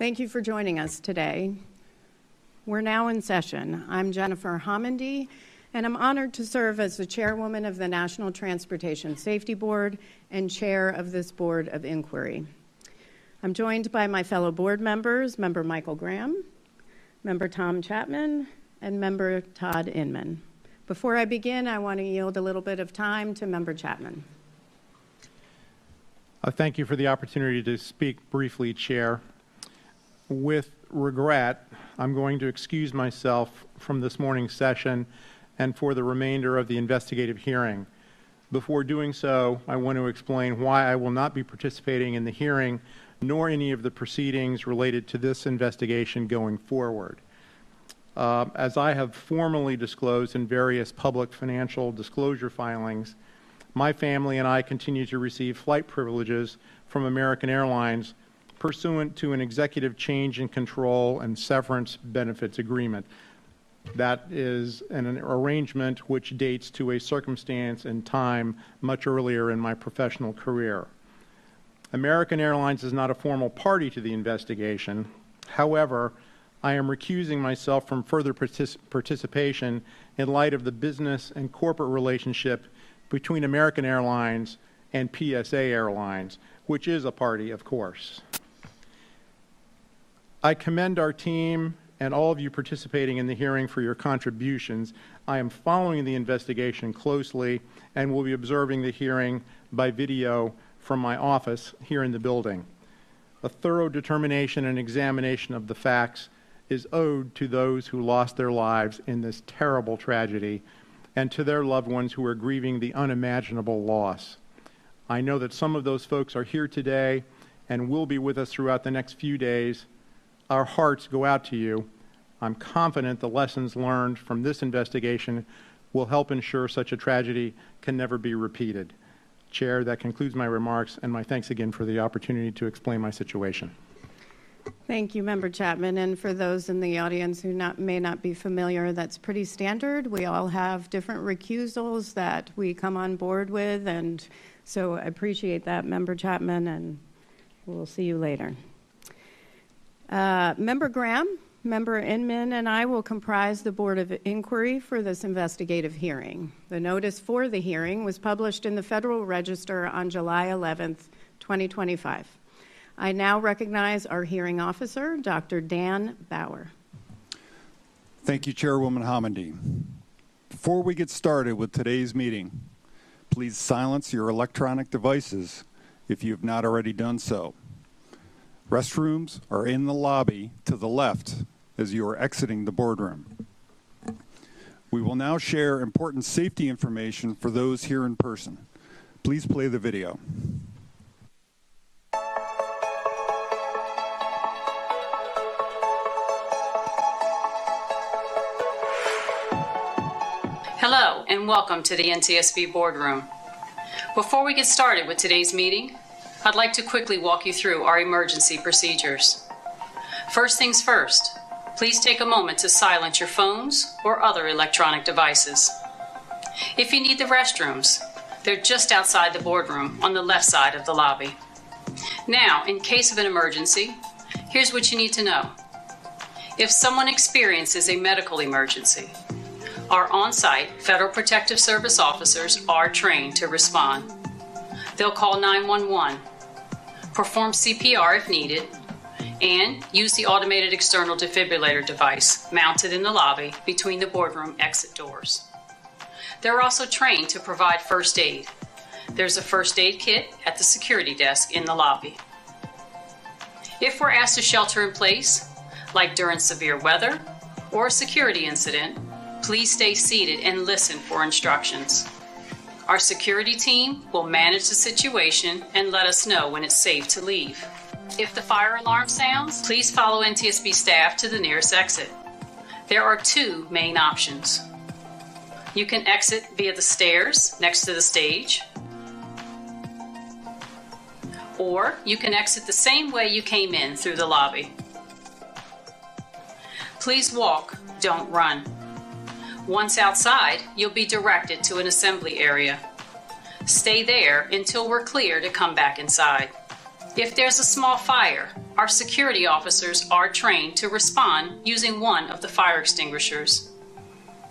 Thank you for joining us today. We're now in session. I'm Jennifer Homendy, and I'm honored to serve as the chairwoman of the National Transportation Safety Board and chair of this Board of Inquiry. I'm joined by my fellow board members, Member Michael Graham, Member Tom Chapman, and Member Todd Inman. Before I begin, I want to yield a little bit of time to Member Chapman. Thank you for the opportunity to speak briefly, Chair. With regret, I'm going to excuse myself from this morning's session and for the remainder of the investigative hearing. Before doing so, I want to explain why I will not be participating in the hearing nor any of the proceedings related to this investigation going forward. As I have formally disclosed in various public financial disclosure filings, my family and I continue to receive flight privileges from American Airlines pursuant to an executive change in control and severance benefits agreement. That is an arrangement which dates to a circumstance and time much earlier in my professional career. American Airlines is not a formal party to the investigation. However, I am recusing myself from further participation in light of the business and corporate relationship between American Airlines and PSA Airlines, which is a party, of course. I commend our team and all of you participating in the hearing for your contributions. I am following the investigation closely and will be observing the hearing by video from my office here in the building. A thorough determination and examination of the facts is owed to those who lost their lives in this terrible tragedy and to their loved ones who are grieving the unimaginable loss. I know that some of those folks are here today and will be with us throughout the next few days. Our hearts go out to you. I'm confident the lessons learned from this investigation will help ensure such a tragedy can never be repeated. Chair, that concludes my remarks, and my thanks again for the opportunity to explain my situation. Thank you, Member Chapman. And for those in the audience who may not be familiar, that's pretty standard. We all have different recusals that we come on board with, and so I appreciate that, Member Chapman, and we'll see you later. Member Graham, Member Inman, and I will comprise the Board of Inquiry for this investigative hearing. The notice for the hearing was published in the Federal Register on July 11th, 2025. I now recognize our hearing officer, Dr. Dan Bauer. Thank you, Chairwoman Homendy. Before we get started with today's meeting, please silence your electronic devices if you have not already done so. Restrooms are in the lobby to the left as you are exiting the boardroom. We will now share important safety information for those here in person. Please play the video. Hello and welcome to the NTSB boardroom. Before we get started with today's meeting, I'd like to quickly walk you through our emergency procedures. First things first, please take a moment to silence your phones or other electronic devices. If you need the restrooms, they're just outside the boardroom on the left side of the lobby. Now, in case of an emergency, here's what you need to know. If someone experiences a medical emergency, our on-site Federal Protective Service officers are trained to respond. They'll call 911, perform CPR if needed, and use the automated external defibrillator device mounted in the lobby between the boardroom exit doors. They're also trained to provide first aid. There's a first aid kit at the security desk in the lobby. If we're asked to shelter in place, like during severe weather or a security incident, please stay seated and listen for instructions. Our security team will manage the situation and let us know when it's safe to leave. If the fire alarm sounds, please follow NTSB staff to the nearest exit. There are two main options. You can exit via the stairs next to the stage, or you can exit the same way you came in through the lobby. Please walk, don't run. Once outside, you'll be directed to an assembly area. Stay there until we're clear to come back inside. If there's a small fire, our security officers are trained to respond using one of the fire extinguishers.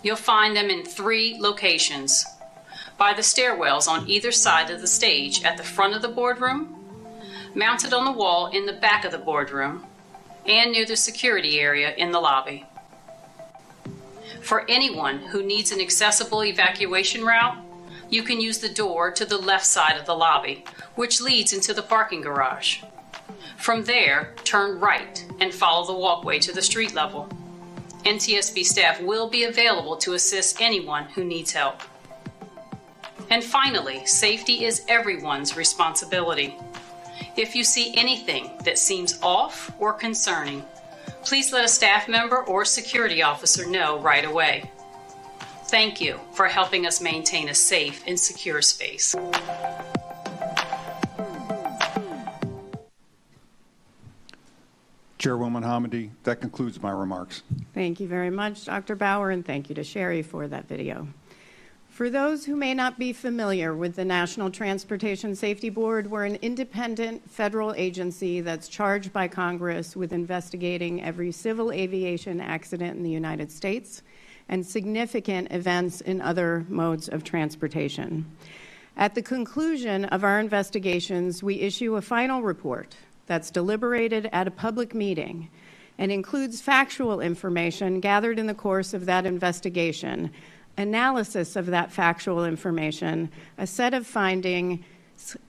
You'll find them in 3 locations: by the stairwells on either side of the stage at the front of the boardroom, mounted on the wall in the back of the boardroom, and near the security area in the lobby. For anyone who needs an accessible evacuation route, you can use the door to the left side of the lobby, which leads into the parking garage. From there, turn right and follow the walkway to the street level. NTSB staff will be available to assist anyone who needs help. And finally, safety is everyone's responsibility. If you see anything that seems off or concerning, please let a staff member or security officer know right away. Thank you for helping us maintain a safe and secure space. Chairwoman Hamady, that concludes my remarks. Thank you very much, Dr. Bauer, and thank you to Sherry for that video. For those who may not be familiar with the National Transportation Safety Board, we're an independent federal agency that's charged by Congress with investigating every civil aviation accident in the United States and significant events in other modes of transportation. At the conclusion of our investigations, we issue a final report that's deliberated at a public meeting and includes factual information gathered in the course of that investigation, analysis of that factual information, a set of findings,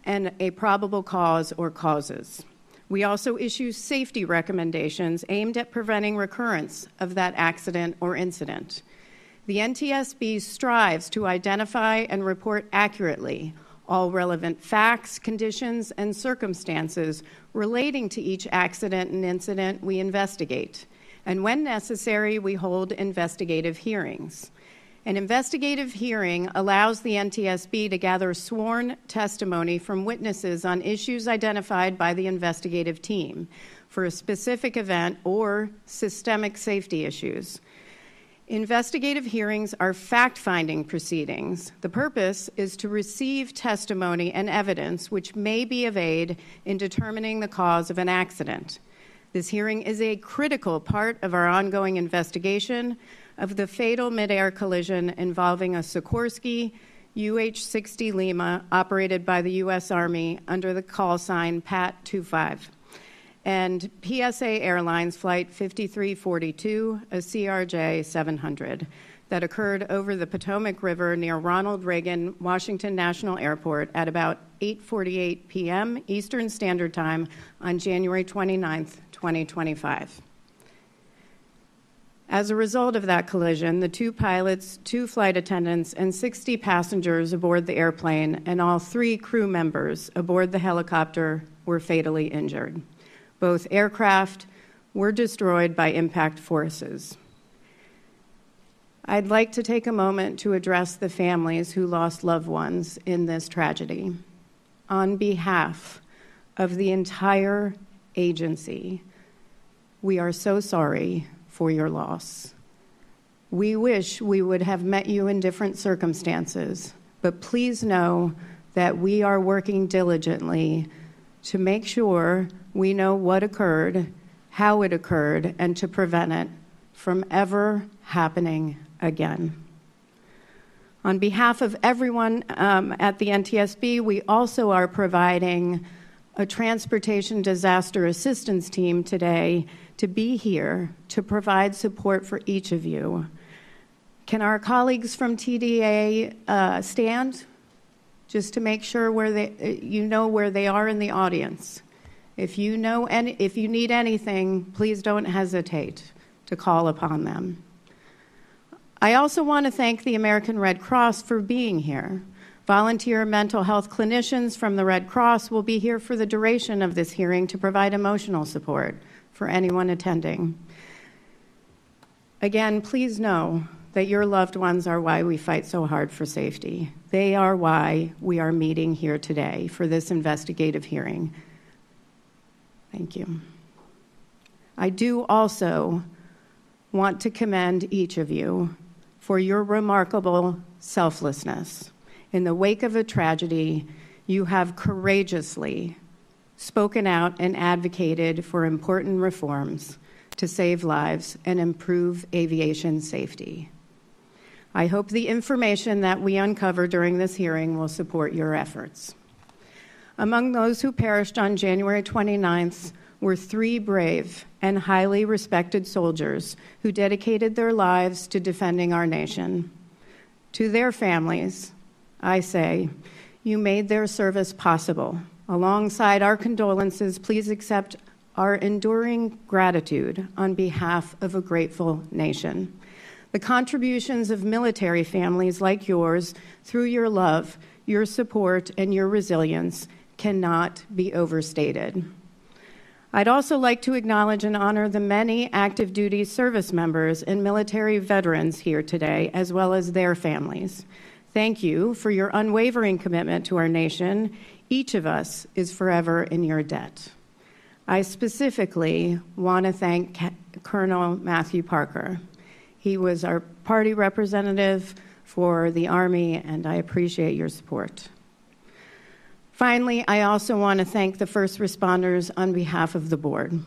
and a probable cause or causes. We also issue safety recommendations aimed at preventing recurrence of that accident or incident. The NTSB strives to identify and report accurately all relevant facts, conditions, and circumstances relating to each accident and incident we investigate. And when necessary, we hold investigative hearings. An investigative hearing allows the NTSB to gather sworn testimony from witnesses on issues identified by the investigative team for a specific event or systemic safety issues. Investigative hearings are fact-finding proceedings. The purpose is to receive testimony and evidence which may be of aid in determining the cause of an accident. This hearing is a critical part of our ongoing investigation of the fatal mid-air collision involving a Sikorsky UH-60 Lima operated by the U.S. Army under the call sign PAT-25 and PSA Airlines Flight 5342, a CRJ 700, that occurred over the Potomac River near Ronald Reagan Washington National Airport at about 8:48 p.m. Eastern Standard Time on January 29, 2025. As a result of that collision, the 2 pilots, 2 flight attendants, and 60 passengers aboard the airplane and all 3 crew members aboard the helicopter were fatally injured. Both aircraft were destroyed by impact forces. I'd like to take a moment to address the families who lost loved ones in this tragedy. On behalf of the entire agency, we are so sorry for your loss. We wish we would have met you in different circumstances, but please know that we are working diligently to make sure we know what occurred, how it occurred, and to prevent it from ever happening again. On behalf of everyone at the NTSB, we also are providing a transportation disaster assistance team today to be here to provide support for each of you. Can our colleagues from TDA stand just to make sure you know where they are in the audience? If you need anything, please don't hesitate to call upon them. I also want to thank the American Red Cross for being here. Volunteer mental health clinicians from the Red Cross will be here for the duration of this hearing to provide emotional support for anyone attending. Again, please know that your loved ones are why we fight so hard for safety. They are why we are meeting here today for this investigative hearing. Thank you. I do also want to commend each of you for your remarkable selflessness. In the wake of a tragedy, you have courageously spoken out and advocated for important reforms to save lives and improve aviation safety. I hope the information that we uncover during this hearing will support your efforts. Among those who perished on January 29th were 3 brave and highly respected soldiers who dedicated their lives to defending our nation. To their families, I say, you made their service possible. Alongside our condolences, please accept our enduring gratitude on behalf of a grateful nation. The contributions of military families like yours, through your love, your support, and your resilience, cannot be overstated. I'd also like to acknowledge and honor the many active duty service members and military veterans here today, as well as their families. Thank you for your unwavering commitment to our nation. Each of us is forever in your debt. I specifically want to thank Colonel Matthew Parker. He was our party representative for the Army, and I appreciate your support. Finally, I also want to thank the first responders on behalf of the board.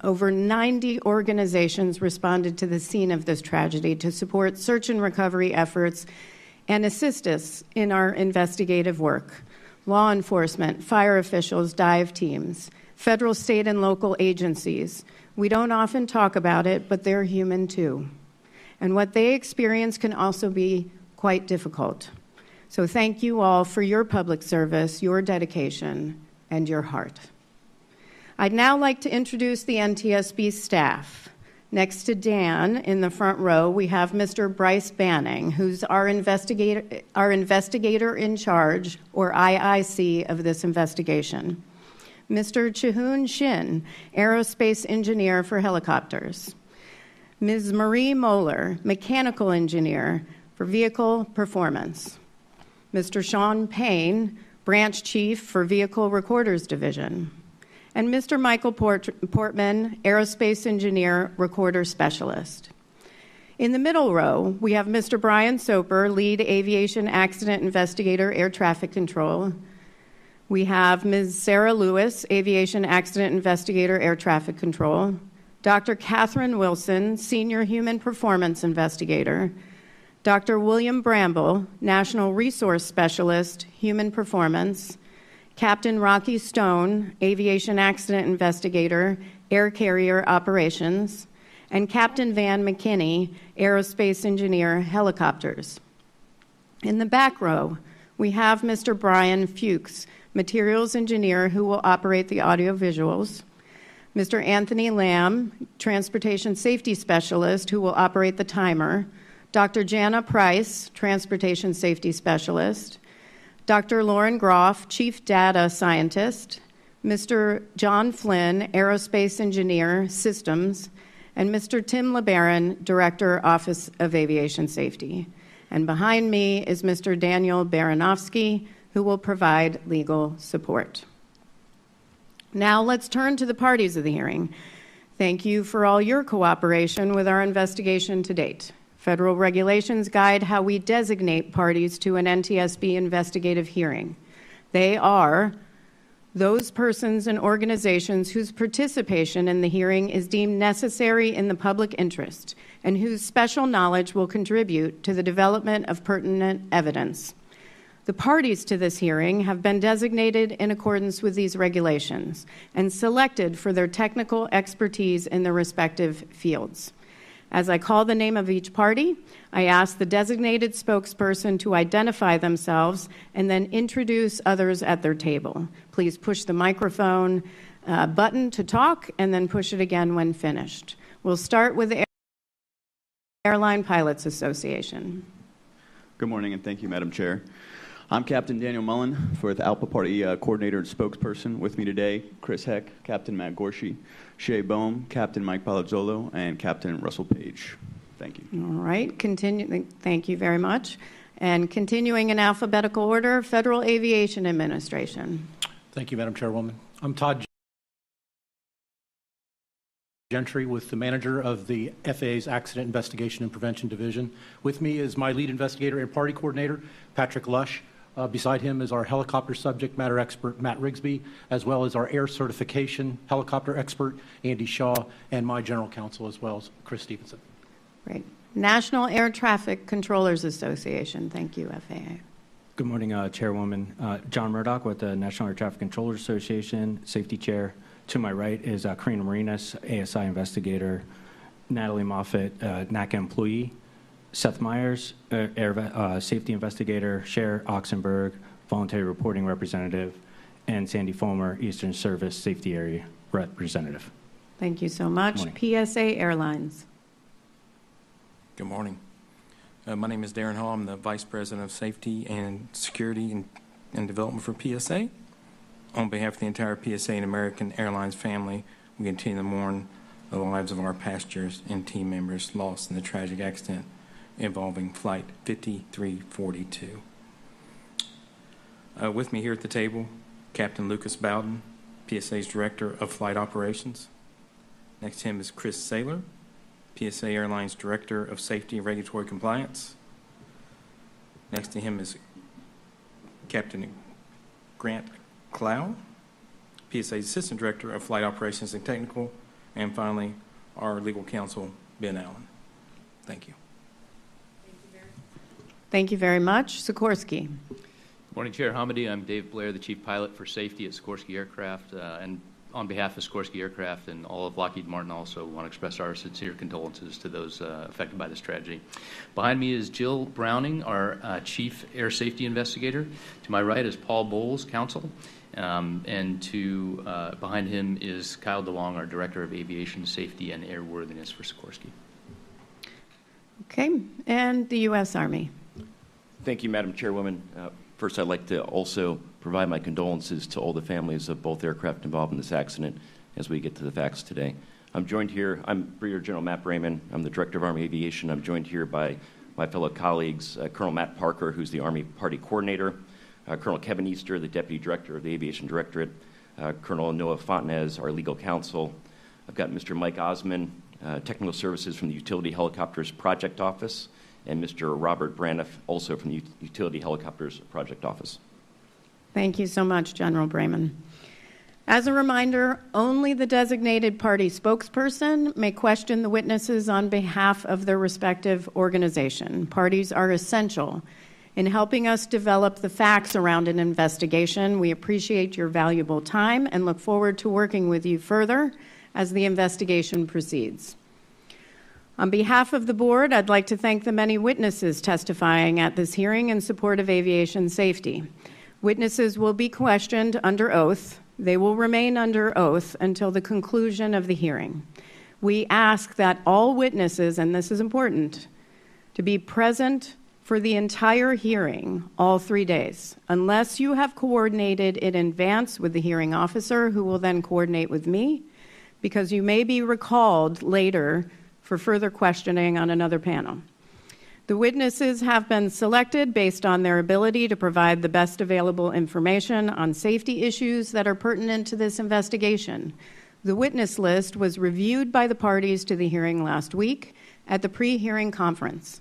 Over 90 organizations responded to the scene of this tragedy to support search and recovery efforts and assist us in our investigative work. Law enforcement, fire officials, dive teams, federal, state, and local agencies. We don't often talk about it, but they're human too. And what they experience can also be quite difficult. So thank you all for your public service, your dedication, and your heart. I'd now like to introduce the NTSB staff. Next to Dan in the front row, we have Mr. Bryce Banning, who's our investigator in charge, or IIC, of this investigation. Mr. Chihoon Shin, aerospace engineer for helicopters. Ms. Marie Moeller, mechanical engineer for vehicle performance. Mr. Sean Payne, branch chief for Vehicle Recorders Division. And Mr. Michael Portman, aerospace engineer, recorder specialist. In the middle row, we have Mr. Brian Soper, lead aviation accident investigator, air traffic control. We have Ms. Sarah Lewis, aviation accident investigator, air traffic control. Dr. Catherine Wilson, senior human performance investigator. Dr. William Bramble, National Resource Specialist, Human Performance. Captain Rocky Stone, Aviation Accident Investigator, Air Carrier Operations. And Captain Van McKinney, Aerospace Engineer, Helicopters. In the back row, we have Mr. Brian Fuchs, Materials Engineer, who will operate the audio visuals. Mr. Anthony Lamb, Transportation Safety Specialist, who will operate the timer. Dr. Jana Price, Transportation Safety Specialist. Dr. Lauren Groff, Chief Data Scientist. Mr. John Flynn, Aerospace Engineer, Systems. And Mr. Tim LeBaron, Director, Office of Aviation Safety. And behind me is Mr. Daniel Baranovsky, who will provide legal support. Now let's turn to the parties of the hearing. Thank you for all your cooperation with our investigation to date. Federal regulations guide how we designate parties to an NTSB investigative hearing. They are those persons and organizations whose participation in the hearing is deemed necessary in the public interest and whose special knowledge will contribute to the development of pertinent evidence. The parties to this hearing have been designated in accordance with these regulations and selected for their technical expertise in their respective fields. As I call the name of each party, I ask the designated spokesperson to identify themselves and then introduce others at their table. Please push the microphone button to talk and then push it again when finished. We'll start with the Airline Pilots Association. Good morning, and thank you, Madam Chair. I'm Captain Daniel Mullen, for the ALPA Party Coordinator and Spokesperson. With me today, Chris Heck, Captain Matt Gorshey, Shay Bohm, Captain Mike Palazzolo, and Captain Russell Page. Thank you. All right. Thank you very much. And continuing in alphabetical order, Federal Aviation Administration. Thank you, Madam Chairwoman. I'm Todd Gentry with the manager of the FAA's Accident Investigation and Prevention Division. With me is my lead investigator and party coordinator, Patrick Lush. Beside him is our helicopter subject matter expert, Matt Rigsby, as well as our air certification helicopter expert, Andy Shaw, and my general counsel as well, as Chris Stevenson. Great. National Air Traffic Controllers Association. Thank you, FAA. Good morning, Chairwoman. John Murdoch with the National Air Traffic Controllers Association, Safety Chair. To my right is Karina Marinas, ASI investigator, Natalie Moffett, NACA employee, Seth Myers, Air Safety Investigator, Cher Oxenberg, Voluntary Reporting Representative, and Sandy Fulmer, Eastern Service Safety Area Representative. Thank you so much. PSA Airlines. Good morning. My name is Darren Hall. I'm the Vice President of Safety and Security and Development for PSA. On behalf of the entire PSA and American Airlines family, we continue to mourn the lives of our passengers and team members lost in the tragic accident involving Flight 5342. With me here at the table, Captain Lucas Bowden, PSA's Director of Flight Operations. Next to him is Chris Saylor, PSA Airlines Director of Safety and Regulatory Compliance. Next to him is Captain Grant Clow, PSA's Assistant Director of Flight Operations and Technical. And finally, our legal counsel, Ben Allen. Thank you. Thank you very much. Sikorsky. Good morning, Chair Hamady. I'm Dave Blair, the Chief Pilot for Safety at Sikorsky Aircraft. And on behalf of Sikorsky Aircraft and all of Lockheed Martin, also want to express our sincere condolences to those affected by this tragedy. Behind me is Jill Browning, our Chief Air Safety Investigator. To my right is Paul Bowles, Counsel. And behind him is Kyle DeLong, our Director of Aviation Safety and Airworthiness for Sikorsky. Okay, and the U.S. Army. Thank you, Madam Chairwoman. First, I'd like to also provide my condolences to all the families of both aircraft involved in this accident as we get to the facts today. I'm joined here, I'm Brigadier General Matt Brayman. I'm the Director of Army Aviation. I'm joined here by my fellow colleagues, Colonel Matt Parker, who's the Army Party Coordinator, Colonel Kevin Easter, the Deputy Director of the Aviation Directorate, Colonel Noah Fontenez, our legal counsel. I've got Mr. Mike Osman, Technical Services from the Utility Helicopters Project Office, and Mr. Robert Braniff, also from the Utility Helicopters Project Office. Thank you so much, General Brayman. As a reminder, only the designated party spokesperson may question the witnesses on behalf of their respective organization. Parties are essential in helping us develop the facts around an investigation. We appreciate your valuable time and look forward to working with you further as the investigation proceeds. On behalf of the board, I'd like to thank the many witnesses testifying at this hearing in support of aviation safety. Witnesses will be questioned under oath. They will remain under oath until the conclusion of the hearing. We ask that all witnesses, and this is important, to be present for the entire hearing, all 3 days, unless you have coordinated in advance with the hearing officer, who will then coordinate with me, because you may be recalled later for further questioning on another panel. The witnesses have been selected based on their ability to provide the best available information on safety issues that are pertinent to this investigation. The witness list was reviewed by the parties to the hearing last week at the pre-hearing conference.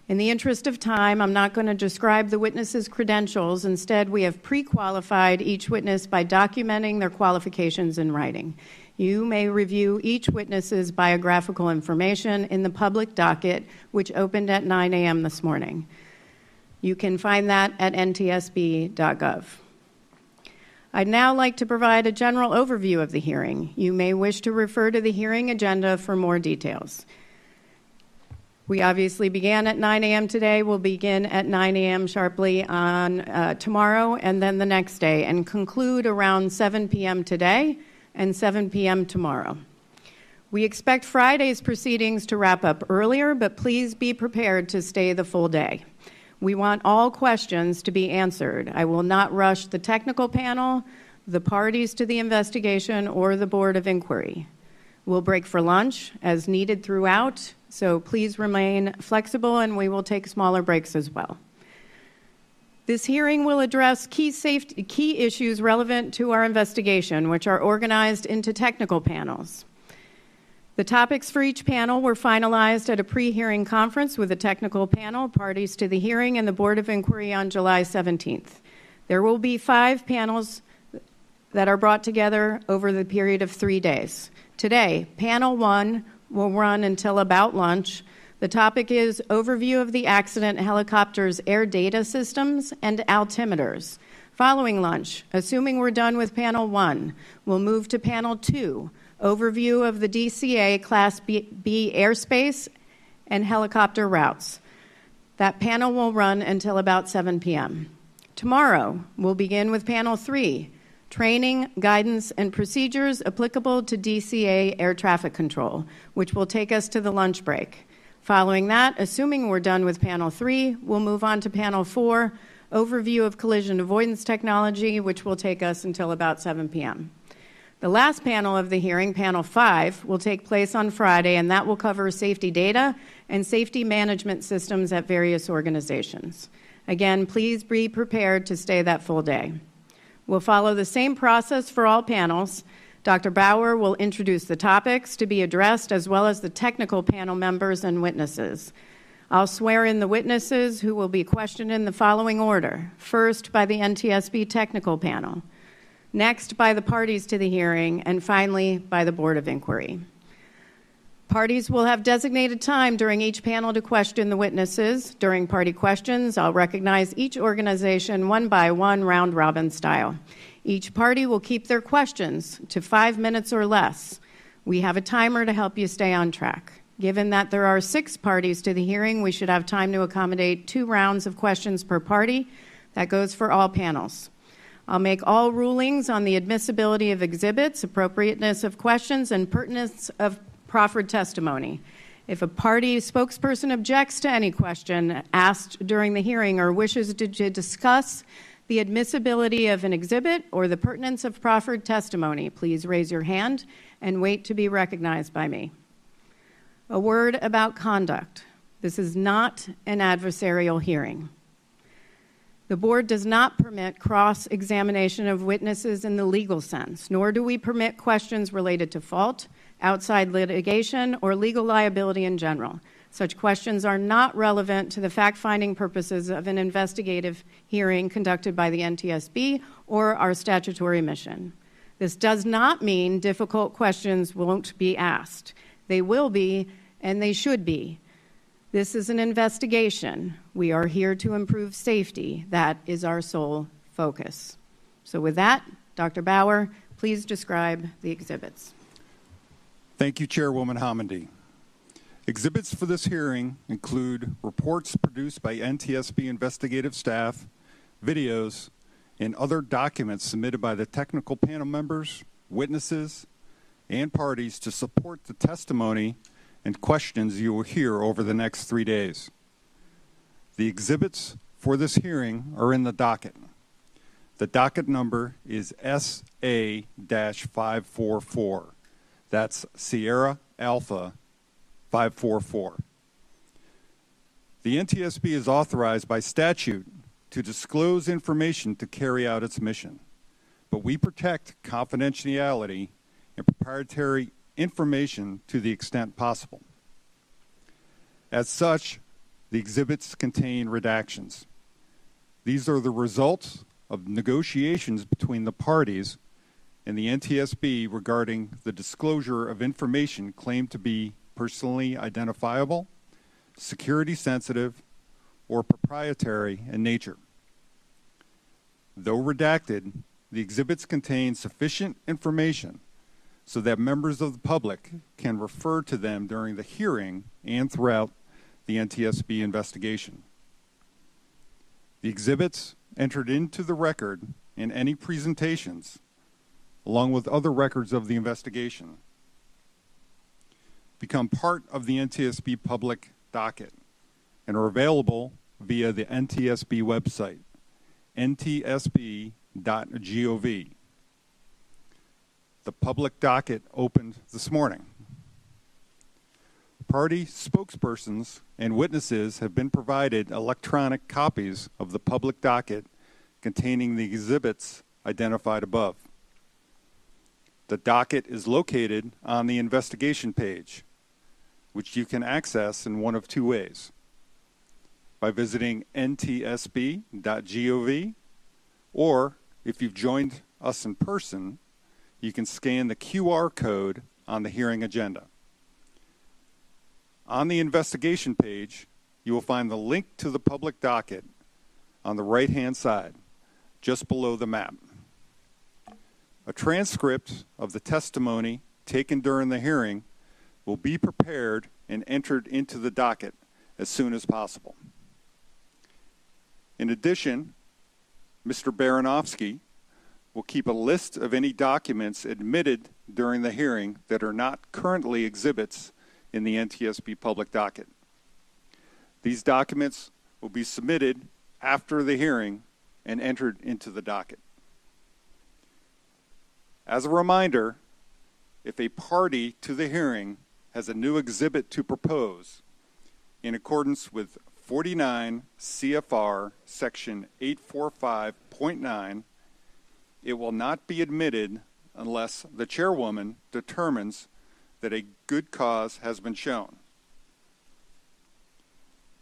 In the interest of time, I'm not going to describe the witnesses' credentials. Instead, we have pre-qualified each witness by documenting their qualifications in writing. You may review each witness's biographical information in the public docket, which opened at 9 a.m. this morning. You can find that at ntsb.gov. I'd now like to provide a general overview of the hearing. You may wish to refer to the hearing agenda for more details. We obviously began at 9 a.m. today. We'll begin at 9 a.m. sharply on tomorrow and then the next day, and conclude around 7 p.m. today and 7 p.m. tomorrow. We expect Friday's proceedings to wrap up earlier, but please be prepared to stay the full day. We want all questions to be answered. I will not rush the technical panel, the parties to the investigation, or the Board of Inquiry. We'll break for lunch as needed throughout, so please remain flexible, and we will take smaller breaks as well. This hearing will address key issues relevant to our investigation, which are organized into technical panels. The topics for each panel were finalized at a pre-hearing conference with the technical panel, parties to the hearing, and the Board of Inquiry on July 17th. There will be 5 panels that are brought together over the period of 3 days. Today, panel 1 will run until about lunch. The topic is overview of the accident helicopter's air data systems and altimeters. Following lunch, assuming we're done with panel 1, we'll move to panel 2, overview of the DCA Class B airspace and helicopter routes. That panel will run until about 7 p.m. Tomorrow, we'll begin with panel 3, training, guidance, and procedures applicable to DCA air traffic control, which will take us to the lunch break. Following that, assuming we're done with panel 3, we'll move on to panel 4, overview of collision avoidance technology, which will take us until about 7 p.m. The last panel of the hearing, panel 5, will take place on Friday, and that will cover safety data and safety management systems at various organizations. Again, please be prepared to stay that full day. We'll follow the same process for all panels. Dr. Bauer will introduce the topics to be addressed, as well as the technical panel members and witnesses. I'll swear in the witnesses who will be questioned in the following order. First, by the NTSB technical panel. Next, by the parties to the hearing. And finally, by the Board of Inquiry. Parties will have designated time during each panel to question the witnesses. During party questions, I'll recognize each organization one by one, round-robin style. Each party will keep their questions to 5 minutes or less. We have a timer to help you stay on track. Given that there are 6 parties to the hearing, we should have time to accommodate 2 rounds of questions per party. That goes for all panels. I'll make all rulings on the admissibility of exhibits, appropriateness of questions, and pertinence of proffered testimony. If a party spokesperson objects to any question asked during the hearing or wishes to discuss the admissibility of an exhibit or the pertinence of proffered testimony, please raise your hand and wait to be recognized by me. A word about conduct. This is not an adversarial hearing. The board does not permit cross-examination of witnesses in the legal sense, nor do we permit questions related to fault, outside litigation, or legal liability in general. Such questions are not relevant to the fact-finding purposes of an investigative hearing conducted by the NTSB or our statutory mission. This does not mean difficult questions won't be asked. They will be, and they should be. This is an investigation. We are here to improve safety. That is our sole focus. So with that, Dr. Bauer, please describe the exhibits. Thank you, Chairwoman Homendy. Exhibits for this hearing include reports produced by NTSB investigative staff, videos, and other documents submitted by the technical panel members, witnesses, and parties to support the testimony and questions you will hear over the next 3 days. The exhibits for this hearing are in the docket. The docket number is SA-544. That's Sierra Alpha 544. The NTSB is authorized by statute to disclose information to carry out its mission, but we protect confidentiality and proprietary information to the extent possible. As such, the exhibits contain redactions. These are the results of negotiations between the parties and the NTSB regarding the disclosure of information claimed to be personally identifiable, security sensitive, or proprietary in nature. Though redacted, the exhibits contain sufficient information so that members of the public can refer to them during the hearing and throughout the NTSB investigation. The exhibits entered into the record in any presentations, along with other records of the investigation, become part of the NTSB public docket and are available via the NTSB website, ntsb.gov. The public docket opened this morning. Party spokespersons and witnesses have been provided electronic copies of the public docket containing the exhibits identified above. The docket is located on the investigation page, which you can access in one of two ways: by visiting ntsb.gov, or if you've joined us in person, you can scan the QR code on the hearing agenda. On the investigation page, you will find the link to the public docket on the right-hand side, just below the map. A transcript of the testimony taken during the hearing will be prepared and entered into the docket as soon as possible. In addition, Mr. Baranovsky will keep a list of any documents admitted during the hearing that are not currently exhibits in the NTSB public docket. These documents will be submitted after the hearing and entered into the docket. As a reminder, if a party to the hearing has a new exhibit to propose in accordance with 49 CFR section 845.9, it will not be admitted unless the chairwoman determines that a good cause has been shown.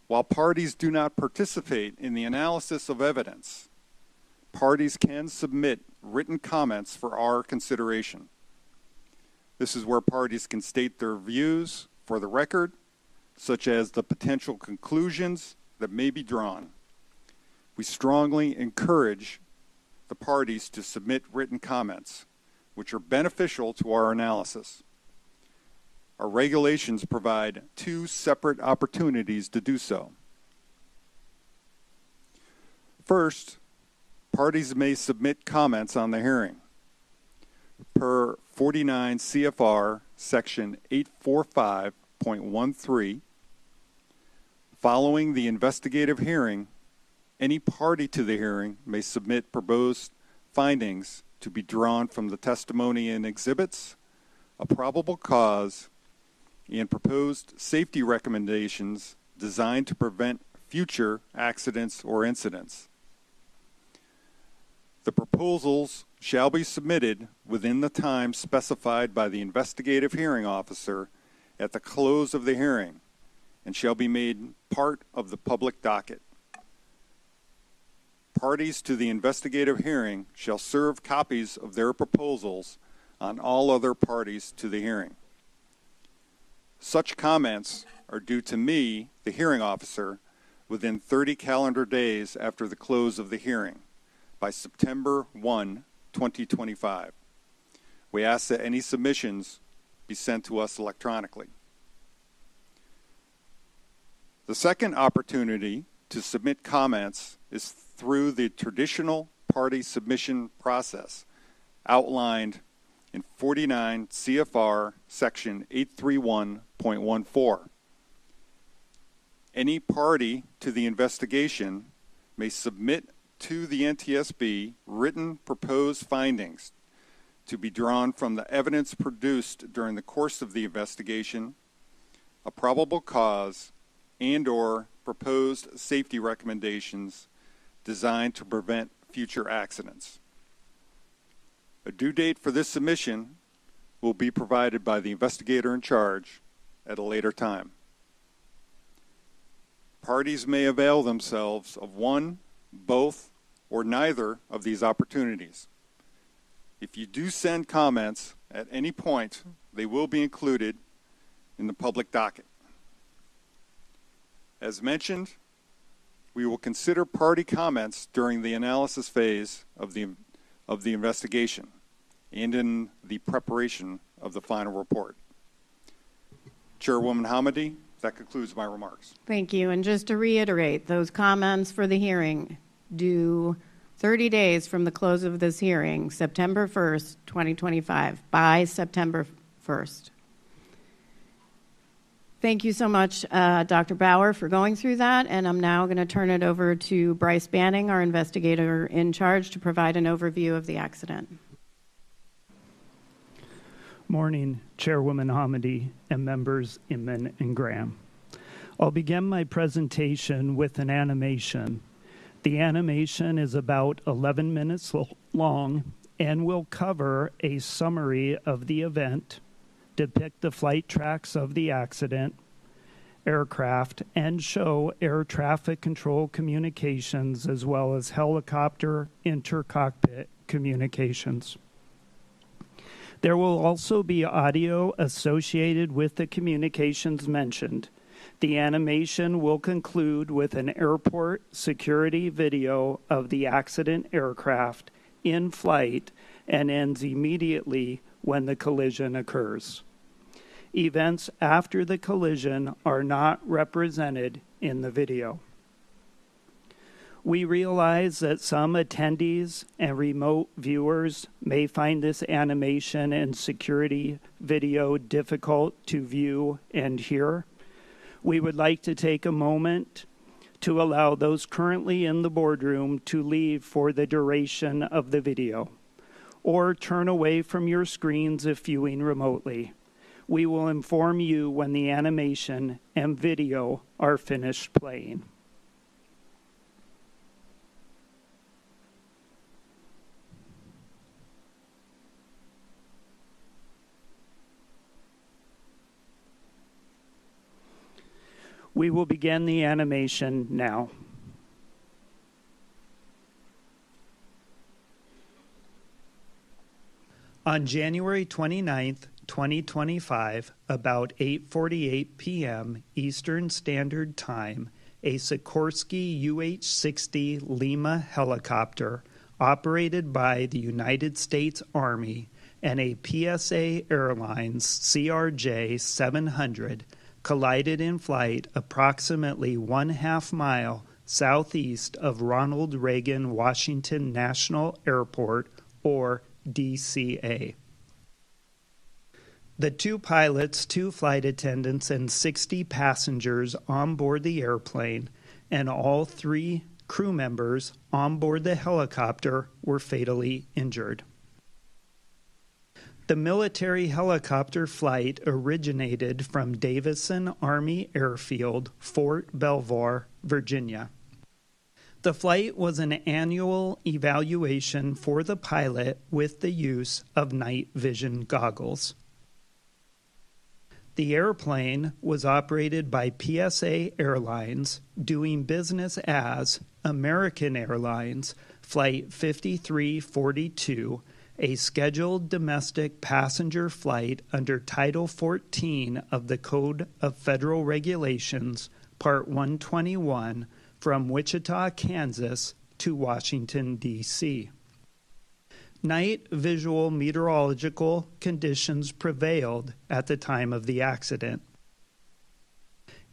While parties do not participate in the analysis of evidence, parties can submit written comments for our consideration. This is where parties can state their views for the record, such as the potential conclusions that may be drawn. We strongly encourage the parties to submit written comments, which are beneficial to our analysis. Our regulations provide two separate opportunities to do so. First, parties may submit comments on the hearing. Per 49 CFR section 845.13, following the investigative hearing, any party to the hearing may submit proposed findings to be drawn from the testimony and exhibits, a probable cause, and proposed safety recommendations designed to prevent future accidents or incidents. The proposals shall be submitted within the time specified by the investigative hearing officer at the close of the hearing and shall be made part of the public docket. Parties to the investigative hearing shall serve copies of their proposals on all other parties to the hearing. Such comments are due to me, the hearing officer, within 30 calendar days after the close of the hearing, by September 1, 2025. We ask that any submissions be sent to us electronically. The second opportunity to submit comments is through the traditional party submission process outlined in 49 CFR section 831.14. Any party to the investigation may submit to the NTSB written proposed findings to be drawn from the evidence produced during the course of the investigation, a probable cause, and/or proposed safety recommendations designed to prevent future accidents. A due date for this submission will be provided by the investigator in charge at a later time. Parties may avail themselves of one, both, or neither of these opportunities. If you do send comments at any point, they will be included in the public docket. As mentioned, we will consider party comments during the analysis phase of the investigation and in the preparation of the final report. Chairwoman Hamady, that concludes my remarks. Thank you. And just to reiterate, those comments for the hearing due 30 days from the close of this hearing, September 1st, 2025, by September 1st. Thank you so much, Dr. Bauer, for going through that. And I'm now going to turn it over to Bryce Banning, our investigator in charge, to provide an overview of the accident. Morning, Chairwoman Hamady and members Inman and Graham. I'll begin my presentation with an animation. The animation is about 11 minutes long and will cover a summary of the event, depict the flight tracks of the accident aircraft, and show air traffic control communications as well as helicopter intercockpit communications. There will also be audio associated with the communications mentioned. The animation will conclude with an airport security video of the accident aircraft in flight and ends immediately when the collision occurs. Events after the collision are not represented in the video. We realize that some attendees and remote viewers may find this animation and security video difficult to view and hear. We would like to take a moment to allow those currently in the boardroom to leave for the duration of the video, or turn away from your screens if viewing remotely. We will inform you when the animation and video are finished playing. We will begin the animation now. On January 29th, 2025, about 8:48 p.m. Eastern Standard Time, a Sikorsky UH-60 Lima helicopter operated by the United States Army and a PSA Airlines CRJ-700 collided in flight approximately 1/2 mile southeast of Ronald Reagan Washington National Airport, or DCA. The 2 pilots, 2 flight attendants, and 60 passengers on board the airplane, and all 3 crew members on board the helicopter were fatally injured. The military helicopter flight originated from Davison Army Airfield, Fort Belvoir, Virginia. The flight was an annual evaluation for the pilot with the use of night vision goggles. The airplane was operated by PSA Airlines, doing business as American Airlines Flight 5342, a scheduled domestic passenger flight under Title 14 of the Code of Federal Regulations, Part 121, from Wichita, Kansas to Washington, D.C. Night visual meteorological conditions prevailed at the time of the accident.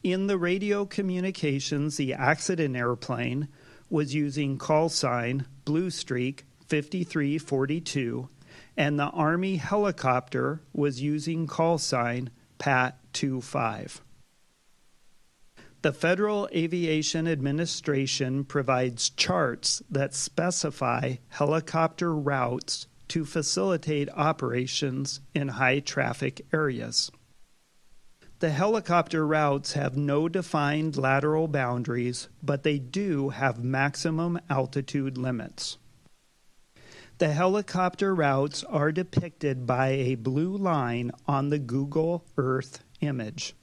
In the radio communications, the accident airplane was using call sign Blue Streak 5342, and the Army helicopter was using call sign Pat 25. The Federal Aviation Administration provides charts that specify helicopter routes to facilitate operations in high-traffic areas. The helicopter routes have no defined lateral boundaries, but they do have maximum altitude limits. The helicopter routes are depicted by a blue line on the Google Earth image.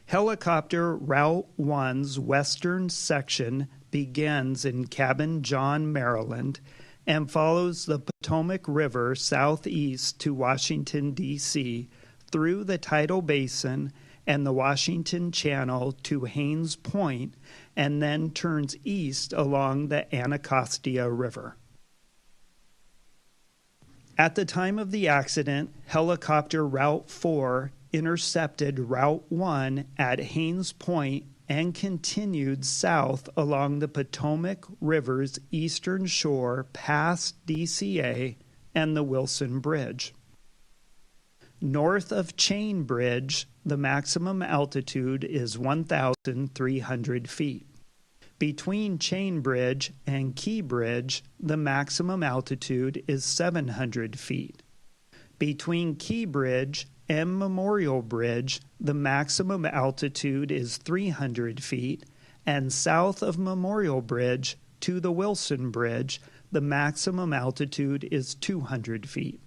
Helicopter Route 1's western section begins in Cabin John, Maryland, and follows the Potomac River southeast to Washington, D.C., through the Tidal Basin and the Washington Channel to Haines Point, and then turns east along the Anacostia River. At the time of the accident, Helicopter Route 4 intercepted Route 1 at Haines Point and continued south along the Potomac River's eastern shore past DCA and the Wilson Bridge. North of Chain Bridge, the maximum altitude is 1,300 feet. Between Chain Bridge and Key Bridge, the maximum altitude is 700 feet. Between Key Bridge and Memorial Bridge, the maximum altitude is 300 feet, and south of Memorial Bridge, to the Wilson Bridge, the maximum altitude is 200 feet.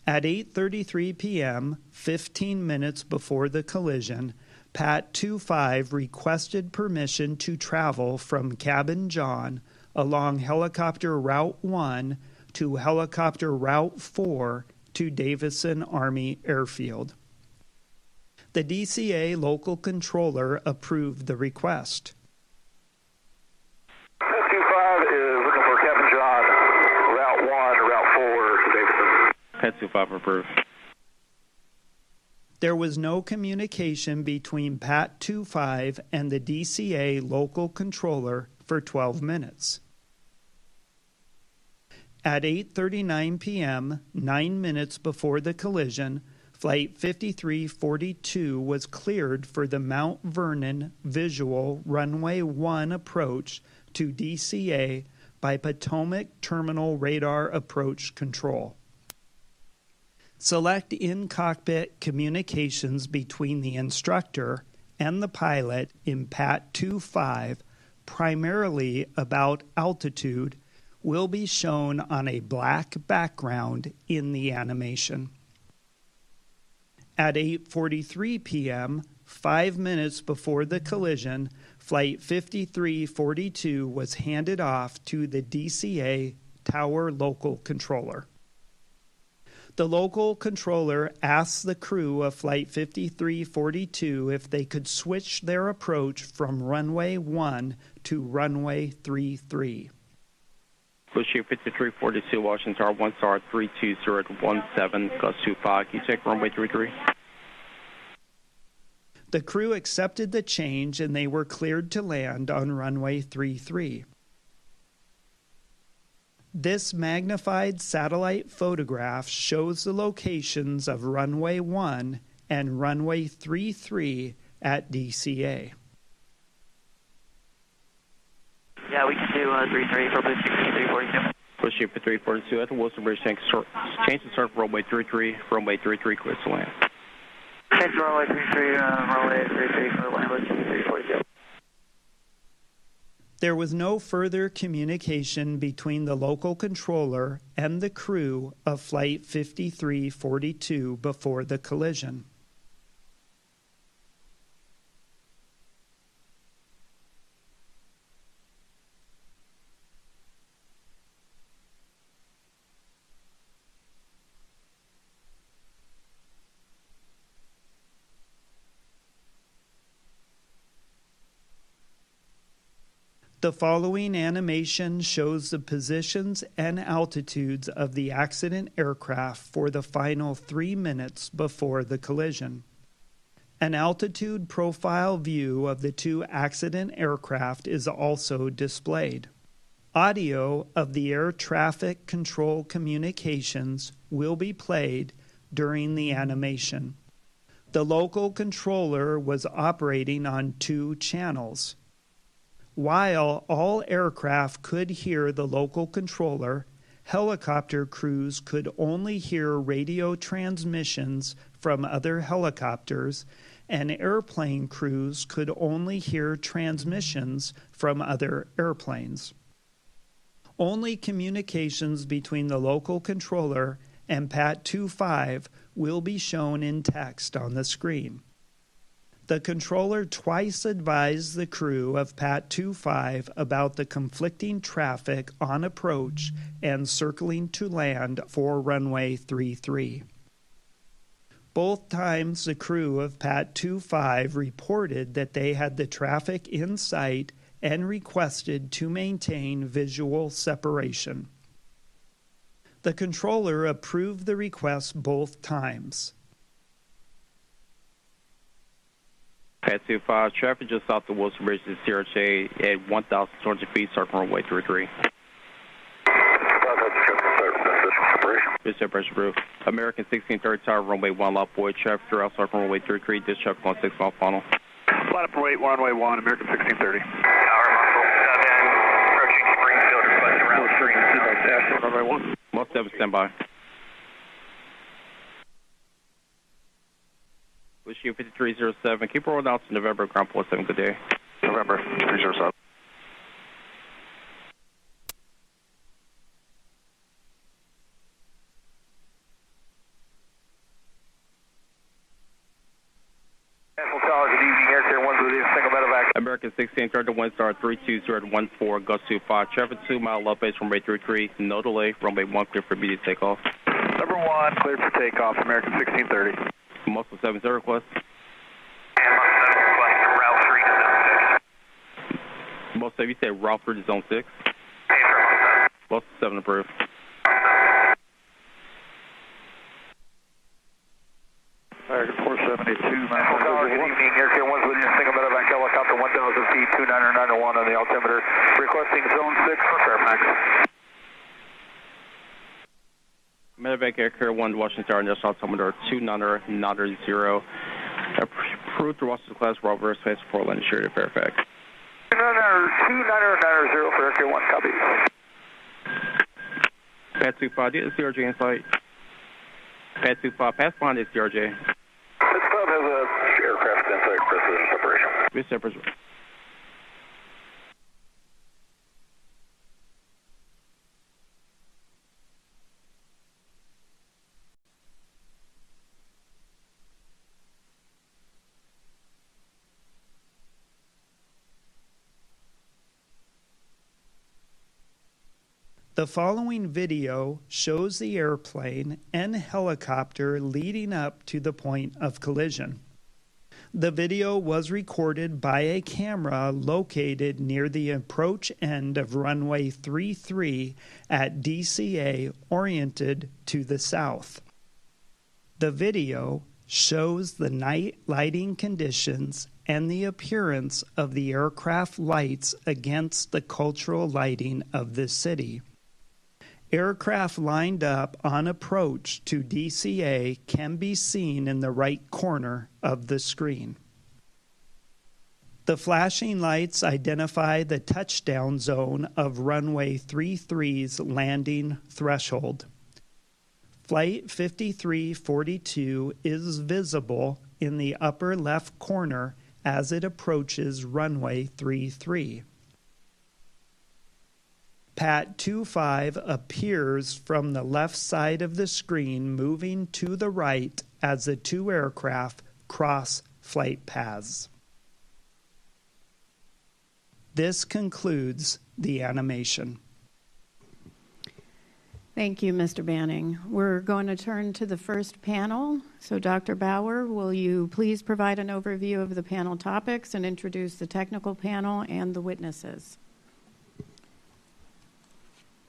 At 8:33 p.m., 15 minutes before the collision, Pat 25 requested permission to travel from Cabin John along Helicopter Route 1 to Helicopter Route 4 to Davison Army Airfield. The DCA local controller approved the request. Pat 25 is looking for Cabin John, Route 1, Route 4 to Davison. Pat 25 approved. There was no communication between Pat 25 and the DCA local controller for 12 minutes. At 8:39 p.m., 9 minutes before the collision, Flight 5342 was cleared for the Mount Vernon Visual Runway 1 approach to DCA by Potomac Terminal Radar Approach Control. Select in-cockpit communications between the instructor and the pilot in Pat 25, primarily about altitude, will be shown on a black background in the animation. At 8:43 p.m., 5 minutes before the collision, Flight 5342 was handed off to the DCA Tower Local Controller. The local controller asked the crew of Flight 5342 if they could switch their approach from runway 1 to runway 33. Bushview 5342, Washington Tower 1 star 32017, gust 25. Can you check runway 33? The crew accepted the change and they were cleared to land on runway 33. This magnified satellite photograph shows the locations of runway 1 and runway 33 at DCA. Yeah, we can do 33 for Bushview 5342. Bushview 5342 at the Wilson Bridge, change to start for runway 33, clears to land. Change to runway 33, runway 33 for land, Bushview 342. There was no further communication between the local controller and the crew of Flight 5342 before the collision. The following animation shows the positions and altitudes of the accident aircraft for the final 3 minutes before the collision. An altitude profile view of the two accident aircraft is also displayed. Audio of the air traffic control communications will be played during the animation. The local controller was operating on 2 channels. While all aircraft could hear the local controller, helicopter crews could only hear radio transmissions from other helicopters, and airplane crews could only hear transmissions from other airplanes. Only communications between the local controller and Pat 25 will be shown in text on the screen. The controller twice advised the crew of Pat 25 about the conflicting traffic on approach and circling to land for runway 33. Both times the crew of Pat 25 reported that they had the traffic in sight and requested to maintain visual separation. The controller approved the request both times. Pat 25, traffic just off the Wilson Bridge to CRJ at 1,200 feet, circle runway 33. This separation approved. American 1630 Tower, runway 1, lot boy, traffic throughout circle runway 33, this traffic on 6 mile funnel. Flight up runway 1, American 1630. Tower Muscle 7, approaching Springfield, request around 3, runway 1. Most 7, stand by. Bushview 5307, keep rolling out to November, ground 47, good day. November 307. National Tower, good evening. Air Carrier 1 with you. Single medevac. American 1630 to Windstar 32014, gust 25, traffic 2 mile left base, runway 33, no delay, runway 1 clear for immediate takeoff. Number 1, cleared for takeoff, American 1630. Muscle 70 request. And request route 3 to zone 6. Most of you said route 3 to zone 6. Yes, sir. Muscle 7 approved. American 472, National Tower, good evening. Air Carrier 1 with you. Single medevac helicopter 1000 feet, 29901 on the altimeter. Requesting zone 6 for Fairfax. Medevac Air Carrier 1 Washington Tower, National Altimeter 29900. Approved to Washington class, Robert Space for Orlando Sheridan Fairfax. 29990 for Air Carrier 1, copy. Pad 25, is CRJ in sight. Pad 25, pass behind is CRJ. This club has a aircraft in sight, precision separation. This separate. The following video shows the airplane and helicopter leading up to the point of collision. The video was recorded by a camera located near the approach end of runway 33 at DCA oriented to the south. The video shows the night lighting conditions and the appearance of the aircraft lights against the cultural lighting of the city. Aircraft lined up on approach to DCA can be seen in the right corner of the screen. The flashing lights identify the touchdown zone of runway 33's landing threshold. Flight 5342 is visible in the upper left corner as it approaches runway 33. Pat 25 appears from the left side of the screen, moving to the right as the two aircraft cross flight paths. This concludes the animation. Thank you, Mr. Banning. We're going to turn to the first panel. So, Dr. Bauer, will you please provide an overview of the panel topics and introduce the technical panel and the witnesses?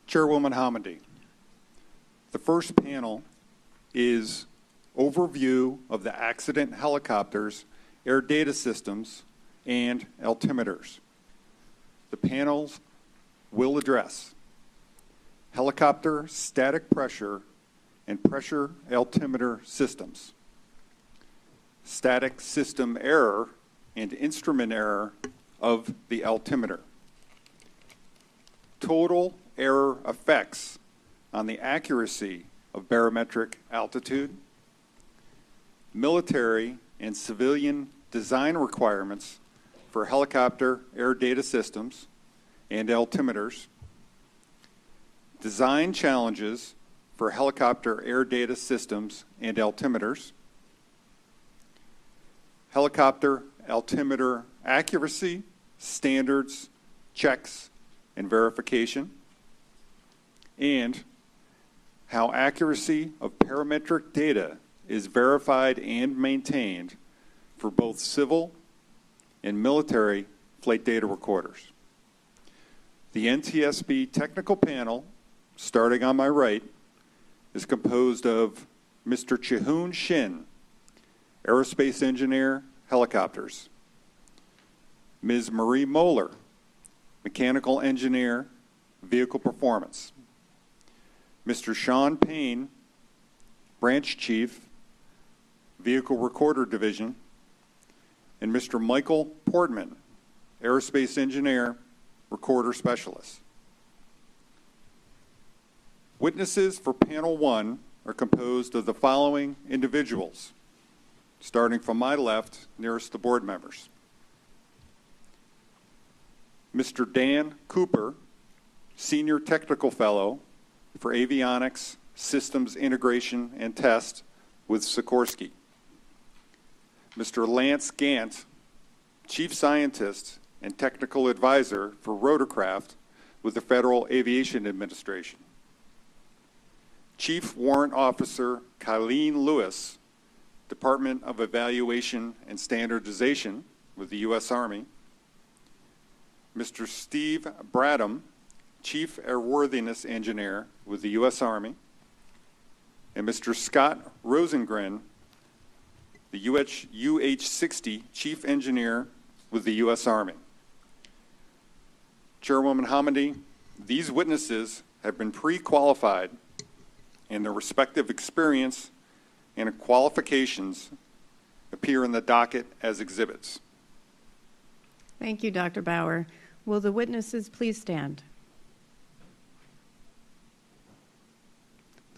Chairwoman Hamidi, the first panel is overview of the accident helicopters, air data systems, and altimeters. The panels will address helicopter static pressure and pressure altimeter systems, static system error and instrument error of the altimeter, total error effects on the accuracy of barometric altitude, military and civilian design requirements for helicopter air data systems and altimeters, design challenges for helicopter air data systems and altimeters, helicopter altimeter accuracy, standards, checks, and verification, and how accuracy of parametric data is verified and maintained for both civil and military flight data recorders. The NTSB technical panel, starting on my right, is composed of Mr. Chihoon Shin, aerospace engineer, helicopters, Ms. Marie Moeller, mechanical engineer, vehicle performance, Mr. Sean Payne, branch chief, vehicle recorder division, and Mr. Michael Portman, aerospace engineer, recorder specialist. Witnesses for panel 1 are composed of the following individuals, starting from my left, nearest the board members. Mr. Dan Cooper, Senior Technical Fellow for Avionics, Systems Integration and Test with Sikorsky. Mr. Lance Gant, Chief Scientist and Technical Advisor for Rotorcraft with the Federal Aviation Administration. Chief Warrant Officer Colleen Lewis, Department of Evaluation and Standardization with the U.S. Army. Mr. Steve Bradham, Chief Airworthiness Engineer with the U.S. Army. And Mr. Scott Rosengren, the UH-60 Chief Engineer with the U.S. Army. Chairwoman Hamady, these witnesses have been pre-qualified and their respective experience and qualifications appear in the docket as exhibits. Thank you, Dr. Bauer. Will the witnesses please stand?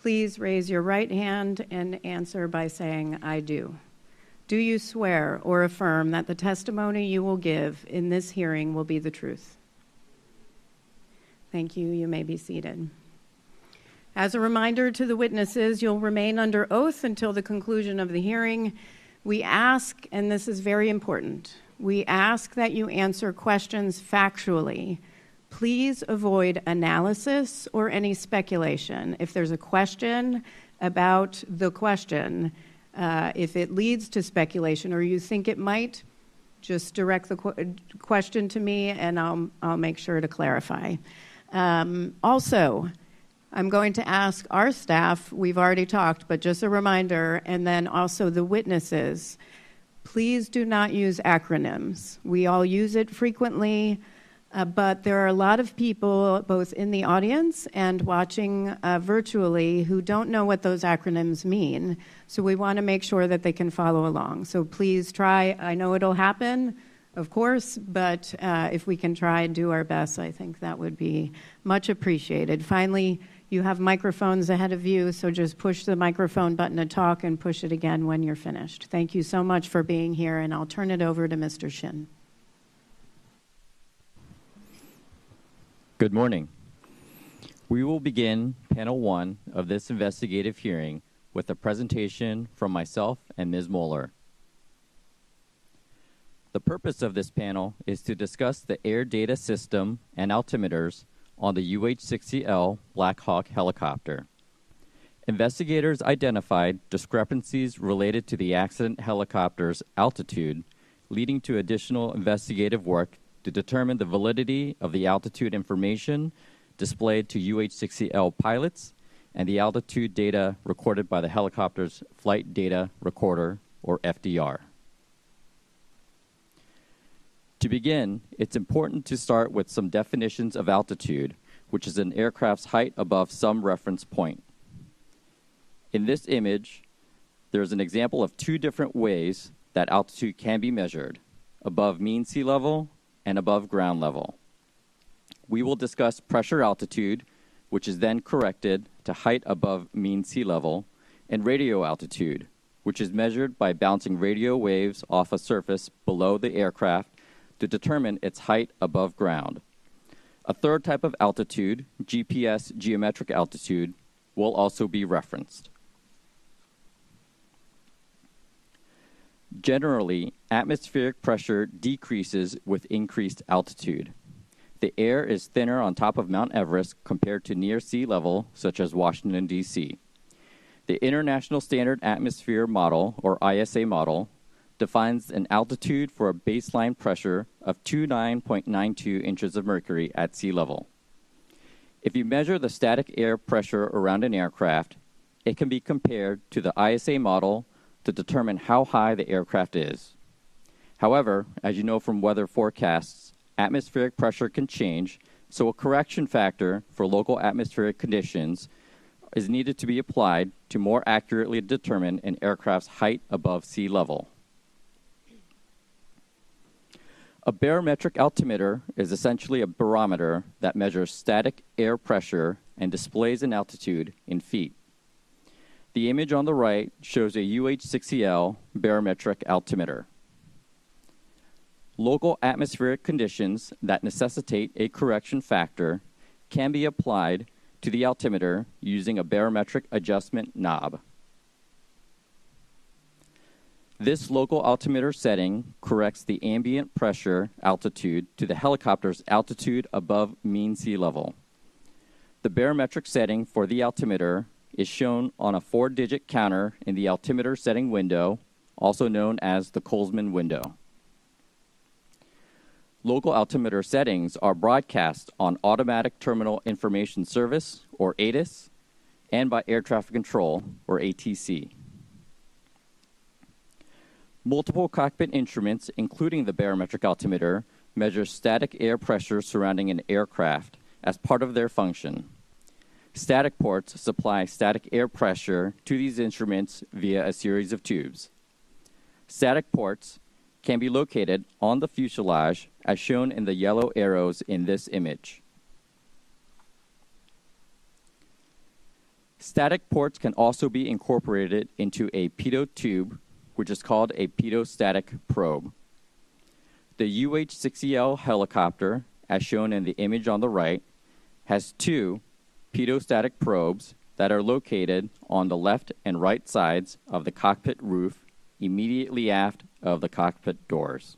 Please raise your right hand and answer by saying, I do. Do you swear or affirm that the testimony you will give in this hearing will be the truth? Thank you. You may be seated. As a reminder to the witnesses, you'll remain under oath until the conclusion of the hearing. We ask, and this is very important, we ask that you answer questions factually. Please avoid analysis or any speculation. If there's a question about the question, if it leads to speculation or you think it might, just direct the question to me and I'll make sure to clarify. Also, I'm going to ask our staff, we've already talked, but just a reminder, and then also the witnesses, please do not use acronyms. We all use it frequently, but there are a lot of people, both in the audience and watching virtually, who don't know what those acronyms mean. So we want to make sure that they can follow along. So please try. I know it'll happen, of course, but if we can try and do our best, I think that would be much appreciated. Finally, you have microphones ahead of you, so just push the microphone button to talk and push it again when you're finished. Thank you so much for being here, and I'll turn it over to Mr. Shin. Good morning. We will begin panel 1 of this investigative hearing with a presentation from myself and Ms. Moeller. The purpose of this panel is to discuss the air data system and altimeters on the UH-60L Black Hawk helicopter. Investigators identified discrepancies related to the accident helicopter's altitude, leading to additional investigative work to determine the validity of the altitude information displayed to UH-60L pilots and the altitude data recorded by the helicopter's Flight Data Recorder, or FDR. To begin, it's important to start with some definitions of altitude, which is an aircraft's height above some reference point. In this image, there's an example of 2 different ways that altitude can be measured, above mean sea level and above ground level. We will discuss pressure altitude, which is then corrected to height above mean sea level, and radio altitude, which is measured by bouncing radio waves off a surface below the aircraft to determine its height above ground. A third type of altitude, GPS geometric altitude, will also be referenced. Generally, atmospheric pressure decreases with increased altitude. The air is thinner on top of Mount Everest compared to near sea level, such as Washington, D.C. The International Standard Atmosphere Model, or ISA model, defines an altitude for a baseline pressure of 29.92 inches of mercury at sea level. If you measure the static air pressure around an aircraft, it can be compared to the ISA model to determine how high the aircraft is. However, as you know from weather forecasts, atmospheric pressure can change, so a correction factor for local atmospheric conditions is needed to be applied to more accurately determine an aircraft's height above sea level. A barometric altimeter is essentially a barometer that measures static air pressure and displays an altitude in feet. The image on the right shows a UH-60L barometric altimeter. Local atmospheric conditions that necessitate a correction factor can be applied to the altimeter using a barometric adjustment knob. This local altimeter setting corrects the ambient pressure altitude to the helicopter's altitude above mean sea level. The barometric setting for the altimeter is shown on a 4-digit counter in the altimeter setting window, also known as the Colesman window. Local altimeter settings are broadcast on Automatic Terminal Information Service, or ATIS, and by Air Traffic Control, or ATC. Multiple cockpit instruments, including the barometric altimeter, measure static air pressure surrounding an aircraft as part of their function. Static ports supply static air pressure to these instruments via a series of tubes. Static ports can be located on the fuselage as shown in the yellow arrows in this image. Static ports can also be incorporated into a pitot tube, which is called a pitot-static probe. The UH-60L helicopter, as shown in the image on the right, has 2 pitot-static probes that are located on the left and right sides of the cockpit roof, immediately aft of the cockpit doors.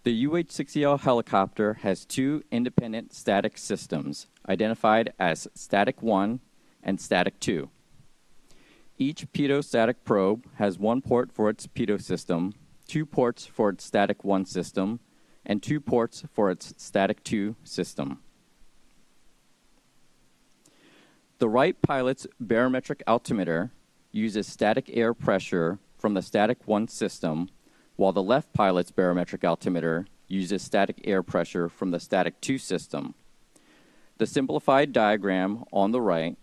The UH-60L helicopter has 2 independent static systems, identified as Static 1 and Static 2. Each pitot-static probe has 1 port for its pitot system, 2 ports for its Static 1 system, and 2 ports for its Static 2 system. The right pilot's barometric altimeter uses static air pressure from the Static 1 system, while the left pilot's barometric altimeter uses static air pressure from the Static 2 system. The simplified diagram on the right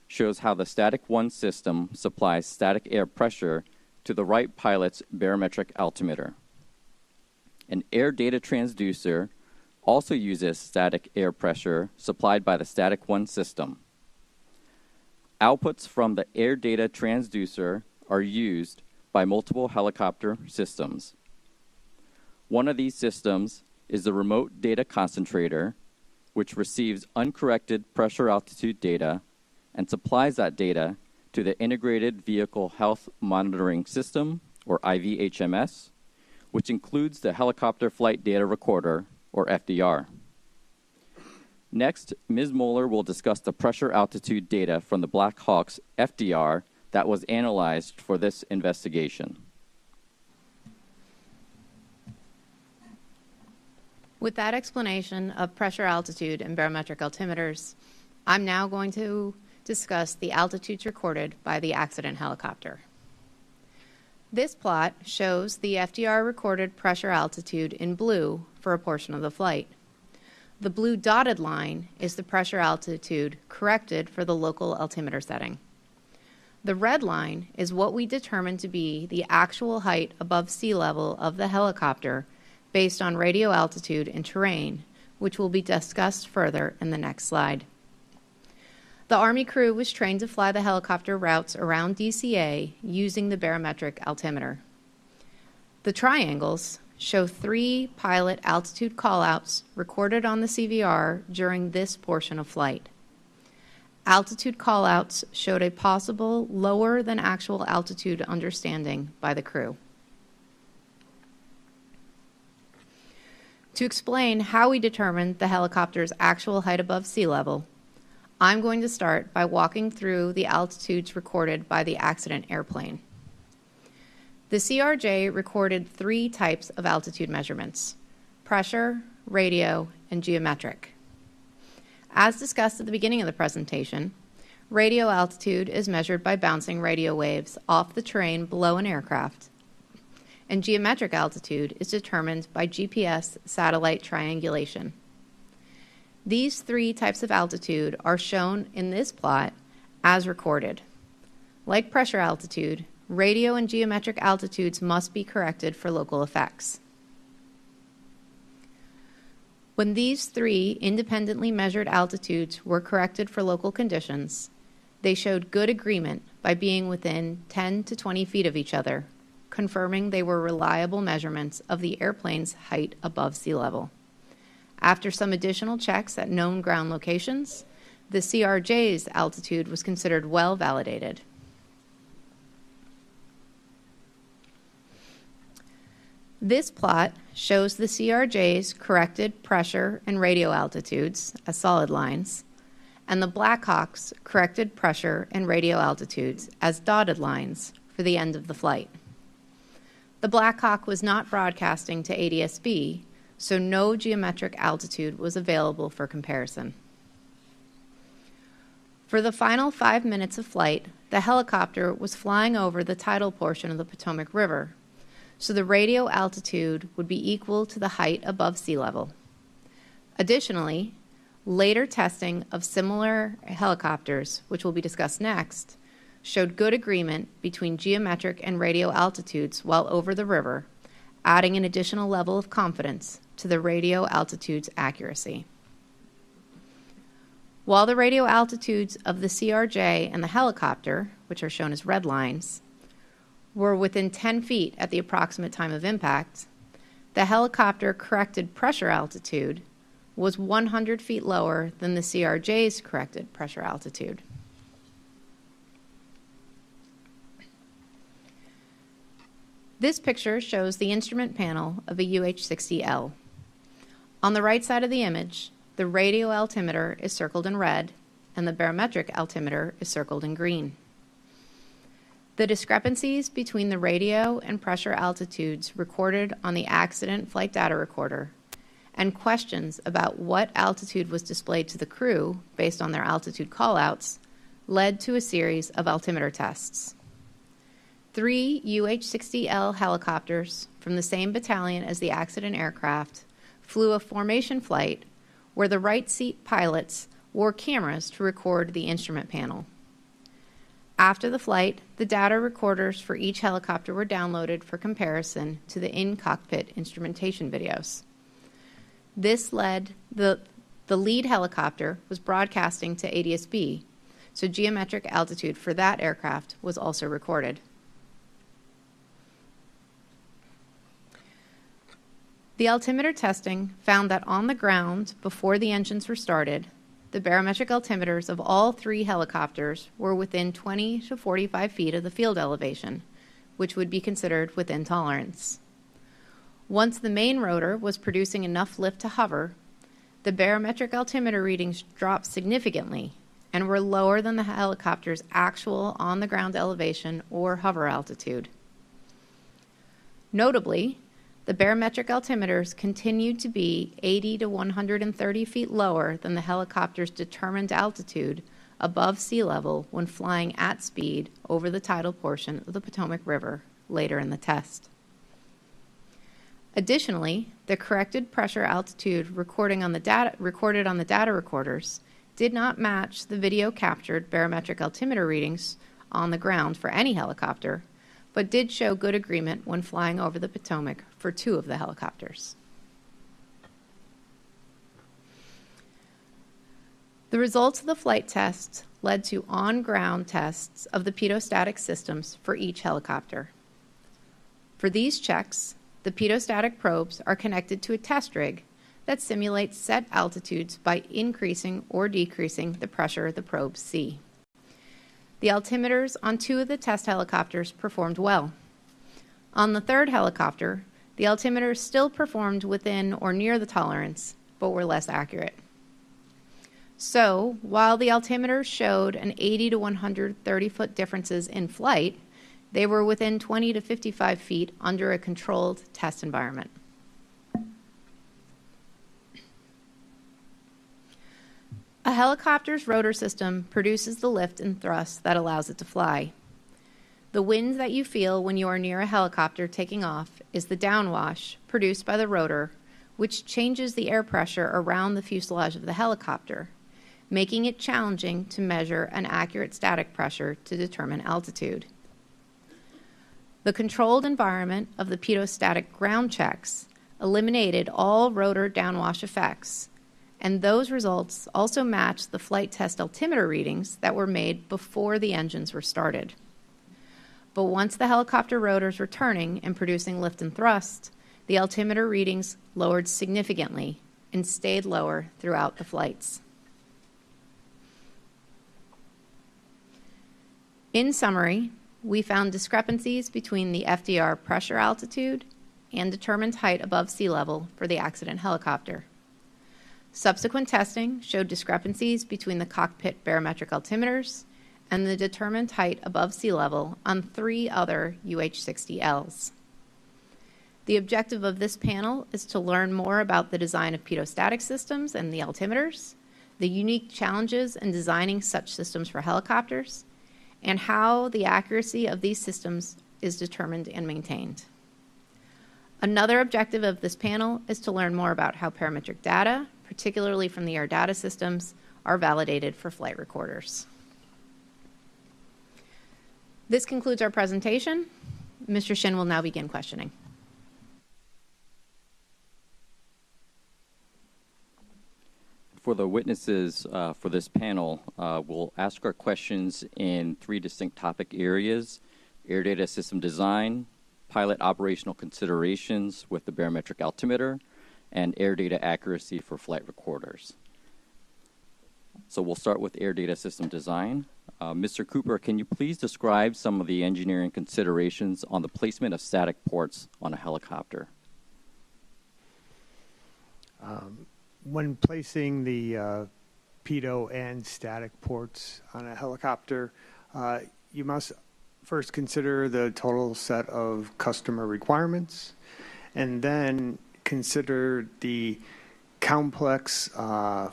shows how the Static 1 system supplies static air pressure to the right pilot's barometric altimeter. An air data transducer also uses static air pressure supplied by the Static 1 system. Outputs from the air data transducer are used by multiple helicopter systems. One of these systems is the remote data concentrator, which receives uncorrected pressure altitude data and supplies that data to the Integrated Vehicle Health Monitoring System, or IVHMS, which includes the Helicopter Flight Data Recorder, or FDR. Next, Ms. Moeller will discuss the pressure altitude data from the Black Hawk's FDR that was analyzed for this investigation. With that explanation of pressure altitude and barometric altimeters, I'm now going to discuss the altitudes recorded by the accident helicopter. This plot shows the FDR recorded pressure altitude in blue for a portion of the flight. The blue dotted line is the pressure altitude corrected for the local altimeter setting. The red line is what we determined to be the actual height above sea level of the helicopter based on radio altitude and terrain, which will be discussed further in the next slide. The Army crew was trained to fly the helicopter routes around DCA using the barometric altimeter. The triangles show 3 pilot altitude callouts recorded on the CVR during this portion of flight. Altitude callouts showed a possible lower than actual altitude understanding by the crew. To explain how we determined the helicopter's actual height above sea level, I'm going to start by walking through the altitudes recorded by the accident airplane. The CRJ recorded 3 types of altitude measurements: pressure, radio, and geometric. As discussed at the beginning of the presentation, radio altitude is measured by bouncing radio waves off the terrain below an aircraft, and geometric altitude is determined by GPS satellite triangulation. These 3 types of altitude are shown in this plot as recorded. Like pressure altitude, radio and geometric altitudes must be corrected for local effects. When these 3 independently measured altitudes were corrected for local conditions, they showed good agreement by being within 10 to 20 feet of each other, confirming they were reliable measurements of the airplane's height above sea level. After some additional checks at known ground locations, the CRJ's altitude was considered well validated. This plot shows the CRJ's corrected pressure and radio altitudes as solid lines, and the Blackhawk's corrected pressure and radio altitudes as dotted lines for the end of the flight. The Blackhawk was not broadcasting to ADSB, so no geometric altitude was available for comparison. For the final 5 minutes of flight, the helicopter was flying over the tidal portion of the Potomac River, so the radio altitude would be equal to the height above sea level. Additionally, later testing of similar helicopters, which will be discussed next, showed good agreement between geometric and radio altitudes while over the river, adding an additional level of confidence to the radio altitude's accuracy. While the radio altitudes of the CRJ and the helicopter, which are shown as red lines, were within 10 feet at the approximate time of impact, the helicopter corrected pressure altitude was 100 feet lower than the CRJ's corrected pressure altitude. This picture shows the instrument panel of a UH-60L. On the right side of the image, the radio altimeter is circled in red, and the barometric altimeter is circled in green. The discrepancies between the radio and pressure altitudes recorded on the accident flight data recorder and questions about what altitude was displayed to the crew based on their altitude callouts led to a series of altimeter tests. 3 UH-60L helicopters from the same battalion as the accident aircraft flew a formation flight where the right seat pilots wore cameras to record the instrument panel. After the flight, the data recorders for each helicopter were downloaded for comparison to the in-cockpit instrumentation videos. This led the lead helicopter was broadcasting to ADSB, so geometric altitude for that aircraft was also recorded. The altimeter testing found that on the ground, before the engines were started, the barometric altimeters of all 3 helicopters were within 20 to 45 feet of the field elevation, which would be considered within tolerance. Once the main rotor was producing enough lift to hover, the barometric altimeter readings dropped significantly and were lower than the helicopter's actual on-the-ground elevation or hover altitude. Notably, the barometric altimeters continued to be 80 to 130 feet lower than the helicopter's determined altitude above sea level when flying at speed over the tidal portion of the Potomac River later in the test. Additionally, the corrected pressure altitude recorded on the data recorders did not match the video captured barometric altimeter readings on the ground for any helicopter, but did show good agreement when flying over the Potomac for 2 of the helicopters. The results of the flight tests led to on-ground tests of the pitot-static systems for each helicopter. For these checks, the pitot-static probes are connected to a test rig that simulates set altitudes by increasing or decreasing the pressure the probes see. The altimeters on 2 of the test helicopters performed well. On the 3rd helicopter, the altimeters still performed within or near the tolerance, but were less accurate. So, while the altimeters showed an 80 to 130 foot differences in flight, they were within 20 to 55 feet under a controlled test environment. A helicopter's rotor system produces the lift and thrust that allows it to fly. The wind that you feel when you are near a helicopter taking off is the downwash produced by the rotor, which changes the air pressure around the fuselage of the helicopter, making it challenging to measure an accurate static pressure to determine altitude. The controlled environment of the pitot-static ground checks eliminated all rotor downwash effects, and those results also match the flight test altimeter readings that were made before the engines were started. But once the helicopter rotors were turning and producing lift and thrust, the altimeter readings lowered significantly and stayed lower throughout the flights. In summary, we found discrepancies between the FDR pressure altitude and determined height above sea level for the accident helicopter. Subsequent testing showed discrepancies between the cockpit barometric altimeters and the determined height above sea level on 3 other UH-60Ls. The objective of this panel is to learn more about the design of pedostatic systems and the altimeters, the unique challenges in designing such systems for helicopters, and how the accuracy of these systems is determined and maintained. Another objective of this panel is to learn more about how parametric data, particularly from the air data systems, are validated for flight recorders. This concludes our presentation. Mr. Shin will now begin questioning. For the witnesses for this panel, we'll ask our questions in 3 distinct topic areas: air data system design, pilot operational considerations with the barometric altimeter, and air data accuracy for flight recorders. So we'll start with air data system design. Mr. Cooper, can you please describe some of the engineering considerations on the placement of static ports on a helicopter? When placing the pedo and static ports on a helicopter, you must first consider the total set of customer requirements, and then consider the complex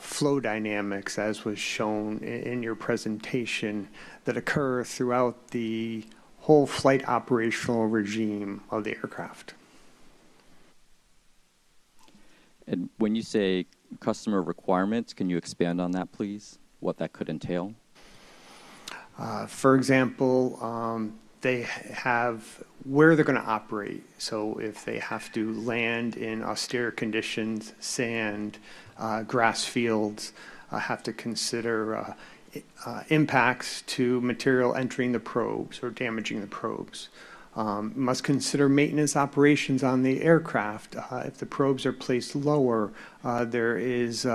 flow dynamics, as was shown in your presentation, that occur throughout the whole flight operational regime of the aircraft. And when you say customer requirements, can you expand on that, please? What that could entail? For example, they have where they're going to operate. So if they have to land in austere conditions, sand, grass fields, have to consider impacts to material entering the probes or damaging the probes. Must consider maintenance operations on the aircraft. If the probes are placed lower, there is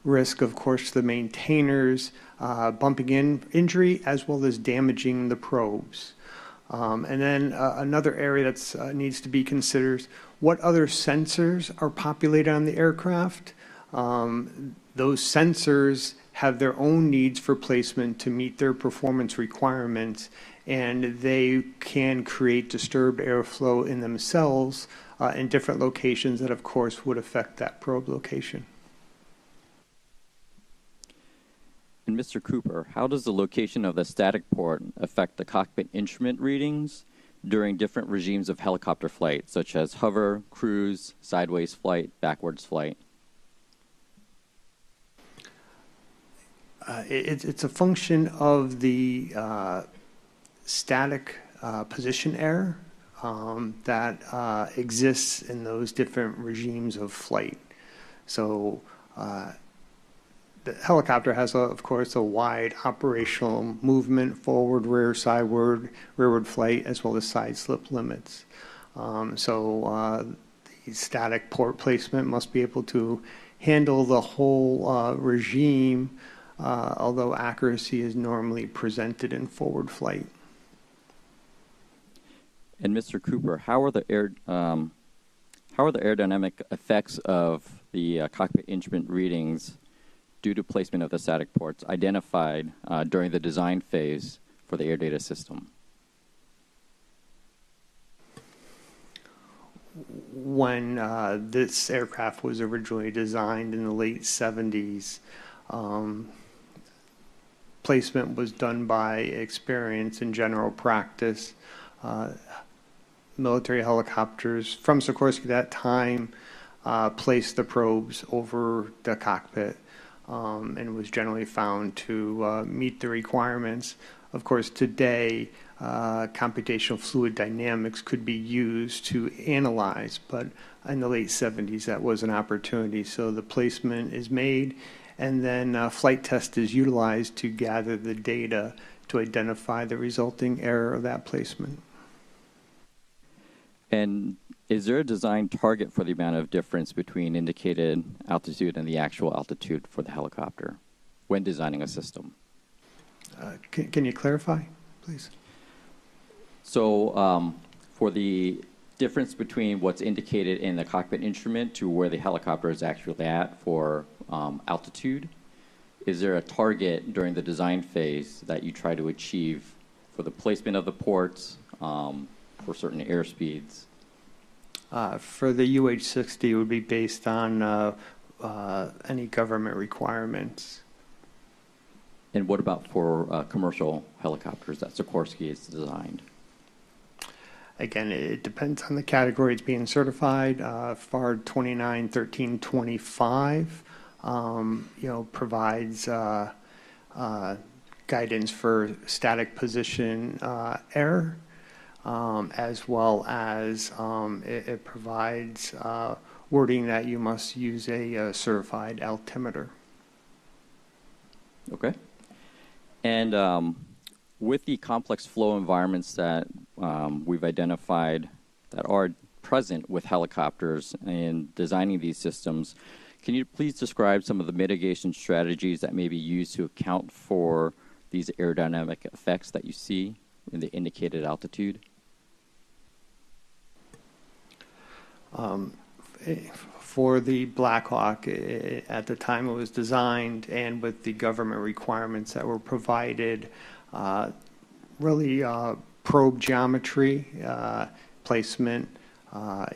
risk, of course, to the maintainers bumping in injury as well as damaging the probes. And then another area that needs to be considered: what other sensors are populated on the aircraft? Those sensors have their own needs for placement to meet their performance requirements, and they can create disturbed airflow in themselves in different locations that, of course, would affect that probe location. And Mr. Cooper, how does the location of the static port affect the cockpit instrument readings during different regimes of helicopter flight, such as hover, cruise, sideways flight, backwards flight? It's a function of the static position error that exists in those different regimes of flight. So the helicopter has, of course, a wide operational movement, forward, rear, sideward, rearward flight, as well as side slip limits. The static port placement must be able to handle the whole regime, although accuracy is normally presented in forward flight. And Mr. Cooper, how are the aerodynamic effects of the cockpit instrument readings due to placement of the static ports identified during the design phase for the air data system? When this aircraft was originally designed in the late 70s, placement was done by experience and general practice. Military helicopters from Sikorsky at that time placed the probes over the cockpit and was generally found to meet the requirements. Of course, today, computational fluid dynamics could be used to analyze, but in the late 70s, that was an opportunity. So the placement is made, and then flight test is utilized to gather the data to identify the resulting error of that placement. And is there a design target for the amount of difference between indicated altitude and the actual altitude for the helicopter when designing a system? Can you clarify, please? So for the difference between what's indicated in the cockpit instrument to where the helicopter is actually at for altitude, is there a target during the design phase that you try to achieve for the placement of the ports for certain airspeeds? For the UH-60, it would be based on any government requirements. And what about for commercial helicopters that Sikorsky has designed? Again, it depends on the category it's being certified. FAR 291325, provides guidance for static position error, as well as it provides wording that you must use a certified altimeter. Okay. And with the complex flow environments that we've identified that are present with helicopters in designing these systems, can you please describe some of the mitigation strategies that may be used to account for these aerodynamic effects that you see in the indicated altitude? For the Black Hawk, at the time it was designed and with the government requirements that were provided, really probe geometry, placement,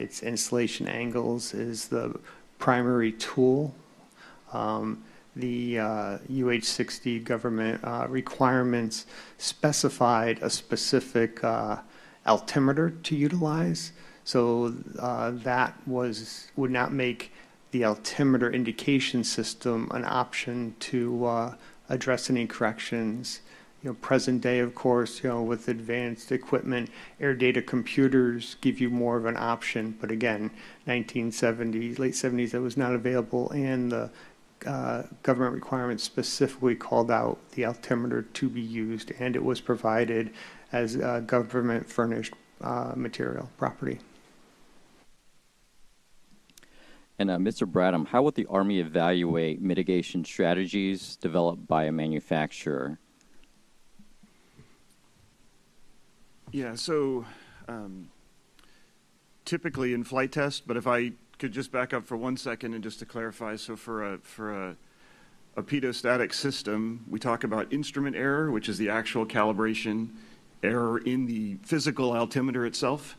its installation angles is the primary tool. The UH-60 government requirements specified a specific altimeter to utilize. So that would not make the altimeter indication system an option to address any corrections. Present day, of course, with advanced equipment, air data computers give you more of an option. But again, 1970s, late 70s, that was not available, and the government requirements specifically called out the altimeter to be used, and it was provided as government furnished material property. And Mr. Bradham, how would the Army evaluate mitigation strategies developed by a manufacturer? Yeah, so typically in flight test, but if I could just back up for 1 second and just to clarify, so for a pedostatic system, we talk about instrument error, which is the actual calibration error in the physical altimeter itself,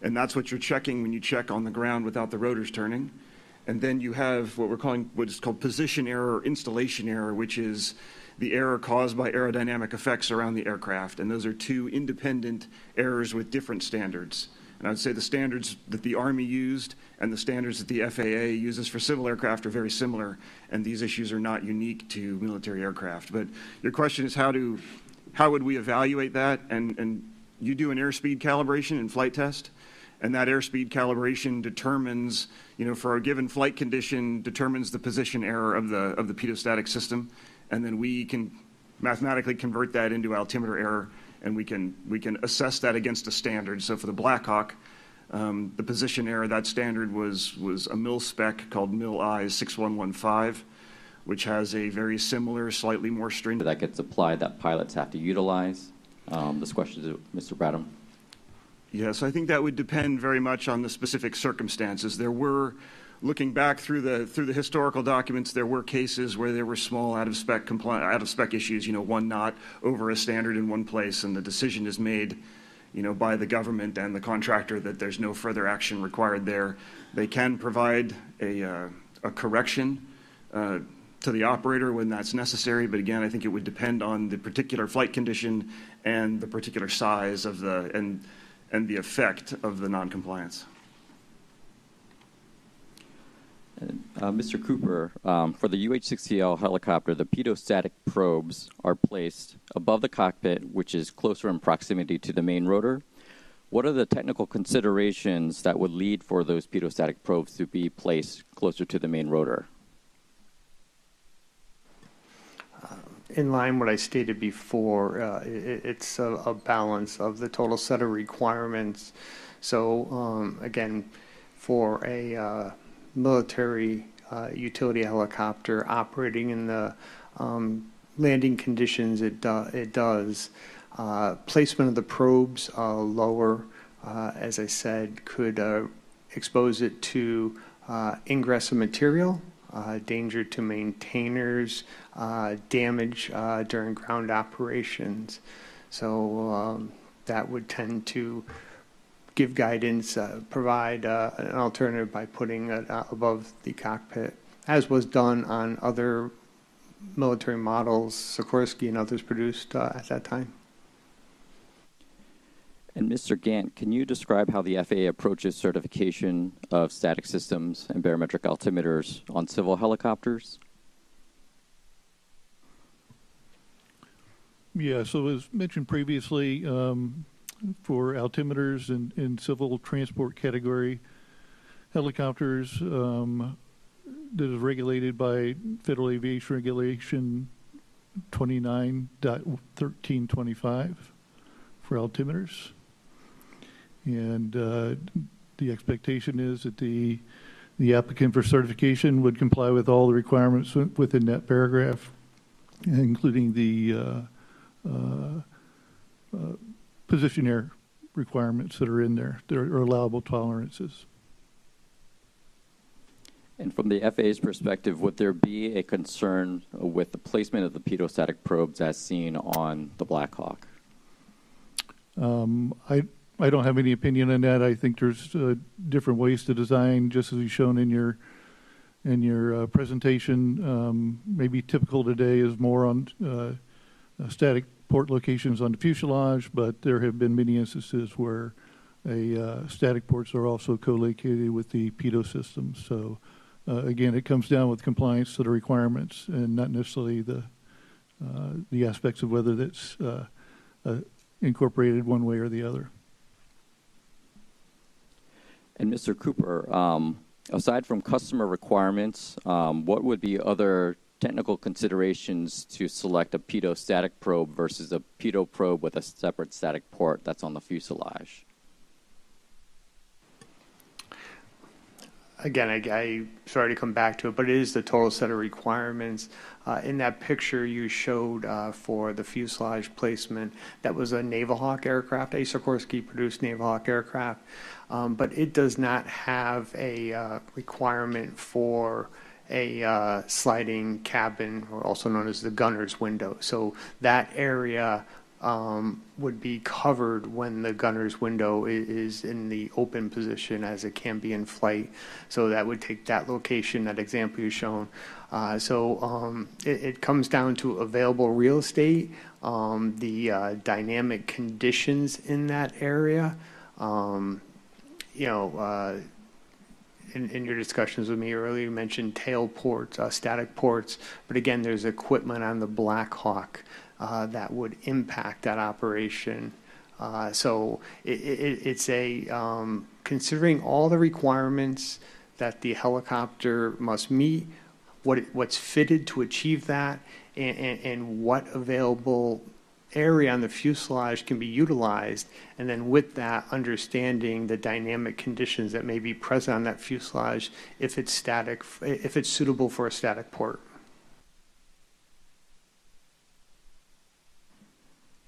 and that's what you're checking when you check on the ground without the rotors turning. And then you have what is called position error or installation error, which is the error caused by aerodynamic effects around the aircraft. And those are two independent errors with different standards. And I'd say the standards that the Army used and the standards that the FAA uses for civil aircraft are very similar, and these issues are not unique to military aircraft. But your question is how would we evaluate that? And you do an airspeed calibration in flight test, and that airspeed calibration determines, for a given flight condition, determines the position error of the pedostatic system, and then we can mathematically convert that into altimeter error, and we can assess that against a standard. So for the Black Hawk, the position error, that standard was a mil spec called mil-I 6115, which has a very similar, slightly more stringent. That gets applied that pilots have to utilize. This question is to Mr. Bradham. Yes, I think that would depend very much on the specific circumstances. There were, looking back through the historical documents, there were cases where there were small out of spec issues. One knot over a standard in one place, and the decision is made, by the government and the contractor that there's no further action required there. They can provide a correction to the operator when that's necessary, but again, I think it would depend on the particular flight condition and the particular size of and the effect of the noncompliance. Mr. Cooper, for the UH-60L helicopter, the pedostatic probes are placed above the cockpit, which is closer in proximity to the main rotor. What are the technical considerations that would lead for those pedostatic probes to be placed closer to the main rotor? in line what I stated before. It's a balance of the total set of requirements. So again, for a military utility helicopter operating in the landing conditions it does. Placement of the probes lower, as I said, could expose it to ingress of material, danger to maintainers, damage during ground operations. So that would tend to give guidance, provide an alternative by putting it above the cockpit, as was done on other military models, Sikorsky and others produced at that time. And Mr. Gant, can you describe how the FAA approaches certification of static systems and barometric altimeters on civil helicopters? Yeah, so as mentioned previously, for altimeters in civil transport category helicopters, that is regulated by Federal Aviation Regulation 29.1325 for altimeters. And the expectation is that the applicant for certification would comply with all the requirements within that paragraph, including the position air requirements that are in there. There are allowable tolerances. And from the FAA's perspective, would there be a concern with the placement of the pedostatic probes as seen on the Black Hawk? I don't have any opinion on that. I think there's different ways to design, just as you've shown in your presentation. Maybe typical today is more on static port locations on the fuselage, but there have been many instances where static ports are also co-located with the pedo system. So again, it comes down with compliance to the requirements and not necessarily the aspects of whether that's incorporated one way or the other. And Mr. Cooper, aside from customer requirements, what would be other technical considerations to select a pedostatic probe versus a pedo probe with a separate static port that's on the fuselage? Again, I sorry to come back to it, but it is the total set of requirements. In that picture you showed for the fuselage placement, that was a Naval Hawk aircraft, a Sikorsky produced Naval Hawk aircraft, but it does not have a requirement for a sliding cabin, or also known as the gunner's window. So that area would be covered when the gunner's window is in the open position, as it can be in flight. So that would take that location, that example you've shown. It comes down to available real estate, the dynamic conditions in that area. In your discussions with me earlier, you mentioned tail ports, static ports, but again, there's equipment on the Black Hawk that would impact that operation. It's considering all the requirements that the helicopter must meet, what's fitted to achieve that, and what available area on the fuselage can be utilized, and then with that, understanding the dynamic conditions that may be present on that fuselage if it's static, if it's suitable for a static port.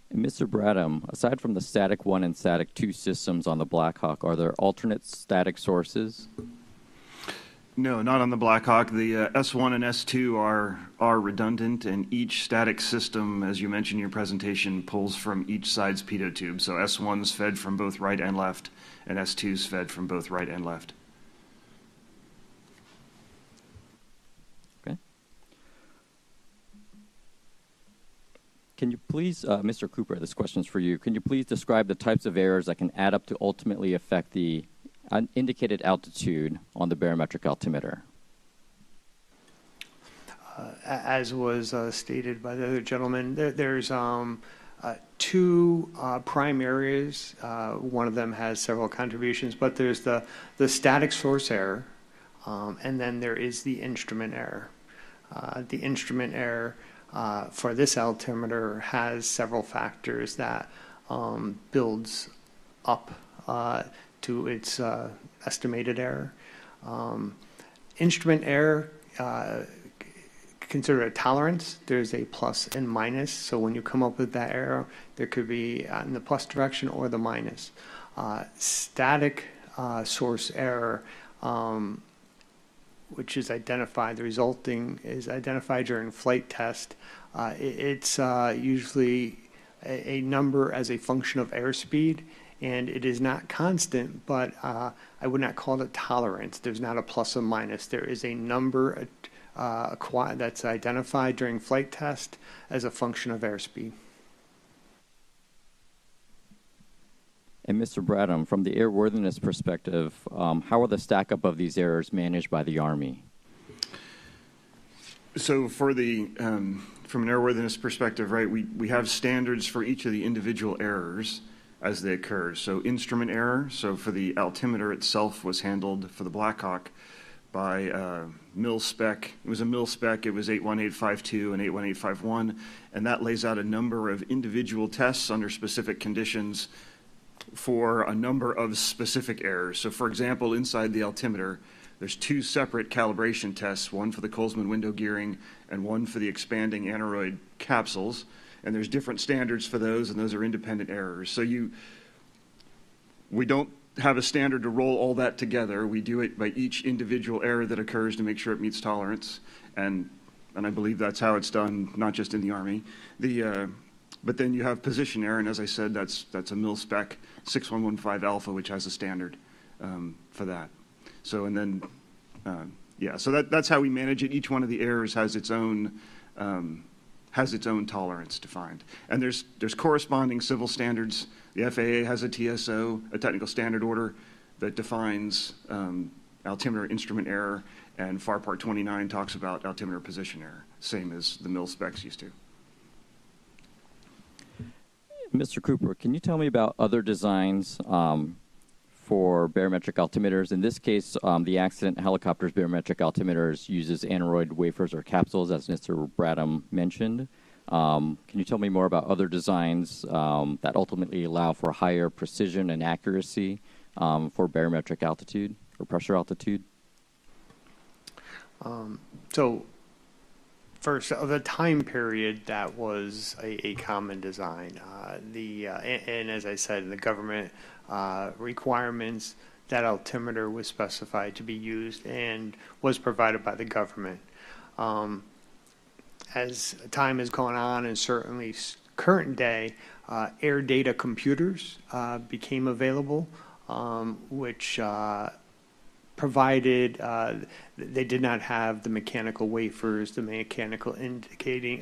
And Mr. Bradham, aside from the static 1 and static 2 systems on the Black Hawk, are there alternate static sources? No, not on the Black Hawk. The S1 and S2 are redundant, and each static system, as you mentioned in your presentation, pulls from each side's pitot tube. So S1's fed from both right and left, and S2's fed from both right and left. Okay. Can you please, Mr. Cooper, this question's for you. Can you please describe the types of errors that can add up to ultimately affect the indicated altitude on the barometric altimeter? As was stated by the other gentleman, there's two prime areas. One of them has several contributions, but there's the static source error, and then there is the instrument error. The instrument error for this altimeter has several factors that builds up to its estimated error. Instrument error, consider a tolerance. There's a plus and minus. So when you come up with that error, there could be in the plus direction or the minus. Static source error, which is identified, the resulting is identified during flight test. It's usually a number as a function of airspeed, and it is not constant, but I would not call it a tolerance. There's not a plus or minus. There is a number that's identified during flight test as a function of airspeed. And Mr. Bradham, from the airworthiness perspective, how are the stack up of these errors managed by the Army? So for the from an airworthiness perspective, right, we have standards for each of the individual errors as they occur. So instrument error, so for the altimeter itself was handled for the Blackhawk by mil spec. It was a mil spec. It was 81852 and 81851, and that lays out a number of individual tests under specific conditions for a number of specific errors. So for example, inside the altimeter, there's two separate calibration tests, one for the Colesman window gearing and one for the expanding aneroid capsules. And there's different standards for those, and those are independent errors. So we don't have a standard to roll all that together. We do it by each individual error that occurs to make sure it meets tolerance. And I believe that's how it's done, not just in the Army. But then you have position error, and as I said, that's a mil spec 6115 alpha, which has a standard for that. So and then so that's how we manage it. Each one of the errors has its own tolerance defined, and there's corresponding civil standards. The FAA has a TSO, a technical standard order, that defines altimeter instrument error, and FAR Part 29 talks about altimeter position error, same as the mil specs used to. Mr. Cooper, can you tell me about other designs for barometric altimeters? In this case, the accident helicopter's barometric altimeters uses aneroid wafers or capsules, as Mr. Bradham mentioned. Can you tell me more about other designs that ultimately allow for higher precision and accuracy for barometric altitude or pressure altitude? So first, the time period, that was a common design. And as I said, the government requirements, that altimeter was specified to be used and was provided by the government. As time has gone on, and certainly current day, air data computers became available, which provided they did not have the mechanical wafers, the mechanical indicating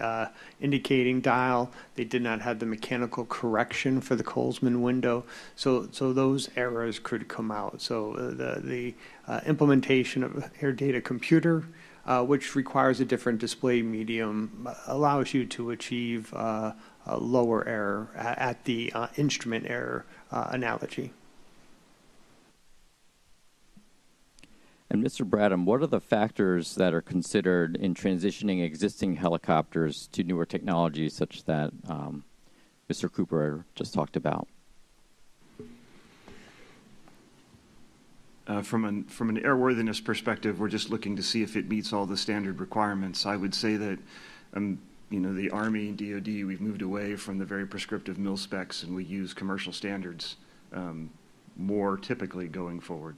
dial. They did not have the mechanical correction for the Colesman window. So those errors could come out. So the implementation of air data computer, which requires a different display medium, allows you to achieve a lower error at the instrument error analogy. And Mr. Bradham, what are the factors that are considered in transitioning existing helicopters to newer technologies such that Mr. Cooper just talked about? From an airworthiness perspective, we're just looking to see if it meets all the standard requirements. I would say that, the Army and DoD, we've moved away from the very prescriptive mil specs, and we use commercial standards more typically going forward.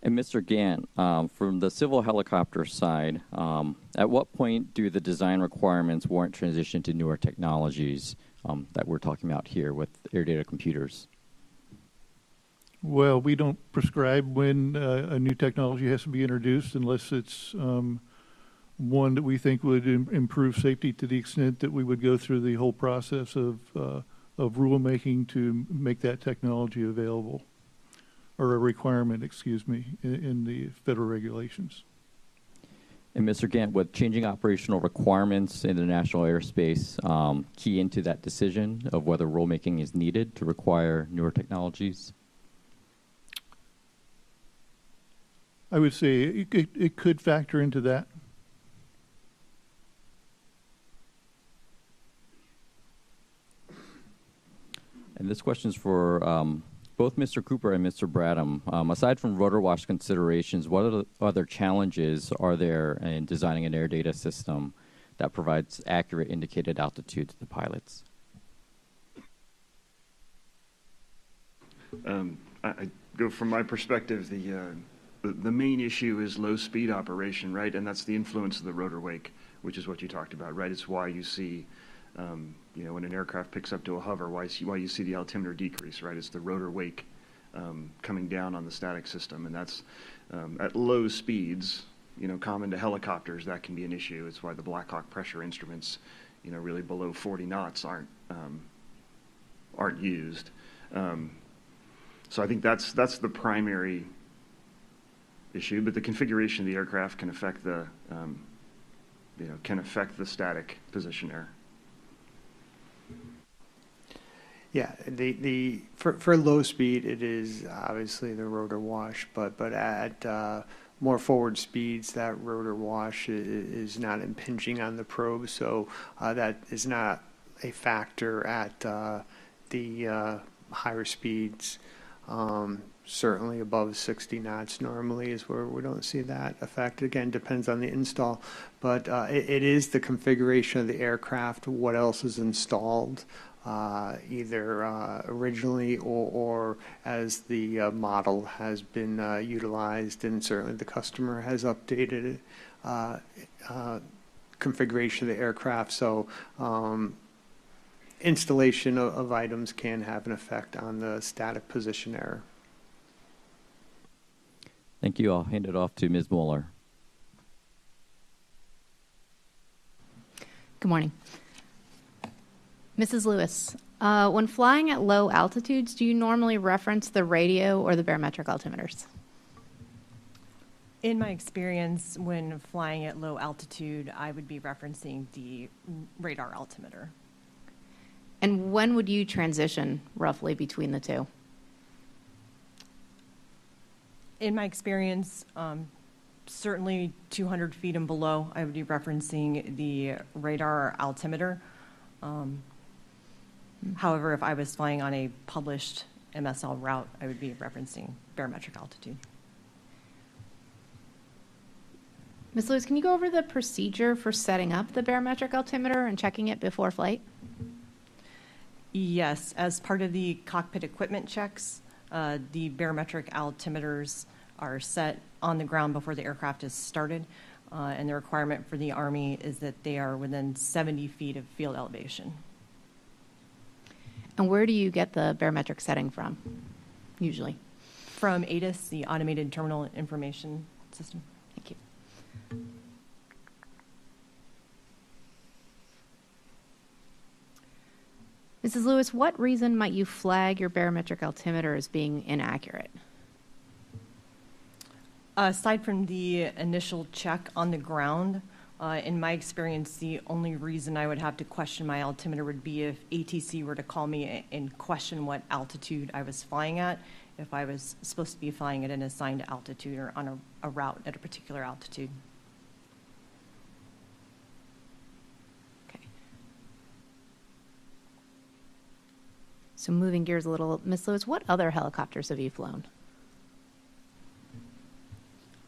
And Mr. Gant, from the civil helicopter side, at what point do the design requirements warrant transition to newer technologies that we're talking about here with air data computers? Well, we don't prescribe when a new technology has to be introduced unless it's one that we think would improve safety to the extent that we would go through the whole process of rulemaking to make that technology available. Or a requirement, in the federal regulations. And Mr. Gant, would changing operational requirements in the national airspace key into that decision of whether rulemaking is needed to require newer technologies? I would say it could factor into that. And this question is for both Mr. Cooper and Mr. Bradham. Aside from rotor wash considerations, what other challenges are there in designing an air data system that provides accurate indicated altitude to the pilots? I go from my perspective, the main issue is low speed operation, right? And that's the influence of the rotor wake, which is what you talked about, right? It's why you see, when an aircraft picks up to a hover, why you see the altimeter decrease, right? It's the rotor wake coming down on the static system, and that's at low speeds, common to helicopters, that can be an issue. It's why the Black Hawk pressure instruments, really below 40 knots aren't used. So I think that's the primary issue, but the configuration of the aircraft can affect the static position error. Yeah, for low speed, it is obviously the rotor wash, but at more forward speeds, that rotor wash is not impinging on the probe, so that is not a factor at the higher speeds. Certainly above 60 knots normally is where we don't see that effect. Again, depends on the install, but it is the configuration of the aircraft, what else is installed, either originally or as the model has been utilized, and certainly the customer has updated configuration of the aircraft. So installation of items can have an effect on the static position error. Thank you. I'll hand it off to Ms. Mueller. Good morning. Mrs. Lewis, when flying at low altitudes, do you normally reference the radio or the barometric altimeters? In my experience, when flying at low altitude, I would be referencing the radar altimeter. And when would you transition roughly between the two? In my experience, certainly 200 feet and below, I would be referencing the radar altimeter. However, if I was flying on a published MSL route, I would be referencing barometric altitude. Ms. Lewis, can you go over the procedure for setting up the barometric altimeter and checking it before flight? Yes, as part of the cockpit equipment checks, the barometric altimeters are set on the ground before the aircraft is started, and the requirement for the Army is that they are within 70 feet of field elevation. And where do you get the barometric setting from, usually? From ATIS, the Automated Terminal Information System. Thank you. Mrs. Lewis, what reason might you flag your barometric altimeter as being inaccurate? Aside from the initial check on the ground, in my experience, the only reason I would have to question my altimeter would be if ATC were to call me and question what altitude I was flying at, if I was supposed to be flying at an assigned altitude or on a route at a particular altitude. So moving gears a little, Ms. Lewis, what other helicopters have you flown?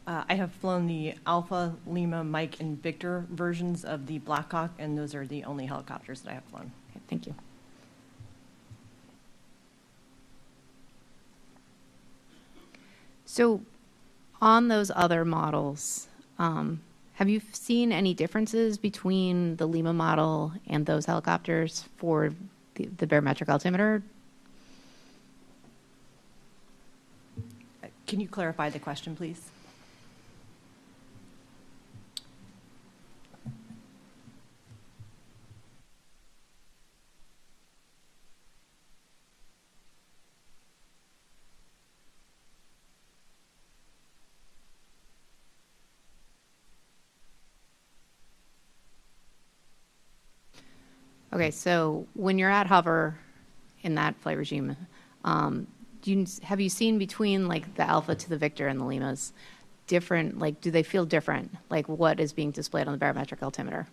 I have flown the Alpha, Lima, Mike, and Victor versions of the Black Hawk, and those are the only helicopters that I have flown. Okay, thank you. So on those other models, have you seen any differences between the Lima model and those helicopters for the barometric altimeter? Can you clarify the question, please? Okay, so when you're at hover in that flight regime, have you seen between like the Alpha to the Victor and the Limas different? Like, do they feel different? Like, what is being displayed on the barometric altimeter?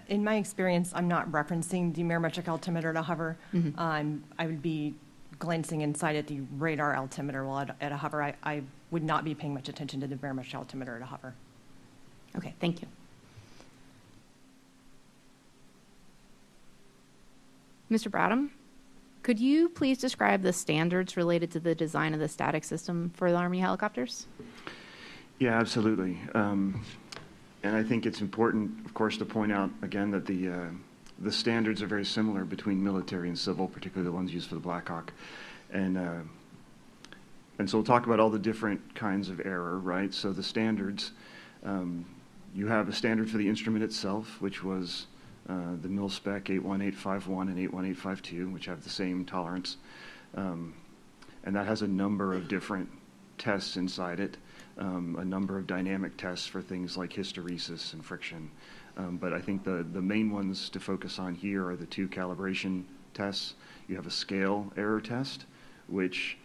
In my experience, I'm not referencing the barometric altimeter to hover. I would be glancing inside at the radar altimeter while at a hover. I would not be paying much attention to the barometric altimeter at a hover. Okay, thank you. Mr. Bradham, could you please describe the standards related to the design of the static system for the Army helicopters? Yeah, absolutely. And I think it's important, of course, to point out again that the standards are very similar between military and civil, particularly the ones used for the Black Hawk. And so we'll talk about all the different kinds of error, right? So the standards, you have a standard for the instrument itself, which was the mil spec 81851 and 81852, which have the same tolerance. And that has a number of different tests inside it, a number of dynamic tests for things like hysteresis and friction. But I think the main ones to focus on here are the two calibration tests. You have a scale error test, which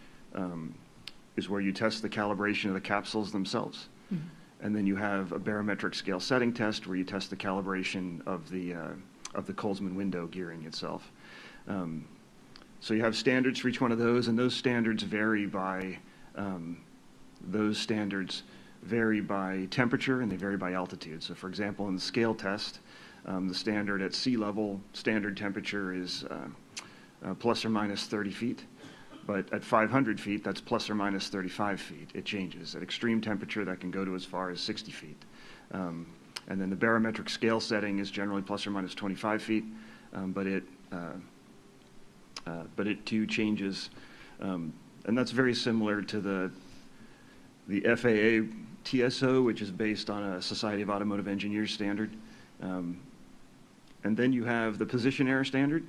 is where you test the calibration of the capsules themselves. And then you have a barometric scale setting test where you test the calibration of the Colesman window gearing itself. So you have standards for each one of those, and those standards vary by temperature and they vary by altitude. So for example, in the scale test, the standard at sea level, standard temperature is plus or minus 30 feet. But at 500 feet, that's plus or minus 35 feet. It changes. At extreme temperature, that can go to as far as 60 feet. And then the barometric scale setting is generally plus or minus 25 feet, but it too changes. And that's very similar to the FAA TSO, which is based on a Society of Automotive Engineers standard. And then you have the position error standard.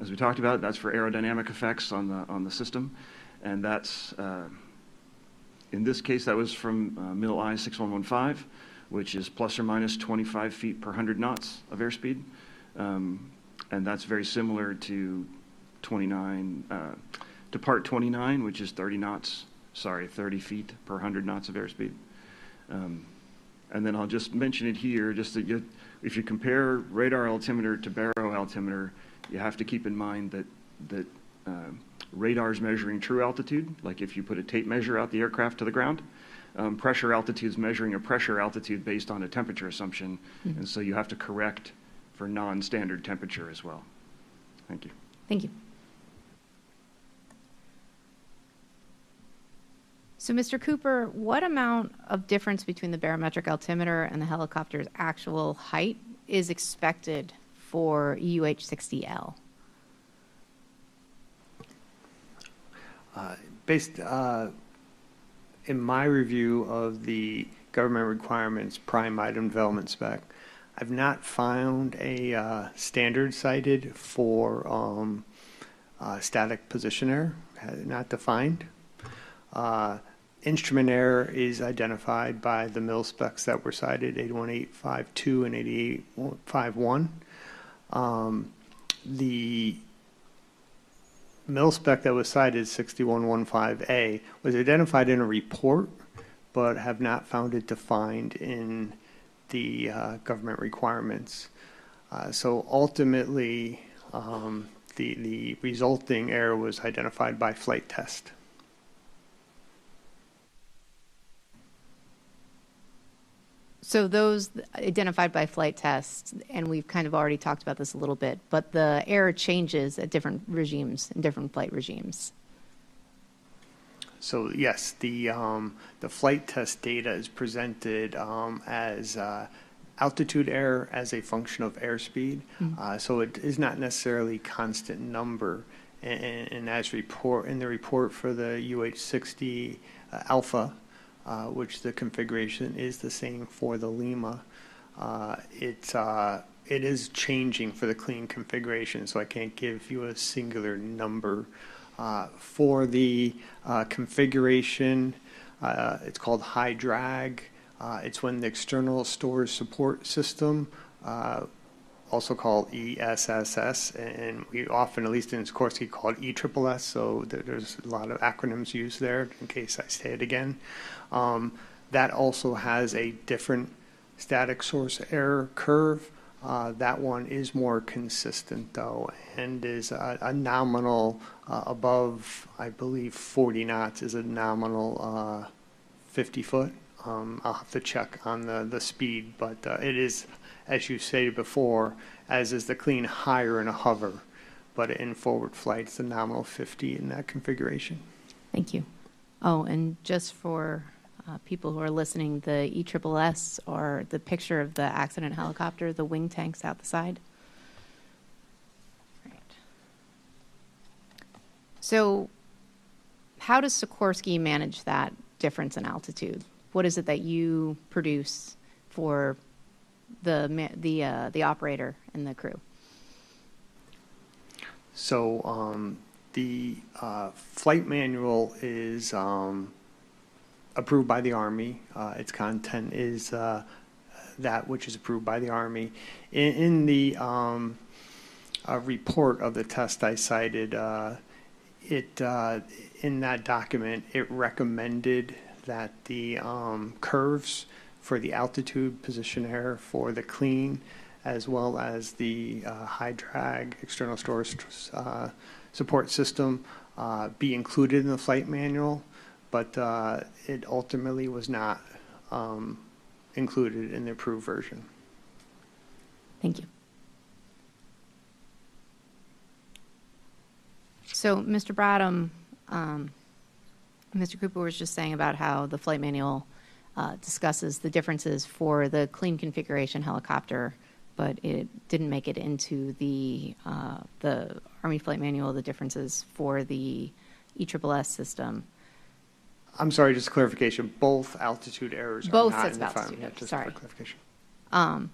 As we talked about, that's for aerodynamic effects on the system, and that's in this case that was from MIL I 6115, which is plus or minus 25 feet per 100 knots of airspeed, and that's very similar to Part 29, which is 30 feet per 100 knots of airspeed. And then I'll just mention it here, just that if you compare radar altimeter to baro altimeter, you have to keep in mind that radar is measuring true altitude, like if you put a tape measure out the aircraft to the ground. Pressure altitude is measuring a pressure altitude based on a temperature assumption, and so you have to correct for non-standard temperature as well. Thank you. Thank you. So, Mr. Cooper, what amount of difference between the barometric altimeter and the helicopter's actual height is expected for UH-60L? Based in my review of the government requirements prime item development spec, I've not found a standard cited for static position error, not defined. Instrument error is identified by the MIL specs that were cited, 81852 and 8851. The MIL spec that was cited, 6115A, was identified in a report, but have not found it defined in the government requirements. So ultimately, the resulting error was identified by flight test. So those identified by flight tests, and we've kind of already talked about this a little bit, but the error changes at different regimes and different flight regimes. So yes, the flight test data is presented as altitude error as a function of airspeed. So it is not necessarily constant number. And as in the report for the UH-60 ALPA, which the configuration is the same for the Lima, it is changing for the clean configuration, so I can't give you a singular number. For the configuration, it's called high drag. It's when the external storage support system also called ESSS, and we often, at least in Sikorsky, call it ESSS, so there's a lot of acronyms used there in case I say it again. That also has a different static source error curve. That one is more consistent, though, and is a nominal above, I believe, 40 knots is a nominal 50 foot. I'll have to check on the speed, but it is, as you stated before, as is the clean, higher in a hover, but in forward flight, it's a nominal 50 in that configuration. Thank you. Oh, and just for people who are listening, the ESSS, or the picture of the accident helicopter, the wing tanks out the side. Right. So how does Sikorsky manage that difference in altitude? What is it that you produce for the operator and the crew? So the flight manual is approved by the Army. Its content is that which is approved by the Army. In the report of the test I cited, in that document, it recommended that the curves for the altitude position error for the clean, as well as the high drag external storage support system, be included in the flight manual, but it ultimately was not included in the approved version. Thank you. So, Mr. Bradham, Mr. Cooper was just saying about how the flight manual discusses the differences for the clean configuration helicopter, but it didn't make it into the Army flight manual, the differences for the ESSS system. I'm sorry, just clarification. Both altitude errors Both are not sets in of the altitude file. errors, Just sorry. for clarification.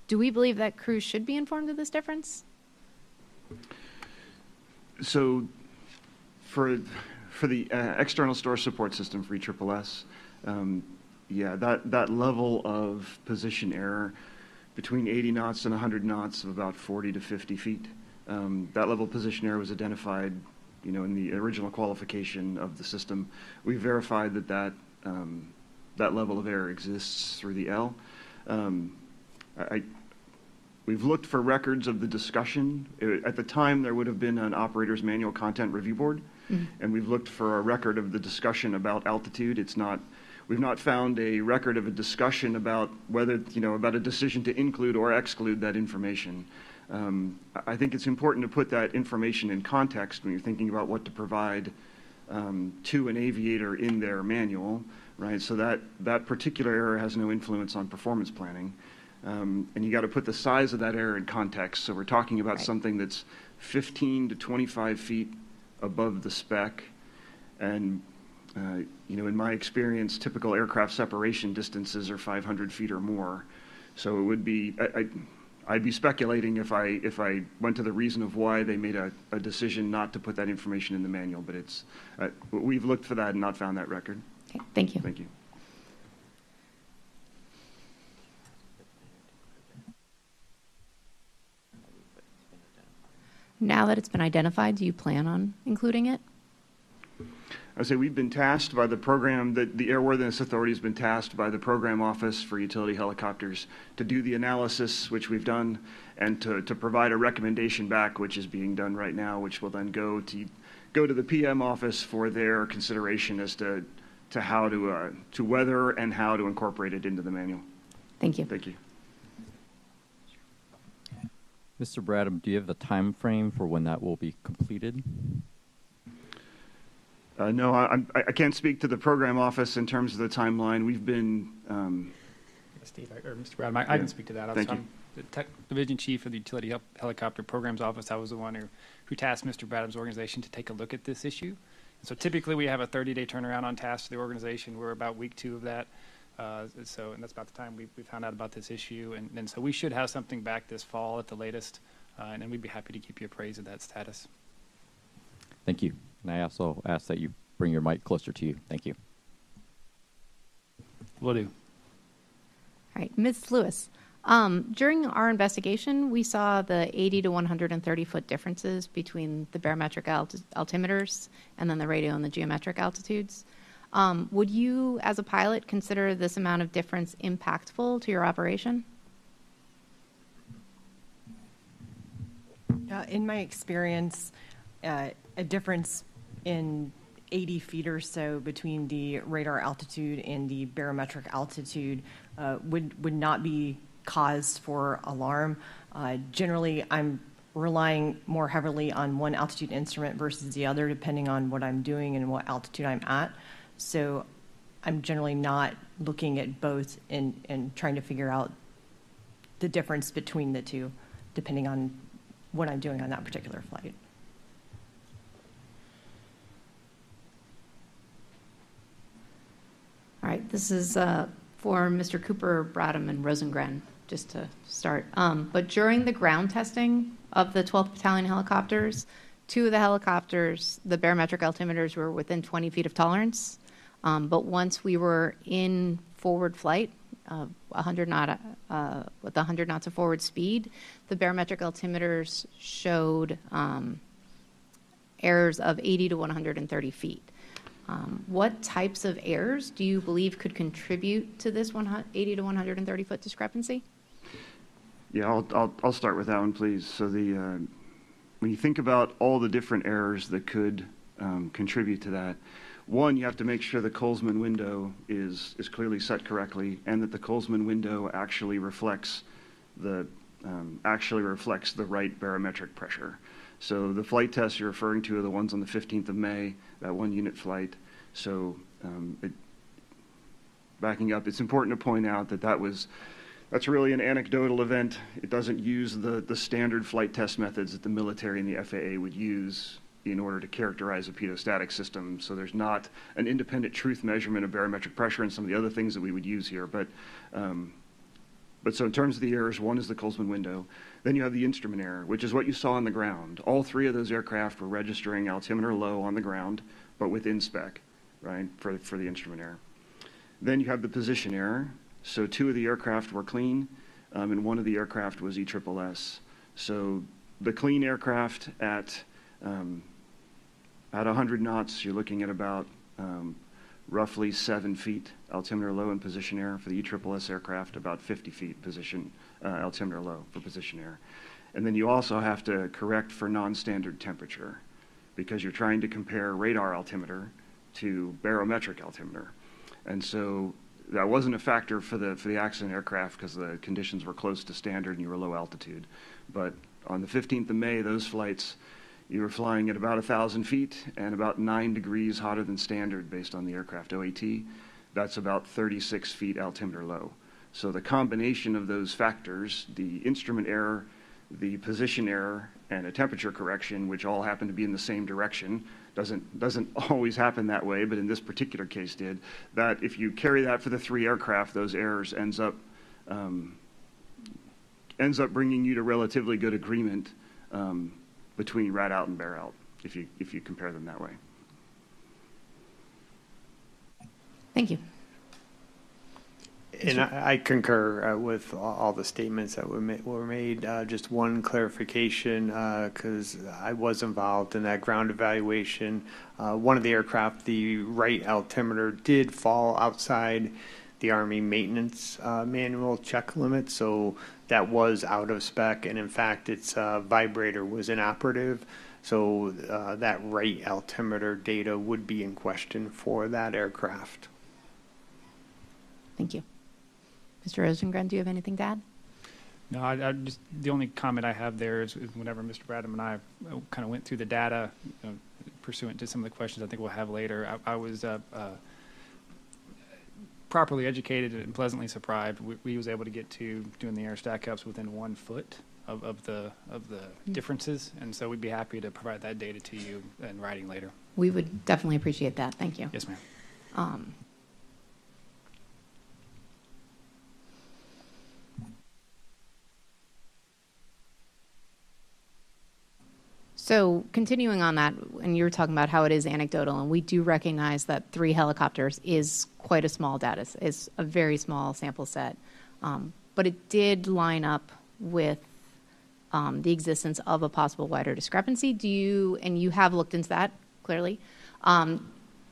Do we believe that crews should be informed of this difference? So for the external storage support system for ESSS, yeah, that level of position error between 80 knots and 100 knots of about 40 to 50 feet, that level of position error was identified, in the original qualification of the system. We verified that level of error exists through the L. We've looked for records of the discussion. At the time, there would have been an operator's manual content review board, and we've looked for a record of the discussion about altitude. We've not found a record of a discussion about whether, about a decision to include or exclude that information. I think it's important to put that information in context when you're thinking about what to provide to an aviator in their manual, right? So that particular error has no influence on performance planning. And you got to put the size of that error in context. So we're talking about something that's 15 to 25 feet above the spec. And, in my experience, typical aircraft separation distances are 500 feet or more. So it would be, I'd be speculating if I went to the reason of why they made a decision not to put that information in the manual. But we've looked for that and not found that record. Okay, thank you. Thank you. Now that it's been identified, do you plan on including it? I would say we've been tasked by the program, the Airworthiness Authority has been tasked by the Program Office for Utility Helicopters to do the analysis, which we've done, and to provide a recommendation back, which is being done right now, which will then go to the PM office for their consideration as to how to whether and how to incorporate it into the manual. Thank you. Thank you. Mr. Bradham, do you have the time frame for when that will be completed? No, I can't speak to the program office in terms of the timeline. We've been... Steve, or Mr. Bradham, I can speak to that. Thank you. I'm the Division Chief of the Utility Helicopter Programs Office. I was the one who tasked Mr. Bradham's organization to take a look at this issue. And so typically we have a 30-day turnaround on tasks for the organization. We're about week 2 of that. And that's about the time we found out about this issue. And so we should have something back this fall at the latest. And then we'd be happy to keep you appraised of that status. Thank you. And I also ask that you bring your mic closer to you. Thank you. Will do. All right, Ms. Lewis, During our investigation, we saw the 80 to 130 foot differences between the barometric altimeters and then the radio and the geometric altitudes. Would you, as a pilot, consider this amount of difference impactful to your operation? In my experience, a difference in 80 feet or so between the radar altitude and the barometric altitude would not be cause for alarm. Generally, I'm relying more heavily on one altitude instrument versus the other, depending on what I'm doing and what altitude I'm at. So I'm generally not looking at both and trying to figure out the difference between the two, depending on what I'm doing on that particular flight. All right, this is for Mr. Cooper, Bradham, and Rosengren, just to start. But during the ground testing of the 12th Battalion helicopters, 2 of the helicopters, the barometric altimeters were within 20 feet of tolerance. But once we were in forward flight, 100 knot, with 100 knots of forward speed, the barometric altimeters showed errors of 80 to 130 feet. What types of errors do you believe could contribute to this 80 to 130 foot discrepancy? Yeah, I'll start with that one, please. So when you think about all the different errors that could contribute to that, one, you have to make sure the Colesman window is clearly set correctly, and that the Colesman window actually reflects the right barometric pressure. So the flight tests you're referring to are the ones on the 15th of May, that 1 unit flight. So backing up, it's important to point out that that's really an anecdotal event. It doesn't use the standard flight test methods that the military and the FAA would use in order to characterize a pedostatic system. So there's not an independent truth measurement of barometric pressure and some of the other things that we would use here. But so in terms of the errors, one is the Colesman window. Then you have the instrument error, which is what you saw on the ground. All 3 of those aircraft were registering altimeter low on the ground, but within spec, right, for the instrument error. Then you have the position error. So 2 of the aircraft were clean, and 1 of the aircraft was ESSS. So the clean aircraft at 100 knots, you're looking at about roughly 7 feet altimeter low in position error. For the ESSS aircraft, about 50 feet position altimeter low for position error. And then you also have to correct for non-standard temperature, because you're trying to compare radar altimeter to barometric altimeter. And so that wasn't a factor for the accident aircraft because the conditions were close to standard and you were low altitude. But on the 15th of May, those flights, you were flying at about 1,000 feet and about 9 degrees hotter than standard based on the aircraft OAT. That's about 36 feet altimeter low. So the combination of those factors, the instrument error, the position error, and a temperature correction, which all happen to be in the same direction, doesn't always happen that way, but in this particular case did, that if you carry that for the 3 aircraft, those errors ends up bringing you to relatively good agreement between rat out and bear out, if you compare them that way. Thank you. And I concur with all the statements that were made. Just one clarification, because I was involved in that ground evaluation. One of the aircraft, the right altimeter, did fall outside the Army maintenance manual check limit, so that was out of spec, and in fact, its vibrator was inoperative. So that right altimeter data would be in question for that aircraft. Thank you. Mr. Rosengren, do you have anything to add? No, I just, the only comment I have there is whenever Mr. Bradham and I kind of went through the data, pursuant to some of the questions I think we'll have later, I was properly educated and pleasantly surprised. We was able to get to doing the air stack ups within 1 foot of the differences, and so we'd be happy to provide that data to you in writing later. We would definitely appreciate that. Thank you. Yes, ma'am. So continuing on that, and you were talking about how it is anecdotal, and we do recognize that 3 helicopters is quite a small data, is a very small sample set. but it did line up with the existence of a possible wider discrepancy. And you have looked into that, clearly.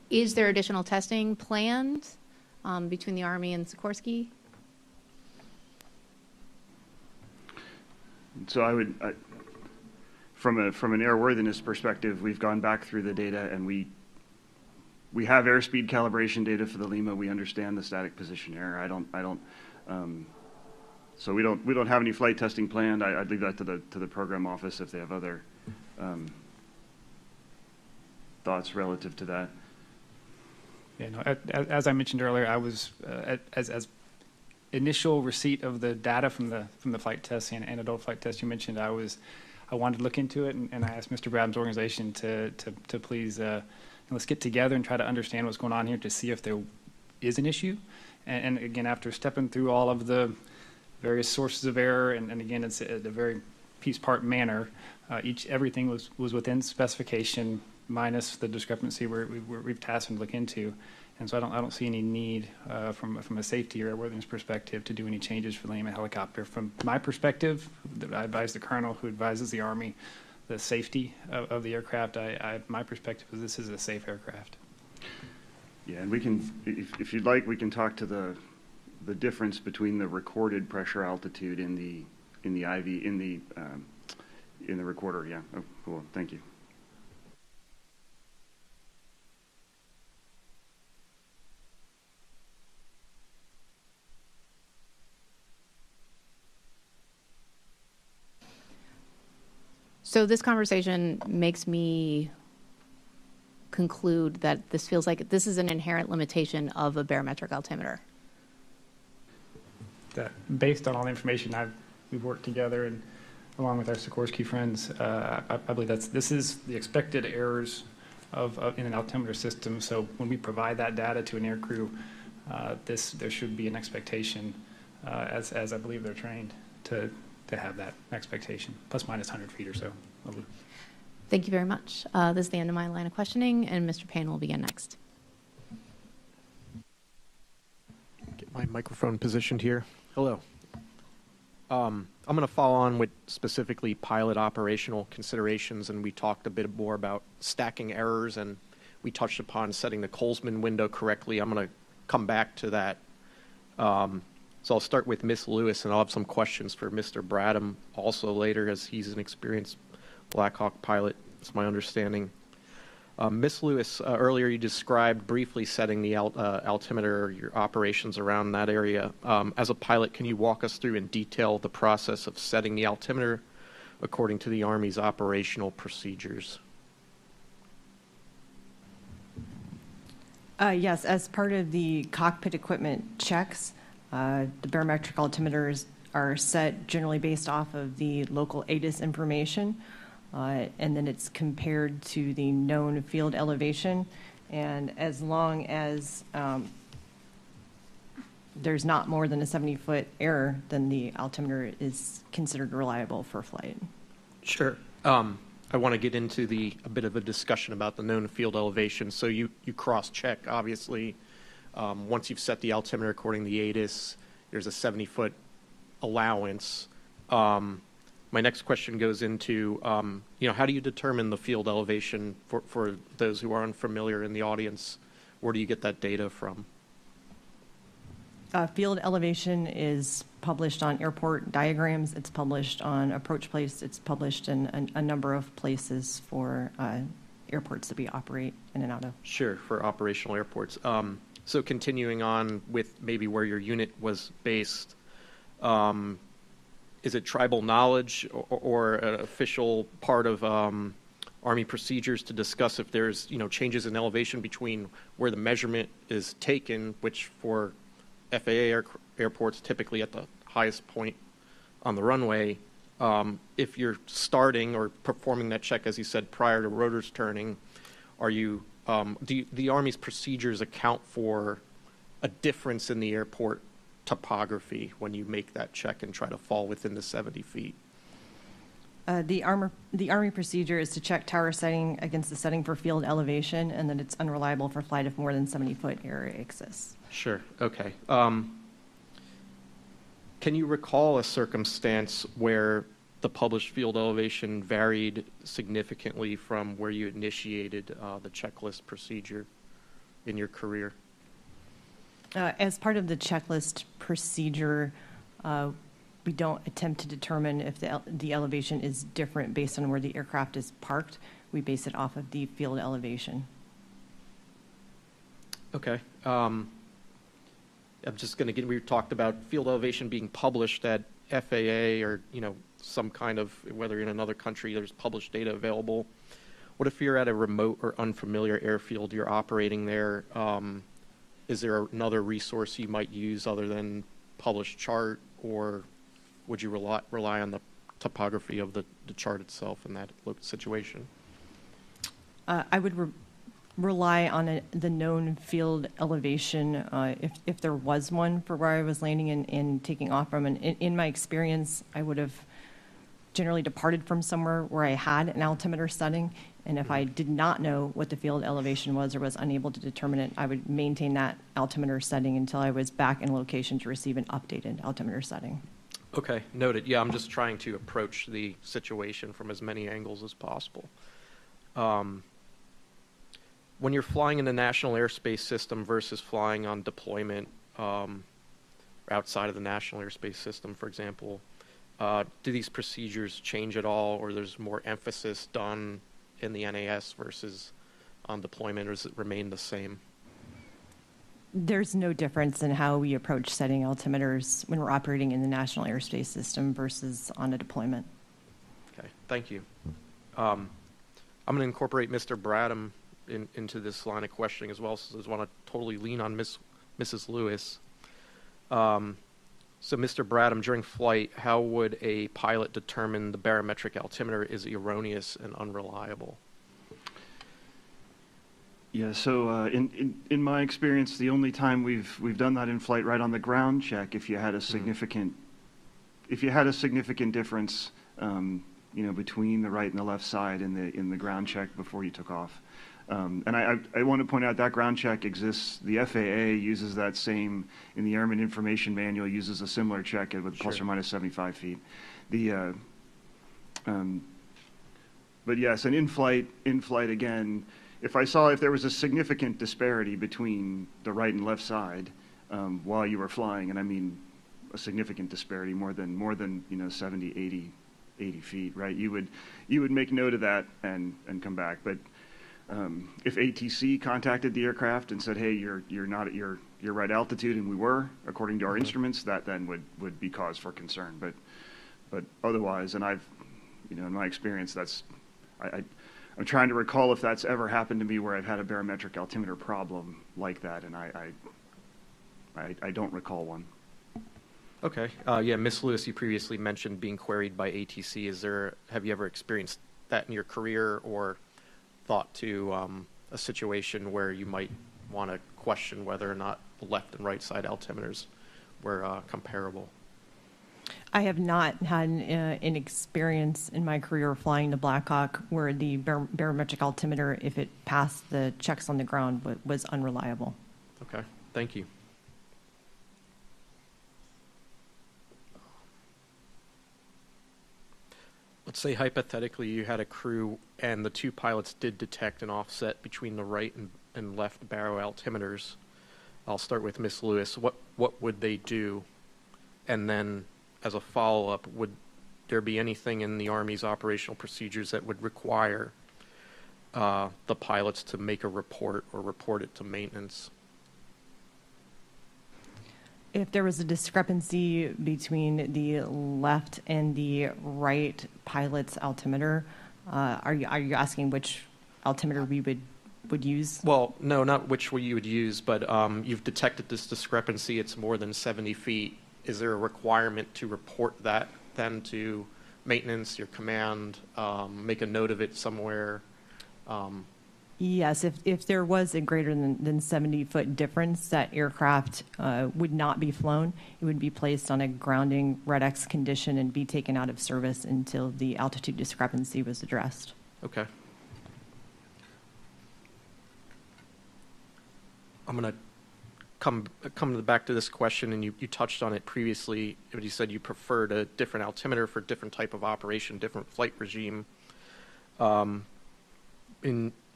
Is there additional testing planned between the Army and Sikorsky? So from an airworthiness perspective, we've gone back through the data, and we have airspeed calibration data for the Lima. We understand the static position error. So we don't have any flight testing planned. I'd leave that to the program office if they have other thoughts relative to that. Yeah, no, as I mentioned earlier, I was as initial receipt of the data from the flight test and adult flight test you mentioned, I wanted to look into it, and I asked Mr. Bradham's organization to please let's get together and try to understand what's going on here to see if there is an issue. And again, after stepping through all of the various sources of error, and again, it's a very piece-part manner, everything was within specification minus the discrepancy we've tasked them to look into. And so I don't see any need from a safety or airworthiness perspective to do any changes for the Lima helicopter. From my perspective, I advise the colonel who advises the Army the safety of the aircraft. My perspective is this is a safe aircraft. Yeah, and we can, if you'd like, we can talk to the difference between the recorded pressure altitude in the recorder. Yeah, oh, cool. Thank you. So this conversation makes me conclude that this feels like this is an inherent limitation of a barometric altimeter. That based on all the information we've worked together and along with our Sikorsky friends, I believe this is the expected errors in an altimeter system. So when we provide that data to an aircrew, there should be an expectation, as I believe they're trained to have that expectation, plus minus 100 feet or so. Thank you very much. This is the end of my line of questioning, and Mr. Payne will begin next. Get my microphone positioned here. Hello. I'm going to follow on with specifically pilot operational considerations, and we talked a bit more about stacking errors, and we touched upon setting the Colesman window correctly. I'm going to come back to that. So I'll start with Ms. Lewis, and I'll have some questions for Mr. Bradham also later, as he's an experienced Black Hawk pilot. It's my understanding. Ms. Lewis, earlier you described briefly setting the altimeter, your operations around that area. As a pilot, can you walk us through in detail the process of setting the altimeter according to the Army's operational procedures? Yes, as part of the cockpit equipment checks, the barometric altimeters are set generally based off of the local ATIS information, and then it's compared to the known field elevation. And as long as there's not more than a 70-foot error, then the altimeter is considered reliable for flight. Sure. I want to get into a bit of a discussion about the known field elevation. So you cross-check, obviously. Once you've set the altimeter according to the ATIS, there's a 70-foot allowance. My next question goes into, how do you determine the field elevation for those who are unfamiliar in the audience? Where do you get that data from? Field elevation is published on airport diagrams. It's published on approach place. It's published in a number of places for airports that we operate in and out of. Sure, for operational airports. So continuing on with maybe where your unit was based, is it tribal knowledge or an official part of Army procedures to discuss if there's changes in elevation between where the measurement is taken, which for FAA airports typically at the highest point on the runway, if you're starting or performing that check, as you said, prior to rotors turning, are you do the Army's procedures account for a difference in the airport topography when you make that check and try to fall within the 70 feet? The Army procedure is to check tower setting against the setting for field elevation, and that it's unreliable for flight if more than 70-foot error exists. Sure. Okay. Can you recall a circumstance where the published field elevation varied significantly from where you initiated the checklist procedure in your career? As part of the checklist procedure, we don't attempt to determine if the elevation is different based on where the aircraft is parked. We base it off of the field elevation. Okay. I'm just going to we talked about field elevation being published at FAA or, some kind of, whether you're in another country, there's published data available. What if you're at a remote or unfamiliar airfield, you're operating there? Is there another resource you might use other than published chart, or would you rely on the topography of the chart itself in that situation? I would rely on the known field elevation if there was one for where I was landing and taking off from. And in my experience, I would have generally departed from somewhere where I had an altimeter setting. And if I did not know what the field elevation was or was unable to determine it, I would maintain that altimeter setting until I was back in location to receive an updated altimeter setting. Okay, noted. Yeah, I'm just trying to approach the situation from as many angles as possible. When you're flying in the national airspace system versus flying on deployment outside of the national airspace system, for example, do these procedures change at all, or there's more emphasis done in the NAS versus on deployment, or does it remain the same? There's no difference in how we approach setting altimeters when we're operating in the national airspace system versus on a deployment. Okay, thank you. I'm going to incorporate Mr. Bradham into this line of questioning as well, so I just want to totally lean on Mrs. Lewis. So, Mr. Bradham, during flight, how would a pilot determine the barometric altimeter is erroneous and unreliable? Yeah, so in my experience, the only time we've done that in flight right on the ground check, if you had a significant difference, between the right and the left side in the ground check before you took off. And I want to point out that ground check exists. The FAA uses that same, in the Airman Information Manual, uses a similar check with plus or minus 75 feet. But yes, and in flight again, if there was a significant disparity between the right and left side while you were flying, and I mean a significant disparity, more than 70, 80 feet, right? You would make note of that and come back. But if ATC contacted the aircraft and said, "Hey, you're not at your right altitude," and we were, according to our instruments, that then would be cause for concern. But otherwise, and I've, in my experience, I'm trying to recall if that's ever happened to me where I've had a barometric altimeter problem like that, and I don't recall one. Okay. Yeah, Ms. Lewis, you previously mentioned being queried by ATC. Have you ever experienced that in your career, or thought to a situation where you might want to question whether or not the left and right side altimeters were comparable? I have not had an experience in my career flying the Black Hawk where the barometric altimeter, if it passed the checks on the ground, was unreliable. Okay, thank you. Let's say hypothetically you had a crew and the two pilots did detect an offset between the right and left baro altimeters. I'll start with Ms. Lewis. What would they do? And then as a follow-up, would there be anything in the Army's operational procedures that would require the pilots to make a report or report it to maintenance? If there was a discrepancy between the left and the right pilot's altimeter, are you asking which altimeter we would use? Well, no, not which you would use, but you've detected this discrepancy. It's more than 70 feet. Is there a requirement to report that then to maintenance, your command, make a note of it somewhere? Yes, if there was a greater than 70-foot difference, that aircraft would not be flown. It would be placed on a grounding red X condition and be taken out of service until the altitude discrepancy was addressed. Okay. I'm going to come back to this question, and you touched on it previously, but you said you preferred a different altimeter for different type of operation, different flight regime.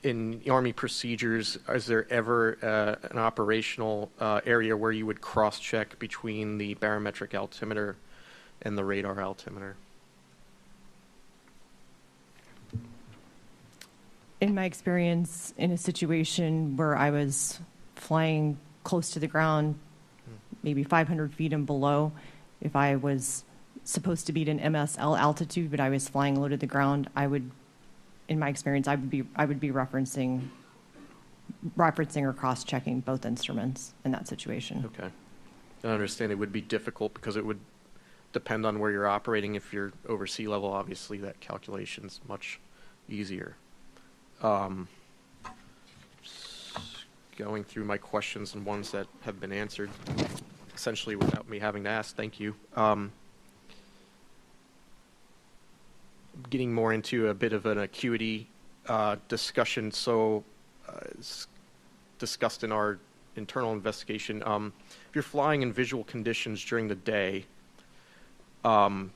In Army procedures, is there ever an operational area where you would cross-check between the barometric altimeter and the radar altimeter? In my experience, in a situation where I was flying close to the ground, maybe 500 feet and below, if I was supposed to be at an MSL altitude, but I was flying low to the ground, in my experience, I would be referencing or cross-checking both instruments in that situation. Okay. I understand it would be difficult because it would depend on where you're operating. If you're over sea level, obviously that calculation's much easier. Going through my questions and ones that have been answered essentially without me having to ask. Thank you. Getting more into a bit of an acuity discussion. So it's discussed in our internal investigation. If you're flying in visual conditions during the day, what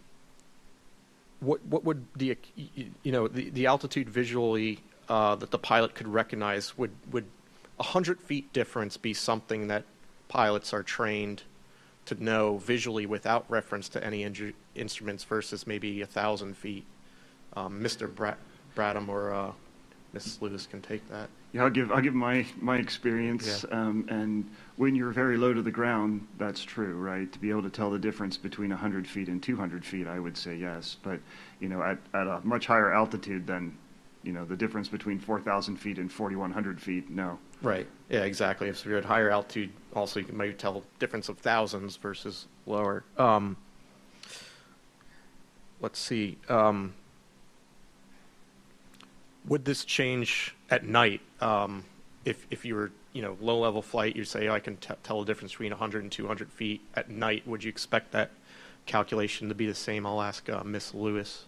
would the altitude visually that the pilot could recognize, would 100 feet difference be something that pilots are trained to know visually without reference to any instruments versus maybe 1,000 feet? Mr. Bradham or Ms. Lewis can take that. Yeah, I'll give my experience. Yeah. And when you're very low to the ground, that's true, right? To be able to tell the difference between 100 feet and 200 feet, I would say yes. But at a much higher altitude than the difference between 4,000 feet and 4,100 feet, no. Right. Yeah, exactly. If you're at higher altitude, also you can maybe tell the difference of thousands versus lower. Let's see. Would this change at night? If you were, low level flight, you say, I can tell the difference between 100 and 200 feet at night. Would you expect that calculation to be the same? I'll ask Ms. Lewis.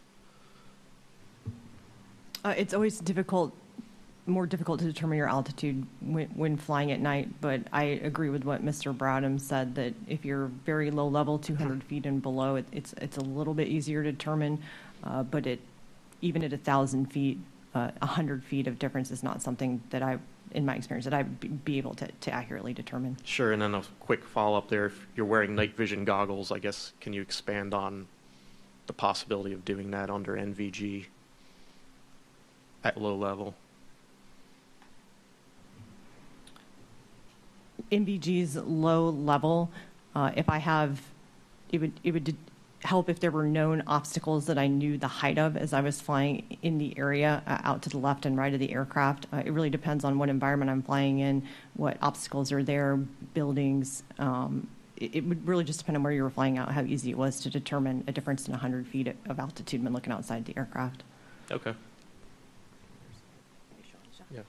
It's always more difficult to determine your altitude when flying at night, but I agree with what Mr. Bradham said, that if you're very low level, 200 feet and below, it's a little bit easier to determine, but even at 1,000 feet, 100 feet of difference is not something that in my experience, that I'd be able to accurately determine. Sure, and then a quick follow-up there. If you're wearing night vision goggles, I guess, can you expand on the possibility of doing that under NVG at low level? NVG's low level, if I have, it would help if there were known obstacles that I knew the height of as I was flying in the area out to the left and right of the aircraft. It really depends on what environment I'm flying in, what obstacles are there, buildings. It would really just depend on where you were flying out, how easy it was to determine a difference in 100 feet of altitude when looking outside the aircraft. Okay. Yeah.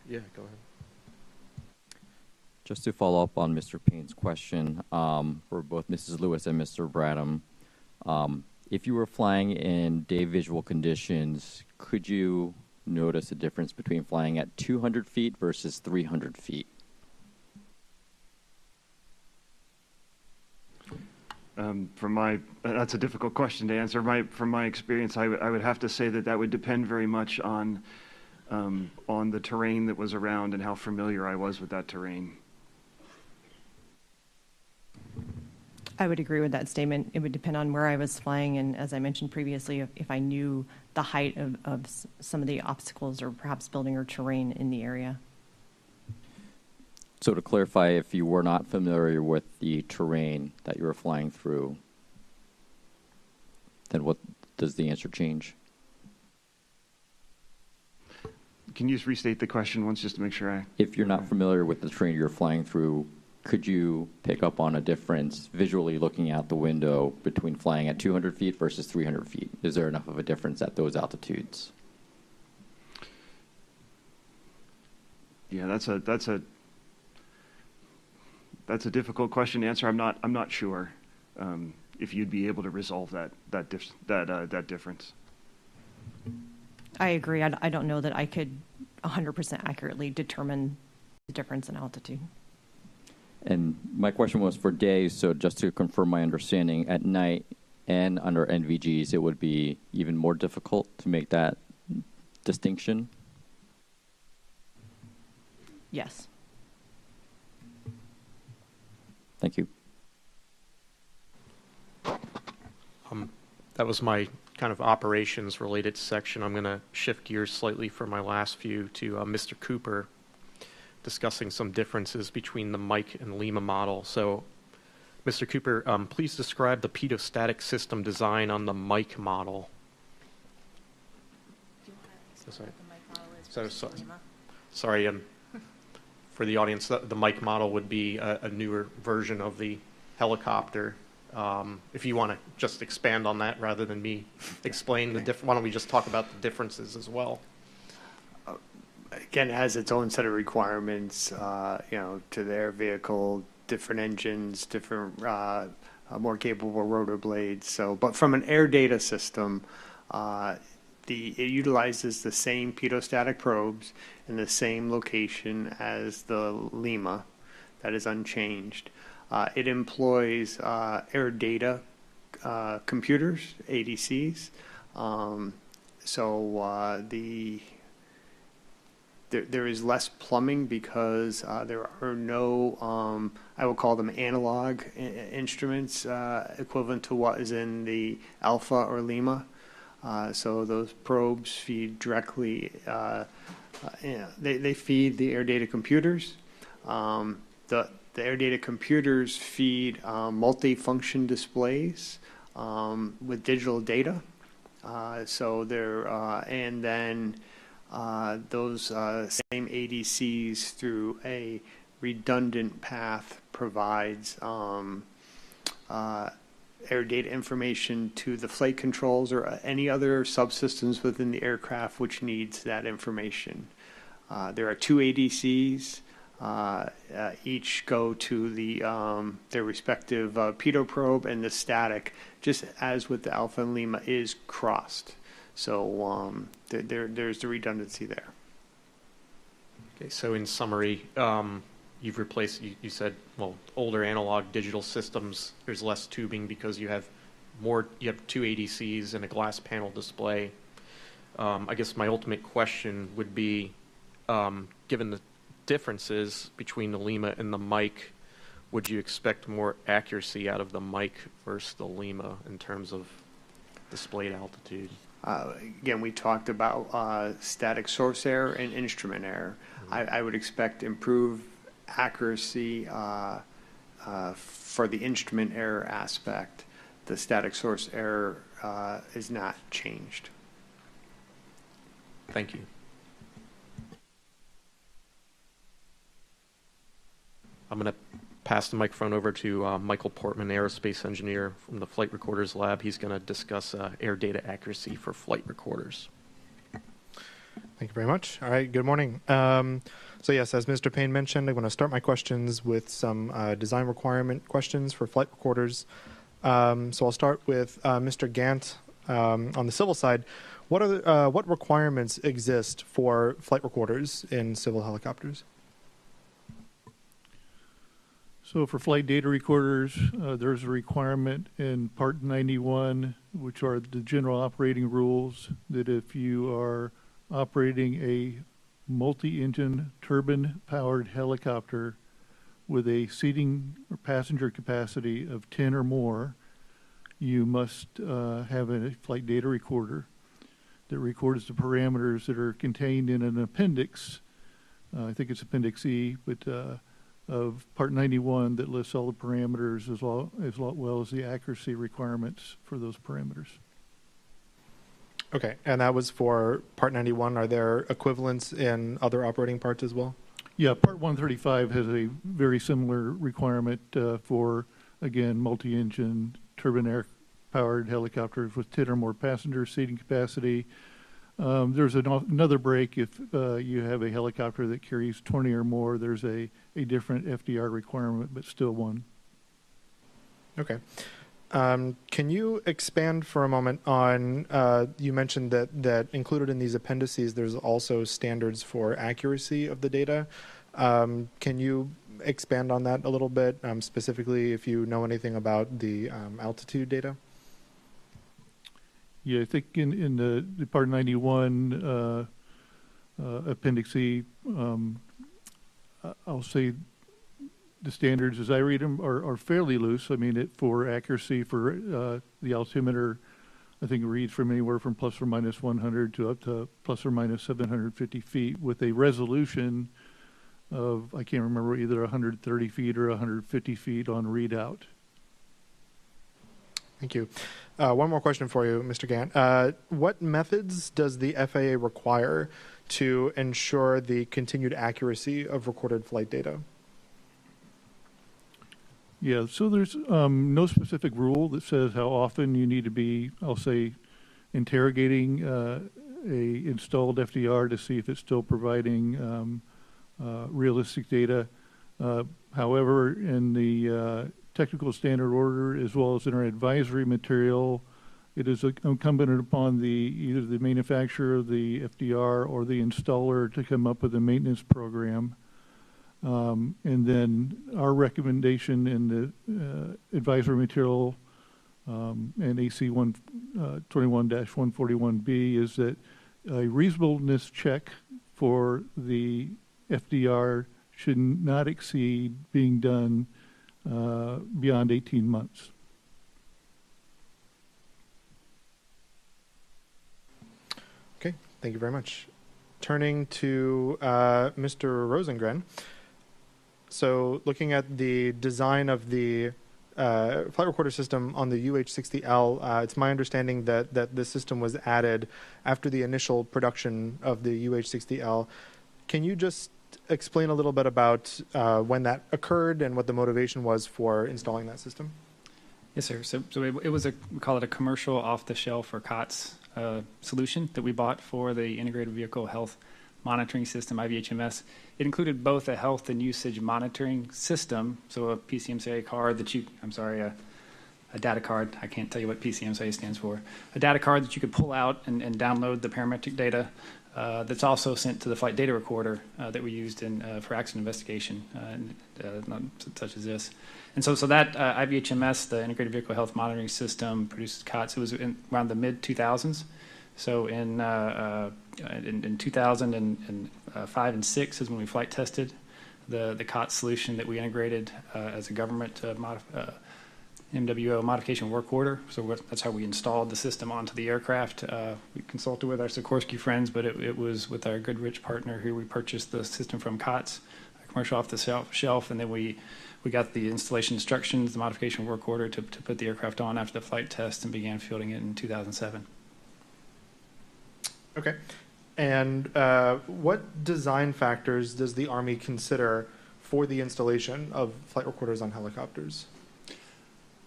Yeah, go ahead. Just to follow up on Mr. Payne's question, for both Mrs. Lewis and Mr. Bradham, if you were flying in day visual conditions, could you notice a difference between flying at 200 feet versus 300 feet? That's a difficult question to answer. From my experience, I would have to say that would depend very much on the terrain that was around and how familiar I was with that terrain. I would agree with that statement. It would depend on where I was flying, and as I mentioned previously, if I knew the height of some of the obstacles or perhaps building or terrain in the area. So to clarify, if you were not familiar with the terrain that you were flying through, then what does the answer change? Can you just restate the question once just to make sure If you're not familiar with the terrain you're flying through, could you pick up on a difference visually looking out the window between flying at 200 feet versus 300 feet? Is there enough of a difference at those altitudes? Yeah, that's a difficult question to answer. I'm not sure if you'd be able to resolve that difference. I agree. I don't know that I could 100% accurately determine the difference in altitude. And my question was for days, so just to confirm my understanding, at night and under NVGs, it would be even more difficult to make that distinction? Yes. Thank you. That was my kind of operations related section. I'm going to shift gears slightly for my last few to Mr. Cooper, discussing some differences between the Mike and Lima model. So, Mr. Cooper, please describe the pedostatic system design on the Mike model. Sorry, for the audience, the Mike model would be a newer version of the helicopter. If you want to just expand on that rather than me explain why don't we just talk about the differences as well? Again, it has its own set of requirements, to their vehicle, different engines, different, more capable rotor blades. So, but from an air data system, it utilizes the same pedostatic probes in the same location as the Lima. That is unchanged. It employs air data computers, ADCs. There is less plumbing because there are no, I will call them analog instruments equivalent to what is in the ALPA or Lima. So those probes feed directly, they feed the air data computers. The air data computers feed multi-function displays with digital data. And then those same ADCs through a redundant path provides air data information to the flight controls or any other subsystems within the aircraft which needs that information. There are two ADCs. Each go to their respective pedo probe, and the static, just as with the Alpha and Lima, is crossed. So there's the redundancy there. Okay, so in summary, you've replaced, you said, older analog digital systems, there's less tubing because you have two ADCs and a glass panel display. I guess my ultimate question would be, given the differences between the Lima and the Mike, would you expect more accuracy out of the Mike versus the Lima in terms of displayed altitude? Again, we talked about static source error and instrument error. I would expect improved accuracy for the instrument error aspect. The static source error is not changed. Thank you. I'm going to pass the microphone over to Michael Portman, aerospace engineer from the Flight Recorders Lab. He's going to discuss air data accuracy for flight recorders. Thank you very much. All right, good morning. So yes, as Mr. Payne mentioned, I'm going to start my questions with some design requirement questions for flight recorders. So I'll start with Mr. Gant on the civil side. What requirements exist for flight recorders in civil helicopters? So for flight data recorders, there's a requirement in Part 91, which are the general operating rules, that if you are operating a multi-engine turbine-powered helicopter with a seating or passenger capacity of 10 or more, you must have a flight data recorder that records the parameters that are contained in an appendix. I think it's Appendix E, but of Part 91 that lists all the parameters as well as the accuracy requirements for those parameters. Okay, and that was for Part 91. Are there equivalents in other operating parts as well? Yeah, Part 135 has a very similar requirement for, again, multi-engine turbine air-powered helicopters with 10 or more passenger seating capacity. There's another break if you have a helicopter that carries 20 or more. There's a different FDR requirement, but still one. Okay. Can you expand for a moment on, you mentioned that included in these appendices, there's also standards for accuracy of the data. Can you expand on that a little bit, specifically if you know anything about the altitude data? Yeah, I think in the Part 91 Appendix E, I'll say the standards as I read them are fairly loose. I mean, for accuracy for the altimeter, I think it reads from anywhere from plus or minus 100 to up to plus or minus 750 feet with a resolution of, I can't remember, either 130 feet or 150 feet on readout. Thank you. One more question for you, Mr. Gant. What methods does the FAA require to ensure the continued accuracy of recorded flight data? Yeah, so there's no specific rule that says how often you need to be, I'll say, interrogating a installed FDR to see if it's still providing realistic data. However, in the technical standard order, as well as in our advisory material, it is incumbent upon either the manufacturer of the FDR or the installer to come up with a maintenance program. And then our recommendation in the advisory material and AC 21-141B is that a reasonableness check for the FDR should not exceed being done beyond 18 months. Okay, thank you very much. Turning to Mr. Rosengren. So looking at the design of the flight recorder system on the UH-60L, it's my understanding that this system was added after the initial production of the UH-60L. Can you just explain a little bit about when that occurred and what the motivation was for installing that system? Yes, sir. So it was we call it a commercial off-the-shelf or COTS solution that we bought for the Integrated Vehicle Health Monitoring System, IVHMS. It included both a health and usage monitoring system, so a PCMCA card that a data card. I can't tell you what PCMCA stands for. A data card that you could pull out and download the parametric data that's also sent to the flight data recorder that we used for accident investigation, such as this. And so that IVHMS, the Integrated Vehicle Health Monitoring System, produces COTS. It was around the mid-2000s. So in 2005 and 6 is when we flight tested the COTS solution that we integrated as a government MWO modification work order. So that's how we installed the system onto the aircraft. We consulted with our Sikorsky friends, but it was with our Goodrich partner who we purchased the system from COTS, a commercial off-the-shelf, and then we got the installation instructions, the modification work order to put the aircraft on after the flight test and began fielding it in 2007. Okay. And what design factors does the Army consider for the installation of flight recorders on helicopters?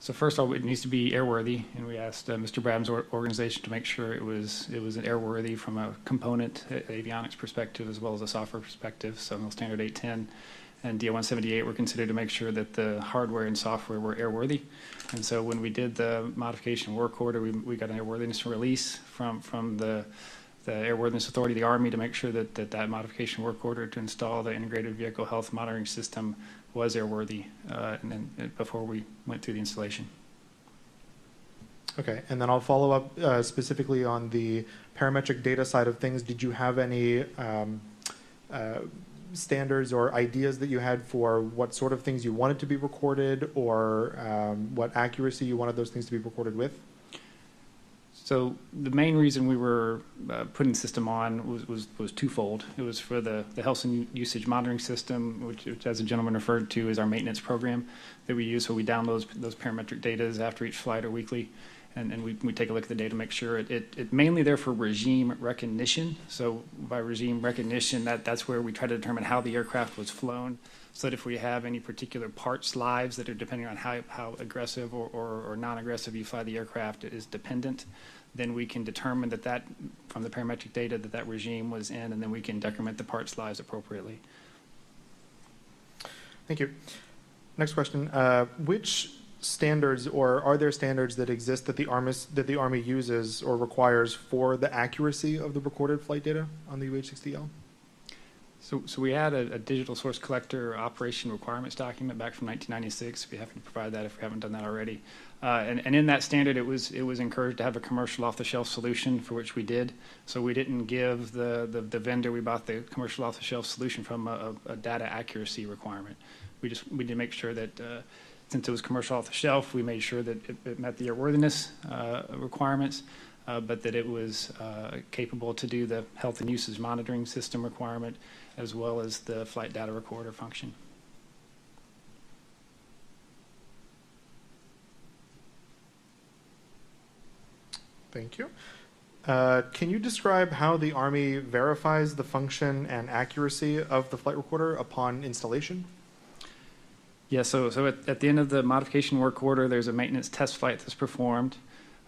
So first of all, it needs to be airworthy, and we asked Mr. Bradham's organization to make sure it was airworthy from a component avionics perspective as well as a software perspective. So MIL Standard 810 and DO 178 were considered to make sure that the hardware and software were airworthy. And so when we did the modification work order, we got an airworthiness release from the Airworthiness Authority of the Army to make sure that modification work order to install the Integrated Vehicle Health Monitoring System was airworthy and then before we went through the installation. Okay, and then I'll follow up specifically on the parametric data side of things. Did you have any standards or ideas that you had for what sort of things you wanted to be recorded or what accuracy you wanted those things to be recorded with? So the main reason we were putting the system on was twofold. It was for the health and usage monitoring system, which as the gentleman referred to, is our maintenance program that we use. So we download those parametric data after each flight or weekly, and we take a look at the data, make sure it mainly there for regime recognition. So by regime recognition, that's where we try to determine how the aircraft was flown, so that if we have any particular parts lives that are depending on how aggressive or non-aggressive you fly the aircraft is dependent, then we can determine that from the parametric data that regime was in, and then we can decrement the parts lives appropriately. Thank you. Next question. Which standards, or are there standards that exist that the Army uses or requires for the accuracy of the recorded flight data on the UH-60L? So we had a digital source collector operation requirements document back from 1996. We'd be happy to provide that if we haven't done that already. And in that standard, it was encouraged to have a commercial off-the-shelf solution, for which we did. So we didn't give the vendor we bought the commercial off-the-shelf solution from a data accuracy requirement. We did make sure that since it was commercial off-the-shelf, we made sure that it met the airworthiness requirements, but that it was capable to do the health and usage monitoring system requirement, as well as the flight data recorder function. Thank you. Can you describe how the Army verifies the function and accuracy of the flight recorder upon installation? Yeah, so at the end of the modification work order, there's a maintenance test flight that's performed.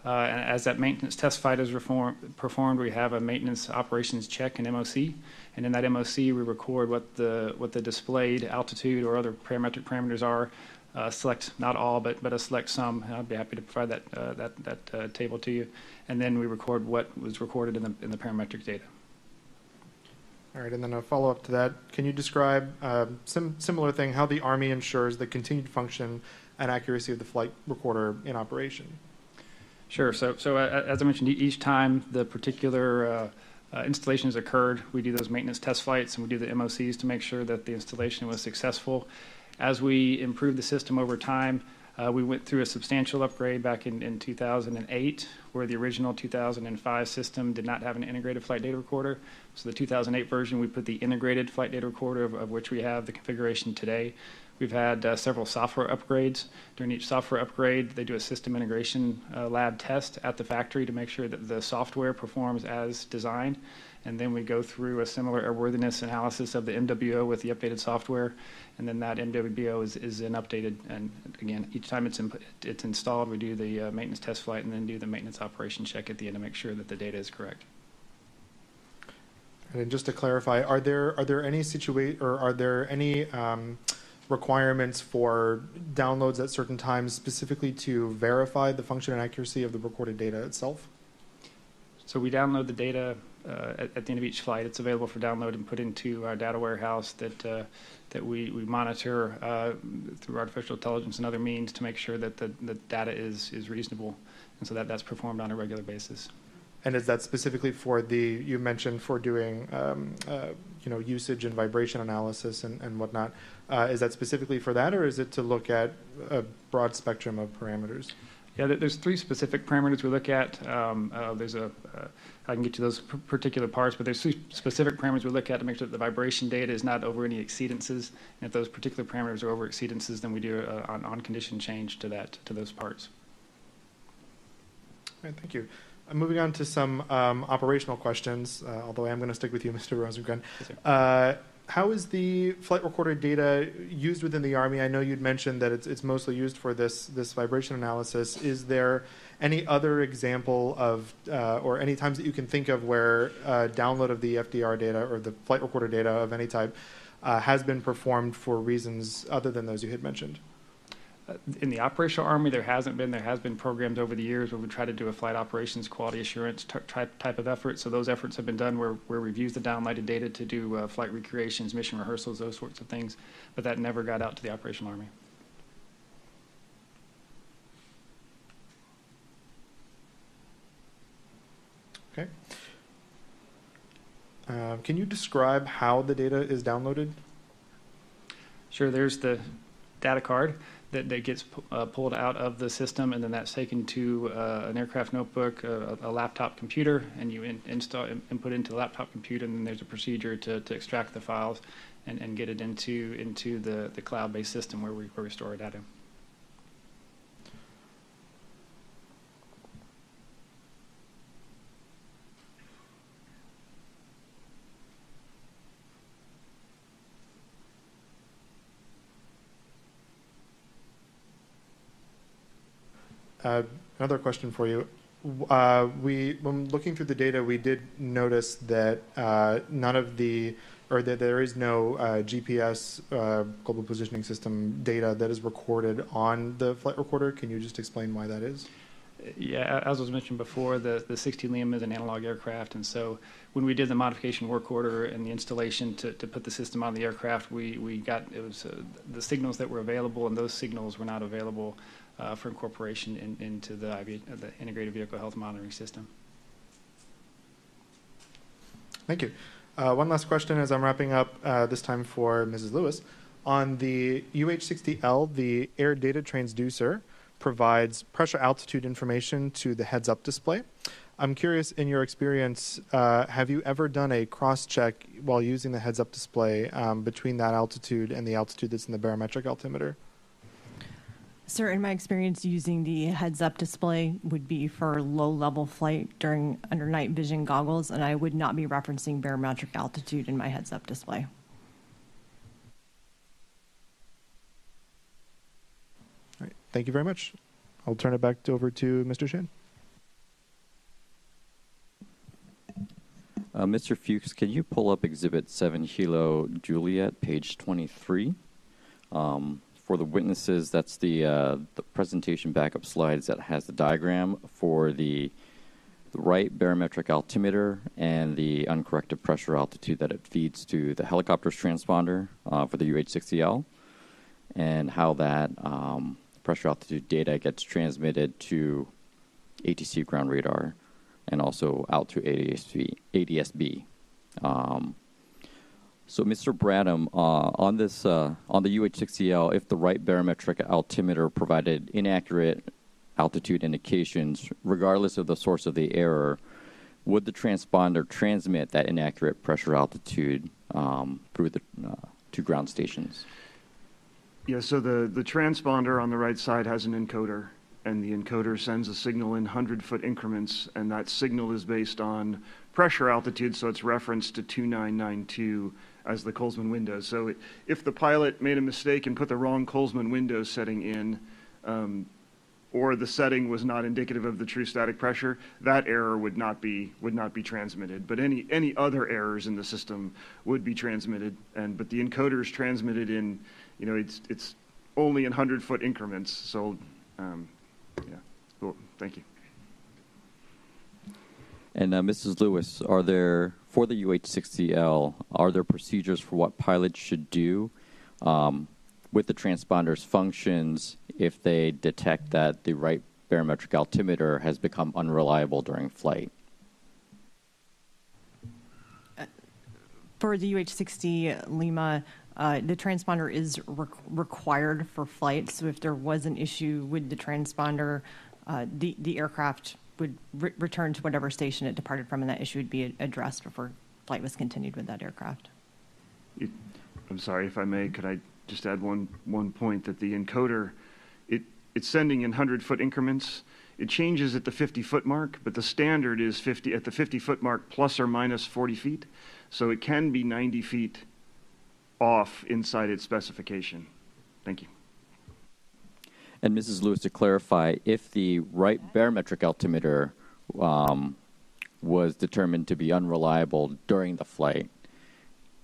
And as that maintenance test flight is performed, we have a maintenance operations check and MOC. And in that MOC, we record what the displayed altitude or other parametric parameters are. Select not all, but a select some. I'd be happy to provide that table to you. And then we record what was recorded in the parametric data. All right, and then a follow-up to that. Can you describe similar thing, how the Army ensures the continued function and accuracy of the flight recorder in operation? Sure. So as I mentioned, each time the particular installation has occurred, we do those maintenance test flights and we do the MOCs to make sure that the installation was successful. As we improve the system over time, we went through a substantial upgrade back in 2008, where the original 2005 system did not have an integrated flight data recorder. So the 2008 version, we put the integrated flight data recorder, of which we have the configuration today. We've had several software upgrades. During each software upgrade, they do a system integration lab test at the factory to make sure that the software performs as designed. And then we go through a similar airworthiness analysis of the MWO with the updated software. And then that MWO is then updated. And again, each time it's installed, we do the maintenance test flight and then do the maintenance operation check at the end to make sure that the data is correct. And just to clarify, are there any requirements for downloads at certain times specifically to verify the function and accuracy of the recorded data itself? So we download the data at the end of each flight. It's available for download and put into our data warehouse that we monitor through artificial intelligence and other means to make sure that the data is reasonable, and so that's performed on a regular basis. And is that specifically for you mentioned for doing usage and vibration analysis and whatnot? Is that specifically for that, or is it to look at a broad spectrum of parameters? Yeah, there's three specific parameters we look at. I can get to those particular parts, but there's three specific parameters we look at to make sure that the vibration data is not over any exceedances. And if those particular parameters are over exceedances, then we do an on-condition change to those parts. All right, thank you. Moving on to some operational questions, although I am going to stick with you, Mr. Rosengren. Yes, how is the flight recorder data used within the Army? I know you'd mentioned that it's mostly used for this vibration analysis. Is there any other example of, or any times that you can think of where download of the FDR data or the flight recorder data of any type has been performed for reasons other than those you had mentioned? In the operational Army, there has been programs over the years where we try to do a flight operations quality assurance type of effort. So those efforts have been done where we've used the downloaded data to do flight recreations, mission rehearsals, those sorts of things, but that never got out to the operational Army. Okay. Can you describe how the data is downloaded? Sure. There's the data card that gets pulled out of the system, and then that's taken to an aircraft notebook, a laptop computer, and you input into the laptop computer, and then there's a procedure to extract the files and get it into the cloud-based system where we store our data. Another question for you. When looking through the data, we did notice that that there is no GPS global positioning system data that is recorded on the flight recorder. Can you just explain why that is? Yeah, as was mentioned before, the 60 Lima is an analog aircraft, and so when we did the modification work order and the installation to put the system on the aircraft, we got, it was the signals that were available, and those signals were not available for incorporation into the integrated vehicle health monitoring system. Thank you. One last question as I'm wrapping up, this time for Mrs. Lewis. On the UH-60L, the air data transducer provides pressure altitude information to the heads-up display. I'm curious, in your experience, have you ever done a cross-check while using the heads-up display between that altitude and the altitude that's in the barometric altimeter? Sir, in my experience, using the heads-up display would be for low-level flight under night vision goggles, and I would not be referencing barometric altitude in my heads-up display. All right, thank you very much. I'll turn it back over to Mr. Shin. Mr. Fuchs, can you pull up Exhibit 7 Kilo Juliet, page 23? For the witnesses, that's the presentation backup slides that has the diagram for the right barometric altimeter and the uncorrected pressure altitude that it feeds to the helicopter's transponder for the UH-60L, and how that pressure altitude data gets transmitted to ATC ground radar and also out to ADSB. So, Mr. Bradham, on the UH-60L, if the right barometric altimeter provided inaccurate altitude indications, regardless of the source of the error, would the transponder transmit that inaccurate pressure altitude through the to ground stations? Yeah, so the transponder on the right side has an encoder, and the encoder sends a signal in 100-foot increments, and that signal is based on pressure altitude, so it's referenced to 2992 as the Colesman window. So if the pilot made a mistake and put the wrong Colesman window setting in, or the setting was not indicative of the true static pressure, that error would not be transmitted. But any other errors in the system would be transmitted. But the encoder is transmitted in, it's only in 100-foot increments. So, yeah, cool. Thank you. And Mrs. Lewis, for the UH-60L, are there procedures for what pilots should do with the transponder's functions if they detect that the right barometric altimeter has become unreliable during flight? For the UH-60 Lima, the transponder is required for flight, so if there was an issue with the transponder, the aircraft would return to whatever station it departed from, and that issue would be addressed before flight was continued with that aircraft. I'm sorry, if I may, could I just add one point, that the encoder, it's sending in 100-foot increments. It changes at the 50-foot mark, but the standard is at the 50-foot mark plus or minus 40 feet. So it can be 90 feet off inside its specification. Thank you. And Mrs. Lewis, to clarify, if the right barometric altimeter was determined to be unreliable during the flight,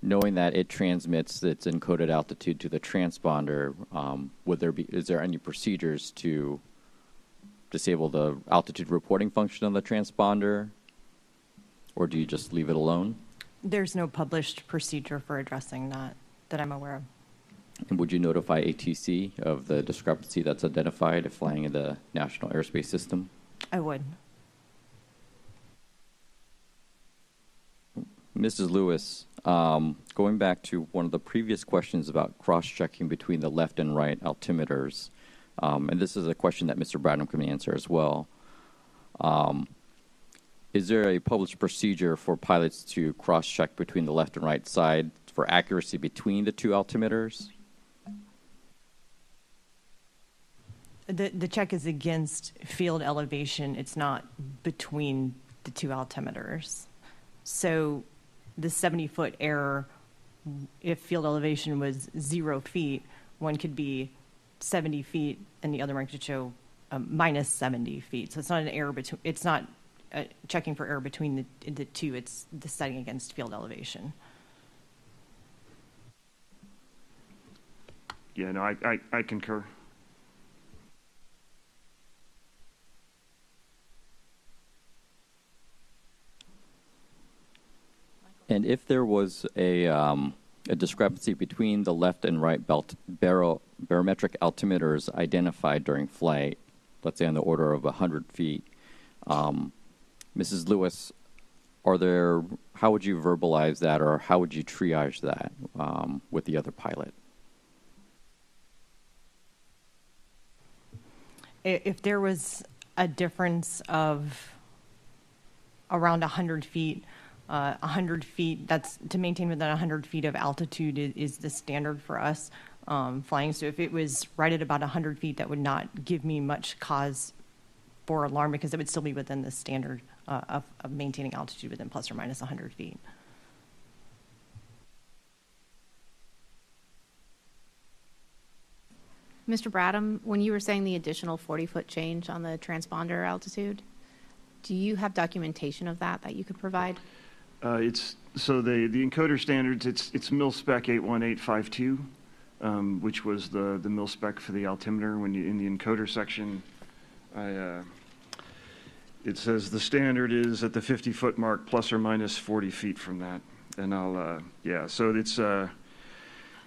knowing that it transmits its encoded altitude to the transponder, is there any procedures to disable the altitude reporting function on the transponder, or do you just leave it alone? There's no published procedure for addressing that I'm aware of. And would you notify ATC of the discrepancy that's identified if flying in the National Airspace System? I would. Mrs. Lewis, going back to one of the previous questions about cross-checking between the left and right altimeters, and this is a question that Mr. Bradham can answer as well. Is there a published procedure for pilots to cross-check between the left and right side for accuracy between the two altimeters? The check is against field elevation. It's not between the two altimeters. So the 70-foot error, if field elevation was 0 feet, one could be 70 feet and the other one could show minus 70 feet. So it's not an error between, it's not checking for error between the two, it's the setting against field elevation. Yeah, no, I concur. And if there was a discrepancy between the left and right barometric altimeters identified during flight, let's say on the order of 100 feet, Mrs. Lewis, how would you verbalize that, or how would you triage that with the other pilot? If there was a difference of around 100 feet, 100 feet, that's to maintain within 100 feet of altitude is the standard for us flying. So if it was right at about 100 feet, that would not give me much cause for alarm, because it would still be within the standard of maintaining altitude within plus or minus 100 feet. Mr. Bradham, when you were saying the additional 40-foot change on the transponder altitude, do you have documentation of that you could provide? So the encoder standards, it's mil spec 81852, which was the mil spec for the altimeter. When you in the encoder section, it says the standard is at the 50-foot mark plus or minus 40 feet from that. And so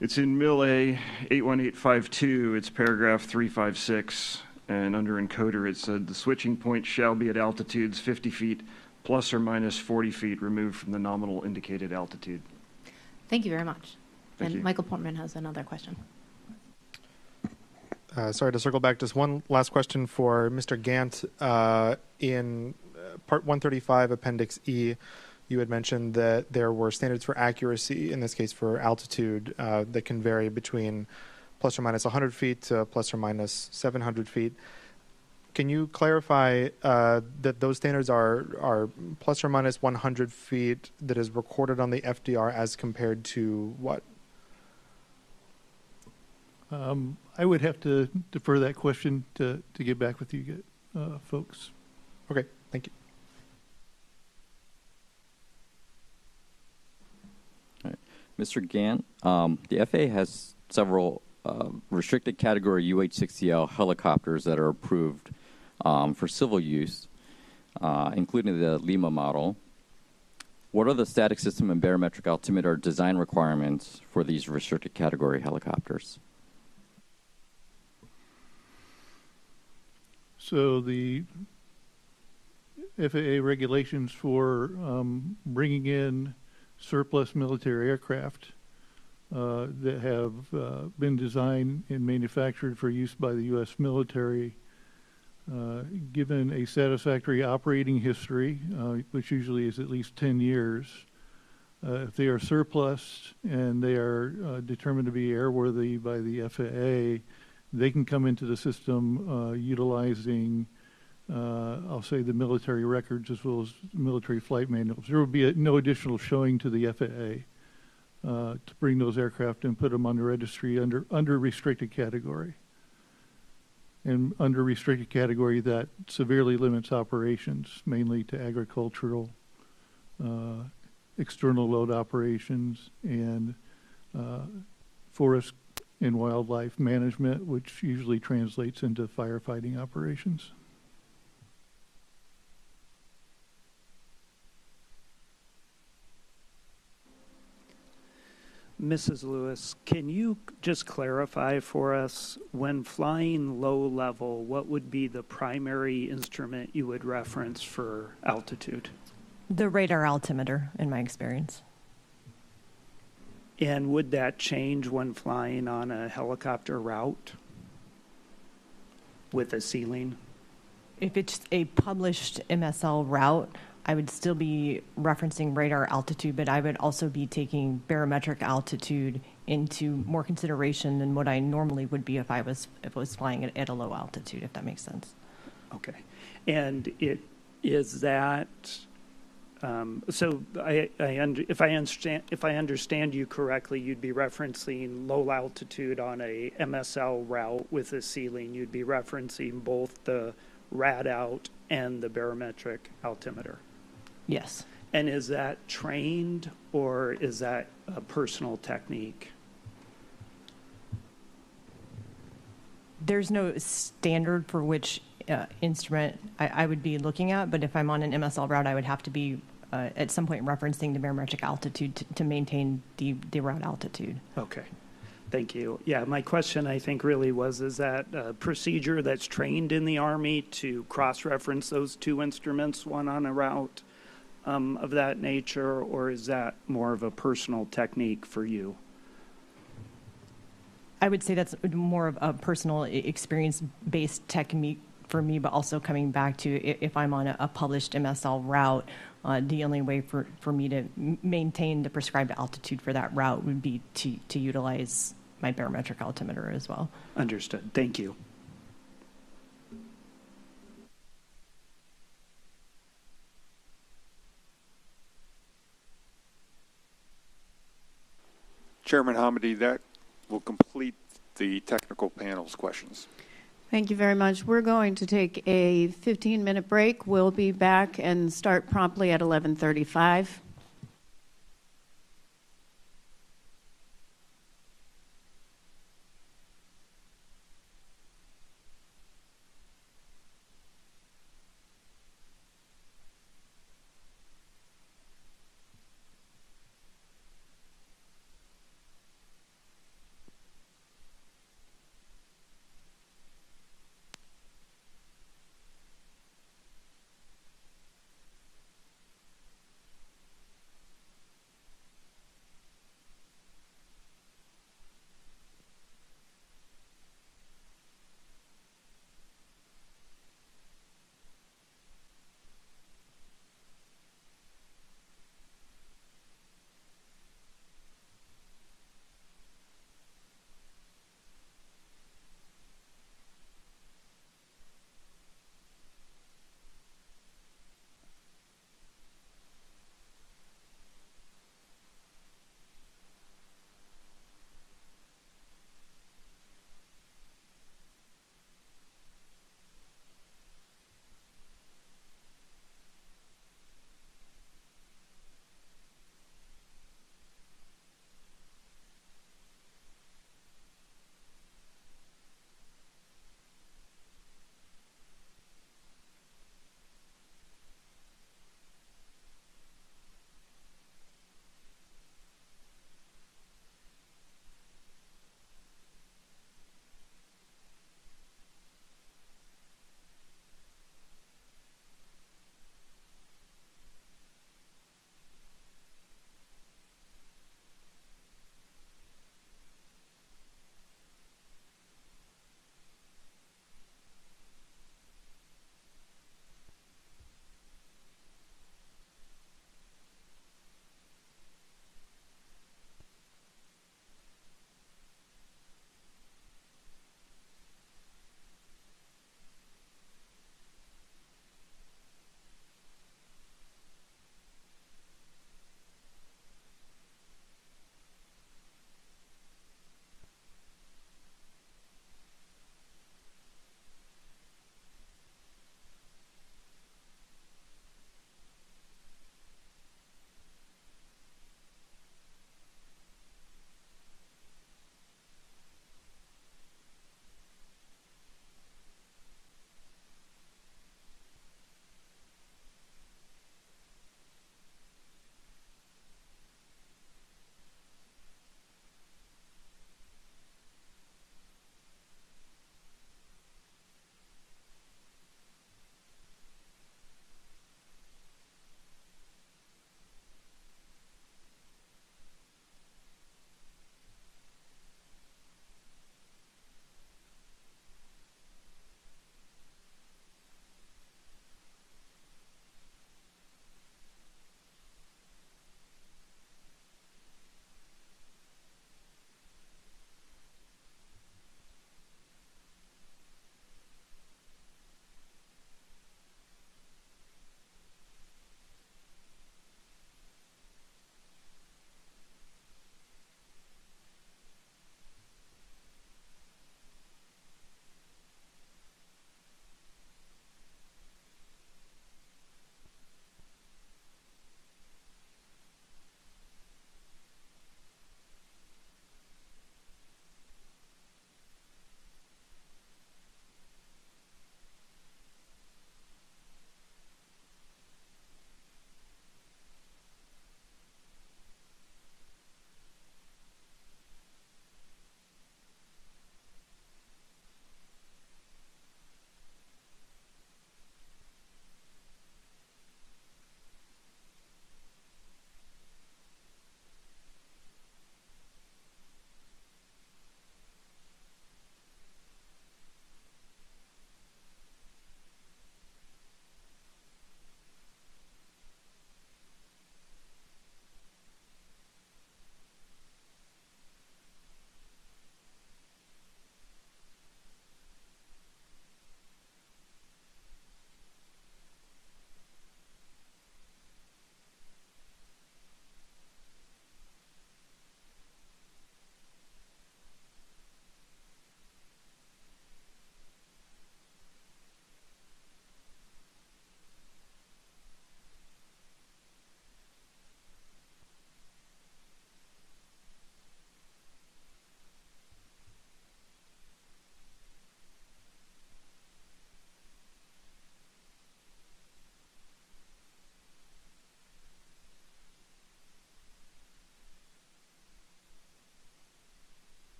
it's in mil A 81852. It's paragraph 356, and under encoder it said the switching point shall be at altitudes 50 feet plus or minus 40 feet removed from the nominal indicated altitude. Thank you very much. Thank you. Michael Portman has another question. Sorry to circle back. Just one last question for Mr. Gant. In Part 135, Appendix E, you had mentioned that there were standards for accuracy, in this case for altitude, that can vary between plus or minus 100 feet to plus or minus 700 feet. Can you clarify that those standards are plus or minus 100 feet that is recorded on the FDR as compared to what? I would have to defer that question to get back with you folks. Okay, thank you. All right. Mr. Gant, the FAA has several restricted category UH-60L helicopters that are approved for civil use, including the Lima model. What are the static system and barometric altimeter design requirements for these restricted category helicopters? So the FAA regulations for bringing in surplus military aircraft that have been designed and manufactured for use by the U.S. military, given a satisfactory operating history, which usually is at least 10 years, if they are surplus and they are determined to be airworthy by the FAA, they can come into the system utilizing, I'll say, the military records as well as military flight manuals. There will be no additional showing to the FAA to bring those aircraft and put them on the registry under restricted category. And under restricted category, that severely limits operations, mainly to agricultural, external load operations, and forest and wildlife management, which usually translates into firefighting operations. Mrs. Lewis, can you just clarify for us, when flying low level, what would be the primary instrument you would reference for altitude? The radar altimeter, in my experience. And would that change when flying on a helicopter route with a ceiling? If it's a published MSL route, I would still be referencing radar altitude, but I would also be taking barometric altitude into more consideration than what I normally would be if I was flying at a low altitude, if that makes sense. Okay. And is that so if I understand you correctly, you'd be referencing low altitude on a MSL route with a ceiling. You'd be referencing both the rad out and the barometric altimeter. Yes. And is that trained or is that a personal technique? There's no standard for which instrument I would be looking at, but if I'm on an MSL route, I would have to be at some point referencing the barometric altitude to maintain the route altitude. Okay. Thank you. Yeah, my question, I think, really was, is that a procedure that's trained in the Army to cross-reference those two instruments, one on a route of that nature, or is that more of a personal technique for you? I would say that's more of a personal experience-based technique for me, but also coming back to if I'm on a published MSL route, the only way for me to maintain the prescribed altitude for that route would be to utilize my barometric altimeter as well. Understood. Thank you. Chairman Hamidi, that will complete the technical panel's questions. Thank you very much. We're going to take a 15-minute break. We'll be back and start promptly at 11:35.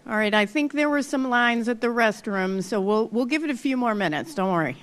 All right, I think there were some lines at the restroom, so we'll give it a few more minutes. Don't worry.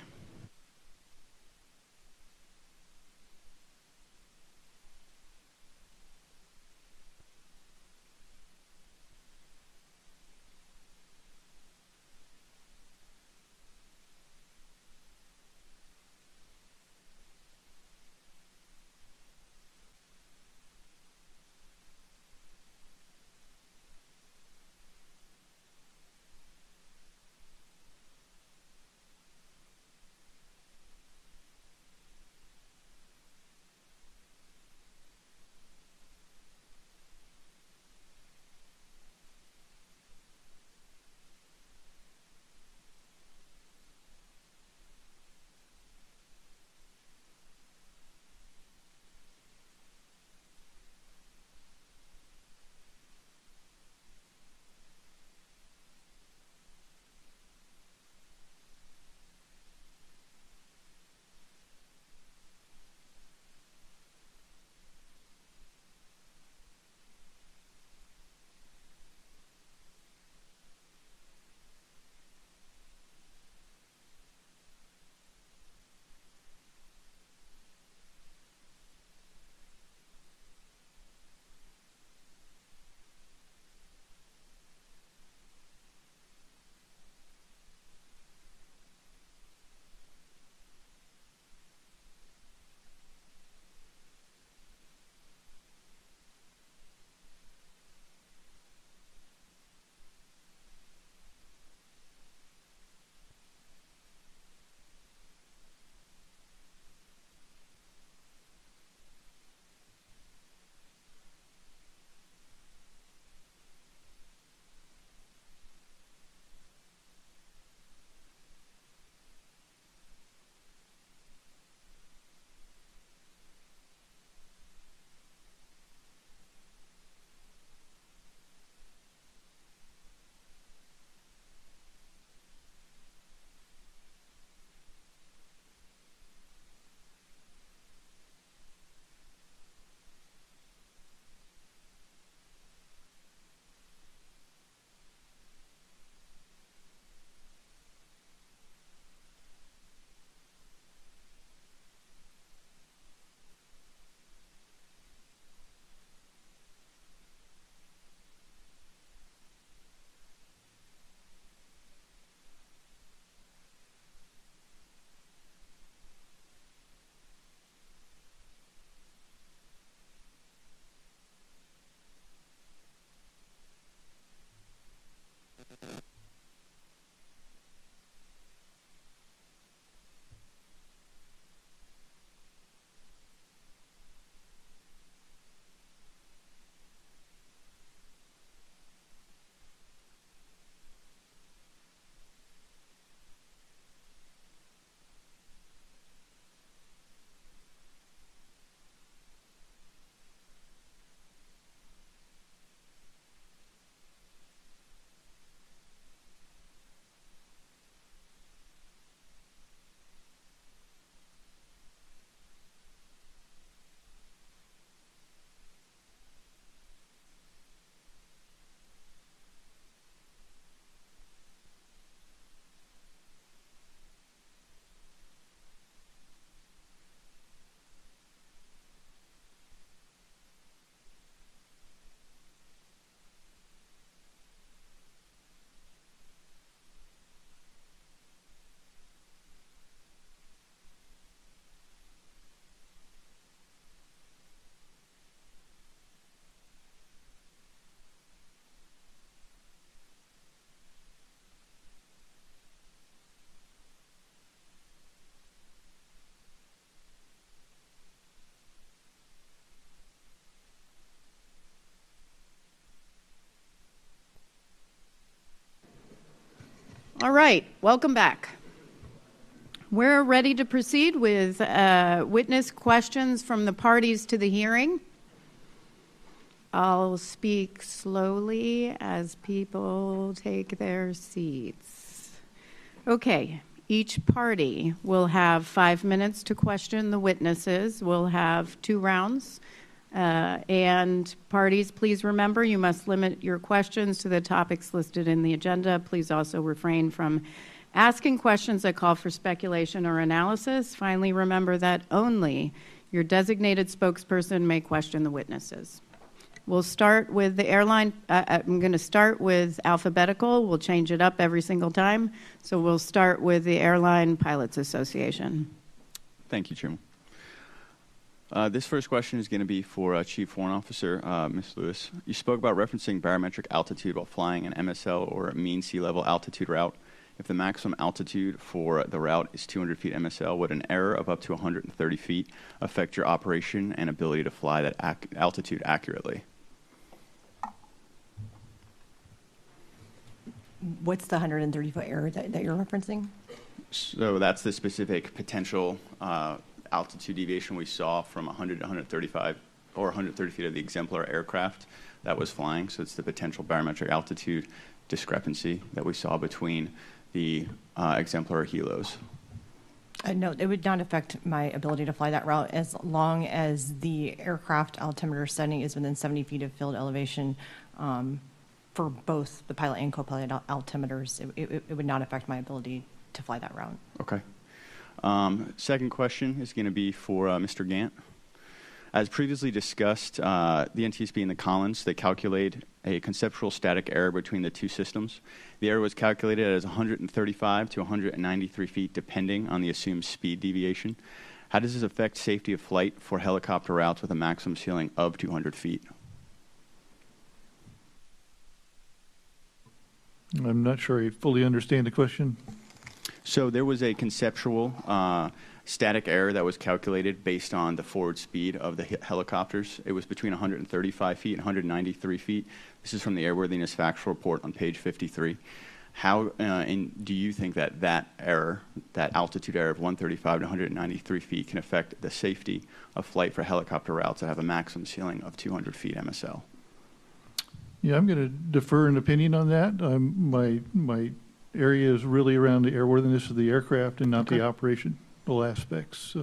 All right, welcome back. We're ready to proceed with witness questions from the parties to the hearing. I'll speak slowly as people take their seats. Okay, each party will have 5 minutes to question the witnesses. We'll have 2 rounds. And parties, please remember you must limit your questions to the topics listed in the agenda. Please also refrain from asking questions that call for speculation or analysis. Finally, remember that only your designated spokesperson may question the witnesses. We'll start with the airline. I'm going to start with alphabetical. We'll change it up every single time. So we'll start with the Airline Pilots Association. Thank you, Chairman. This first question is going to be for Chief Warrant Officer, Ms. Lewis. You spoke about referencing barometric altitude while flying an MSL or a mean sea level altitude route. If the maximum altitude for the route is 200 feet MSL, would an error of up to 130 feet affect your operation and ability to fly that altitude accurately? What's the 130-foot error that you're referencing? So that's the specific potential altitude deviation we saw from 100 to 135 or 130 feet of the exemplar aircraft that was flying. So it's the potential barometric altitude discrepancy that we saw between the exemplar helos. No, it would not affect my ability to fly that route as long as the aircraft altimeter setting is within 70 feet of field elevation for both the pilot and co-pilot altimeters. It would not affect my ability to fly that route. Okay. Second question is going to be for Mr. Gant. As previously discussed, the NTSB and the Collins, they calculate a conceptual static error between the two systems. The error was calculated as 135 to 193 feet, depending on the assumed speed deviation. How does this affect safety of flight for helicopter routes with a maximum ceiling of 200 feet? I'm not sure I fully understand the question. So there was a conceptual static error that was calculated based on the forward speed of the helicopters. It was between 135 feet and 193 feet. This is from the Airworthiness Factual Report on page 53. How do you think that error, that altitude error of 135 to 193 feet, can affect the safety of flight for helicopter routes that have a maximum ceiling of 200 feet MSL? Yeah, I'm going to defer an opinion on that. My area is really around the airworthiness of the aircraft and not the operational aspects,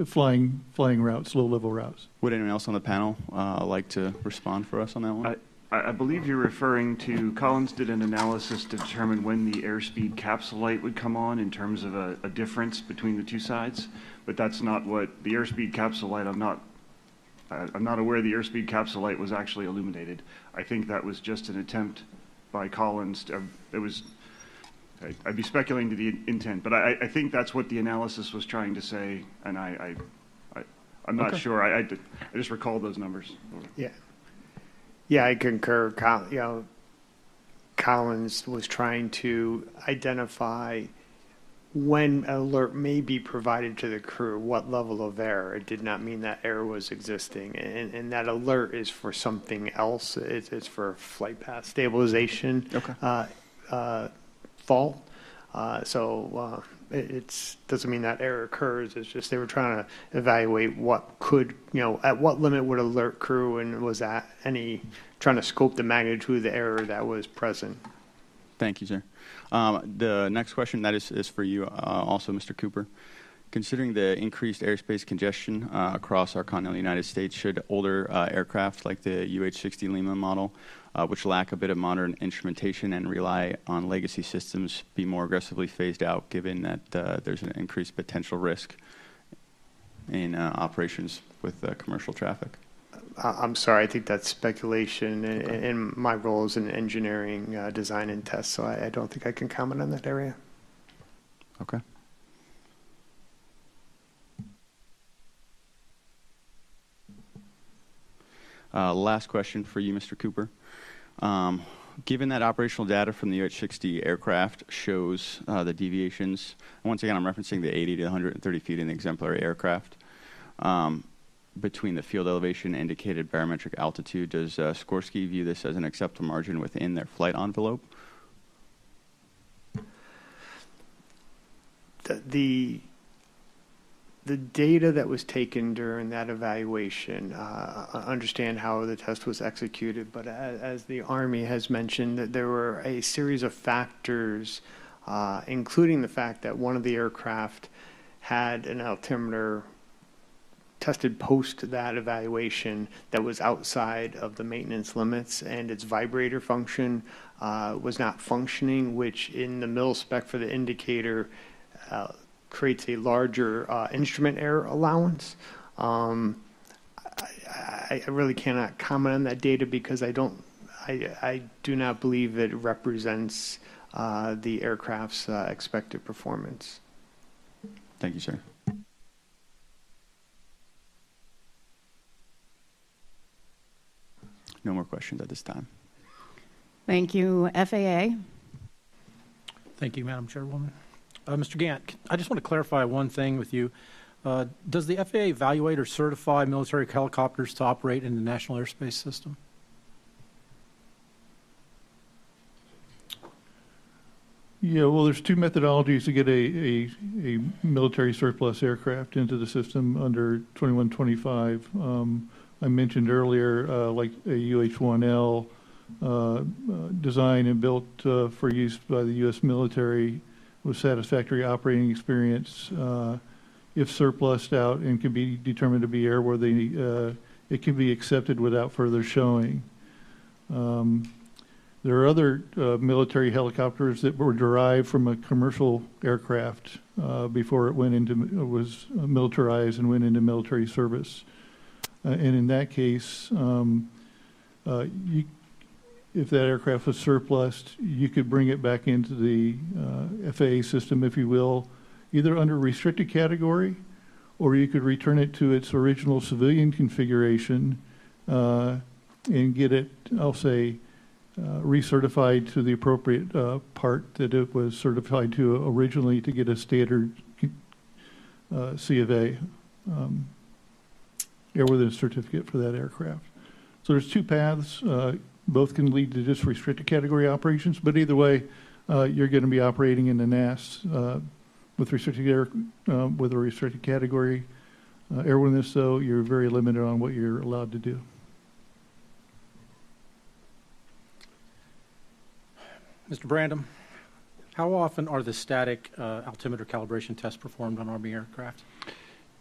flying routes, low-level routes. Would anyone else on the panel like to respond for us on that one? I believe you're referring to, Collins did an analysis to determine when the airspeed capsule light would come on in terms of a difference between the two sides, but that's not what the airspeed capsule light, I'm not aware the airspeed capsule light was actually illuminated. I think that was just an attempt by Collins. I'd be speculating to the intent, but I think that's what the analysis was trying to say, and I'm not sure. I just recall those numbers. Yeah, I concur. Collins was trying to identify when an alert may be provided to the crew, what level of error. It did not mean that error was existing, and that alert is for something else. It's for flight path stabilization fault. It doesn't mean that error occurs. It's just they were trying to evaluate what could, at what limit would alert crew, and was that trying to scope the magnitude of the error that was present. Thank you, sir. The next question, that is for you also, Mr. Cooper. Considering the increased airspace congestion across our continental United States, should older aircraft like the UH-60 Lima model, which lack a bit of modern instrumentation and rely on legacy systems, be more aggressively phased out, given that there's an increased potential risk in operations with commercial traffic? I'm sorry, I think that's speculation, and my role is in engineering, design, and test, so I don't think I can comment on that area. Okay. Last question for you, Mr. Cooper. Given that operational data from the UH-60 aircraft shows the deviations, once again I'm referencing the 80 to 130 feet in the exemplary aircraft, between the field elevation and indicated barometric altitude, does Sikorsky view this as an acceptable margin within their flight envelope? The data that was taken during that evaluation, understand how the test was executed, but as the Army has mentioned, that there were a series of factors, including the fact that one of the aircraft had an altimeter tested post that evaluation that was outside of the maintenance limits, and its vibrator function was not functioning, which in the mil spec for the indicator creates a larger instrument error allowance. I really cannot comment on that data because I do not believe it represents the aircraft's expected performance. Thank you, sir. No more questions at this time. Thank you. FAA. Thank you, Madam Chairwoman. Mr. Gant, I just want to clarify one thing with you. Does the FAA evaluate or certify military helicopters to operate in the National Airspace System? Yeah, well, there's two methodologies to get a military surplus aircraft into the system under 2125. I mentioned earlier, like a UH-1L designed and built for use by the U.S. military with satisfactory operating experience. If surplused out and can be determined to be airworthy, it can be accepted without further showing. There are other military helicopters that were derived from a commercial aircraft before it was militarized and went into military service. And in that case, if that aircraft was surplused, you could bring it back into the FAA system, if you will, either under restricted category, or you could return it to its original civilian configuration and get it, I'll say, recertified to the appropriate part that it was certified to originally to get a standard C of A, airworthiness certificate for that aircraft. So there's two paths. Both can lead to just restricted category operations, but either way, you're going to be operating in the NAS with a restricted category airworthiness. Though you're very limited on what you're allowed to do. Mr. Brandom, how often are the static altimeter calibration tests performed on Army aircraft?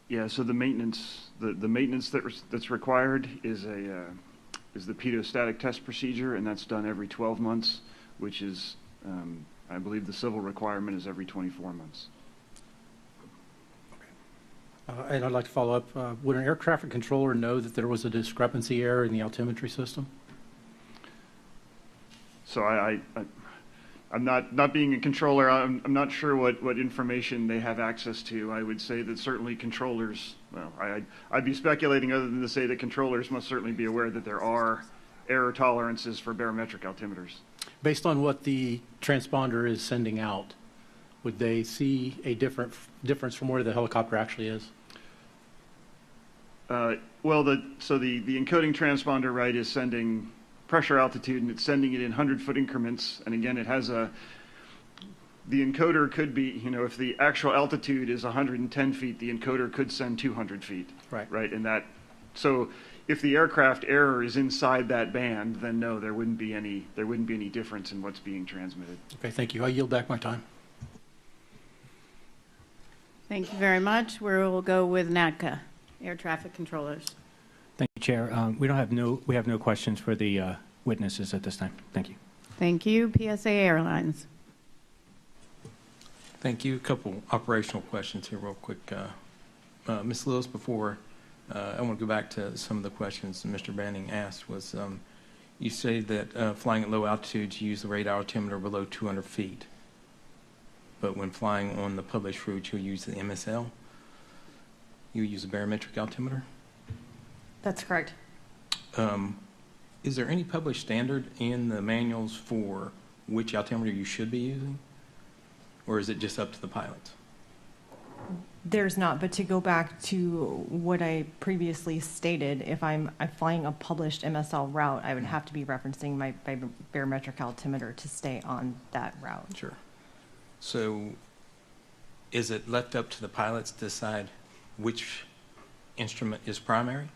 Yeah, so the maintenance, the maintenance that's required is the pedostatic test procedure, and that's done every 12 months, which is, I believe the civil requirement is every 24 months. And I'd like to follow up. Would an air traffic controller know that there was a discrepancy error in the altimetry system? So I'm not being a controller. I'm not sure what information they have access to. I would say that certainly controllers, well, I'd be speculating other than to say that controllers must certainly be aware that there are error tolerances for barometric altimeters. Based on what the transponder is sending out, would they see a difference from where the helicopter actually is? Well, the encoding transponder, right, is sending pressure altitude, and it's sending it in 100-foot increments. And again, it has the encoder could be, if the actual altitude is 110 feet, the encoder could send 200 feet. Right. And so if the aircraft error is inside that band, then no, there wouldn't be any difference in what's being transmitted. Okay, thank you. I yield back my time. Thank you very much. We'll go with NADCA, air traffic controllers. Thank you, Chair. We have no questions for the witnesses at this time. Thank you. Thank you. PSA Airlines. Thank you. A couple operational questions here real quick. Ms. Lewis, before I want to go back to some of the questions that Mr. Banning asked was, you say that flying at low altitudes, you use the radar altimeter below 200 feet. But when flying on the published route, you'll use the MSL. You use a barometric altimeter? That's correct. Is there any published standard in the manuals for which altimeter you should be using? Or is it just up to the pilots? There's not, but to go back to what I previously stated, if I'm flying a published MSL route, I would have to be referencing my barometric altimeter to stay on that route. Sure. So is it left up to the pilots to decide which instrument is primary?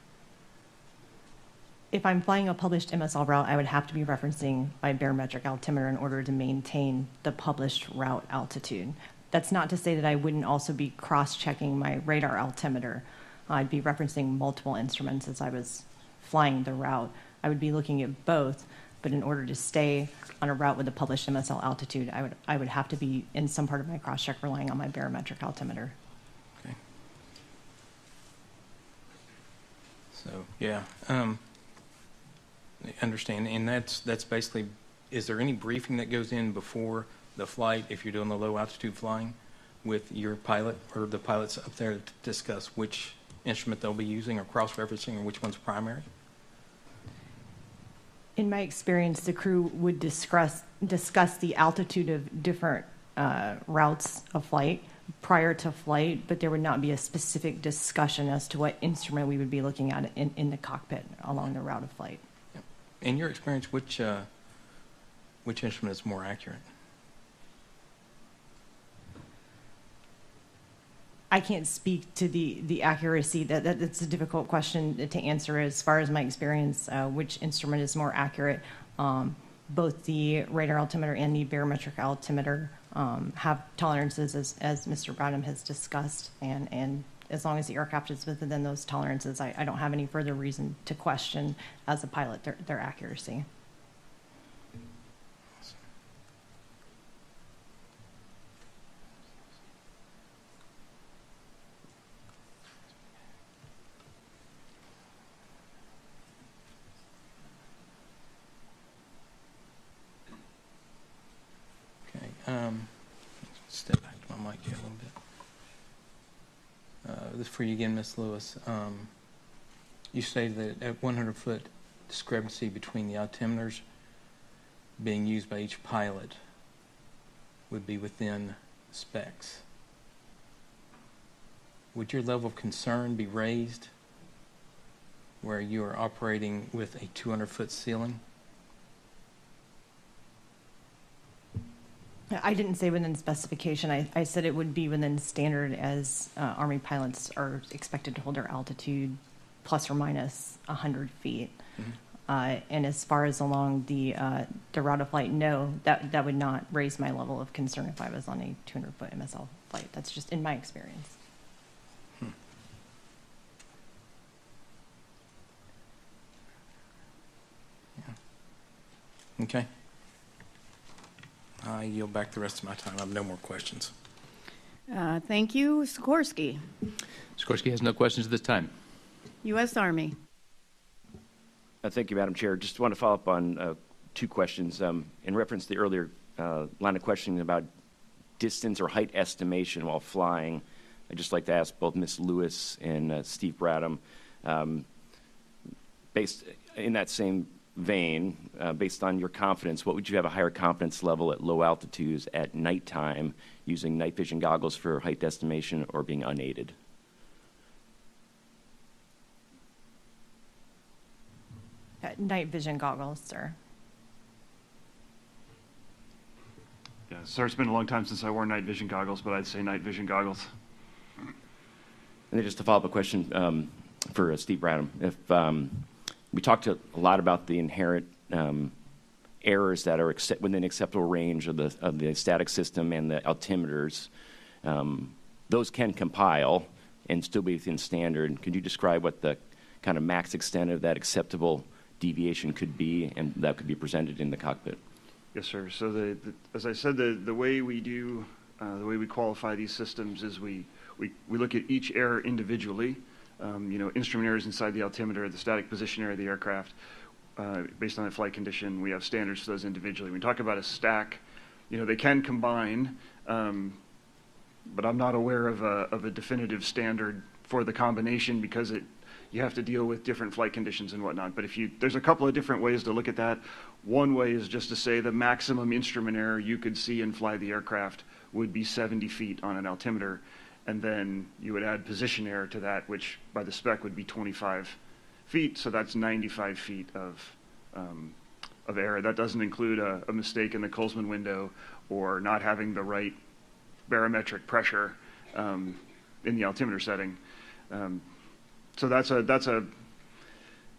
If I'm flying a published MSL route, I would have to be referencing my barometric altimeter in order to maintain the published route altitude. That's not to say that I wouldn't also be cross-checking my radar altimeter, I'd be referencing multiple instruments as I was flying the route. I would be looking at both, but in order to stay on a route with a published MSL altitude, I would have to be in some part of my cross-check relying on my barometric altimeter. Okay. So, yeah, I understand. And that's basically, is there any briefing that goes in before the flight if you're doing the low altitude flying with your pilot or the pilots up there to discuss which instrument they'll be using or cross-referencing or which one's primary? In my experience, the crew would discuss the altitude of different routes of flight prior to flight, but there would not be a specific discussion as to what instrument we would be looking at in the cockpit along the route of flight. In your experience, which instrument is more accurate? I can't speak to the accuracy. That's a difficult question to answer. As far as my experience, which instrument is more accurate? Both the radar altimeter and the barometric altimeter have tolerances, as Mr. Bradham has discussed, and as long as the aircraft is within those tolerances, I don't have any further reason to question, as a pilot, their accuracy. Step back to my mic here a little bit. This is for you again, Ms. Lewis. You stated that at 100-foot discrepancy between the altimeters being used by each pilot would be within specs. Would your level of concern be raised where you are operating with a 200-foot ceiling? I didn't say within specification. I said it would be within standard, as Army pilots are expected to hold their altitude plus or minus 100 feet. Mm-hmm. And as far as along the route of flight, no, that would not raise my level of concern if I was on a 200-foot MSL flight. That's just in my experience. Yeah. Okay. I yield back the rest of my time. I have no more questions. Thank you. Sikorsky. Sikorsky has no questions at this time. U.S. Army. Thank you, Madam Chair. Just want to follow up on two questions. In reference to the earlier line of questioning about distance or height estimation while flying, I'd just like to ask both Ms. Lewis and Steve Bradham, based in that same vein, based on your confidence, what would you have a higher confidence level at low altitudes at nighttime using night vision goggles for height estimation or being unaided? Night vision goggles, sir. Yeah, sir, it's been a long time since I wore night vision goggles, but I'd say night vision goggles. And then just to follow up a question for Steve Bradham. If we talked a lot about the inherent errors that are within acceptable range of the static system and the altimeters. Those can compile and still be within standard. Could you describe what the kind of max extent of that acceptable deviation could be, and that could be presented in the cockpit? Yes, sir. So as I said, the way we do, the way we qualify these systems is we look at each error individually. Instrument errors inside the altimeter, the static position error of the aircraft, based on the flight condition. We have standards for those individually. When we talk about a stack, they can combine, but I'm not aware of a definitive standard for the combination because you have to deal with different flight conditions and whatnot. But there's a couple of different ways to look at that. One way is just to say the maximum instrument error you could see and fly the aircraft would be 70 feet on an altimeter. And then you would add position error to that, which by the spec would be 25 feet. So that's 95 feet of error. That doesn't include a mistake in the Colesman window or not having the right barometric pressure in the altimeter setting. So that's a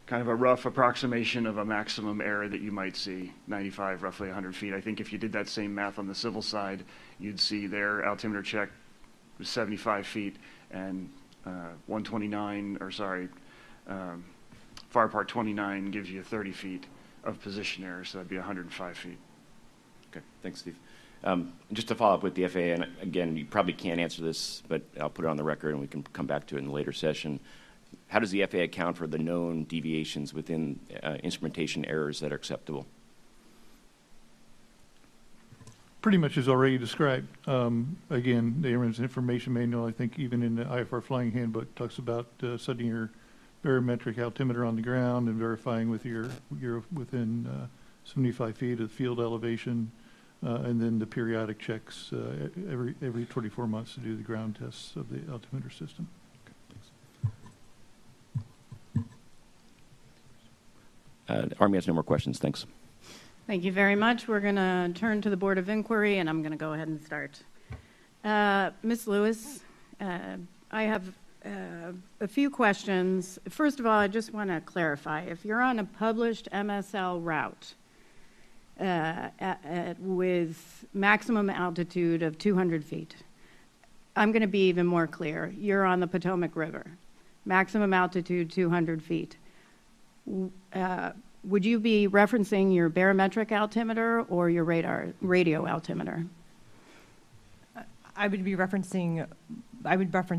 kind of a rough approximation of a maximum error that you might see, 95, roughly 100 feet. I think if you did that same math on the civil side, you'd see their altimeter check was 75 feet, and 129, or sorry, fire part 29 gives you 30 feet of position error, so that'd be 105 feet. Okay, thanks, Steve. Just to follow up with the FAA, and again, you probably can't answer this, but I'll put it on the record and we can come back to it in a later session. How does the FAA account for the known deviations within instrumentation errors that are acceptable? Pretty much as already described. Again, the Airman's Information Manual, I think even in the IFR Flying Handbook, talks about setting your barometric altimeter on the ground and verifying with you're within 75 feet of field elevation, and then the periodic checks every 24 months to do the ground tests of the altimeter system. Army has no more questions. Thanks. Thank you very much. We're going to turn to the Board of Inquiry, and I'm going to go ahead and start. Ms. Lewis, I have a few questions. First of all, I just want to clarify. If you're on a published MSL route with maximum altitude of 200 feet, I'm going to be even more clear. You're on the Potomac River, maximum altitude 200 feet. Would you be referencing your barometric altimeter or your radio altimeter? I would reference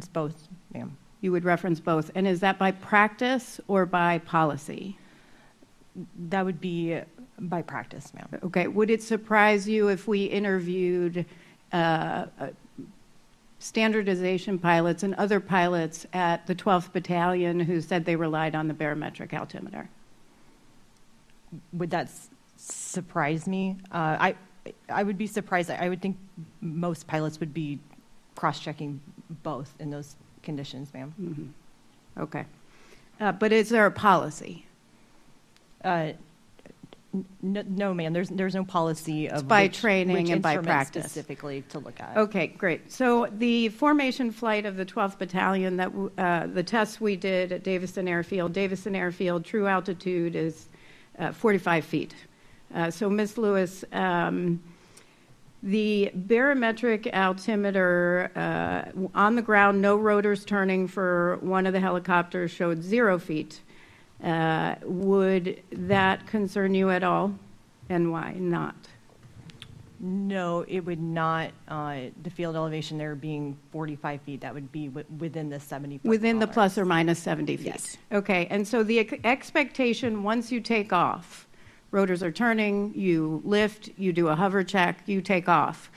both, ma'am. You would reference both. And is that by practice or by policy? That would be by practice, ma'am. Okay. Would it surprise you if we interviewed standardization pilots and other pilots at the 12th Battalion who said they relied on the barometric altimeter? Would that surprise me? I would be surprised. I would think most pilots would be cross-checking both in those conditions, ma'am. Mm-hmm. Okay. But is there a policy? No, ma'am. There's no policy of it's by training and by practice specifically to look at. Okay, great. So the formation flight of the 12th Battalion, that the tests we did at Davison Airfield, true altitude is 45 feet. So Ms. Lewis, the barometric altimeter on the ground, no rotors turning for one of the helicopters showed 0 feet. Would that concern you at all, and why not? No, it would not. The field elevation there being 45 feet, that would be within the 70 foot within tolerance. The plus or minus 70 feet. Yes. Okay, and so the expectation once you take off, rotors are turning, you lift, you do a hover check, you take off.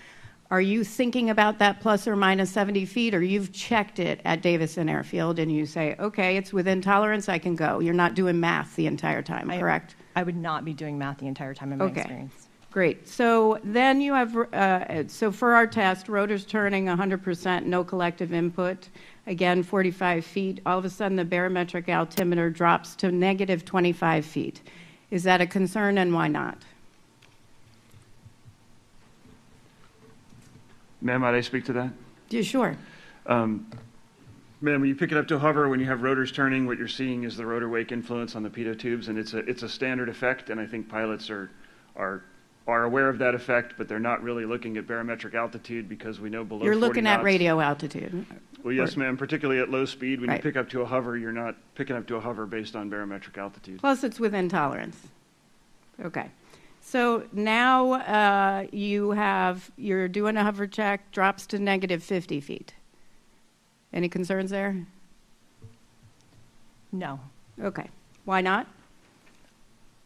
Are you thinking about that plus or minus 70 feet, or you've checked it at Davison Airfield and you say, okay, it's within tolerance, I can go? You're not doing math the entire time, correct? I would not be doing math the entire time in my experience. Great. So then you have, so for our test, rotors turning 100%, no collective input, again, 45 feet. All of a sudden, the barometric altimeter drops to negative 25 feet. Is that a concern, and why not? Ma'am, might I speak to that? Yeah, sure. Ma'am, when you pick it up to hover, when you have rotors turning, what you're seeing is the rotor wake influence on the pitot tubes, and it's a standard effect, and I think pilots are aware of that effect, but they're not really looking at barometric altitude because we know below 40 knots. You're looking at radio altitude. Well, yes, ma'am, particularly at low speed. When you pick up to a hover, you're not picking up to a hover based on barometric altitude. Plus, it's within tolerance. Okay. So now you're doing a hover check, drops to negative 50 feet. Any concerns there? No. Okay. Why not?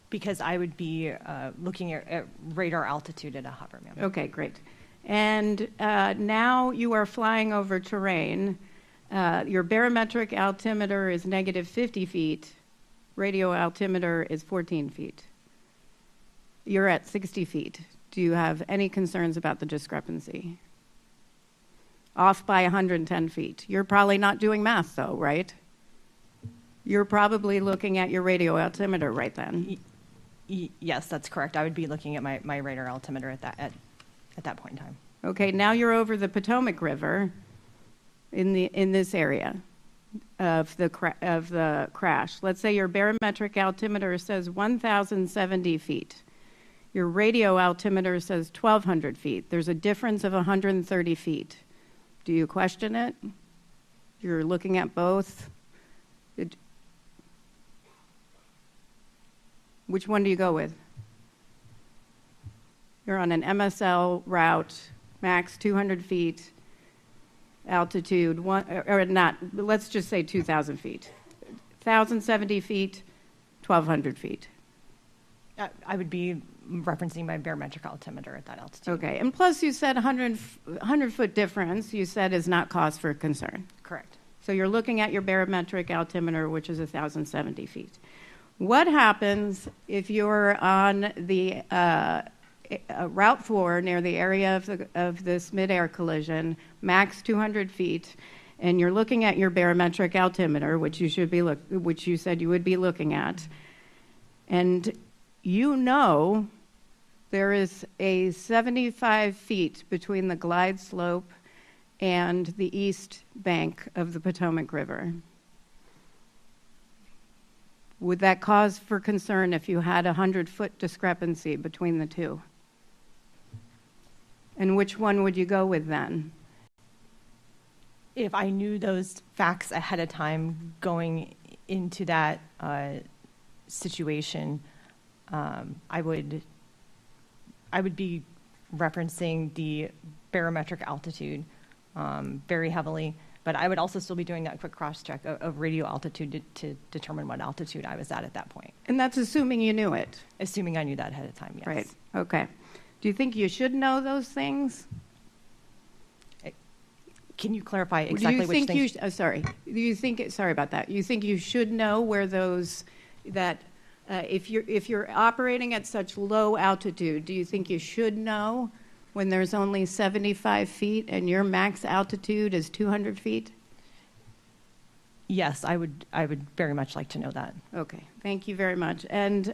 Because I would be looking at radar altitude at a hover, ma'am. Okay, great. And now you are flying over terrain. Your barometric altimeter is negative 50 feet. Radio altimeter is 14 feet. You're at 60 feet. Do you have any concerns about the discrepancy? Off by 110 feet. You're probably not doing math, though, right? You're probably looking at your radio altimeter right then. Yes, that's correct. I would be looking at my radar altimeter at that point in time. Okay, now you're over the Potomac River in this area of the crash. Let's say your barometric altimeter says 1,070 feet. Your radio altimeter says 1,200 feet. There's a difference of 130 feet. Do you question it? You're looking at both. Which one do you go with? You're on an MSL route, max 200 feet, altitude, let's just say 2,000 feet. 1,070 feet, 1,200 feet. I would be referencing my barometric altimeter at that altitude. Okay, and plus you said 100-foot difference, you said is not cause for concern. Correct. So you're looking at your barometric altimeter, which is 1,070 feet. What happens if you're on the Route 4 near the area of this mid-air collision, max 200 feet, and you're looking at your barometric altimeter, which you said you would be looking at, and you know there is a 75 feet between the glide slope and the east bank of the Potomac River? Would that cause for concern if you had a 100-foot discrepancy between the two? And which one would you go with then? If I knew those facts ahead of time going into that situation, I would be referencing the barometric altitude very heavily, but I would also still be doing that quick cross-check of radio altitude to determine what altitude I was at that point. And that's assuming you knew it? Assuming I knew that ahead of time, yes. Right, okay. Do you think you should know those things? Can you clarify exactly which things? Sorry. Do you think, sorry about that. You think you should know where those, if you're operating at such low altitude, do you think you should know when there's only 75 feet and your max altitude is 200 feet? Yes, I would very much like to know that. Okay, thank you very much. And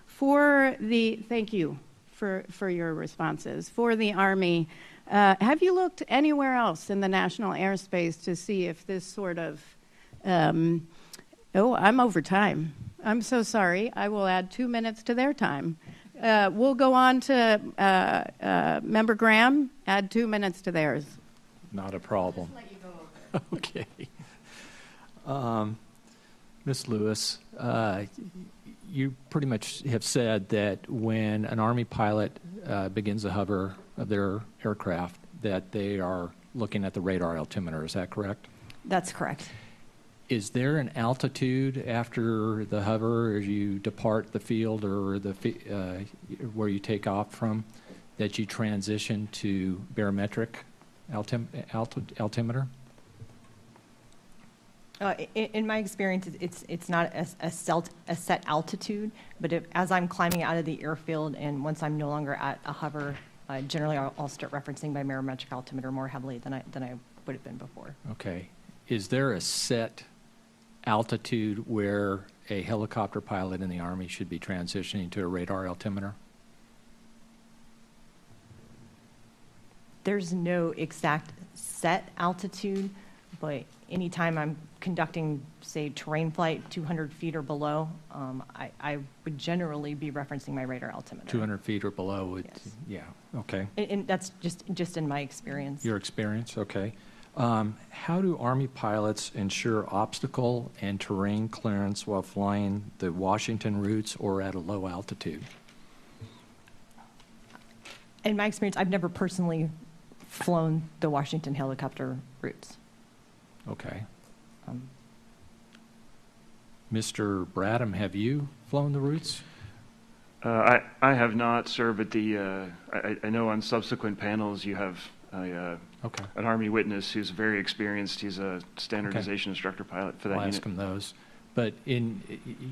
thank you for your responses. For the Army, have you looked anywhere else in the national airspace to see if this sort of, I'm over time. I'm so sorry. I will add 2 minutes to their time. We'll go on to Member Graham, add 2 minutes to theirs. Not a problem. I'll just let you go over. Okay. Ms. Lewis, you pretty much have said that when an Army pilot begins a hover of their aircraft, that they are looking at the radar altimeter. Is that correct? That's correct. Is there an altitude after the hover as you depart the field or where you take off from that you transition to barometric altimeter? In my experience, it's not a set altitude, but as I'm climbing out of the airfield and once I'm no longer at a hover, generally I'll start referencing my barometric altimeter more heavily than I would have been before. Okay. Is there a set altitude where a helicopter pilot in the Army should be transitioning to a radar altimeter? There's no exact set altitude, but anytime I'm conducting, say, terrain flight 200 feet or below, I would generally be referencing my radar altimeter. 200 feet or below would, yes. Yeah, okay. And that's just in my experience. Your experience, okay. How do Army pilots ensure obstacle and terrain clearance while flying the Washington routes or at a low altitude? In my experience, I've never personally flown the Washington helicopter routes. Okay. Mr. Bradham, have you flown the routes? I have not, sir, but I know on subsequent panels you have an Army witness who's very experienced. He's a standardization instructor pilot for that unit. I'll ask him those. But in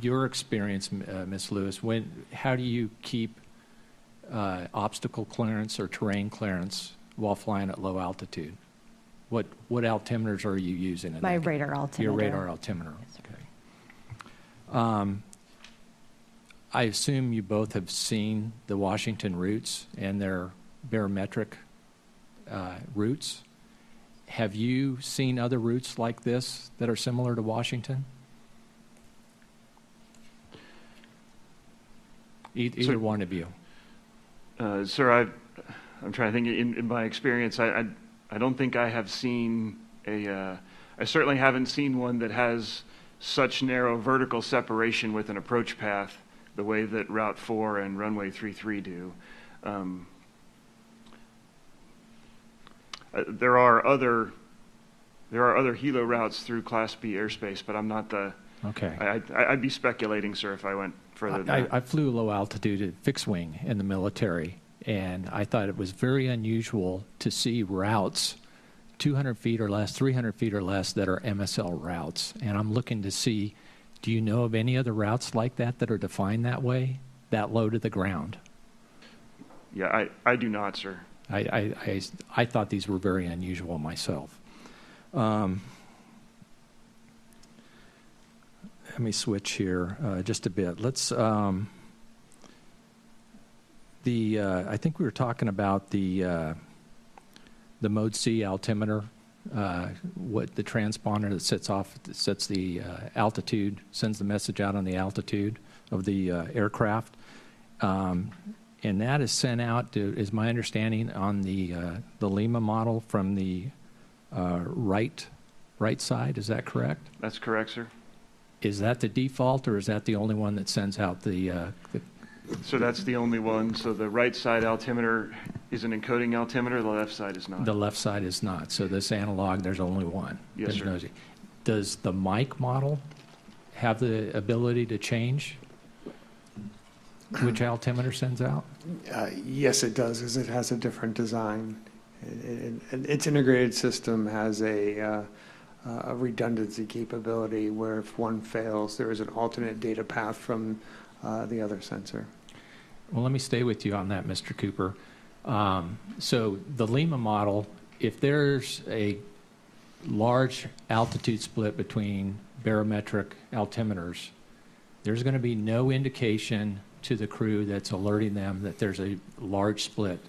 your experience, Ms. Lewis, how do you keep obstacle clearance or terrain clearance while flying at low altitude? What altimeters are you using? My radar altimeter. Your radar altimeter. Yes, okay. I assume you both have seen the Washington routes and their barometric routes. Have you seen other routes like this that are similar to Washington? Either one of you. Sir, I'm trying to think. In my experience, I don't think I have seen a I certainly haven't seen one that has such narrow vertical separation with an approach path the way that Route 4 and Runway 33 do. There are other helo routes through Class B airspace, but I'm not the. Okay. I'd be speculating, sir, if I went further than that. I flew low altitude fixed wing in the military, and I thought it was very unusual to see routes 200 feet or less, 300 feet or less that are MSL routes. And I'm looking to see, do you know of any other routes like that are defined that way, that low to the ground? Yeah, I do not, sir. I thought these were very unusual myself. Let me switch here just a bit. Let's. I think we were talking about the Mode C altimeter, what the transponder that sets the altitude, sends the message out on the altitude of the aircraft. And that is sent out, is my understanding, on the Lima model from the right side. Is that correct? That's correct, sir. Is that the default, or is that the only one that sends out the? So that's the only one. So the right side altimeter is an encoding altimeter. The left side is not. The left side is not. So this analog, there's only one. Yes, sir. Does the mic model have the ability to change which altimeter sends out? Yes, it does, because it has a different design. Its integrated system has a redundancy capability where if one fails, there is an alternate data path from the other sensor. Well, let me stay with you on that, Mr. Cooper. So the Lima model, if there's a large altitude split between barometric altimeters, there's going to be no indication to the crew that's alerting them that there's a large split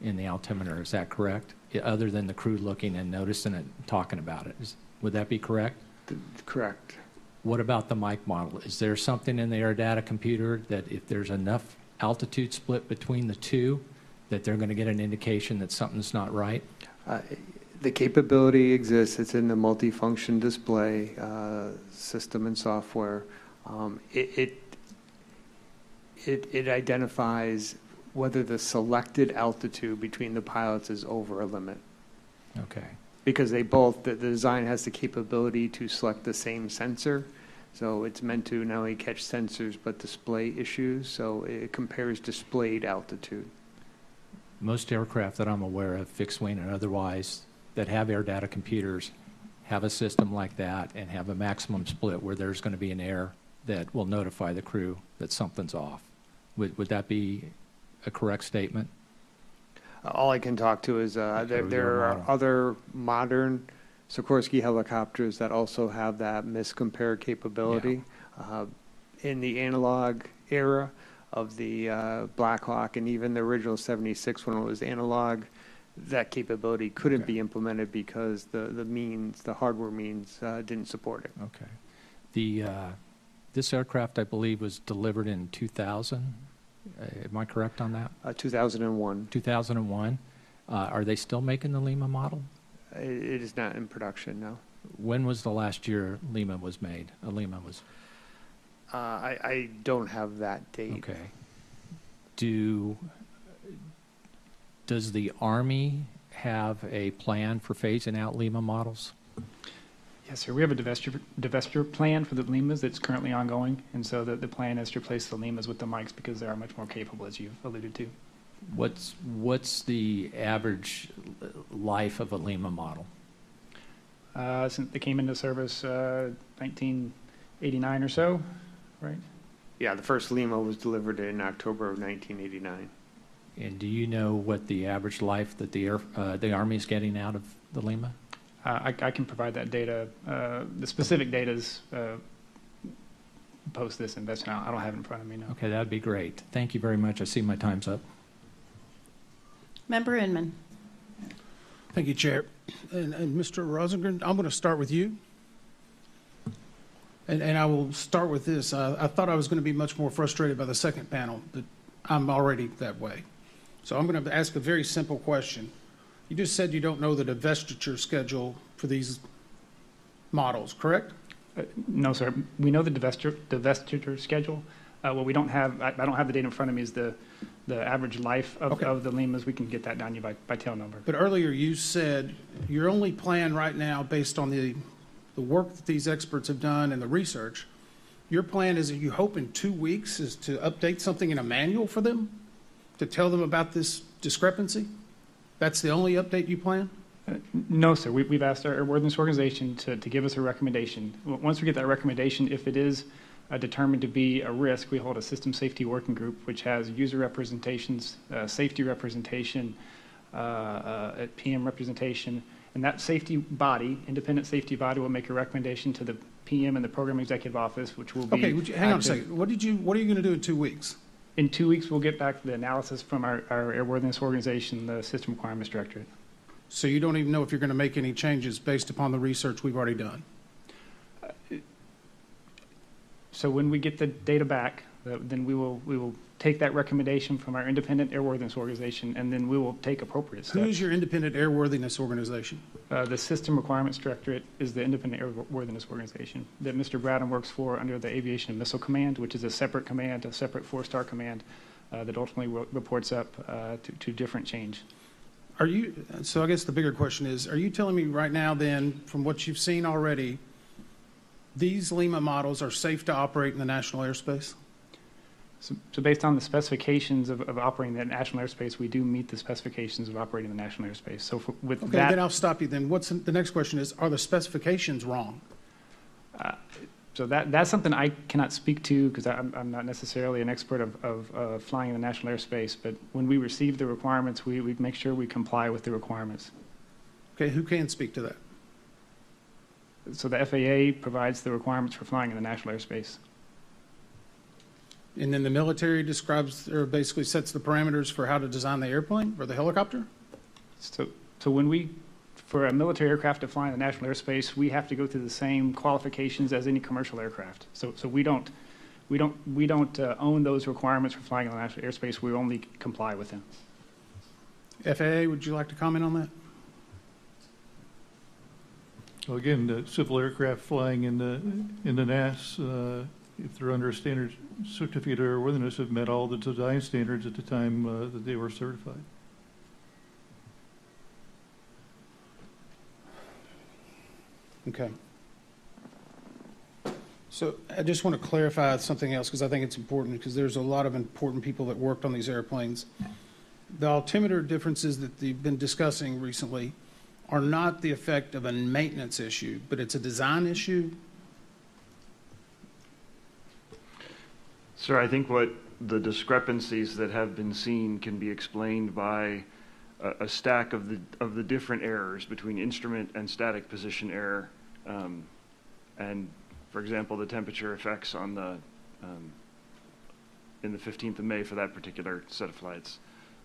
in the altimeter. Is that correct? Other than the crew looking and noticing it, talking about it. Would that be correct? Correct. What about the mic model? Is there something in the air data computer that if there's enough altitude split between the two, that they're going to get an indication that something's not right? The capability exists. It's in the multifunction display system and software. It identifies whether the selected altitude between the pilots is over a limit. Okay. Because the design has the capability to select the same sensor. So it's meant to not only catch sensors, but display issues. So it compares displayed altitude. Most aircraft that I'm aware of, fixed wing and otherwise, that have air data computers, have a system like that and have a maximum split where there's going to be an error that will notify the crew that something's off. Would that be a correct statement? All I can talk to is there are other modern Sikorsky helicopters that also have that miscompare capability. Yeah. In the analog era of the Black Hawk and even the original 76 when it was analog, that capability couldn't be implemented because the hardware means didn't support it. Okay. This aircraft, I believe, was delivered in 2000. Am I correct on that? 2001. 2001. Are they still making the Lima model? It is not in production, no. When was the last year Lima was made? Lima was. I don't have that date. Okay. Does the Army have a plan for phasing out Lima models? Yes, sir. We have a divestiture plan for the Limas that's currently ongoing, and so the plan is to replace the Limas with the mics because they are much more capable, as you've alluded to. What's the average life of a Lima model? Since they came into service 1989 or so, right? Yeah, the first Lima was delivered in October of 1989. And do you know what the average life that the Army is getting out of the Lima? I can provide that data. The specific data is post this investment. I don't have it in front of me now. Okay, that'd be great. Thank you very much. I see my time's up. Member Inman. Thank you, Chair. And Mr. Rosengren, I'm going to start with you. And I will start with this. I thought I was going to be much more frustrated by the second panel, but I'm already that way. So I'm going to ask a very simple question. You just said you don't know the divestiture schedule for these models, correct? No, sir. We know the divestiture schedule. What we don't have, I don't have the data in front of me, is the average life of the lemurs. We can get that down to you by tail number. But earlier you said your only plan right now, based on the work that these experts have done and the research, your plan is that you hope in 2 weeks is to update something in a manual for them to tell them about this discrepancy? That's the only update you plan? No, sir. We've asked our airworthiness organization to give us a recommendation. Once we get that recommendation, if it is determined to be a risk, we hold a system safety working group, which has user representations, safety representation, PM representation, and that safety body, independent safety body, will make a recommendation to the PM and the program executive office, which will be Okay, hang on a second. What are you going to do in 2 weeks? In 2 weeks, we'll get back the analysis from our airworthiness organization, the System Requirements Directorate. So you don't even know if you're going to make any changes based upon the research we've already done? So when we get the data back, then we will take that recommendation from our independent airworthiness organization, and then we will take appropriate steps. Who is your independent airworthiness organization? The System Requirements Directorate is the independent airworthiness organization that Mr. Bradham works for under the Aviation and Missile Command, which is a separate command, a separate four-star command that ultimately reports up to different change. So I guess the bigger question is, are you telling me right now then, from what you've seen already, these Lima models are safe to operate in the national airspace? So based on the specifications of operating the national airspace, we do meet the specifications of operating the national airspace. So with Okay, that, then I'll stop you then. The next question is, are the specifications wrong? So that's something I cannot speak to because I'm not necessarily an expert of flying in the national airspace. But when we receive the requirements, we make sure we comply with the requirements. Okay, who can speak to that? So the FAA provides the requirements for flying in the national airspace. And then the military describes or basically sets the parameters for how to design the airplane or the helicopter? So when for a military aircraft to fly in the national airspace, we have to go through the same qualifications as any commercial aircraft. So we don't own those requirements for flying in the national airspace. We only comply with them. FAA, would you like to comment on that? Well, again, the civil aircraft flying in the NAS, if they're under a standard certificate of airworthiness, have met all the design standards at the time that they were certified. Okay. So I just want to clarify something else because I think it's important because there's a lot of important people that worked on these airplanes. The altimeter differences that they've been discussing recently are not the effect of a maintenance issue, but it's a design issue. Sir, I think what the discrepancies that have been seen can be explained by a stack of the different errors between instrument and static position error, and for example, the temperature effects on the in the 15th of May for that particular set of flights.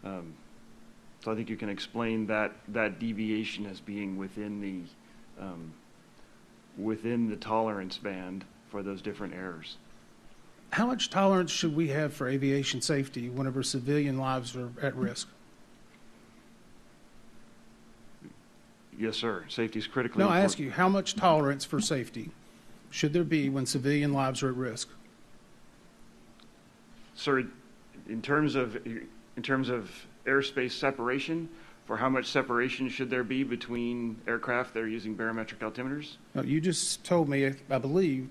So I think you can explain that deviation as being within the tolerance band for those different errors. How much tolerance should we have for aviation safety whenever civilian lives are at risk? Yes, sir. Safety is critically No, important. I ask you, how much tolerance for safety should there be when civilian lives are at risk? Sir, in terms of airspace separation, for how much separation should there be between aircraft that are using barometric altimeters? No, you just told me, I believe,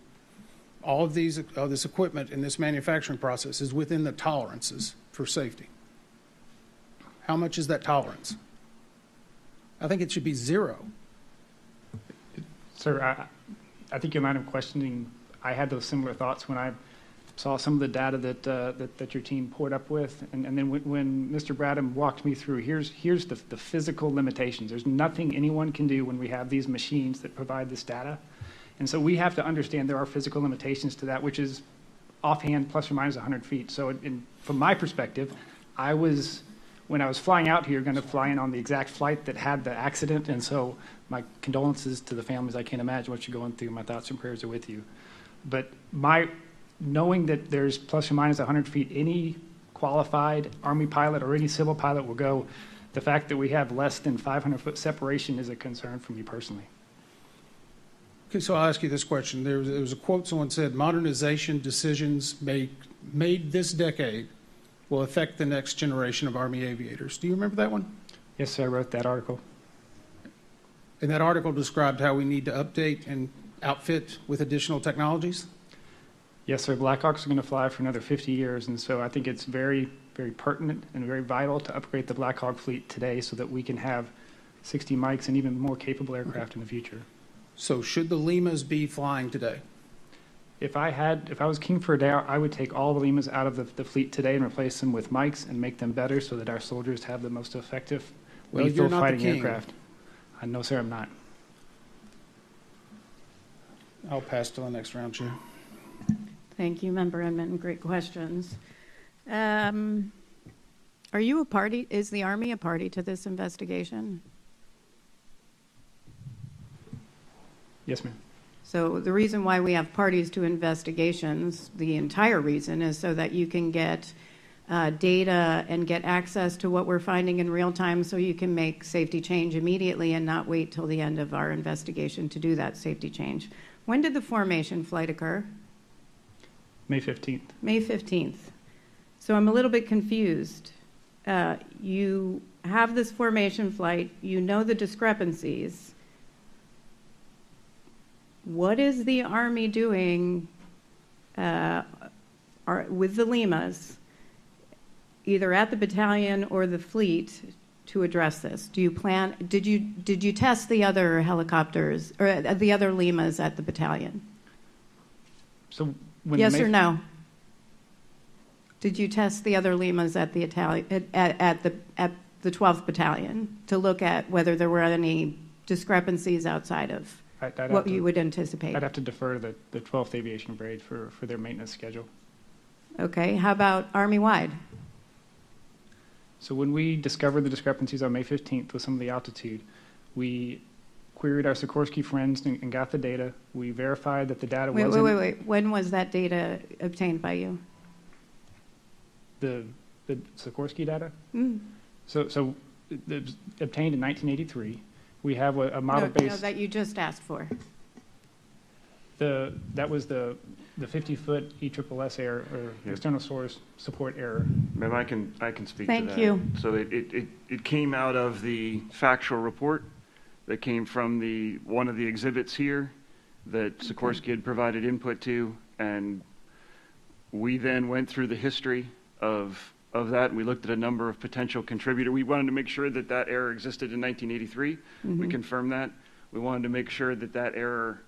all of this equipment in this manufacturing process is within the tolerances for safety. How much is that tolerance? I think it should be zero. Sir, I think your line of questioning, I had those similar thoughts when I saw some of the data that your team poured up with, and then when Mr. Bradham walked me through, here's the physical limitations. There's nothing anyone can do when we have these machines that provide this data. And so we have to understand there are physical limitations to that, which is offhand plus or minus 100 feet. So from my perspective, when I was flying out here, going to fly in on the exact flight that had the accident. And so my condolences to the families. I can't imagine what you're going through. My thoughts and prayers are with you. But knowing that there's plus or minus 100 feet, any qualified Army pilot or any civil pilot will go. The fact that we have less than 500-foot separation is a concern for me personally. Okay, so I'll ask you this question. There was a quote someone said, modernization decisions made this decade will affect the next generation of Army aviators. Do you remember that one? Yes, sir, I wrote that article. And that article described how we need to update and outfit with additional technologies? Yes, sir, Blackhawks are going to fly for another 50 years, and so I think it's very, very pertinent and very vital to upgrade the Blackhawk fleet today so that we can have 60 mics and even more capable aircraft in the future. So should the Limas be flying today? If I was king for a day, I would take all the Limas out of the fleet today and replace them with mics and make them better so that our soldiers have the most effective lethal fighting aircraft. No, sir, I'm not. I'll pass to the next round, Chair. Thank you, Member Inman. Great questions. Are you a party? Is the Army a party to this investigation? Yes, ma'am. So the reason why we have parties to investigations, the entire reason, is so that you can get data and get access to what we're finding in real time so you can make safety change immediately and not wait till the end of our investigation to do that safety change. When did the formation flight occur? May 15th. May 15th. So I'm a little bit confused. You have this formation flight, you know the discrepancies. What is the Army doing with the Limas, either at the battalion or the fleet, to address this? Do you plan? Did you test the other helicopters or the other Limas at the battalion? So when yes or no? Did you test the other Limas at the at the 12th Battalion to look at whether there were any discrepancies outside of what you would anticipate? I'd have to defer to the 12th Aviation Brigade for their maintenance schedule. Okay. How about Army-wide? So when we discovered the discrepancies on May 15th with some of the altitude, we queried our Sikorsky friends and got the data. We verified that the data wasn't... Wait. When was that data obtained by you? The Sikorsky data? Mm. So it was obtained in 1983. We have a model-based... No, that you just asked for. That was the 50-foot ESSS error, or external source support error. Ma'am, I can speak to that. Thank you. So it came out of the factual report that came from one of the exhibits here that Sikorsky had provided input to, and we then went through the history of that, and we looked at a number of potential contributors. We wanted to make sure that error existed in 1983. Mm-hmm. We confirmed that. We wanted to make sure that error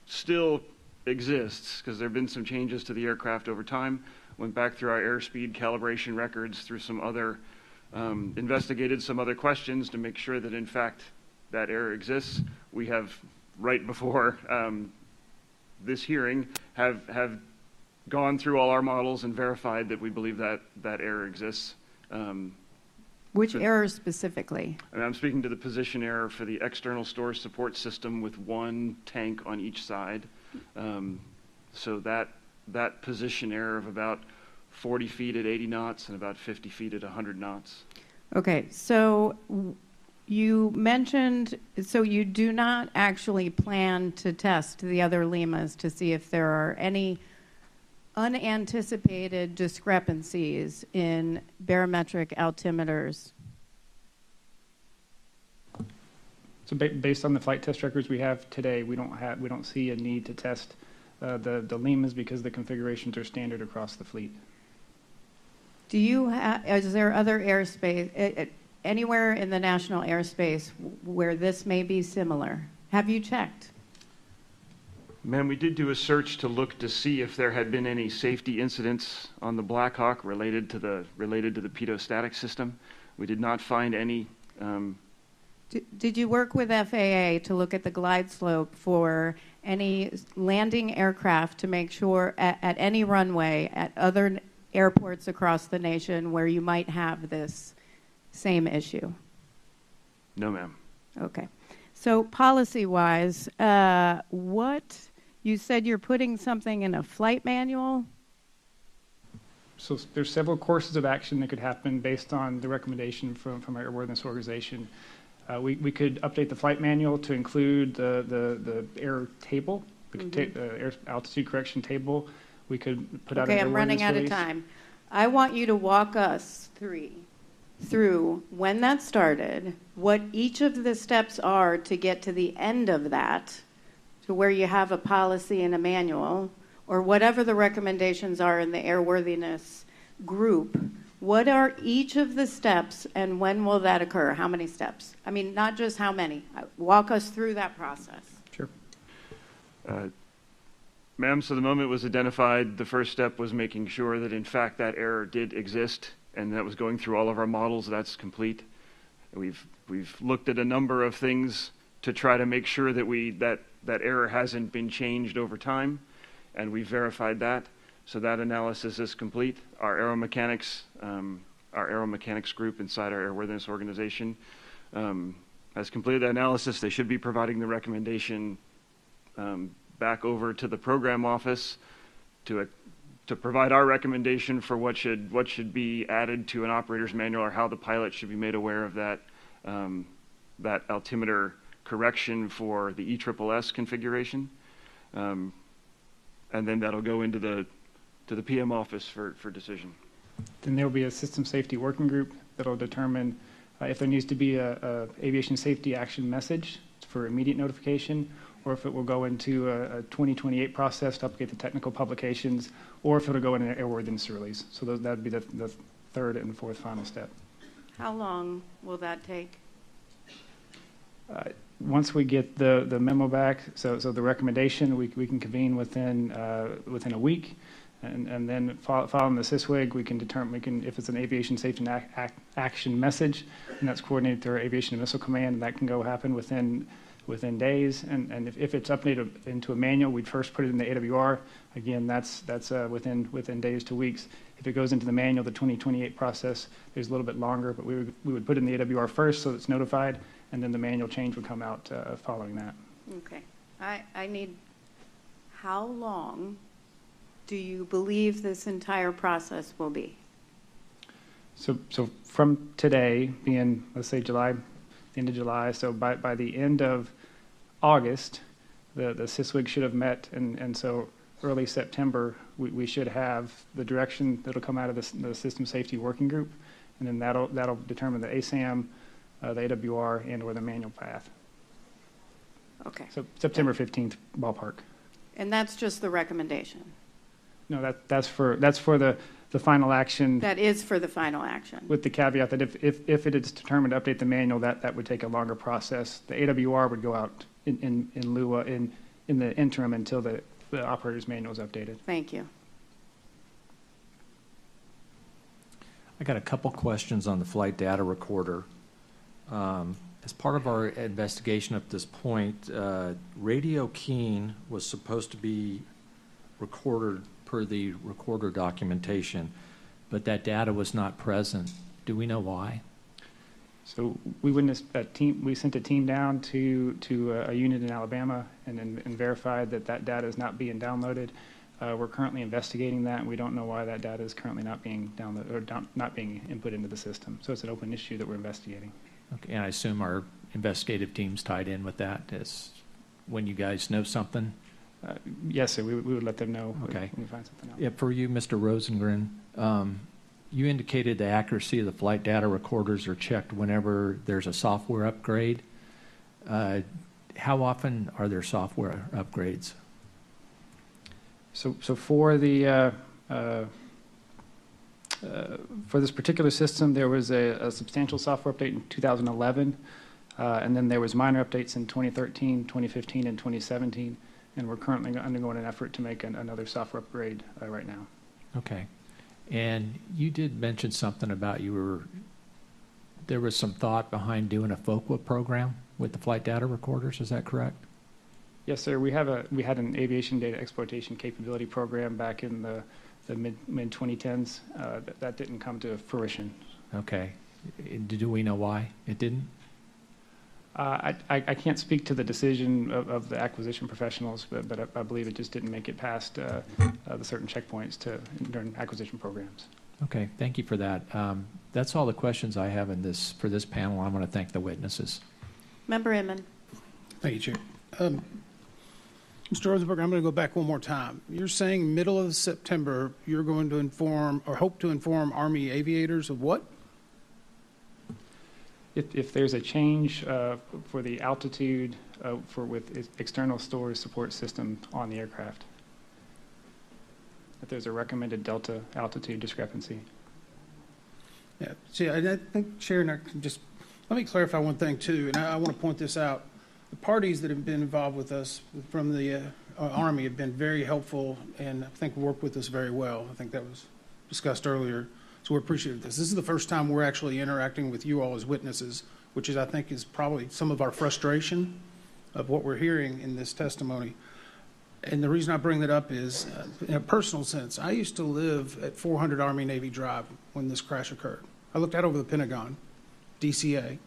still exists, because there have been some changes to the aircraft over time. Went back through our airspeed calibration records, through some other, investigated some other questions to make sure that in fact that error exists. We have, right before this hearing, have gone through all our models and verified that we believe that error exists. Which error specifically? And I'm speaking to the position error for the external storage support system with one tank on each side. So that position error of about 40 feet at 80 knots and about 50 feet at 100 knots. Okay, so you mentioned, so you do not actually plan to test the other Limas to see if there are any unanticipated discrepancies in barometric altimeters? So based on the flight test records we have today, we don't see a need to test the Limas because the configurations are standard across the fleet. Do you is there other airspace anywhere in the national airspace where this may be similar? Have you checked? Ma'am, we did do a search to look to see if there had been any safety incidents on the Black Hawk related to the pitot-static system. We did not find any. Did you work with FAA to look at the glide slope for any landing aircraft to make sure at any runway at other airports across the nation where you might have this same issue? No, ma'am. Okay. So policy-wise, you said you're putting something in a flight manual? So there's several courses of action that could happen based on the recommendation from our airworthiness organization. We could update the flight manual to include the air table, the air altitude correction table. We could put out an Okay, I'm running out of release. time. I want you to walk us through when that started, what each of the steps are to get to the end of that, to where you have a policy and a manual, or whatever the recommendations are in the airworthiness group. What are each of the steps, and when will that occur? How many steps? I mean, not just how many. Walk us through that process. Sure. Ma'am, so the moment it was identified, the first step was making sure that in fact that error did exist, and that was going through all of our models. That's complete. We've looked at a number of things to try to make sure that that error hasn't been changed over time, and we've verified that. So that analysis is complete. Our aeromechanics group inside our airworthiness organization has completed that analysis. They should be providing the recommendation back over to the program office to provide our recommendation for what should be added to an operator's manual, or how the pilot should be made aware of that altimeter correction for the ESSS configuration, and then that'll go into the PM office for decision. Then there will be a system safety working group that will determine if there needs to be a aviation safety action message for immediate notification, or if it will go into a 2028 process to update the technical publications, or if it'll go in an airworthiness release. So that would be the third and fourth final step. How long will that take? Once we get the memo back, so the recommendation, we can convene within a week, and then following the SysWig, we can determine, if it's an aviation safety action message, and that's coordinated through our aviation and missile command, and that can happen within days. And if it's updated into a manual, we'd first put it in the AWR. Again, that's within days to weeks. If it goes into the manual, the 2028 process is a little bit longer, but we would put it in the AWR first so it's notified, and then the manual change would come out following that. Okay. I need, how long do you believe this entire process will be? So from today, being, let's say, July, the end of July, so by the end of August, the SysWig should have met, and so early September, we should have the direction that'll come out of the System Safety Working Group, and then that'll determine the ASAM, the AWR, and/or the manual path. Okay. So September 15th, ballpark. And that's just the recommendation? No, that's for the final action. That is for the final action? With the caveat that if it is determined to update the manual, that would take a longer process. The AWR would go out in the interim until the operator's manual is updated. Thank you. I got a couple questions on the flight data recorder. As part of our investigation at this point, radio keying was supposed to be recorded per the recorder documentation, but that data was not present. Do we know why? So we sent a team down to a unit in Alabama and verified that data is not being downloaded. We're currently investigating that, and we don't know why that data is currently not being downloaded or not being input into the system. So it's an open issue that we're investigating. Okay, and I assume our investigative team's tied in with that as when you guys know something? Yes, sir. We would let them know okay. when we find something out. Yeah, for you, Mr. Rosengren, you indicated the accuracy of the flight data recorders are checked whenever there's a software upgrade. How often are there software upgrades? So for the for this particular system, there was a substantial software update in 2011, and then there was minor updates in 2013, 2015, and 2017, and we're currently undergoing an effort to make another software upgrade right now. Okay. And you did mention something about there was some thought behind doing a FOQA program with the flight data recorders. Is that correct? Yes, sir. We had an aviation data exploitation capability program back in the mid 2010s. That didn't come to fruition. Okay. Do we know why it didn't? I can't speak to the decision of the acquisition professionals, but I believe it just didn't make it past the certain checkpoints during acquisition programs. Okay, thank you for that. That's all the questions I have for this panel. I want to thank the witnesses. Member Inman. Thank you, Chair. Mr. Rosenberg, I'm going to go back one more time. You're saying middle of September, you're going to inform or hope to inform Army aviators of what? If there's a change for the altitude with external storage support system on the aircraft, if there's a recommended delta altitude discrepancy. Yeah. See, I think, Chair, and I can just let me clarify one thing too, and I want to point this out. The parties that have been involved with us from the Army have been very helpful and I think worked with us very well. I think that was discussed earlier. So we're appreciative of this. This is the first time we're actually interacting with you all as witnesses, which is, I think, is probably some of our frustration of what we're hearing in this testimony. And the reason I bring that up is, in a personal sense, I used to live at 400 Army Navy Drive when this crash occurred. I looked out over the Pentagon, DCA.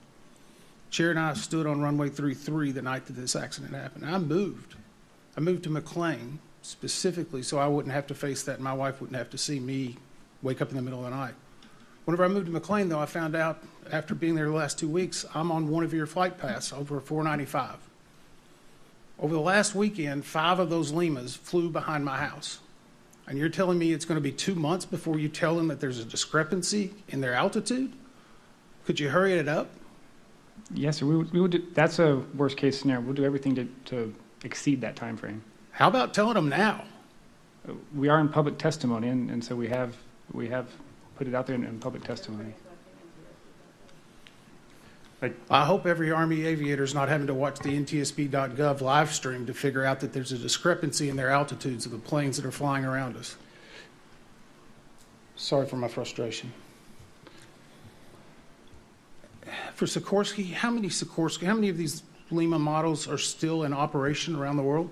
Chair and I stood on runway 33 the night that this accident happened. I moved to McLean specifically so I wouldn't have to face that and my wife wouldn't have to see me wake up in the middle of the night. Whenever I moved to McLean, though, I found out after being there the last 2 weeks, I'm on one of your flight paths over 495. Over the last weekend, 5 of those Limas flew behind my house. And you're telling me it's going to be 2 months before you tell them that there's a discrepancy in their altitude? Could you hurry it up? Yes, sir. We would do, that's a worst case scenario. We'll do everything to exceed that time frame. How about telling them now? We are in public testimony, and so we have put it out there in public testimony. I hope every Army aviator is not having to watch the NTSB.gov live stream to figure out that there's a discrepancy in their altitudes of the planes that are flying around us. Sorry for my frustration. For Sikorsky, how many of these Lima models are still in operation around the world?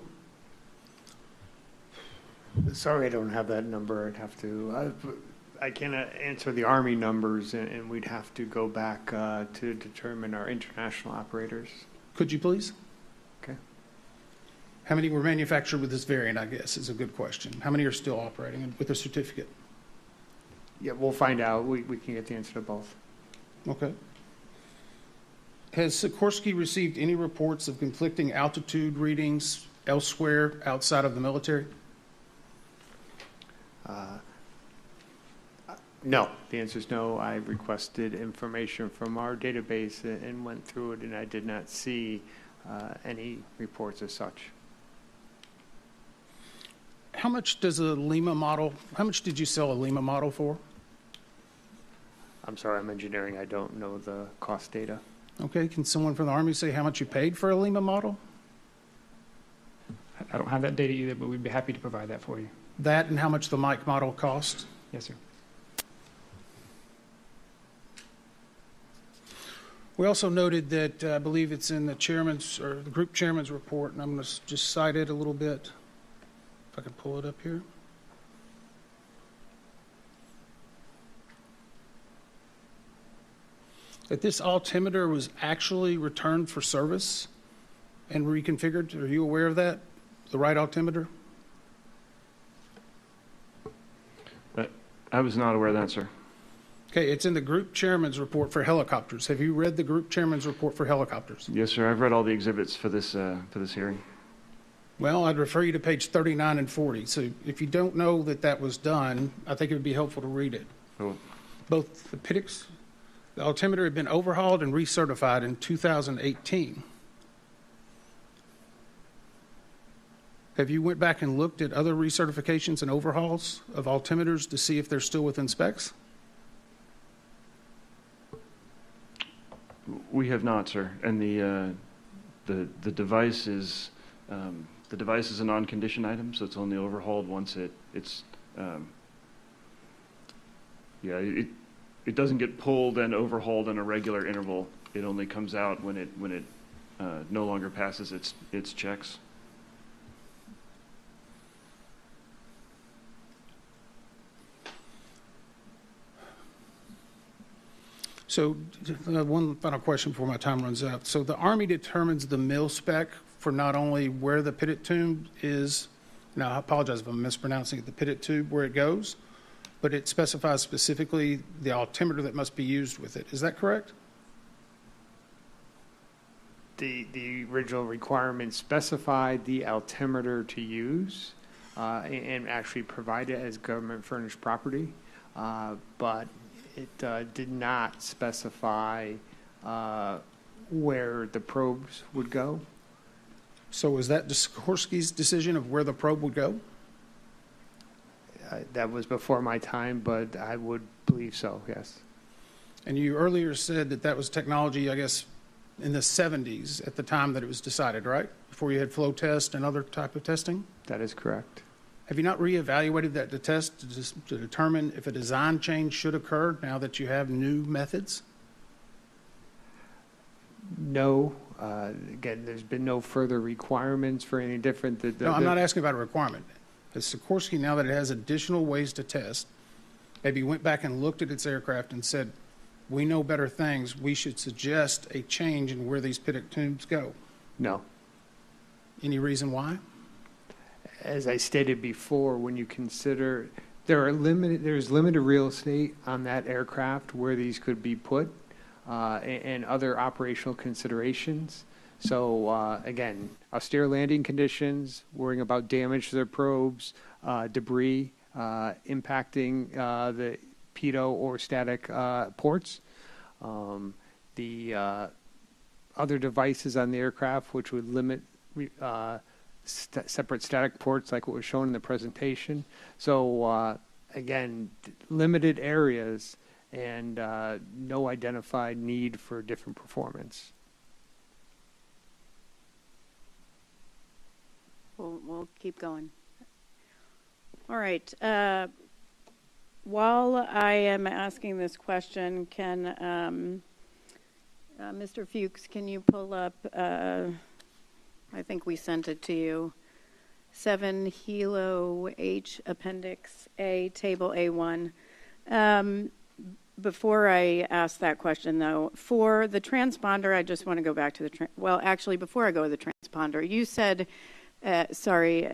Sorry, I don't have that number. I'd have to. I cannot answer the Army numbers, and we'd have to go back to determine our international operators. Could you please? Okay. How many were manufactured with this variant, I guess, is a good question. How many are still operating with a certificate? Yeah, we'll find out. We can get the answer to both. Okay. Has Sikorsky received any reports of conflicting altitude readings elsewhere outside of the military? No, the answer is no. I requested information from our database and went through it, and I did not see any reports as such. How much does a Lima model, how much did you sell a Lima model for? I'm sorry, I'm engineering. I don't know the cost data. Okay, can someone from the Army say how much you paid for a Lima model? I don't have that data either, but we'd be happy to provide that for you. That and how much the Mike model cost? Yes, sir. We also noted that I believe it's in the chairman's or the group chairman's report, and I'm going to just cite it a little bit. If I can pull it up here. That this altimeter was actually returned for service and reconfigured. Are you aware of that? The right altimeter? I was not aware of that, sir. Okay, it's in the group chairman's report for helicopters. Have you read the group chairman's report for helicopters? Yes, sir. I've read all the exhibits for this hearing. Well, I'd refer you to page 39 and 40. So if you don't know that that was done, I think it would be helpful to read it. Oh. Both the altimeter had been overhauled and recertified in 2018. Have you went back and looked at other recertifications and overhauls of altimeters to see if they're still within specs? We have not, sir. And the device is a non-condition item, so it's only overhauled once it doesn't get pulled and overhauled in a regular interval. It only comes out when it no longer passes its checks. So one final question before my time runs out. So the Army determines the mil spec for not only where the pitot tube is, now I apologize if I'm mispronouncing it, the pitot tube where it goes, but it specifies specifically the altimeter that must be used with it. Is that correct? the original requirement specified the altimeter to use and actually provide it as government furnished property, but it did not specify where the probes would go. So was that Sikorsky's decision of where the probe would go? That was before my time, but I would believe so, yes. And you earlier said that that was technology, I guess, in the 70s at the time that it was decided, right? Before you had flow test and other type of testing? That is correct. Have you not reevaluated that the test to determine if a design change should occur now that you have new methods? No. Again, there's been no further requirements for any different. No, I'm not asking about a requirement. Has Sikorsky, now that it has additional ways to test, maybe went back and looked at its aircraft and said, we know better things, we should suggest a change in where these pitot tubes go? No. Any reason why? As I stated before, when you consider there's limited real estate on that aircraft where these could be put, and other operational considerations. So again, austere landing conditions, worrying about damage to their probes, debris impacting the pitot or static ports. The other devices on the aircraft, which would limit separate static ports like what was shown in the presentation. So again, limited areas and no identified need for different performance. We'll keep going. All right. While I am asking this question, can Mr. Fuchs, can you pull up, I think we sent it to you, 7 Helo H Appendix A, Table A1. Before I ask that question, though, for the transponder, I just want to go back to the, well, actually, before I go to the transponder, you said, Mr.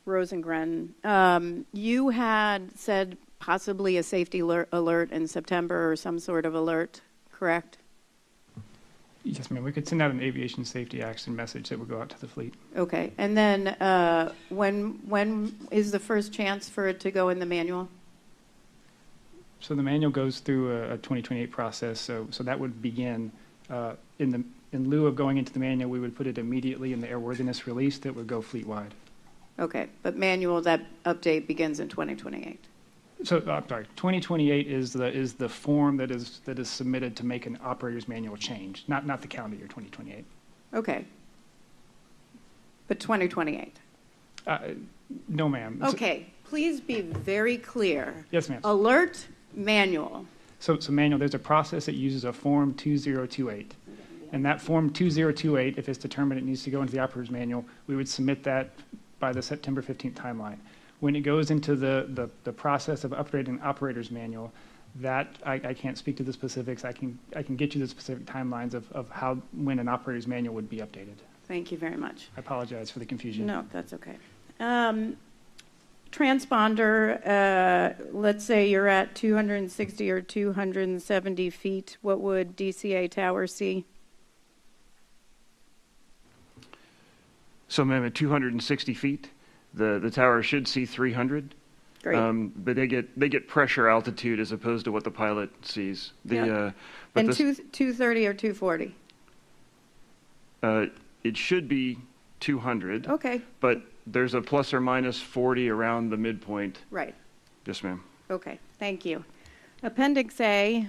Rosengren, you had said possibly a safety alert in September or some sort of alert, correct? Yes, ma'am. We could send out an aviation safety action message that would go out to the fleet. Okay. And then when is the first chance for it to go in the manual? So the manual goes through a 2028 process. So that would begin in lieu of going into the manual, we would put it immediately in the airworthiness release that would go fleet-wide. Okay. But manual, that update begins in 2028. So, I'm sorry, 2028 is the form that is submitted to make an operator's manual change, not the calendar year 2028. Okay. But 2028? No, ma'am. Okay. Please be very clear. Yes, ma'am. Alert, manual. So manual, there's a process that uses a Form 2028. And that Form 2028, if it's determined it needs to go into the operator's manual, we would submit that by the September 15th timeline. When it goes into the process of upgrading an operator's manual, that I can't speak to the specifics. I can get you the specific timelines of how when an operator's manual would be updated. Thank you very much. I apologize for the confusion. No, that's okay. Transponder, let's say you're at 260 or 270 feet. What would DCA tower see? So, ma'am, at 260 feet, the tower should see 300. Great. But they get pressure altitude as opposed to what the pilot sees. And 230 or 240? It should be 200. Okay. But there's a plus or minus 40 around the midpoint. Right. Yes, ma'am. Okay. Thank you. Appendix A,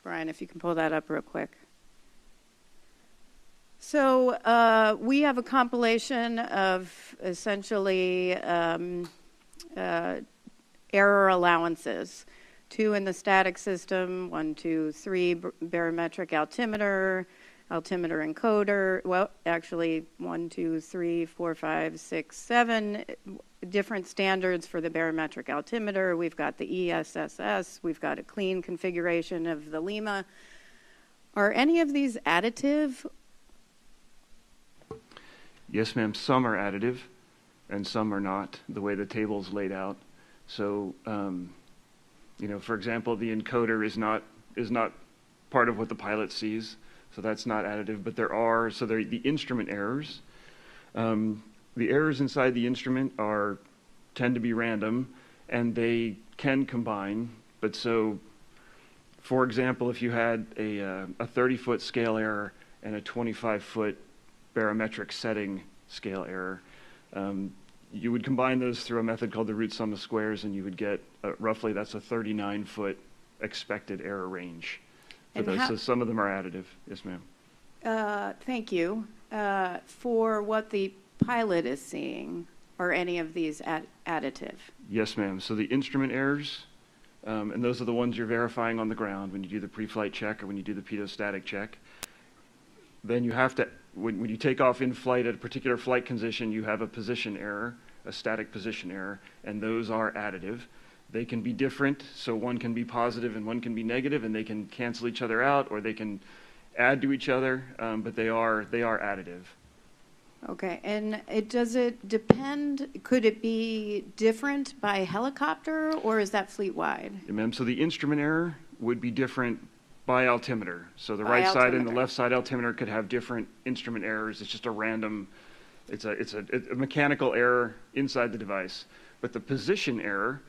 Brian, if you can pull that up real quick. So we have a compilation of essentially error allowances. 2 in the static system, 1, 2, 3 barometric altimeter encoder. Well, actually 1, 2, 3, 4, 5, 6, 7 different standards for the barometric altimeter. We've got the ESSS. We've got a clean configuration of the Lima. Are any of these additive? Yes, ma'am. Some are additive, and some are not. The way the table's laid out. So, for example, the encoder is not part of what the pilot sees, so that's not additive. But there are, so there the instrument errors. The errors inside the instrument tend to be random, and they can combine. But so, for example, if you had a 30-foot scale error and a 25-foot barometric setting scale error, you would combine those through a method called the root sum of squares, and you would get roughly, that's a 39-foot expected error range for And those. So some of them are additive. Yes, ma'am. Thank you. For what the pilot is seeing, are any of these additive? Yes, ma'am. So the instrument errors, and those are the ones you're verifying on the ground when you do the pre-flight check or when you do the pedostatic check. Then you have to, when you take off in flight at a particular flight condition, you have a position error, a static position error, and those are additive. They can be different, so one can be positive and one can be negative, and they can cancel each other out, or they can add to each other, but they are additive. Okay, and does it depend, could it be different by helicopter, or is that fleet-wide? Yeah, ma'am. So the instrument error would be different by altimeter. So the By right side and the altimeter. left side altimeter could have different instrument errors. It's just a random, it's a mechanical error inside the device. But the position error,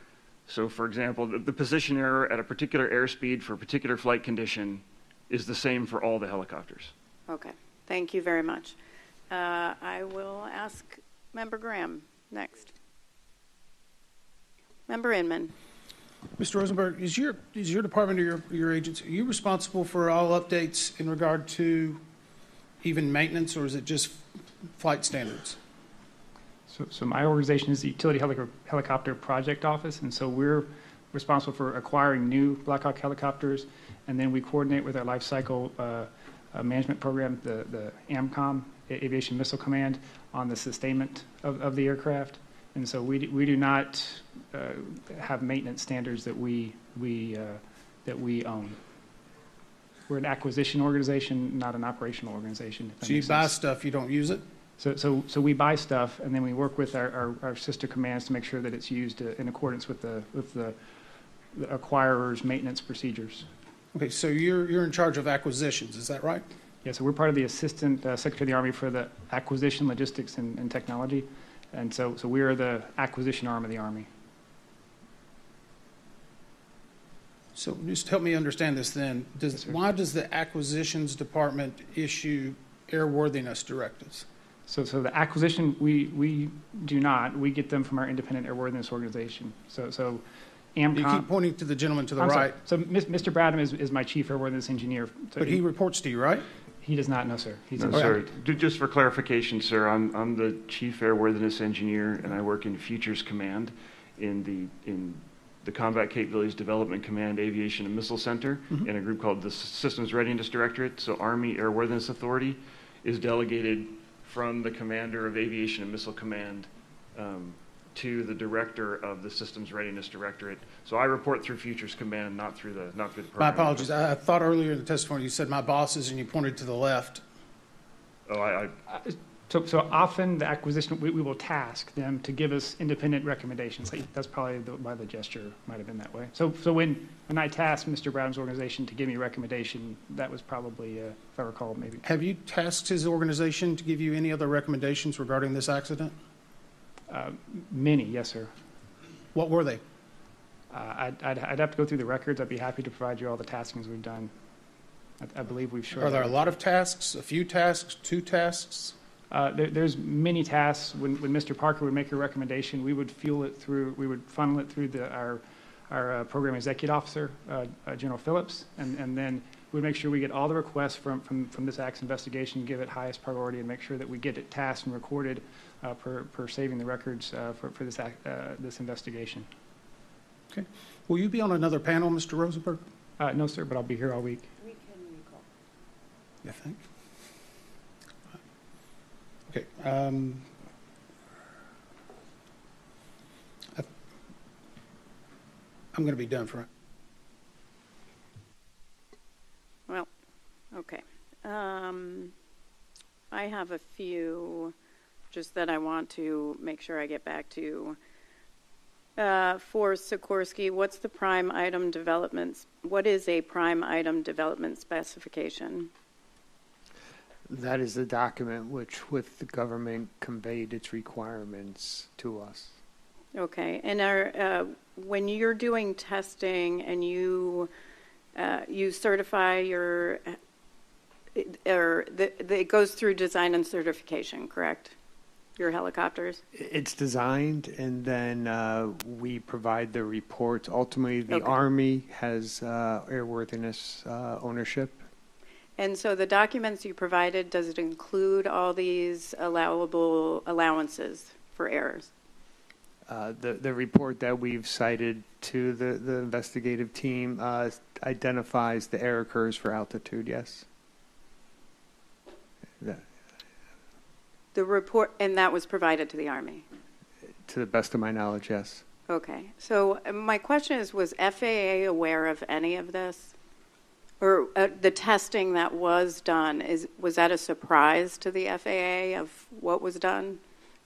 so for example, the position error at a particular airspeed for a particular flight condition is the same for all the helicopters. Okay, thank you very much. I will ask Member Graham next. Member Inman. Mr. Rosenberg, is your department or your agency, are you responsible for all updates in regard to even maintenance, or is it just flight standards? So my organization is the Utility Helicopter Project Office, and so we're responsible for acquiring new Black Hawk helicopters, and then we coordinate with our life cycle management program, the AMCOM, Aviation Missile Command, on the sustainment of the aircraft. And so we do not have maintenance standards that we own. We're an acquisition organization, not an operational organization. So you buy stuff, you don't use it? So we buy stuff, and then we work with our sister commands to make sure that it's used in accordance with the acquirer's maintenance procedures. Okay, so you're in charge of acquisitions, is that right? Yeah, so we're part of the Assistant Secretary of the Army for the Acquisition, Logistics, and Technology. And so we are the acquisition arm of the Army. So just help me understand this then. Why does the acquisitions department issue airworthiness directives? So the acquisition, we do not. We get them from our independent airworthiness organization. So AMCOM. You keep pointing to the gentleman to the I'm right. sorry. So Mr. Bradham is my chief airworthiness engineer. So But he reports to you, right? He does not, no, sir. No, sir. Just for clarification, sir, I'm the chief airworthiness engineer, and I work in Futures Command in the Combat Capabilities Development Command Aviation and Missile Center in a group called the Systems Readiness Directorate. So Army Airworthiness Authority is delegated from the commander of Aviation and Missile Command to the director of the Systems Readiness Directorate. So I report through Futures Command, not through the program. My apologies. I thought earlier in the testimony you said my bosses and you pointed to the left. Oh, So often the acquisition, we will task them to give us independent recommendations. That's probably why the gesture might have been that way. So when I tasked Mr. Bradham's organization to give me a recommendation, that was probably, if I recall, maybe. Have you tasked his organization to give you any other recommendations regarding this accident? Many, yes, sir. What were they? I'd have to go through the records. I'd be happy to provide you all the taskings we've done. I believe we've shown. Are there a lot of tasks, a few tasks, 2 tasks? There's many tasks. When Mr. Parker would make a recommendation, we would funnel it through our program executive officer, General Phillips, and then we'd make sure we get all the requests from this acts investigation, give it highest priority, and make sure that we get it tasked and recorded per saving the records for this investigation. Okay. Will you be on another panel, Mr. Rosenberg? No, sir, but I'll be here all week. You think? Okay. I'm going to be done for. Well, okay. I have a few just that I want to make sure I get back to. for Sikorsky, what's the prime item development? What is a prime item development specification? That is the document which, with the government, conveyed its requirements to us. Okay, and when you're doing testing and you certify your, it goes through design and certification, correct? Your helicopters? It's designed, and then we provide the reports. Ultimately, the Okay. Army has airworthiness ownership. And so the documents you provided, does it include all these allowable allowances for errors? The report that we've cited to the investigative team identifies the error curves for altitude, yes. The report, and that was provided to the Army? To the best of my knowledge, yes. Okay. So my question is, was FAA aware of any of this? Or the testing that was done, was that a surprise to the FAA of what was done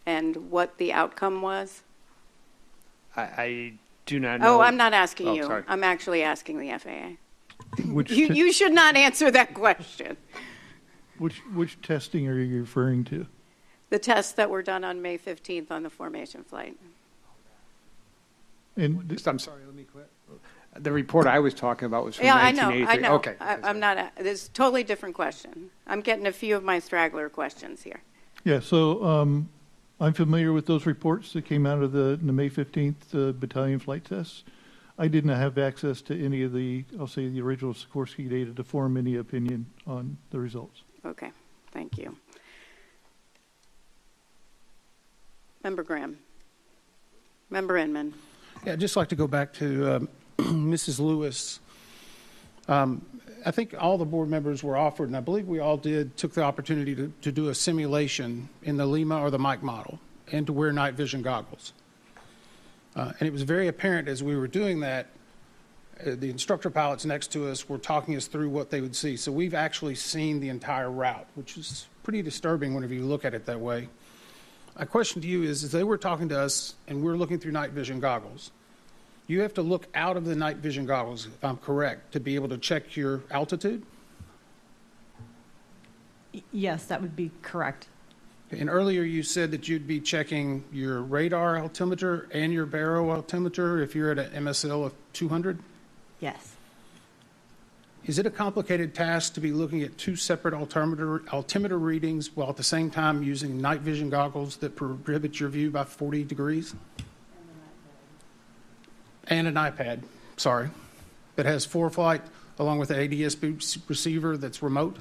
and what the outcome was? I do not know. Oh, I'm not asking you. Sorry. I'm actually asking the FAA. Which You should not answer that question. Which testing are you referring to? The tests that were done on May 15th on the formation flight. And I'm sorry, let me quit. The report I was talking about was from Yeah, 1983. I know. Okay. I'm not, this is a totally different question. I'm getting a few of my straggler questions here. Yeah, so I'm familiar with those reports that came out of the May 15th battalion flight tests. I did not have access to any of the, I'll say, the original Sikorsky data to form any opinion on the results. Okay, thank you. Member Graham. Member Inman. Yeah, I'd just like to go back to Mrs. Lewis. I think all the board members were offered, and I believe we all took the opportunity to do a simulation in the Lima or the Mike model and to wear night vision goggles. And it was very apparent as we were doing that, the instructor pilots next to us were talking us through what they would see. So we've actually seen the entire route, which is pretty disturbing whenever you look at it that way. My question to you is they were talking to us and we're looking through night vision goggles. You have to look out of the night vision goggles, if I'm correct, to be able to check your altitude? Yes, that would be correct. And earlier you said that you'd be checking your radar altimeter and your baro altimeter if you're at an MSL of 200? Yes. Is it a complicated task to be looking at two separate altimeter readings while at the same time using night vision goggles that prohibit your view by 40 degrees? And an iPad, sorry, that has ForeFlight along with the ADSB receiver that's remote?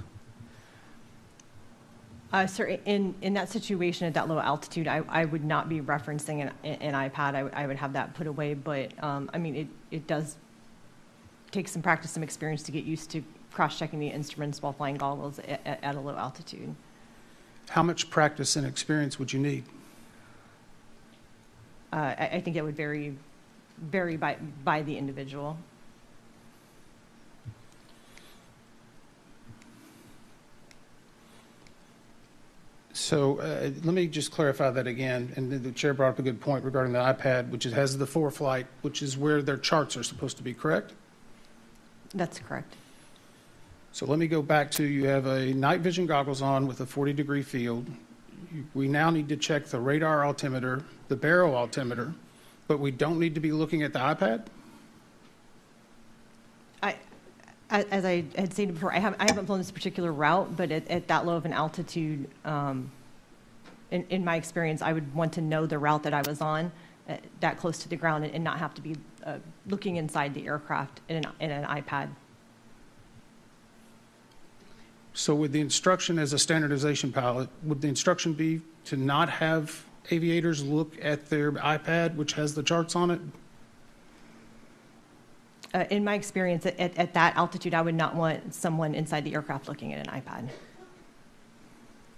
Sir, in that situation at that low altitude, I would not be referencing an iPad. I would have that put away. But, I mean, it does take some practice, some experience to get used to cross-checking the instruments while flying goggles at a low altitude. How much practice and experience would you need? I think it would vary by the individual. So let me just clarify that again. And the chair brought up a good point regarding the iPad, which has the ForeFlight, which is where their charts are supposed to be, correct? That's correct. So let me go back to you have a night vision goggles on with a 40-degree field. We now need to check the radar altimeter, the baro altimeter, but we don't need to be looking at the iPad? As I had stated before, I haven't flown this particular route, but at that low of an altitude, in my experience, I would want to know the route that I was on, that close to the ground, and not have to be looking inside the aircraft in an iPad. So would the instruction as a standardization pilot, would the instruction be to not have aviators look at their iPad, which has the charts on it? In my experience, at that altitude, I would not want someone inside the aircraft looking at an iPad.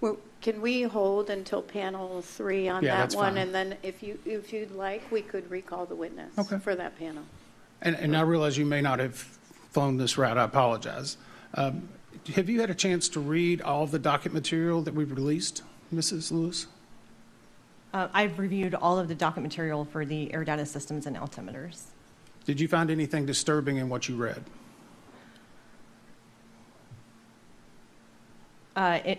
Well, can we hold until panel 3 on Yeah, that that's one? fine. And then if you'd like, we could recall the witness for that panel. And I realize you may not have flown this route. I apologize. Have you had a chance to read all of the docket material that we've released, Mrs. Lewis? I've reviewed all of the docket material for the air data systems and altimeters. Did you find anything disturbing in what you read?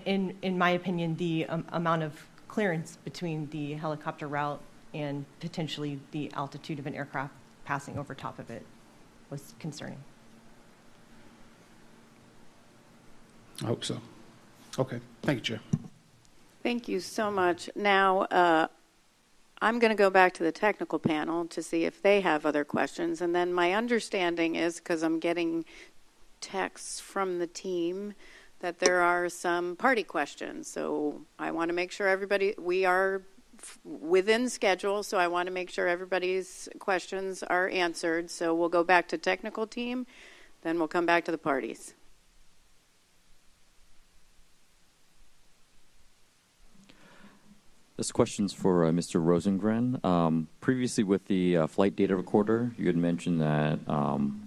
In my opinion, the amount of clearance between the helicopter route and potentially the altitude of an aircraft passing over top of it was concerning. I hope so. Okay. Thank you, Chair. Thank you so much. Now, I'm going to go back to the technical panel to see if they have other questions. And then my understanding is, because I'm getting texts from the team, that there are some party questions. So I want to make sure we are within schedule, so I want to make sure everybody's questions are answered. So we'll go back to technical team, then we'll come back to the parties. This question's for Mr. Rosengren. Previously with the flight data recorder, you had mentioned that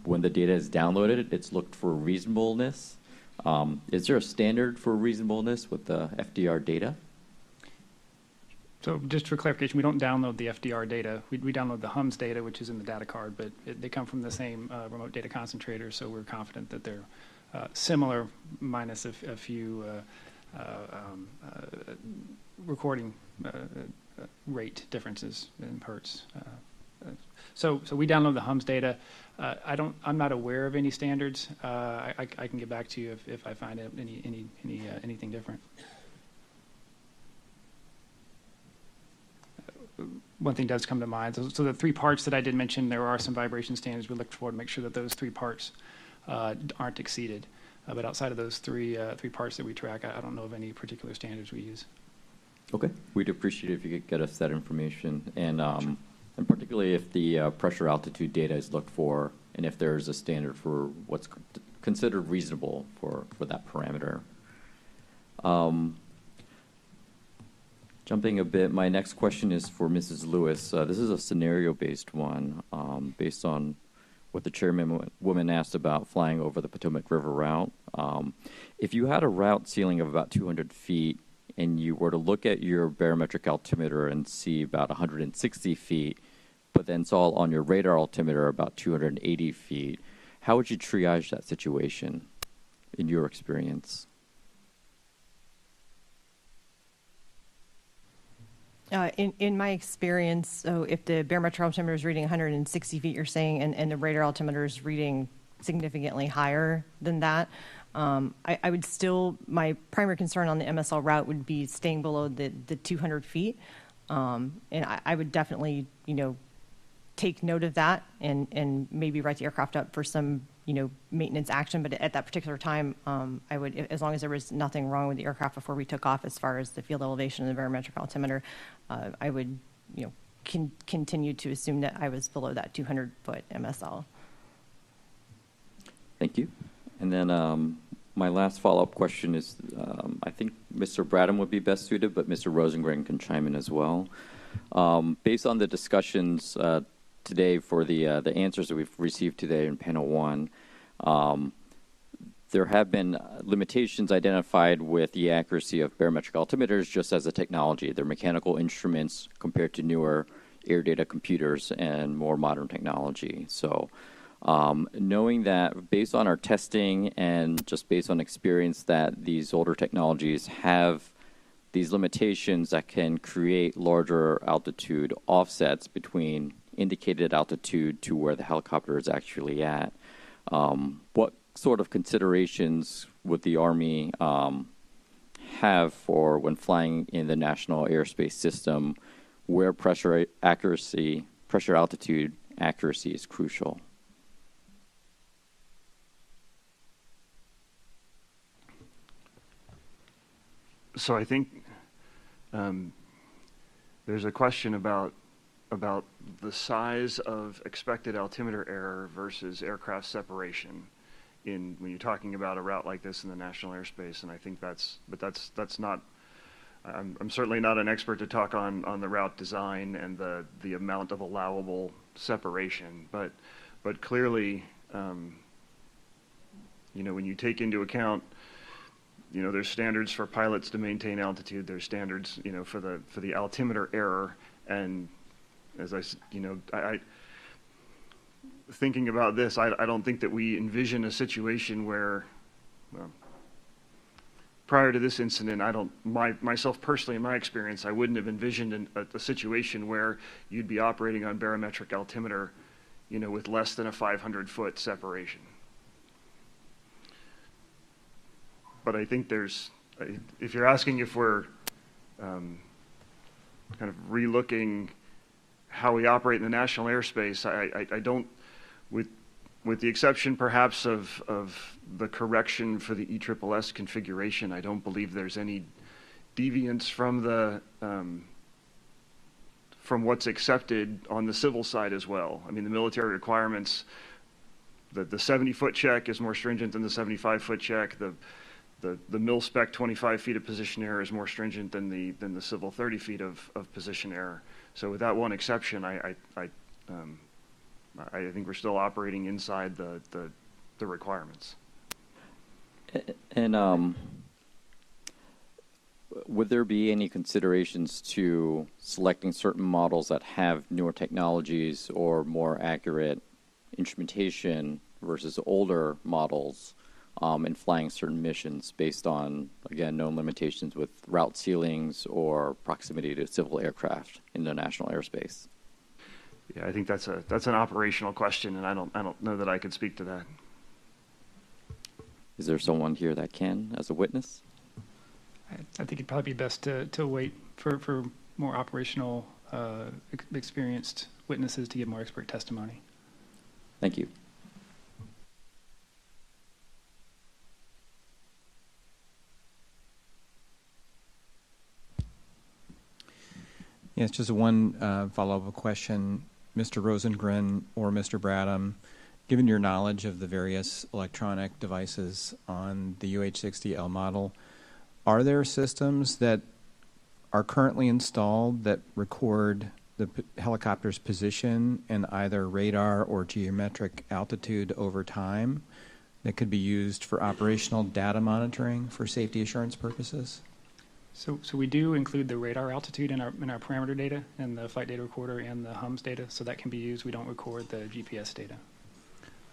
when the data is downloaded, it's looked for reasonableness. Is there a standard for reasonableness with the FDR data? So just for clarification, we don't download the FDR data. We download the HUMS data, which is in the data card, but they come from the same remote data concentrator, so we're confident that they're similar, minus a few recording rate differences in hertz. So we download the HUMS data. I'm not aware of any standards. I can get back to you if I find out anything different. One thing does come to mind. So the 3 parts that I did mention, there are some vibration standards we looked for to make sure that those 3 parts aren't exceeded. But outside of those three parts that we track, I don't know of any particular standards we use. Okay, we'd appreciate it if you could get us that information, and particularly if the pressure altitude data is looked for, and if there's a standard for what's considered reasonable for that parameter. Jumping a bit, my next question is for Mrs. Lewis. This is a scenario-based one, based on what the chairwoman asked about flying over the Potomac River route. If you had a route ceiling of about 200 feet and you were to look at your barometric altimeter and see about 160 feet, but then saw on your radar altimeter about 280 feet, how would you triage that situation in your experience? In my experience, so if the barometric altimeter is reading 160 feet, you're saying, and the radar altimeter is reading significantly higher than that, I would still, my primary concern on the MSL route would be staying below the 200 feet. And I would definitely, take note of that and maybe write the aircraft up for some, maintenance action. But at that particular time, I would, as long as there was nothing wrong with the aircraft before we took off as far as the field elevation and the barometric altimeter, I would, continue to assume that I was below that 200-foot MSL. Thank you. And then my last follow-up question is, I think Mr. Bradham would be best suited, but Mr. Rosengren can chime in as well. Based on the discussions today for the answers that we've received today in panel 1, there have been limitations identified with the accuracy of barometric altimeters just as a technology. They're mechanical instruments compared to newer air data computers and more modern technology. So knowing that based on our testing and just based on experience that these older technologies have these limitations that can create larger altitude offsets between indicated altitude to where the helicopter is actually at, what sort of considerations would the Army have for when flying in the national airspace system where pressure altitude accuracy is crucial? So I think there's a question about the size of expected altimeter error versus aircraft separation when you're talking about a route like this in the national airspace, and I think that's not. I'm certainly not an expert to talk on the route design and the amount of allowable separation, but clearly, when you take into account You know, there's standards for pilots to maintain altitude. There's standards, you know, for the altimeter error. And as I thinking about this, I don't think that we envision a situation where, well, prior to this incident, myself personally, in my experience, I wouldn't have envisioned a situation where you'd be operating on barometric altimeter, you know, with less than a 500-foot separation. But I think if you're asking if we're kind of relooking how we operate in the national airspace, I don't, with the exception perhaps of the correction for the ESSS configuration, I don't believe there's any deviance from from what's accepted on the civil side as well. I mean, the military requirements, the 70-foot check is more stringent than the 75-foot check. The mil-spec 25 feet of position error is more stringent than the civil 30 feet of position error. So with that one exception, I think we're still operating inside the requirements. And would there be any considerations to selecting certain models that have newer technologies or more accurate instrumentation versus older models and flying certain missions based on, again, known limitations with route ceilings or proximity to civil aircraft in the national airspace? Yeah, I think that's an operational question, and I don't know that I could speak to that. Is there someone here that can, as a witness? I think it'd probably be best to wait for more operational, experienced witnesses to give more expert testimony. Thank you. Yes, just one follow-up question. Mr. Rosengren or Mr. Bradham, given your knowledge of the various electronic devices on the UH-60L model, are there systems that are currently installed that record the helicopter's position and either radar or geometric altitude over time that could be used for operational data monitoring for safety assurance purposes? So we do include the radar altitude in our parameter data and the flight data recorder and the HUMS data, so that can be used. We don't record the GPS data.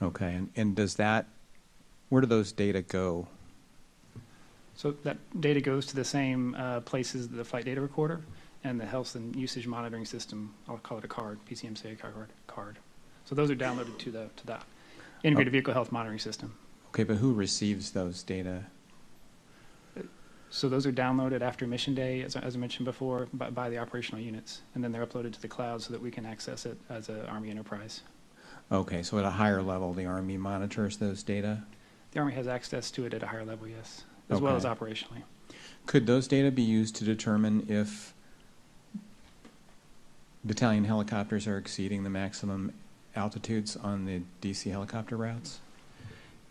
Okay, and does that, where do those data go? So that data goes to the same places, the flight data recorder and the health and usage monitoring system. I'll call it a card, PCMCA card. So those are downloaded to the integrated vehicle health monitoring system. Okay, but who receives those data? So those are downloaded after mission day, as I mentioned before, by the operational units, and then they're uploaded to the cloud so that we can access it as an Army enterprise. Okay, so at a higher level, the Army monitors those data? The Army has access to it at a higher level, yes, as well as operationally. Could those data be used to determine if battalion helicopters are exceeding the maximum altitudes on the DC helicopter routes?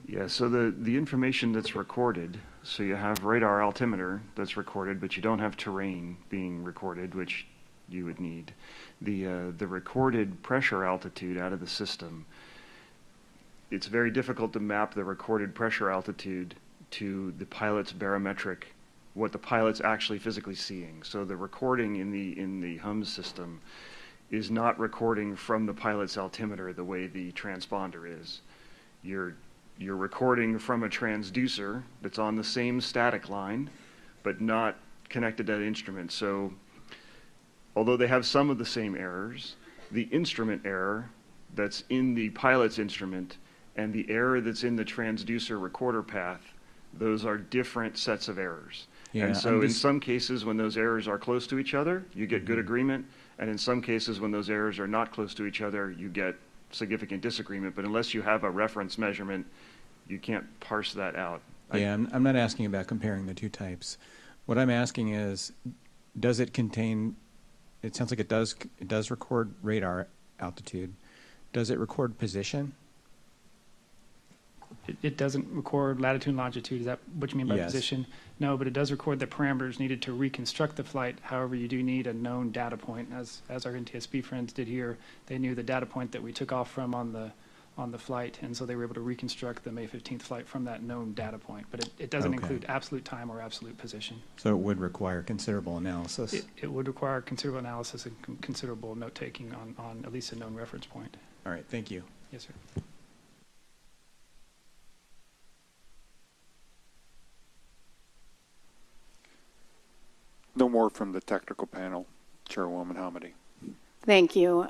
Yeah, so the information that's recorded, so you have radar altimeter that's recorded, but you don't have terrain being recorded, which you would need. The recorded pressure altitude out of the system, it's very difficult to map the recorded pressure altitude to the pilot's barometric, what the pilot's actually physically seeing. So the recording in the HUMS system is not recording from the pilot's altimeter the way the transponder is. You're recording from a transducer that's on the same static line, but not connected to that instrument. So although they have some of the same errors, the instrument error that's in the pilot's instrument and the error that's in the transducer recorder path, those are different sets of errors. Yeah, and so in some cases, when those errors are close to each other, you get good agreement. And in some cases, when those errors are not close to each other, you get significant disagreement. But unless you have a reference measurement, you can't parse that out. Yeah, I'm not asking about comparing the two types. What I'm asking is, does it contain, it sounds like it does record radar altitude. Does it record position? It doesn't record latitude and longitude. Is that what you mean by Yes. position? No, but it does record the parameters needed to reconstruct the flight. However, you do need a known data point. As our NTSB friends did here, they knew the data point that we took off from on the on the flight, and so they were able to reconstruct the May 15th flight from that known data point. But it doesn't Okay. include absolute time or absolute position. So it would require considerable analysis. It would require considerable analysis and considerable note-taking on at least a known reference point. All right, thank you. Yes, sir. No more from the technical panel. Chairwoman Hamady. Thank you.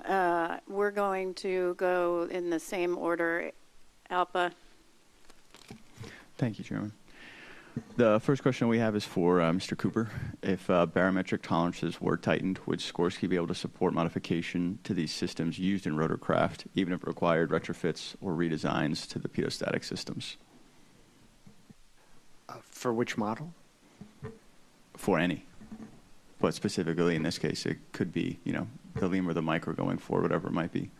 We're going to go in the same order. ALPA. Thank you, Chairman. The first question we have is for Mr. Cooper. If barometric tolerances were tightened, would Sikorsky be able to support modification to these systems used in rotorcraft, even if it required retrofits or redesigns to the pedostatic systems? For which model? For any. But specifically in this case, it could be, the Lima or the Micro going forward, whatever it might be.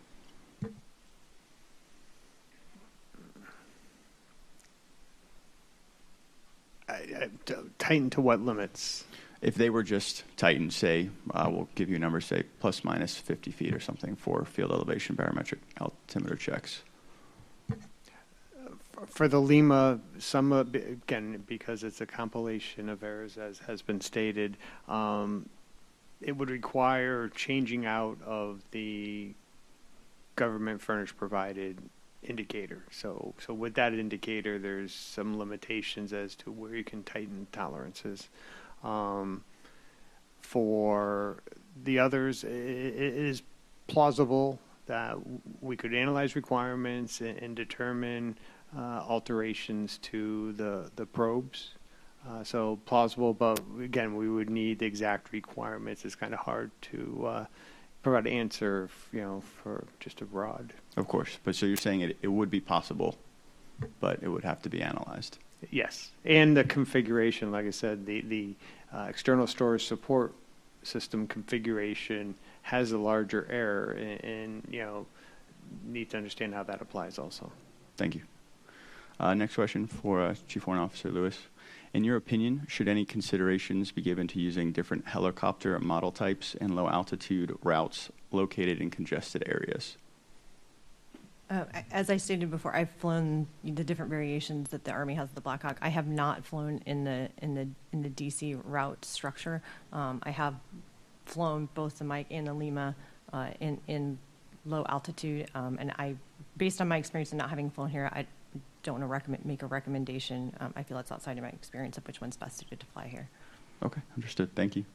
Tighten to what limits? If they were just tightened, say, we'll give you a number, say, plus minus 50 feet or something for field elevation barometric altimeter checks. For the Lima, some, again, because it's a compilation of errors, as has been stated, it would require changing out of the government furnished provided indicator. So with that indicator, there's some limitations as to where you can tighten tolerances. For the others, it is plausible that we could analyze requirements and determine alterations to the probes. So plausible, but again, we would need the exact requirements. It's kind of hard to provide an answer, for just a broad. Of course. But so you're saying it would be possible, but it would have to be analyzed. Yes. And the configuration, like I said, the external storage support system configuration has a larger error, and need to understand how that applies also. Thank you. Next question for Chief Warrant Officer Lewis. In your opinion, should any considerations be given to using different helicopter model types and low altitude routes located in congested areas? As I stated before, I've flown the different variations that the Army has of the Black Hawk. I have not flown in the DC route structure. I have flown both the Mike and the Lima in low altitude, and based on my experience and not having flown here, I don't want to make a recommendation. I feel it's outside of my experience of which one's best suited to fly here. Okay, understood. Thank you.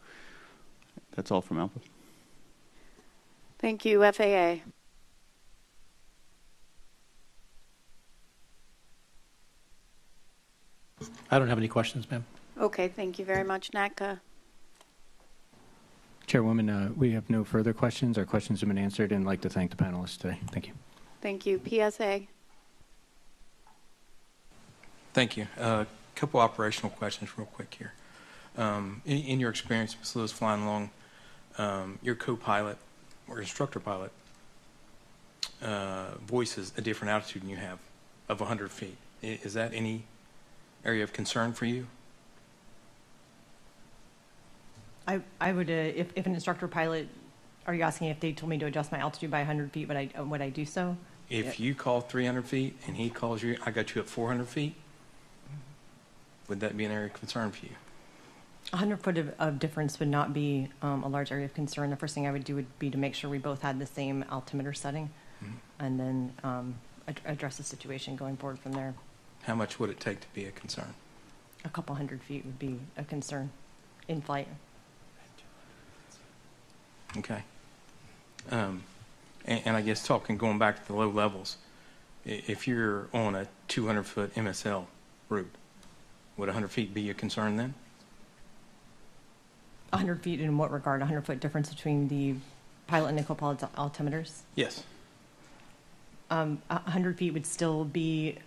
That's all from ALPA. Thank you, FAA. I don't have any questions, ma'am. Okay, thank you very much, NACA. Chairwoman, we have no further questions. Our questions have been answered, and I'd like to thank the panelists today. Thank you. Thank you. PSA. Thank you. A couple operational questions real quick here. In your experience, Ms. Lewis, flying along, your co-pilot or instructor pilot voices a different altitude than you have of 100 feet. Is that any area of concern for you? I would, if an instructor pilot, are you asking if they told me to adjust my altitude by 100 feet, would I do so? If you call 300 feet and he calls you, I got you at 400 feet, would that be an area of concern for you? 100 foot of difference would not be a large area of concern. The first thing I would do would be to make sure we both had the same altimeter setting, and then address the situation going forward from there. How much would it take to be a concern? A couple 100 feet would be a concern in flight. Okay. And I guess going back to the low levels, if you're on a 200-foot MSL route, would 100 feet be a concern then? 100 feet in what regard? 100-foot difference between the pilot and the co-pilot's altimeters? Yes. 100 feet would still be,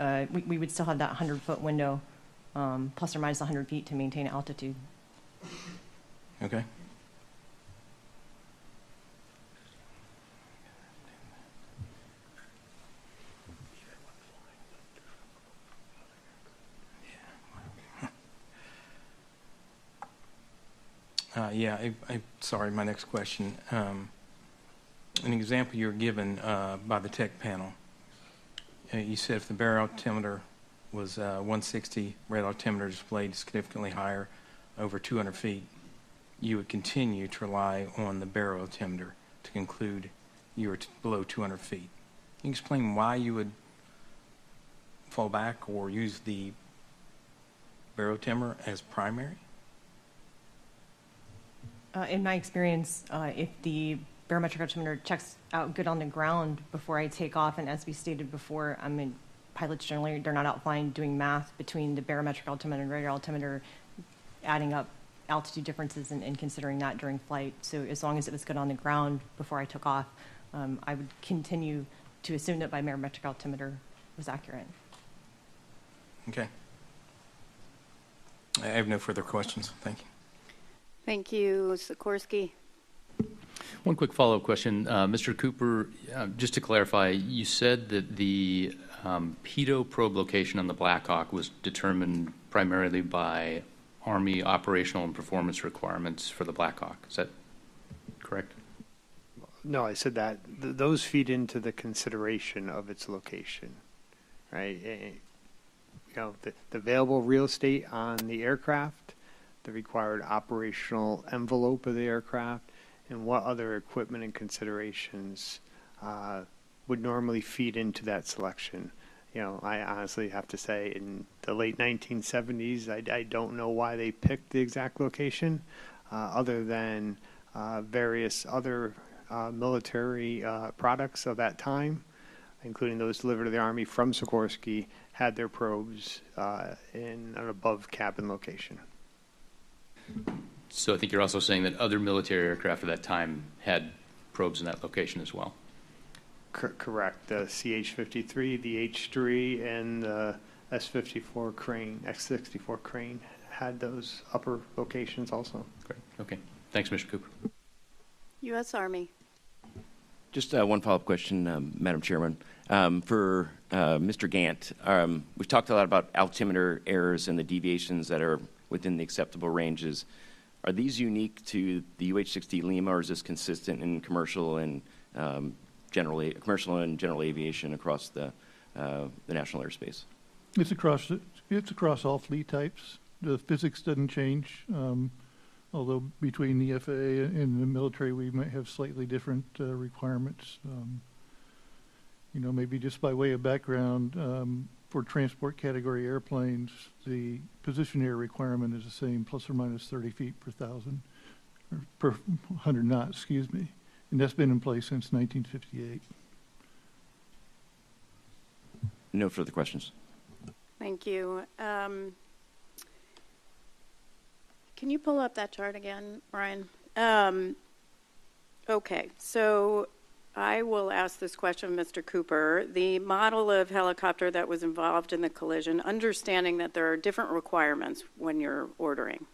we would still have that 100-foot window, plus or minus 100 feet to maintain altitude. Okay. Sorry, my next question. An example you were given by the tech panel You said if the barrel altimeter was 160, radar altimeter displayed significantly higher, over 200 feet, you would continue to rely on the barrel altimeter to conclude you were below 200 feet. Can you explain why you would fall back or use the barrel altimeter as primary? In my experience, if the barometric altimeter checks out good on the ground before I take off, and as we stated before, pilots generally, they're not out flying doing math between the barometric altimeter and radar altimeter, adding up altitude differences and considering that during flight. So as long as it was good on the ground before I took off, I would continue to assume that my barometric altimeter was accurate. Okay. I have no further questions. Thank you. Thank you. Sikorsky. One quick follow-up question. Mr. Cooper, just to clarify, you said that the pitot probe location on the Black Hawk was determined primarily by Army operational and performance requirements for the Black Hawk. Is that correct? No, I said that those feed into the consideration of its location, right? You know, the available real estate on the aircraft, the required operational envelope of the aircraft, and what other equipment and considerations would normally feed into that selection. You know, I honestly have to say in the late 1970s, I don't know why they picked the exact location, other than various other military products of that time, including those delivered to the Army from Sikorsky, had their probes in an above cabin location. So I think you're also saying that other military aircraft at that time had probes in that location as well. Correct. The CH-53, the H-3, and the S-54 crane, X-64 crane had those upper locations also. Great. Okay. Thanks, Mr. Cooper. U.S. Army. Just one follow-up question, Madam Chairman. For Mr. Gant, we've talked a lot about altimeter errors and the deviations that are within the acceptable ranges. Are these unique to the UH-60 Lima, or is this consistent in commercial and general aviation across the national airspace? It's across all fleet types. The physics doesn't change, although between the FAA and the military we might have slightly different requirements. You know, maybe just by way of background, for transport category airplanes, the position air requirement is the same, plus or minus 30 feet per thousand, or per 100 knots, excuse me. And that's been in place since 1958. No further questions. Thank you. Can you pull up that chart again, Brian? Okay, so I will ask this question of Mr. Cooper. The model of helicopter that was involved in the collision, understanding that there are different requirements when you're ordering,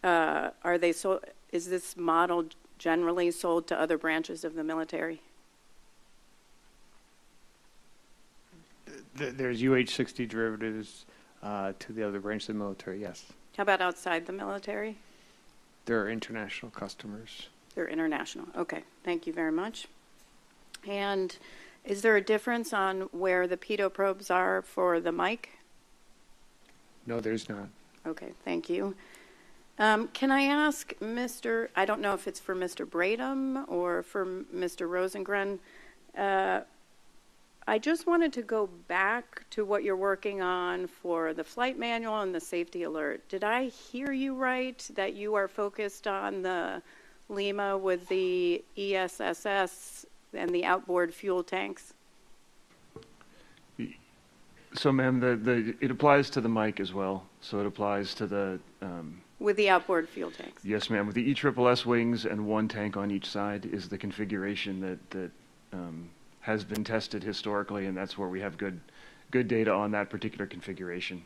is this model generally sold to other branches of the military? There's UH-60 derivatives to the other branches of the military, yes. How about outside the military? There are international customers. They're international. Okay, thank you very much. And is there a difference on where the pitot probes are for the mic? No, there's not. Okay, thank you. Can I ask I don't know if it's for Mr. Bradham or for Mr. Rosengren, I just wanted to go back to what you're working on for the flight manual and the safety alert. Did I hear you right that you are focused on the Lima with the ESSS and the outboard fuel tanks? So, ma'am, it applies to the mic as well. So it applies to the... with the outboard fuel tanks? Yes, ma'am. With the ESSS wings and one tank on each side is the configuration that has been tested historically, and that's where we have good data on that particular configuration.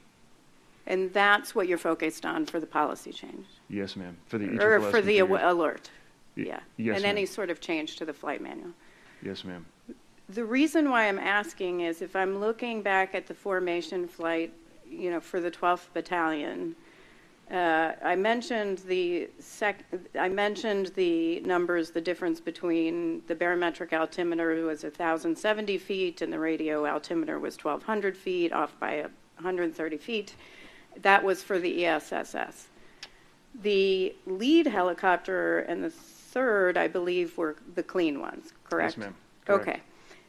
And that's what you're focused on for the policy change? Yes, ma'am. For the or for the alert? Yeah. Yes, and ma'am. any sort of change to the flight manual? Yes, ma'am. The reason why I'm asking is if I'm looking back at the formation flight, for the 12th Battalion, I mentioned the numbers, the difference between the barometric altimeter was 1,070 feet and the radio altimeter was 1,200 feet, off by 130 feet. That was for the ESSS. The lead helicopter and the third, I believe, were the clean ones, correct? Yes, ma'am. Correct. Okay.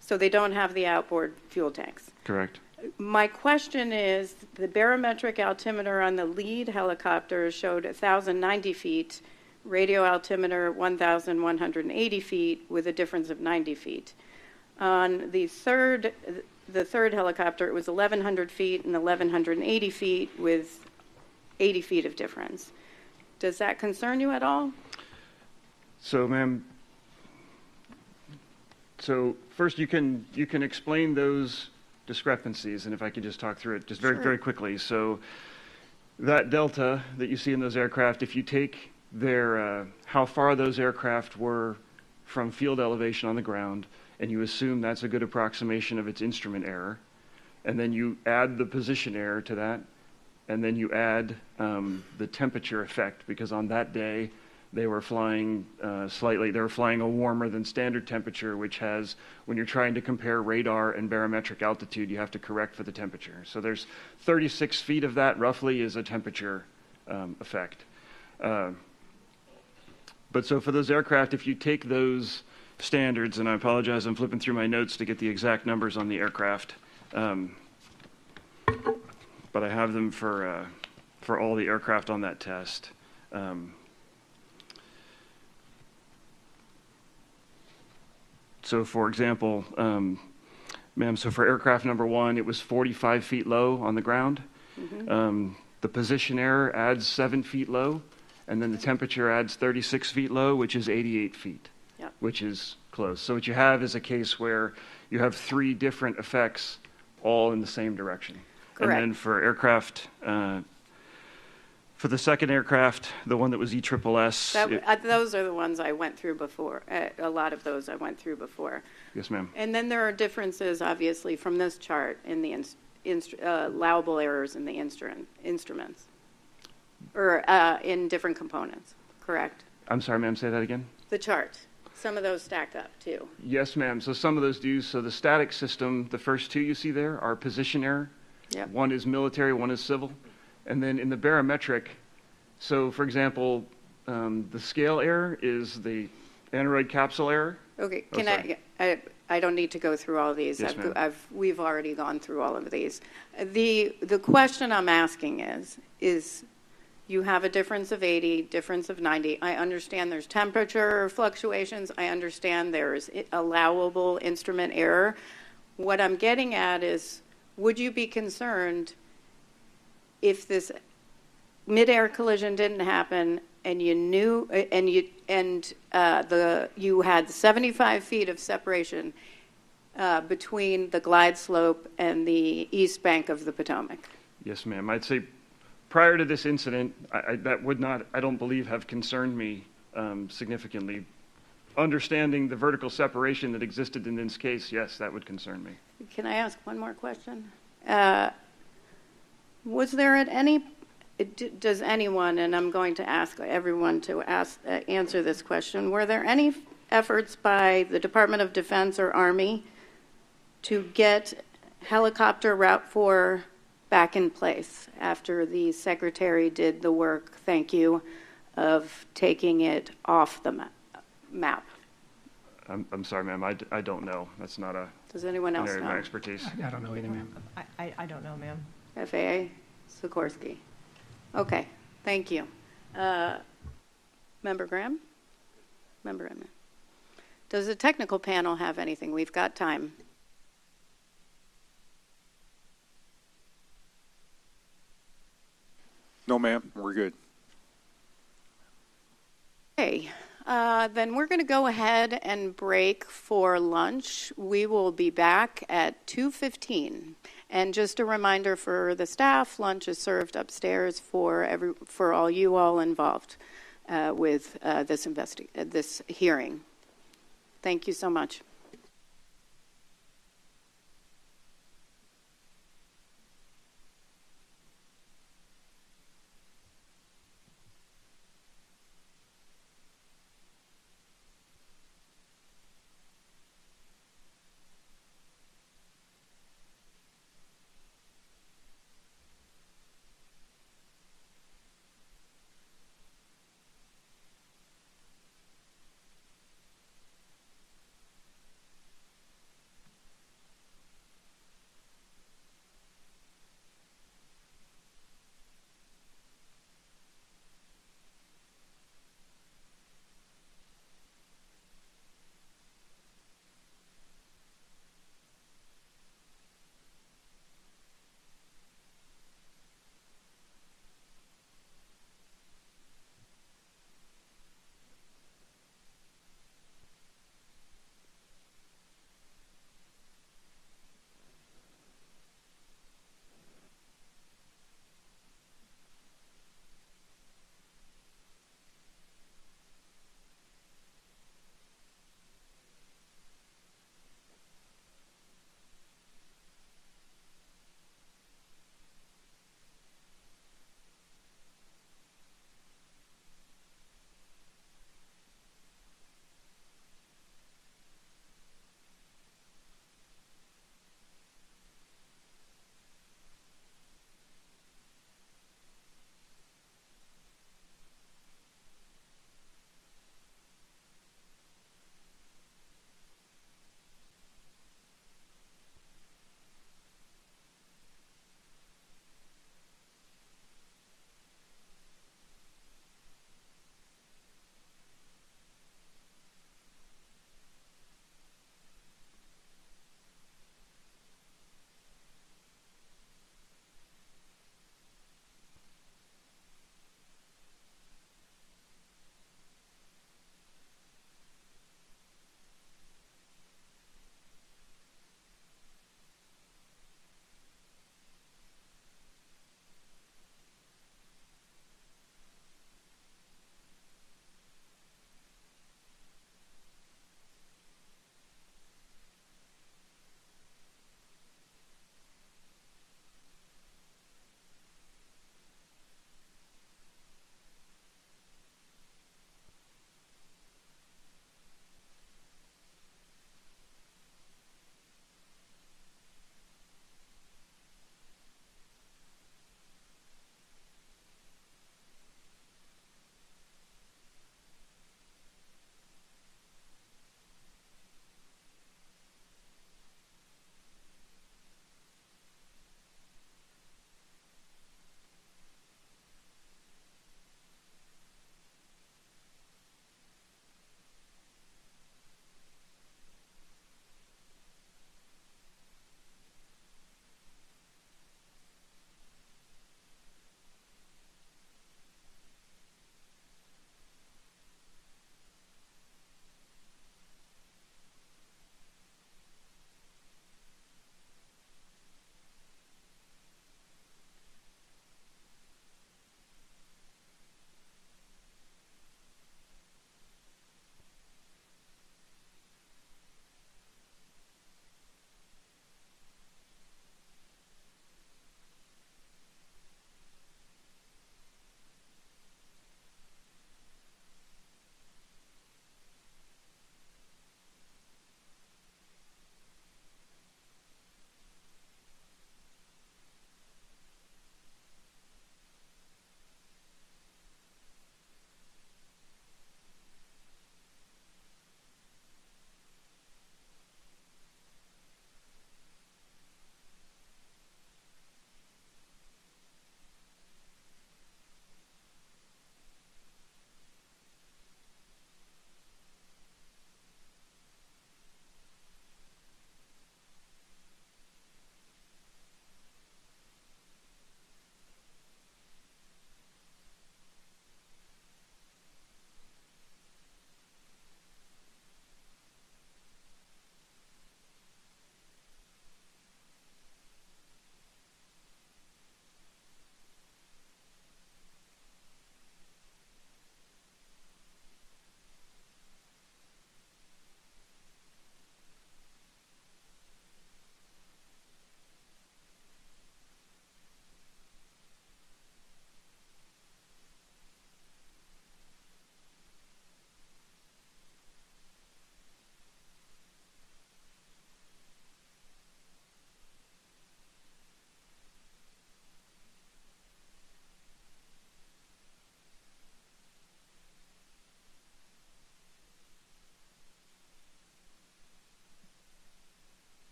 So they don't have the outboard fuel tanks. Correct. My question is, the barometric altimeter on the lead helicopter showed 1,090 feet, radio altimeter 1,180 feet, with a difference of 90 feet. On the third helicopter, it was 1,100 feet and 1,180 feet, with 80 feet of difference. Does that concern you at all? So, ma'am, so first you can explain those discrepancies, and if I could just talk through it just very quickly. So that delta that you see in those aircraft, if you take their how far those aircraft were from field elevation on the ground, and you assume that's a good approximation of its instrument error, and then you add the position error to that, and then you add the temperature effect, because on that day they were flying they were flying a warmer than standard temperature, which has, when you're trying to compare radar and barometric altitude, you have to correct for the temperature. So there's 36 feet of that roughly is a temperature effect. But so for those aircraft, if you take those standards, and I apologize, I'm flipping through my notes to get the exact numbers on the aircraft, but I have them for all the aircraft on that test. So for example, ma'am, so for aircraft number 1, it was 45 feet low on the ground. Mm-hmm. The position error adds 7 feet low, and then the temperature adds 36 feet low, which is 88 feet, which is close. So what you have is a case where you have 3 different effects all in the same direction. Correct. And then for aircraft, for the second aircraft, the one that was ESSS. Those are the ones I went through before. A lot of those I went through before. Yes, ma'am. And then there are differences, obviously, from this chart in the allowable errors in the instruments, or in different components, correct? I'm sorry, ma'am, say that again? The chart. Some of those stack up, too. Yes, ma'am. So some of those do. So the static system, the first 2 you see there are position error. Yep. One is military, one is civil. And then in the barometric, so for example, the scale error is the aneroid capsule error. Okay, I don't need to go through all these. Yes, We've already gone through all of these. The question I'm asking is you have a difference of 80, difference of 90. I understand there's temperature fluctuations. I understand there's allowable instrument error. What I'm getting at is, would you be concerned if this mid-air collision didn't happen and you knew you had 75 feet of separation between the glide slope and the east bank of the Potomac? Yes, ma'am. I'd say prior to this incident, that would not, I don't believe, have concerned me significantly. Understanding the vertical separation that existed in this case, yes, that would concern me. Can I ask one more question? Was there at any, does anyone, and I'm going to ask everyone to answer this question, were there any efforts by the Department of Defense or Army to get helicopter Route 4 back in place after the Secretary did the work, thank you, of taking it off the map? I'm sorry, ma'am, I don't know. That's not a Does anyone else area of know? my expertise. I don't know either, ma'am. I don't know, ma'am. FAA, Sikorsky. Okay, thank you. Member Graham? Member Edmund? Does the technical panel have anything? We've got time. No, ma'am, we're good. Okay, then we're going to go ahead and break for lunch. We will be back at 2:15. And just a reminder for the staff, lunch is served upstairs for all you all involved with this hearing. Thank you so much.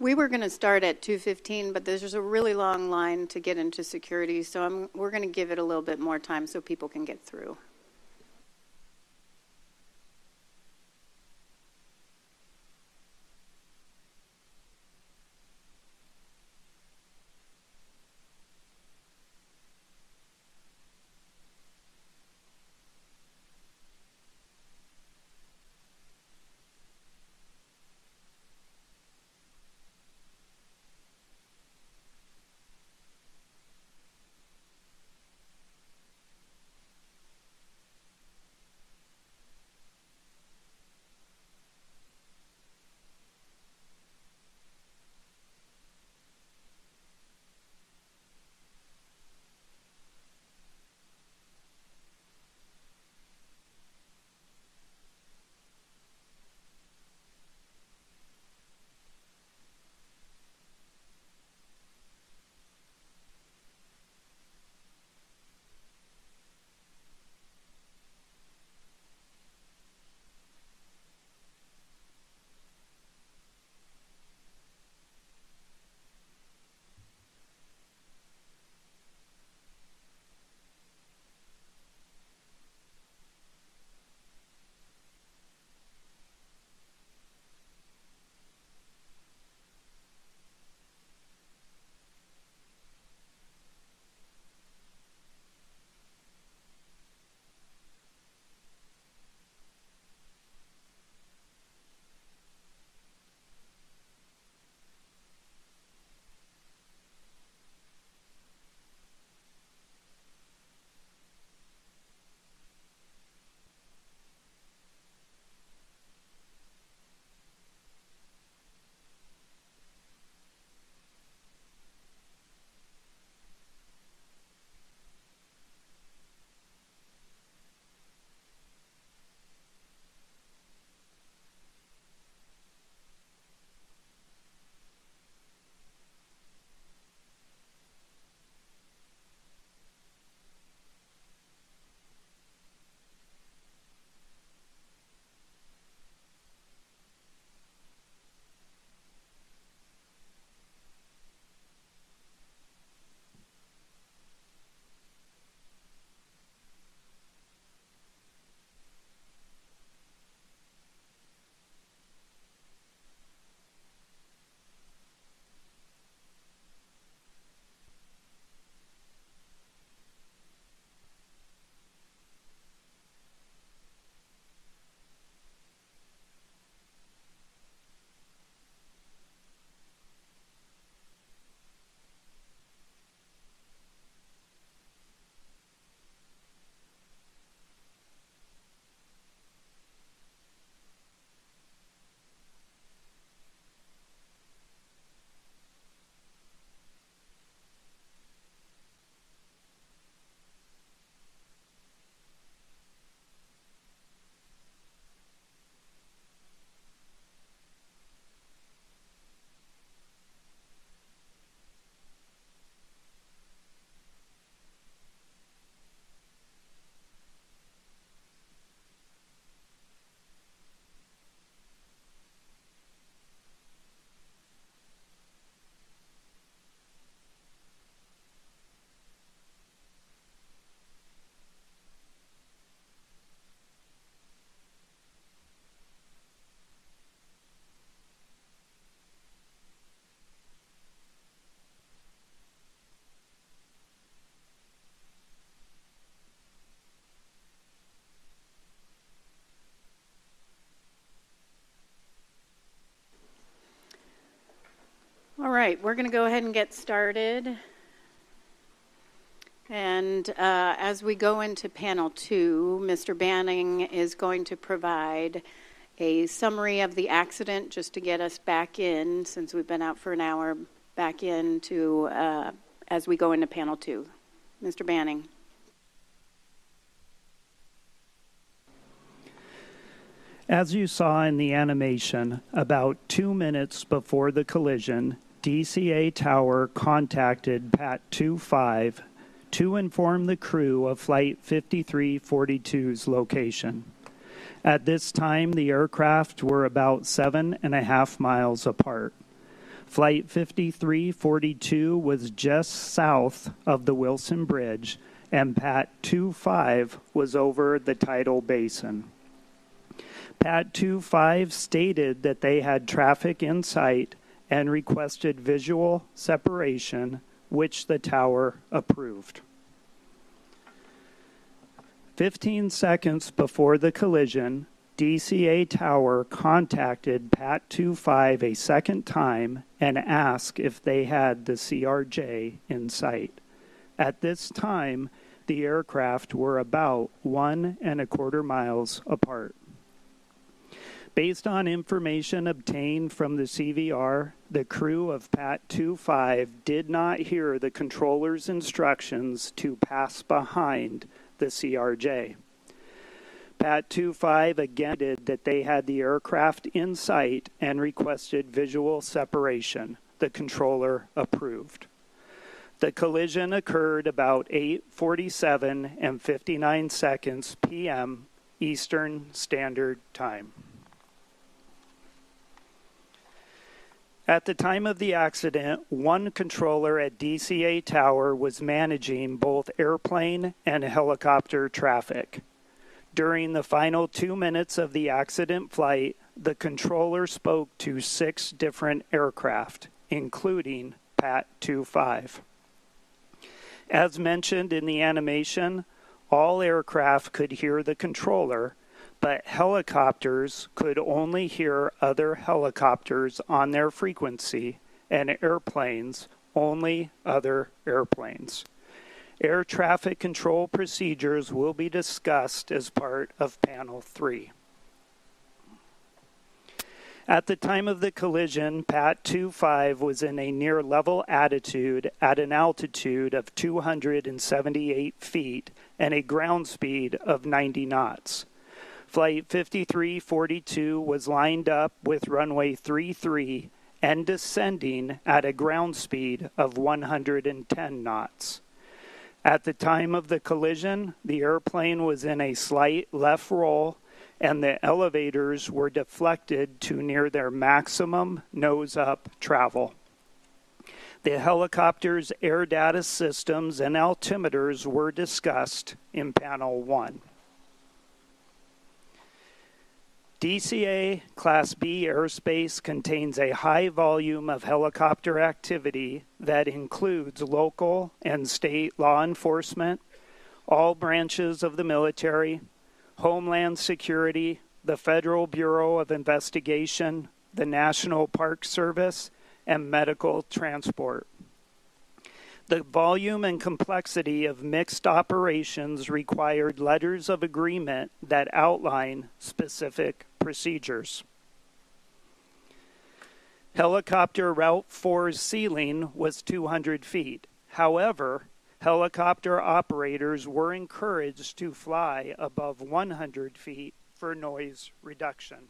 We were going to start at 2:15, but there's a really long line to get into security, so we're going to give it a little bit more time so people can get through. All right, we're going to go ahead and get started. And as we go into panel 2, Mr. Banning is going to provide a summary of the accident just to get us back in, since we've been out for an hour, back into as we go into panel 2. Mr. Banning. As you saw in the animation, about 2 minutes before the collision, DCA Tower contacted PAT 25 to inform the crew of Flight 5342's location. At this time, the aircraft were about 7.5 miles apart. Flight 5342 was just south of the Wilson Bridge, and Pat 25 was over the tidal basin. Pat 25 stated that they had traffic in sight and requested visual separation, which the tower approved. 15 seconds before the collision, DCA Tower contacted Pat 25 a second time and asked if they had the CRJ in sight. At this time, the aircraft were about 1.25 miles apart. Based on information obtained from the CVR, the crew of Pat 25 did not hear the controller's instructions to pass behind the CRJ. Pat 25 again stated that they had the aircraft in sight and requested visual separation. The controller approved. The collision occurred about 8:47 and 59 seconds p.m. Eastern Standard Time. At the time of the accident, one controller at DCA Tower was managing both airplane and helicopter traffic. During the final 2 minutes of the accident flight, the controller spoke to 6 different aircraft, including Pat 25. As mentioned in the animation, all aircraft could hear the controller, but helicopters could only hear other helicopters on their frequency, and airplanes only other airplanes. Air traffic control procedures will be discussed as part of Panel 3. At the time of the collision, Pat 25 was in a near level attitude at an altitude of 278 feet and a ground speed of 90 knots. Flight 5342 was lined up with runway 33 and descending at a ground speed of 110 knots. At the time of the collision, the airplane was in a slight left roll and the elevators were deflected to near their maximum nose-up travel. The helicopter's air data systems and altimeters were discussed in Panel 1. DCA Class B airspace contains a high volume of helicopter activity that includes local and state law enforcement, all branches of the military, Homeland Security, the Federal Bureau of Investigation, the National Park Service, and medical transport. The volume and complexity of mixed operations required letters of agreement that outline specific procedures. Helicopter Route 4's ceiling was 200 feet. However, helicopter operators were encouraged to fly above 100 feet for noise reduction.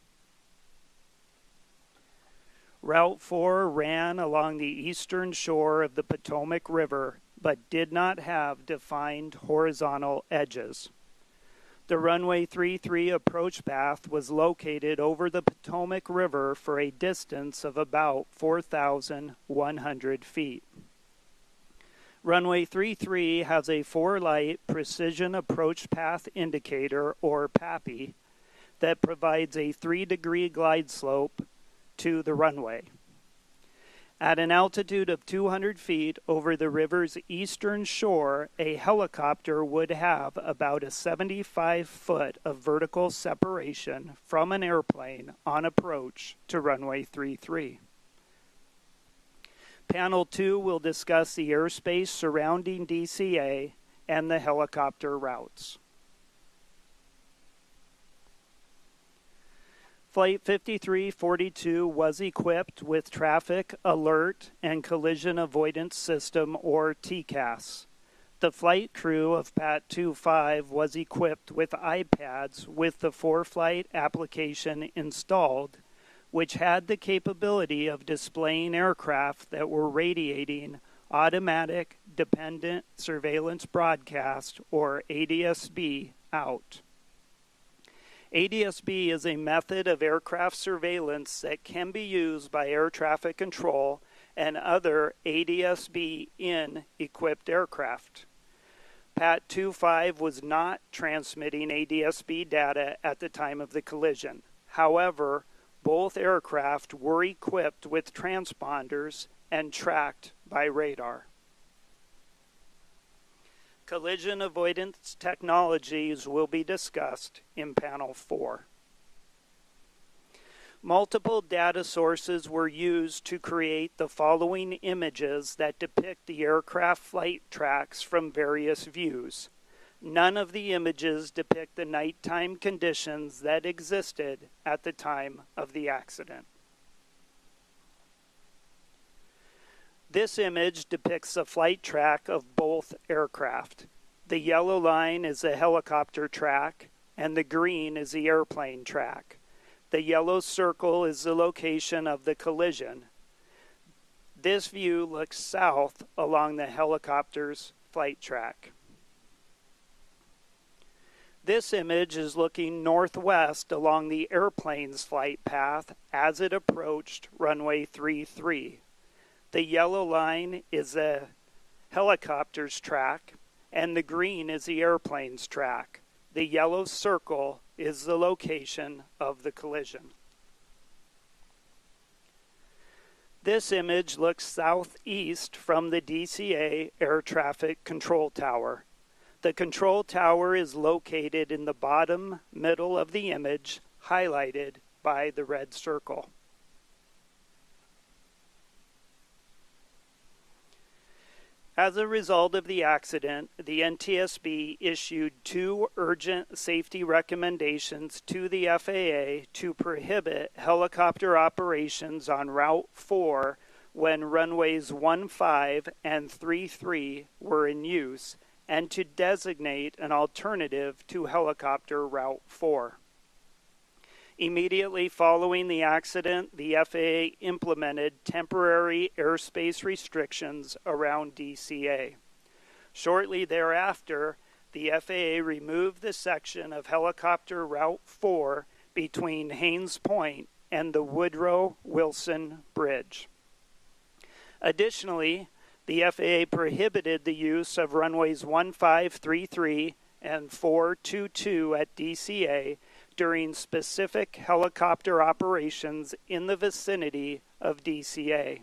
Route 4 ran along the eastern shore of the Potomac River, but did not have defined horizontal edges. The runway 33 approach path was located over the Potomac River for a distance of about 4,100 feet. Runway 33 has a 4-light precision approach path indicator, or PAPI, that provides a 3-degree glide slope to the runway. At an altitude of 200 feet over the river's eastern shore, a helicopter would have about a 75 foot of vertical separation from an airplane on approach to runway 33. Panel 2 will discuss the airspace surrounding DCA and the helicopter routes. Flight 5342 was equipped with Traffic Alert and Collision Avoidance System, or TCAS. The flight crew of Pat 25 was equipped with iPads with the ForeFlight application installed, which had the capability of displaying aircraft that were radiating Automatic Dependent Surveillance Broadcast, or ADSB, out. ADSB is a method of aircraft surveillance that can be used by air traffic control and other ADS-B-in equipped aircraft. PAT 25 was not transmitting ADS-B data at the time of the collision. However, both aircraft were equipped with transponders and tracked by radar. Collision avoidance technologies will be discussed in Panel 4. Multiple data sources were used to create the following images that depict the aircraft flight tracks from various views. None of the images depict the nighttime conditions that existed at the time of the accident. This image depicts the flight track of both aircraft. The yellow line is the helicopter track, and the green is the airplane track. The yellow circle is the location of the collision. This view looks south along the helicopter's flight track. This image is looking northwest along the airplane's flight path as it approached runway 33. The yellow line is the helicopter's track, and the green is the airplane's track. The yellow circle is the location of the collision. This image looks southeast from the DCA Air Traffic Control Tower. The control tower is located in the bottom middle of the image, highlighted by the red circle. As a result of the accident, the NTSB issued 2 urgent safety recommendations to the FAA to prohibit helicopter operations on Route 4 when runways 15 and 33 were in use, and to designate an alternative to helicopter Route 4. Immediately following the accident, the FAA implemented temporary airspace restrictions around DCA. Shortly thereafter, the FAA removed the section of helicopter Route 4 between Haynes Point and the Woodrow Wilson Bridge. Additionally, the FAA prohibited the use of runways 1533 and 422 at DCA during specific helicopter operations in the vicinity of DCA.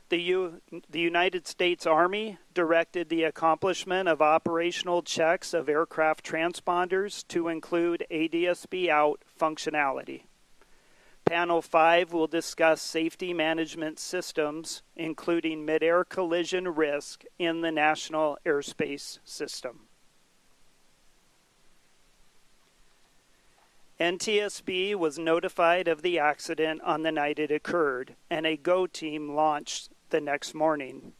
The United States Army directed the accomplishment of operational checks of aircraft transponders to include ADS-B out functionality. Panel 5 will discuss safety management systems, including mid-air collision risk in the National Airspace System. NTSB was notified of the accident on the night it occurred, and a GO team launched the next morning.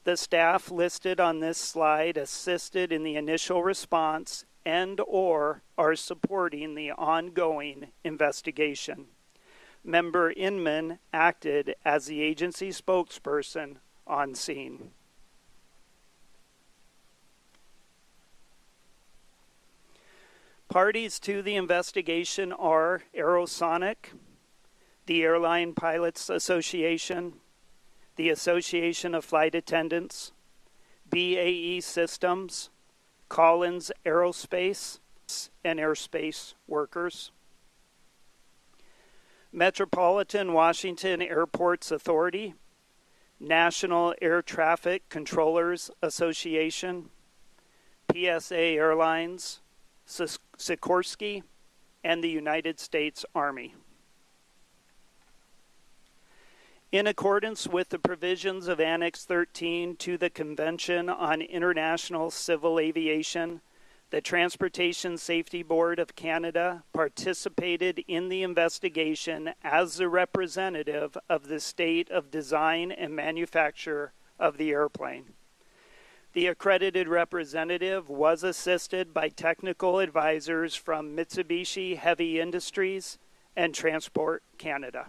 The staff listed on this slide assisted in the initial response and/or are supporting the ongoing investigation. Member Inman acted as the agency spokesperson on scene. Parties to the investigation are Aerosonic, the Airline Pilots Association, the Association of Flight Attendants, BAE Systems, Collins Aerospace, and Airspace Workers. Metropolitan Washington Airports Authority, National Air Traffic Controllers Association, PSA Airlines, Sikorsky, and the United States Army. In accordance with the provisions of Annex 13 to the Convention on International Civil Aviation, the Transportation Safety Board of Canada participated in the investigation as the representative of the state of design and manufacture of the airplane. The accredited representative was assisted by technical advisors from Mitsubishi Heavy Industries and Transport Canada.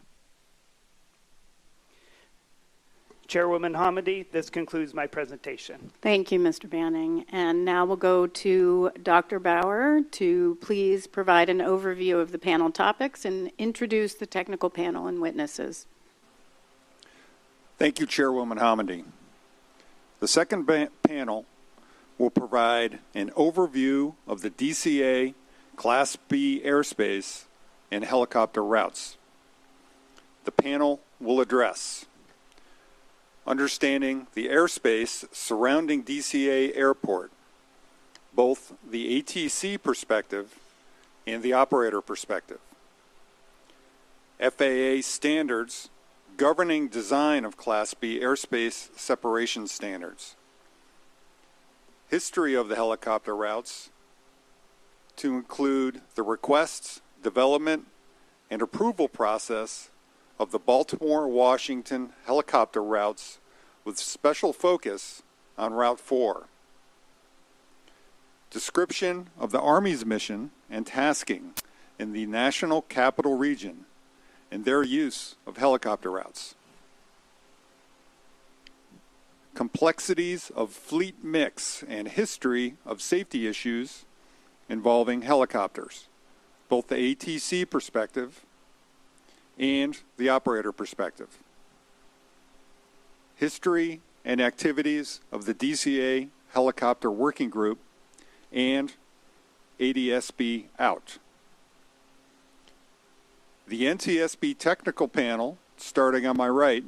Chairwoman Hamady, this concludes my presentation. Thank you, Mr. Banning. And now we'll go to Dr. Bauer to please provide an overview of the panel topics and introduce the technical panel and witnesses. Thank you, Chairwoman Homendy. The second panel will provide an overview of the DCA Class B airspace and helicopter routes. The panel will address understanding the airspace surrounding DCA Airport, both the ATC perspective and the operator perspective. FAA standards governing design of Class B airspace separation standards. History of the helicopter routes to include the requests, development, and approval process of the Baltimore-Washington helicopter routes with special focus on Route 4. Description of the Army's mission and tasking in the National Capital Region and their use of helicopter routes. Complexities of fleet mix and history of safety issues involving helicopters, both the ATC perspective and the operator perspective. History and activities of the DCA Helicopter Working Group and ADSB out. The NTSB technical panel, starting on my right,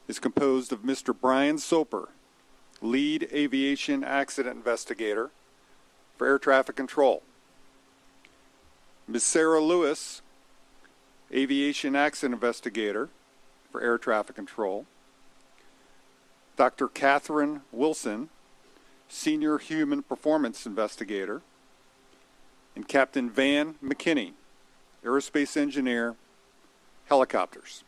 is composed of Mr. Brian Soper, lead aviation accident investigator for air traffic control. Ms. Sarah Lewis, aviation accident investigator for air traffic control. Dr. Catherine Wilson, senior human performance investigator. And Captain Van McKinney, aerospace engineer, helicopters.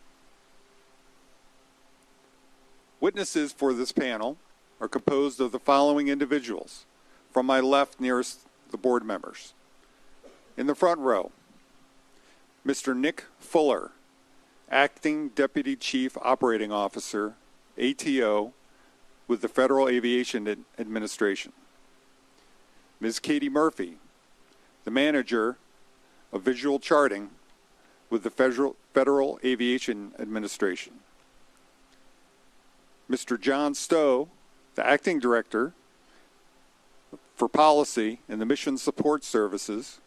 Witnesses for this panel are composed of the following individuals. From my left, nearest the board members. In the front row, Mr. Nick Fuller, Acting Deputy Chief Operating Officer, ATO, with the Federal Aviation Administration. Ms. Katie Murphy, the Manager of Visual Charting with the Federal Aviation Administration. Mr. John Stowe, the Acting Director for Policy and the Mission Support Services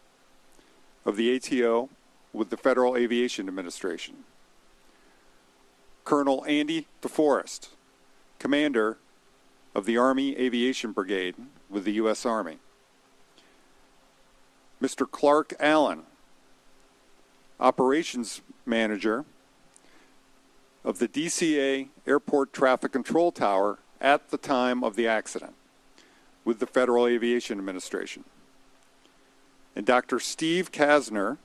of the ATO with the Federal Aviation Administration. Colonel Andy DeForest, Commander of the Army Aviation Brigade with the U.S. Army. Mr. Clark Allen, Operations Manager of the DCA Airport Traffic Control Tower at the time of the accident with the Federal Aviation Administration. And Dr. Steve Kasner,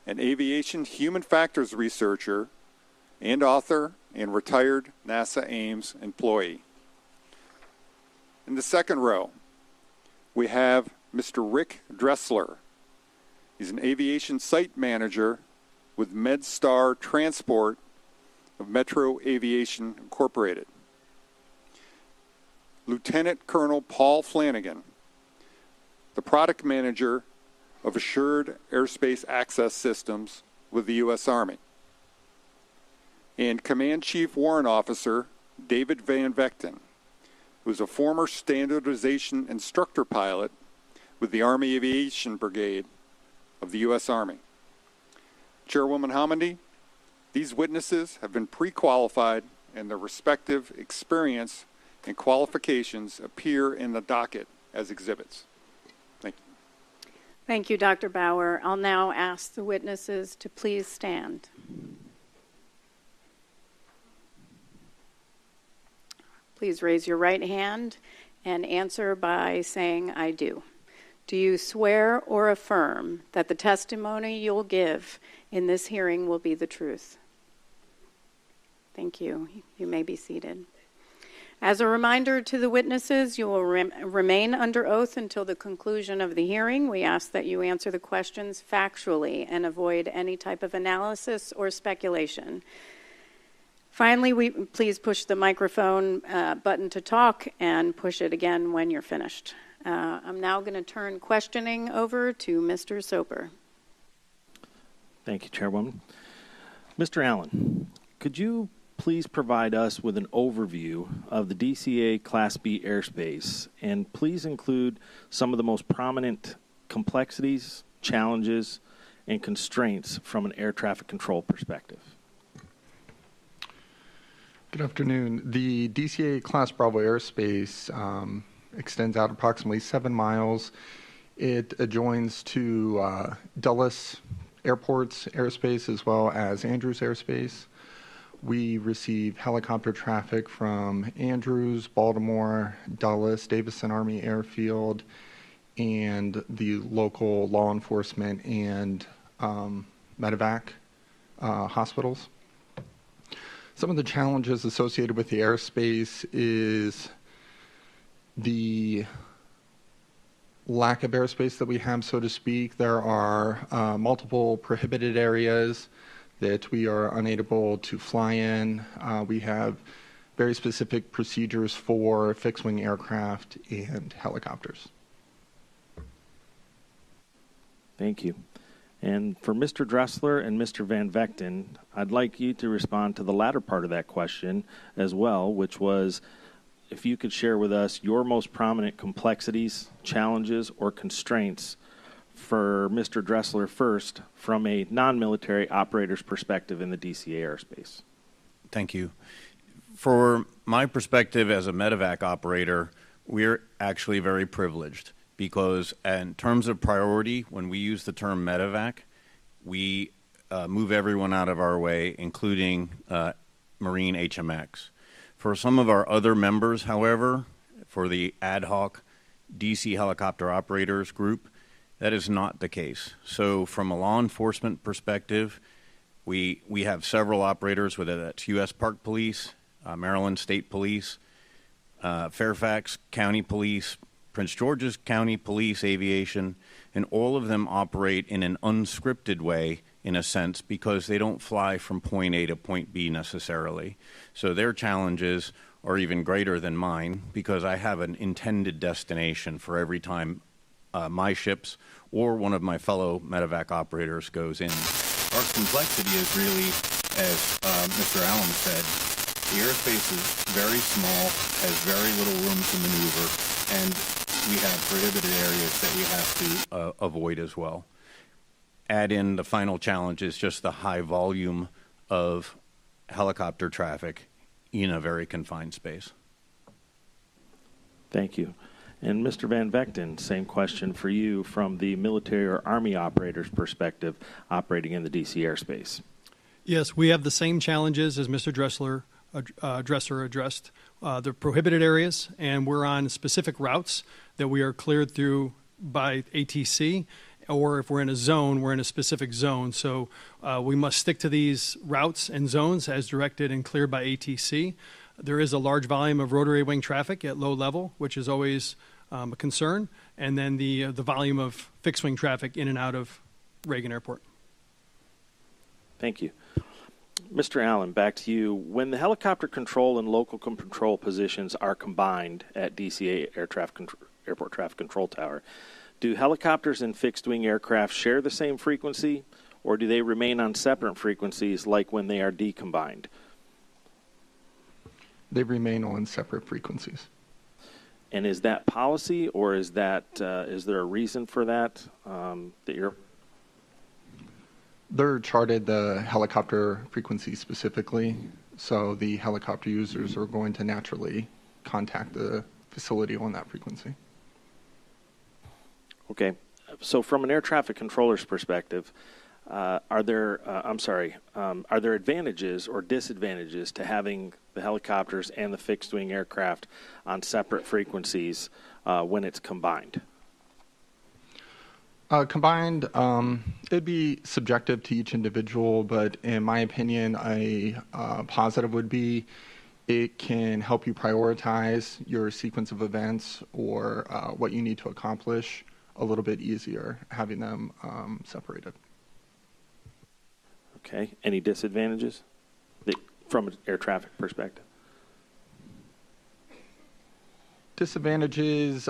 an aviation human factors researcher and author and retired NASA Ames employee. In the second row, we have Mr. Rick Dressler. He's an aviation site manager with MedStar Transport of Metro Aviation Incorporated. Lieutenant Colonel Paul Flanagan, the product manager of Assured Airspace Access Systems with the U.S. Army. And Command Chief Warrant Officer David Van Vechten, who's a former standardization instructor pilot with the Army Aviation Brigade of the U.S. Army. Chairwoman Homendy, these witnesses have been pre-qualified and their respective experience and qualifications appear in the docket as exhibits. Thank you. Thank you, Dr. Bauer. I'll now ask the witnesses to please stand. Please raise your right hand and answer by saying, I do. Do you swear or affirm that the testimony you'll give in this hearing will be the truth? Thank you. You may be seated. As a reminder to the witnesses, you will remain under oath until the conclusion of the hearing. We ask that you answer the questions factually and avoid any type of analysis or speculation. Finally, please push the microphone button to talk and push it again when you're finished. I'm now going to turn questioning over to Mr. Soper. Thank you, Chairwoman. Mr. Allen, could you please provide us with an overview of the DCA Class B airspace, and please include some of the most prominent complexities, challenges, and constraints from an air traffic control perspective. Good afternoon. The DCA Class Bravo airspace extends out approximately 7 miles. It adjoins to Dulles Airport's airspace as well as Andrews airspace. We receive helicopter traffic from Andrews, Baltimore, Dulles, Davison Army Airfield, and the local law enforcement and medevac hospitals. Some of the challenges associated with the airspace is the lack of airspace that we have, so to speak. There are multiple prohibited areas that we are unable to fly in. We have very specific procedures for fixed-wing aircraft and helicopters. Thank you. And for Mr. Dressler and Mr. Van Vechten, I'd like you to respond to the latter part of that question as well, which was if you could share with us your most prominent complexities, challenges, or constraints. For Mr. Dressler first, from a non-military operator's perspective in the DCA airspace. Thank you. For my perspective as a medevac operator, we're actually very privileged because in terms of priority, when we use the term medevac, we move everyone out of our way, including Marine HMX. For some of our other members, however, for the ad hoc DC helicopter operators group, that is not the case. So from a law enforcement perspective, we have several operators, whether that's U.S. Park Police, Maryland State Police, Fairfax County Police, Prince George's County Police Aviation, and all of them operate in an unscripted way, in a sense, because they don't fly from point A to point B necessarily. So their challenges are even greater than mine because I have an intended destination for every time my ships or one of my fellow medevac operators goes in. Our complexity is really, as Mr. Allen said, the airspace is very small, has very little room to maneuver, and we have prohibited areas that we have to avoid as well. Add in the final challenge is just the high volume of helicopter traffic in a very confined space. Thank you. And Mr. Van Vechten, same question for you from the military or Army operator's perspective operating in the DC airspace. Yes, we have the same challenges as Mr. Dresser addressed. The prohibited areas, and we're on specific routes that we are cleared through by ATC, or if we're in a zone, we're in a specific zone. So we must stick to these routes and zones as directed and cleared by ATC. There is a large volume of rotary wing traffic at low level, which is always a concern, and then the volume of fixed wing traffic in and out of Reagan Airport. Thank you. Mr. Allen, back to you. When the helicopter control and local control positions are combined at DCA Airport Traffic Control Tower, do helicopters and fixed-wing aircraft share the same frequency, or do they remain on separate frequencies like when they are decombined? They remain on separate frequencies. And is that policy, or is that is there a reason for that that you're? They're charted the helicopter frequency specifically, so the helicopter users are going to naturally contact the facility on that frequency. Okay, so from an air traffic controller's perspective, are there advantages or disadvantages to having the helicopters and the fixed-wing aircraft on separate frequencies when it's combined? Combined, it'd be subjective to each individual, but in my opinion, a positive would be it can help you prioritize your sequence of events or what you need to accomplish a little bit easier, having them separated. Okay. Any disadvantages from an air traffic perspective? Disadvantages,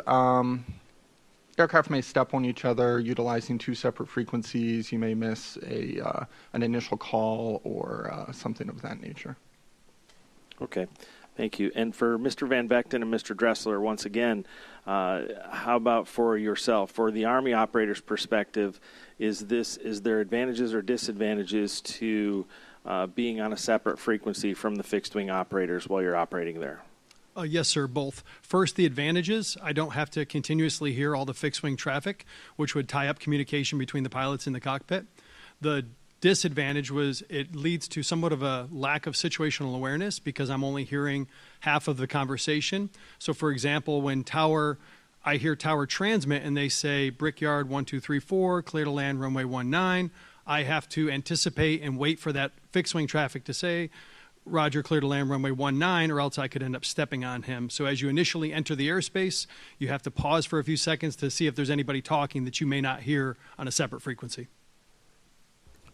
aircraft may step on each other utilizing two separate frequencies. You may miss an initial call or something of that nature. Okay, thank you. And for Mr. Van Vechten and Mr. Dressler, once again, how about for yourself? For the Army operator's perspective, is there advantages or disadvantages to being on a separate frequency from the fixed wing operators while you're operating there? Yes, sir, both. First, the advantages. I don't have to continuously hear all the fixed-wing traffic, which would tie up communication between the pilots in the cockpit. The disadvantage was it leads to somewhat of a lack of situational awareness because I'm only hearing half of the conversation. So, for example, when I hear tower transmit and they say Brickyard 1234, clear to land runway 19, I have to anticipate and wait for that fixed-wing traffic to say, Roger, clear to land runway 19, or else I could end up stepping on him. So as you initially enter the airspace, you have to pause for a few seconds to see if there's anybody talking that you may not hear on a separate frequency.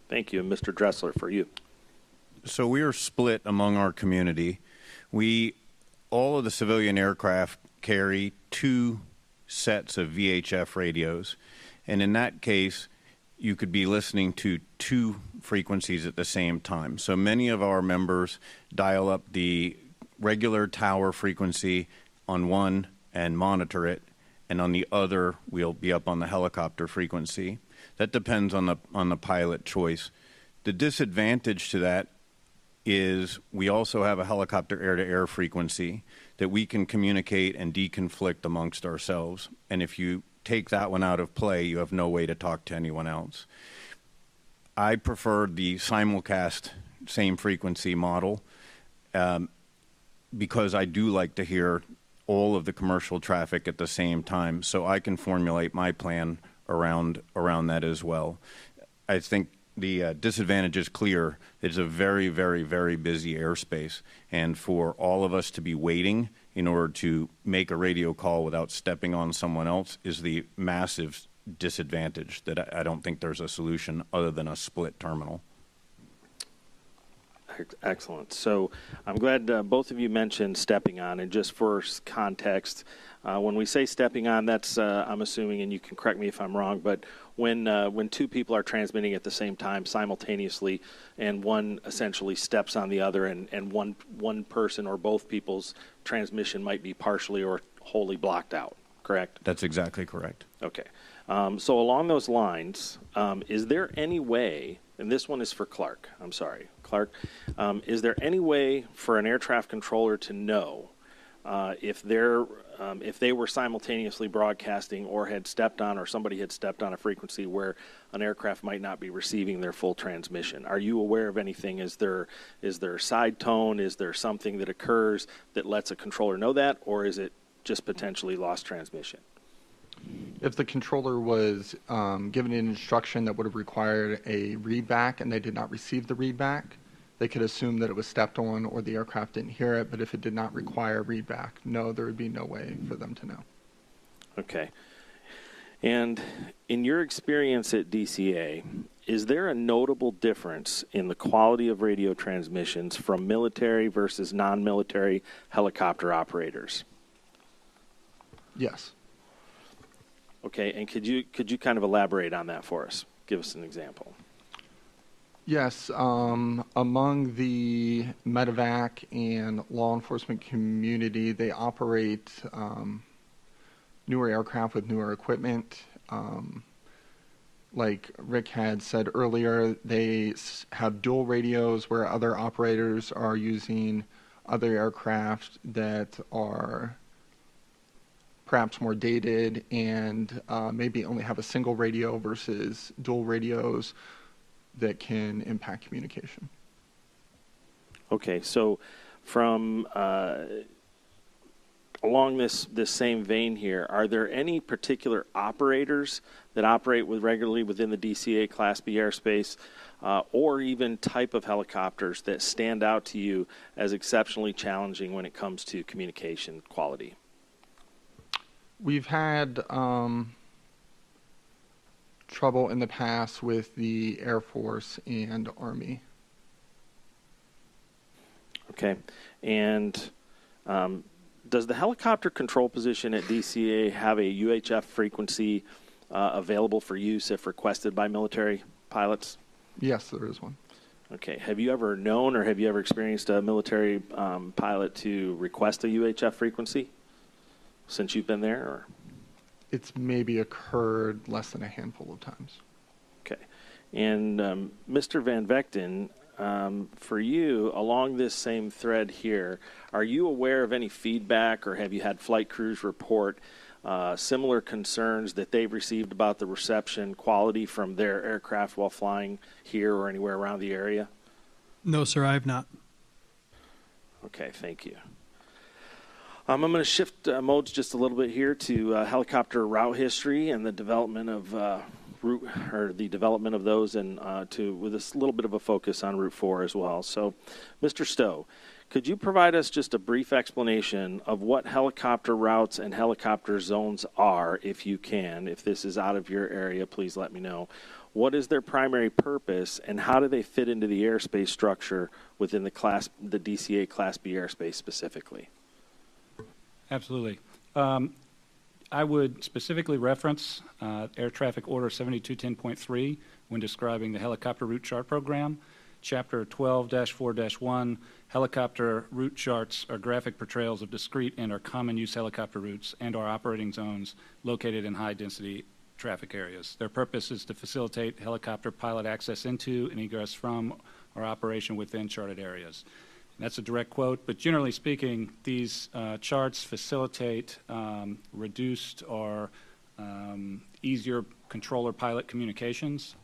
Thank you. And Mr. Dressler, for you. So we are split among our community. All of the civilian aircraft carry 2 sets of VHF radios. And in that case, you could be listening to 2 frequencies at the same time. So many of our members dial up the regular tower frequency on one and monitor it, and on the other we'll be up on the helicopter frequency. That depends on the pilot choice. The disadvantage to that is we also have a helicopter air-to-air frequency that we can communicate and deconflict amongst ourselves. And if you take that one out of play, you have no way to talk to anyone else. I prefer the simulcast same frequency model because I do like to hear all of the commercial traffic at the same time, so I can formulate my plan around that as well. I think the disadvantage is clear. It's a very, very, very busy airspace, and for all of us to be waiting in order to make a radio call without stepping on someone else is the massive disadvantage that I don't think there's a solution other than a split terminal. Excellent. So I'm glad both of you mentioned stepping on, and just for context, when we say stepping on, that's I'm assuming, and you can correct me if I'm wrong, but when 2 people are transmitting at the same time simultaneously, and one essentially steps on the other, and one person or both people's transmission might be partially or wholly blocked out, correct? That's exactly correct. Okay. So along those lines, is there any way, and this one is for Clark, I'm sorry, Clark, is there any way for an air traffic controller to know if they were simultaneously broadcasting or had stepped on, or somebody had stepped on a frequency where an aircraft might not be receiving their full transmission? Are you aware of anything? Is there side tone? Is there something that occurs that lets a controller know that, or is it just potentially lost transmission? If the controller was given an instruction that would have required a readback and they did not receive the readback, they could assume that it was stepped on or the aircraft didn't hear it. But if it did not require readback, no, there would be no way for them to know. Okay. And in your experience at DCA, is there a notable difference in the quality of radio transmissions from military versus non-military helicopter operators? Yes. Okay, and could you kind of elaborate on that for us? Give us an example. Yes, among the medevac and law enforcement community, they operate newer aircraft with newer equipment. Like Rick had said earlier, they have dual radios where other operators are using other aircraft that are perhaps more dated and maybe only have a single radio versus dual radios that can impact communication. Okay, so from along this same vein here, are there any particular operators that operate regularly within the DCA Class B airspace, or even type of helicopters that stand out to you as exceptionally challenging when it comes to communication quality? We've had trouble in the past with the Air Force and Army. Okay. And does the helicopter control position at DCA have a UHF frequency available for use if requested by military pilots? Yes, there is one. Okay. Have you ever known or have you ever experienced a military pilot to request a UHF frequency since you've been there? Or? It's maybe occurred less than a handful of times. Okay. And Mr. Van Vechten, for you, along this same thread here, are you aware of any feedback or have you had flight crews report similar concerns that they've received about the reception quality from their aircraft while flying here or anywhere around the area? No, sir, I have not. Okay, thank you. I'm going to shift modes just a little bit here to helicopter route history and the development of those, and with a little bit of a focus on Route 4 as well. So, Mr. Stowe, could you provide us just a brief explanation of what helicopter routes and helicopter zones are, if you can? If this is out of your area, please let me know. What is their primary purpose, and how do they fit into the airspace structure within the DCA Class B airspace specifically? Absolutely. I would specifically reference Air Traffic Order 7210.3 when describing the helicopter route chart program. Chapter 12-4-1, helicopter route charts are graphic portrayals of discrete and or common use helicopter routes and or operating zones located in high density traffic areas. Their purpose is to facilitate helicopter pilot access into and egress from or operation within charted areas. And that's a direct quote, but generally speaking, these charts facilitate reduced or easier controller-pilot communications.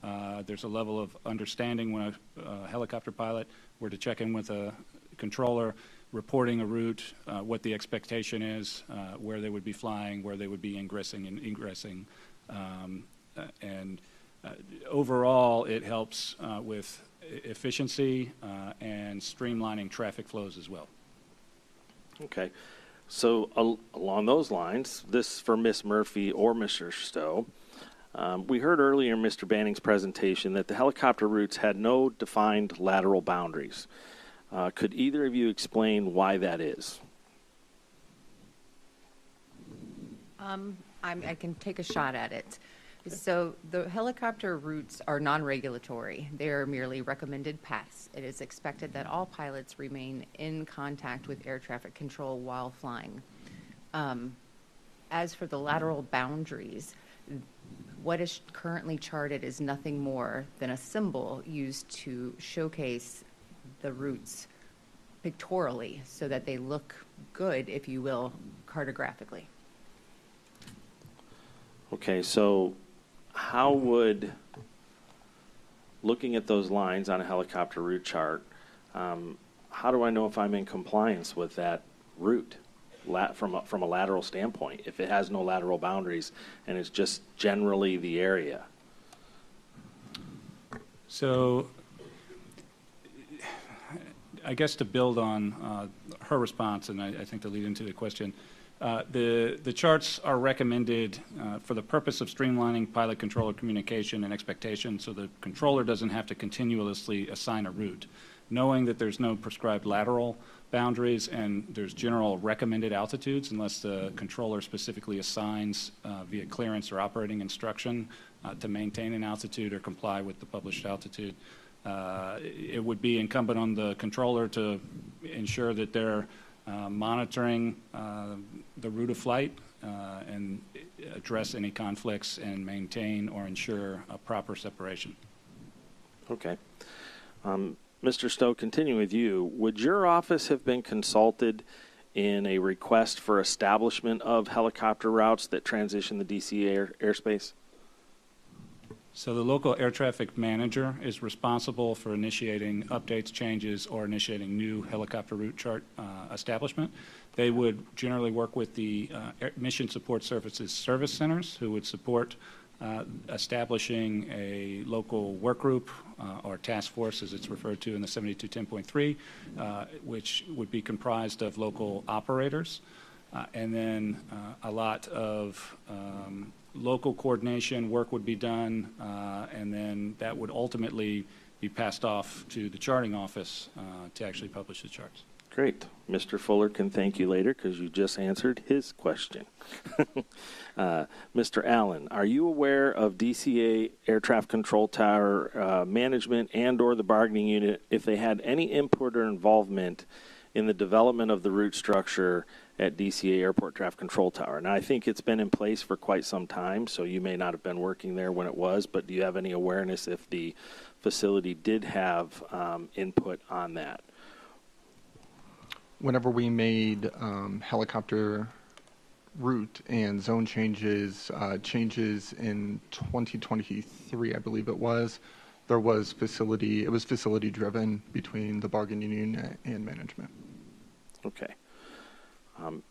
There's a level of understanding when a helicopter pilot were to check in with a controller, reporting a route, what the expectation is, where they would be flying, where they would be ingressing and egressing. Overall, it helps with efficiency and streamlining traffic flows as well. Okay. So along those lines, this for Ms. Murphy or Mr. Stowe, we heard earlier in Mr. Banning's presentation that the helicopter routes had no defined lateral boundaries. Could either of you explain why that is? I can take a shot at it. So the helicopter routes are non-regulatory. They are merely recommended paths. It is expected that all pilots remain in contact with air traffic control while flying. As for the lateral boundaries, what is currently charted is nothing more than a symbol used to showcase the routes pictorially so that they look good, if you will, cartographically. Okay, so how would, looking at those lines on a helicopter route chart, how do I know if I'm in compliance with that route from a lateral standpoint, if it has no lateral boundaries and it's just generally the area? So I guess to build on her response, and I think to lead into the question, the charts are recommended for the purpose of streamlining pilot controller communication and expectation, so the controller doesn't have to continuously assign a route. Knowing that there's no prescribed lateral boundaries and there's general recommended altitudes unless the controller specifically assigns via clearance or operating instruction to maintain an altitude or comply with the published altitude, it would be incumbent on the controller to ensure that they're monitoring the route of flight and address any conflicts and maintain or ensure a proper separation. Okay. Mr. Stowe, continuing with you, would your office have been consulted in a request for establishment of helicopter routes that transition the DCA airspace? So the local air traffic manager is responsible for initiating updates, changes, or initiating new helicopter route chart establishment. They would generally work with the Mission Support Services service centers who would support establishing a local work group or task force, as it's referred to in the 7210.3, which would be comprised of local operators, and then a lot of local coordination work would be done, and then that would ultimately be passed off to the charting office to actually publish the charts. Great. Mr. Fuller can thank you later because you just answered his question. Mr. Allen, are you aware of DCA air traffic control tower management and or the bargaining unit if they had any input or involvement in the development of the route structure at DCA Airport Traffic Control Tower? Now, I think it's been in place for quite some time, so you may not have been working there when it was, but do you have any awareness if the facility did have input on that? Whenever we made helicopter route and zone changes in 2023, I believe it was, it was facility driven between the bargaining unit and management. Okay.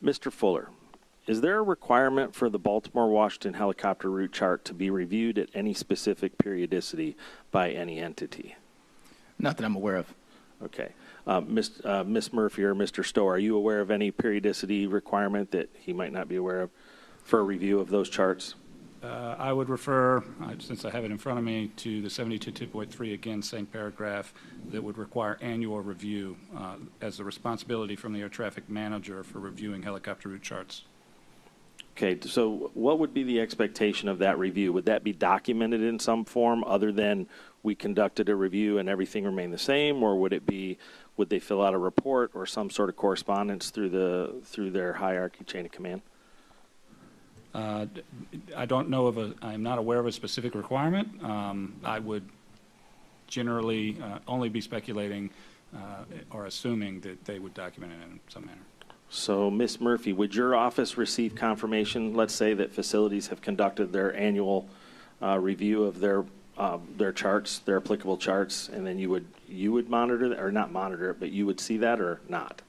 Mr. Fuller, is there a requirement for the Baltimore-Washington helicopter route chart to be reviewed at any specific periodicity by any entity? Not that I'm aware of. Okay. Ms. Murphy or Mr. Stowe, are you aware of any periodicity requirement that he might not be aware of for a review of those charts? I would refer, since I have it in front of me, to the 72.2.3, again, same paragraph, that would require annual review as a responsibility from the air traffic manager for reviewing helicopter route charts. Okay, so what would be the expectation of that review? Would that be documented in some form other than we conducted a review and everything remained the same, or would they fill out a report or some sort of correspondence through their hierarchy chain of command? I don't know I'm not aware of a specific requirement. I would generally only be speculating or assuming that they would document it in some manner. So, Ms. Murphy, would your office receive confirmation, let's say that facilities have conducted their annual review of their charts, their applicable charts, and then you would monitor that, or not monitor it, but you would see that or not?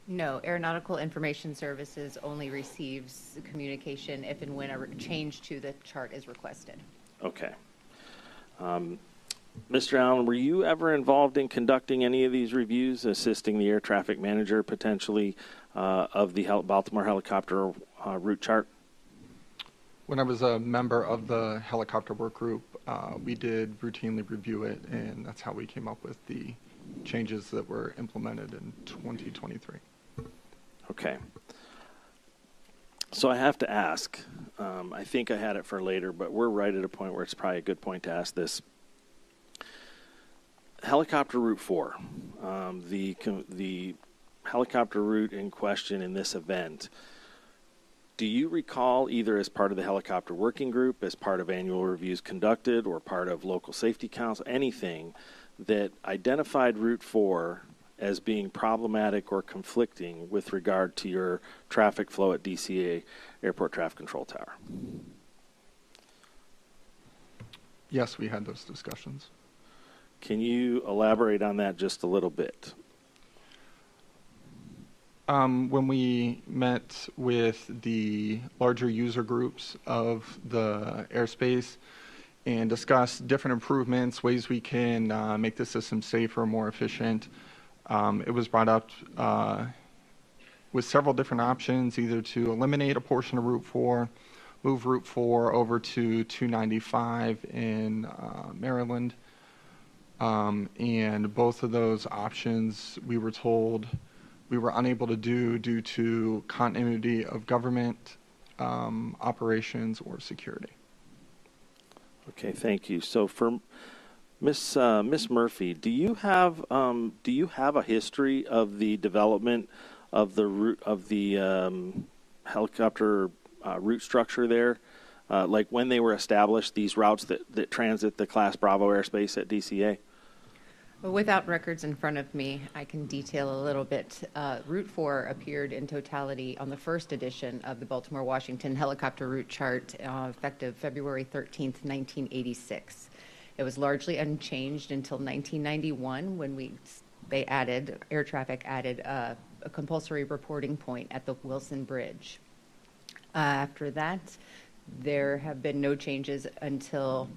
No, Aeronautical Information Services only receives communication if and when a change to the chart is requested. Okay. Mr. Allen, were you ever involved in conducting any of these reviews, assisting the air traffic manager potentially of the Baltimore helicopter route chart? When I was a member of the helicopter work group, we did routinely review it, and that's how we came up with the changes that were implemented in 2023. Okay. So I have to ask, I think I had it for later, but we're right at a point where it's probably a good point to ask this. Helicopter Route 4, the helicopter route in question in this event, do you recall either as part of the helicopter working group, as part of annual reviews conducted, or part of local safety council, anything that identified Route 4 as being problematic or conflicting with regard to your traffic flow at DCA Airport Traffic Control Tower? Yes, we had those discussions. Can you elaborate on that just a little bit? When we met with the larger user groups of the airspace and discussed different improvements, ways we can make the system safer, more efficient, it was brought up with several different options, either to eliminate a portion of Route 4, move Route 4 over to 295 in Maryland. And both of those options we were told we were unable to do due to continuity of government operations or security. Okay, thank you. So for Miss Murphy, do you have a history of the development of the route of the helicopter route structure there? Like when they were established, these routes that transit the Class Bravo airspace at DCA? Well, without records in front of me, I can detail a little bit. Route 4 appeared in totality on the first edition of the Baltimore-Washington helicopter route chart effective February 13th, 1986. It was largely unchanged until 1991 when air traffic added a compulsory reporting point at the Wilson Bridge. After that, there have been no changes until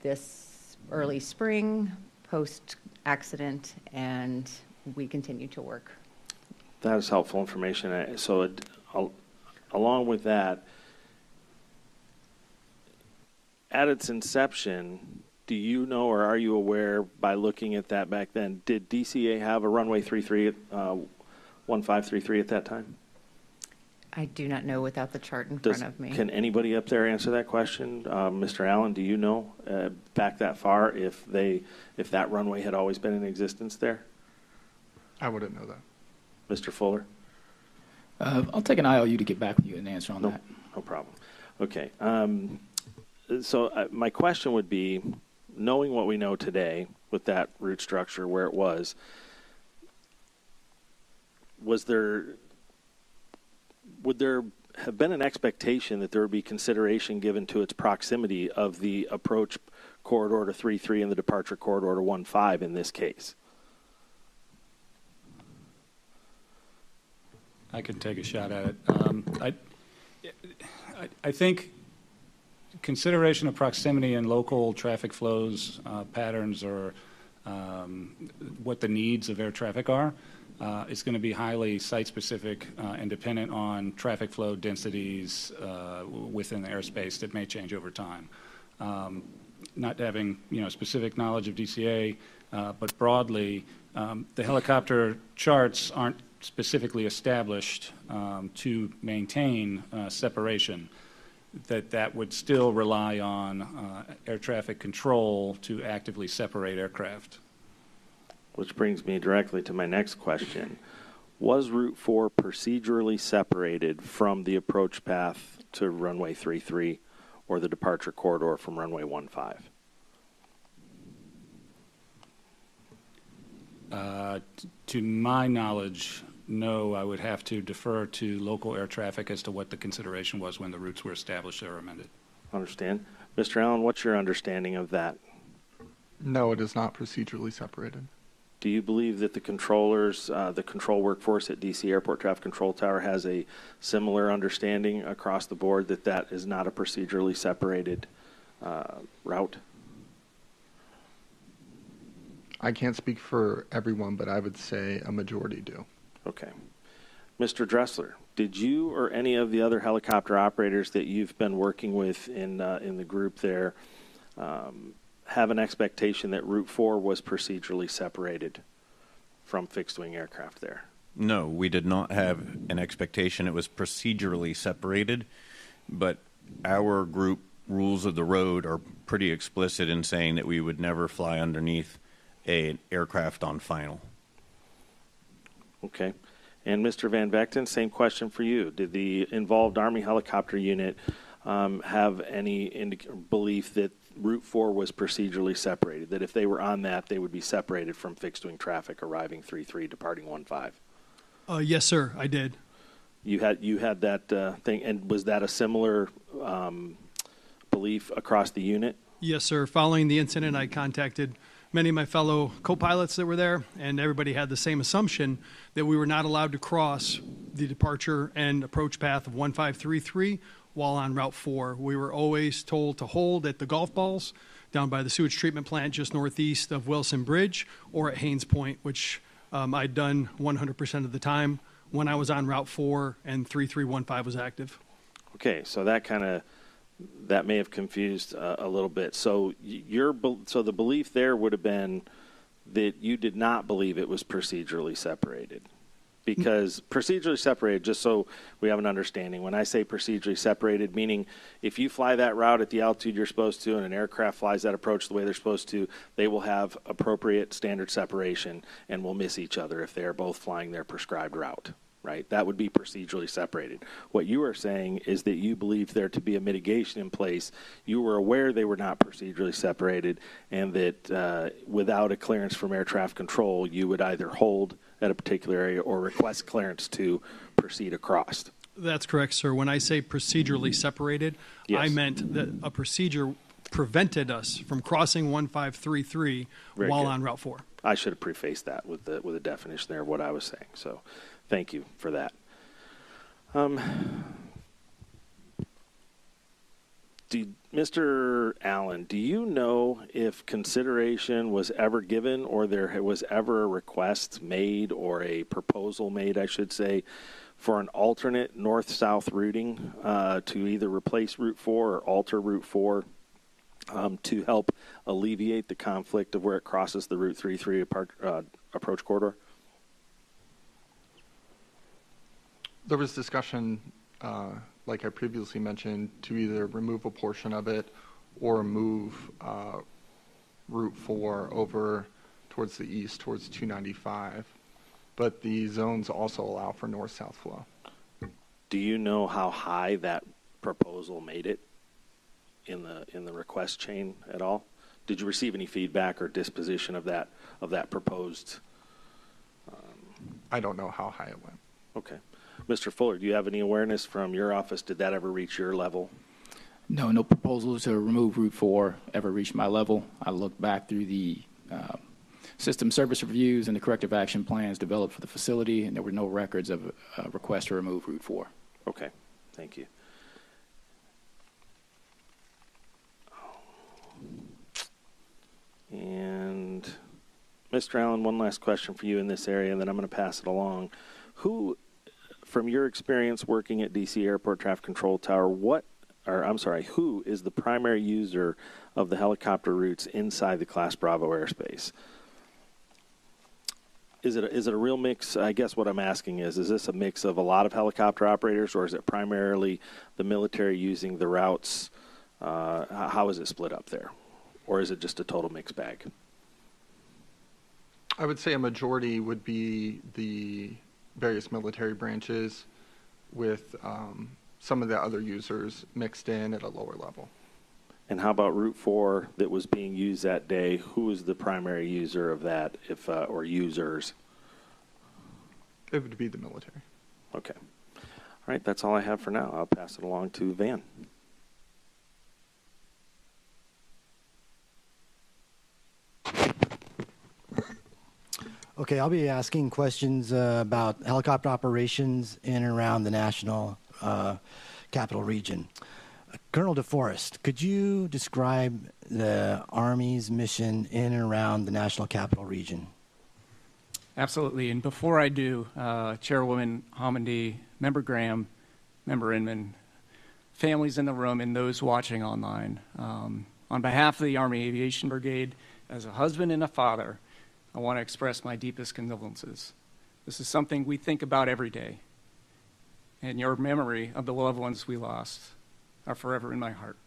this early spring, post-accident, and we continue to work. That is helpful information. So along with that, at its inception, Do you know, or are you aware, by looking at that back then, did DCA have a runway 1533 at that time? I do not know without the chart in front of me. Can anybody up there answer that question? Mr. Allen, do you know back that far if that runway had always been in existence there? I wouldn't know that. Mr. Fuller? I'll take an IOU to get back with you and answer on that. No problem. Okay. So my question would be, knowing what we know today with that root structure where it was there, would there have been an expectation that there would be consideration given to its proximity of the approach corridor to 3.3 and the departure corridor to 1.5 in this case? I can take a shot at it. I think consideration of proximity and local traffic flows, patterns, or what the needs of air traffic are, is going to be highly site-specific and dependent on traffic flow densities within the airspace that may change over time. Not having specific knowledge of DCA, but broadly, the helicopter charts aren't specifically established to maintain separation. That would still rely on air traffic control to actively separate aircraft. Which brings me directly to my next question. Was Route 4 procedurally separated from the approach path to runway 33 or the departure corridor from runway 15? To my knowledge, no. I would have to defer to local air traffic as to what the consideration was when the routes were established or amended. Understand. Mr. Allen, what's your understanding of that? No, it is not procedurally separated. Do you believe that the controllers, the control workforce at DC Airport Traffic Control Tower has a similar understanding across the board that that is not a procedurally separated route? I can't speak for everyone, but I would say a majority do. Okay. Mr. Dressler, did you or any of the other helicopter operators that you've been working with in the group there have an expectation that Route 4 was procedurally separated from fixed-wing aircraft there? No, we did not have an expectation it was procedurally separated, but our group rules of the road are pretty explicit in saying that we would never fly underneath an aircraft on final. Okay. And Mr. Van Vechten, same question for you. Did the involved Army helicopter unit have any belief that Route 4 was procedurally separated, that if they were on that, they would be separated from fixed-wing traffic arriving 3.3, departing 1.5? Yes, sir, I did. You had that thing, and was that a similar belief across the unit? Yes, sir. Following the incident, I contacted many of my fellow co-pilots that were there, and everybody had the same assumption that we were not allowed to cross the departure and approach path of 1533 while on Route 4. We were always told to hold at the golf balls down by the sewage treatment plant just northeast of Wilson Bridge or at Haynes Point, which I'd done 100% of the time when I was on Route 4 and 3315 was active. Okay, so that may have confused a little bit. So the belief there would have been that you did not believe it was procedurally separated. Because procedurally separated, just so we have an understanding, when I say procedurally separated, meaning if you fly that route at the altitude you're supposed to and an aircraft flies that approach the way they're supposed to, they will have appropriate standard separation and will miss each other if they are both flying their prescribed route, right? That would be procedurally separated. What you are saying is that you believe there to be a mitigation in place. You were aware they were not procedurally separated and that without a clearance from air traffic control, you would either hold at a particular area or request clearance to proceed across. That's correct, sir. When I say procedurally separated, yes, I meant that a procedure prevented us from crossing 1533 while on Route 4. I should have prefaced that with a definition there of what I was saying. So thank you for that. Mr. Allen, do you know if consideration was ever given or there was ever a request made or a proposal made, I should say, for an alternate north-south routing to either replace Route 4 or alter Route 4 to help alleviate the conflict of where it crosses the Route 33 approach corridor? There was discussion, like I previously mentioned, to either remove a portion of it or move Route 4 over towards the east, towards 295. But the zones also allow for north-south flow. Do you know how high that proposal made it in the request chain at all? Did you receive any feedback or disposition of that proposed? I don't know how high it went. Okay. Mr. Fuller, do you have any awareness from your office? Did that ever reach your level? No proposals to remove Route 4 ever reached my level. I looked back through the system service reviews and the corrective action plans developed for the facility, and there were no records of a request to remove Route 4. Okay, thank you. And Mr. Allen, one last question for you in this area, and then I'm going to pass it along. Who, from your experience working at DC Airport Traffic Control Tower, who is the primary user of the helicopter routes inside the Class Bravo airspace? Is it a real mix? I guess what I'm asking is this a mix of a lot of helicopter operators, or is it primarily the military using the routes? How is it split up there? Or is it just a total mixed bag? I would say a majority would be the various military branches with some of the other users mixed in at a lower level. And how about Route 4 that was being used that day? Who is the primary user of that, or users? It would be the military. Okay. All right, that's all I have for now. I'll pass it along to Van. Okay, I'll be asking questions about helicopter operations in and around the national capital region. Colonel DeForest, could you describe the Army's mission in and around the national capital region? Absolutely. And before I do, Chairwoman Homendy, Member Graham, Member Inman, families in the room, and those watching online, on behalf of the Army Aviation Brigade, as a husband and a father, I want to express my deepest condolences. This is something we think about every day, and your memory of the loved ones we lost are forever in my heart.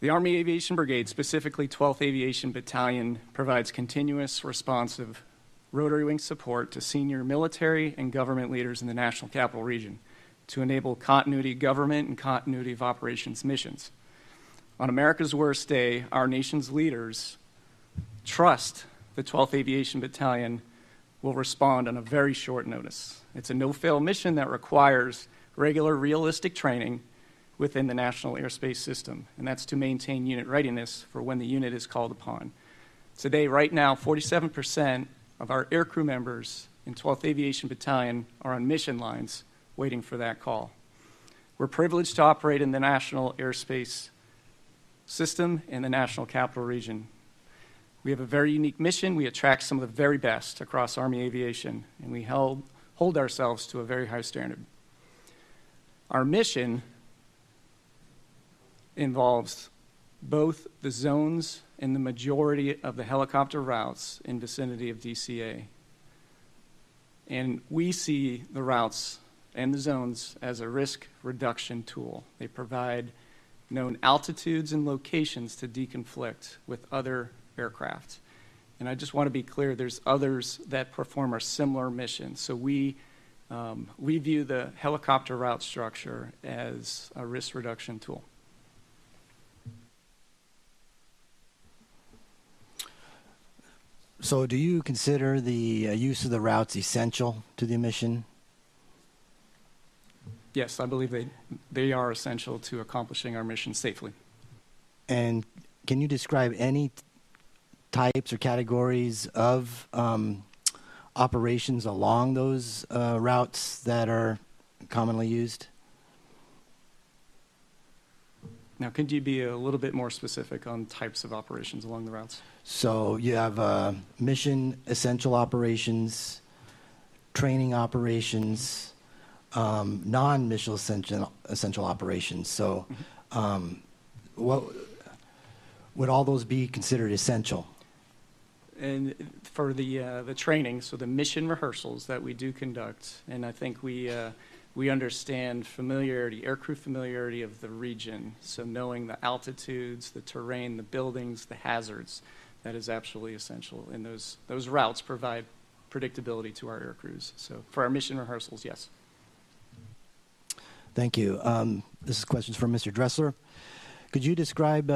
The Army Aviation Brigade, specifically 12th Aviation Battalion, provides continuous, responsive rotary wing support to senior military and government leaders in the National Capital Region to enable continuity of government and continuity of operations missions. On America's worst day, our nation's leaders trust the 12th Aviation Battalion will respond on a very short notice. It's a no-fail mission that requires regular, realistic training within the national airspace system, and that's to maintain unit readiness for when the unit is called upon. Today, right now, 47% of our aircrew members in 12th Aviation Battalion are on mission lines waiting for that call. We're privileged to operate in the national airspace system in the national capital region. We have a very unique mission. We attract some of the very best across Army aviation, and we hold ourselves to a very high standard. Our mission involves both the zones and the majority of the helicopter routes in vicinity of DCA. And we see the routes and the zones as a risk reduction tool. They provide known altitudes and locations to deconflict with other aircraft. And I just want to be clear, there's others that perform a similar mission. So we view the helicopter route structure as a risk reduction tool. So do you consider the use of the routes essential to the mission? Yes, I believe they are essential to accomplishing our mission safely. And can you describe any types or categories of operations along those routes that are commonly used? Now, could you be a little bit more specific on types of operations along the routes? So you have mission essential operations, training operations, non-mission essential operations. So what would all those be considered essential? And for the training, so the mission rehearsals that we do conduct, and I think we understand familiarity, aircrew familiarity of the region, so knowing the altitudes, the terrain, the buildings, the hazards, that is absolutely essential. And those routes provide predictability to our aircrews. So for our mission rehearsals, yes. Thank you. This is questions for Mr. Dressler. Could you describe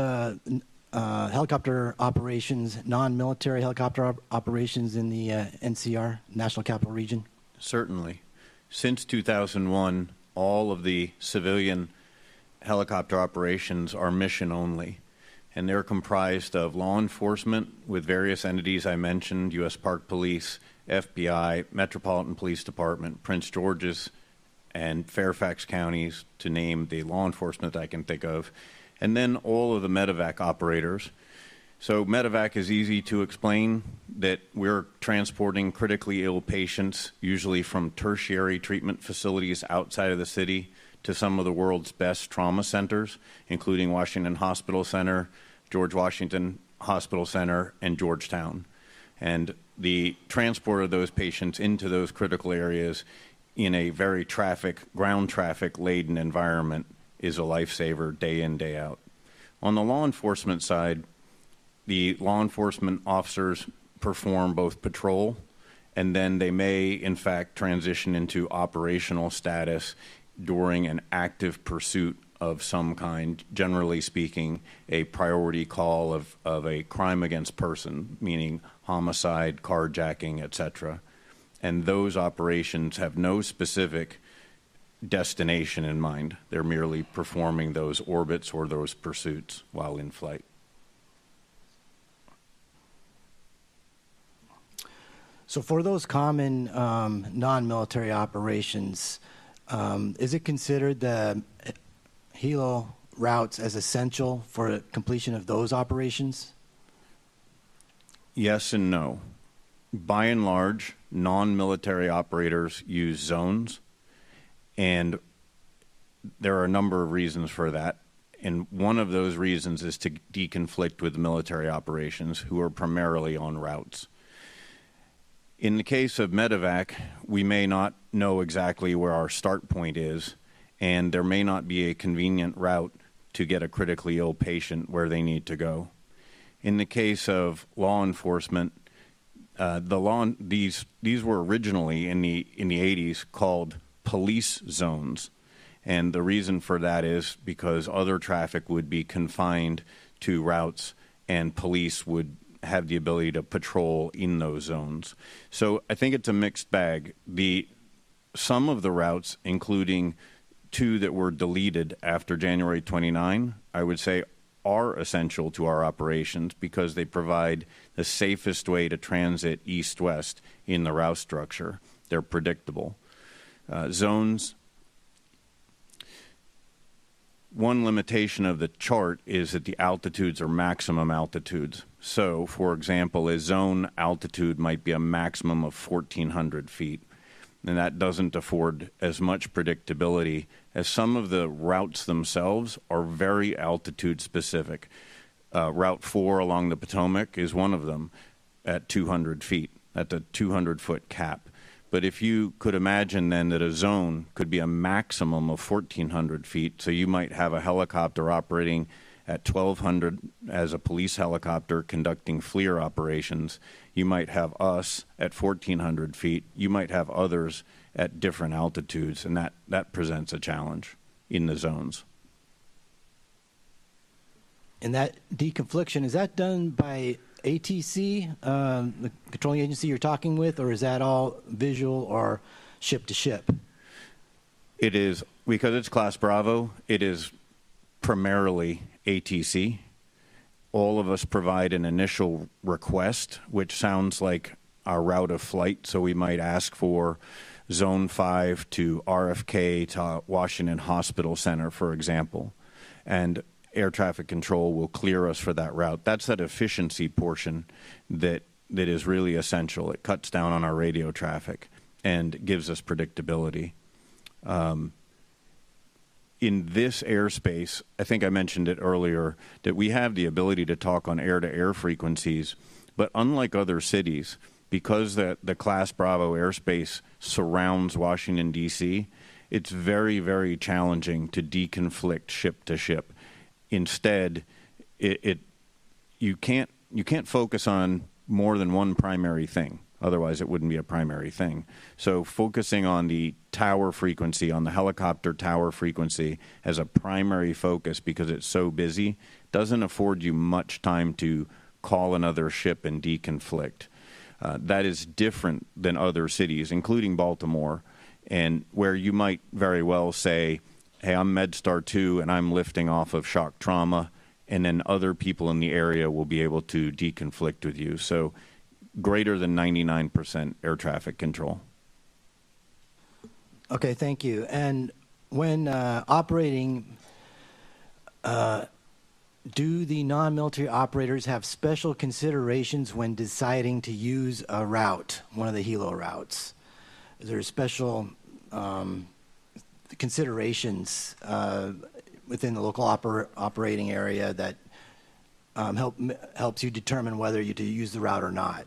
helicopter operations, non-military helicopter operations in the NCR, National Capital Region? Certainly. Since 2001, all of the civilian helicopter operations are mission only, and they're comprised of law enforcement with various entities I mentioned, U.S. Park Police, FBI, Metropolitan Police Department, Prince George's, and Fairfax counties, to name the law enforcement I can think of, and then all of the medevac operators. So medevac is easy to explain, that we're transporting critically ill patients, usually from tertiary treatment facilities outside of the city, to some of the world's best trauma centers, including Washington Hospital Center, George Washington Hospital Center, and Georgetown. And the transport of those patients into those critical areas in a very ground traffic laden environment is a lifesaver day in, day out. On the law enforcement side, the law enforcement officers perform both patrol, and then they may, in fact, transition into operational status during an active pursuit of some kind, generally speaking, a priority call of a crime against person, meaning homicide, carjacking, etc. And those operations have no specific destination in mind. They're merely performing those orbits or those pursuits while in flight. So for those common non-military operations, is it considered the helo routes as essential for completion of those operations? Yes and no. By and large, non-military operators use zones, and there are a number of reasons for that. And one of those reasons is to deconflict with military operations, who are primarily on routes. In the case of medevac, we may not know exactly where our start point is, and there may not be a convenient route to get a critically ill patient where they need to go. In the case of law enforcement, these were originally in the 80s called police zones, and the reason for that is because other traffic would be confined to routes, and police would have the ability to patrol in those zones. So I think it's a mixed bag. Some of the routes, including 2 that were deleted after January 29, I would say are essential to our operations because they provide the safest way to transit east-west in the route structure. They're predictable. Zones, one limitation of the chart is that the altitudes are maximum altitudes. So, for example, a zone altitude might be a maximum of 1,400 feet, and that doesn't afford as much predictability as some of the routes themselves are very altitude specific. Route 4 along the Potomac is one of them at 200 feet, at the 200-foot cap. But if you could imagine then that a zone could be a maximum of 1,400 feet, so you might have a helicopter operating at 1,200 as a police helicopter conducting FLIR operations. You might have us at 1,400 feet. You might have others at different altitudes, and that presents a challenge in the zones. And that deconfliction, is that done by ATC, the controlling agency you're talking with, or is that all visual or ship to ship? It is, because it's Class Bravo, it is primarily ATC. All of us provide an initial request, which sounds like our route of flight, so we might ask for Zone 5 to RFK to Washington Hospital Center, for example, and air traffic control will clear us for that route. That's that efficiency portion that is really essential. It cuts down on our radio traffic and gives us predictability. in this airspace, I think I mentioned it earlier, that we have the ability to talk on air-to-air frequencies, but unlike other cities, because the Class Bravo airspace surrounds Washington, D.C., it's very, very challenging to deconflict ship to ship. Instead, you can't focus on more than one primary thing. Otherwise, it wouldn't be a primary thing. So focusing on the tower frequency, on the helicopter tower frequency as a primary focus because it's so busy, doesn't afford you much time to call another ship and deconflict. That is different than other cities, including Baltimore, and where you might very well say, hey, I'm MedStar 2 and I'm lifting off of shock trauma, and then other people in the area will be able to deconflict with you. So greater than 99% air traffic control. Okay, thank you. And when operating, do the non-military operators have special considerations when deciding to use a route, one of the helo routes? Is there special considerations within the local operating area that helps you determine whether you to use the route or not?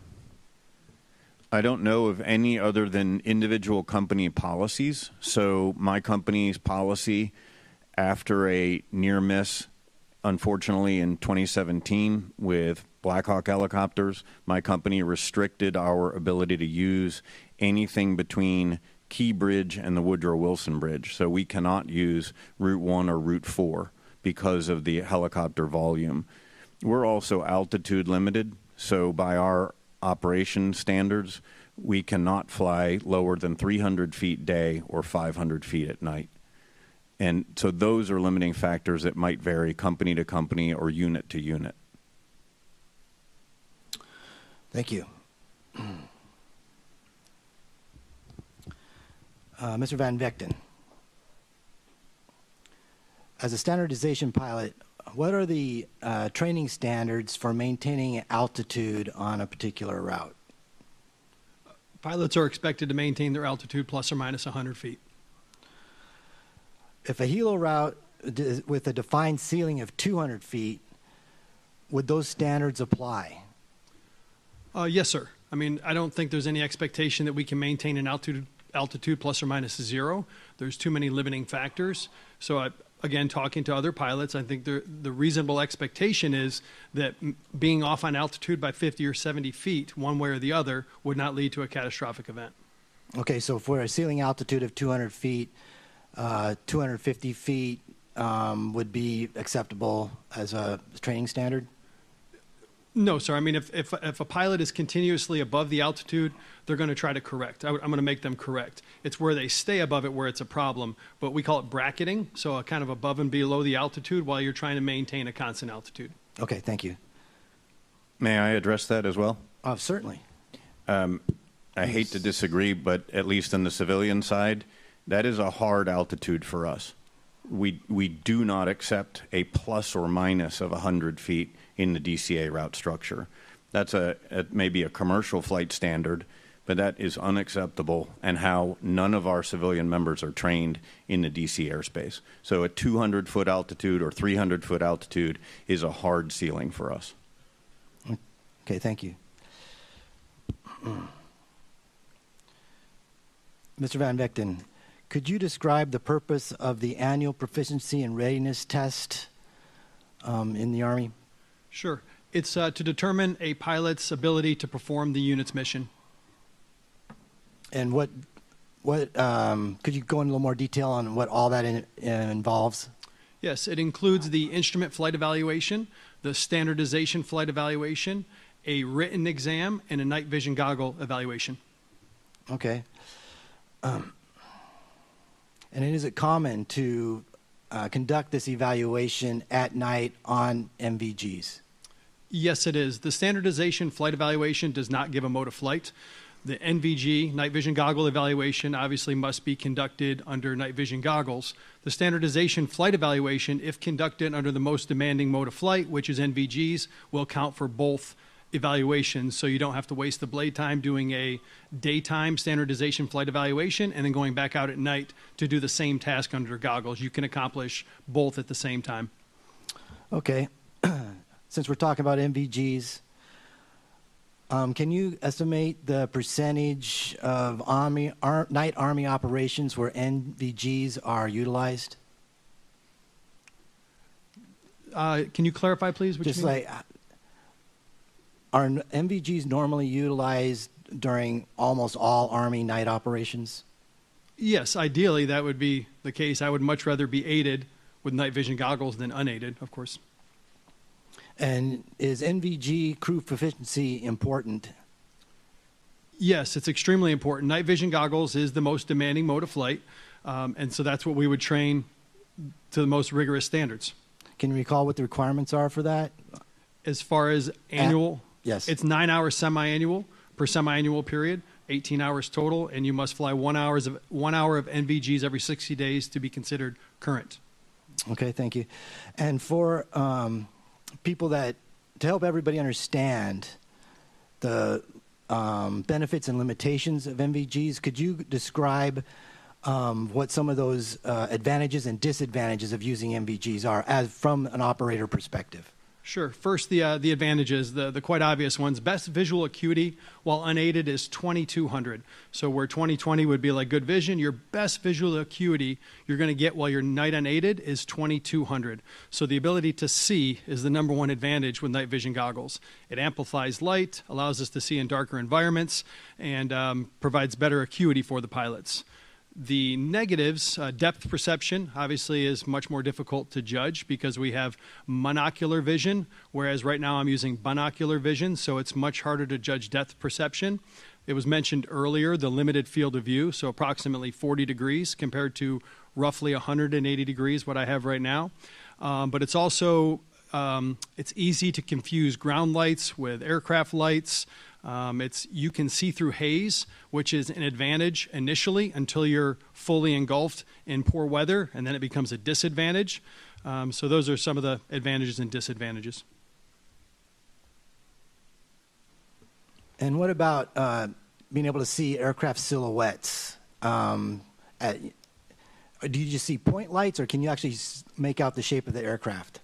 I don't know of any other than individual company policies. So my company's policy after a near miss, unfortunately in 2017 with Black Hawk helicopters, my company restricted our ability to use anything between Key Bridge and the Woodrow Wilson Bridge. So we cannot use Route 1 or Route 4 because of the helicopter volume. We're also altitude limited, so by our operation standards, we cannot fly lower than 300 feet day or 500 feet at night. And so those are limiting factors that might vary company to company or unit to unit. Thank you. Mr. Van Vechten, as a standardization pilot, what are the training standards for maintaining altitude on a particular route? Pilots are expected to maintain their altitude plus or minus 100 feet. If a helo route with a defined ceiling of 200 feet, would those standards apply? Yes, sir. I mean, I don't think there's any expectation that we can maintain an altitude plus or minus 0. There's too many limiting factors. So again, talking to other pilots, I think the reasonable expectation is that being off on altitude by 50 or 70 feet, one way or the other, would not lead to a catastrophic event. Okay, so for a ceiling altitude of 200 feet, 250 feet would be acceptable as a training standard? No, sir. I mean, if a pilot is continuously above the altitude, they're going to try to correct. I'm going to make them correct. It's where they stay above it where it's a problem, but we call it bracketing, so a kind of above and below the altitude while you're trying to maintain a constant altitude. Okay, thank you. May I address that as well? Certainly. I hate to disagree, but at least on the civilian side, that is a hard altitude for us. We do not accept a plus or minus of 100 feet in the DCA route structure. That's maybe a commercial flight standard, but that is unacceptable and how none of our civilian members are trained in the DC airspace. So a 200-foot altitude or 300-foot altitude is a hard ceiling for us. Okay, thank you. Mr. Van Vechten, could you describe the purpose of the annual proficiency and readiness test in the Army? Sure. It's to determine a pilot's ability to perform the unit's mission. And what could you go into a little more detail on what all that involves? Yes, it includes the instrument flight evaluation, the standardization flight evaluation, a written exam, and a night vision goggle evaluation. Okay. And is it common to conduct this evaluation at night on MVGs? Yes, it is. The standardization flight evaluation does not give a mode of flight. The NVG, night vision goggle evaluation, obviously must be conducted under night vision goggles. The standardization flight evaluation, if conducted under the most demanding mode of flight, which is NVGs, will count for both evaluation, so you don't have to waste the blade time doing a daytime standardization flight evaluation and then going back out at night to do the same task under goggles. You can accomplish both at the same time. Okay. Since we're talking about NVGs, can you estimate the percentage of night Army operations where NVGs are utilized? Can you clarify, please? What Just you mean? like, are NVGs normally utilized during almost all Army night operations? Yes, ideally that would be the case. I would much rather be aided with night vision goggles than unaided, of course. And is NVG crew proficiency important? Yes, it's extremely important. Night vision goggles is the most demanding mode of flight, and so that's what we would train to the most rigorous standards. Can you recall what the requirements are for that? As far as annual, yes. It's 9 hours semi-annual per semi-annual period, 18 hours total, and you must fly 1 hour of NVGs every 60 days to be considered current. Okay, thank you. And for people to help everybody understand the benefits and limitations of NVGs, could you describe what some of those advantages and disadvantages of using NVGs are as from an operator perspective? Sure. First, the advantages, the quite obvious ones. Best visual acuity while unaided is 2200. So where 20/20 would be like good vision, your best visual acuity you're going to get while you're night unaided is 2200. So the ability to see is the number one advantage with night vision goggles. It amplifies light, allows us to see in darker environments, and provides better acuity for the pilots. The negatives, depth perception, obviously is much more difficult to judge because we have monocular vision, whereas right now I'm using binocular vision, so it's much harder to judge depth perception. It was mentioned earlier, the limited field of view, so approximately 40 degrees compared to roughly 180 degrees, what I have right now. But it's also, it's easy to confuse ground lights with aircraft lights. You can see through haze, which is an advantage initially until you're fully engulfed in poor weather, and then it becomes a disadvantage. So those are some of the advantages and disadvantages. And what about being able to see aircraft silhouettes? Do you just see point lights, or can you actually make out the shape of the aircraft?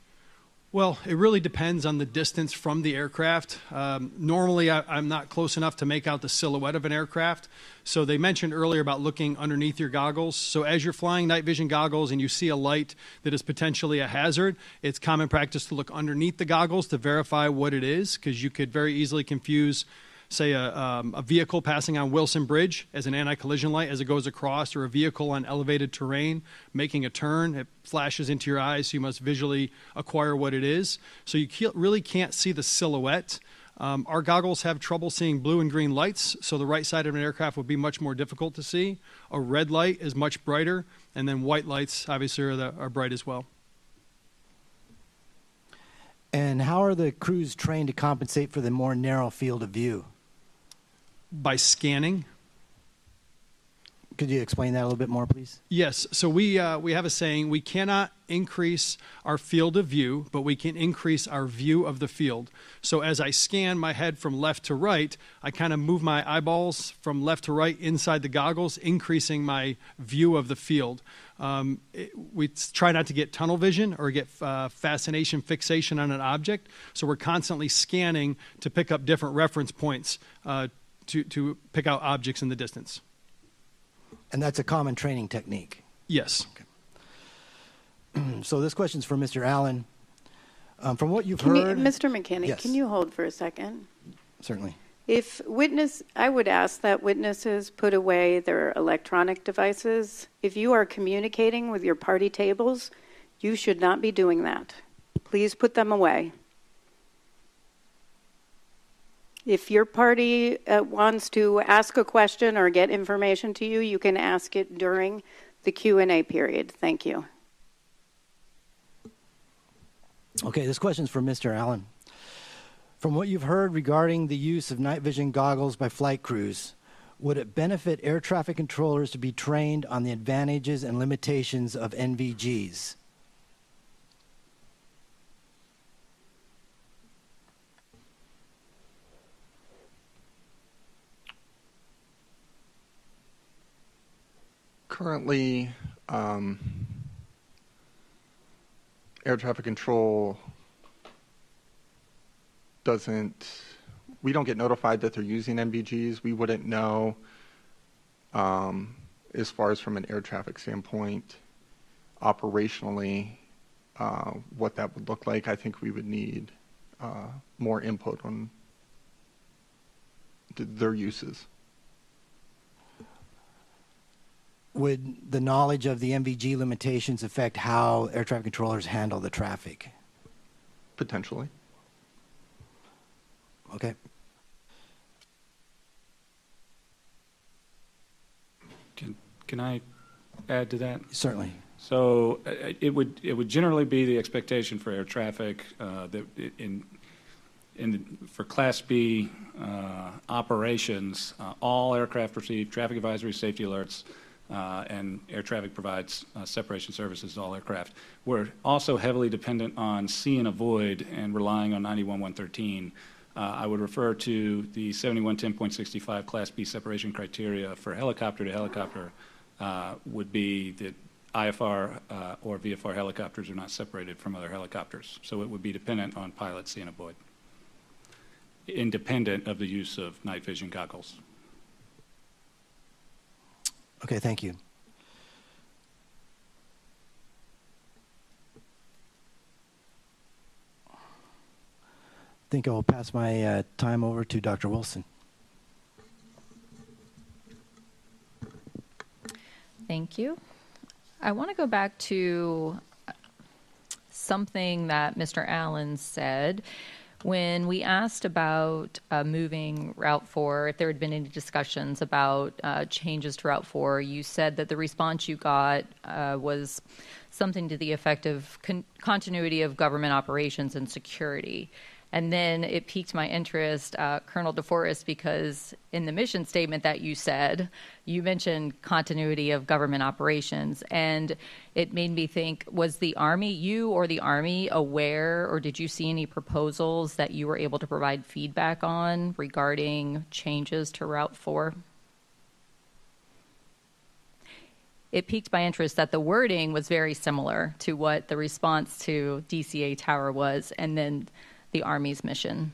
Well, it really depends on the distance from the aircraft. Normally, I'm not close enough to make out the silhouette of an aircraft. So they mentioned earlier about looking underneath your goggles. So as you're flying night vision goggles and you see a light that is potentially a hazard, it's common practice to look underneath the goggles to verify what it is, because you could very easily confuse, say, a vehicle passing on Wilson Bridge as an anti-collision light as it goes across, or a vehicle on elevated terrain making a turn. It flashes into your eyes, so you must visually acquire what it is. So you really can't see the silhouette. Our goggles have trouble seeing blue and green lights, so the right side of an aircraft would be much more difficult to see. A red light is much brighter, and then white lights obviously are bright as well. And how are the crews trained to compensate for the more narrow field of view? By scanning. Could you explain that a little bit more, please? Yes. So we have a saying: we cannot increase our field of view, but we can increase our view of the field. So as I scan my head from left to right, I kind of move my eyeballs from left to right inside the goggles, increasing my view of the field. We try not to get tunnel vision or get fascination fixation on an object. So we're constantly scanning to pick up different reference points to pick out objects in the distance. And that's a common training technique? Yes. Okay. So this question's for Mr. Allen. From what you've heard... Mr. McKinney, yes. Can you hold for a second? Certainly. I would ask that witnesses put away their electronic devices. If you are communicating with your party tables, you should not be doing that. Please put them away. If your party wants to ask a question or get information to you, you can ask it during the Q&A period. Thank you. Okay, this question's for Mr. Allen. From what you've heard regarding the use of night vision goggles by flight crews, would it benefit air traffic controllers to be trained on the advantages and limitations of NVGs? Currently, air traffic control we don't get notified that they're using MBGs. We wouldn't know, as far as from an air traffic standpoint, operationally, what that would look like. I think we would need more input on their uses. Would the knowledge of the MVG limitations affect how air traffic controllers handle the traffic? Potentially. Okay. Can I add to that? Certainly. So it would generally be the expectation for air traffic that for Class B operations, all aircraft receive traffic advisory safety alerts, and air traffic provides separation services to all aircraft. We're also heavily dependent on see and avoid and relying on 91.113. I would refer to the 7110.65 Class B separation criteria for helicopter to helicopter would be that IFR or VFR helicopters are not separated from other helicopters. So it would be dependent on pilot see and avoid, independent of the use of night vision goggles. Okay, thank you. I think I'll pass my time over to Dr. Wilson. Thank you. I want to go back to something that Mr. Allen said when we asked about moving Route 4, if there had been any discussions about changes to Route 4. You said that the response you got was something to the effect of continuity of government operations and security. And then it piqued my interest, Colonel DeForest, because in the mission statement that you said, you mentioned continuity of government operations. And it made me think, was the Army, you or the Army, aware, or did you see any proposals that you were able to provide feedback on regarding changes to Route 4? It piqued my interest that the wording was very similar to what the response to DCA Tower was, and then the Army's mission.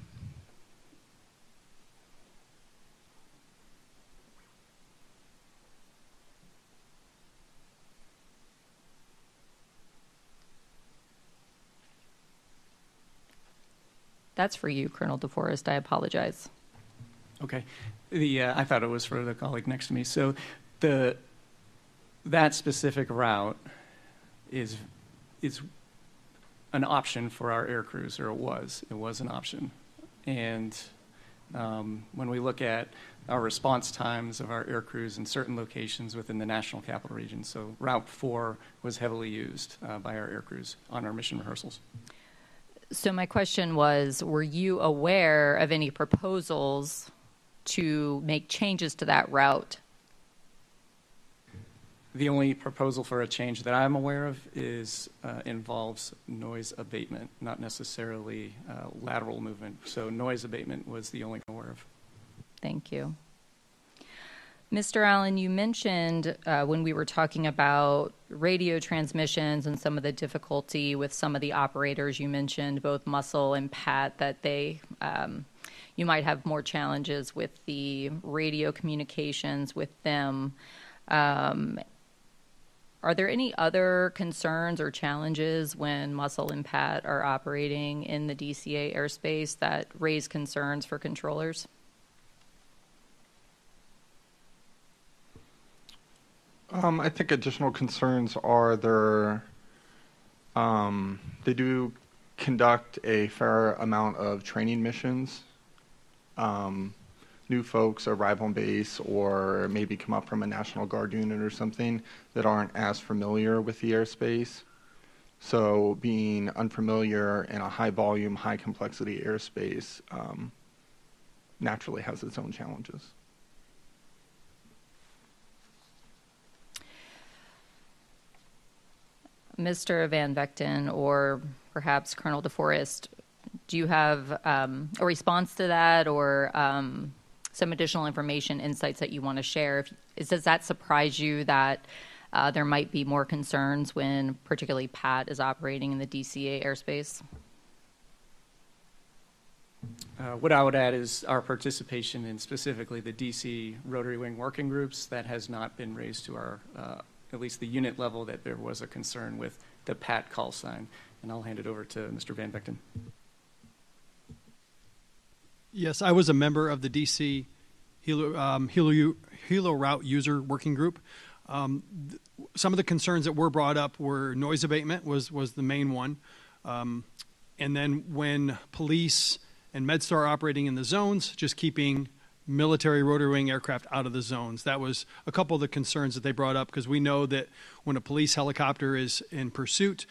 That's for you, Colonel DeForest. I apologize. Okay. I thought it was for the colleague next to me. So that specific route is an option for our air crews, or it was an option. And when we look at our response times of our air crews in certain locations within the National Capital Region, so Route 4 was heavily used by our air crews on our mission rehearsals. So my question was, were you aware of any proposals to make changes to that route? The only proposal for a change that I'm aware of involves noise abatement, not necessarily lateral movement. So noise abatement was the only I'm aware of. Thank you. Mr. Allen, you mentioned when we were talking about radio transmissions and some of the difficulty with some of the operators, you mentioned both Muscle and Pat, that you might have more challenges with the radio communications with them. Are there any other concerns or challenges when Muscle and Pat are operating in the DCA airspace that raise concerns for controllers? I think additional concerns are they do conduct a fair amount of training missions. New folks arrive on base or maybe come up from a National Guard unit or something that aren't as familiar with the airspace. So being unfamiliar in a high volume, high complexity airspace naturally has its own challenges. Mr. Van Vechten, or perhaps Colonel DeForest, do you have a response to that, or some additional information, insights that you want to share? Does that surprise you that there might be more concerns when particularly Pat is operating in the DCA airspace? What I would add is our participation in specifically the DC rotary wing working groups. That has not been raised to our, at least the unit level, that there was a concern with the Pat call sign. And I'll hand it over to Mr. Van Vechten. Yes, I was a member of the DC Helo Route User Working Group. Some of the concerns that were brought up were noise abatement was the main one. And then when police and MedStar are operating in the zones, just keeping military rotary wing aircraft out of the zones. That was a couple of the concerns that they brought up, because we know that when a police helicopter is in pursuit,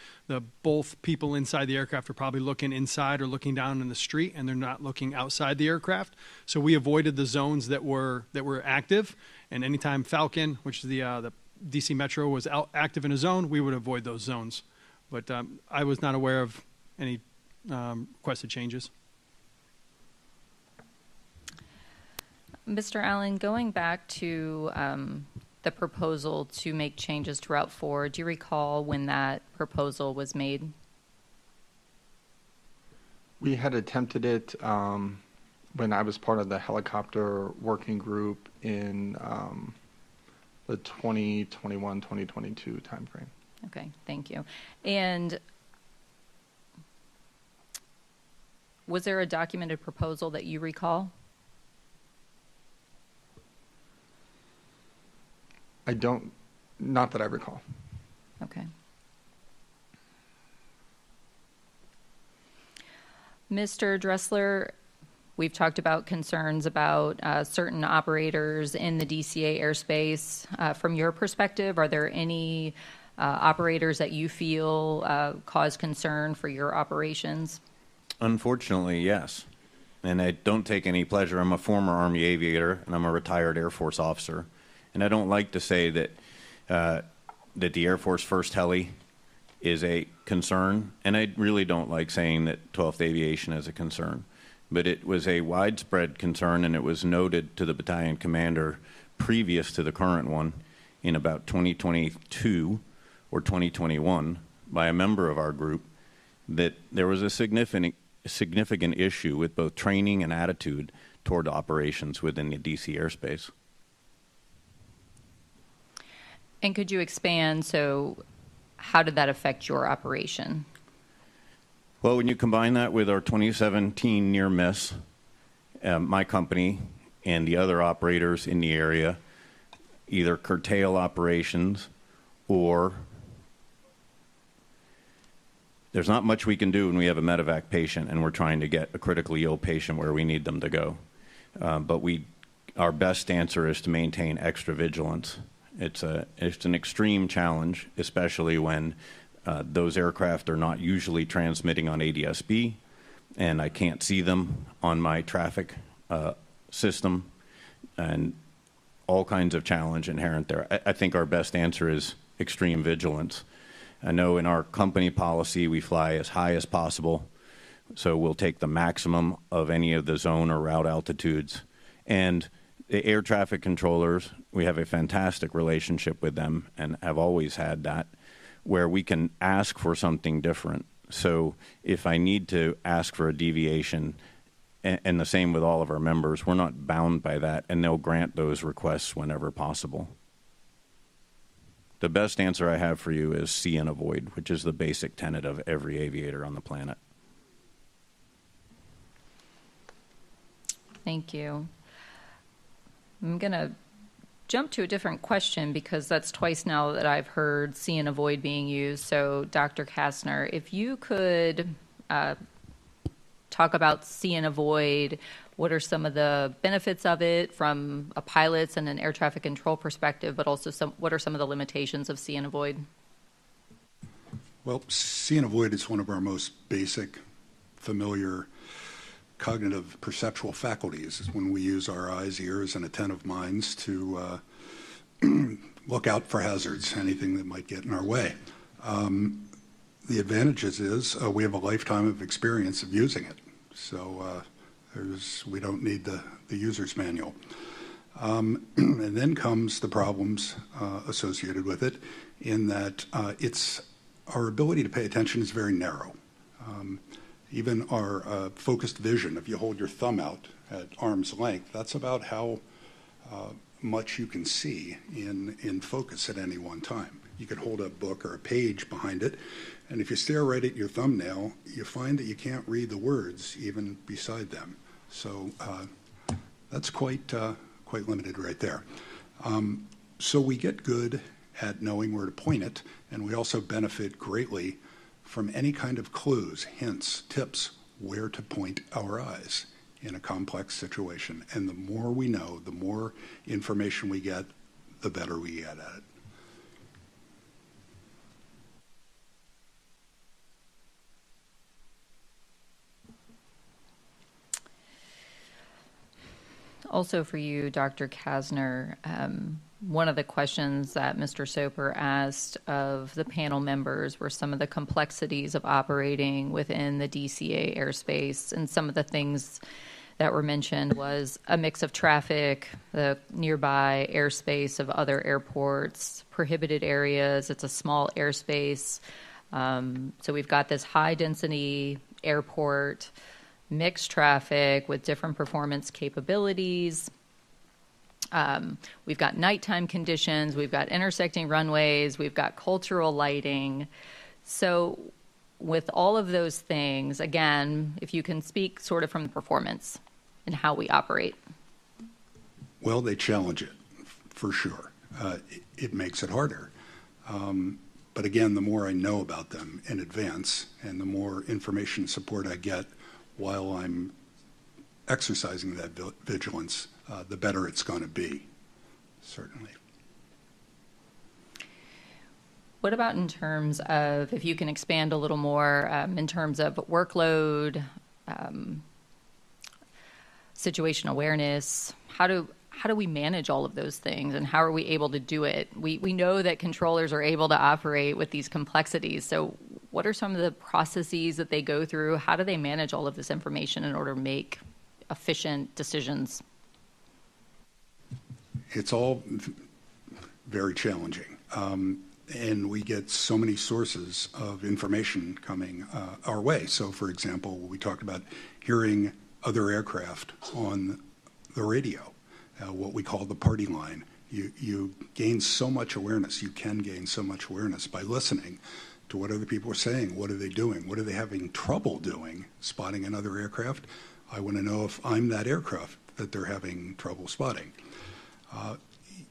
both people inside the aircraft are probably looking inside or looking down in the street, and they're not looking outside the aircraft. So we avoided the zones that were active, and anytime Falcon, which is the DC Metro, was active in a zone, we would avoid those zones. But I was not aware of any requested changes. Mr. Allen, going back to the proposal to make changes to Route 4, do you recall when that proposal was made? We had attempted it when I was part of the helicopter working group in the 2021-2022 timeframe. Okay, thank you. And was there a documented proposal that you recall? Not that I recall. Okay. Mr. Dressler, we've talked about concerns about certain operators in the DCA airspace. From your perspective, are there any operators that you feel cause concern for your operations? Unfortunately, yes. And I don't take any pleasure. I'm a former Army aviator, and I'm a retired Air Force officer. And I don't like to say that that the Air Force First Heli is a concern, and I really don't like saying that 12th Aviation is a concern. But it was a widespread concern, and it was noted to the battalion commander previous to the current one in about 2022 or 2021 by a member of our group, that there was a significant issue with both training and attitude toward operations within the DC airspace. And could you expand, so how did that affect your operation? Well, when you combine that with our 2017 near miss, my company and the other operators in the area either curtail operations, or there's not much we can do when we have a medevac patient and we're trying to get a critically ill patient where we need them to go. But our best answer is to maintain extra vigilance. It's an extreme challenge, especially when those aircraft are not usually transmitting on ADSB, and I can't see them on my traffic system, and all kinds of challenge inherent there. I think our best answer is extreme vigilance. I know in our company policy we fly as high as possible, so we'll take the maximum of any of the zone or route altitudes. And the air traffic controllers, we have a fantastic relationship with them and have always had that, where we can ask for something different. So if I need to ask for a deviation, and the same with all of our members, we're not bound by that, and they'll grant those requests whenever possible. The best answer I have for you is see and avoid, which is the basic tenet of every aviator on the planet. Thank you. I'm going to jump to a different question, because that's twice now that I've heard see and avoid being used. So, Dr. Kastner, if you could talk about see and avoid, what are some of the benefits of it from a pilot's and an air traffic control perspective, but also what are some of the limitations of see and avoid? Well, see and avoid is one of our most basic, familiar cognitive perceptual faculties. Is when we use our eyes, ears, and attentive minds to look out for hazards, anything that might get in our way. The advantages is we have a lifetime of experience of using it, so we don't need the user's manual. And then comes the problems associated with it, in that our ability to pay attention is very narrow. Even our focused vision, if you hold your thumb out at arm's length, that's about how much you can see in focus at any one time. You could hold a book or a page behind it, and if you stare right at your thumbnail, you find that you can't read the words even beside them. So that's quite limited right there. So we get good at knowing where to point it, and we also benefit greatly from any kind of clues, hints, tips, where to point our eyes in a complex situation. And the more we know, the more information we get, the better we get at it. Also for you, Dr. Kasner, one of the questions that Mr. Soper asked of the panel members were some of the complexities of operating within the DCA airspace, and some of the things that were mentioned was a mix of traffic, the nearby airspace of other airports, prohibited areas. It's a small airspace. So we've got this high-density airport, mixed traffic with different performance capabilities. We've got nighttime conditions, we've got intersecting runways, we've got cultural lighting. So with all of those things, again, if you can speak sort of from the performance and how we operate. Well, they challenge it, for sure. It makes it harder. But again, the more I know about them in advance and the more information support I get while I'm exercising that vigilance, the better it's going to be, certainly. What about in terms of, if you can expand a little more, in terms of workload, situation awareness, how do we manage all of those things, and how are we able to do it? We know that controllers are able to operate with these complexities, so what are some of the processes that they go through? How do they manage all of this information in order to make efficient decisions? It's all very challenging. And we get so many sources of information coming our way. So, for example, we talked about hearing other aircraft on the radio, what we call the party line. You gain so much awareness. You can gain so much awareness by listening to what other people are saying. What are they doing? What are they having trouble doing spotting another aircraft? I want to know if I'm that aircraft that they're having trouble spotting.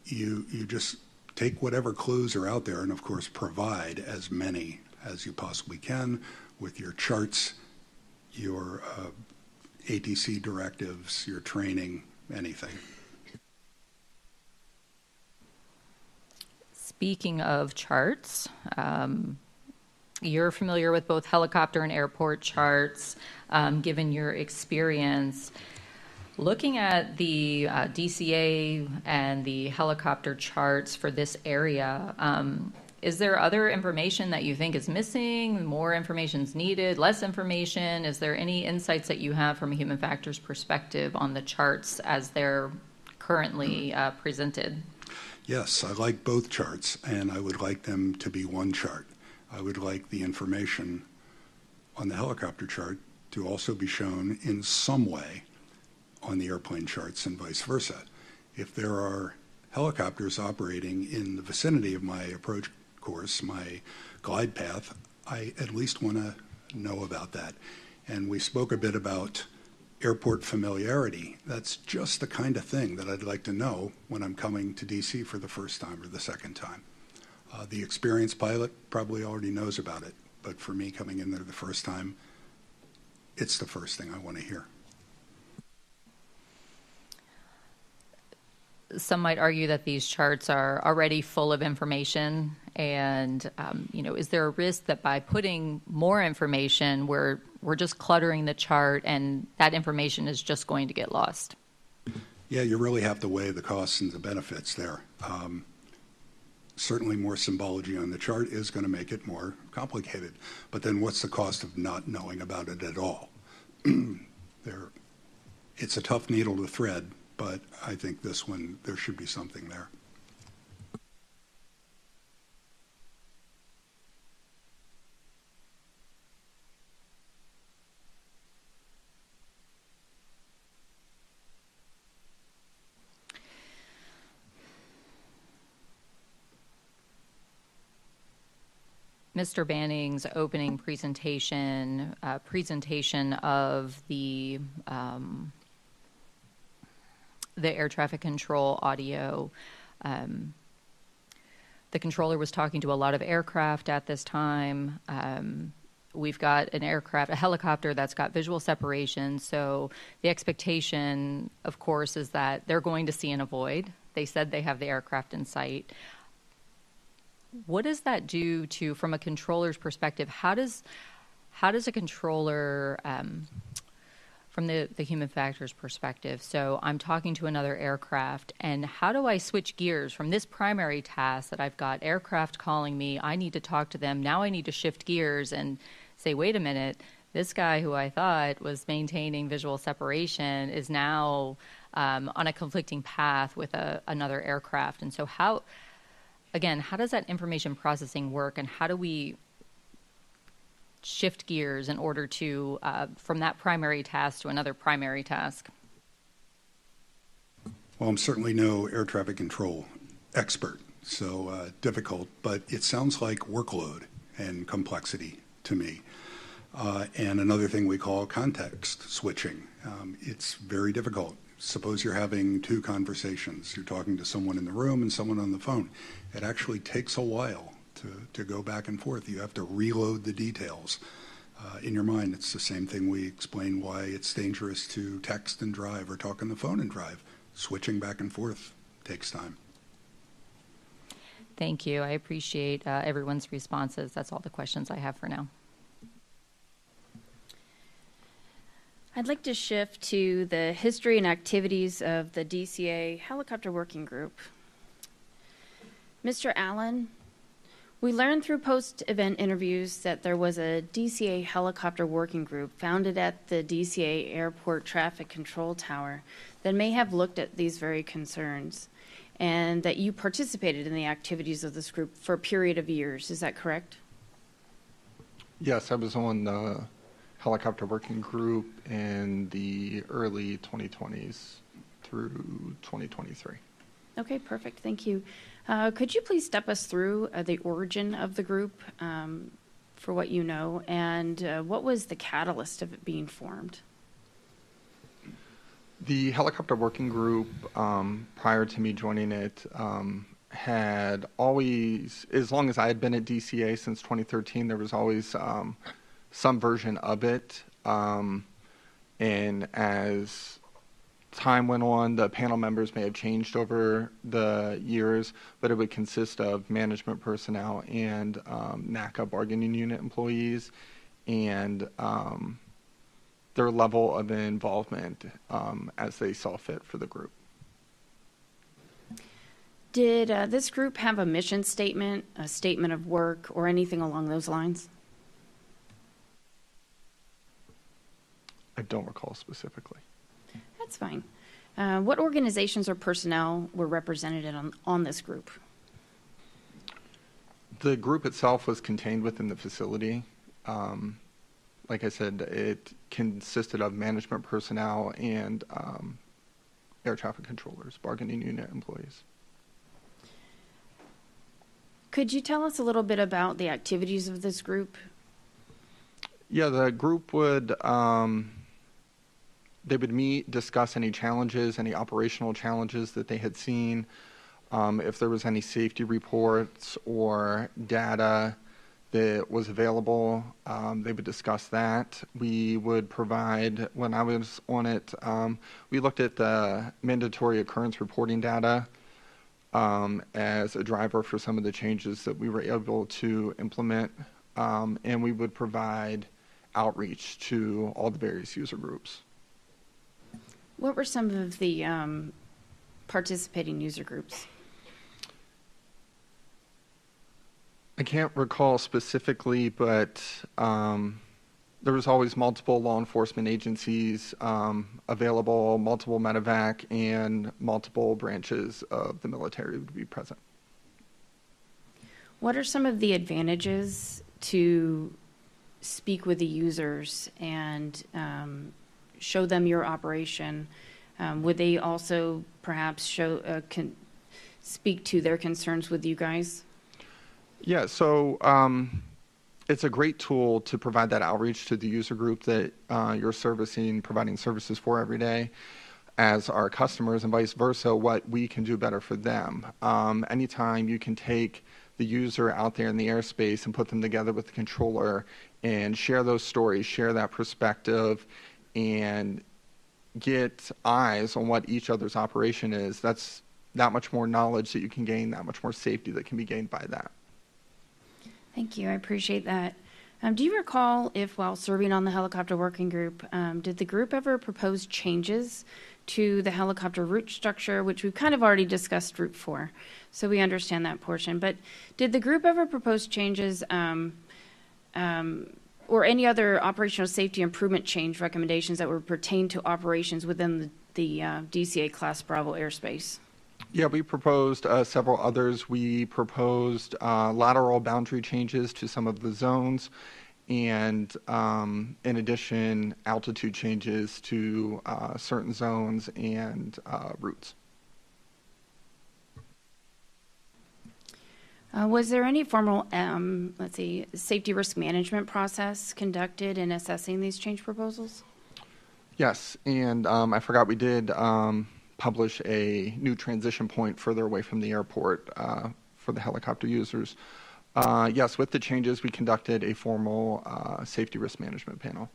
You just take whatever clues are out there and, of course, provide as many as you possibly can with your charts, your ATC directives, your training, anything. Speaking of charts, you're familiar with both helicopter and airport charts, given your experience. Looking at the DCA and the helicopter charts for this area, is there other information that you think is missing? More information is needed? Less information? Is there any insights that you have from a human factors perspective on the charts as they're currently presented? Yes, I like both charts, and I would like them to be one chart. I would like the information on the helicopter chart to also be shown in some way on the airplane charts and vice versa. If there are helicopters operating in the vicinity of my approach course, my glide path, I at least want to know about that. And we spoke a bit about airport familiarity. That's just the kind of thing that I'd like to know when I'm coming to DC for the first time or the second time. The experienced pilot probably already knows about it, but for me coming in there the first time, it's the first thing I want to hear. Some might argue that these charts are already full of information, and is there a risk that by putting more information, we're just cluttering the chart, and that information is just going to get lost? Yeah, you really have to weigh the costs and the benefits there. Certainly more symbology on the chart is going to make it more complicated, but then what's the cost of not knowing about it at all? It's a tough needle to thread, but I think this one, there should be something there. Mr. Banning's opening presentation of the air traffic control audio. The controller was talking to a lot of aircraft at this time. We've got a helicopter that's got visual separation. So the expectation, of course, is that they're going to see and avoid. They said they have the aircraft in sight. What does that do to, from a controller's perspective, how does a controller, from the human factors perspective, so I'm talking to another aircraft, and how do I switch gears from this primary task that I've got aircraft calling me, I need to talk to them, now I need to shift gears and say, wait a minute, this guy who I thought was maintaining visual separation is now on a conflicting path with another aircraft. And so how does that information processing work, and how do we shift gears in order to, from that primary task to another primary task? Well, I'm certainly no air traffic control expert, so difficult, but it sounds like workload and complexity to me. And another thing we call context switching. It's very difficult. Suppose you're having two conversations. You're talking to someone in the room and someone on the phone. It actually takes a while to go back and forth. You have to reload the details in your mind. It's the same thing we explain why it's dangerous to text and drive or talk on the phone and drive. Switching back and forth takes time. Thank you. I appreciate everyone's responses. That's all the questions I have for now. I'd like to shift to the history and activities of the DCA Helicopter Working Group. Mr. Allen, we learned through post-event interviews that there was a DCA Helicopter Working Group founded at the DCA Airport Traffic Control Tower that may have looked at these very concerns, and that you participated in the activities of this group for a period of years. Is that correct? Yes, I was on the helicopter working group in the early 2020s through 2023. Okay, perfect. Thank you. Could you please step us through the origin of the group, for what you know, and what was the catalyst of it being formed? The helicopter working group, prior to me joining it, had always, as long as I had been at DCA since 2013, there was always some version of it, and as time went on, the panel members may have changed over the years, but it would consist of management personnel and NACA bargaining unit employees, and their level of involvement as they saw fit for the group. Did this group have a mission statement, a statement of work, or anything along those lines? I don't recall specifically. That's fine. What organizations or personnel were represented on this group? The group itself was contained within the facility. Like I said, it consisted of management personnel and air traffic controllers, bargaining unit employees. Could you tell us a little bit about the activities of this group? Yeah, the group would, they would meet, discuss any challenges, any operational challenges that they had seen, if there was any safety reports or data that was available, they would discuss that. We would provide, when I was on it, we looked at the mandatory occurrence reporting data as a driver for some of the changes that we were able to implement, and we would provide outreach to all the various user groups. What were some of the participating user groups? I can't recall specifically, but there was always multiple law enforcement agencies available, multiple medevac, and multiple branches of the military would be present. What are some of the advantages to speak with the users and show them your operation? Would they also perhaps speak to their concerns with you guys? Yeah, so it's a great tool to provide that outreach to the user group that you're servicing, providing services for every day as our customers, and vice versa, what we can do better for them. Anytime you can take the user out there in the airspace and put them together with the controller and share those stories, share that perspective, and get eyes on what each other's operation is, that's that much more knowledge that you can gain, that much more safety that can be gained by that. Thank you. I appreciate that. Do you recall if, while serving on the helicopter working group, did the group ever propose changes to the helicopter route structure, which we've kind of already discussed Route 4, so we understand that portion. But did the group ever propose changes or any other operational safety improvement change recommendations that would pertain to operations within the DCA Class Bravo airspace? Yeah, we proposed several others. We proposed lateral boundary changes to some of the zones, and in addition, altitude changes to certain zones and routes. Was there any formal, safety risk management process conducted in assessing these change proposals? Yes, and I forgot we did publish a new transition point further away from the airport for the helicopter users. Yes, with the changes, we conducted a formal safety risk management panel.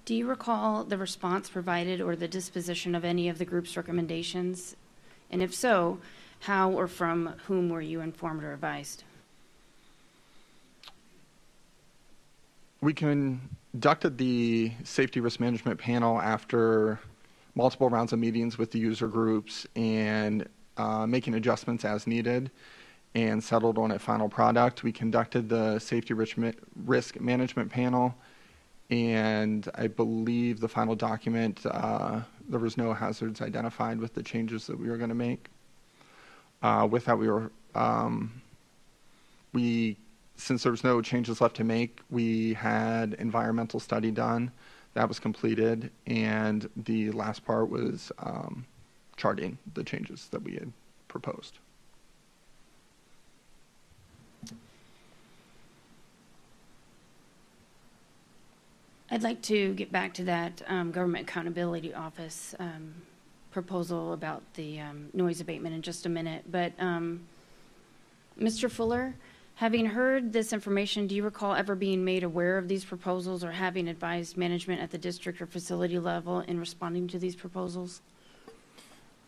Do you recall the response provided or the disposition of any of the group's recommendations? And if so, how or from whom were you informed or advised? We conducted the safety risk management panel after multiple rounds of meetings with the user groups and making adjustments as needed, and settled on a final product. We conducted the safety risk management panel, and I believe the final document, there was no hazards identified with the changes that we were going to make. With that, since there was no changes left to make, we had environmental study done. That was completed, and the last part was charting the changes that we had proposed. I'd like to get back to that Government Accountability Office proposal about the noise abatement in just a minute. But Mr. Fuller, having heard this information, do you recall ever being made aware of these proposals or having advised management at the district or facility level in responding to these proposals?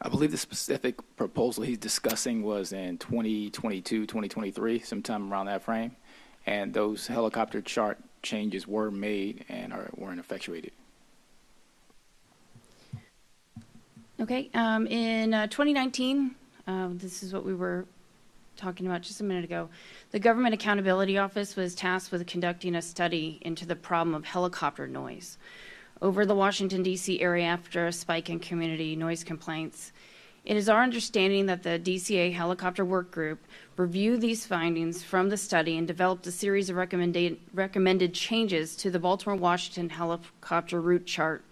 I believe the specific proposal he's discussing was in 2022, 2023, sometime around that frame. And those helicopter chart changes were made and weren't effectuated. Okay. In 2019, this is what we were talking about just a minute ago, the Government Accountability Office was tasked with conducting a study into the problem of helicopter noise over the Washington, D.C. area after a spike in community noise complaints. It is our understanding that the DCA Helicopter Work Group reviewed these findings from the study and developed a series of recommended changes to the Baltimore-Washington helicopter route chart,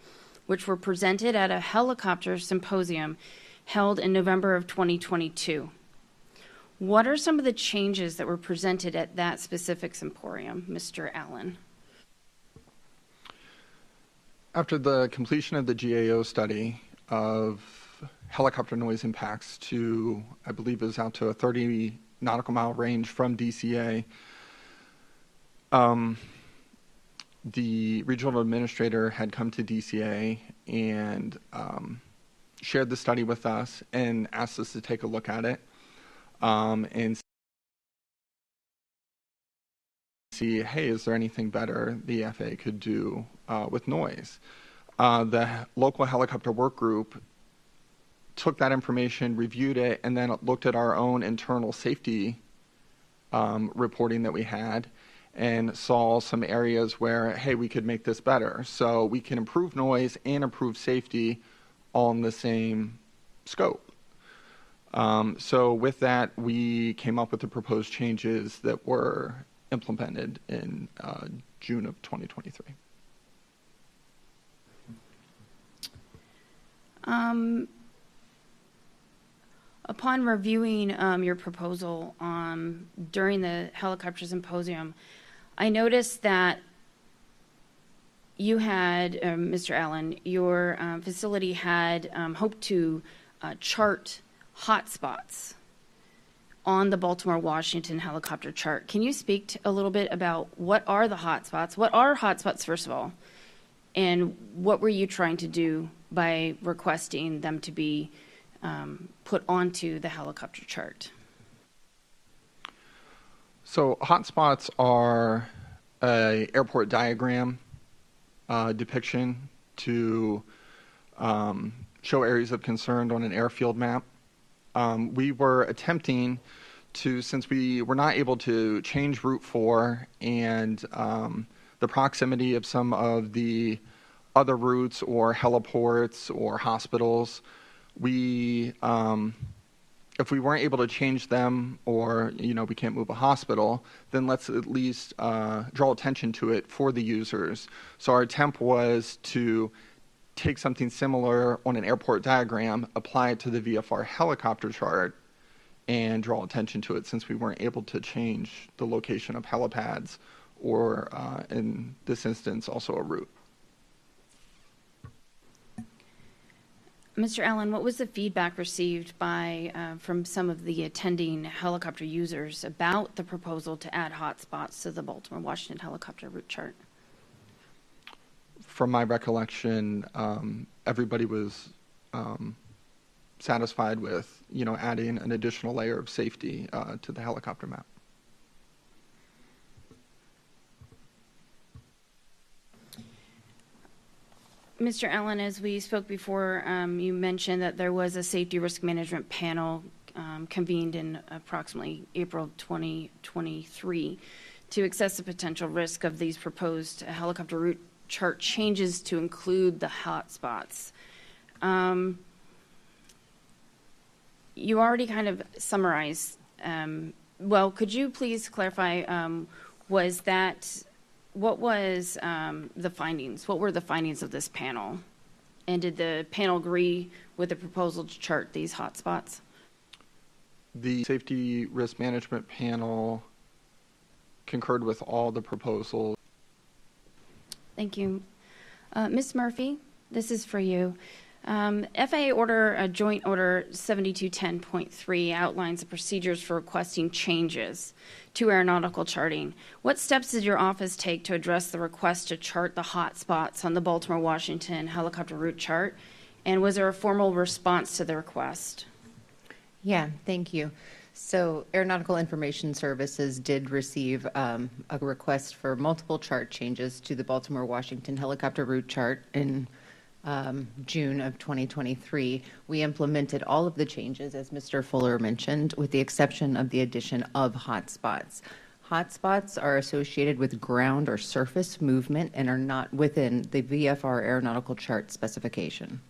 which were presented at a helicopter symposium held in November of 2022. What are some of the changes that were presented at that specific symposium, Mr. Allen? After the completion of the GAO study of helicopter noise impacts to, I believe it was out to a 30 nautical mile range from DCA, the regional administrator had come to DCA and shared the study with us and asked us to take a look at it and see, hey, is there anything better the FAA could do with noise? The local helicopter work group took that information, reviewed it, and then looked at our own internal safety reporting that we had and saw some areas where, hey, we could make this better. So we can improve noise and improve safety all in the same scope. So with that, we came up with the proposed changes that were implemented in June of 2023. Upon reviewing your proposal during the helicopter symposium, I noticed that you had, Mr. Allen, your facility had hoped to chart hotspots on the Baltimore-Washington helicopter chart. Can you speak a little bit about what are the hotspots? What are hotspots, first of all? And what were you trying to do by requesting them to be put onto the helicopter chart? So hotspots are an airport diagram depiction to show areas of concern on an airfield map. We were attempting to, since we were not able to change Route 4 and the proximity of some of the other routes or heliports or hospitals, we if we weren't able to change them, or we can't move a hospital, then let's at least draw attention to it for the users. So our attempt was to take something similar on an airport diagram, apply it to the VFR helicopter chart, and draw attention to it, since we weren't able to change the location of helipads or, in this instance, also a route. Mr. Allen, what was the feedback received by from some of the attending helicopter users about the proposal to add hotspots to the Baltimore-Washington helicopter route chart? From my recollection, everybody was satisfied with, adding an additional layer of safety to the helicopter map. Mr. Allen, as we spoke before, you mentioned that there was a safety risk management panel convened in approximately April 2023 to assess the potential risk of these proposed helicopter route chart changes to include the hotspots. You already kind of summarized. Well, could you please clarify, what was the findings? What were the findings of this panel? And did the panel agree with the proposal to chart these hotspots? The safety risk management panel concurred with all the proposals. Thank you. Ms. Murphy, this is for you. FAA order, Joint Order 7210.3 outlines the procedures for requesting changes to aeronautical charting. What steps did your office take to address the request to chart the hotspots on the Baltimore-Washington helicopter route chart? And was there a formal response to the request? Yeah, thank you. So Aeronautical Information Services did receive a request for multiple chart changes to the Baltimore-Washington helicopter route chart in June of 2023. We implemented all of the changes, as Mr. Fuller mentioned, with the exception of the addition of hotspots. Hotspots are associated with ground or surface movement and are not within the VFR aeronautical chart specification.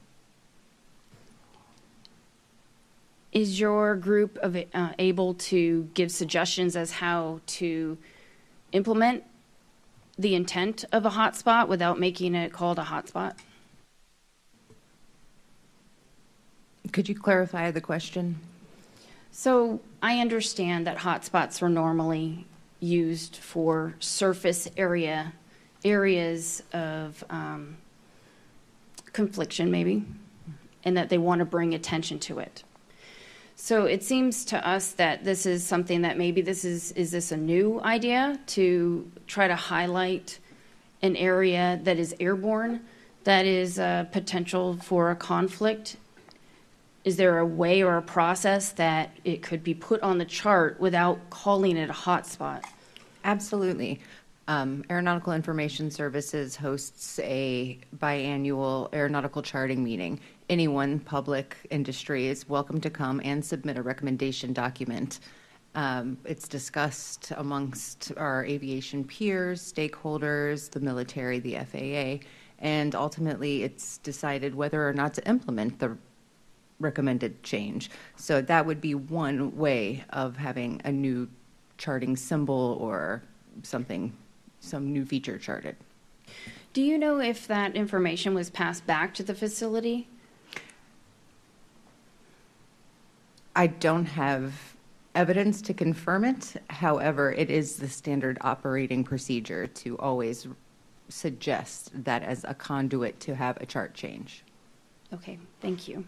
Is your group able to give suggestions as how to implement the intent of a hotspot without making it called a hotspot? Could you clarify the question? So I understand that hotspots were normally used for surface areas of confliction, maybe, and that they want to bring attention to it. So it seems to us that this is something that maybe is this a new idea to try to highlight an area that is airborne, that is a potential for a conflict? Is there a way or a process that it could be put on the chart without calling it a hotspot? Absolutely. Aeronautical Information Services hosts a biannual aeronautical charting meeting. Anyone, public, industry, is welcome to come and submit a recommendation document It's discussed amongst our aviation peers, stakeholders, the military, the FAA, and ultimately it's decided whether or not to implement the recommended change. So that would be one way of having a new charting symbol or something, some new feature charted. Do you know if that information was passed back to the facility? I don't have evidence to confirm it. However, it is the standard operating procedure to always suggest that as a conduit to have a chart change. Okay, thank you.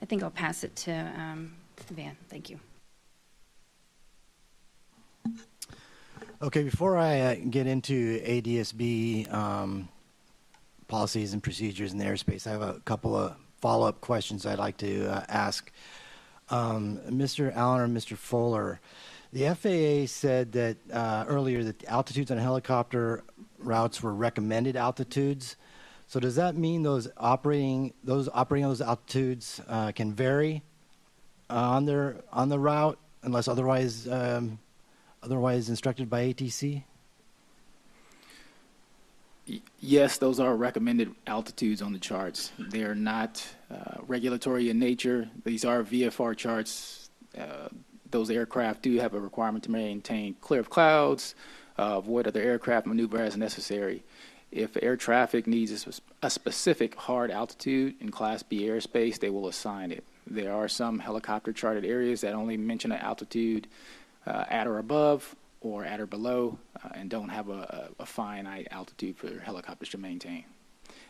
I think I'll pass it to Van. Thank you. Okay, before I get into ADSB policies and procedures in the airspace, I have a couple of follow-up questions I'd like to ask. Mr. Allen or Mr. Fuller, the FAA said that earlier that the altitudes on helicopter routes were recommended altitudes. So does that mean those operating on those altitudes can vary on the route unless otherwise instructed by ATC? Yes, those are recommended altitudes on the charts. They are not regulatory in nature. These are VFR charts. Those aircraft do have a requirement to maintain clear of clouds, avoid other aircraft, maneuver as necessary. If air traffic needs a specific hard altitude in Class B airspace, they will assign it. There are some helicopter charted areas that only mention an altitude at or above or at or below and don't have a finite altitude for helicopters to maintain.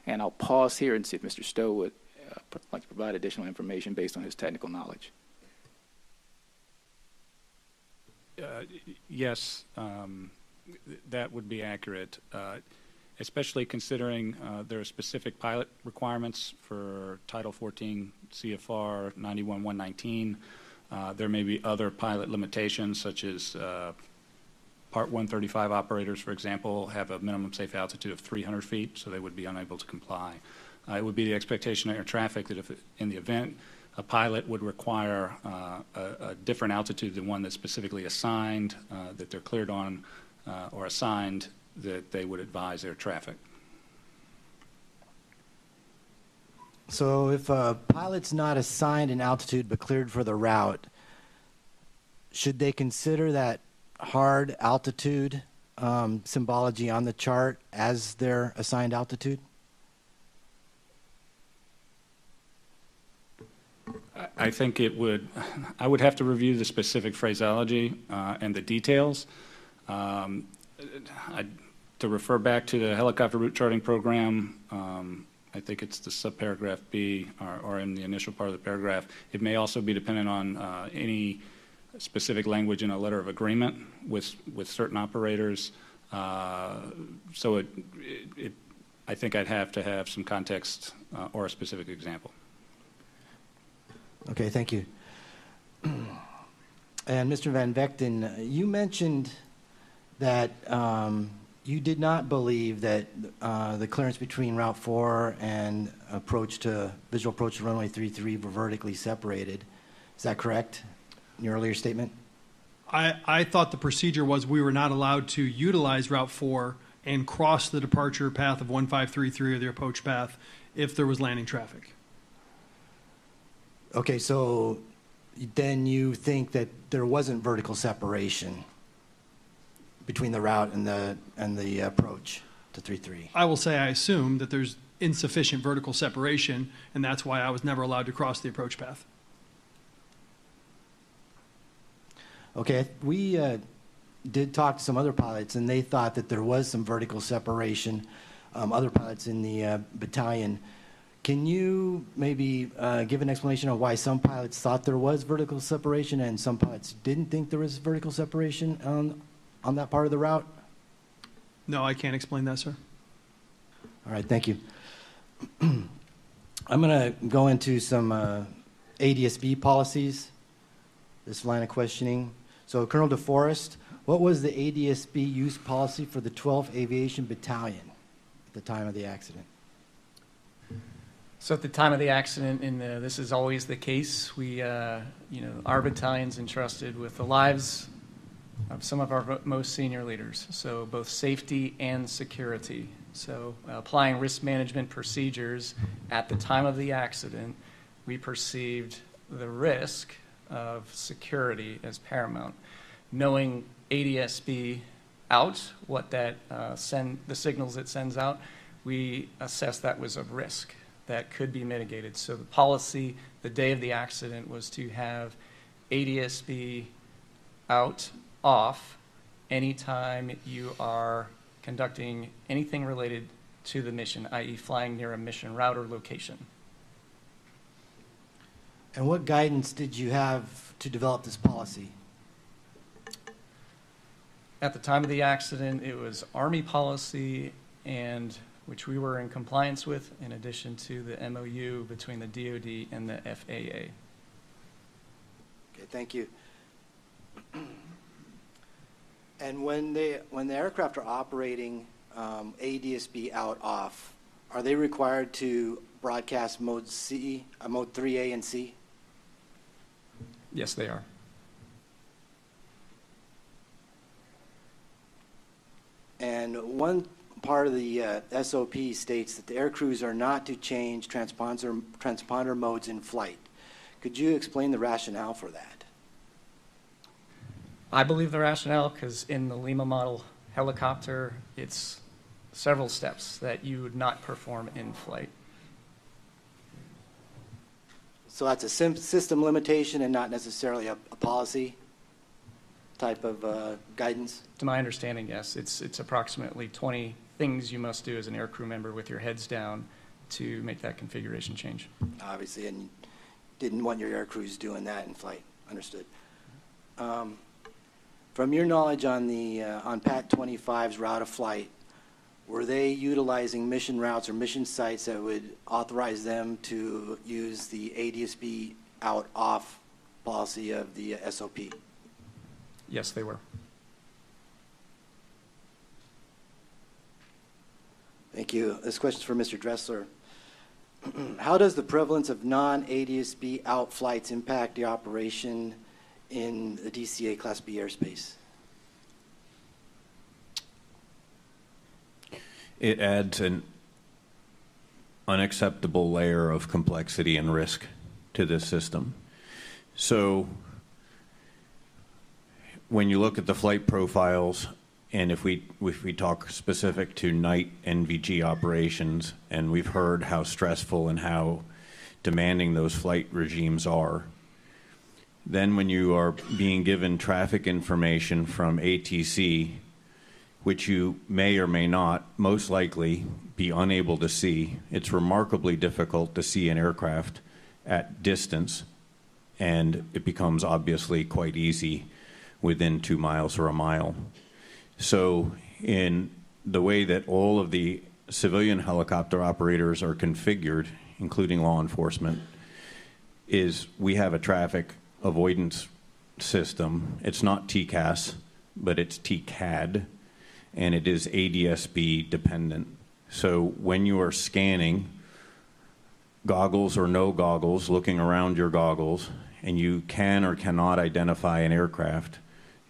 And I'll pause here and see if Mr. Stowe would like to provide additional information based on his technical knowledge. Yes, that would be accurate, especially considering there are specific pilot requirements for Title 14 CFR 91119. There may be other pilot limitations, such as Part 135 operators, for example, have a minimum safe altitude of 300 feet, so they would be unable to comply. It would be the expectation of air traffic that if, in the event, a pilot would require a different altitude than one that's specifically assigned, that they're cleared on or assigned, that they would advise air traffic. So if a pilot's not assigned an altitude but cleared for the route, should they consider that hard altitude symbology on the chart as their assigned altitude? I think it would. I would have to review the specific phraseology and the details. To refer back to the helicopter route charting program, I think it's the subparagraph B, or in the initial part of the paragraph. It may also be dependent on any specific language in a letter of agreement with certain operators. So I think I'd have to have some context or a specific example. Okay, thank you. And Mr. Van Vechten, you mentioned that you did not believe that the clearance between Route 4 and visual approach to runway 33 were vertically separated. Is that correct in your earlier statement? I thought the procedure was we were not allowed to utilize Route 4 and cross the departure path of 1533 or the approach path if there was landing traffic. Okay, so then you think that there wasn't vertical separation between the route and the approach to 33? I will say I assume that there's insufficient vertical separation, and that's why I was never allowed to cross the approach path. Okay, we did talk to some other pilots, and they thought that there was some vertical separation, other pilots in the battalion. Can you maybe give an explanation of why some pilots thought there was vertical separation and some pilots didn't think there was vertical separation on that part of the route? No, I can't explain that, sir. All right, thank you. I'm going to go into some ADSB policies, this line of questioning. So Colonel DeForest, What was the ADSB use policy for the 12th Aviation Battalion at the time of the accident? So at the time of the accident, this is always the case, we, our battalion's entrusted with the lives of some of our most senior leaders, so both safety and security. So applying risk management procedures at the time of the accident, we perceived the risk of security as paramount. Knowing ADSB out, what that the signals it sends out, we assessed that was a risk that could be mitigated. So the policy the day of the accident was to have ADSB out, off, anytime you are conducting anything related to the mission, i.e. flying near a mission route or location. And what guidance did you have to develop this policy? At the time of the accident, it was Army policy, and which we were in compliance with, in addition to the MOU between the DoD and the FAA. Okay, thank you. And when the aircraft are operating ADSB out off, are they required to broadcast mode C, mode 3A and C? Yes, they are. And one part of the SOP states that the air crews are not to change transponder modes in flight. Could you explain the rationale for that? I believe the rationale, because in the Lima model helicopter, it's several steps that you would not perform in flight. So that's a system limitation and not necessarily a policy type of guidance? To my understanding, yes. It's approximately 20 things you must do as an aircrew member with your heads down to make that configuration change. Obviously, and you didn't want your aircrews doing that in flight. Understood. From your knowledge on the on PAT 25's route of flight, were they utilizing mission routes or mission sites that would authorize them to use the ADSB out-off policy of the SOP? Yes, they were. Thank you. This question is for Mr. Dressler. How does the prevalence of non-ADSB out flights impact the operation in the DCA Class B airspace? It adds an unacceptable layer of complexity and risk to this system. So when you look at the flight profiles, and if we talk specific to night NVG operations, and we've heard how stressful and how demanding those flight regimes are, then when you are being given traffic information from ATC, which you may or may not, most likely, be unable to see, it's remarkably difficult to see an aircraft at distance, and it becomes obviously quite easy within 2 miles or a mile. So in the way that all of the civilian helicopter operators are configured, including law enforcement, is we have a traffic avoidance system. It's not TCAS, but it's TCAD, and it is ADSB dependent. So when you are scanning, goggles or no goggles, looking around your goggles, and you can or cannot identify an aircraft,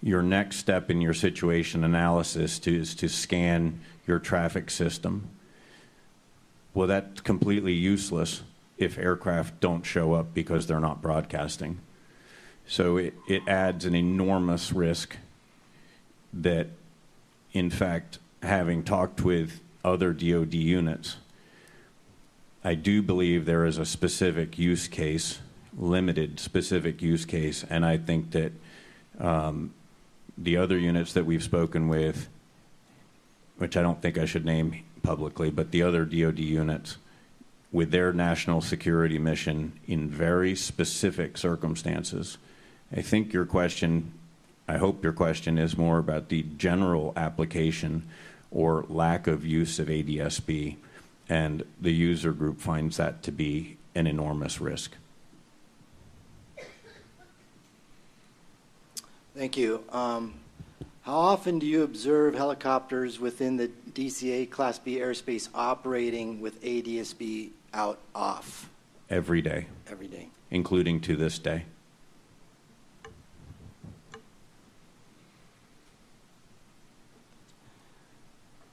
your next step in your situation analysis is to scan your traffic system. Well, that's completely useless if aircraft don't show up because they're not broadcasting. So it adds an enormous risk that, in fact, having talked with other DoD units, I do believe there is a specific use case, limited specific use case, and I think that the other units that we've spoken with, which I don't think I should name publicly, but the other DoD units, with their national security mission in very specific circumstances. I think your question, I hope your question is more about the general application or lack of use of ADSB, and the user group finds that to be an enormous risk. Thank you. How often do you observe helicopters within the DCA Class B airspace operating with ADSB out off? Every day. Every day. Including to this day.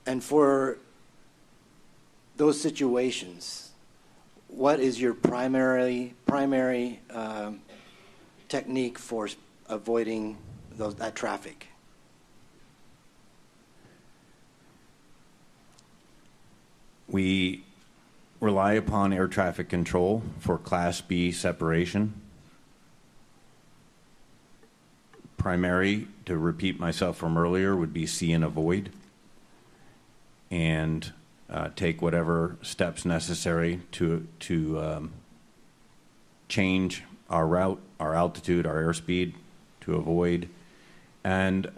And for those situations, what is your primary technique for avoiding that traffic? We rely upon air traffic control for Class B separation. Primary, to repeat myself from earlier, would be see and avoid, and take whatever steps necessary to change our route, our altitude, our airspeed to avoid, and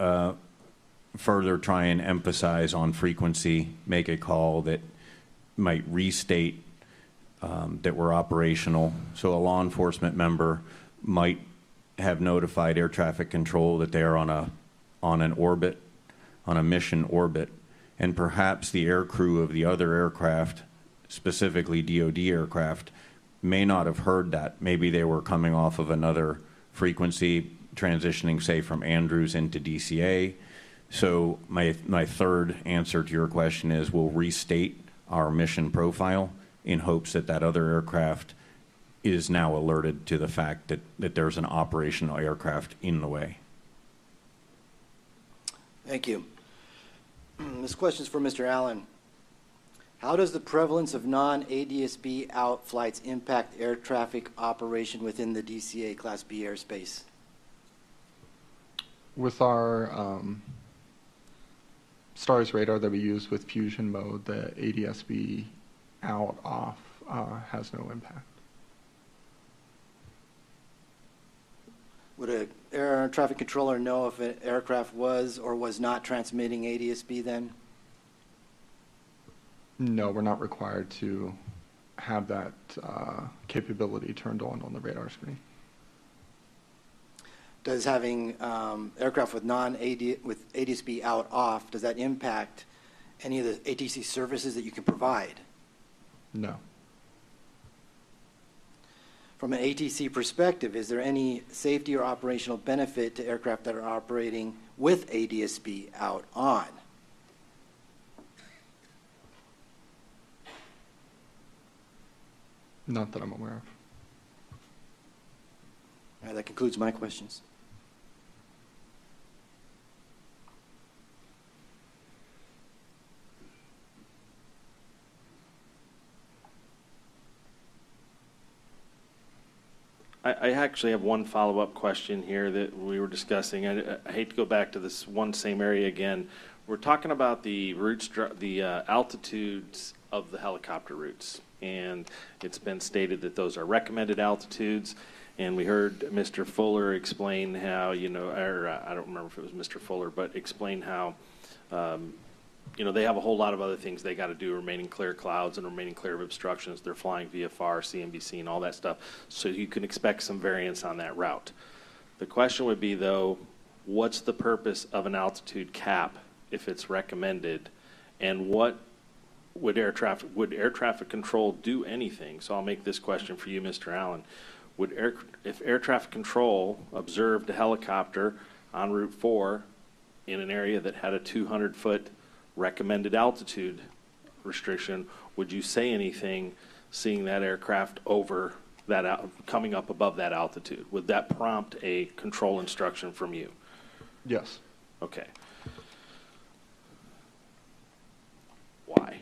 further try and emphasize on frequency, make a call that might restate that we're operational. So a law enforcement member might have notified air traffic control that they are on an orbit, on a mission orbit, and perhaps the air crew of the other aircraft, specifically DoD aircraft, may not have heard that. Maybe they were coming off of another frequency, transitioning, say, from Andrews into DCA. So my third answer to your question is we'll restate our mission profile in hopes that that other aircraft is now alerted to the fact that there's an operational aircraft in the way. Thank you. This question is for Mr. Allen. How does the prevalence of non-ADSB out flights impact air traffic operation within the DCA Class B airspace? With our STARS radar that we use with fusion mode, the ADSB out off has no impact. Would an air traffic controller know if an aircraft was or was not transmitting ADSB then? No, we're not required to have that capability turned on the radar screen. Does having aircraft with with ADSB out off, does that impact any of the ATC services that you can provide? No. From an ATC perspective, is there any safety or operational benefit to aircraft that are operating with ADSB out on? Not that I'm aware of. All right, that concludes my questions. I actually have one follow-up question here that we were discussing. I hate to go back to this one same area again. We're talking about the routes, the altitudes of the helicopter routes, and it's been stated that those are recommended altitudes. And we heard Mr. Fuller explain how, or I don't remember if it was Mr. Fuller, but explain how, they have a whole lot of other things they got to do, remaining clear clouds and remaining clear of obstructions. They're flying VFR, CNBC, and all that stuff. So you can expect some variance on that route. The question would be, though, what's the purpose of an altitude cap if it's recommended? And what would air traffic control do anything? So I'll make this question for you, Mr. Allen. If air traffic control observed a helicopter on Route 4 in an area that had a 200-foot recommended altitude restriction, would you say anything seeing that aircraft over that coming up above that altitude? Would that prompt a control instruction from you? Yes. Okay. Why?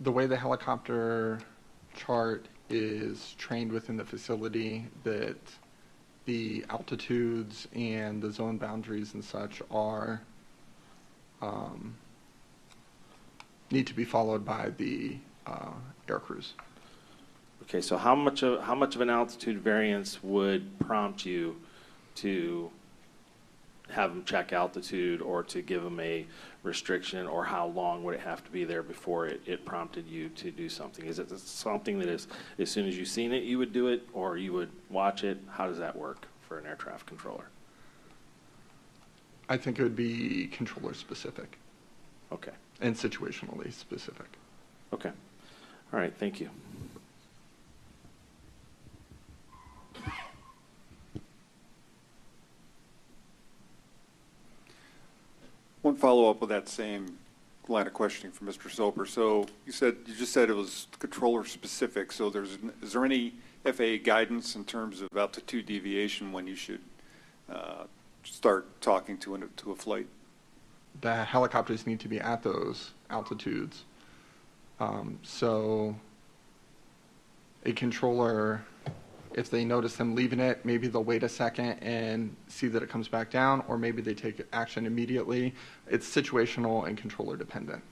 The way the helicopter chart is trained within the facility, that the altitudes and the zone boundaries and such are need to be followed by the air crews. Okay, so how much of an altitude variance would prompt you to have them check altitude or to give them a restriction, or how long would it have to be there before it prompted you to do something? Is it something that is, as soon as you've seen it, you would do it, or you would watch it? How does that work for an air traffic controller? I think it would be controller specific. Okay. And situationally specific. Okay. All right, thank you. One follow-up with that same line of questioning from Mr. Soper. So you just said it was controller specific. So is there any FAA guidance in terms of altitude deviation when you should start talking to a flight? The helicopters need to be at those altitudes. So a controller, if they notice them leaving it, maybe they'll wait a second and see that it comes back down, or maybe they take action immediately. It's situational and controller dependent.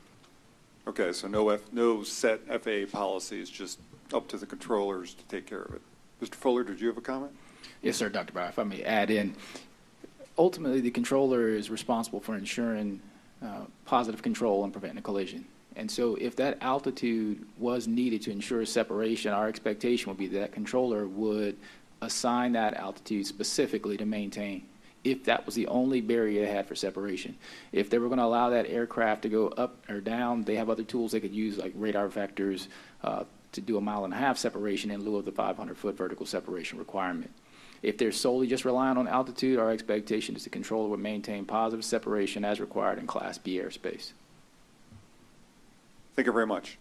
Okay, so no set FAA policy, it's just up to the controllers to take care of it. Mr. Fuller, did you have a comment? Yes, sir, Dr. Bauer. If I may add in, ultimately the controller is responsible for ensuring positive control and preventing a collision. And so if that altitude was needed to ensure separation, our expectation would be that controller would assign that altitude specifically to maintain, if that was the only barrier they had for separation. If they were going to allow that aircraft to go up or down, they have other tools they could use, like radar vectors, to do a 1.5 mile separation in lieu of the 500-foot vertical separation requirement. If they're solely just relying on altitude, our expectation is the controller would maintain positive separation as required in Class B airspace. Thank you very much.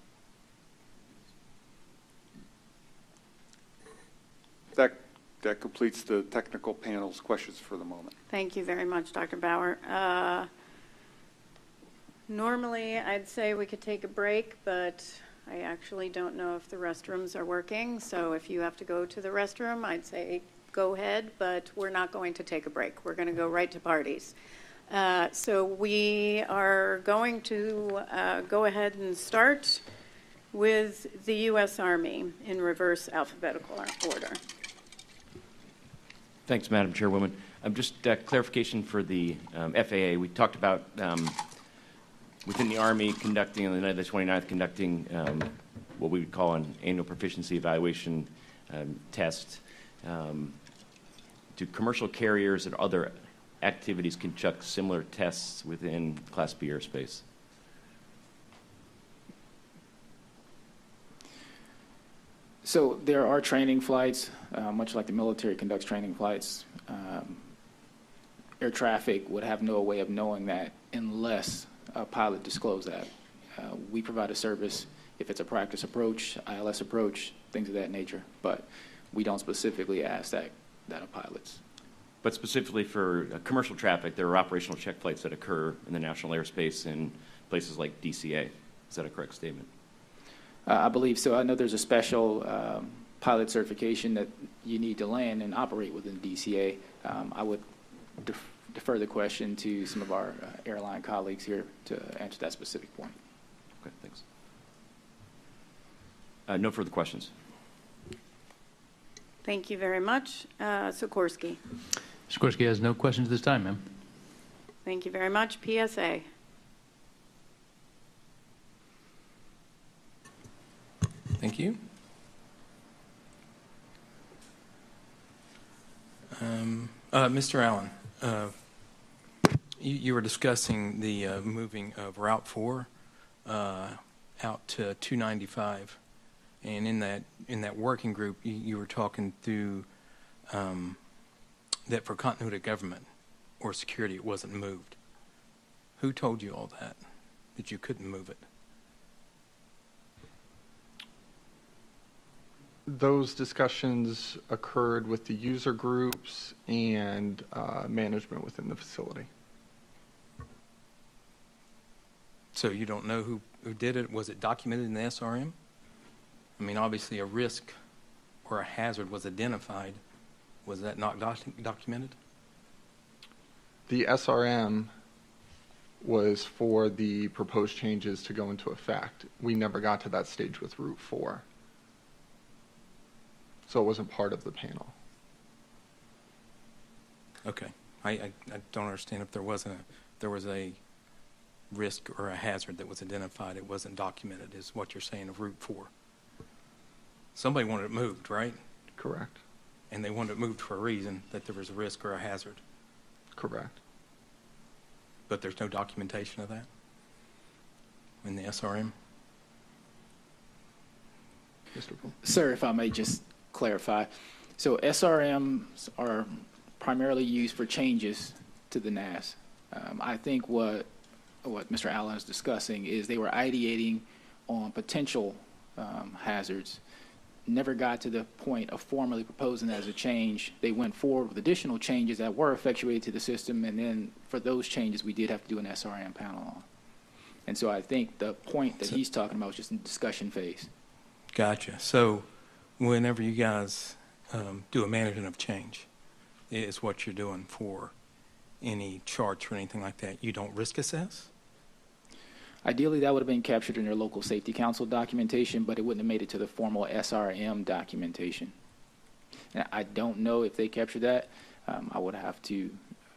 That completes the technical panel's questions for the moment. Thank you very much, Dr. Bauer. Normally, I'd say we could take a break, but I actually don't know if the restrooms are working. So if you have to go to the restroom, I'd say go ahead, but we're not going to take a break. We're going to go right to parties. So we are going to go ahead and start with the U.S. Army in reverse alphabetical order. Thanks, Madam Chairwoman. Just clarification for the FAA. We talked about within the Army conducting, on the 29th, conducting what we would call an annual proficiency evaluation test. Do commercial carriers and other activities conduct similar tests within Class B airspace? So there are training flights, much like the military conducts training flights. Air traffic would have no way of knowing that unless a pilot disclosed that. We provide a service if it's a practice approach, ILS approach, things of that nature, but we don't specifically ask that of pilots. But specifically for commercial traffic, there are operational check flights that occur in the national airspace in places like DCA. Is that a correct statement? I believe so. I know there's a special pilot certification that you need to land and operate within DCA. I would defer the question to some of our airline colleagues here to answer that specific point. Okay, thanks. No further questions. Thank you very much. Sikorsky. Sikorsky has no questions this time, ma'am. Thank you very much. PSA. Thank you. Mr. Allen, you were discussing the moving of Route 4 out to 295, and in that working group, you were talking through that for continuity of government or security, it wasn't moved. Who told you all that you couldn't move it? Those discussions occurred with the user groups and management within the facility. So you don't know who did it? Was it documented in the SRM? I mean, obviously a risk or a hazard was identified. Was that not documented? The SRM was for the proposed changes to go into effect. We never got to that stage with Route 4. So it wasn't part of the panel. Okay. I don't understand if there was a risk or a hazard that was identified. It wasn't documented, is what you're saying of Route 4. Somebody wanted it moved, right? Correct. and they wanted it moved for a reason, that there was a risk or a hazard. Correct. But there's no documentation of that in the SRM? Mr. Poole? Sir, if I may just clarify. So SRMs are primarily used for changes to the NAS. I think what Mr. Allen is discussing is they were ideating on potential hazards, never got to the point of formally proposing as a change. They went forward with additional changes that were effectuated to the system, and then for those changes, we did have to do an SRM panel on. And so I think the point that he's talking about is just in the discussion phase. Gotcha. So whenever you guys do a management of change, is what you're doing for any charts or anything like that, you don't risk assess? Ideally, that would have been captured in your local safety council documentation, but it wouldn't have made it to the formal SRM documentation. And I don't know if they captured that. I would have to,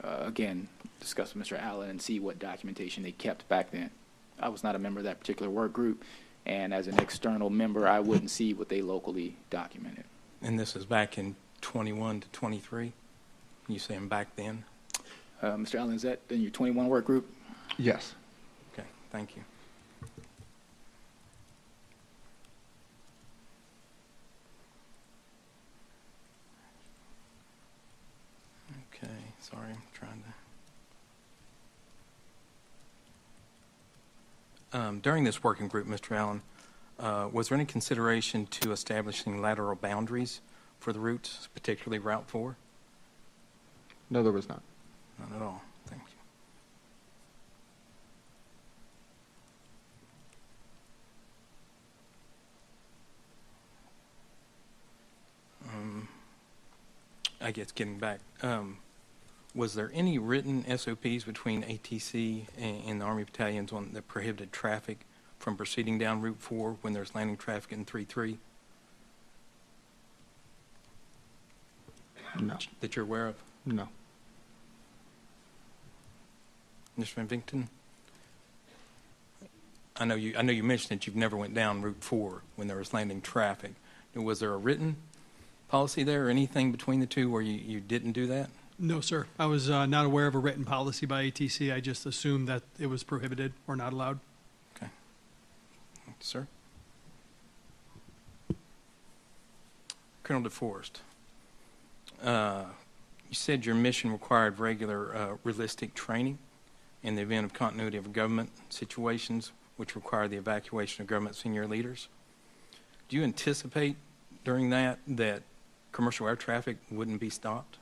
again, discuss with Mr. Allen and see what documentation they kept back then. I was not a member of that particular work group, and as an external member, I wouldn't see what they locally documented. And this is back in 21 to 23? You saying back then? Mr. Allen, is that in your 21 work group? Yes. Okay, thank you. Okay, sorry, I'm trying to... during this working group, Mr. Allen, was there any consideration to establishing lateral boundaries for the routes, particularly Route 4? No, there was not. Not at all. Thank you. I guess getting back, was there any written SOPs between ATC and the Army battalions on that prohibited traffic from proceeding down Route 4 when there's landing traffic in 3-3? No. That you're aware of? No. Mr. Van Vinkton? I know you mentioned that you've never went down Route 4 when there was landing traffic. Was there a written policy there or anything between the two where you didn't do that? No, sir. I was not aware of a written policy by ATC. I just assumed that it was prohibited or not allowed. Okay. Sir? Colonel DeForest, you said your mission required regular realistic training in the event of continuity of government situations which require the evacuation of government senior leaders. Do you anticipate during that commercial air traffic wouldn't be stopped?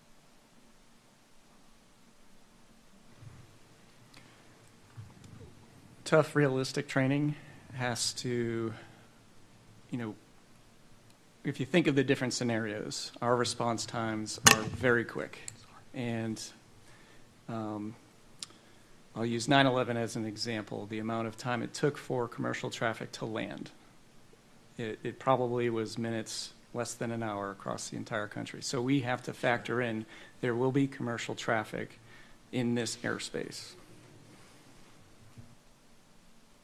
Tough, realistic training has to, if you think of the different scenarios, our response times are very quick. And I'll use 9/11 as an example, the amount of time it took for commercial traffic to land. It probably was minutes, less than an hour across the entire country. So we have to factor in there will be commercial traffic in this airspace.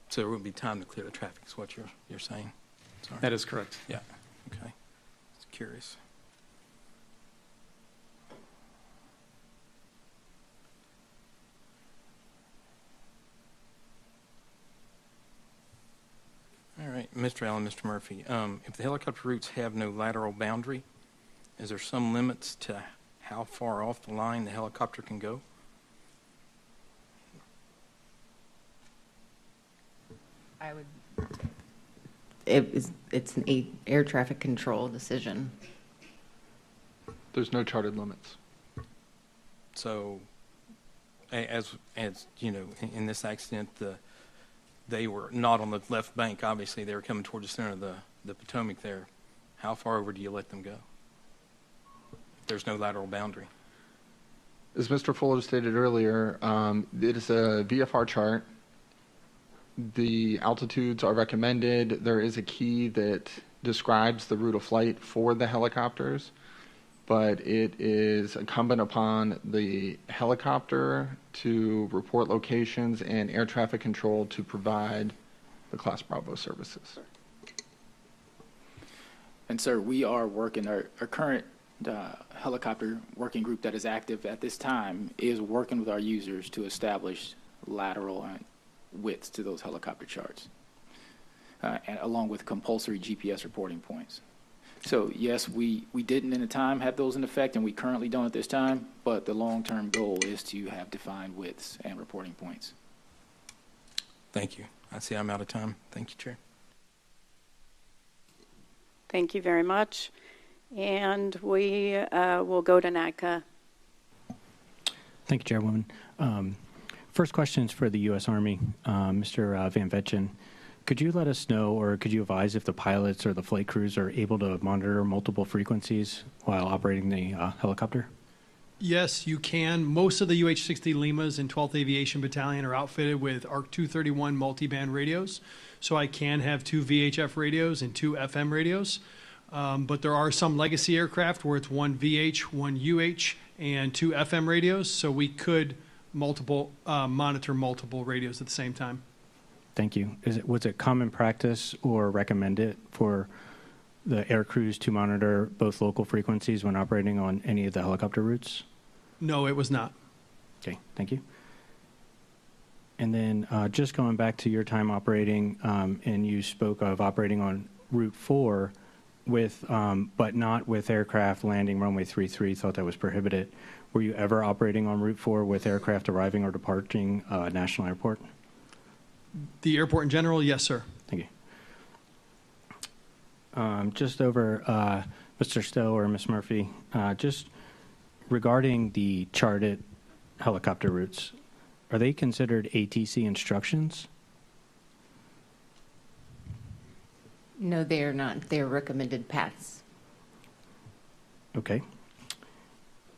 So there wouldn't be time to clear the traffic is what you're saying? Sorry. That is correct. Yeah, okay. Just curious. All right, Mr. Allen, Mr. Murphy, if the helicopter routes have no lateral boundary, is there some limits to how far off the line the helicopter can go? It's an air traffic control decision. There's no charted limits. So, as you know, in this accident, they were not on the left bank. Obviously, they were coming towards the center of the Potomac there. How far over do you let them go? If there's no lateral boundary. As Mr. Fuller stated earlier, it is a VFR chart. The altitudes are recommended. There is a key that describes the route of flight for the helicopters, but it is incumbent upon the helicopter to report locations and air traffic control to provide the Class Bravo services. And sir, we are working, our current helicopter working group that is active at this time is working with our users to establish lateral widths to those helicopter charts, and along with compulsory GPS reporting points. So yes, we didn't in the time have those in effect, and we currently don't at this time, but the long-term goal is to have defined widths and reporting points. Thank you. I see I'm out of time. Thank you, Chair. Thank you very much. And we will go to NADCA. Thank you, Chairwoman. First question is for the U.S. Army. Mr. Van Vetjen, could you let us know, or could you advise if the pilots or the flight crews are able to monitor multiple frequencies while operating the helicopter? Yes, you can. Most of the UH-60 Limas in 12th Aviation Battalion are outfitted with ARC 231 multiband radios, so I can have 2 VHF radios and 2 FM radios. But there are some legacy aircraft where it's 1 VH, 1 UH, and 2 FM radios, so we could monitor multiple radios at the same time. Thank you. Was it common practice or recommended for the air crews to monitor both local frequencies when operating on any of the helicopter routes? No, it was not. Okay, thank you. And then just going back to your time operating, and you spoke of operating on Route 4 with, but not with aircraft landing runway 33, thought that was prohibited. Were you ever operating on Route 4 with aircraft arriving or departing National Airport? The airport in general, yes, sir. Thank you. Just over Mr. Stowe or Ms. Murphy, just regarding the charted helicopter routes, are they considered ATC instructions? No, they're not. They're recommended paths. Okay.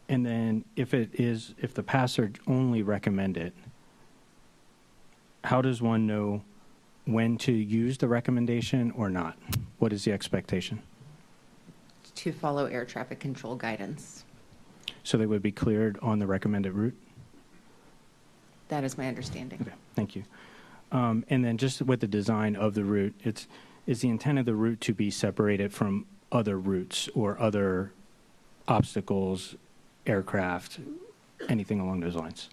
And then if the paths are only recommended, how does one know when to use the recommendation or not? What is the expectation? To follow air traffic control guidance. So they would be cleared on the recommended route? That is my understanding. Okay, thank you. And then just with the design of the route, is the intent of the route to be separated from other routes or other obstacles, aircraft, anything along those lines?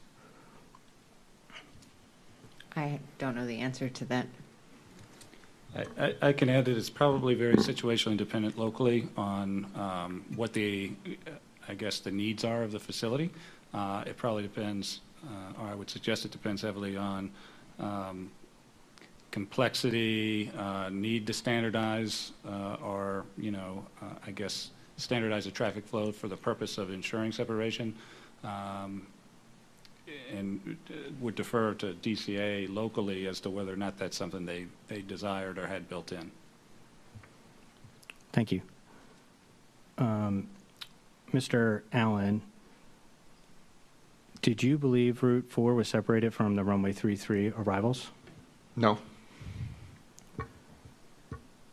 I don't know the answer to that. I can add that it's probably very situationally dependent locally on what I guess the needs are of the facility. It probably depends, or I would suggest it depends heavily on complexity, need to standardize, or I guess standardize the traffic flow for the purpose of ensuring separation. And would defer to DCA locally as to whether or not that's something they desired or had built in. Thank you. Mr. Allen, did you believe Route 4 was separated from the runway 33 arrivals? No.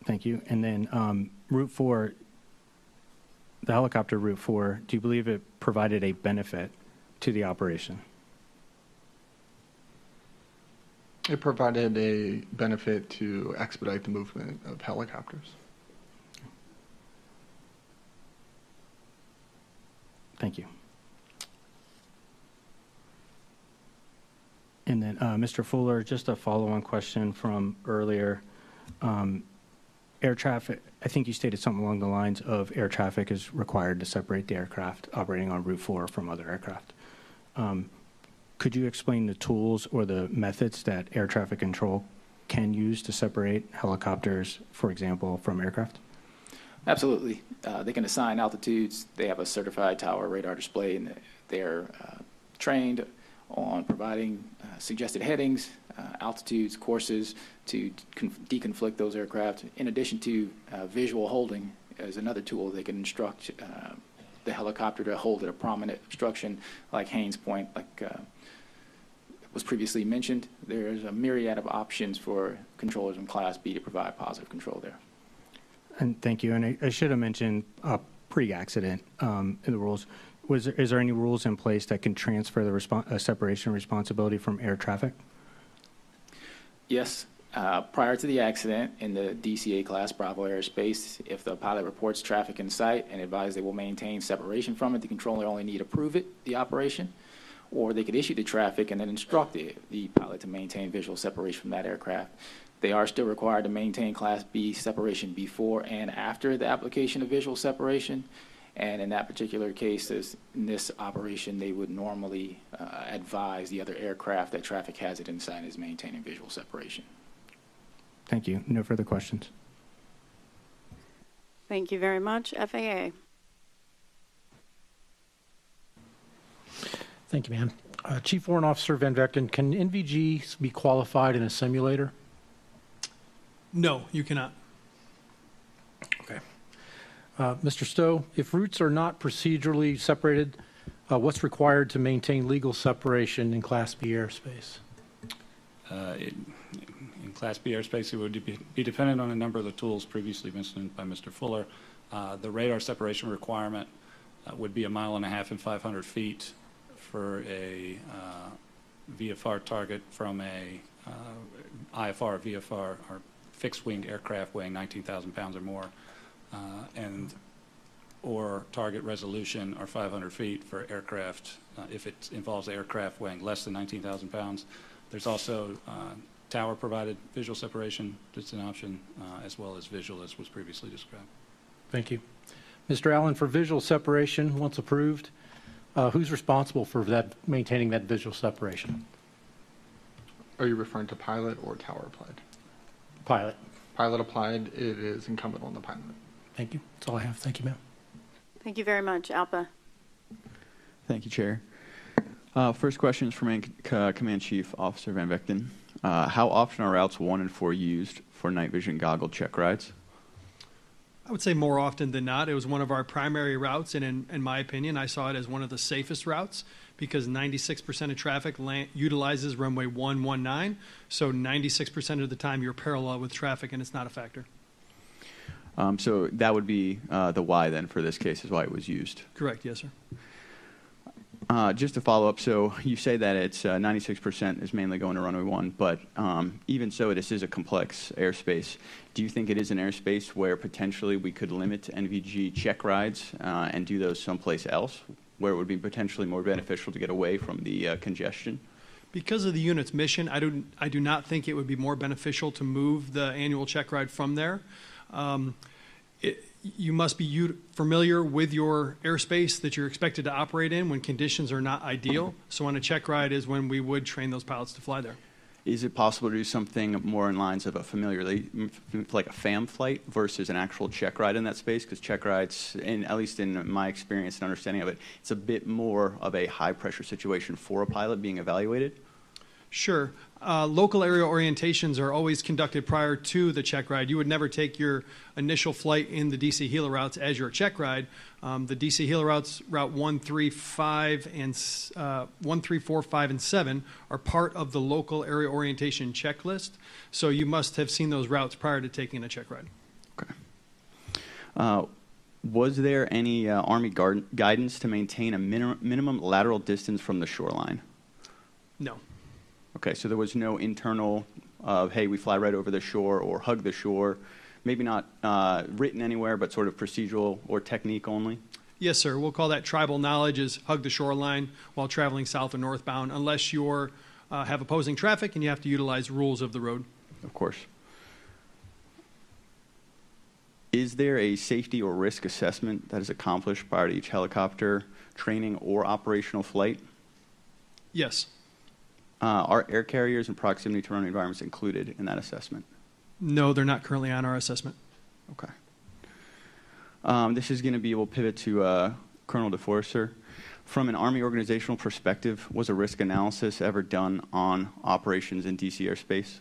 Thank you. And then Route 4, the helicopter Route 4, do you believe it provided a benefit to the operation? It provided a benefit to expedite the movement of helicopters. Thank you. And then Mr. Fuller, just a follow-on question from earlier. Air traffic, I think you stated something along the lines of air traffic is required to separate the aircraft operating on Route 4 from other aircraft. Could you explain the tools or the methods that air traffic control can use to separate helicopters, for example, from aircraft? Absolutely. They can assign altitudes. They have a certified tower radar display, and they're trained on providing suggested headings, altitudes, courses to deconflict those aircraft. In addition to visual holding as another tool, they can instruct the helicopter to hold at a prominent obstruction like Haynes Point, like was previously mentioned. There's a myriad of options for controllers in Class B to provide positive control there. And thank you. And I should have mentioned pre-accident in the rules. Is there any rules in place that can transfer the separation responsibility from air traffic? Yes. Prior to the accident in the DCA Class Bravo airspace, if the pilot reports traffic in sight and advises they will maintain separation from it, the controller only need to approve it, the operation, or they could issue the traffic and then instruct the pilot to maintain visual separation from that aircraft. They are still required to maintain Class B separation before and after the application of visual separation. And in that particular case, in this operation, they would normally advise the other aircraft that traffic hazard in sight is maintaining visual separation. Thank you. No further questions. Thank you very much. FAA. Thank you, ma'am. Chief Warrant Officer Van Vechten, can NVG be qualified in a simulator? No, you cannot. Okay. Mr. Stowe, if routes are not procedurally separated, what's required to maintain legal separation in Class B airspace? In Class B airspace, it would be dependent on a number of the tools previously mentioned by Mr. Fuller. The radar separation requirement would be 1.5 miles and 500 feet for a VFR target from a IFR, VFR, or fixed-wing aircraft weighing 19,000 pounds or more, or target resolution or 500 feet for aircraft if it involves aircraft weighing less than 19,000 pounds. There's also tower-provided visual separation, just an option, as well as visual, as was previously described. Thank you. Mr. Allen, for visual separation, once approved, who's responsible for maintaining that visual separation? Are you referring to pilot or tower applied? Pilot. Pilot applied, it is incumbent on the pilot. Thank you. That's all I have. Thank you, ma'am. Thank you very much. ALPA. Thank you, Chair. First question is from Command Chief Officer Van Vechten. How often are routes 1 and 4 used for night vision goggle check rides? I would say more often than not. It was one of our primary routes, and in my opinion, I saw it as one of the safest routes because 96% of traffic utilizes runway 119, so 96% of the time you're parallel with traffic, and it's not a factor. So that would be the why then for this case is why it was used. Correct, yes, sir. Just to follow up, so you say that it's 96% is mainly going to runway 1, but even so, this is a complex airspace. Do you think it is an airspace where potentially we could limit NVG check rides and do those someplace else, where it would be potentially more beneficial to get away from the congestion? Because of the unit's mission, I do not think it would be more beneficial to move the annual check ride from there. You must be familiar with your airspace that you're expected to operate in when conditions are not ideal. So on a check ride is when we would train those pilots to fly there. Is it possible to do something more in lines of a like a FAM flight versus an actual check ride in that space? Because check rides, at least in my experience and understanding of it, it's a bit more of a high-pressure situation for a pilot being evaluated. Sure. Local area orientations are always conducted prior to the check ride. You would never take your initial flight in the DC Hela routes as your check ride. The DC Hela routes, Route 1, 3, 5, and 1, 3, 4, 5, and 7 are part of the local area orientation checklist. So you must have seen those routes prior to taking a check ride. Okay. Was there any Army guidance to maintain a minimum lateral distance from the shoreline? No. Okay, so there was no internal of, hey, we fly right over the shore or hug the shore, maybe not written anywhere, but sort of procedural or technique only? Yes, sir. We'll call that tribal knowledge is hug the shoreline while traveling south or northbound, unless you have opposing traffic and you have to utilize rules of the road. Of course. Is there a safety or risk assessment that is accomplished prior to each helicopter training or operational flight? Yes. Are air carriers in proximity to runway environments included in that assessment? No, they're not currently on our assessment. Okay. This is going to be, we'll pivot to Colonel DeForest. From an Army organizational perspective, was a risk analysis ever done on operations in DC airspace?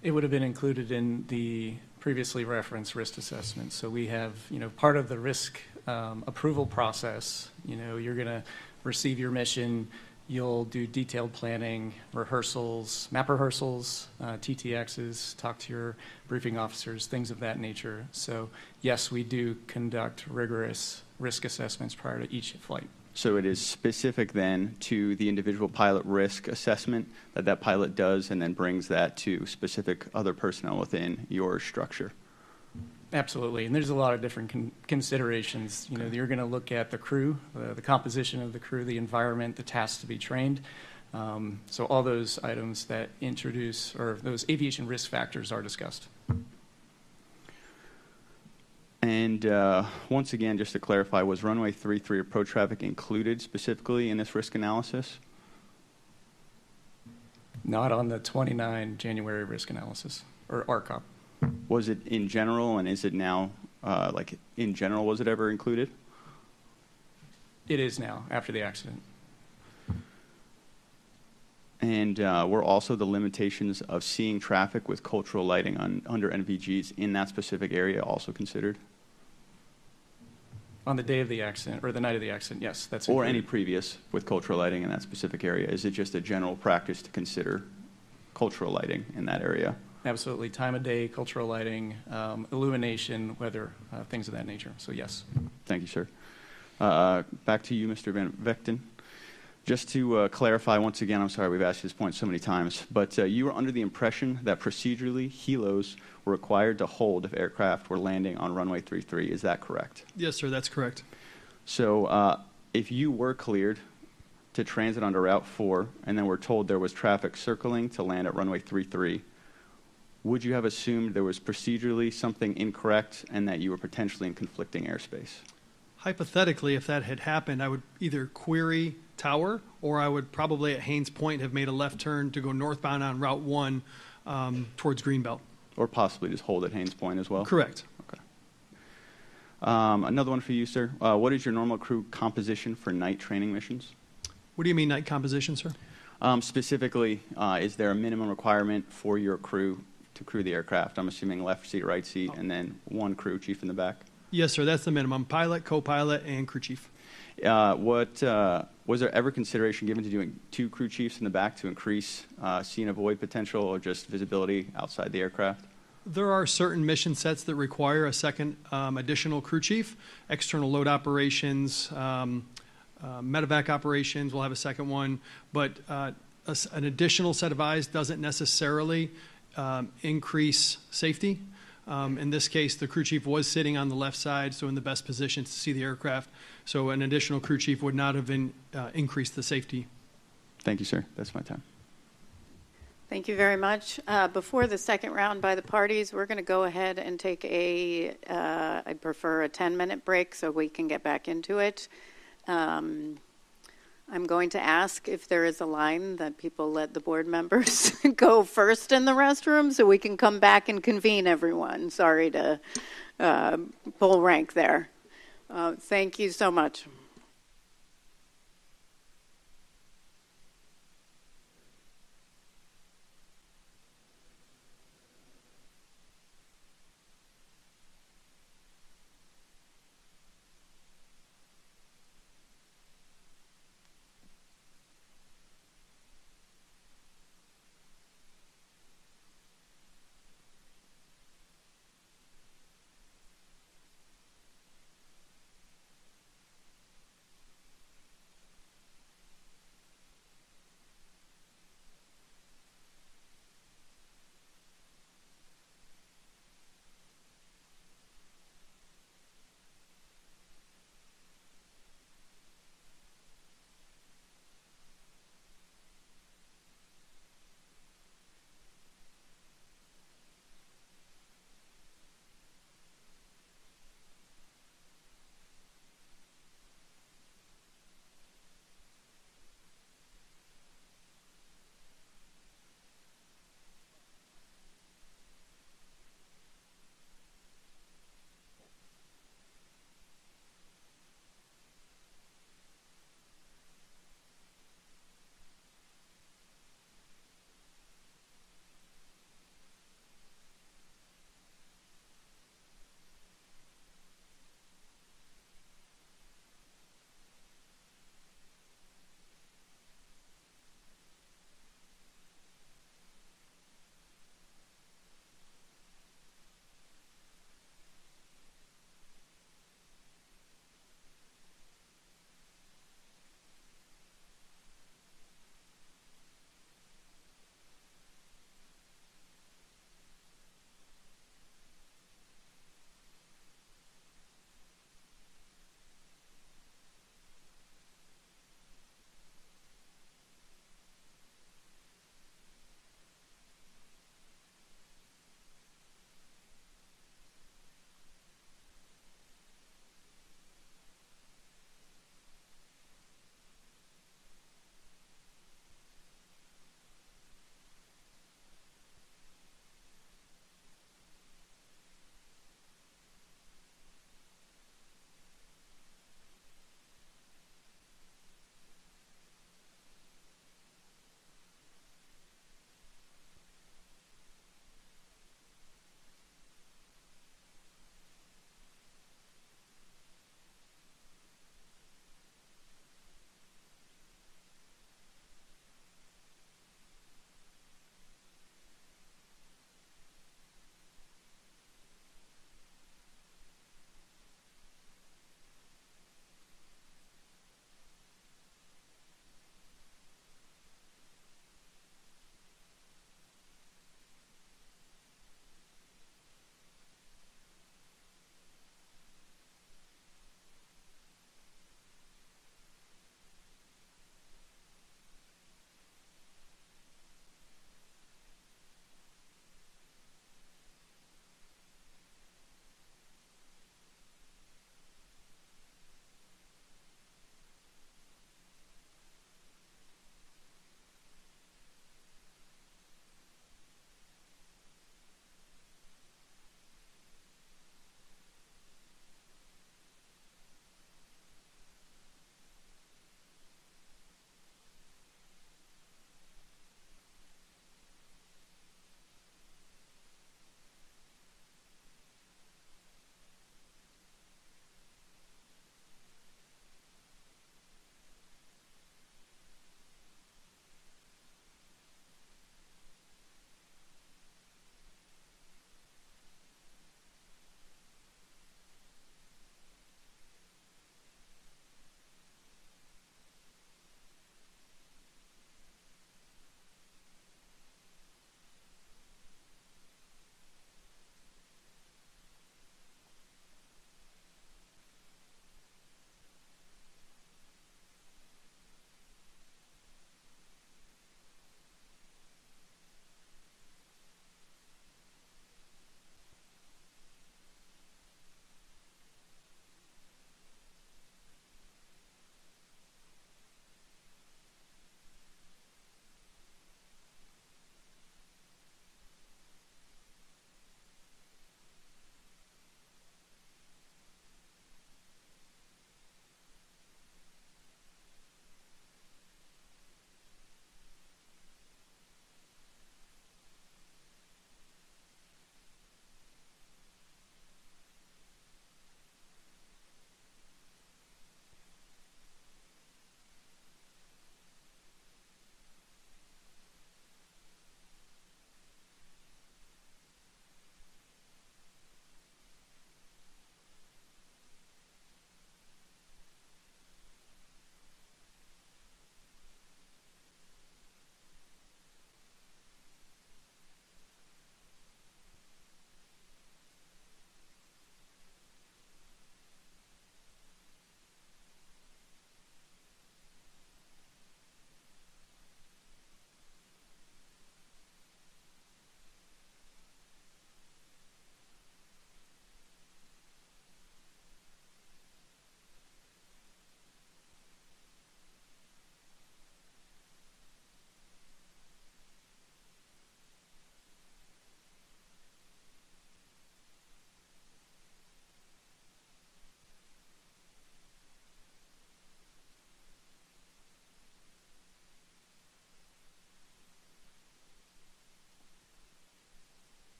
It would have been included in the previously referenced risk assessment. So we have, part of the risk approval process, you're going to receive your mission, you'll do detailed planning, rehearsals, map rehearsals, TTXs, talk to your briefing officers, things of that nature. So yes, we do conduct rigorous risk assessments prior to each flight. So it is specific then to the individual pilot risk assessment that that pilot does and then brings that to specific other personnel within your structure. Absolutely, and there's a lot of different considerations. You know, you're going to look at the crew, the composition of the crew, the environment, the tasks to be trained. So all those items that introduce, or those aviation risk factors are discussed. And once again, just to clarify, was runway 33 approach traffic included specifically in this risk analysis? Not on the 29 January risk analysis, or RCOP. Was it in general, and is it now, like in general, was it ever included? It is now, after the accident. And were also the limitations of seeing traffic with cultural lighting under NVGs in that specific area also considered? On the day of the accident, or the night of the accident, yes, that's Or included. any previous with cultural lighting in that specific area? Is it just a general practice to consider cultural lighting in that area? Absolutely. Time of day, cultural lighting, illumination, weather, things of that nature. So, yes. Thank you, sir. Back to you, Mr. Van Vechten. Just to clarify once again, I'm sorry we've asked you this point so many times, but you were under the impression that procedurally helos were required to hold if aircraft were landing on runway 33. Is that correct? Yes, sir, that's correct. So if you were cleared to transit onto Route 4 and then were told there was traffic circling to land at runway 33, would you have assumed there was procedurally something incorrect and that you were potentially in conflicting airspace? Hypothetically, if that had happened, I would either query Tower, or I would probably at Haynes Point have made a left turn to go northbound on Route 1 towards Greenbelt. Or possibly just hold at Haynes Point as well? Correct. Okay. Another one for you, sir. What is your normal crew composition for night training missions? What do you mean night composition, sir? Specifically, is there a minimum requirement for your crew to crew the aircraft? I'm assuming left seat, right seat, and then one crew chief in the back? Yes, sir, that's the minimum. Pilot, co-pilot, and crew chief. Was there ever consideration given to doing two crew chiefs in the back to increase see and avoid potential or just visibility outside the aircraft? There are certain mission sets that require a second additional crew chief. External load operations, medevac operations will have a second one, but an additional set of eyes doesn't necessarily increase safety. In this case, the crew chief was sitting on the left side, so in the best position to see the aircraft. So an additional crew chief would not have increased the safety. Thank you, sir. That's my time. Thank you very much. Before the second round by the parties, we're going to go ahead and take I'd prefer a 10-minute break so we can get back into it. I'm going to ask if there is a line that people let the board members go first in the restroom so we can come back and convene everyone. Sorry to pull rank there. Thank you so much.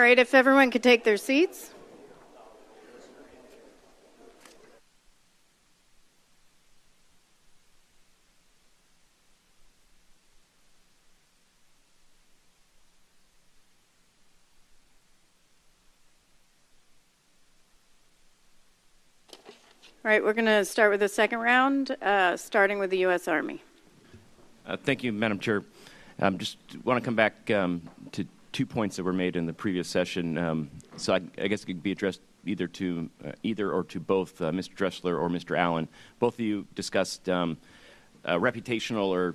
right, if everyone could take their seats. All right, we're going to start with the second round, starting with the U.S. Army. Thank you, Madam Chair. Just want to come back to 2 points that were made in the previous session. So I guess it could be addressed either or to both Mr. Dressler or Mr. Allen. Both of you discussed reputational or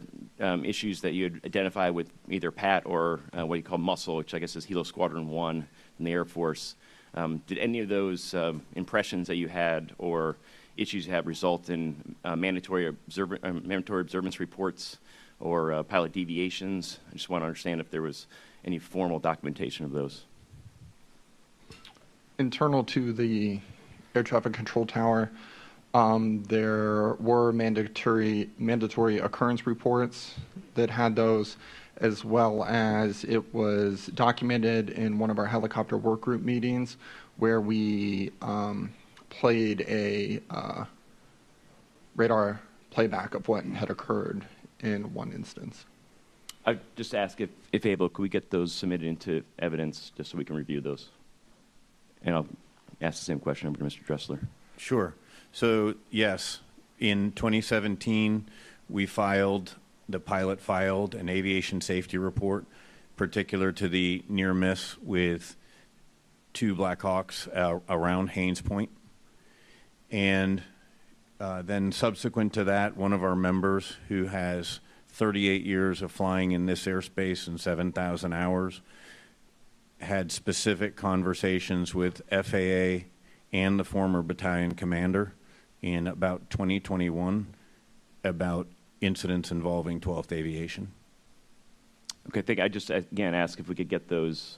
issues that you identify with either PAT or what you call muscle, which I guess is Helo Squadron 1 in the Air Force. Did any of those impressions that you had or issues you have result in mandatory observance reports or pilot deviations? I just want to understand if there was any formal documentation of those. Internal to the air traffic control tower, there were mandatory occurrence reports that had those, as well as it was documented in one of our helicopter workgroup meetings where we played a radar playback of what had occurred in one instance. I just ask if able, could we get those submitted into evidence just so we can review those? And I'll ask the same question over to Mr. Dressler. Sure. So, yes, in 2017, the pilot filed an aviation safety report particular to the near miss with 2 Black Hawks around Haines Point. And then subsequent to that, one of our members who has 38 years of flying in this airspace and 7,000 hours had specific conversations with FAA and the former battalion commander in about 2021 about incidents involving 12th Aviation. Okay, I just again ask if we could get those,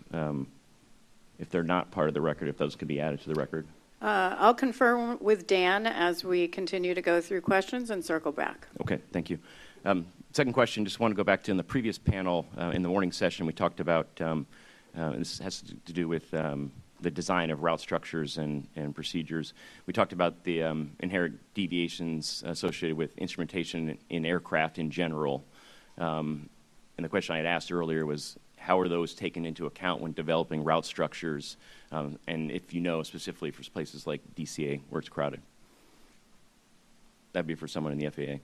if they're not part of the record, if those could be added to the record. I'll confer with Dan as we continue to go through questions and circle back. Okay, thank you. Second question, just want to go back to in the previous panel, in the morning session, we talked about, this has to do with the design of route structures and procedures. We talked about the inherent deviations associated with instrumentation in aircraft in general. And the question I had asked earlier was, how are those taken into account when developing route structures? And if you know specifically for places like DCA where it's crowded. That'd be for someone in the FAA.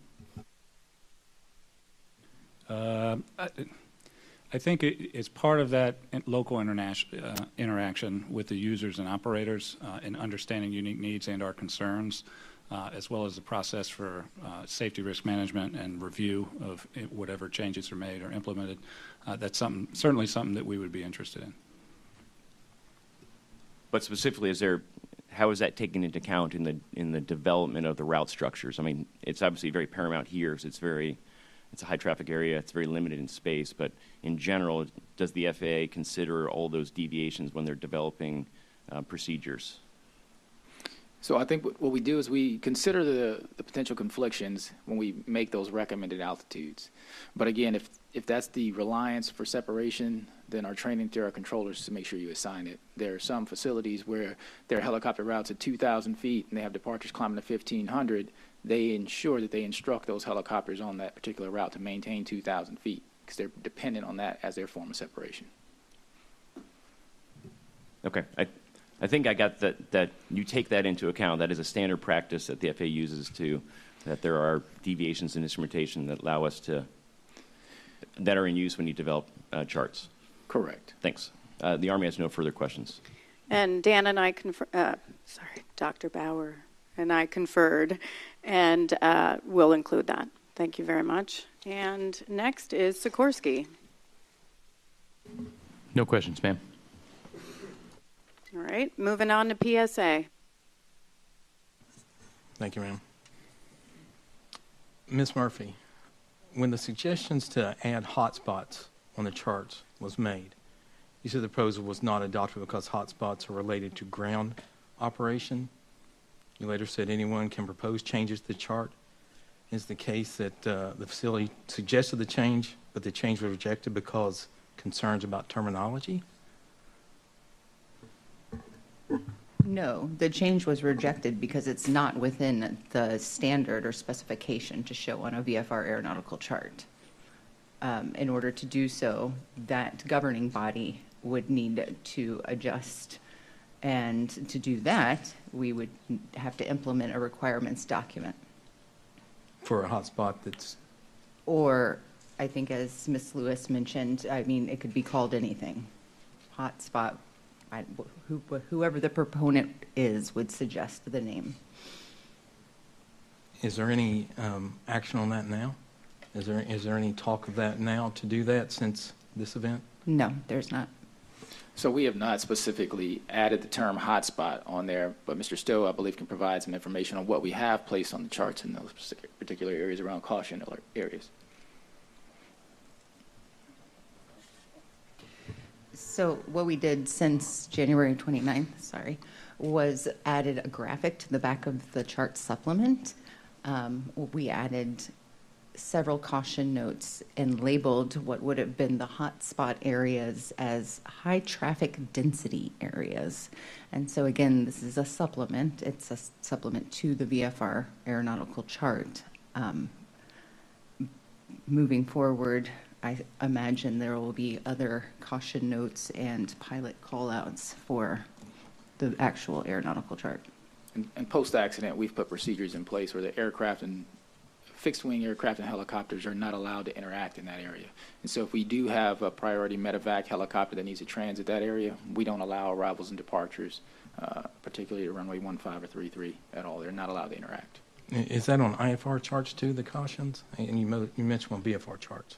I think it's part of that local interaction with the users and operators in understanding unique needs and our concerns, as well as the process for safety risk management and review of whatever changes are made or implemented. That's certainly something that we would be interested in. But specifically, how is that taken into account in the development of the route structures? I mean, it's obviously very paramount here, so it's a high traffic area, it's very limited in space, but in general, does the FAA consider all those deviations when they're developing procedures? So I think what we do is we consider the potential conflictions when we make those recommended altitudes. But again, if that's the reliance for separation, then our training through our controllers to make sure you assign it. There are some facilities where there are helicopter routes at 2,000 feet and they have departures climbing to 1,500. They ensure that they instruct those helicopters on that particular route to maintain 2,000 feet because they're dependent on that as their form of separation. Okay. I think I got that you take that into account. That is a standard practice that the FAA uses that there are deviations in instrumentation that allow us that are in use when you develop charts. Correct. Thanks. The Army has no further questions. And Dan and I Dr. Bauer and I conferred, and we'll include that. Thank you very much. And next is Sikorsky. No questions, ma'am. All right, moving on to PSA. Thank you, ma'am. Ms. Murphy, when the suggestions to add hotspots on the charts was made, you said the proposal was not adopted because hotspots are related to ground operation. You later said anyone can propose changes to the chart. Is the case that the facility suggested the change, but the change was rejected because concerns about terminology? No, the change was rejected because it's not within the standard or specification to show on a VFR aeronautical chart. In order to do so, that governing body would need to adjust. And to do that, we would have to implement a requirements document. For a hotspot that's, Or, I think as Ms. Lewis mentioned, I mean, it could be called anything. Hotspot, whoever the proponent is would suggest the name. is there any action on that now? Is there any talk of that now to do that since this event? No, there's not. So we have not specifically added the term hotspot on there, but Mr. Stowe, I believe, can provide some information on what we have placed on the charts in those particular areas around caution areas. So what we did since January 29th, was added a graphic to the back of the chart supplement. We added several caution notes and labeled what would have been the hotspot areas as high traffic density areas. And so again, this is a supplement. It's a supplement to the VFR aeronautical chart. Moving forward, I imagine there will be other caution notes and pilot callouts for the actual aeronautical chart. And post-accident, we've put procedures in place where the aircraft and fixed-wing aircraft and helicopters are not allowed to interact in that area. And so if we do have a priority medevac helicopter that needs to transit that area, we don't allow arrivals and departures, particularly at runway 15 or 33 at all. They're not allowed to interact. Is that on IFR charts too, the cautions? And you mentioned on VFR charts.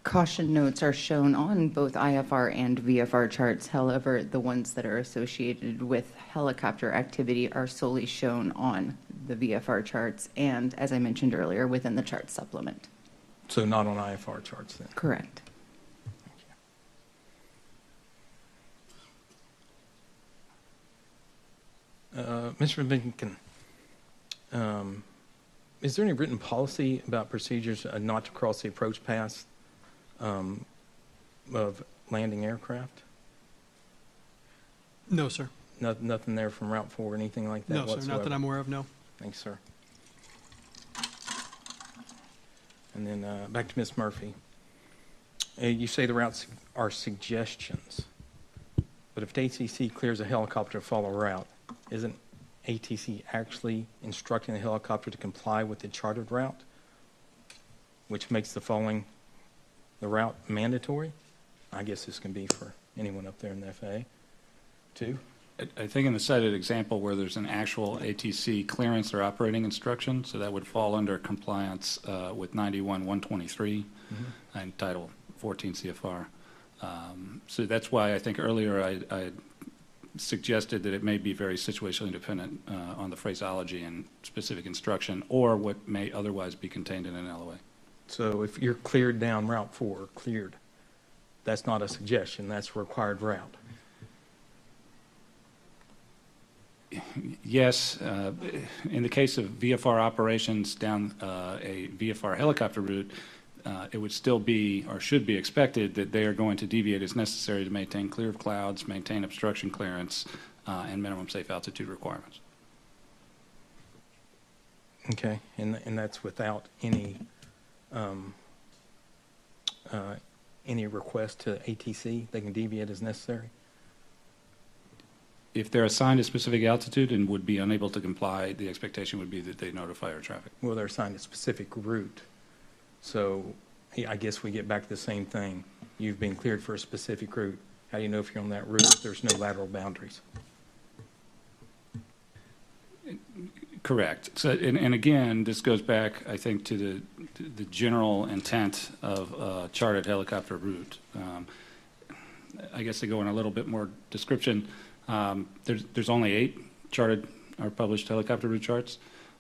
Caution notes are shown on both IFR and VFR charts. However, the ones that are associated with helicopter activity are solely shown on the VFR charts and, as I mentioned earlier, within the chart supplement. So not on IFR charts then? Correct. Mr. Lincoln, is there any written policy about procedures not to cross the approach path of landing aircraft? No, sir. Nothing there from Route 4 or anything like that No, whatsoever? sir, not that I'm aware of, no. Thanks, sir. And then back to Ms. Murphy. You say the routes are suggestions, but if ATC clears a helicopter to follow a route, isn't ATC actually instructing the helicopter to comply with the chartered route, which makes the following the route mandatory? I guess this can be for anyone up there in the FAA, too. I think in the cited example where there's an actual ATC clearance or operating instruction, so that would fall under compliance with 91-123 and Title 14 CFR. So that's why I think earlier I suggested that it may be very situationally dependent on the phraseology and specific instruction or what may otherwise be contained in an LOA. So if you're cleared down Route 4, cleared, that's not a suggestion, that's a required route. Yes, in the case of VFR operations down a VFR helicopter route, it would still be or should be expected that they are going to deviate as necessary to maintain clear of clouds, maintain obstruction clearance, and minimum safe altitude requirements. Okay, and that's without any request to ATC? They can deviate as necessary? If they're assigned a specific altitude and would be unable to comply, the expectation would be that they notify air traffic. Well, they're assigned a specific route. So I guess we get back to the same thing. You've been cleared for a specific route. How do you know if you're on that route if there's no lateral boundaries? Correct. So, and again, this goes back, I think, to the general intent of a chartered helicopter route. I guess to go in a little bit more description, there's only 8 chartered or published helicopter route charts.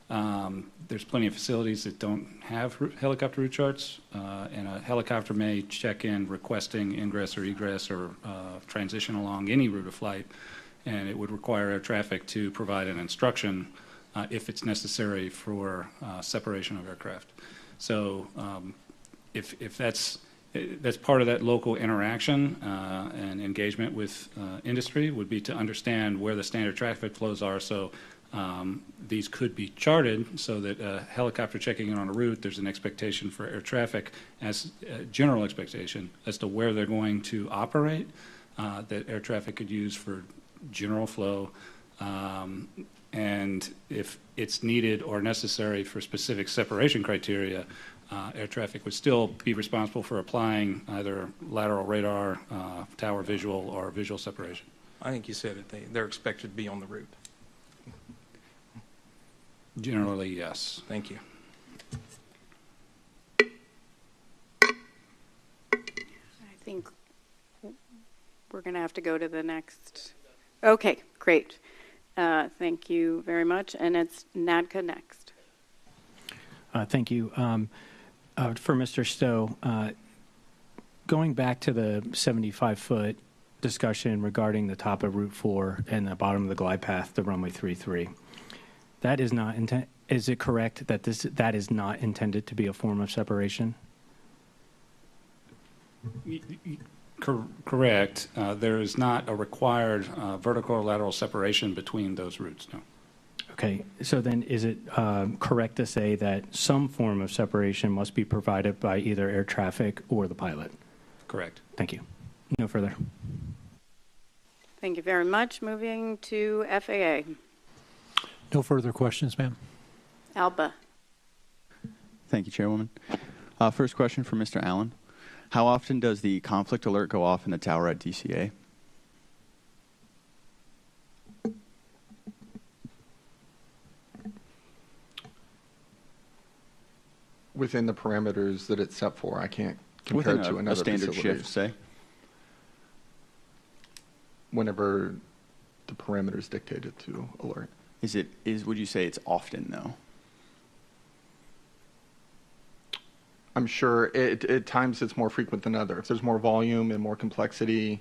There's plenty of facilities that don't have helicopter route charts, and a helicopter may check in requesting ingress or egress or transition along any route of flight, and it would require air traffic to provide an instruction if it's necessary for separation of aircraft. So if that's That's part of that local interaction and engagement with industry would be to understand where the standard traffic flows are. So these could be charted so that a helicopter checking in on a route, there's an expectation for air traffic as a general expectation as to where they're going to operate that air traffic could use for general flow. And if it's needed or necessary for specific separation criteria, air traffic would still be responsible for applying either lateral radar, tower visual, or visual separation. I think you said it. They're expected to be on the route. Generally, yes. Thank you. I think we're going to have to go to the next. Okay, great. Thank you very much. And it's NADCA next. Thank you. For Mr. Stowe, going back to the 75-foot discussion regarding the top of Route 4 and the bottom of the glide path, the runway 33, that is not is it correct that that is not intended to be a form of separation? Correct. There is not a required vertical or lateral separation between those routes, no. Okay, so then is it correct to say that some form of separation must be provided by either air traffic or the pilot? Correct. Thank you. No further. Thank you very much. Moving to FAA. No further questions, ma'am. ALPA. Thank you, Chairwoman. First question for Mr. Allen. How often does the conflict alert go off in the tower at DCA? Within the parameters that it's set for, I can't compare it to another a standard facility. shift, say? Whenever the parameters dictated to alert. Would you say it's often, though? I'm sure at times it's more frequent than other. If there's more volume and more complexity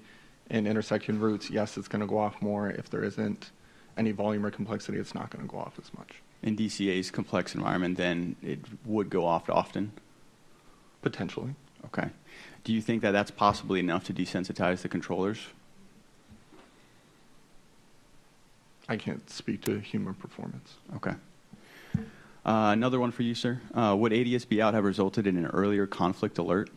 in intersection routes, yes, it's going to go off more. If there isn't any volume or complexity, it's not going to go off as much. In DCA's complex environment, then it would go off often? Potentially. Okay. Do you think that that's possibly enough to desensitize the controllers? I can't speak to human performance. Okay. Another one for you, sir. Would ADSB out have resulted in an earlier conflict alert?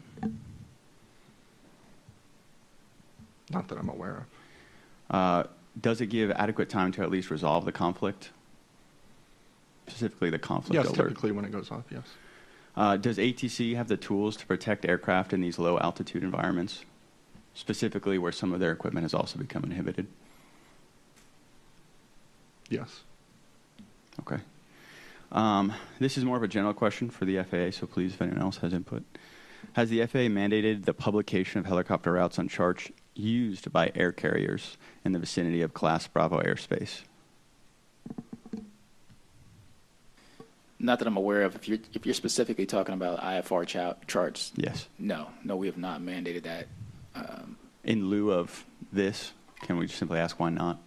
Not that I'm aware of. Does it give adequate time to at least resolve the conflict? Specifically the conflict alert? Yes, typically when it goes off, yes. Does ATC have the tools to protect aircraft in these low altitude environments, specifically where some of their equipment has also become inhibited? Yes. Okay. This is more of a general question for the FAA, so please, if anyone else has input. Has the FAA mandated the publication of helicopter routes on charts used by air carriers in the vicinity of Class Bravo airspace? Not that I'm aware of. If you're specifically talking about IFR charts, yes. No, we have not mandated that. In lieu of this, can we just simply ask why not?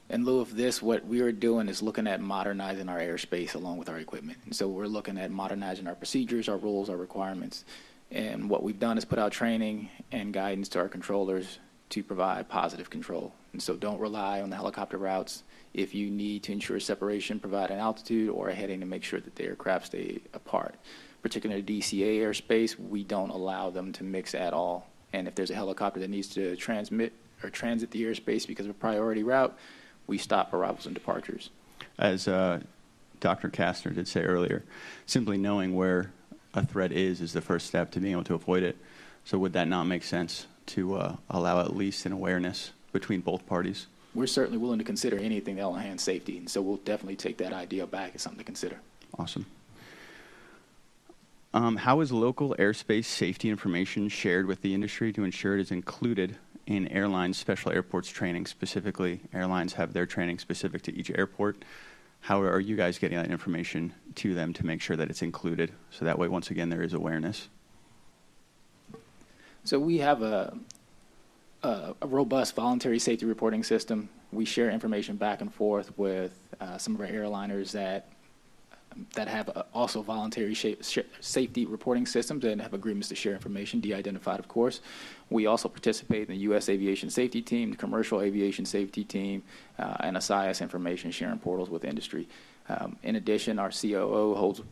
In lieu of this, what we are doing is looking at modernizing our airspace along with our equipment. And so we're looking at modernizing our procedures, our rules, our requirements. And what we've done is put out training and guidance to our controllers to provide positive control. And so don't rely on the helicopter routes. If you need to ensure separation, provide an altitude or a heading to make sure that the aircraft stay apart. Particularly DCA airspace, we don't allow them to mix at all. And if there's a helicopter that needs to transmit or transit the airspace because of a priority route, we stop arrivals and departures. As Dr. Kastner did say earlier, simply knowing where a threat is the first step to being able to avoid it. So would that not make sense to allow at least an awareness between both parties? We're certainly willing to consider anything that will enhance safety, and so we'll definitely take that idea back as something to consider. Awesome. How is local airspace safety information shared with the industry to ensure it is included in airlines' special airports training? Specifically, airlines have their training specific to each airport. How are you guys getting that information to them to make sure that it's included? So that way, once again, there is awareness. So we have a robust voluntary safety reporting system. We share information back and forth with some of our airliners that that have also voluntary safety reporting systems and have agreements to share information, de-identified, of course. We also participate in the U.S. Aviation Safety Team, the Commercial Aviation Safety Team, and SIS information sharing portals with industry. In addition, our COO holds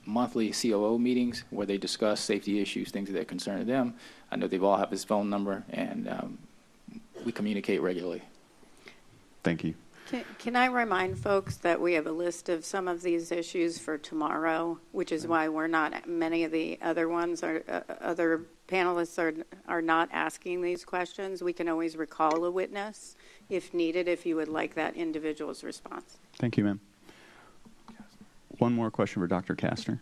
monthly COO meetings where they discuss safety issues, things that concern them. I know they all have his phone number, and we communicate regularly. Thank you. Can I remind folks that we have a list of some of these issues for tomorrow, which is why we're not, many of the other ones, other panelists are not asking these questions. We can always recall a witness if needed, if you would like that individual's response. Thank you, ma'am. One more question for Dr. Kastner.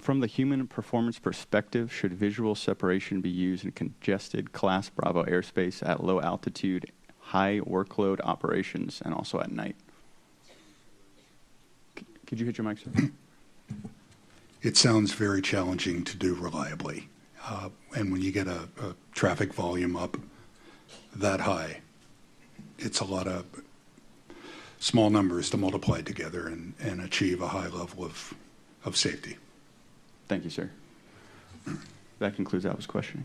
From the human performance perspective, should visual separation be used in congested Class Bravo airspace at low altitude, high workload operations, and also at night? Could you hit your mic, sir? It sounds very challenging to do reliably. And when you get a traffic volume up that high, it's a lot of small numbers to multiply together and achieve a high level of safety. Thank you, sir. That concludes Alpa's questioning.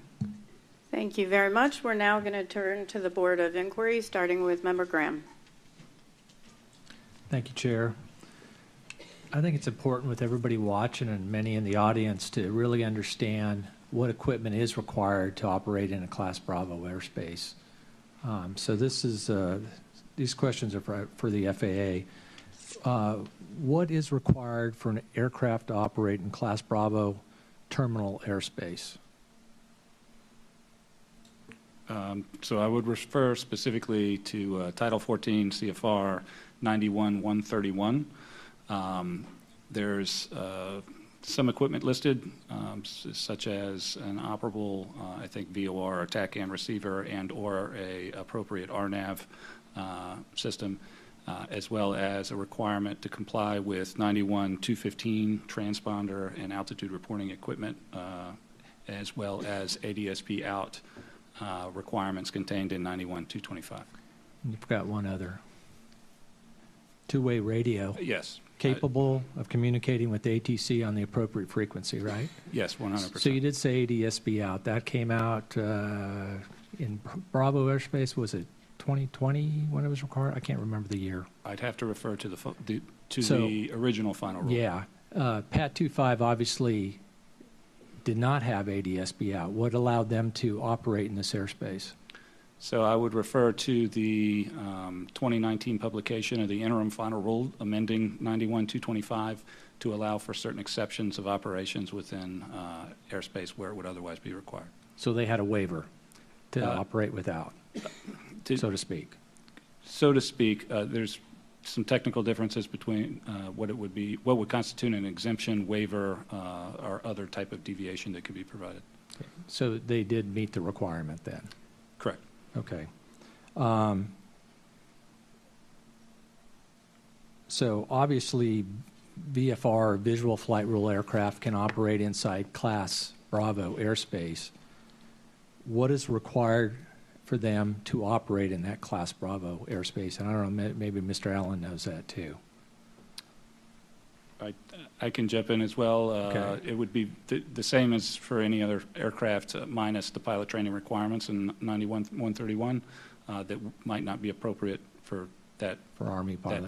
Thank you very much. We're now going to turn to the Board of Inquiry, starting with Member Graham. Thank you, Chair. I think it's important with everybody watching and many in the audience to really understand what equipment is required to operate in a Class Bravo airspace. So these questions are for the FAA. What is required for an aircraft to operate in Class Bravo terminal airspace? So I would refer specifically to Title 14 CFR 91-131. There's some equipment listed, such as an operable, I think, VOR or TACAM receiver and or a appropriate RNAV system, as well as a requirement to comply with 91-215 transponder and altitude reporting equipment, as well as ADSB out requirements contained in 91-225. You forgot one other. Two-way radio. Yes. Capable of communicating with ATC on the appropriate frequency, right? Yes, 100%. So you did say ADSB out. That came out in Bravo airspace. Was it 2020 when it was required? I can't remember the year. I'd have to refer to the original final rule. Yeah. PAT 25 obviously did not have ADSB out. What allowed them to operate in this airspace? So I would refer to the 2019 publication of the interim final rule amending 91-225 to allow for certain exceptions of operations within airspace where it would otherwise be required. So they had a waiver to operate without, so to speak. So to speak, there's some technical differences between what would constitute an exemption, waiver, or other type of deviation that could be provided. Okay. So they did meet the requirement then? Correct. Okay. So obviously, VFR, visual flight rule aircraft, can operate inside Class Bravo airspace. What is required for them to operate in that Class Bravo airspace? And I don't know, maybe Mr. Allen knows that too. I can jump in as well. Okay. It would be the same as for any other aircraft, minus the pilot training requirements in 91-131 that might not be appropriate for that for Army pilot,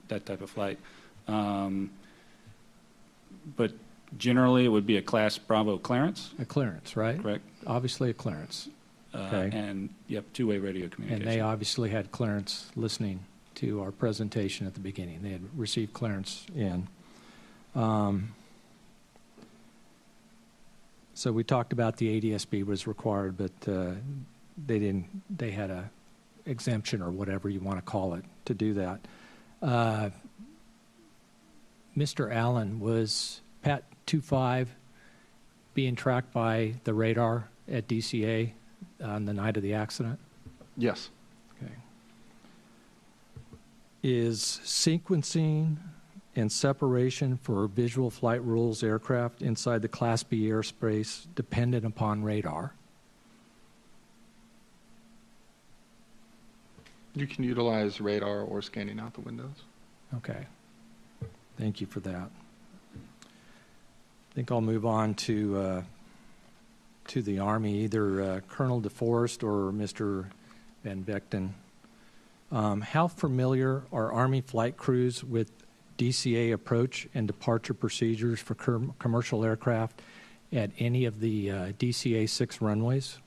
that type of flight. But generally, it would be a Class Bravo clearance. A clearance, right? Correct. Obviously, a clearance. Okay. And yep, two-way radio communication. And they obviously had clearance listening to our presentation at the beginning. They had received clearance in. So we talked about the ADSB was required, but they didn't. They had a exemption or whatever you want to call it to do that. Mr. Allen, was PAT 25 being tracked by the radar at DCA on the night of the accident? Yes. Okay. Is sequencing and separation for visual flight rules aircraft inside the Class B airspace dependent upon radar? You can utilize radar or scanning out the windows. Okay. Thank you for that. I think I'll move on to the Army, either Colonel DeForest or Mr. Van Vechten. How familiar are Army flight crews with DCA approach and departure procedures for commercial aircraft at any of the DCA 6 runways?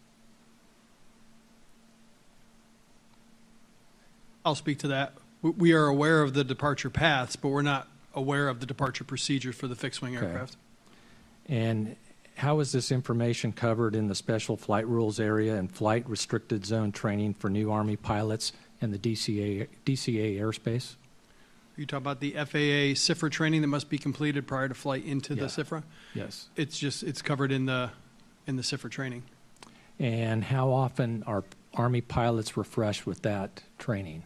I'll speak to that. We are aware of the departure paths, but we're not aware of the departure procedures for the fixed-wing aircraft. And how is this information covered in the special flight rules area and flight restricted zone training for new Army pilots and the DCA airspace? Are you talking about the FAA CIFRA training that must be completed prior to flight into the CIFRA? Yes. It's covered in the CIFRA training. And how often are Army pilots refreshed with that training?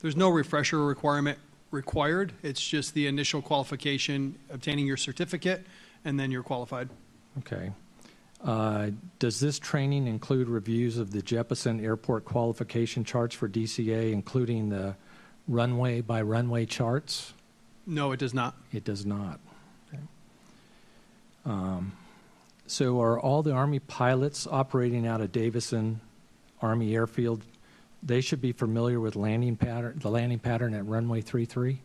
There's no refresher requirement required. It's just the initial qualification, obtaining your certificate, and then you're qualified. Okay. Does this training include reviews of the Jeppesen Airport qualification charts for DCA, including the runway by runway charts? No, it does not. It does not. Okay. So are all the Army pilots operating out of Davison Army Airfield, they should be familiar with the landing pattern at runway 33?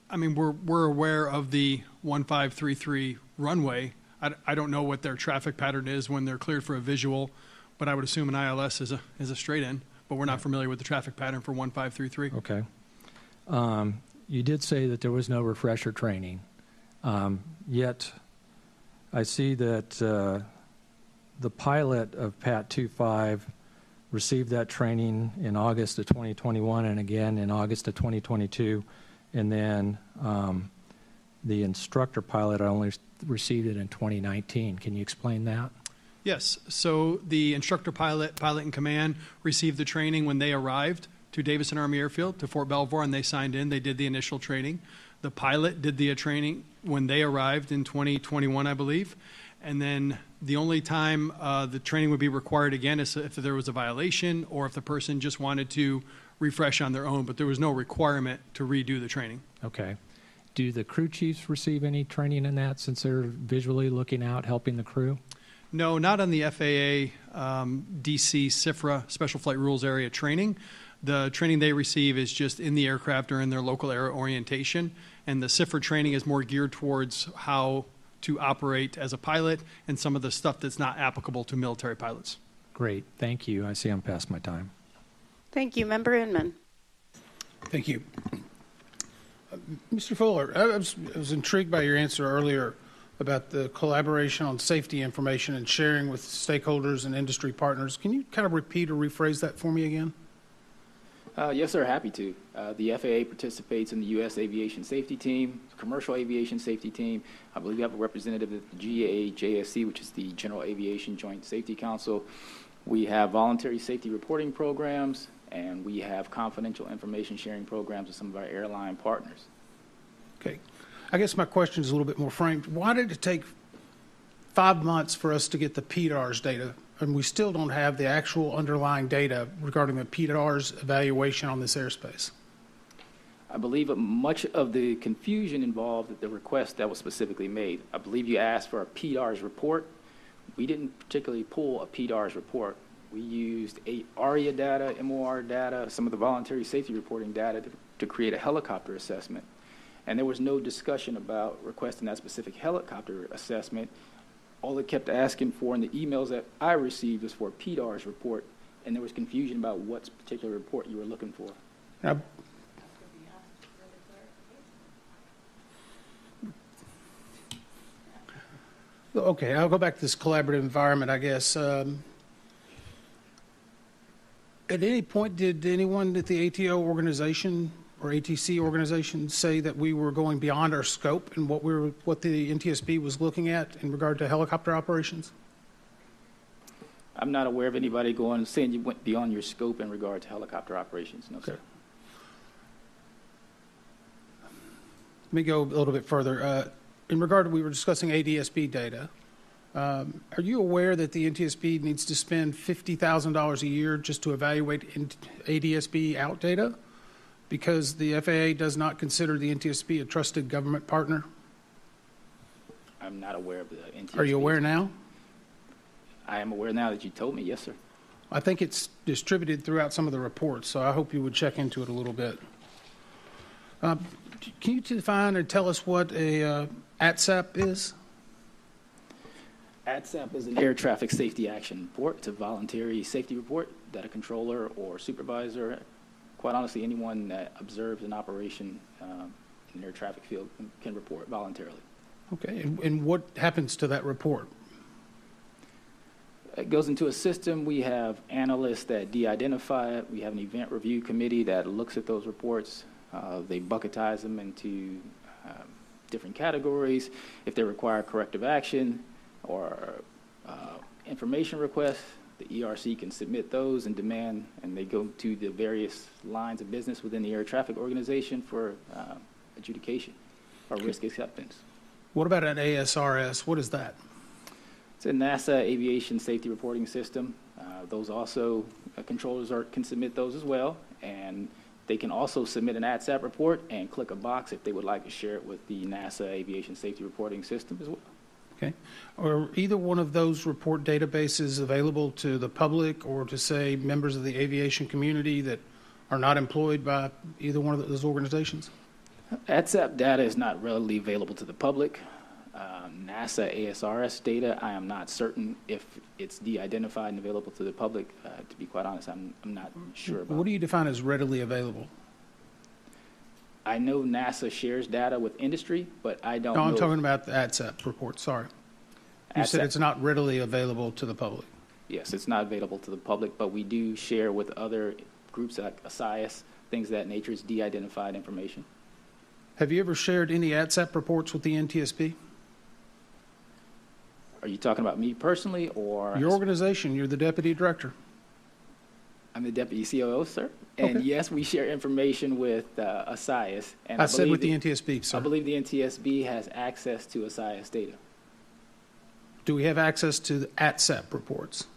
I mean, we're aware of the 1533 runway. I don't know what their traffic pattern is when they're cleared for a visual, but I would assume an ILS is a straight in, but we're not familiar with the traffic pattern for 1533. Okay. You did say that there was no refresher training, yet I see that the pilot of PAT 25 received that training in August of 2021 and again in August of 2022, and then the instructor pilot only received it in 2019. Can you explain that? Yes. So the instructor pilot in command received the training when they arrived to Davison Army Airfield, to Fort Belvoir, and they signed in. They did the initial training. The pilot did the training when they arrived in 2021, I believe. And then the only time the training would be required again is if there was a violation or if the person just wanted to refresh on their own, but there was no requirement to redo the training. Okay. Do the crew chiefs receive any training in that since they're visually looking out, helping the crew? No, not on the FAA DC CIFRA Special Flight Rules Area training. The training they receive is just in the aircraft or in their local air orientation, and the CIFRA training is more geared towards how to operate as a pilot and some of the stuff that's not applicable to military pilots. Great. Thank you. I see I'm past my time. Thank you. Member Inman. Thank you. Mr. Fuller, I was intrigued by your answer earlier about the collaboration on safety information and sharing with stakeholders and industry partners. Can you kind of repeat or rephrase that for me again? Yes, sir, happy to. The FAA participates in the U.S. Aviation Safety Team, Commercial Aviation Safety Team. I believe we have a representative at the GAJSC, which is the General Aviation Joint Safety Council. We have voluntary safety reporting programs, and we have confidential information sharing programs with some of our airline partners. Okay. I guess my question is a little bit more framed. Why did it take 5 months for us to get the PDARS data, and we still don't have the actual underlying data regarding the PDARS evaluation on this airspace? I believe much of the confusion involved the request that was specifically made. I believe you asked for a PDARS report. We didn't particularly pull a PDARS report. We used ARIA data, MOR data, some of the voluntary safety reporting data to create a helicopter assessment. And there was no discussion about requesting that specific helicopter assessment. All it kept asking for in the emails that I received was for a PDARS report, and there was confusion about what particular report you were looking for. Okay, I'll go back to this collaborative environment, I guess. At any point, did anyone at the ATO organization or ATC organization say that we were going beyond our scope and what the NTSB was looking at in regard to helicopter operations? I'm not aware of anybody saying you went beyond your scope in regard to helicopter operations. No, sir. Let me go a little bit further. In regard to, we were discussing ADSB data. Are you aware that the NTSB needs to spend $50,000 a year just to evaluate ADSB out data because the FAA does not consider the NTSB a trusted government partner? I'm not aware of the NTSB. Are you aware now? I am aware now that you told me, yes, sir. I think it's distributed throughout some of the reports, so I hope you would check into it a little bit. Can you define or tell us what a ATSAP is? ATSAP is an air traffic safety action report. It's a voluntary safety report that a controller or supervisor, quite honestly, anyone that observes an operation in the air traffic field can report voluntarily. Okay, and what happens to that report? It goes into a system. We have analysts that de-identify it. We have an event review committee that looks at those reports. They bucketize them into different categories. If they require corrective action or information requests, the ERC can submit those and demand, and they go to the various lines of business within the air traffic organization for adjudication or risk acceptance. What about an ASRS? What is that? It's a NASA aviation safety reporting system. Those also, controllers can submit those as well, and they can also submit an ATSAP report and click a box if they would like to share it with the NASA aviation safety reporting system as well. Okay. Are either one of those report databases available to the public or to, say, members of the aviation community that are not employed by either one of those organizations? ATSAP data is not readily available to the public. NASA ASRS data, I am not certain if it's de-identified and available to the public. To be quite honest, I'm not sure about. What do you define as readily available? I know NASA shares data with industry, but I don't know. No, I'm talking about the ATSAP report, sorry. You said it's not readily available to the public. Yes, it's not available to the public, but we do share with other groups like ASIAS, things of that nature. It's de-identified information. Have you ever shared any ATSAP reports with the NTSB? Are you talking about me personally or? Your organization, you're the deputy director. I'm the deputy COO, sir. And Okay. yes, we share information with ASIAS. And I said believe with the NTSB, sir. I believe the NTSB has access to ASIAS data. Do we have access to the ATSAP reports?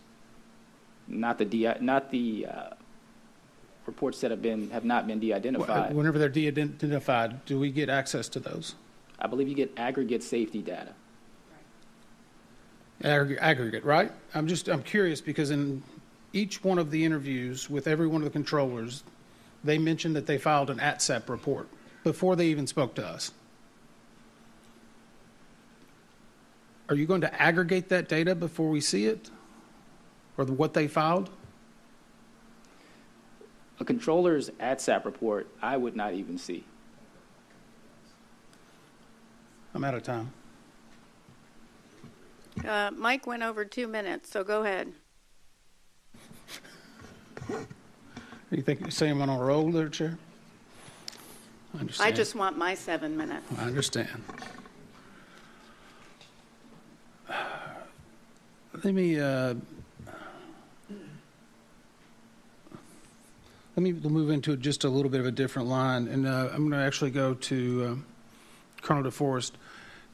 Not the reports that have not been de-identified. Whenever they're de-identified, do we get access to those? I believe you get aggregate safety data. Aggregate, right? I'm curious because in each one of the interviews with every one of the controllers, they mentioned that they filed an ATSAP report before they even spoke to us. Are you going to aggregate that data before we see it? Or what they filed? A controller's ATSAP report, I would not even see. I'm out of time. Mike went over 2 minutes, so go ahead. You think you're saying I'm on a roll there, Chair? I understand. I just want my 7 minutes. I understand. Let me move into just a little bit of a different line, and I'm going to actually go to Colonel DeForest.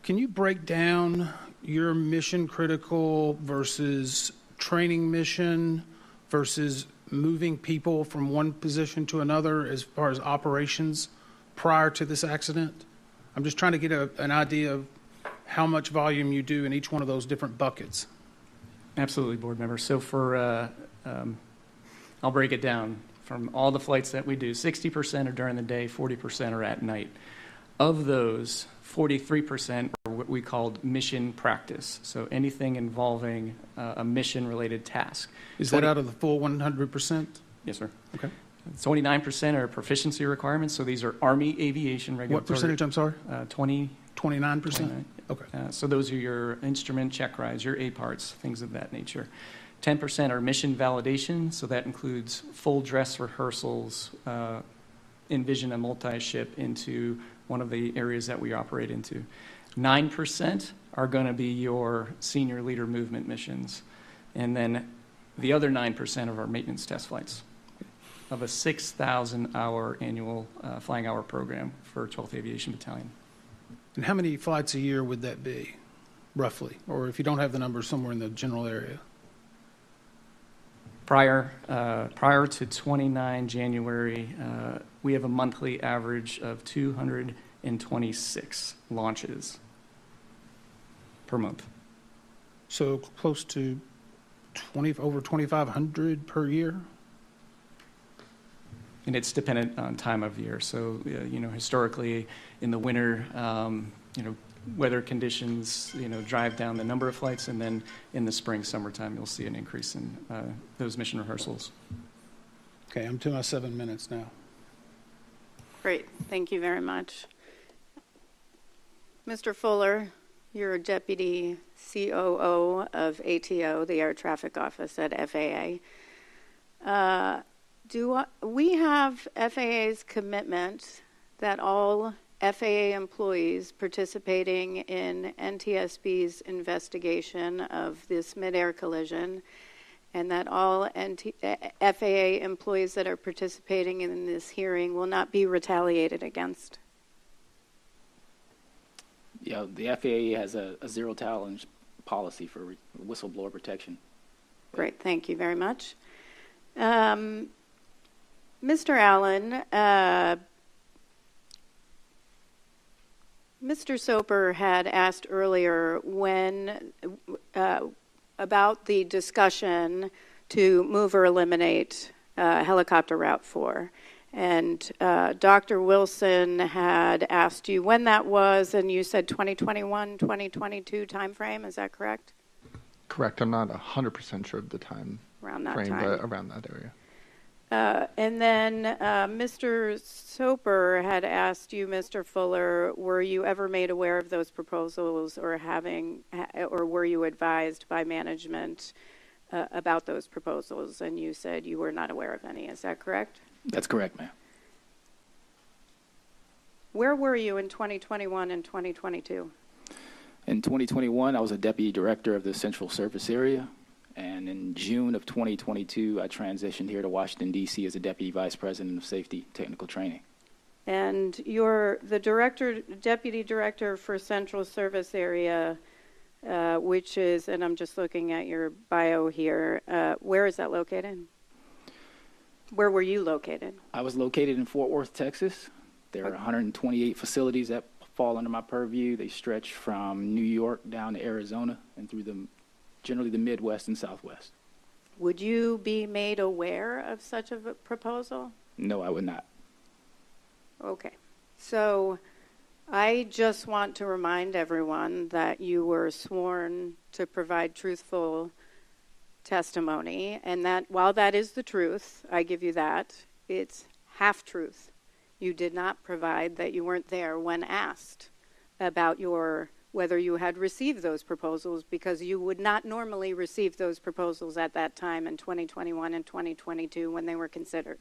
Can you break down your mission critical versus training mission versus moving people from one position to another as far as operations prior to this accident? I'm just trying to get an idea of how much volume you do in each one of those different buckets. Absolutely, board member. So I'll break it down. From all the flights that we do, 60% are during the day, 40% are at night. Of those, 43% are what we called mission practice. So anything involving a mission-related task. Is that out of the full 100%? Yes, sir. Okay. 29% are proficiency requirements. So these are Army aviation regulatory. What percentage, I'm sorry? 29%. 29%? Okay. So those are your instrument check rides, your A parts, things of that nature. 10% are mission validation, so that includes full dress rehearsals, envision a multi-ship into one of the areas that we operate into. 9% are going to be your senior leader movement missions. And then the other 9% of our maintenance test flights of a 6,000-hour annual flying hour program for 12th Aviation Battalion. And how many flights a year would that be, roughly? Or if you don't have the numbers, somewhere in the general area? Prior to 29 January, we have a monthly average of 226 launches per month. So close to over 2,500 per year? And it's dependent on time of year. So, historically in the winter, weather conditions, drive down the number of flights, and then in the spring, summertime, you'll see an increase in those mission rehearsals. Okay, I'm to my 7 minutes now. Great, thank you very much. Mr. Fuller, you're Deputy COO of ATO, the Air Traffic Office at FAA. Do we have FAA's commitment that all FAA employees participating in NTSB's investigation of this mid-air collision, and that all FAA employees that are participating in this hearing will not be retaliated against? Yeah, the FAA has a zero tolerance policy for whistleblower protection. Great, thank you very much. Mr. Allen, Mr. Soper had asked earlier about the discussion to move or eliminate helicopter Route 4. And Dr. Wilson had asked you when that was, and you said 2021, 2022 timeframe. Is that correct? Correct. I'm not 100% sure of the time around that frame, time. but around that area. And then Mr. Soper had asked you, Mr. Fuller, were you ever made aware of those proposals, or were you advised by management about those proposals? And you said you were not aware of any. Is that correct? That's correct, ma'am. Where were you in 2021 and 2022? In 2021, I was a deputy director of the Central Service Area. And in June of 2022, I transitioned here to Washington, D.C. as a deputy vice president of safety technical training. And you're the deputy director for Central Service Area, which is, and I'm just looking at your bio here, where is that located? Where were you located? I was located in Fort Worth, Texas. There are 128 facilities that fall under my purview. They stretch from New York down to Arizona and through generally the Midwest and Southwest. Would you be made aware of such a proposal? No, I would not. Okay. So I just want to remind everyone that you were sworn to provide truthful testimony, and that while that is the truth, I give you that, it's half-truth. You did not provide that you weren't there when asked about whether you had received those proposals, because you would not normally receive those proposals at that time in 2021 and 2022 when they were considered.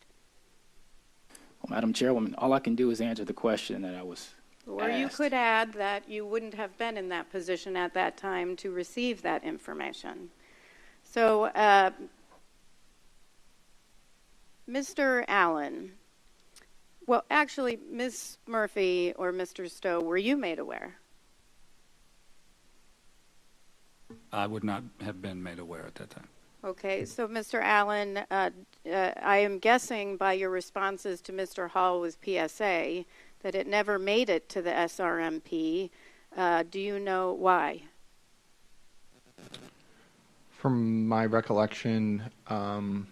Well, Madam Chairwoman, all I can do is answer the question that I was Or asked. you could add that you wouldn't have been in that position at that time to receive that information. So, Mr. Allen, well, actually, Ms. Murphy or Mr. Stowe, were you made aware? I would not have been made aware at that time. Okay, so Mr. Allen, I am guessing by your responses to Mr. Hall with PSA that it never made it to the SRMP. Do you know why? From my recollection, the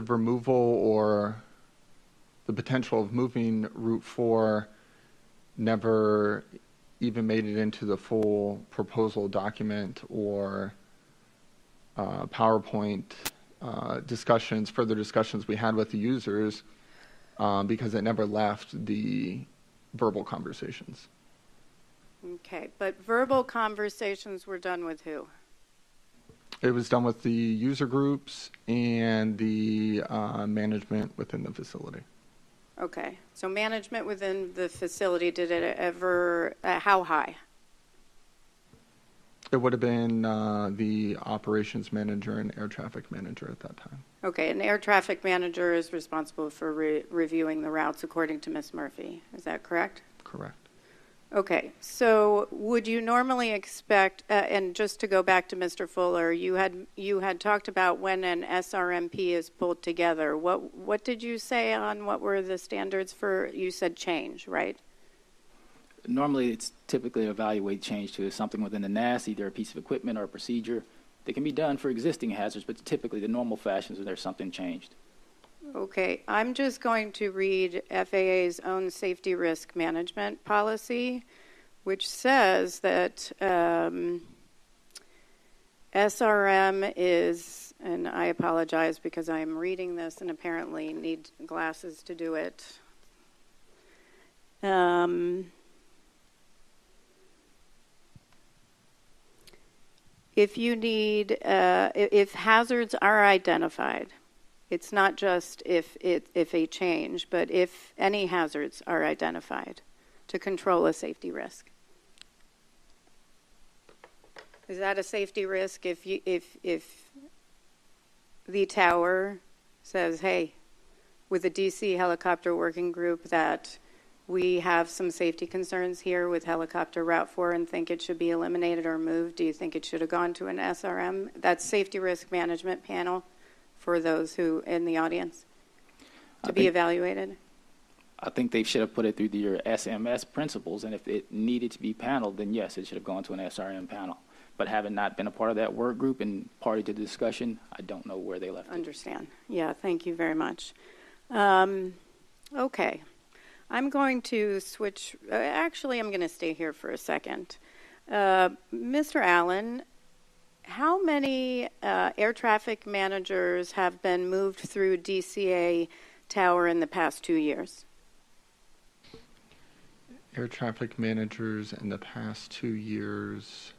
removal or the potential of moving Route 4 never even made it into the full proposal document or PowerPoint further discussions we had with the users, because it never left the verbal conversations. Okay, but verbal conversations were done with who? It was done with the user groups and the management within the facility. Okay, so management within the facility, did it ever, how high? It would have been the operations manager and air traffic manager at that time. Okay, an air traffic manager is responsible for reviewing the routes according to Ms. Murphy. Is that correct? Correct. Okay, so would you normally expect, and just to go back to Mr. Fuller, you had talked about when an SRMP is pulled together. What did you say on what were the standards for? You said change, right? Normally, it's typically evaluate change to something within the NAS, either a piece of equipment or a procedure that can be done for existing hazards, but typically the normal fashion is when there's something changed. Okay, I'm just going to read FAA's own safety risk management policy, which says that SRM is, and I apologize because I am reading this and apparently need glasses to do it. If you need, if hazards are identified, it's not just if a change, but if any hazards are identified to control a safety risk. Is that a safety risk if the tower says, hey, with the DC helicopter working group that we have some safety concerns here with helicopter Route 4 and think it should be eliminated or moved, do you think it should have gone to an SRM? That's safety risk management panel for those who in the audience to be evaluated? I think they should have put it through your SMS principles, and if it needed to be paneled, then yes, it should have gone to an SRM panel. But having not been a part of that work group and party to the discussion, I don't know where they left it. Understand. Yeah, thank you very much. Okay. I'm going to switch. Actually, I'm going to stay here for a second. Mr. Allen, how many air traffic managers have been moved through DCA Tower in the past 2 years? Air traffic managers in the past 2 years,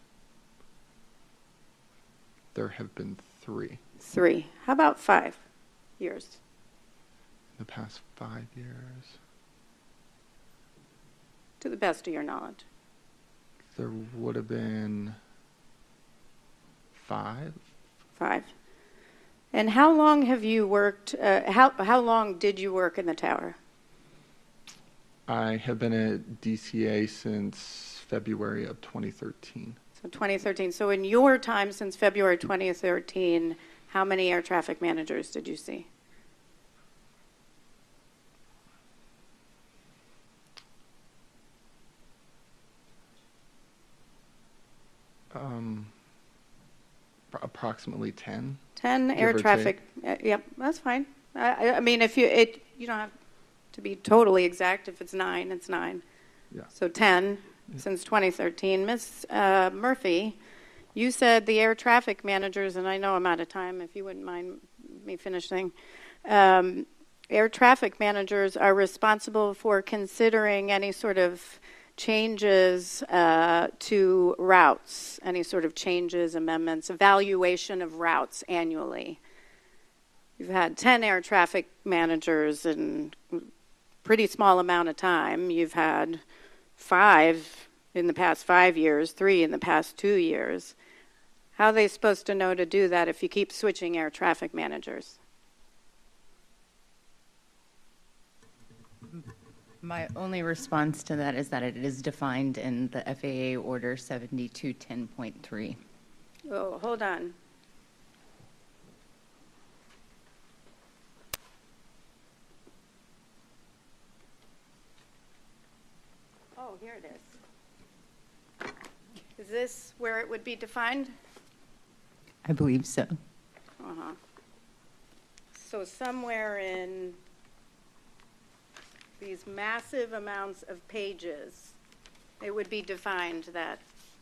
there have been 3. 3. How about 5 years? In the past 5 years. To the best of your knowledge. There would have been 5. 5. And how long have you worked, how long did you work in the tower? I have been at DCA since February of 2013. So 2013. So in your time since February 2013, how many air traffic managers did you see? Approximately 10. 10 air traffic. Yep, that's fine. I mean, if you don't have to be totally exact. If it's 9, it's 9. Yeah. So 10 since 2013. Ms. Murphy, you said the air traffic managers, and I know I'm out of time. If you wouldn't mind me finishing. Air traffic managers are responsible for considering any sort of changes to routes, any sort of changes, amendments, evaluation of routes annually. You've had 10 air traffic managers in a pretty small amount of time. You've had 5 in the past 5 years, 3 in the past 2 years. How are they supposed to know to do that if you keep switching air traffic managers? My only response to that is that it is defined in the FAA Order 7210.3. Oh, hold on. Oh, here it is. Is this where it would be defined? I believe so. Uh-huh. So somewhere in these massive amounts of pages, it would be defined that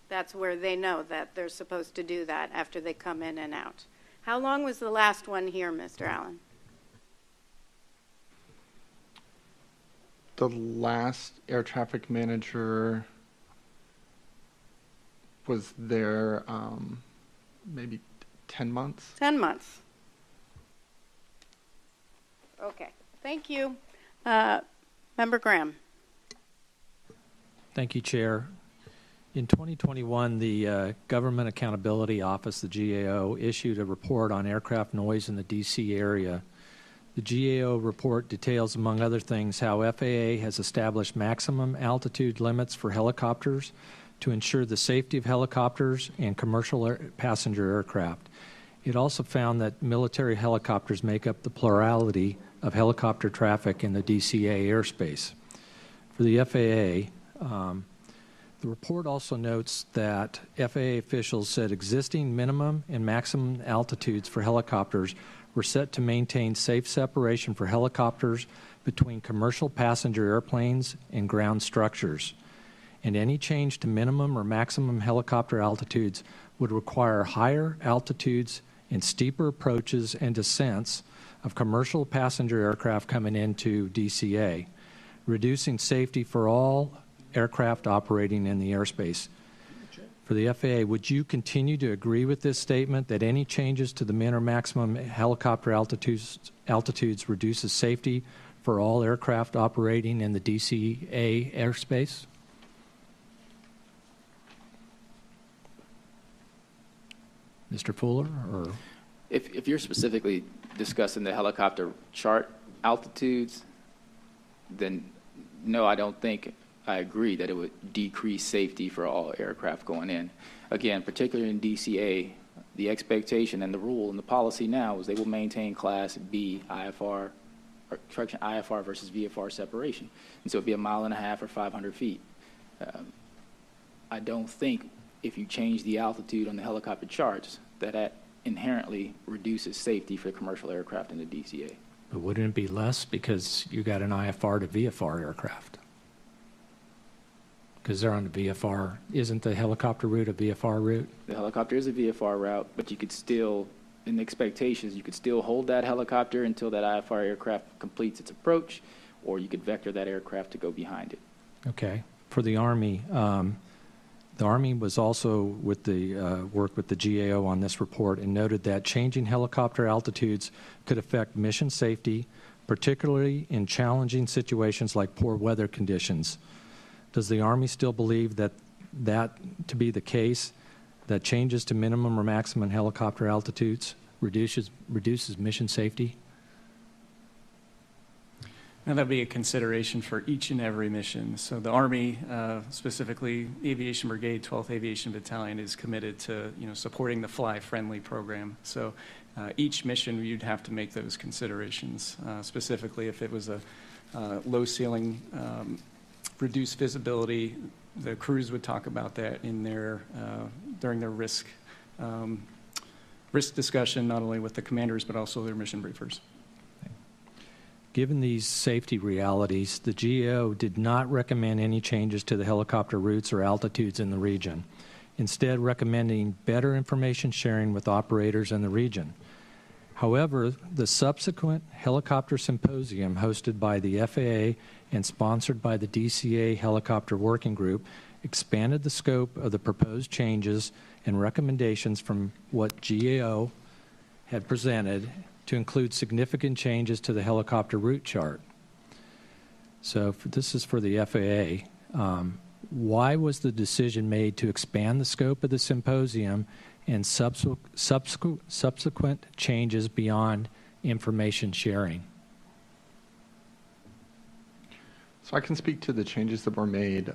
that's where they know that they're supposed to do that after they come in and out. How long was the last one here, Mr. Allen? The last air traffic manager was there maybe 10 months. 10 months. Okay, thank you. Member Graham. Thank you, Chair. In 2021, the Government Accountability Office, the GAO, issued a report on aircraft noise in the D.C. area The GAO report details, among other things, how FAA has established maximum altitude limits for helicopters to ensure the safety of helicopters and commercial passenger aircraft. It also found that military helicopters make up the plurality of helicopter traffic in the DCA airspace. For the FAA, the report also notes that FAA officials said existing minimum and maximum altitudes for helicopters were set to maintain safe separation for helicopters between commercial passenger airplanes and ground structures. And any change to minimum or maximum helicopter altitudes would require higher altitudes and steeper approaches and descents of commercial passenger aircraft coming into DCA, reducing safety for all aircraft operating in the airspace. For the FAA, would you continue to agree with this statement that any changes to the min or maximum helicopter altitudes reduces safety for all aircraft operating in the DCA airspace? Mr. Fuller, or? If you're specifically discussing the helicopter chart altitudes, then no, I don't think I agree that it would decrease safety for all aircraft going in. Again, particularly in DCA, the expectation and the rule and the policy now is they will maintain Class B IFR, or correction, IFR versus VFR separation. And so it'd be 1.5 miles or 500 feet. I don't think if you change the altitude on the helicopter charts that inherently reduces safety for commercial aircraft in the DCA. But wouldn't it be less because you got an IFR to VFR aircraft? Because they're on the VFR. Isn't the helicopter route a VFR route? The helicopter is a VFR route, but you could still, in the expectations, you could still hold that helicopter until that IFR aircraft completes its approach, or you could vector that aircraft to go behind it. Okay. For the Army was also with the work with the GAO on this report and noted that changing helicopter altitudes could affect mission safety, particularly in challenging situations like poor weather conditions. Does the Army still believe that to be the case, that changes to minimum or maximum helicopter altitudes reduces mission safety? Now, that'd be a consideration for each and every mission. So the Army, specifically Aviation Brigade, 12th Aviation Battalion, is committed to supporting the fly-friendly program. So each mission, you'd have to make those considerations. Specifically, if it was a low ceiling, reduced visibility, the crews would talk about that in their during their risk discussion, not only with the commanders but also their mission briefers. Given these safety realities, the GAO did not recommend any changes to the helicopter routes or altitudes in the region, instead recommending better information sharing with operators in the region. However, the subsequent helicopter symposium hosted by the FAA and sponsored by the DCA Helicopter Working Group expanded the scope of the proposed changes and recommendations from what GAO had presented to include significant changes to the helicopter route chart. So this is for the FAA. Why was the decision made to expand the scope of the symposium and subsequent changes beyond information sharing? So I can speak to the changes that were made.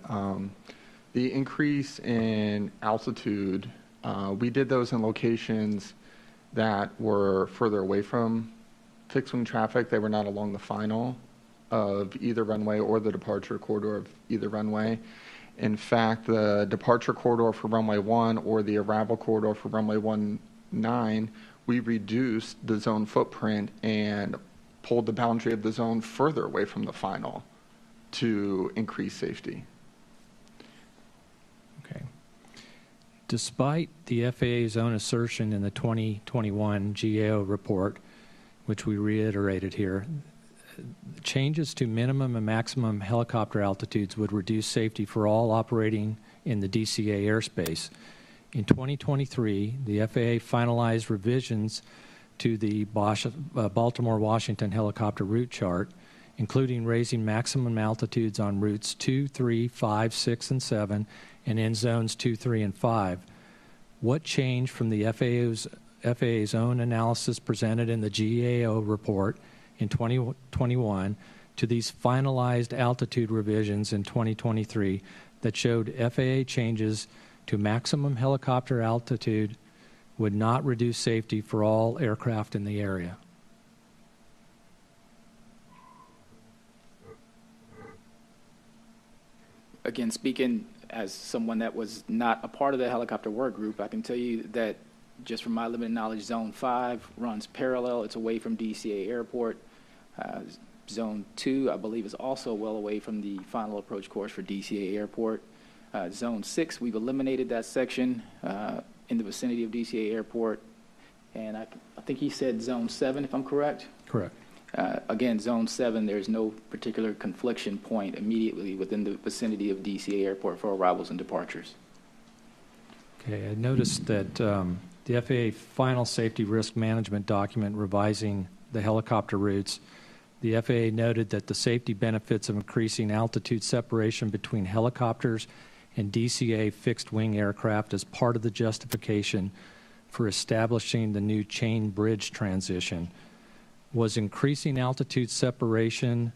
The increase in altitude, we did those in locations that were further away from fixed-wing traffic. They were not along the final of either runway or the departure corridor of either runway. In fact, the departure corridor for runway 1 or the arrival corridor for runway 19, we reduced the zone footprint and pulled the boundary of the zone further away from the final to increase safety. Okay. Despite the FAA's own assertion in the 2021 GAO report, which we reiterated here, changes to minimum and maximum helicopter altitudes would reduce safety for all operating in the DCA airspace. In 2023, the FAA finalized revisions to the Baltimore-Washington helicopter route chart, including raising maximum altitudes on routes 2, 3, 5, 6, and 7, and in zones 2, 3, and 5. What changed from the FAA's own analysis presented in the GAO report, in 2021 to these finalized altitude revisions in 2023 that showed FAA changes to maximum helicopter altitude would not reduce safety for all aircraft in the area. Again, speaking as someone that was not a part of the helicopter work group, I can tell you that just from my limited knowledge, Zone 5 runs parallel. It's away from DCA Airport. Zone 2, I believe, is also well away from the final approach course for DCA Airport. Zone 6, we've eliminated that section in the vicinity of DCA Airport. And I think he said Zone 7, if I'm correct? Correct. Again, Zone 7, there's no particular confliction point immediately within the vicinity of DCA Airport for arrivals and departures. Okay, I noticed that the FAA final safety risk management document revising the helicopter routes, the FAA noted that the safety benefits of increasing altitude separation between helicopters and DCA fixed-wing aircraft as part of the justification for establishing the new chain bridge transition. Was increasing altitude separation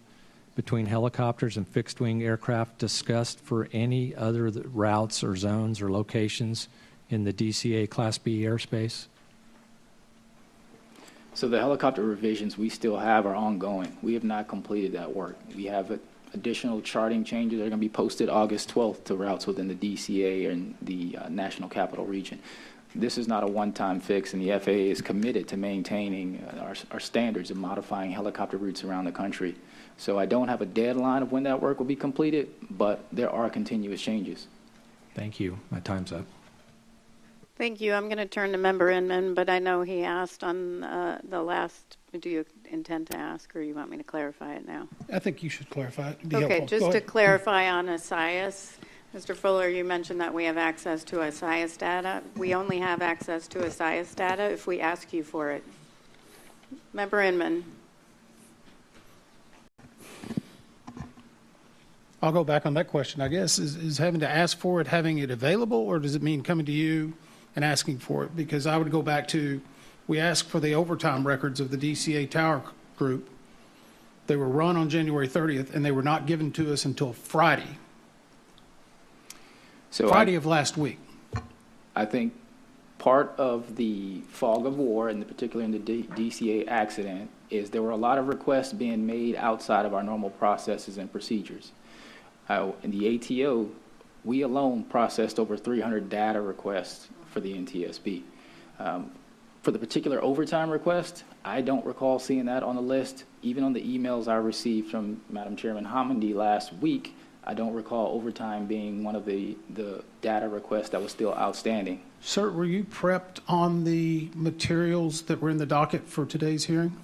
between helicopters and fixed-wing aircraft discussed for any other routes or zones or locations in the DCA Class B airspace? So the helicopter revisions we still have are ongoing. We have not completed that work. We have additional charting changes that are going to be posted August 12th to routes within the DCA and the National Capital Region. This is not a one-time fix, and the FAA is committed to maintaining our standards of modifying helicopter routes around the country. So I don't have a deadline of when that work will be completed, but there are continuous changes. Thank you. My time's up. Thank you. I'm going to turn to Member Inman, but I know he asked on the last. Do you intend to ask, or you want me to clarify it now? I think you should clarify it. It'd be Okay, helpful. just to clarify on ASIAS, Mr. Fuller, you mentioned that we have access to ASIAS data. We only have access to ASIAS data if we ask you for it. Member Inman. I'll go back on that question, I guess. Is having to ask for it, having it available, or does it mean coming to you and asking for it? Because I would go back to, we asked for the overtime records of the DCA Tower Group. They were run on January 30th, and they were not given to us until Friday. So Friday of last week. I think part of the fog of war, and particularly in the DCA accident, is there were a lot of requests being made outside of our normal processes and procedures. In the ATO, we alone processed over 300 data requests for the NTSB. For the particular overtime request, I don't recall seeing that on the list. Even on the emails I received from Madam Chairman Hamandi last week, I don't recall overtime being one of the data requests that was still outstanding. Sir, were you prepped on the materials that were in the docket for today's hearing?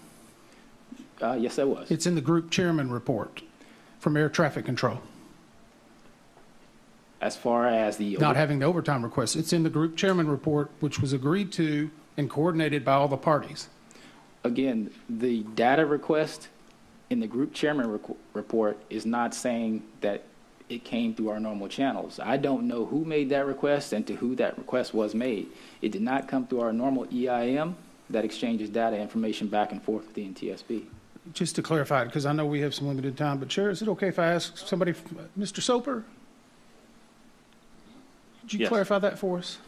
Yes, I was. It's in the group chairman report from Air Traffic Control. As far as the Not having the overtime request, it's in the group chairman report, which was agreed to and coordinated by all the parties. Again, the data request in the group chairman report is not saying that it came through our normal channels. I don't know who made that request and to who that request was made. It did not come through our normal EIM that exchanges data information back and forth with the NTSB. Just to clarify it, because I know we have some limited time, but Chair, is it okay if I ask somebody, Mr. Soper? Could you Yes. clarify that for us?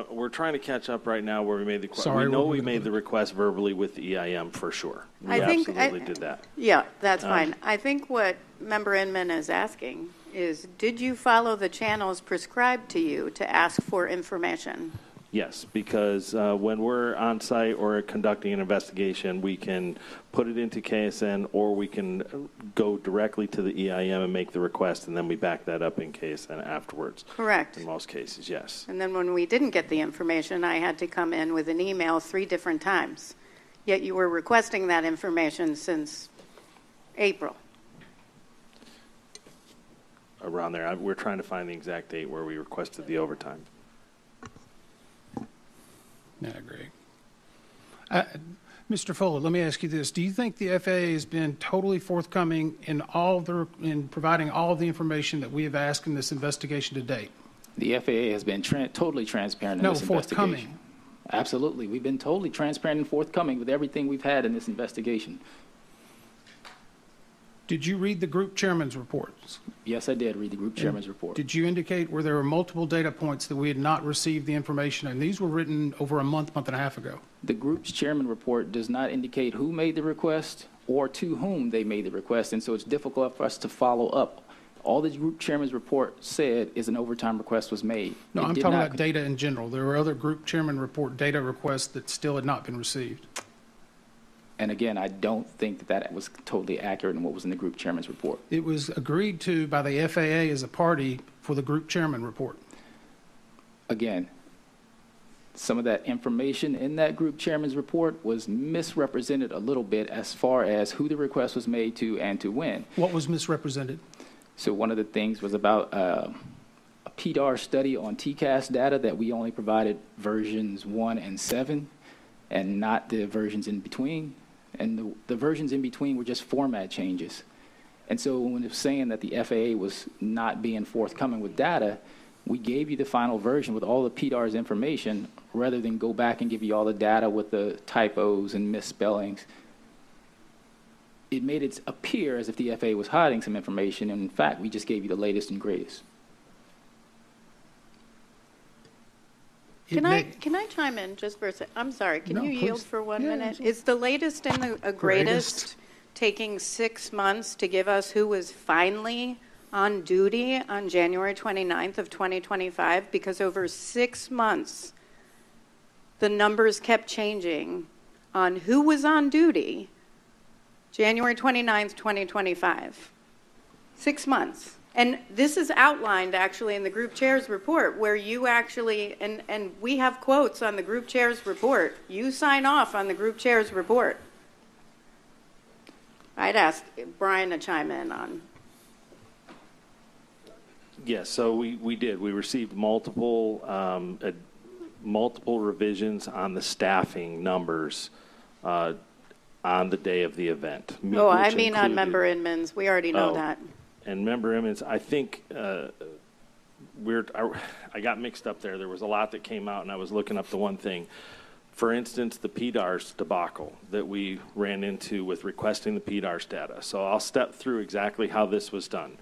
We're trying to catch up right now where we made the request. Sorry, We know we're- we made the request verbally with the EIM for sure. We I think absolutely did that. Yeah, that's fine. I think what Member Inman is asking is, did you follow the channels prescribed to you to ask for information? Yes, because when we're on site or conducting an investigation, we can put it into KSN or we can go directly to the EIM and make the request, and then we back that up in KSN afterwards. Correct. In most cases, yes. And then when we didn't get the information, I had to come in with an email 3 different times. Yet you were requesting that information since April. Around there. We're trying to find the exact date where we requested the overtime. Yeah, I agree. Mr. Fuller, let me ask you this. Do you think the FAA has been totally forthcoming in providing all of the information that we have asked in this investigation to date? The FAA has been totally transparent in No, this investigation. forthcoming. Absolutely. We've been totally transparent and forthcoming with everything we've had in this investigation. Did you read the group chairman's reports? Yes, I did read the group chairman's report. Did you indicate where there were multiple data points that we had not received the information, and these were written over a month and a half ago? The group's chairman report does not indicate who made the request or to whom they made the request, and so it's difficult for us to follow up. All the group chairman's report said is an overtime request was made. No, It I'm did talking not about data in general. There were other group chairman report data requests that still had not been received. And again, I don't think that that was totally accurate in what was in the group chairman's report. It was agreed to by the FAA as a party for the group chairman report. Again, some of that information in that group chairman's report was misrepresented a little bit as far as who the request was made to and to when. What was misrepresented? So one of the things was about a PDAR study on TCAS data that we only provided versions 1 and 7 and not the versions in between. And the versions in between were just format changes. And so when it was saying that the FAA was not being forthcoming with data, we gave you the final version with all the PDAR's information rather than go back and give you all the data with the typos and misspellings. It made it appear as if the FAA was hiding some information, and in fact, we just gave you the latest and greatest. Can I chime in just for a second? I'm sorry, can you yield for 1 minute? Is the latest and the greatest taking 6 months to give us who was finally on duty on January 29th of 2025? Because over 6 months, the numbers kept changing on who was on duty January 29th, 2025. 6 months. And this is outlined actually in the group chair's report where you actually, and we have quotes on the group chair's report. You sign off on the group chair's report. I'd ask Brian to chime in on. Yes, so we did. We received multiple revisions on the staffing numbers on the day of the event. Oh, I mean on member admins. We already know that. And member admins, I think I got mixed up there. There was a lot that came out, and I was looking up the one thing. For instance, the PDARS debacle that we ran into with requesting the PDARS data. So I'll step through exactly how this was done.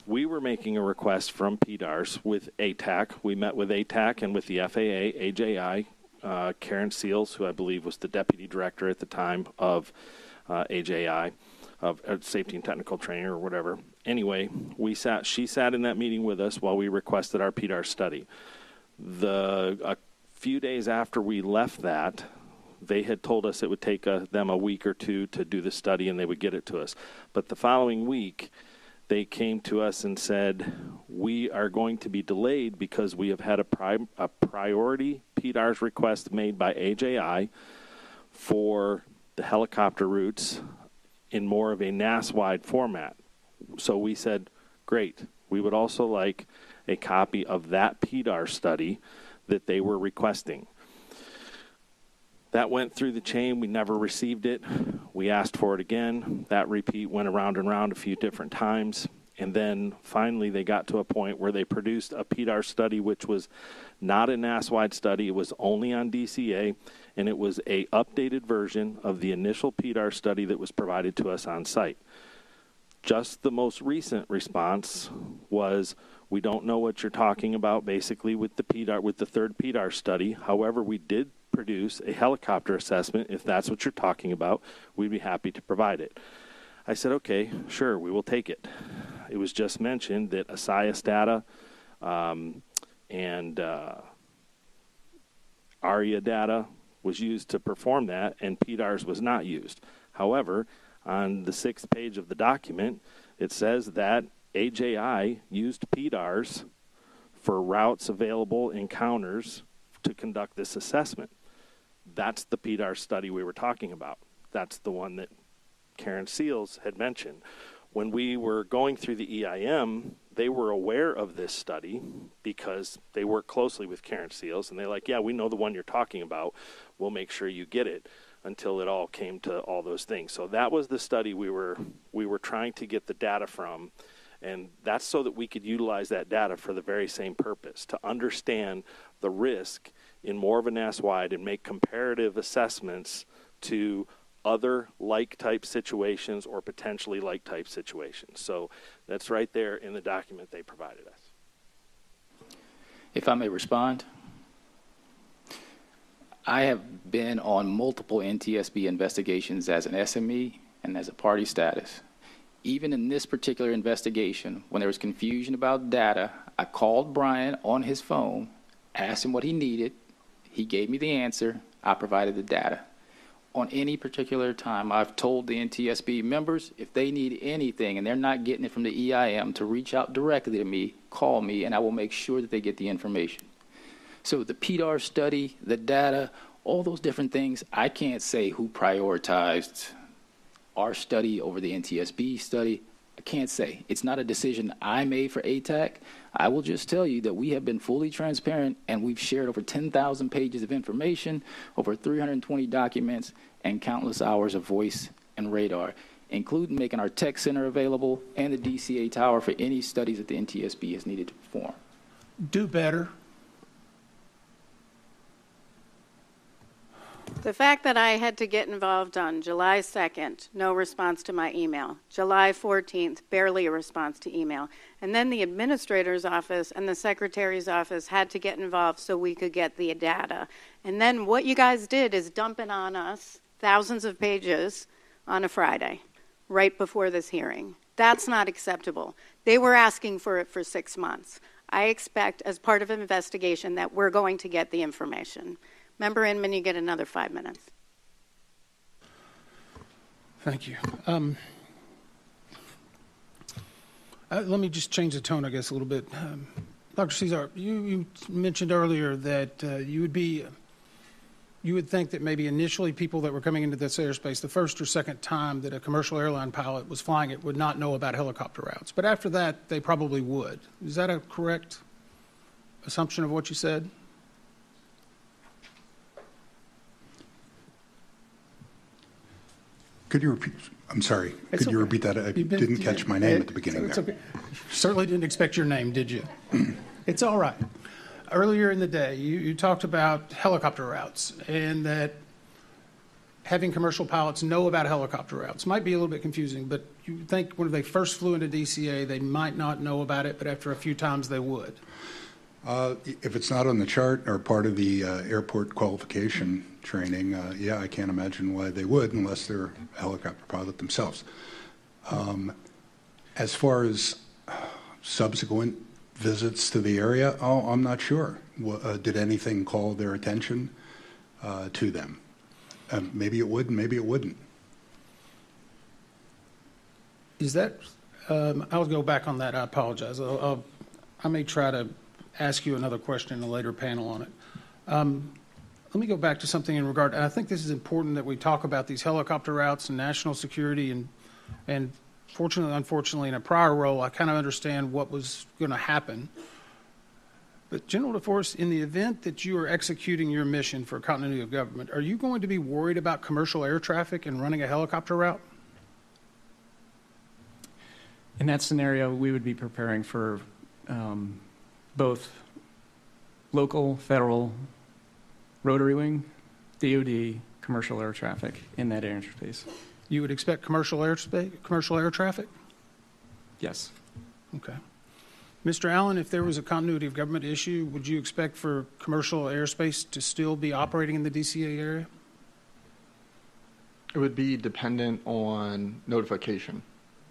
We were making a request from PDARS with ATAC. We met with ATAC and with the FAA, AJI, Karen Seals, who I believe was the deputy director at the time of AJI, of Safety and Technical Training or whatever. Anyway, she sat in that meeting with us while we requested our PDAR study. A few days after we left that, they had told us it would take them a week or two to do the study and they would get it to us. But the following week, they came to us and said, we are going to be delayed because we have had a priority PDARS request made by AJI for the helicopter routes in more of a NAS-wide format. So we said, great. We would also like a copy of that PDAR study that they were requesting. That went through the chain. We never received it. We asked for it again. That repeat went around and around a few different times. And then finally they got to a point where they produced a PDAR study, which was not a NAS-wide study. It was only on DCA, and it was a updated version of the initial PDAR study that was provided to us on site. Just the most recent response was, we don't know what you're talking about basically with the third PDAR study. However, we did produce a helicopter assessment. If that's what you're talking about, we'd be happy to provide it. I said, okay, sure, we will take it. It was just mentioned that ASIAS data and ARIA data was used to perform that, and PDARS was not used. However, on the 6th page of the document, it says that AJI used PDARS for routes available encounters to conduct this assessment. That's the PDAR study we were talking about. That's the one that Karen Seals had mentioned. When we were going through the EIM, they were aware of this study because they work closely with Karen Seals, and they're like, yeah, we know the one you're talking about. We'll make sure you get it, until it all came to all those things. So that was the study we were trying to get the data from, and that's so that we could utilize that data for the very same purpose, to understand the risk in more of a NAS-wide and make comparative assessments to other like-type situations or potentially like-type situations. So that's right there in the document they provided us. If I may respond, I have been on multiple NTSB investigations as an SME and as a party status. Even in this particular investigation, when there was confusion about data, I called Brian on his phone, asked him what he needed. He gave me the answer. I provided the data. On any particular time, I've told the NTSB members, if they need anything and they're not getting it from the EIM, to reach out directly to me, call me, and I will make sure that they get the information. So the PDAR study, the data, all those different things, I can't say who prioritized our study over the NTSB study. I can't say. It's not a decision I made for ATAC. I will just tell you that we have been fully transparent, and we've shared over 10,000 pages of information, over 320 documents, and countless hours of voice and radar, including making our tech center available and the DCA tower for any studies that the NTSB has needed to perform. Do better. The fact that I had to get involved on July 2nd, no response to my email. July 14th, barely a response to email. And then the administrator's office and the secretary's office had to get involved so we could get the data. And then what you guys did is dump it on us, thousands of pages, on a Friday, right before this hearing. That's not acceptable. They were asking for it for 6 months. I expect, as part of an investigation, that we're going to get the information. Member Inman, you get another 5 minutes. Thank you. Let me just change the tone, I guess, a little bit. Dr. Cesar, you mentioned earlier that you would think that maybe initially people that were coming into this airspace the first or second time that a commercial airline pilot was flying it would not know about helicopter routes. But after that, they probably would. Is that a correct assumption of what you said? Could you repeat? I'm sorry. Could you repeat that? I didn't catch my name at the beginning there. Okay. Certainly didn't expect your name, did you? It's all right. Earlier in the day, you talked about helicopter routes and that having commercial pilots know about helicopter routes might be a little bit confusing, but you think when they first flew into DCA, they might not know about it, but after a few times they would. If it's not on the chart or part of the airport qualification training, yeah, I can't imagine why they would unless they're a helicopter pilot themselves. As far as subsequent visits to the area, I'm not sure. Did anything call their attention to them? Maybe it would, maybe it wouldn't. Is that, I'll go back on that. I apologize. I may try to ask you another question in a later panel on it. Let me go back to something in regard, and I think this is important that we talk about these helicopter routes and national security, and fortunately, unfortunately, in a prior role, I kind of understand what was going to happen. But General DeForest, in the event that you are executing your mission for continuity of government, are you going to be worried about commercial air traffic and running a helicopter route? In that scenario, we would be preparing for both local, federal, rotary wing, DOD, commercial air traffic in that airspace. You would expect commercial air traffic? Yes. Okay. Mr. Allen, if there was a continuity of government issue, would you expect for commercial airspace to still be operating in the DCA area? It would be dependent on notification.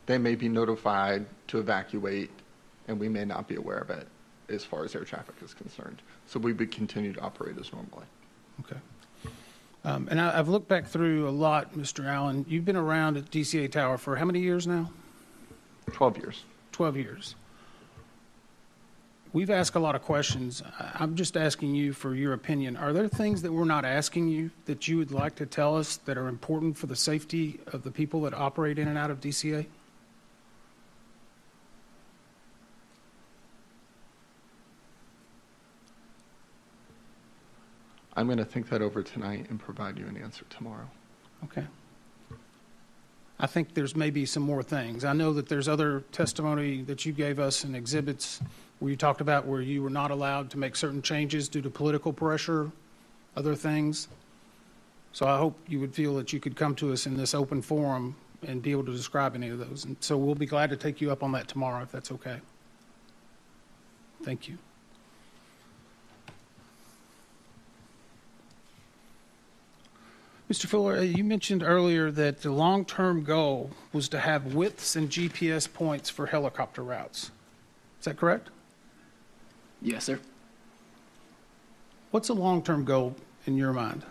They may be notified to evacuate, and we may not be aware of it as far as air traffic is concerned. So we would continue to operate as normally. Okay. And I've looked back through a lot, Mr. Allen. You've been around at DCA Tower for how many years now? 12 years. 12 years. We've asked a lot of questions. I'm just asking you for your opinion. Are there things that we're not asking you that you would like to tell us that are important for the safety of the people that operate in and out of DCA? I'm going to think that over tonight and provide you an answer tomorrow. Okay. I think there's maybe some more things. I know that there's other testimony that you gave us in exhibits where you talked about where you were not allowed to make certain changes due to political pressure, other things. So I hope you would feel that you could come to us in this open forum and be able to describe any of those. And so we'll be glad to take you up on that tomorrow, if that's okay. Thank you. Mr. Fuller, you mentioned earlier that the long-term goal was to have widths and GPS points for helicopter routes. Is that correct? Yes, sir. What's a long-term goal in your mind?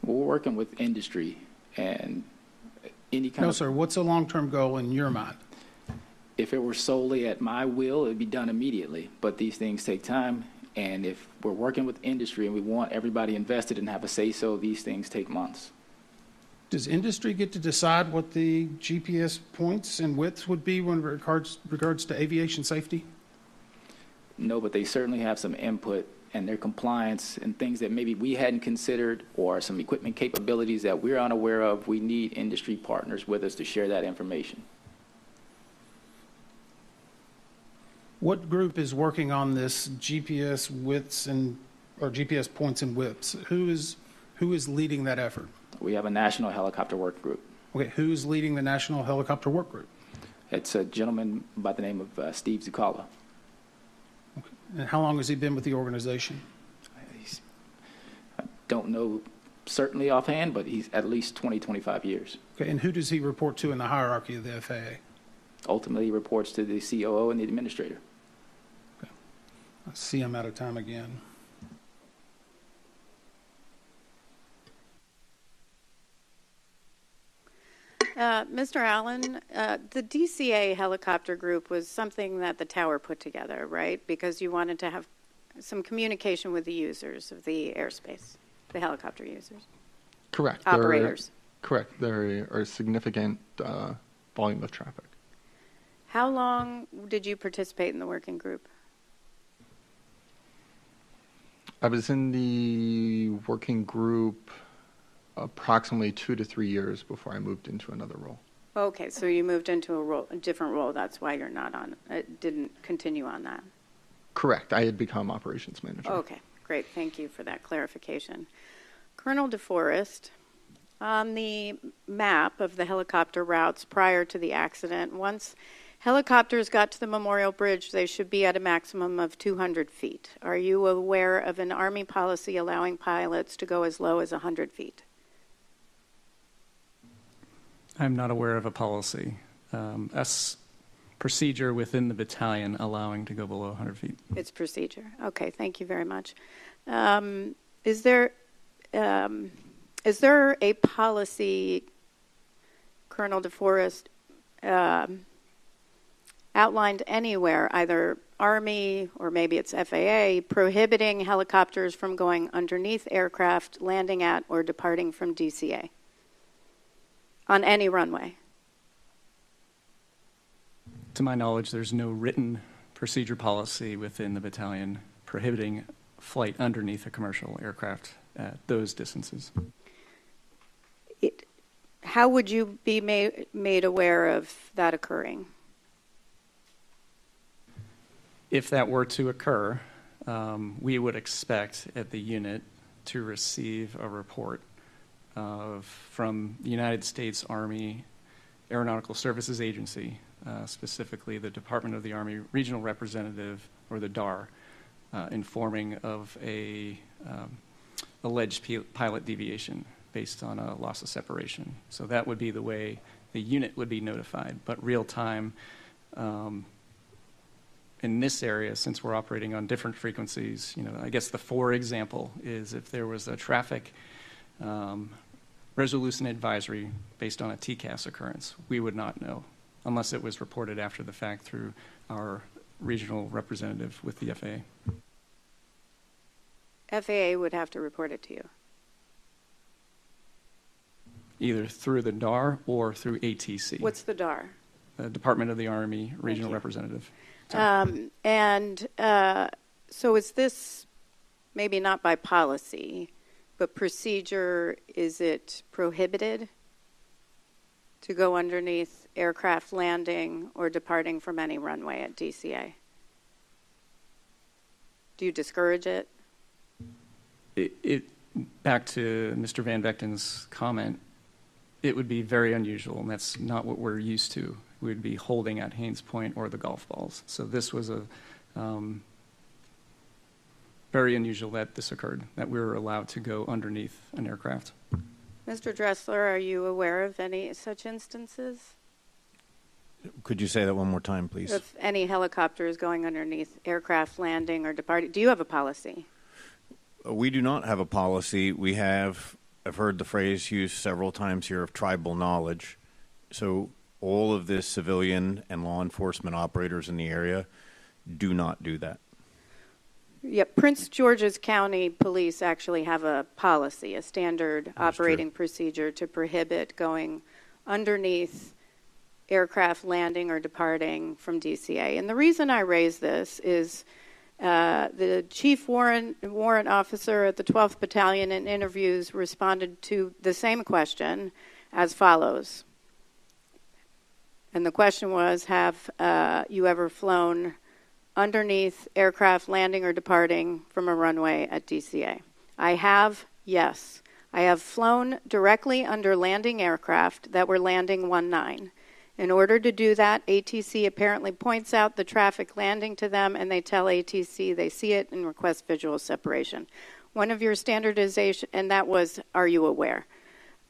Well, we're working with industry and any kind No, of... sir. What's a long-term goal in your mind? If it were solely at my will, it would be done immediately. But these things take time. And if we're working with industry and we want everybody invested and have a say-so, these things take months. Does industry get to decide what the GPS points and widths would be when regards to aviation safety? No, but they certainly have some input, and their compliance and things that maybe we hadn't considered, or some equipment capabilities that we're unaware of. We need industry partners with us to share that information. What group is working on this GPS widths or GPS points and widths? Who is leading that effort? We have a national helicopter work group. Okay, who's leading the National Helicopter Work Group? It's a gentleman by the name of Steve Zucala. Okay. And how long has he been with the organization? I don't know certainly offhand, but he's at least 20, 25 years. Okay, and who does he report to in the hierarchy of the FAA? Ultimately, he reports to the COO and the administrator. Okay. I see I'm out of time again. Mr. Allen, the DCA helicopter group was something that the tower put together, right? Because you wanted to have some communication with the users of the airspace, the helicopter users. Correct. Operators. Correct. There are significant volume of traffic. How long did you participate in the working group? I was in the working group approximately 2 to 3 years before I moved into another role. Okay, so you moved into a different role. That's why you're not on, didn't continue on that. Correct. I had become operations manager. Okay, great. Thank you for that clarification. Colonel DeForest, on the map of the helicopter routes prior to the accident, once helicopters got to the Memorial Bridge, they should be at a maximum of 200 feet. Are you aware of an Army policy allowing pilots to go as low as 100 feet? I'm not aware of a policy, procedure within the battalion allowing to go below 100 feet. It's procedure. Okay, thank you very much. Is there a policy, Colonel DeForest, outlined anywhere, either Army or maybe it's FAA, prohibiting helicopters from going underneath aircraft, landing at, or departing from DCA on any runway? To my knowledge, there's no written procedure policy within the battalion prohibiting flight underneath a commercial aircraft at those distances. How would you be made aware of that occurring? If that were to occur, we would expect at the unit to receive a report from the United States Army Aeronautical Services Agency, specifically the Department of the Army Regional Representative, or the DAR, informing of a alleged pilot deviation based on a loss of separation. So that would be the way the unit would be notified. But real time, in this area, since we're operating on different frequencies, I guess the for example is if there was a traffic resolution advisory based on a TCAS occurrence, we would not know unless it was reported after the fact through our regional representative with the FAA. FAA would have to report it to you. Either through the DAR or through ATC. What's the DAR? The Department of the Army Regional Representative. So is this maybe not by policy, but procedure? Is it prohibited to go underneath aircraft landing or departing from any runway at DCA? Do you discourage it? back to Mr. Van Vechten's comment, it would be very unusual, and that's not what we're used to. We'd be holding at Haynes Point or the golf balls. So this was a very unusual that this occurred, that we were allowed to go underneath an aircraft. Mr. Dressler, are you aware of any such instances? Could you say that one more time, please? If any helicopters going underneath aircraft landing or departing, do you have a policy? We do not have a policy. We have, I've heard the phrase used several times here of tribal knowledge. So all of the civilian and law enforcement operators in the area do not do that. Yeah, Prince George's County Police actually have a policy, a standard operating procedure to prohibit going underneath aircraft landing or departing from DCA. And the reason I raise this is the chief warrant officer at the 12th Battalion in interviews responded to the same question as follows. And the question was, have you ever flown underneath aircraft landing or departing from a runway at DCA? I have, yes. I have flown directly under landing aircraft that were landing 19. In order to do that, ATC apparently points out the traffic landing to them, and they tell ATC they see it and request visual separation. One of your standardization, and that was, are you aware?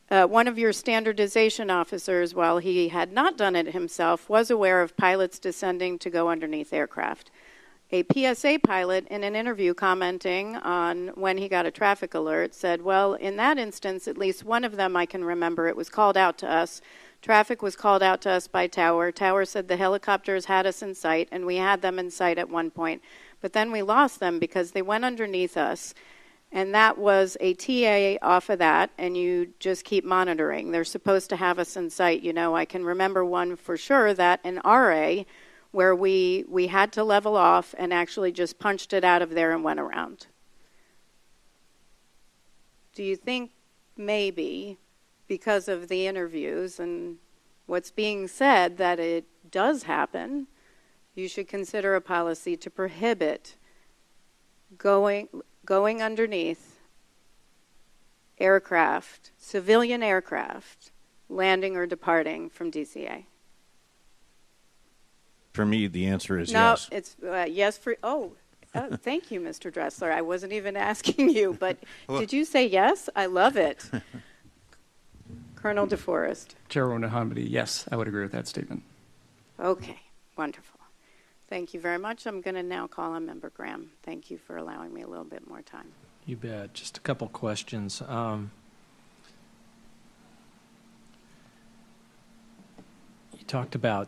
One of your standardization officers, while he had not done it himself, was aware of pilots descending to go underneath aircraft. A PSA pilot, in an interview commenting on when he got a traffic alert, said, well, in that instance, at least one of them I can remember, it was called out to us. Traffic was called out to us by Tower. Tower said the helicopters had us in sight, and we had them in sight at one point. But then we lost them because they went underneath us. And that was a TA off of that, and you just keep monitoring. They're supposed to have us in sight. You know, I can remember one for sure, that an RA, where we had to level off and actually just punched it out of there and went around. Do you think maybe, because of the interviews and what's being said, that it does happen, you should consider a policy to prohibit going underneath aircraft, civilian aircraft, landing or departing from DCA? For me, the answer is no, yes. No, it's yes for, thank you, Mr. Dressler. I wasn't even asking you, but did you say yes? I love it. Colonel DeForest. Chairwoman Hamidi, yes, I would agree with that statement. Okay, wonderful. Thank you very much. I'm going to now call on Member Graham. Thank you for allowing me a little bit more time. You bet. Just a couple questions. You talked about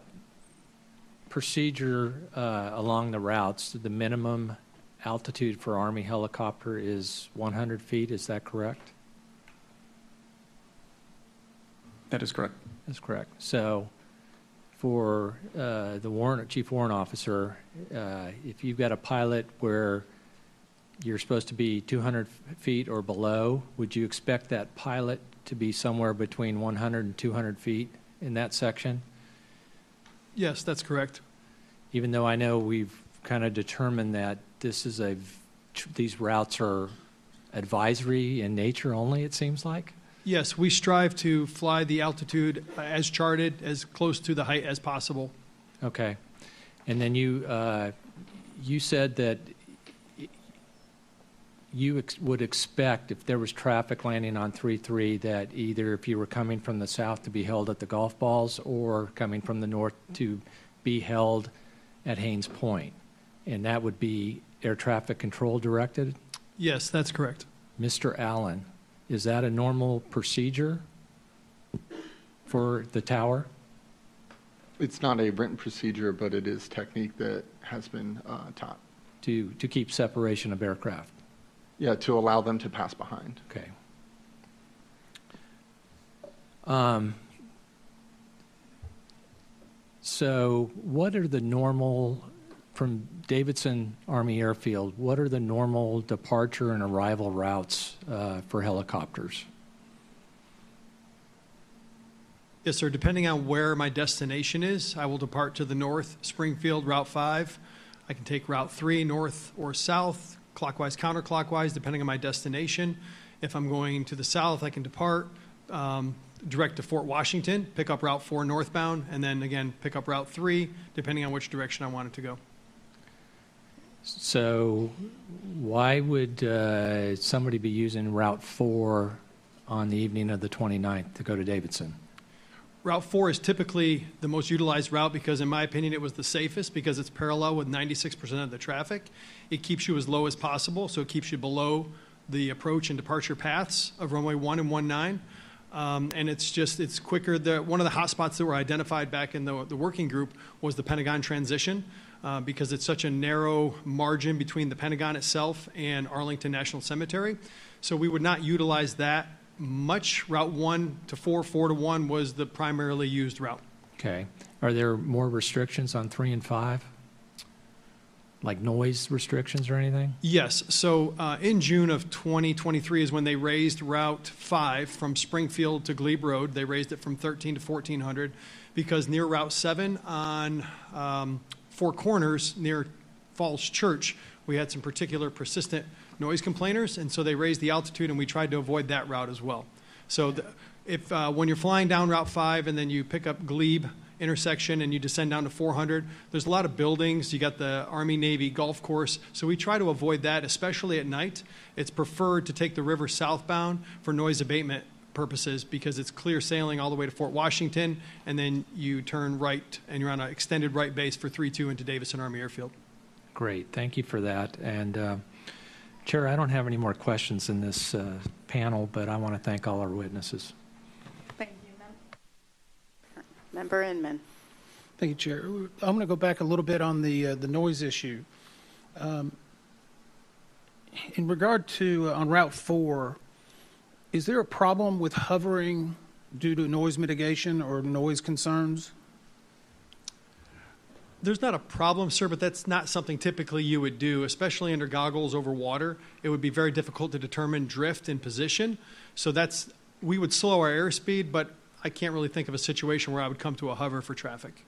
procedure along the routes. The minimum altitude for Army helicopter is 100 feet. Is that correct? That is correct. That's correct. So for the chief warrant officer, if you've got a pilot where you're supposed to be 200 feet or below, would you expect that pilot to be somewhere between 100 and 200 feet in that section? Yes, that's correct. Even though I know we've kind of determined that these routes are advisory in nature only, it seems like? Yes, we strive to fly the altitude as charted, as close to the height as possible. Okay. And then you said that you would expect, if there was traffic landing on 3-3, that either if you were coming from the south to be held at the golf balls or coming from the north to be held at Haynes Point. And that would be air traffic control directed? Yes, that's correct. Mr. Allen, is that a normal procedure for the tower? It's not a written procedure, but it is technique that has been taught. To keep separation of aircraft? Yeah, to allow them to pass behind. Okay. So what are the normal, from Davidson Army Airfield, what are the normal departure and arrival routes for helicopters? Yes, sir. Depending on where my destination is, I will depart to the north, Springfield, Route 5. I can take Route 3, north or south, clockwise, counterclockwise, depending on my destination. If I'm going to the south, I can depart direct to Fort Washington, pick up Route 4 northbound, and then again pick up Route 3, depending on which direction I want it to go. So why would somebody be using Route 4 on the evening of the 29th to go to Davidson? Route 4 is typically the most utilized route because, in my opinion, it was the safest because it's parallel with 96% of the traffic. It keeps you as low as possible, so it keeps you below the approach and departure paths of runway 1 and 19. And it's quicker. One of the hot spots that were identified back in the working group was the Pentagon transition because it's such a narrow margin between the Pentagon itself and Arlington National Cemetery. So we would not utilize that much. Route 1 to 4, 4 to 1 was the primarily used route. Okay. Are there more restrictions on 3 and 5? Like noise restrictions or anything? Yes. So in June of 2023 is when they raised Route 5 from Springfield to Glebe Road. They raised it from 13 to 1400 because near Route 7 on Four Corners near Falls Church, we had some particular persistent noise complainers, and so they raised the altitude, and we tried to avoid that route as well. So if when you're flying down Route 5 and then you pick up Glebe intersection and you descend down to 400, there's a lot of buildings. You got the Army-Navy golf course, so we try to avoid that, especially at night. It's preferred to take the river southbound for noise abatement purposes because it's clear sailing all the way to Fort Washington, and then you turn right, and you're on an extended right base for 3-2 into Davison Army Airfield. Great. Thank you for that. And Chair, I don't have any more questions in this panel, but I want to thank all our witnesses. Thank you, Member Inman. Thank you, Chair. I'm going to go back a little bit on the noise issue. In regard to on Route 4, is there a problem with hovering due to noise mitigation or noise concerns? There's not a problem, sir, but that's not something typically you would do, especially under goggles over water. It would be very difficult to determine drift and position. So we would slow our airspeed, but I can't really think of a situation where I would come to a hover for traffic.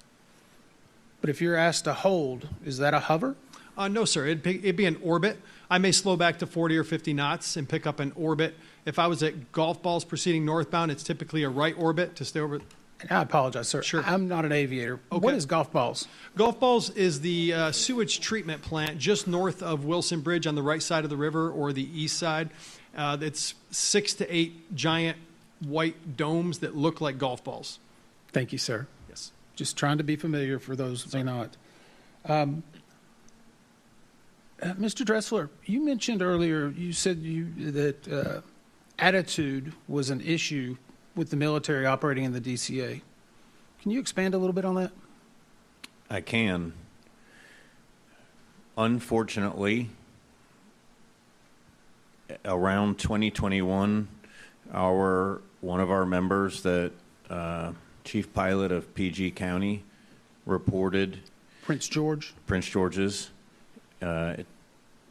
But if you're asked to hold, is that a hover? No, sir. It'd be an orbit. I may slow back to 40 or 50 knots and pick up an orbit. If I was at golf balls proceeding northbound, it's typically a right orbit to stay over. I apologize, sir. Sure. I'm not an aviator. Okay. What is golf balls? Golf balls is the sewage treatment plant just north of Wilson Bridge on the right side of the river or the east side. It's 6 to 8 giant white domes that look like golf balls. Thank you, sir. Yes. Just trying to be familiar for those who may not. Mr. Dressler, you mentioned earlier, you said that attitude was an issue with the military operating in the DCA. Can you expand a little bit on that? I can. Unfortunately, around 2021, one of our members, that chief pilot of PG County, reported Prince George's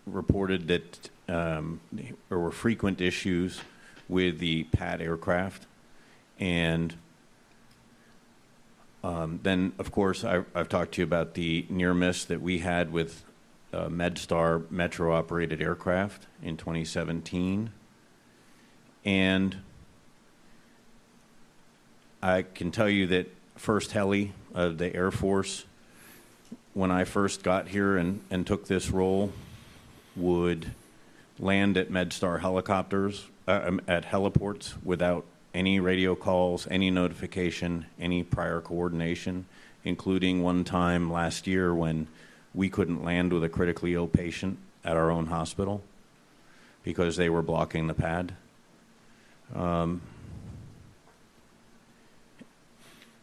reported that there were frequent issues with the pad aircraft. And then, of course, I've talked to you about the near miss that we had with MedStar Metro-operated aircraft in 2017. And I can tell you that First Heli of the Air Force, when I first got here and took this role, would land at MedStar helicopters, at heliports without any radio calls, any notification, any prior coordination, including one time last year when we couldn't land with a critically ill patient at our own hospital because they were blocking the pad. Let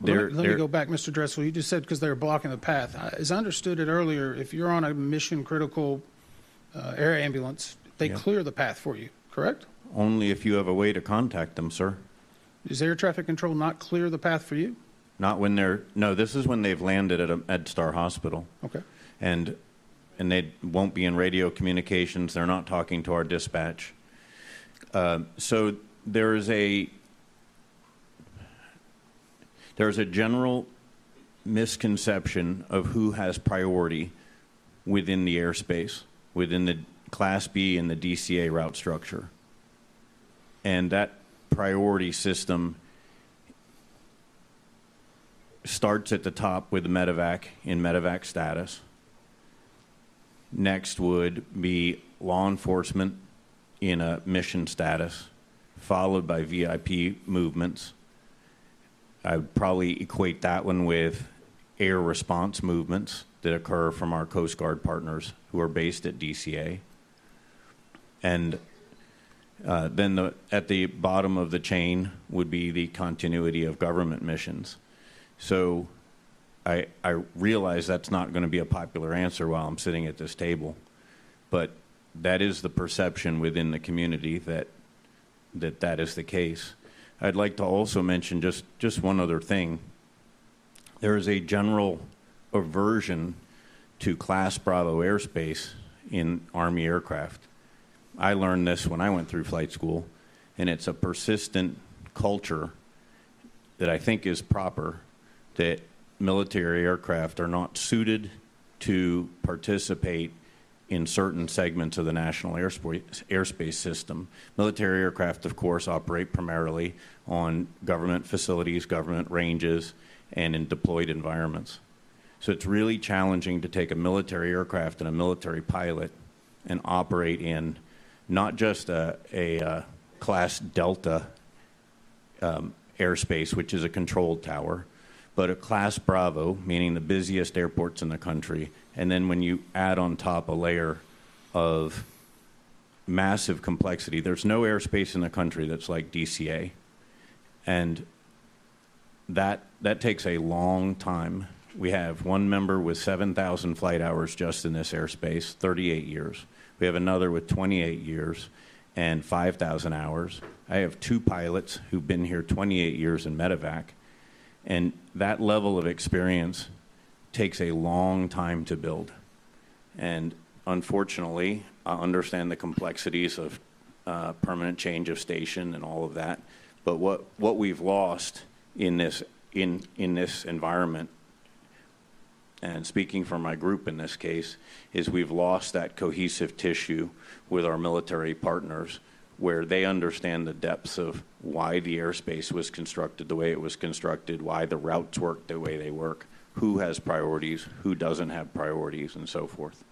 me go back, Mr. Dressel. You just said because they were blocking the path. As I understood it earlier, if you're on a mission-critical air ambulance, they clear the path for you, correct? Only if you have a way to contact them, sir. Does air traffic control not clear the path for you? Not when no, this is when they've landed at a MedStar hospital. Okay. And they won't be in radio communications. They're not talking to our dispatch. So there's a general misconception of who has priority within the airspace, within the Class B and the DCA route structure. And that priority system starts at the top with the medevac in medevac status. Next would be law enforcement in a mission status, followed by VIP movements. I would probably equate that one with air response movements that occur from our Coast Guard partners who are based at DCA. And then at the bottom of the chain would be the continuity of government missions. So I realize that's not going to be a popular answer while I'm sitting at this table, but that is the perception within the community that is the case. I'd like to also mention just one other thing. There is a general aversion to Class Bravo airspace in Army aircraft. I learned this when I went through flight school, and it's a persistent culture that I think is proper, that military aircraft are not suited to participate in certain segments of the national airspace system. Military aircraft, of course, operate primarily on government facilities, government ranges, and in deployed environments. So it's really challenging to take a military aircraft and a military pilot and operate in not just a Class Delta airspace, which is a controlled tower, but a Class Bravo, meaning the busiest airports in the country. And then when you add on top a layer of massive complexity, there's no airspace in the country that's like DCA. And that takes a long time. We have one member with 7,000 flight hours just in this airspace, 38 years. We have another with 28 years and 5,000 hours. I have two pilots who've been here 28 years in medevac. And that level of experience takes a long time to build. And unfortunately, I understand the complexities of permanent change of station and all of that. But what we've lost in this environment, and speaking for my group in this case, is we've lost that cohesive tissue with our military partners where they understand the depths of why the airspace was constructed the way it was constructed, why the routes work the way they work, who has priorities, who doesn't have priorities, and so forth.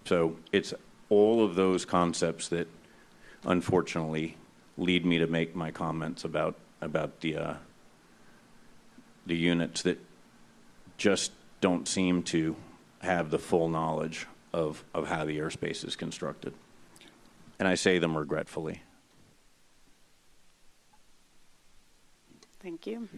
So it's all of those concepts that unfortunately lead me to make my comments about the units that just don't seem to have the full knowledge of how the airspace is constructed. And I say them regretfully. Thank you.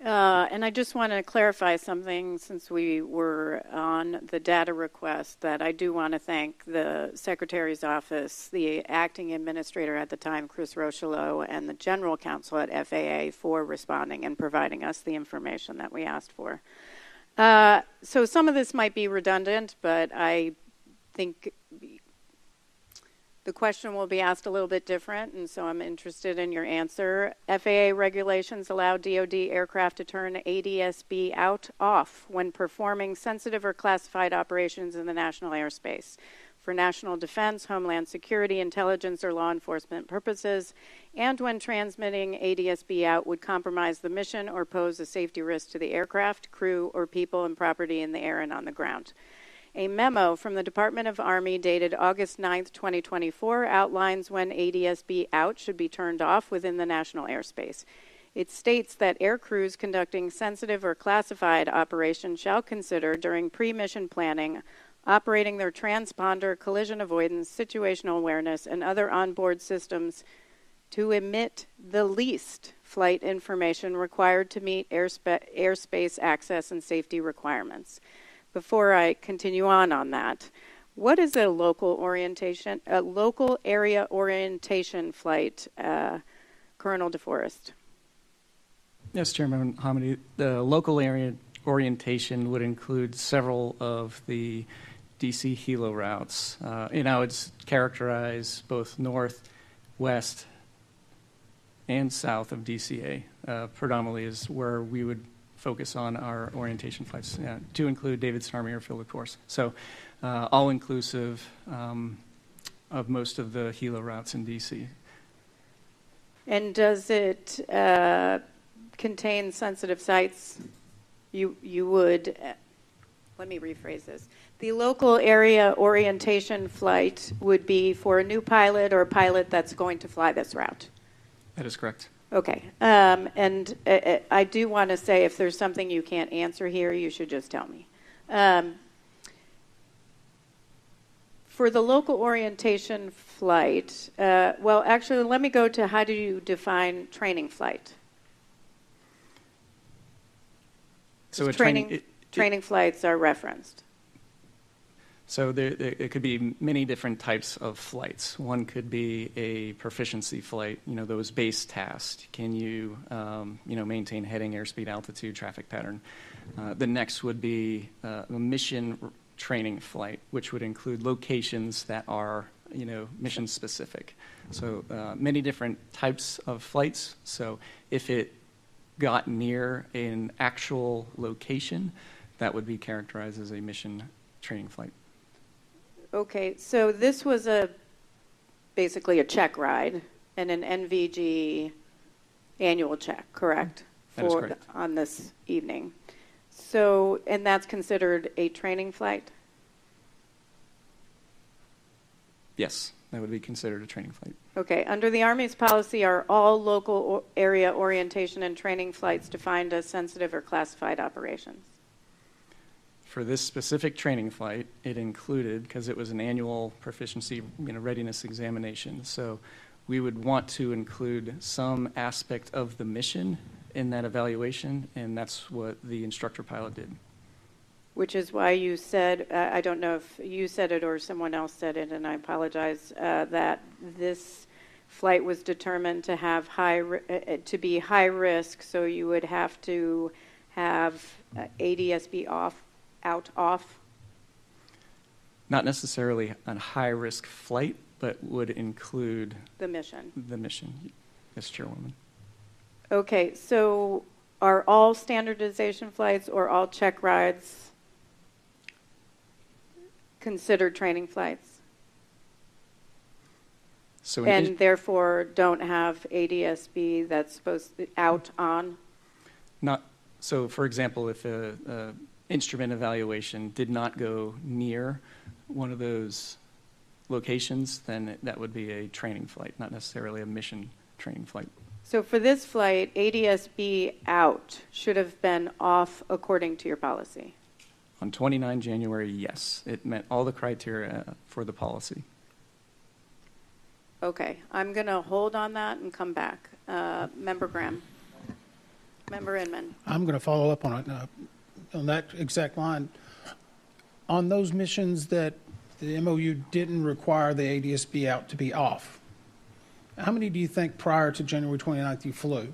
And I just want to clarify something since we were on the data request, that I do want to thank the Secretary's office, the acting administrator at the time, Chris Rochelot, and the general counsel at FAA for responding and providing us the information that we asked for. So some of this might be redundant, but I think the question will be asked a little bit different, and so I'm interested in your answer. FAA regulations allow DoD aircraft to turn ADSB off when performing sensitive or classified operations in the national airspace for national defense, homeland security, intelligence, or law enforcement purposes, and when transmitting ADSB out would compromise the mission or pose a safety risk to the aircraft, crew, or people and property in the air and on the ground. A memo from the Department of Army dated August 9th, 2024 outlines when ADSB out should be turned off within the national airspace. It states that air crews conducting sensitive or classified operations shall consider during pre-mission planning operating their transponder, collision avoidance, situational awareness, and other onboard systems to emit the least flight information required to meet airspace access and safety requirements. Before I continue on that, what is a local area orientation flight, Colonel DeForest? Yes, Chairman Hamidi. The local area orientation would include several of the DC helo routes. I would characterize both north, west, and south of DCA predominantly is where we would focus on our orientation flights, to include Davidson Army Airfield, of course. So all-inclusive of most of the helo routes in DC. And does it contain sensitive sites? You would, let me rephrase this. The local area orientation flight would be for a new pilot or a pilot that's going to fly this route. That is correct. Okay. And I do want to say if there's something you can't answer here, you should just tell me. For the local orientation flight, well, actually, let me go to how do you define training flight? So training flights are referenced. So there could be many different types of flights. One could be a proficiency flight, those base tasks. Can you, maintain heading, airspeed, altitude, traffic pattern? The next would be a mission training flight, which would include locations that are, mission specific. So many different types of flights. So if it got near an actual location, that would be characterized as a mission training flight. Okay, so this was basically a check ride and an NVG annual check, correct? That is correct. On this evening. So, and that's considered a training flight? Yes, that would be considered a training flight. Okay, under the Army's policy, are all local area orientation and training flights defined as sensitive or classified operations? For this specific training flight, it included, because it was an annual proficiency readiness examination, so we would want to include some aspect of the mission in that evaluation, and that's what the instructor pilot did. Which is why you said, I don't know if you said it or someone else said it, and I apologize, that this flight was determined to have to be high risk, so you would have to have ADSB off. Not necessarily a high-risk flight, but would include the mission. Yes, Chairwoman. Okay, so are all standardization flights or all check rides considered training flights? So and therefore don't have ADSB that's supposed to out on? Not so. For example, if a instrument evaluation did not go near one of those locations, then that would be a training flight, not necessarily a mission training flight. So for this flight, ADSB out should have been off according to your policy? On 29 January, yes. It met all the criteria for the policy. Okay, I'm going to hold on that and come back. Member Graham. Member Inman. I'm going to follow up on it. On that exact line, on those missions that the MOU didn't require the ADSB out to be off, how many do you think prior to January 29th you flew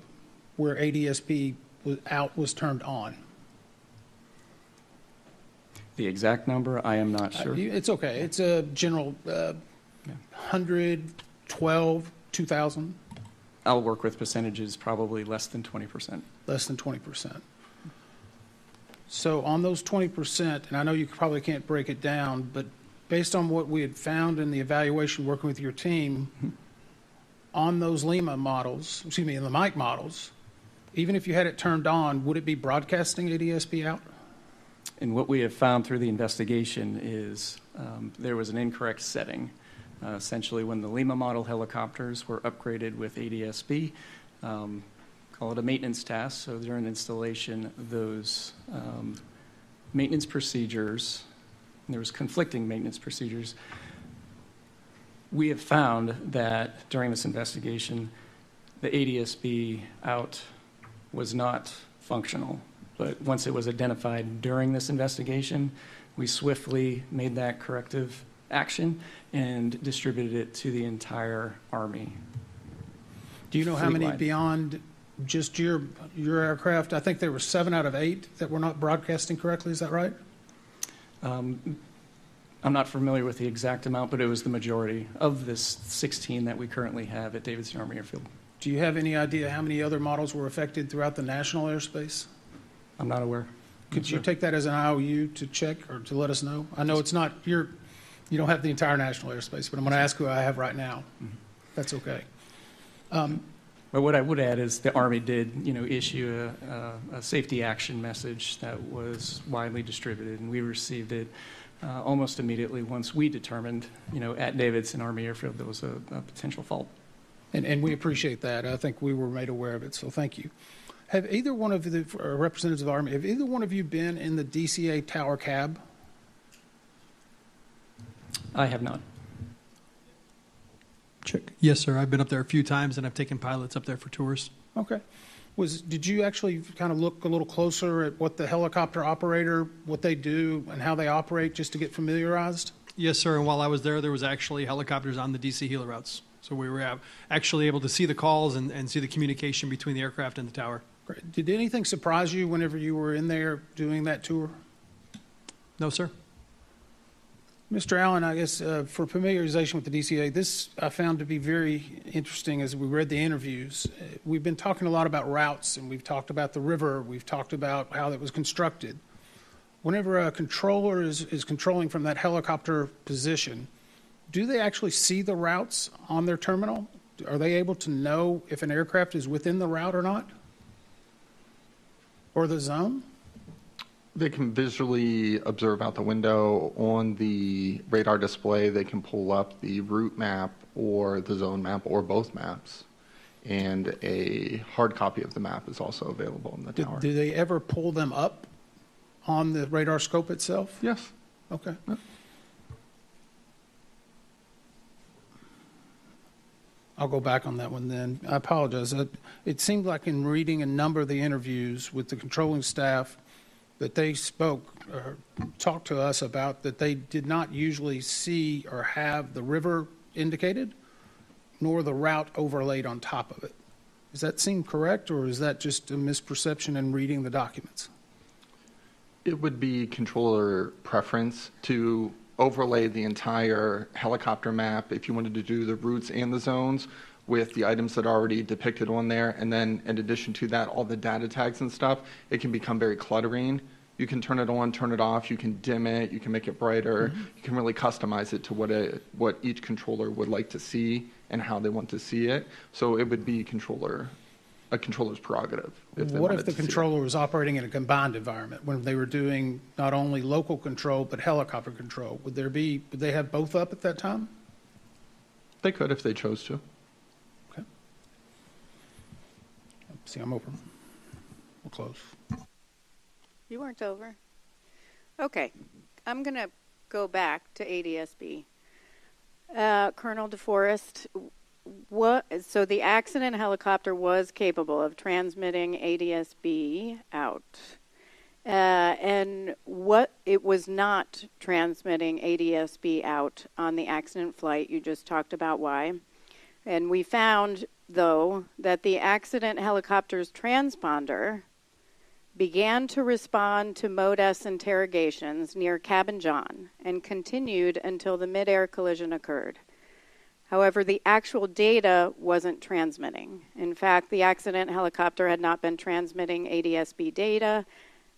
where ADSB was turned on? The exact number, I am not sure. It's okay. It's a general 112, 2,000? I'll work with percentages, probably less than 20%. Less than 20%. So on those 20%, and I know you probably can't break it down, but based on what we had found in the evaluation working with your team, on those Lima models, in the Mike models, even if you had it turned on, would it be broadcasting ADSB out? And what we have found through the investigation is there was an incorrect setting. Essentially, when the Lima model helicopters were upgraded with ADSB, call it a maintenance task. So during installation, those maintenance procedures, there was conflicting maintenance procedures. We have found that during this investigation, the ADSB out was not functional. But once it was identified during this investigation, we swiftly made that corrective action and distributed it to the entire Army. Do you know how many beyond just your aircraft? I think there were 7 out of 8 that were not broadcasting correctly. Is that right? I'm not familiar with the exact amount, but it was the majority of this 16 that we currently have at Davidson Army Airfield. Do you have any idea how many other models were affected throughout the national airspace? I'm not aware. Could you take that as an IOU to check or to let us know? I know it's not you don't have the entire national airspace, but I'm going to ask who I have right now. That's okay. But what I would add is the Army did, issue a safety action message that was widely distributed, and we received it almost immediately once we determined, at Davidson Army Airfield there was a potential fault. And we appreciate that. I think we were made aware of it, so thank you. Have either one of the representatives of the Army, have either one of you been in the DCA tower cab? I have not. Check. Yes, sir. I've been up there a few times, and I've taken pilots up there for tours. Okay. Did you actually kind of look a little closer at what the helicopter operator, what they do and how they operate, just to get familiarized? Yes, sir. And while I was there was actually helicopters on the DC Healer routes. So we were actually able to see the calls and see the communication between the aircraft and the tower. Great. Did anything surprise you whenever you were in there doing that tour? No, sir. Mr. Allen, I guess for familiarization with the DCA, this I found to be very interesting as we read the interviews. We've been talking a lot about routes, and we've talked about the river. We've talked about how it was constructed. Whenever a controller is controlling from that helicopter position, do they actually see the routes on their terminal? Are they able to know if an aircraft is within the route or not? Or the zone? They can visually observe out the window. On the radar display, they can pull up the route map or the zone map or both maps. And a hard copy of the map is also available in the tower. Do they ever pull them up on the radar scope itself? Yes. Okay. Yep. I'll go back on that one then. I apologize. It seemed like in reading a number of the interviews with the controlling staff that they spoke or talked to us about that they did not usually see or have the river indicated, nor the route overlaid on top of it. Does that seem correct, or is that just a misperception in reading the documents? It would be controller preference to overlay the entire helicopter map if you wanted to do the routes and the zones with the items that are already depicted on there. And then in addition to that, all the data tags and stuff, it can become very cluttering. You can turn it on, turn it off, you can dim it, you can make it brighter. Mm-hmm. You can really customize it to what each controller would like to see and how they want to see it. So it would be a controller's prerogative. What if the controller was operating in a combined environment when they were doing not only local control but helicopter control? Would they have both up at that time? They could if they chose to. Okay. See, I'm over. We're close. You weren't over. Okay. I'm going to go back to ADSB. Colonel DeForest, so the accident helicopter was capable of transmitting ADSB out. And what it was not transmitting ADSB out on the accident flight, you just talked about why. And we found, though, that the accident helicopter's transponder began to respond to Mode S interrogations near Cabin John and continued until the mid-air collision occurred. However, the actual data wasn't transmitting. In fact, the accident helicopter had not been transmitting ADSB data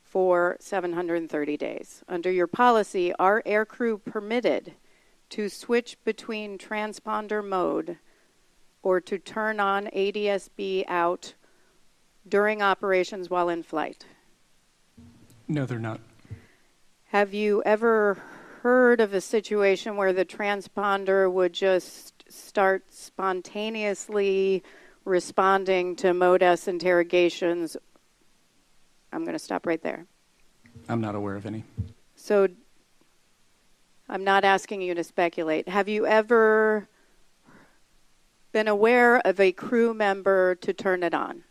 for 730 days. Under your policy, are aircrew permitted to switch between transponder mode or to turn on ADSB out during operations while in flight? No, they're not. Have you ever heard of a situation where the transponder would just start spontaneously responding to Mode S interrogations? I'm going to stop right there. I'm not aware of any. So I'm not asking you to speculate. Have you ever been aware of a crew member to turn it on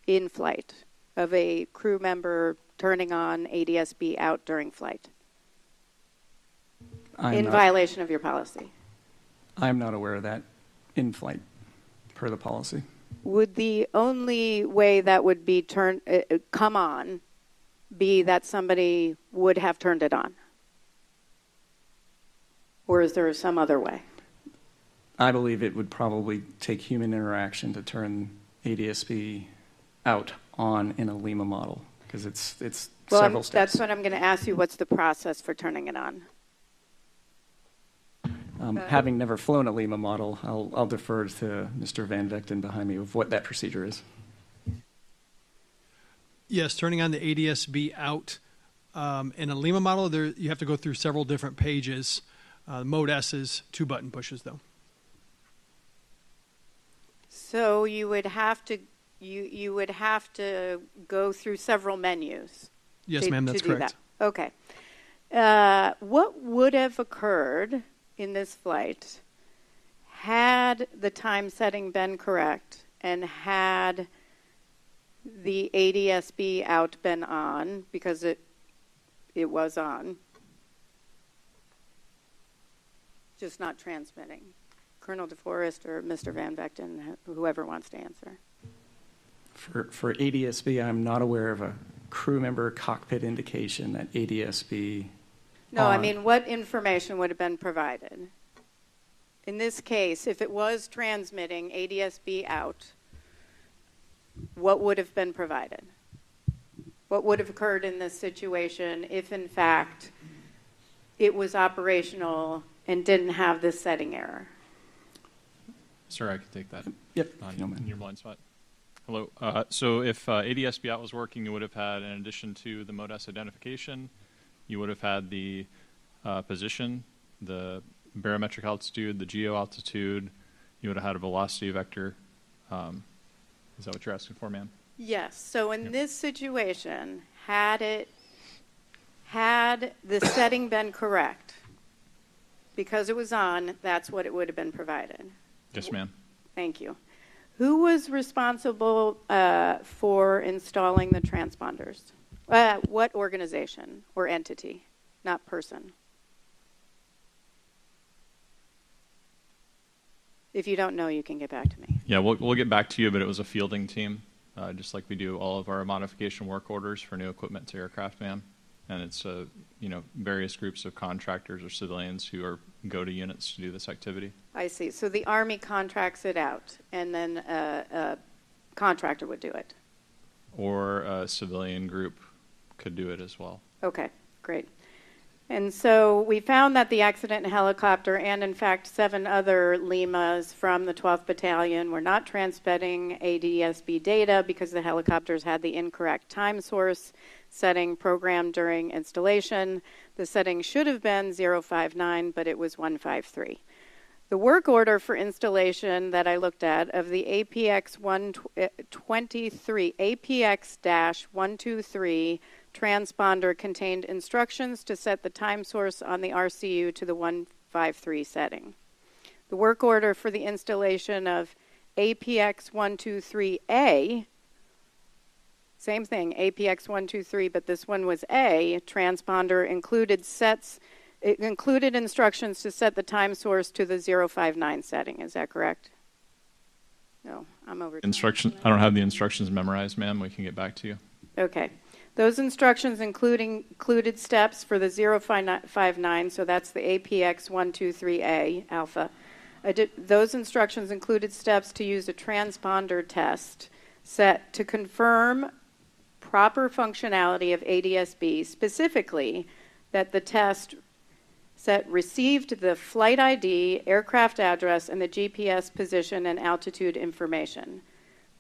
in flight, of a crew member turning on ADSB out during flight in violation of your policy? I'm not aware of that in flight per the policy. Would the only way that would be come on be that somebody would have turned it on? Or is there some other way? I believe it would probably take human interaction to turn ADSB out on in a Lima model, because it's several steps. That's what I'm going to ask you. What's the process for turning it on? Having never flown a Lima model, I'll defer to Mr. Van Vechten behind me of what that procedure is. Yes, turning on the ADSB out in a Lima model, you have to go through several different pages. Mode S is 2 button pushes, though. So you would have to you would have to go through several menus. Yes, ma'am, that's correct. That. Okay. What would have occurred in this flight had the time setting been correct and had the ADSB out been on, because it was on, just not transmitting? Colonel DeForest or Mr. Van Vechten, whoever wants to answer. For ADSB, I'm not aware of a crew member cockpit indication that ADSB. No, I mean, what information would have been provided? In this case, if it was transmitting ADSB out, what would have been provided? What would have occurred in this situation if, in fact, it was operational and didn't have this setting error? Sir, I can take that. Yep. In your blind spot. Hello. So if ADSB out was working, you would have had, in addition to the mode S identification, you would have had the position, the barometric altitude, the geo altitude. You would have had a velocity vector. Is that what you're asking for, ma'am? Yes. So in this situation, had the setting been correct, because it was on, that's what it would have been provided. Yes, ma'am. Thank you. Who was responsible for installing the transponders? What organization or entity, not person? If you don't know, you can get back to me. Yeah, we'll get back to you, but it was a fielding team, just like we do all of our modification work orders for new equipment to aircraft, ma'am. And it's various groups of contractors or civilians who go to units to do this activity. I see. So the Army contracts it out, and then a contractor would do it. Or a civilian group could do it as well. Okay, great. And so we found that the accident helicopter and, in fact, 7 other Limas from the 12th Battalion were not transmitting ADSB data because the helicopters had the incorrect time source setting programmed during installation. The setting should have been 059, but it was 153. The work order for installation that I looked at of the APX-123 transponder contained instructions to set the time source on the RCU to the 153 setting. The work order for the installation of APX-123A, same thing, APX-123, but this one was A, transponder included instructions to set the time source to the 059 setting. Is that correct? No, I'm over. Instruction. I don't have the instructions memorized, ma'am. We can get back to you. Okay. Those instructions included steps for the 059, so that's the APX-123A alpha. Those instructions included steps to use a transponder test set to confirm proper functionality of ADSB, specifically that the test set received the flight ID, aircraft address, and the GPS position and altitude information.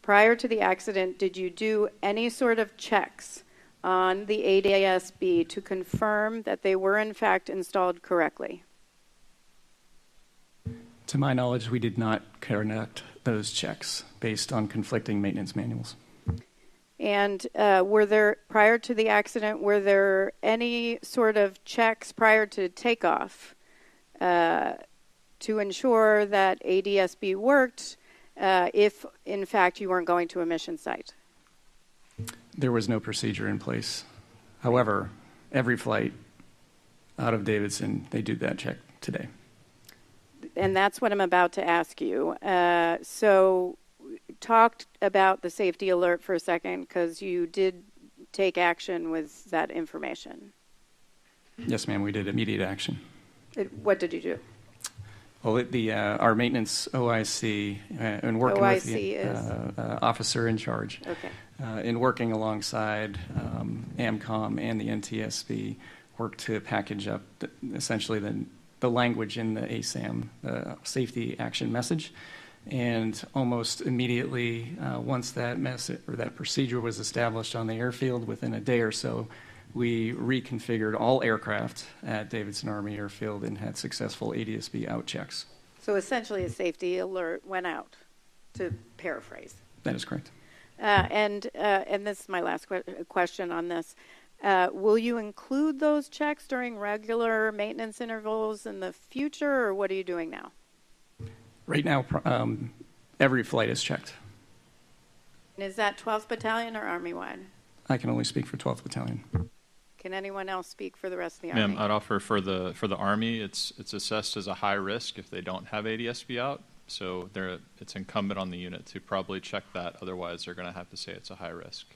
Prior to the accident, did you do any sort of checks on the ADSB to confirm that they were in fact installed correctly? To my knowledge, we did not conduct those checks based on conflicting maintenance manuals. And were there, prior to the accident, were there any sort of checks prior to takeoff to ensure that ADSB worked if, in fact, you weren't going to a mission site? There was no procedure in place. However, every flight out of Davidson, they do that check today. And that's what I'm about to ask you. So talked about the safety alert for a second, because you did take action with that information. Yes, ma'am, we did immediate action. What did you do? Well, our maintenance OIC, and working with the officer in charge, okay. In working alongside AMCOM and the NTSB, worked to package up essentially the the language in the ASAM, the Safety Action Message. And almost immediately, once that message or that procedure was established on the airfield, within a day or so, we reconfigured all aircraft at Davidson Army Airfield and had successful ADSB out checks. So essentially, a safety alert went out, to paraphrase. That is correct. And this is my last question on this. Will you include those checks during regular maintenance intervals in the future, or what are you doing now? Right now, every flight is checked. Is that 12th Battalion or Army-wide? I can only speak for 12th Battalion. Can anyone else speak for the rest of the Army? Ma'am, I'd offer for the Army, it's assessed as a high risk if they don't have ADSB out. So it's incumbent on the unit to probably check that. Otherwise, they're going to have to say it's a high risk.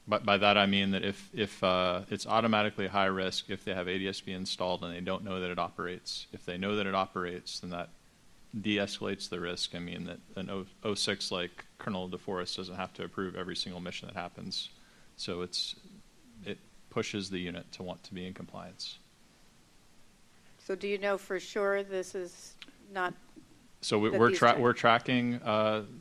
But by that I mean that if it's automatically high risk if they have ADSB installed and they don't know that it operates. If they know that it operates, then that de-escalates the risk. I mean that an 06 like Colonel DeForest doesn't have to approve every single mission that happens. So it pushes the unit to want to be in compliance. So do you know for sure this is not? So we're tracking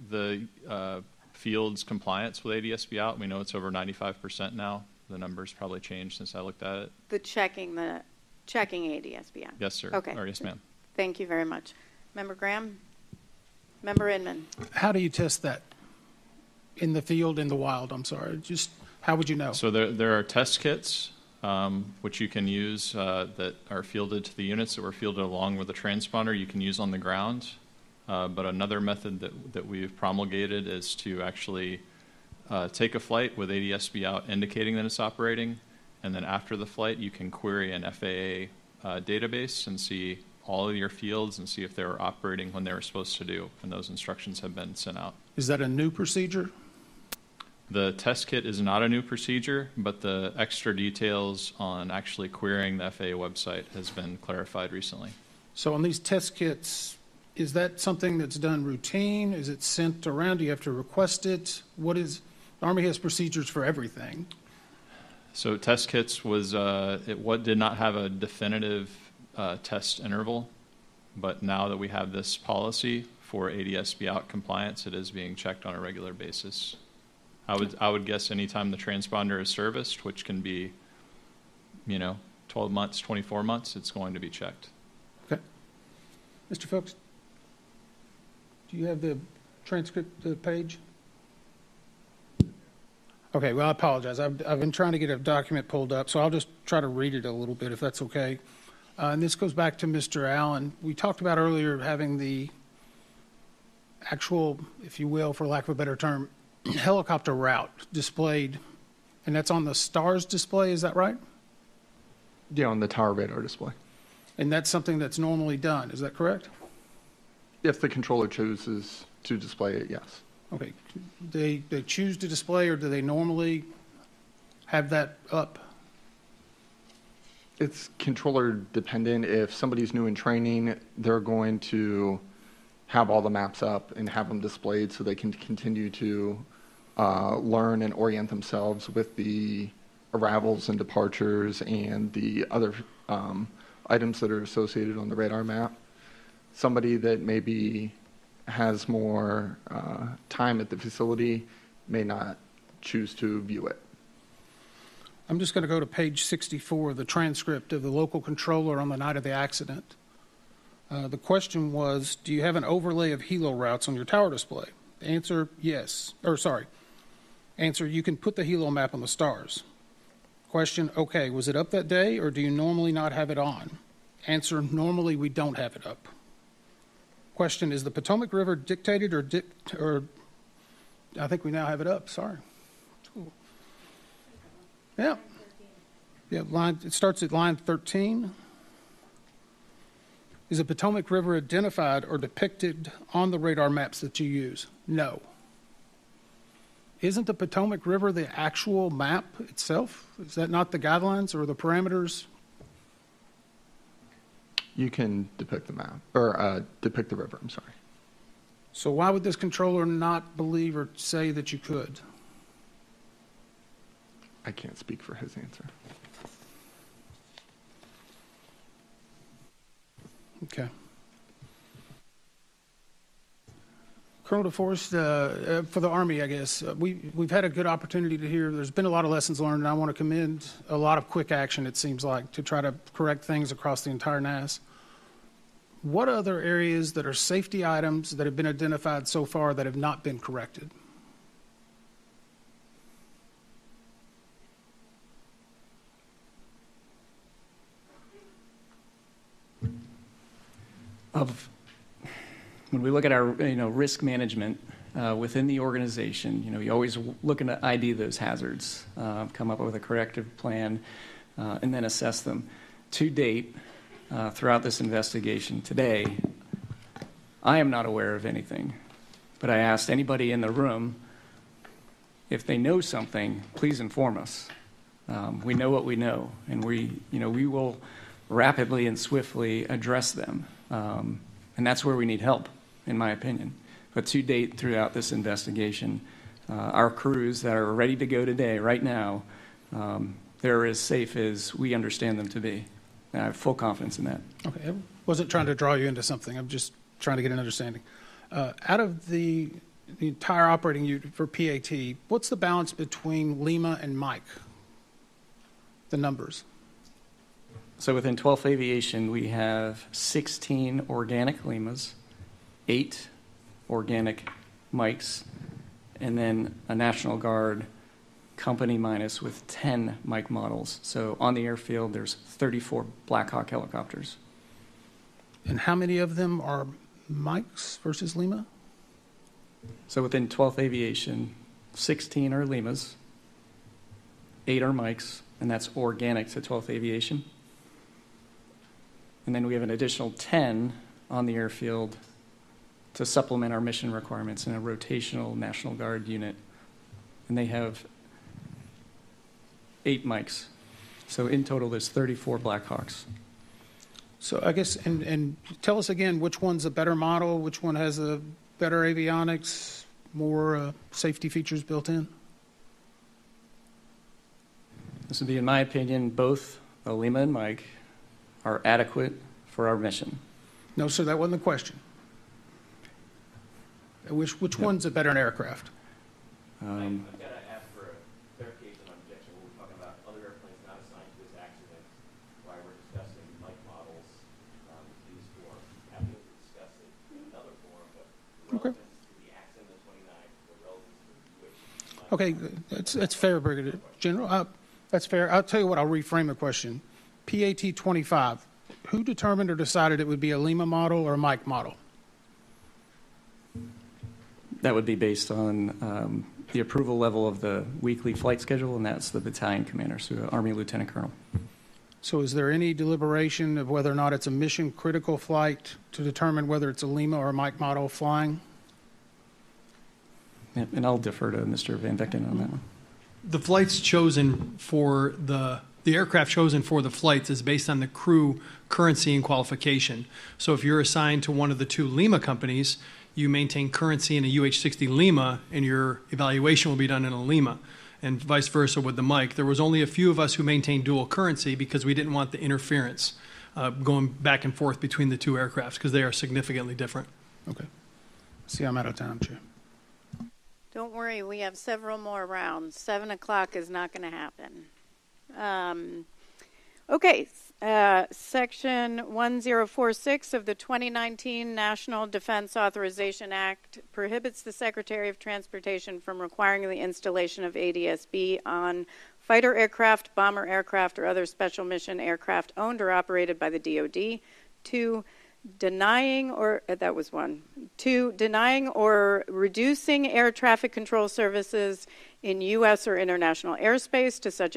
the field's compliance with ADSB out. We know it's over 95% now. The numbers probably changed since I looked at it. The checking ADSB out. Yes, sir. Okay. Or yes, ma'am. Thank you very much. Member Graham? Member Inman? How do you test that in the field, in the wild? I'm sorry. Just how would you know? So there are test kits which you can use that are fielded to the units that were fielded along with the transponder. You can use on the ground. But another method that we've promulgated is to actually take a flight with ADSB out indicating that it's operating, and then after the flight you can query an FAA database and see all of your fields and see if they were operating when they were supposed to do, and those instructions have been sent out. Is that a new procedure? The test kit is not a new procedure, but the extra details on actually querying the FAA website has been clarified recently. So on these test kits, is that something that's done routine? Is it sent around? Do you have to request it? The Army has procedures for everything. So test kits did not have a definitive test interval, but now that we have this policy for ADSB out compliance, it is being checked on a regular basis. I would guess anytime the transponder is serviced, which can be, 12 months, 24 months, it's going to be checked. Okay. Mr. Phillips? Do you have the transcript, the page? Okay, well, I apologize. I've been trying to get a document pulled up, so I'll just try to read it a little bit, if that's okay. And this goes back to Mr. Allen. We talked about earlier having the actual, if you will, for lack of a better term, helicopter route displayed, and that's on the STARS display, is that right? Yeah, on the tower radar display. And that's something that's normally done, is that correct? If the controller chooses to display it, yes. Okay. They choose to display, or do they normally have that up? It's controller dependent. If somebody's new in training, they're going to have all the maps up and have them displayed so they can continue to learn and orient themselves with the arrivals and departures and the other items that are associated on the radar map. Somebody that maybe has more time at the facility may not choose to view it. I'm just going to go to page 64 of the transcript of the local controller on the night of the accident. The question was, do you have an overlay of helo routes on your tower display? Answer, yes. Answer, you can put the helo map on the STARS. Question, okay, was it up that day, or do you normally not have it on? Answer, normally we don't have it up. Question, is the Potomac River dictated or I think we now have it up, sorry. Cool. Yeah. Yeah, it starts at line 13. Is the Potomac River identified or depicted on the radar maps that you use? No. Isn't the Potomac River the actual map itself? Is that not the guidelines or the parameters? You can depict the map, or depict the river, I'm sorry. So why would this controller not believe or say that you could? I can't speak for his answer. Okay. Colonel DeForest, for the Army, I guess, we've had a good opportunity to hear. There's been a lot of lessons learned, and I want to commend a lot of quick action, it seems like, to try to correct things across the entire NAS. What other areas that are safety items that have been identified so far that have not been corrected? When we look at our risk management within the organization, you always looking to ID those hazards, come up with a corrective plan, and then assess them. To date, throughout this investigation today, I am not aware of anything, but I asked anybody in the room if they know something, please inform us. We know what we know, and we will rapidly and swiftly address them. And that's where we need help, in my opinion. But to date, throughout this investigation, our crews that are ready to go today, right now, they're as safe as we understand them to be. And I have full confidence in that. Okay, I wasn't trying to draw you into something. I'm just trying to get an understanding. Out of the entire operating unit for PAT, what's the balance between Lima and Mike? The numbers. So within 12th Aviation, we have 16 organic Limas, 8 organic Mikes, and then a National Guard company minus with 10 Mike models. So on the airfield, there's 34 Black Hawk helicopters. And how many of them are Mikes versus Lima? So within 12th Aviation, 16 are Limas, 8 are Mikes, and that's organic to 12th Aviation. And then we have an additional 10 on the airfield to supplement our mission requirements in a rotational National Guard unit. And they have 8 Mikes. So in total, there's 34 Black Hawks. So I guess, and tell us again, which one's a better model, which one has a better avionics, more safety features built in? This would be, in my opinion, both the Lima and Mike are adequate for our mission. No, sir, that wasn't the question. Which one's a better aircraft? I've got to ask for a clarification on objection. We're talking about other airplanes not assigned to this accident, why we're discussing Mike models used for having to discuss it in another forum, but the relevance to the accident of the 29th, the relevance to the Okay, that's fair, Brigadier General. That's fair. I'll tell you what, I'll reframe the question. PAT 25, who determined or decided it would be a Lima model or a Mike model? That would be based on the approval level of the weekly flight schedule, and that's the battalion commander, so Army Lieutenant Colonel. So is there any deliberation of whether or not it's a mission critical flight to determine whether it's a Lima or a Mike model flying? Yep, and I'll defer to Mr. Van Vechten on that one. The flights chosen for the aircraft chosen for the flights is based on the crew currency and qualification. So if you're assigned to one of the 2 Lima companies, you maintain currency in a UH-60 Lima, and your evaluation will be done in a Lima, and vice versa with the Mike. There was only a few of us who maintained dual currency because we didn't want the interference going back and forth between the 2 aircrafts because they are significantly different. Okay. See, I'm out of time, Chair. Don't worry, we have several more rounds. 7 o'clock is not going to happen. Okay, Section 1046 of the 2019 National Defense Authorization Act prohibits the Secretary of Transportation from requiring the installation of ADSB on fighter aircraft, bomber aircraft, or other special mission aircraft owned or operated by the DoD. 2, denying or reducing air traffic control services in U.S. or international airspace to such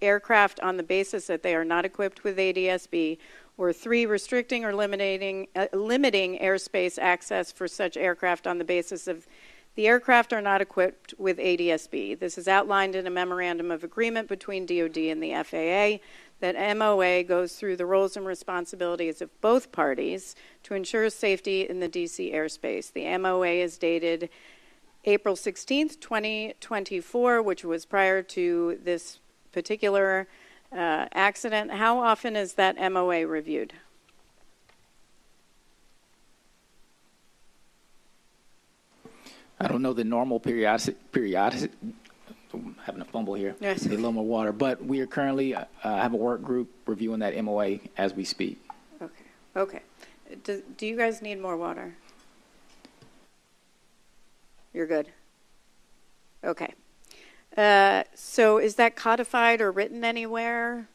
aircraft on the basis that they are not equipped with ADSB, or 3, restricting or limiting airspace access for such aircraft on the basis of the aircraft are not equipped with ADSB. This is outlined in a memorandum of agreement between DoD and the FAA. That MOA goes through the roles and responsibilities of both parties to ensure safety in the D.C. airspace. The MOA is dated April 16th, 2024, which was prior to this particular accident. How often is that MOA reviewed? I don't know the normal periodic, I'm having a fumble here. Yes. Need a little more water. But we are currently have a work group reviewing that MOA as we speak. Okay. Okay. Do you guys need more water? You're good. Okay. So is that codified or written anywhere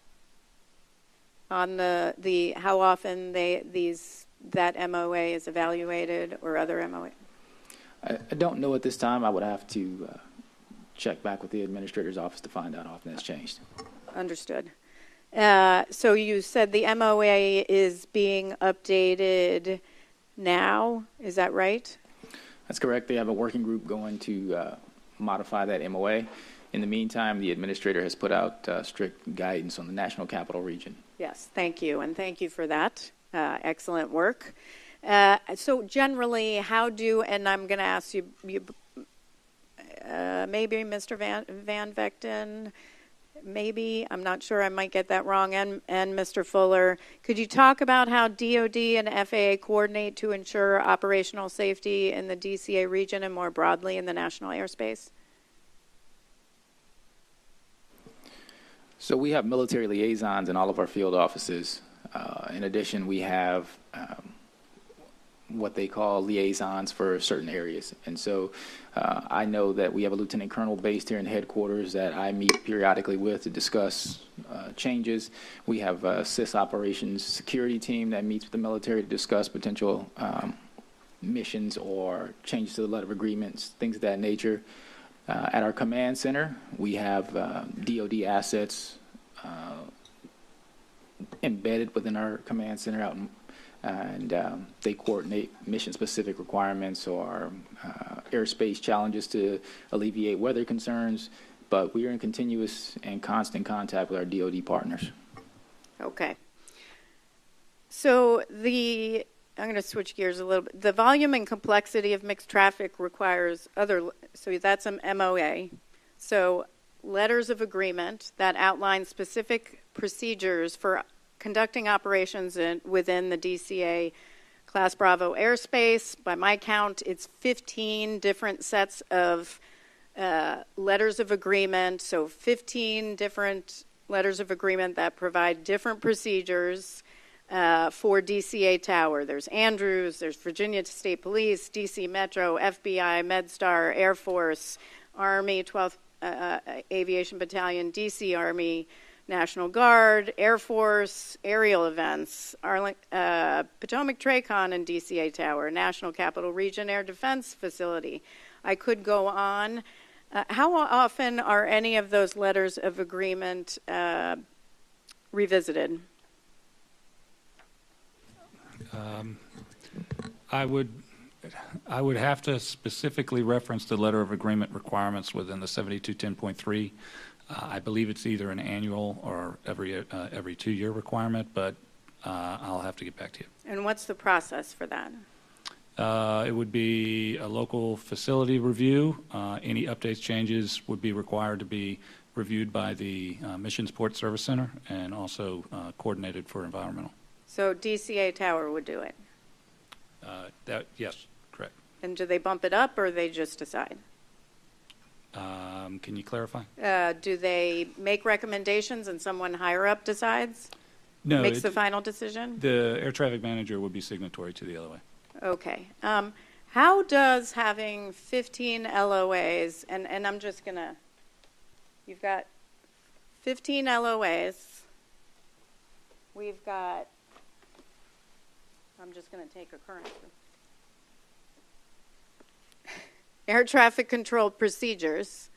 on the how often that MOA is evaluated or other MOA? I don't know at this time. I would have to check back with the administrator's office to find out how often it's changed. Understood. So you said the MOA is being updated now. Is that right? That's correct. They have a working group going to modify that MOA. In the meantime, the administrator has put out strict guidance on the National Capital Region. Yes, thank you, and thank you for that. Excellent work. So generally, how do, and I'm going to ask you maybe Mr. Van Vechten, maybe, I'm not sure, I might get that wrong, and Mr. Fuller, could you talk about how DoD and FAA coordinate to ensure operational safety in the DCA region and more broadly in the national airspace? So we have military liaisons in all of our field offices. In addition, we have what they call liaisons for certain areas. And so I know that we have a lieutenant colonel based here in headquarters that I meet periodically with to discuss changes. We have a CIS operations security team that meets with the military to discuss potential missions or changes to the letter of agreements, things of that nature. At our command center, we have DoD assets embedded within our command center out in, and they coordinate mission-specific requirements or airspace challenges to alleviate weather concerns, but we are in continuous and constant contact with our DoD partners. Okay. So I'm going to switch gears a little bit. The volume and complexity of mixed traffic requires so that's an MOA. So letters of agreement that outline specific procedures for conducting operations within the DCA Class Bravo airspace. By my count, it's 15 different sets of letters of agreement. So 15 different letters of agreement that provide different procedures for DCA Tower. There's Andrews, there's Virginia State Police, DC Metro, FBI, MedStar, Air Force, Army, 12th Aviation Battalion, DC Army, National Guard, Air Force, aerial events, Potomac Tracon and DCA Tower, National Capital Region Air Defense Facility. I could go on. How often are any of those letters of agreement revisited? I would have to specifically reference the letter of agreement requirements within the 7210.3. I believe it's either an annual or every 2-year requirement, but I'll have to get back to you. And what's the process for that? It would be a local facility review. Any updates, changes would be required to be reviewed by the Mission Support Service Center and also coordinated for environmental. So DCA Tower would do it? Yes, correct. And do they bump it up or they just decide? Can you clarify? Do they make recommendations and someone higher up decides? No. Makes the final decision? The air traffic manager would be signatory to the LOA. Okay. How does having 15 LOAs, and I'm just going to, you've got 15 LOAs. We've got, I'm just going to take a current. Air traffic control procedures.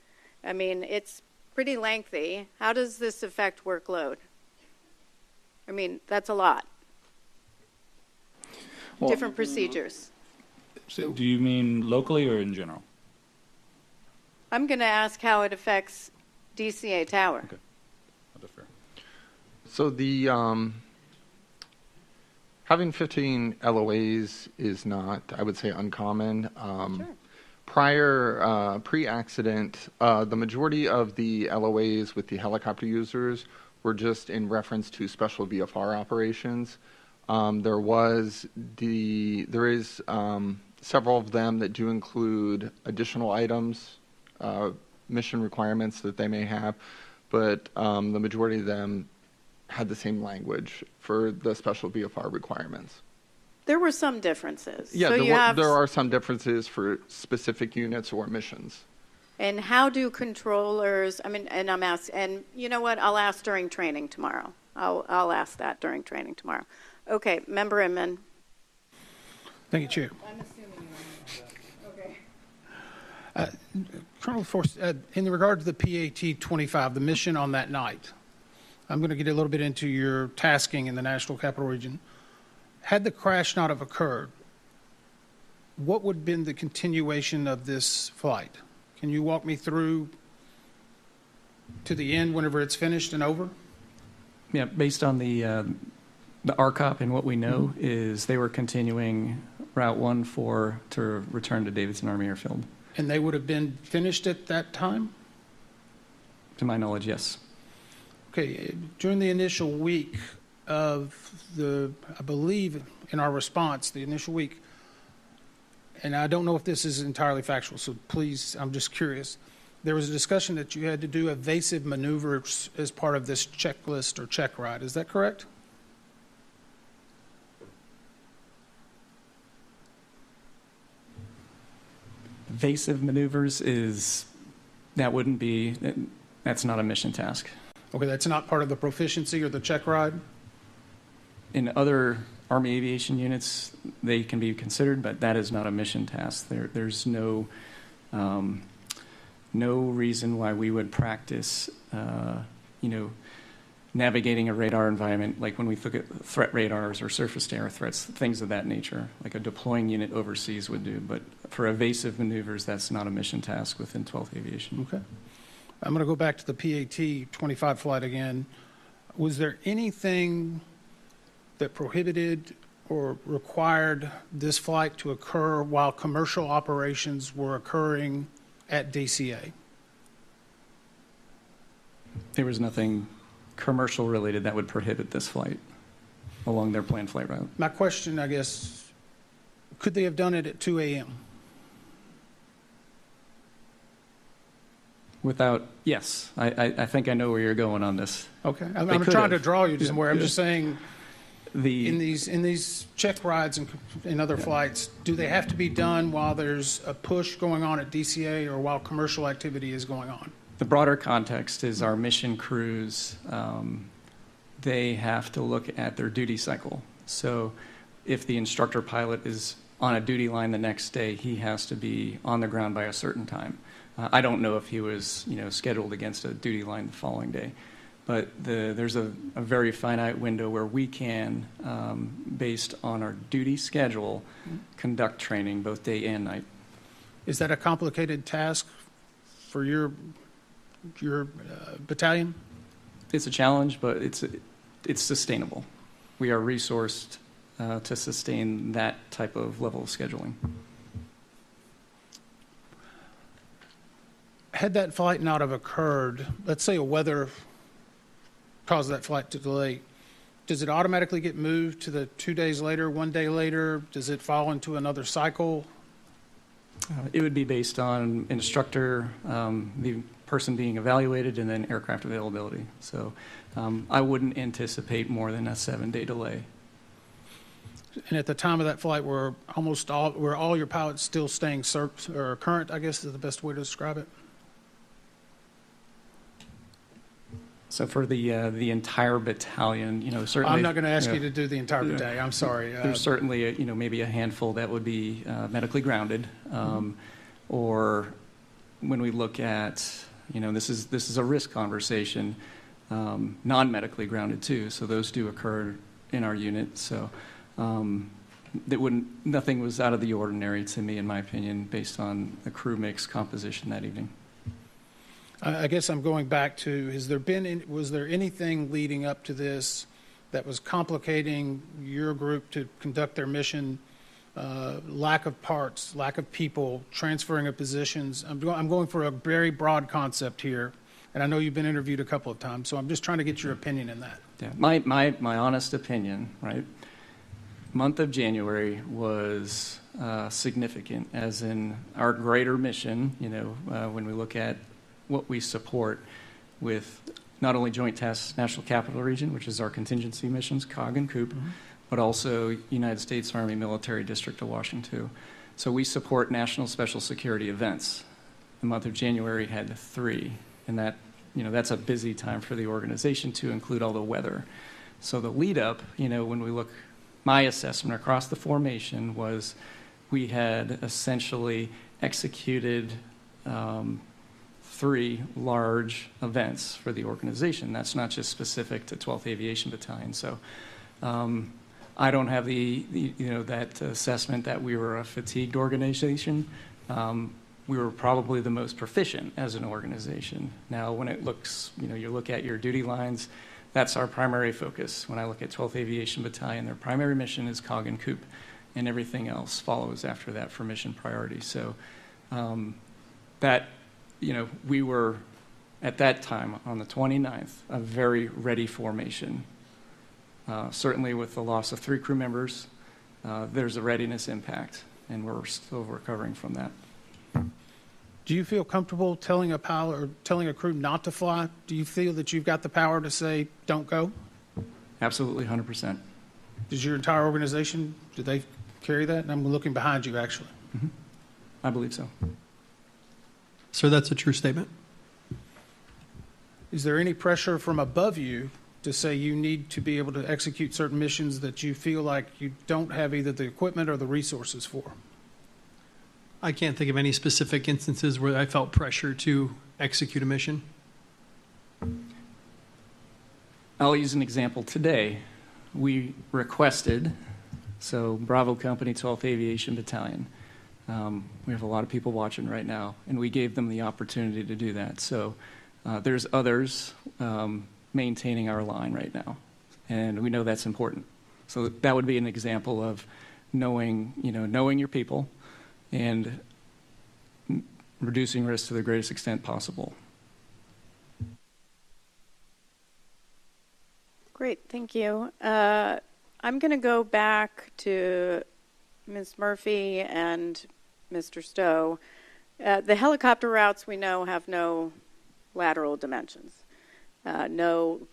I mean, it's pretty lengthy. How does this affect workload? I mean, that's a lot. Well, different procedures. So do you mean locally or in general? I'm going to ask how it affects DCA Tower. Okay. I'll defer. So the having 15 LOAs is not, I would say, uncommon. Sure. Pre-accident, the majority of the LOAs with the helicopter users were just in reference to special VFR operations. There is several of them that do include additional items, mission requirements that they may have, but the majority of them had the same language for the special VFR requirements. There were some differences. Yeah, So there are some differences for specific units or missions. And how do controllers, and I'm asking, and you know what, I'll ask during training tomorrow. I'll ask that during training tomorrow. Okay, Member Inman. Thank you, Chair. I'm assuming you okay. Colonel Force, in regard to the PAT-25, the mission on that night, I'm going to get a little bit into your tasking in the National Capital Region. Had the crash not have occurred, what would have been the continuation of this flight? Can you walk me through to the end whenever it's finished and over? Yeah, based on the RCOP and what we know is they were continuing Route 14 to return to Davidson Army Airfield. And they would have been finished at that time? To my knowledge, yes. Okay, during the initial week of I believe in our response, the initial week, and I don't know if this is entirely factual, so please, I'm just curious. There was a discussion that you had to do evasive maneuvers as part of this checklist or check ride. Is that correct? Evasive maneuvers that's not a mission task. Okay, that's not part of the proficiency or the check ride? In other Army aviation units, they can be considered, but that is not a mission task. There's no reason why we would practice, navigating a radar environment, like when we look at threat radars or surface-to-air threats, things of that nature, like a deploying unit overseas would do. But for evasive maneuvers, that's not a mission task within 12th Aviation. Okay. I'm going to go back to the PAT-25 flight again. Was there anything that prohibited or required this flight to occur while commercial operations were occurring at DCA? There was nothing commercial related that would prohibit this flight along their planned flight route. My question, I guess, could they have done it at 2 a.m.? Yes, I think I know where you're going on this. Okay, I'm trying to draw you to somewhere. I'm just saying, in these check rides and in other flights, do they have to be done while there's a push going on at DCA or while commercial activity is going on? The broader context is our mission crews, they have to look at their duty cycle. So if the instructor pilot is on a duty line the next day, he has to be on the ground by a certain time. I don't know if he was, scheduled against a duty line the following day, but there's a very finite window where we can, based on our duty schedule, conduct training both day and night. Is that a complicated task for your battalion? It's a challenge, but it's sustainable. We are resourced to sustain that type of level of scheduling. Had that flight not have occurred, let's say a weather caused that flight to delay, does it automatically get moved to the 2 days later, 1 day later? Does it fall into another cycle? It would be based on instructor, the person being evaluated, and then aircraft availability. So I wouldn't anticipate more than a 7-day delay. And at the time of that flight, were all your pilots still staying current, I guess is the best way to describe it? So for the entire battalion, certainly. I'm not going to ask you to do the entire battalion. I'm sorry. There's certainly, maybe a handful that would be medically grounded, or when we look at, this is a risk conversation, non-medically grounded too. So those do occur in our unit. So nothing was out of the ordinary to me, in my opinion, based on the crew mix composition that evening. I guess I'm going back to, was there anything leading up to this that was complicating your group to conduct their mission? Lack of parts, lack of people, transferring of positions. I'm going for a very broad concept here, and I know you've been interviewed a couple of times, so I'm just trying to get your opinion in that. Yeah, my honest opinion, right? Month of January was significant, as in our greater mission, when we look at what we support with not only Joint Task National Capital Region, which is our contingency missions, COG and COOP, but also United States Army Military District of Washington. So we support national special security events. The month of January had 3, and that's a busy time for the organization to include all the weather. So the lead up, when we look, my assessment across the formation was we had essentially executed 3 large events for the organization. That's not just specific to 12th Aviation Battalion. So I don't have that assessment that we were a fatigued organization. We were probably the most proficient as an organization. Now, when it looks, you look at your duty lines, that's our primary focus. When I look at 12th Aviation Battalion, their primary mission is COG and COOP, and everything else follows after that for mission priority. So we were, at that time, on the 29th, a very ready formation. Certainly with the loss of 3 crew members, there's a readiness impact, and we're still recovering from that. Do you feel comfortable telling a pilot or telling a crew not to fly? Do you feel that you've got the power to say, don't go? Absolutely, 100%. Does your entire organization, do they carry that? And I'm looking behind you, actually. Mm-hmm. I believe so. Sir, that's a true statement. Is there any pressure from above you to say you need to be able to execute certain missions that you feel like you don't have either the equipment or the resources for? I can't think of any specific instances where I felt pressure to execute a mission. I'll use an example today. We requested, so Bravo Company, 12th Aviation Battalion. We have a lot of people watching right now, and we gave them the opportunity to do that. So there's others maintaining our line right now, and we know that's important. So that would be an example of knowing your people and reducing risk to the greatest extent possible. Great, thank you. I'm going to go back to Ms. Murphy and Mr. Stowe. The helicopter routes we know have no lateral dimensions, no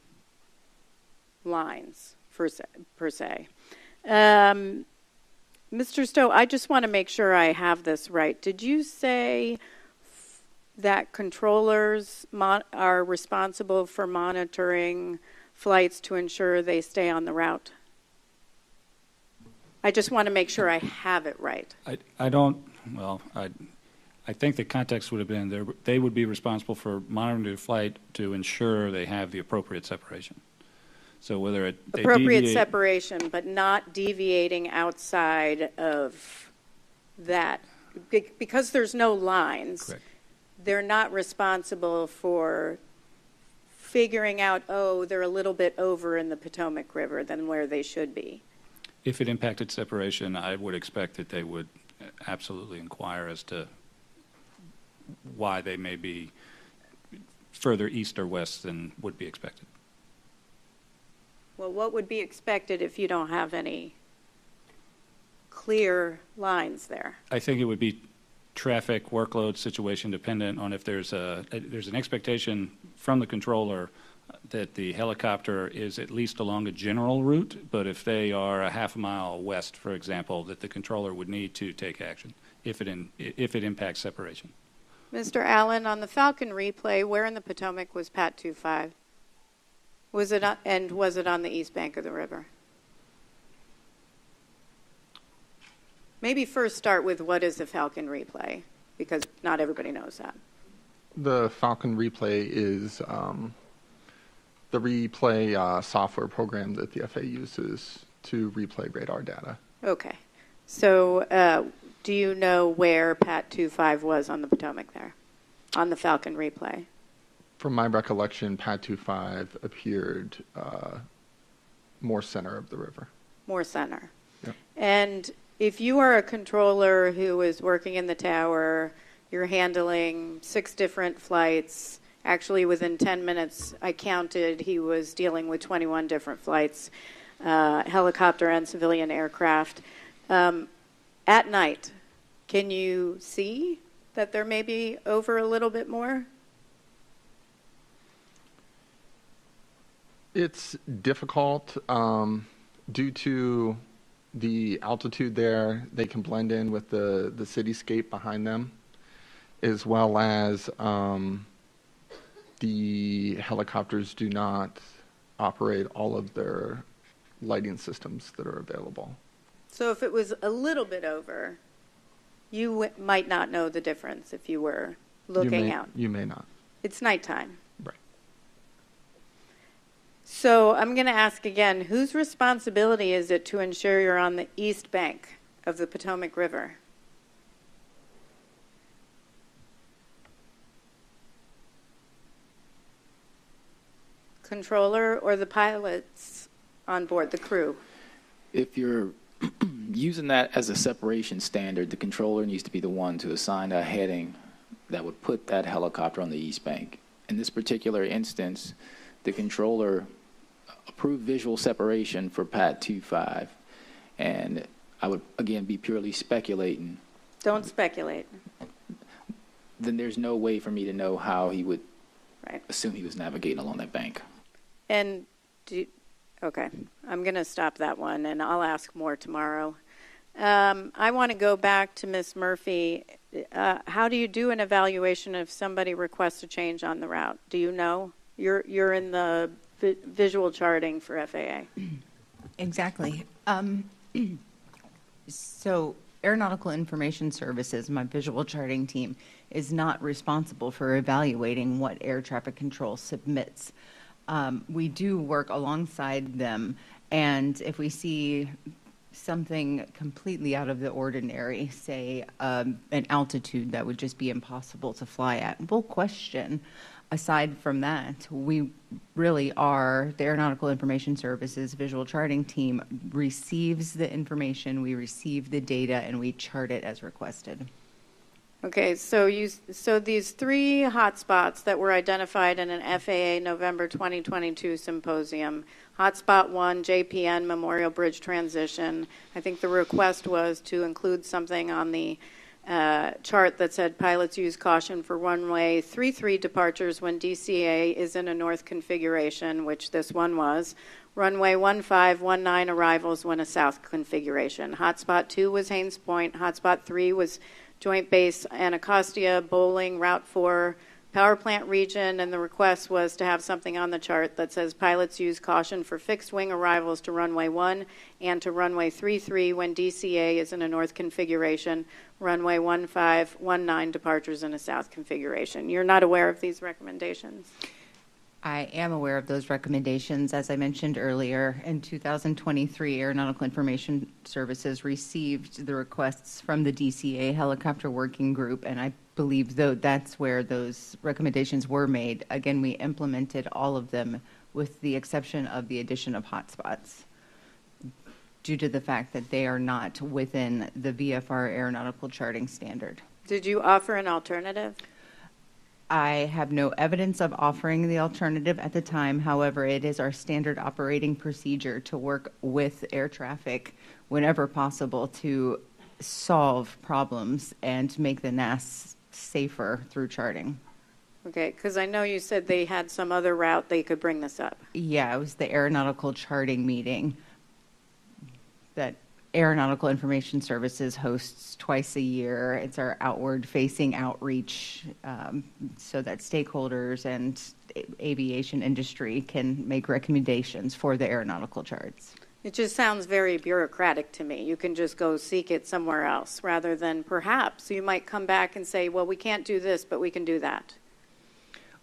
lines per se. Mr. Stowe, I just want to make sure I have this right. Did you say that controllers are responsible for monitoring flights to ensure they stay on the route? I just want to make sure I have it right. I think the context would have been they would be responsible for monitoring the flight to ensure they have the appropriate separation. So whether they appropriate separation, but not deviating outside of that. Because there's no lines, correct, they're not responsible for figuring out, they're a little bit over in the Potomac River than where they should be. If it impacted separation, I would expect that they would absolutely inquire as to why they may be further east or west than would be expected. Well, what would be expected if you don't have any clear lines there? I think it would be traffic workload situation dependent on if there's an expectation from the controller that the helicopter is at least along a general route, but if they are a half a mile west, for example, that the controller would need to take action if it impacts separation. Mr. Allen, on the Falcon replay, where in the Potomac was Pat 25? Was it on the east bank of the river? Maybe first start with what is the Falcon replay, because not everybody knows that. The Falcon replay is the replay software program that the FAA uses to replay radar data. Okay. So do you know where Pat 25 was on the Potomac there, on the Falcon replay? From my recollection, Pad 25 appeared more center of the river. More center. Yep. And if you are a controller who is working in the tower, you're handling 6 different flights. Actually, within 10 minutes, I counted, he was dealing with 21 different flights, helicopter and civilian aircraft. at night, can you see that there may be over a little bit more? It's difficult due to the altitude there. They can blend in with the cityscape behind them, as well as the helicopters do not operate all of their lighting systems that are available. So if it was a little bit over, you might not know the difference if you were looking out. You may not. It's nighttime. Right. So I'm going to ask again, whose responsibility is it to ensure you're on the east bank of the Potomac River? Controller or the pilots on board, the crew? If you're using that as a separation standard, the controller needs to be the one to assign a heading that would put that helicopter on the east bank. In this particular instance, the controller approved visual separation for Pad 2.5, and I would, again, be purely speculating. Don't speculate. Then there's no way for me to know how he would assume he was navigating along that bank. And okay, I'm going to stop that one, and I'll ask more tomorrow. I want to go back to Ms. Murphy. How do you do an evaluation if somebody requests a change on the route? Do you know? You're in the visual charting for FAA. Exactly. So Aeronautical Information Services, my visual charting team, is not responsible for evaluating what air traffic control submits. We do work alongside them, and if we see something completely out of the ordinary, say an altitude that would just be impossible to fly at, we'll question. Aside from that, we really are, the Aeronautical Information Services visual charting team receives the information, we receive the data, and we chart it as requested. Okay, so these three hotspots that were identified in an FAA November 2022 symposium, hotspot 1, JPN Memorial Bridge transition. I think the request was to include something on the chart that said pilots use caution for runway 33 departures when DCA is in a north configuration, which this one was. Runway 1519 arrivals when a south configuration. Hotspot 2 was Haynes Point. Hotspot 3 was Joint Base Anacostia, Bowling, Route 4, power plant region, and the request was to have something on the chart that says pilots use caution for fixed wing arrivals to runway 1 and to runway 33 when DCA is in a north configuration, runway 1519 departures in a south configuration. You're not aware of these recommendations? I am aware of those recommendations. As I mentioned earlier, in 2023, Aeronautical Information Services received the requests from the DCA Helicopter Working Group, and I believe that's where those recommendations were made. Again, we implemented all of them with the exception of the addition of hotspots due to the fact that they are not within the VFR aeronautical charting standard. Did you offer an alternative? I have no evidence of offering the alternative at the time. However, it is our standard operating procedure to work with air traffic whenever possible to solve problems and make the NAS safer through charting. Okay, because I know you said they had some other route they could bring this up. Yeah, it was the aeronautical charting meeting that Aeronautical Information Services hosts twice a year. It's our outward-facing outreach so that stakeholders and aviation industry can make recommendations for the aeronautical charts. It just sounds very bureaucratic to me. You can just go seek it somewhere else rather than perhaps you might come back and say, well, we can't do this, but we can do that.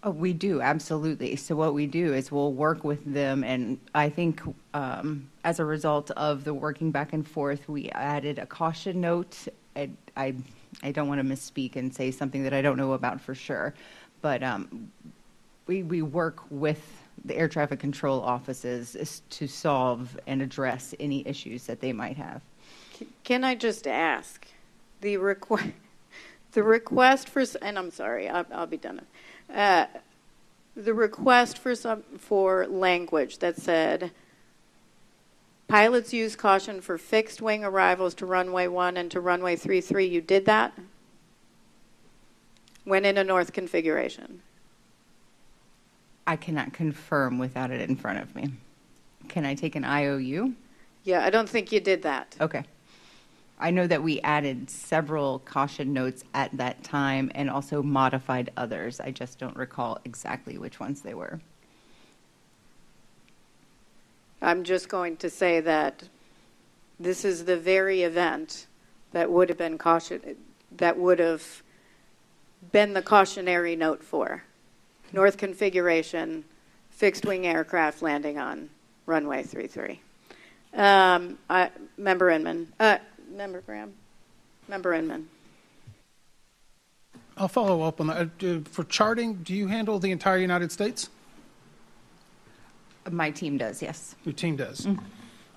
Oh, we do, absolutely. So what we do is we'll work with them, and I think as a result of the working back and forth, we added a caution note. I don't want to misspeak and say something that I don't know about for sure, but we work with the air traffic control offices to solve and address any issues that they might have. Can I just ask, the request for, and I'm sorry, I'll be done. The request for language that said Pilots use caution for fixed wing arrivals to runway 1 and to runway 33. You did that? When in a north configuration? I cannot confirm without it in front of me. Can I take an IOU? Yeah, I don't think you did that. Okay. I know that we added several caution notes at that time and also modified others. I just don't recall exactly which ones they were. I'm just going to say that this is the very event that would have been that would have been the cautionary note for north configuration, fixed wing aircraft landing on runway 33. Member Inman. Member Graham. Member Inman. I'll follow up on that. For charting, do you handle the entire United States? My team does, yes. Your team does.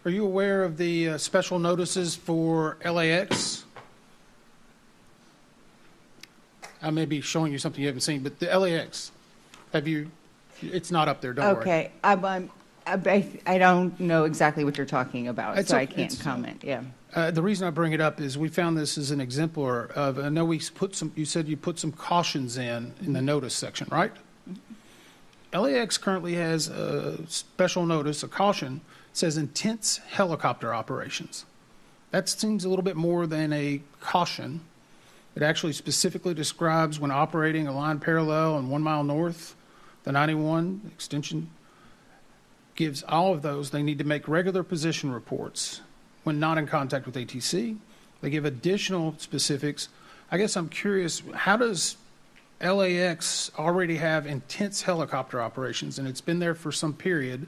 Are you aware of the special notices for LAX? I may be showing you something you haven't seen, but the LAX, have you? It's not up there. Don't worry. Okay, I don't know exactly what you're talking about, so I can't comment. Yeah. The reason I bring it up is we found this as an exemplar of. I know we put some. You said you put some cautions in the notice section, right? LAX currently has a special notice, a caution, says intense helicopter operations. That seems a little bit more than a caution. It actually specifically describes when operating a line parallel and 1 mile north, the 91 extension gives all of those. They need to make regular position reports when not in contact with ATC. They give additional specifics. I guess I'm curious, how does LAX already have intense helicopter operations, and it's been there for some period,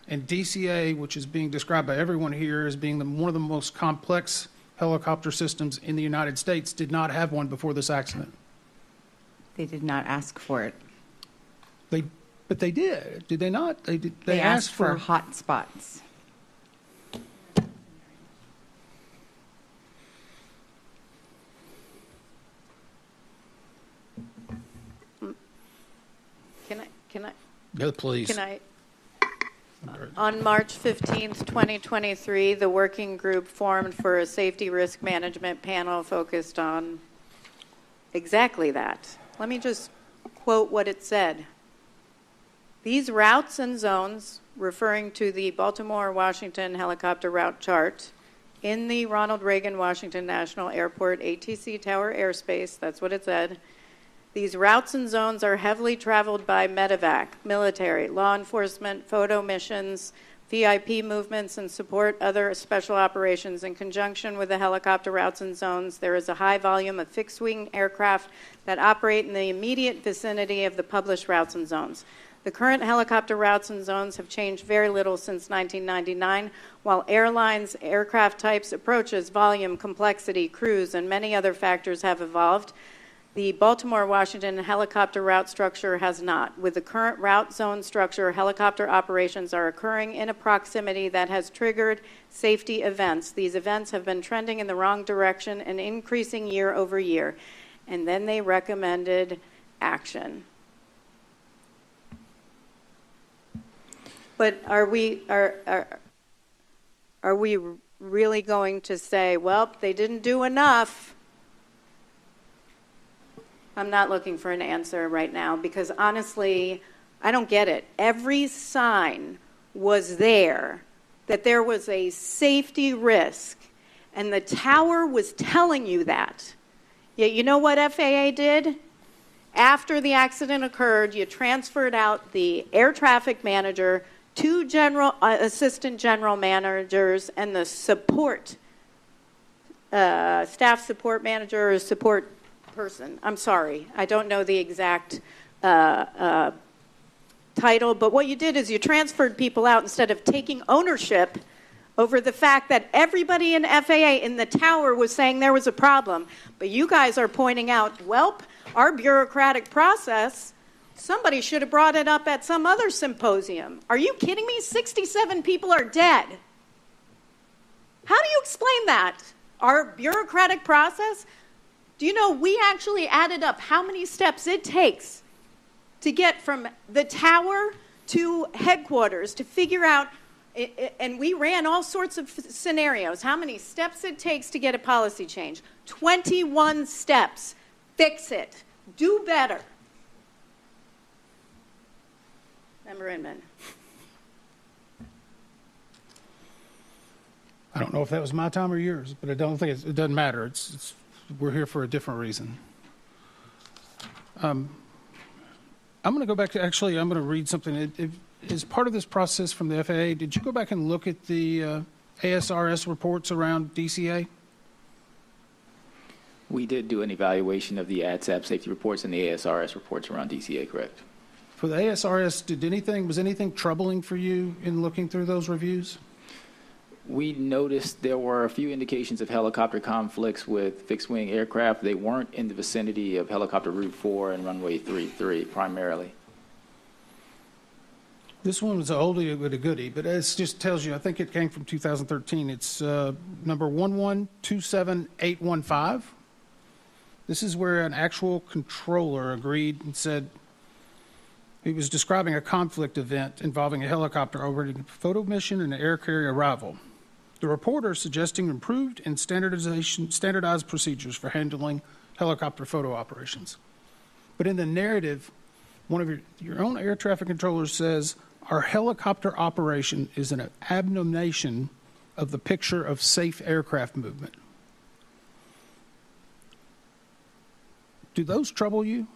and DCA, which is being described by everyone here as being one of the most complex helicopter systems in the United States, did not have one before this accident? They did not ask for it. But they did. Did they not? They asked for hot spots. Can I? Yeah, please. Can I? On March 15th, 2023, the working group formed for a safety risk management panel focused on exactly that. Let me just quote what it said. These routes and zones, referring to the Baltimore-Washington helicopter route chart in the Ronald Reagan Washington National Airport ATC Tower airspace, that's what it said. These routes and zones are heavily traveled by medevac, military, law enforcement, photo missions, VIP movements, and support other special operations. In conjunction with the helicopter routes and zones, there is a high volume of fixed-wing aircraft that operate in the immediate vicinity of the published routes and zones. The current helicopter routes and zones have changed very little since 1999, while airlines, aircraft types, approaches, volume, complexity, crews, and many other factors have evolved. The Baltimore-Washington helicopter route structure has not. With the current route zone structure, helicopter operations are occurring in a proximity that has triggered safety events. These events have been trending in the wrong direction and increasing year over year. And then they recommended action. But are we really going to say, well, they didn't do enough? I'm not looking for an answer right now because honestly, I don't get it. Every sign was there that there was a safety risk, and the tower was telling you that. Yet you know what FAA did? After the accident occurred, you transferred out the air traffic manager, two assistant general managers, and the support, staff support manager or support person. I'm sorry, I don't know the exact title, but what you did is you transferred people out instead of taking ownership over the fact that everybody in FAA in the tower was saying there was a problem. But you guys are pointing out, welp, our bureaucratic process, somebody should have brought it up at some other symposium. Are you kidding me? 67 people are dead. How do you explain that? Our bureaucratic process? Do you know we actually added up how many steps it takes to get from the tower to headquarters to figure out And we ran all sorts of scenarios, how many steps it takes to get a policy change. 21 steps. Fix it. Do better. Member Inman. I don't know if that was my time or yours, but I don't think it doesn't matter. We're here for a different reason. I'm going to go back to, actually, I'm going to read something. As part of this process from the FAA, did you go back and look at the ASRS reports around DCA? We did do an evaluation of the ADSAP safety reports and the ASRS reports around DCA, correct? For the ASRS, was anything troubling for you in looking through those reviews? We noticed there were a few indications of helicopter conflicts with fixed-wing aircraft. They weren't in the vicinity of helicopter Route 4 and runway 33 primarily. This one was an oldie but a goodie, but it just tells you, I think it came from 2013. It's number 1127815. This is where an actual controller agreed and said he was describing a conflict event involving a helicopter operating a photo mission and an air carrier arrival. The reporter suggesting improved and standardized procedures for handling helicopter photo operations. But in the narrative, one of your own air traffic controllers says, our helicopter operation is an abomination of the picture of safe aircraft movement. Do those trouble you?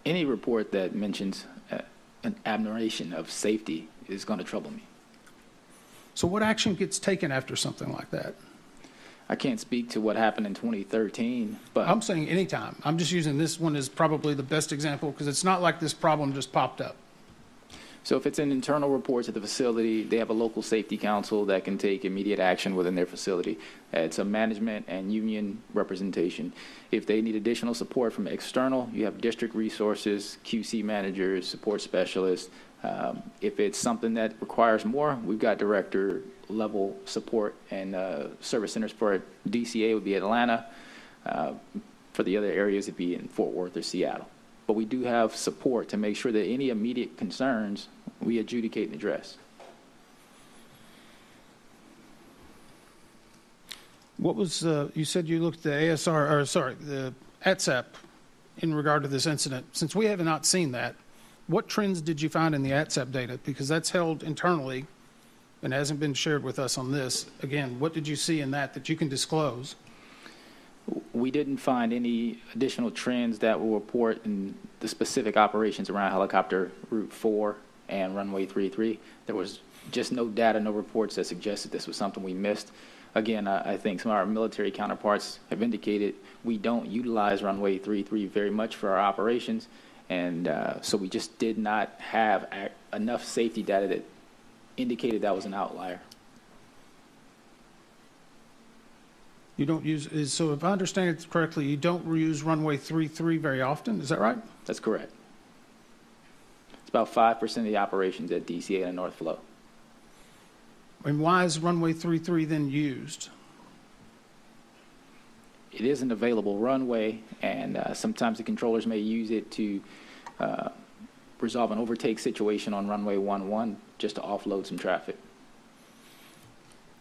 Any report that mentions an abnormality of safety is going to trouble me. So what action gets taken after something like that? I can't speak to what happened in 2013, but I'm saying anytime. I'm just using this one as probably the best example because it's not like this problem just popped up. so if it's an internal report to the facility, they have a local safety council that can take immediate action within their facility. It's a management and union representation. If they need additional support from external, you have district resources, QC managers, support specialists. If it's something that requires more, we've got director level support and service centers for it. DCA would be Atlanta. For the other areas, it'd be in Fort Worth or Seattle. But we do have support to make sure that any immediate concerns we adjudicate and address. What was, you said you looked at the ATSAP in regard to this incident. Since we have not seen that, what trends did you find in the ATSAP data? Because that's held internally and hasn't been shared with us on this. Again, what did you see in that you can disclose? We didn't find any additional trends that will report in the specific operations around helicopter Route 4 and runway 33. There was just no data, no reports that suggested this was something we missed. Again, I think some of our military counterparts have indicated we don't utilize runway 33 very much for our operations, and so we just did not have enough safety data that indicated that was an outlier. You don't use, so if I understand it correctly, you don't use runway 33 very often, is that right? That's correct. It's about 5% of the operations at DCA and North Flow. And why is runway 33 then used? It is an available runway, and sometimes the controllers may use it to resolve an overtake situation on runway 11 just to offload some traffic.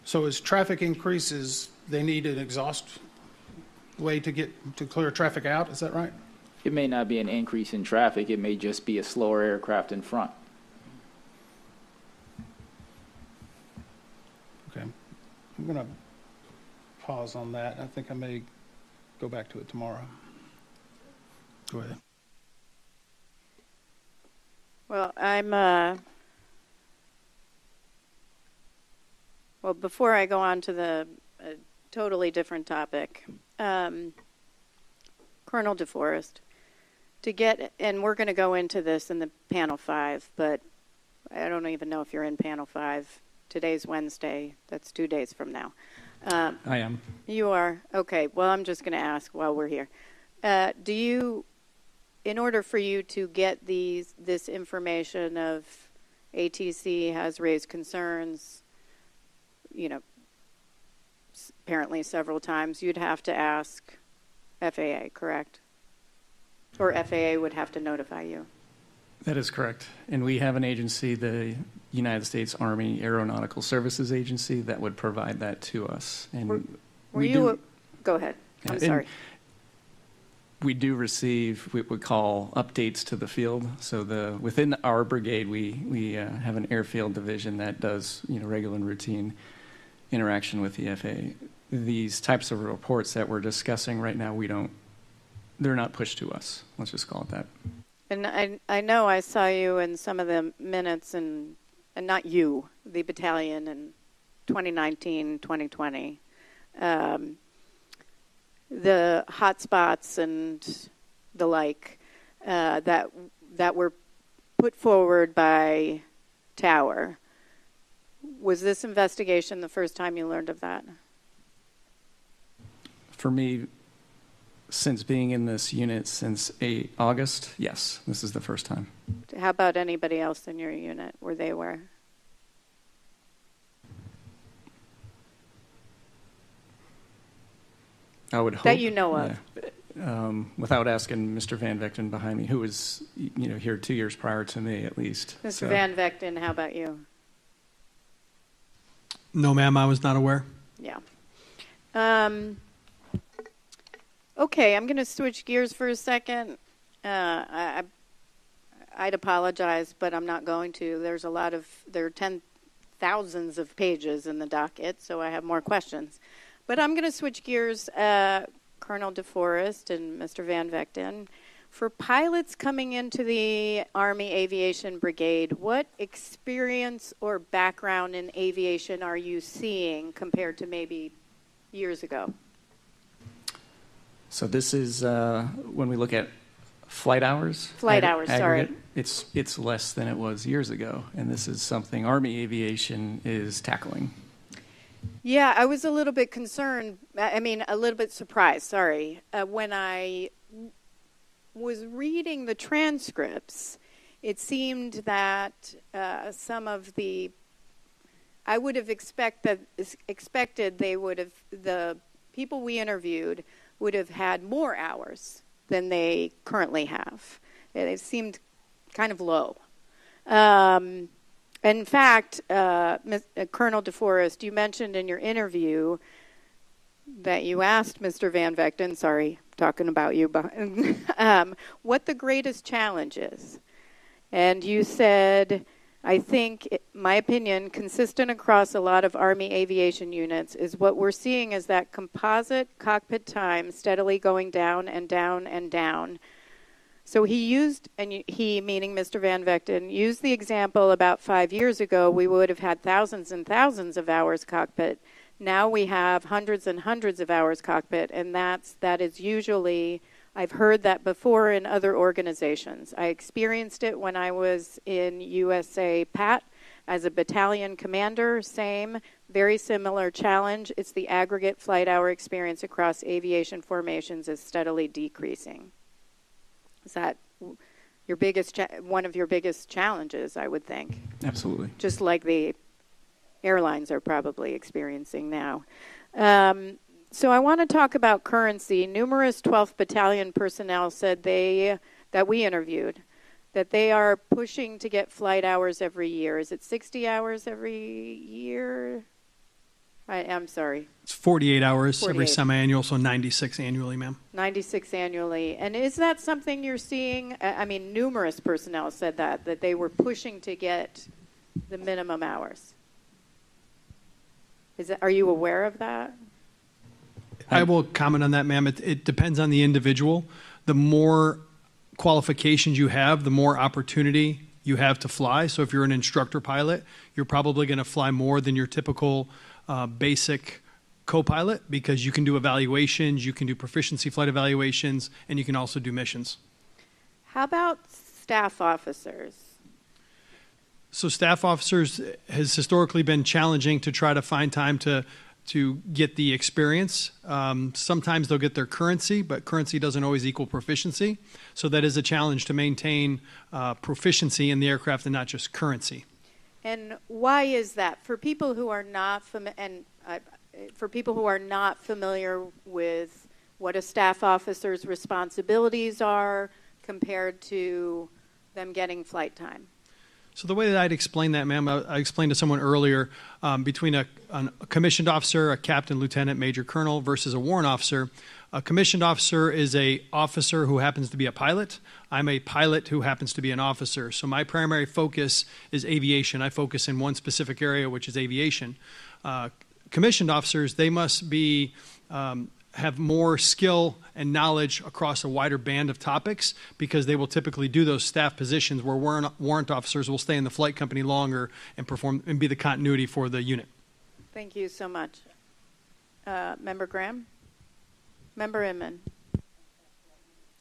So as traffic increases, they need an exhaust way to clear traffic out, is that right? It may not be an increase in traffic, it may just be a slower aircraft in front. Okay, I'm going to pause on that. I think I may go back to it tomorrow. Go ahead. Well, well, before I go on to the totally different topic, Colonel DeForest, and we're going to go into this in the panel 5, but I don't even know if you're in panel 5. Today's Wednesday. This 2 days from now. I am. You are? Okay. Well, I'm just going to ask while we're here. Do you, in order for you to get this information of ATC has raised concerns, apparently several times, you'd have to ask FAA, correct? Or FAA would have to notify you? That is correct. And we have an agency, the United States Army Aeronautical Services Agency, that would provide that to us. And Were you? Go ahead. I'm and sorry. we do receive what we call updates to the field. So within our brigade, we have an airfield division that does regular and routine interaction with the FAA. These types of reports that we're discussing right now, they're not pushed to us. Let's just call it that. And I know I saw you in some of the minutes, and not you, the battalion in 2019, 2020. The hotspots and the like that were put forward by Tower. Was this investigation the first time you learned of that? For me, since being in this unit since August, yes, this is the first time. How about anybody else in your unit? Were they aware? I would hope that you know of. Yeah. Without asking Mr. Van Vechten behind me, who was here 2 years prior to me at least. Mr. Van Vechten, how about you? No, ma'am, I was not aware. Yeah. Okay, I'm going to switch gears for a second. I'd apologize, but I'm not going to. There are 10,000s of pages in the docket, so I have more questions. But I'm going to switch gears, Colonel DeForest and Mr. Van Vechten. For pilots coming into the Army Aviation Brigade, what experience or background in aviation are you seeing compared to maybe years ago? So this is when we look at flight hours. Flight hours, sorry. It's less than it was years ago, and this is something Army Aviation is tackling. Yeah, I was a little bit concerned, a little bit surprised, sorry. When I was reading the transcripts, it seemed that I would have expected the people we interviewed would have had more hours than they currently have. It seemed kind of low. In fact, Colonel DeForest, you mentioned in your interview that you asked Mr. Van Vechten, sorry, talking about you, what the greatest challenge is. And you said, I think, my opinion, consistent across a lot of Army aviation units is what we're seeing is that composite cockpit time steadily going down and down and down. So he meaning Mr. Van Vechten, used the example about 5 years ago, we would have had thousands and thousands of hours cockpit. Now we have hundreds and hundreds of hours cockpit, and that is usually, I've heard that before in other organizations. I experienced it when I was in USA PAT as a battalion commander, same, very similar challenge. It's the aggregate flight hour experience across aviation formations is steadily decreasing. Is that one of your biggest challenges, I would think? Absolutely. Just like the airlines are probably experiencing now. So I want to talk about currency. Numerous 12th Battalion personnel said that we interviewed, that they are pushing to get flight hours every year. Is it 60 hours every year? I'm sorry. It's 48 hours 48. Every semi-annual, so 96 annually, ma'am. 96 annually. And is that something you're seeing? Numerous personnel said that they were pushing to get the minimum hours. Are you aware of that? I will comment on that, ma'am. It depends on the individual. The more qualifications you have, the more opportunity you have to fly. So if you're an instructor pilot, you're probably going to fly more than your typical basic co-pilot because you can do evaluations, you can do proficiency flight evaluations, and you can also do missions. How about staff officers? So staff officers has historically been challenging to try to find time to get the experience. Sometimes they'll get their currency, but currency doesn't always equal proficiency. So that is a challenge to maintain proficiency in the aircraft and not just currency. And why is that? For people who are not familiar with what a staff officer's responsibilities are compared to them getting flight time? So the way that I'd explain that, ma'am, I explained to someone earlier, between a commissioned officer, a captain, lieutenant, major, colonel versus a warrant officer. A commissioned officer is a officer who happens to be a pilot. I'm a pilot who happens to be an officer. So my primary focus is aviation. I focus in one specific area, which is aviation. Commissioned officers, they must be have more skill and knowledge across a wider band of topics, because they will typically do those staff positions where warrant officers will stay in the flight company longer and perform and be the continuity for the unit. Thank you so much. Member Graham? Member Inman?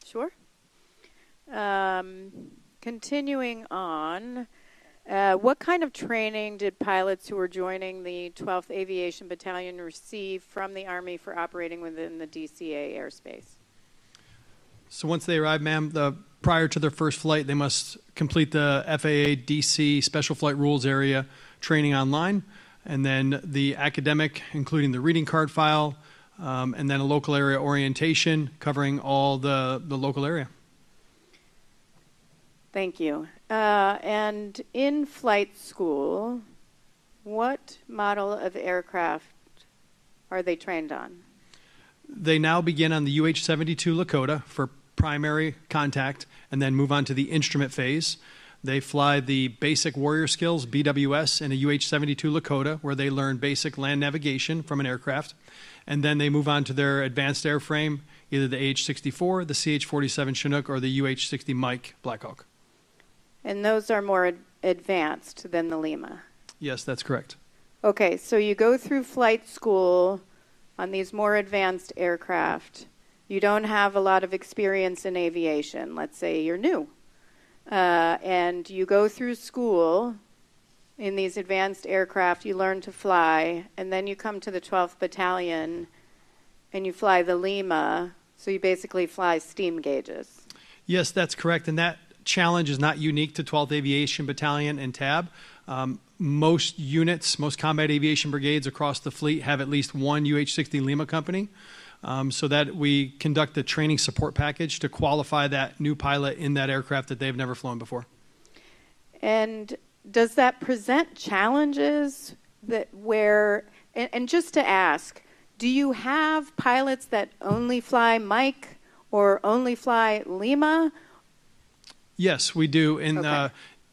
Sure. Continuing on, what kind of training did pilots who were joining the 12th Aviation Battalion receive from the Army for operating within the DCA airspace? So once they arrive, ma'am, prior to their first flight, they must complete the FAA DC Special Flight Rules Area training online, and then the academic, including the reading card file, and then a local area orientation covering all the local area. Thank you. And in flight school, what model of aircraft are they trained on? They now begin on the UH-72 Lakota for primary contact, and then move on to the instrument phase. They fly the basic warrior skills, BWS, in a UH-72 Lakota, where they learn basic land navigation from an aircraft. And then they move on to their advanced airframe, either the AH-64, the CH-47 Chinook, or the UH-60 Mike Black Hawk. And those are more advanced than the Lima? Yes, that's correct. Okay, so you go through flight school on these more advanced aircraft. You don't have a lot of experience in aviation. Let's say you're new. And you go through school in these advanced aircraft, you learn to fly, and then you come to the 12th Battalion and you fly the Lima, so you basically fly steam gauges. Yes, that's correct, and that challenge is not unique to 12th Aviation Battalion and TAB. Most units, most combat aviation brigades across the fleet have at least one UH-60 Lima company, so that we conduct the training support package to qualify that new pilot in that aircraft that they've never flown before. And does that present challenges that where, and just to ask, do you have pilots that only fly Mike or only fly Lima? Yes, we do. Okay.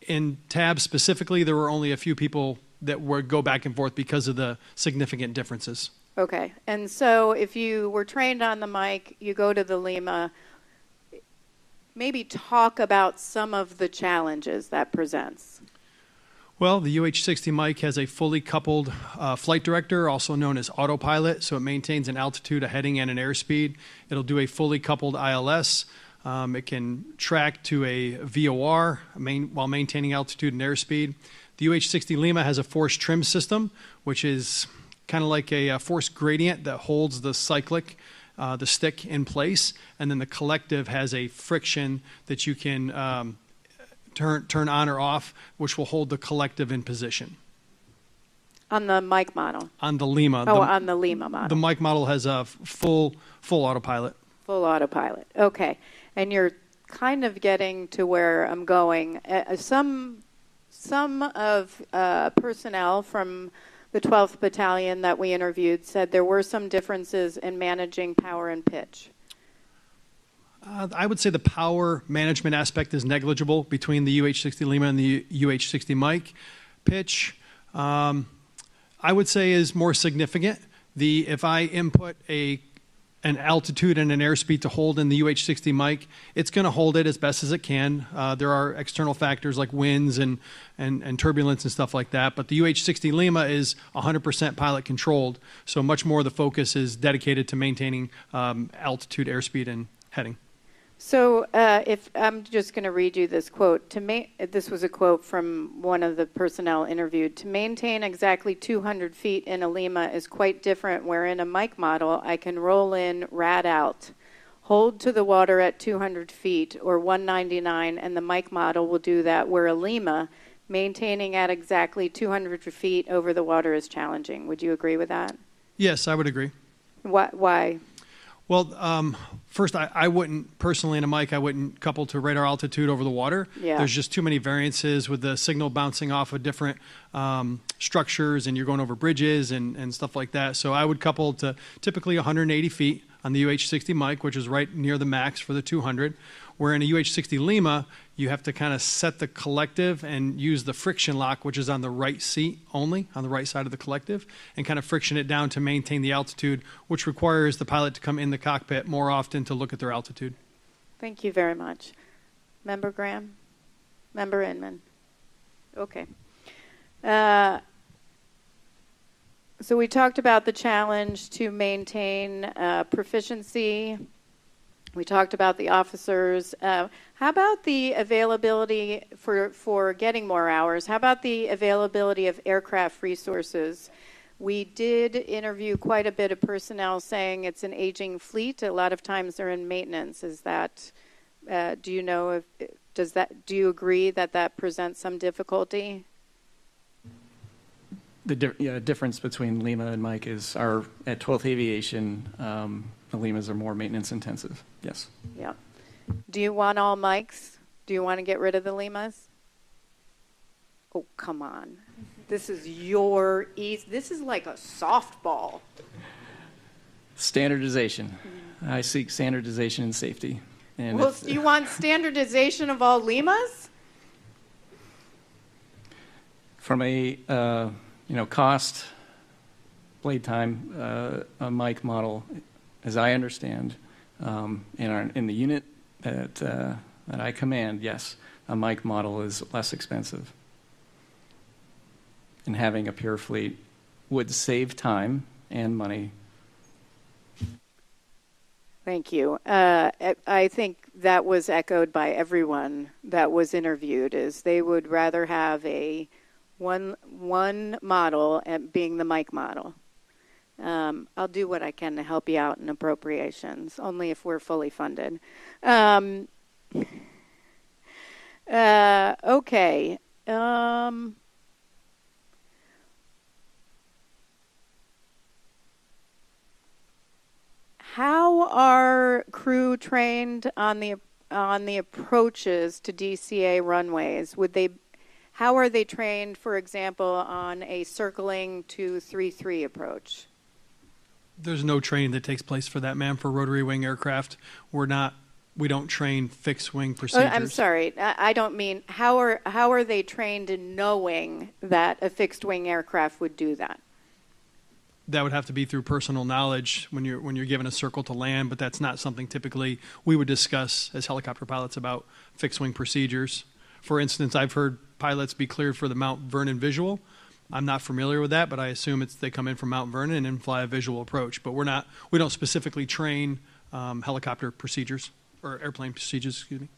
In TAB specifically, there were only a few people that would go back and forth because of the significant differences. Okay. And so if you were trained on the Mike, you go to the Lima, maybe talk about some of the challenges that presents. Well, the UH-60 Mike has a fully coupled flight director, also known as autopilot, so it maintains an altitude, a heading, and an airspeed. It'll do a fully coupled ILS. It can track to a VOR while maintaining altitude and airspeed. The UH-60 Lima has a force trim system, which is kind of like a force gradient that holds the cyclic, the stick in place, and then the collective has a friction that you can turn on or off, which will hold the collective in position. On the Mike model? On the Lima. On the Lima model. The Mike model has a full autopilot. Full autopilot. Okay. And you're kind of getting to where I'm going. Some of personnel from the 12th Battalion that we interviewed said there were some differences in managing power and pitch. I would say the power management aspect is negligible between the UH-60 Lima and the UH-60 Mike. Pitch, I would say, is more significant. If I input an altitude and an airspeed to hold in the UH-60 Mike, it's going to hold it as best as it can. There are external factors like winds and turbulence and stuff like that, but the UH-60 Lima is 100% pilot controlled, so much more of the focus is dedicated to maintaining altitude, airspeed, and heading. So if I'm just going to read you this quote. This was a quote from one of the personnel interviewed. To maintain exactly 200 feet in a Lima is quite different, where in a Mike model, I can roll in, rad out, hold to the water at 200 feet or 199, and the Mike model will do that, where a Lima, maintaining at exactly 200 feet over the water is challenging. Would you agree with that? Yes, I would agree. Why? Well, first, I wouldn't, personally in a mic, I wouldn't couple to radar altitude over the water. Yeah. There's just too many variances with the signal bouncing off of different structures, and you're going over bridges and stuff like that. So I would couple to typically 180 feet on the UH-60 mic, which is right near the max for the 200. Where in a UH-60 Lima, you have to kind of set the collective and use the friction lock, which is on the right seat only, on the right side of the collective, and kind of friction it down to maintain the altitude, which requires the pilot to come in the cockpit more often to look at their altitude. Thank you very much. Member Graham? Member Inman? Okay. So we talked about the challenge to maintain proficiency. We talked about the officers. How about the availability for getting more hours? How about the availability of aircraft resources? We did interview quite a bit of personnel saying it's an aging fleet. A lot of times they're in maintenance. Is that, do you know, do you agree that that presents some difficulty? The difference between Lima and Mike is at 12th Aviation, the Limas are more maintenance intensive. Yes. Yeah. Do you want all mics? Do you want to get rid of the Limas? Oh, come on. This is this is like a softball. Standardization. I seek standardization and safety. And well, do you want standardization of all Limas? From a cost, blade time, a mic model, as I understand, in the unit that I command, yes, a mic model is less expensive. And having a pure fleet would save time and money. Thank you. I think that was echoed by everyone that was interviewed, is they would rather have a one model being the mic model. I'll do what I can to help you out in appropriations, only if we're fully funded. Okay. How are crew trained on the approaches to DCA runways? How are they trained, for example, on a circling to 3-3 approach? There's no training that takes place for that, ma'am. For rotary wing aircraft, we don't train fixed wing procedures. I'm sorry, I don't mean how are they trained in knowing that a fixed wing aircraft would do that? That would have to be through personal knowledge when you're given a circle to land, but that's not something typically we would discuss as helicopter pilots about fixed wing procedures. For instance, I've heard pilots be cleared for the Mount Vernon visual. I'm not familiar with that, but I assume they come in from Mount Vernon and then fly a visual approach. But we don't specifically train helicopter procedures or airplane procedures, excuse me.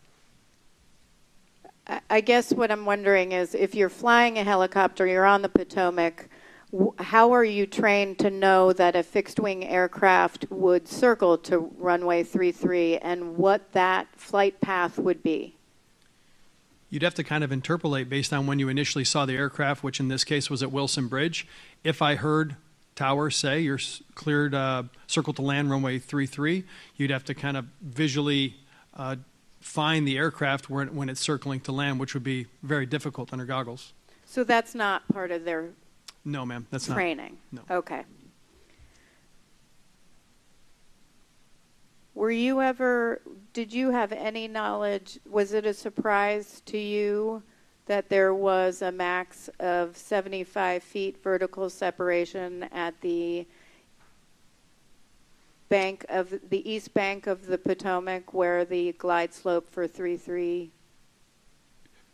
I guess what I'm wondering is if you're flying a helicopter, you're on the Potomac, how are you trained to know that a fixed-wing aircraft would circle to runway 33 and what that flight path would be? You'd have to kind of interpolate based on when you initially saw the aircraft, which in this case was at Wilson Bridge. If I heard tower say you're cleared circle to land runway 33, you'd have to kind of visually find the aircraft when it's circling to land, which would be very difficult under goggles. So that's not part of their No, ma'am, that's training? Not. No. Okay. Did you have any knowledge, was it a surprise to you that there was a max of 75 feet vertical separation at the east bank of the Potomac where the glide slope for 3-3?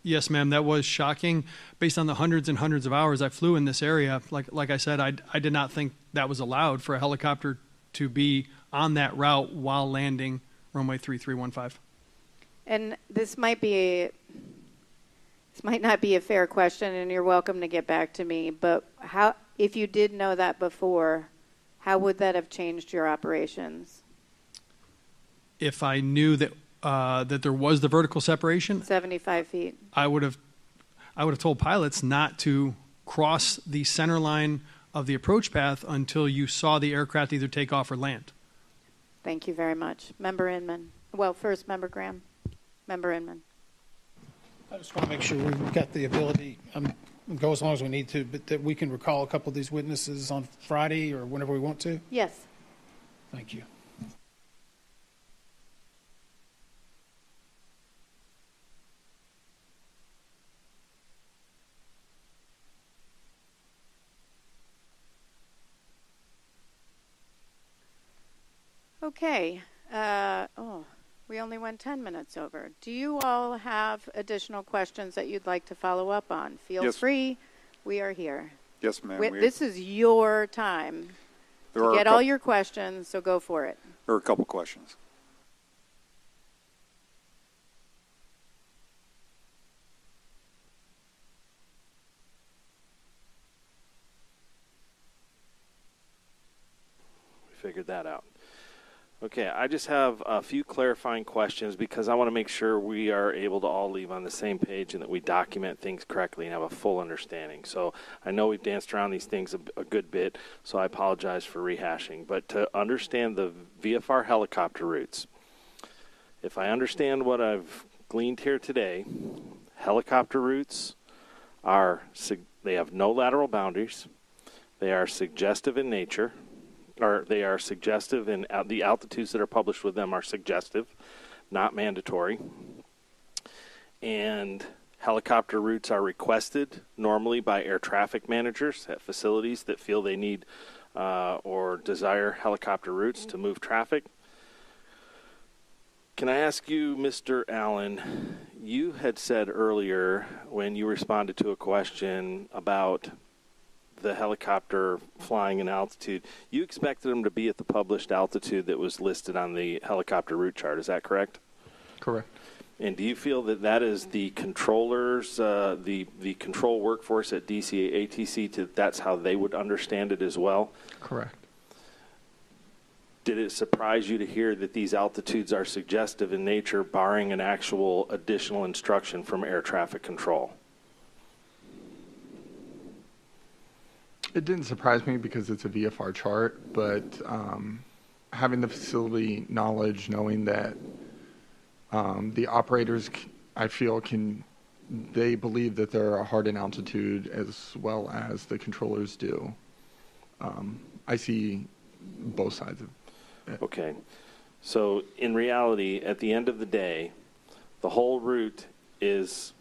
Yes, ma'am, that was shocking. Based on the hundreds and hundreds of hours I flew in this area, like I said, I did not think that was allowed for a helicopter to be on that route while landing runway 3315. And this might not be a fair question, and you're welcome to get back to me, but if you did know that before, how would that have changed your operations? If I knew that there was the vertical separation, 75 feet. I would have told pilots not to cross the center line of the approach path until you saw the aircraft either take off or land. Thank you very much. Member Inman. Well, first, Member Graham. Member Inman. I just want to make sure we've got the ability, go as long as we need to, but that we can recall a couple of these witnesses on Friday or whenever we want to? Yes. Thank you. Okay. We only went 10 minutes over. Do you all have additional questions that you'd like to follow up on? Feel Yes. free. We are here. Yes, ma'am. This is your time to get all your questions, so go for it. There are a couple questions. We figured that out. Okay, I just have a few clarifying questions because I want to make sure we are able to all leave on the same page and that we document things correctly and have a full understanding. So I know we've danced around these things a good bit, so I apologize for rehashing. But to understand the VFR helicopter routes, if I understand what I've gleaned here today, helicopter routes they have no lateral boundaries, they are suggestive in nature, or they are suggestive, and the altitudes that are published with them are suggestive, not mandatory. And helicopter routes are requested normally by air traffic managers at facilities that feel they need or desire helicopter routes to move traffic. Can I ask you, Mr. Allen, you had said earlier when you responded to a question about the helicopter flying in altitude, you expected them to be at the published altitude that was listed on the helicopter route chart. Is that correct? Correct. And do you feel that that is the controllers, the control workforce at DCA ATC, that's how they would understand it as well? Correct. Did it surprise you to hear that these altitudes are suggestive in nature, barring an actual additional instruction from air traffic control? It didn't surprise me because it's a VFR chart, but having the facility knowledge, knowing that the operators, I feel, they believe that they're a hardened altitude as well as the controllers do. I see both sides of it. Okay. So in reality, at the end of the day, the whole route is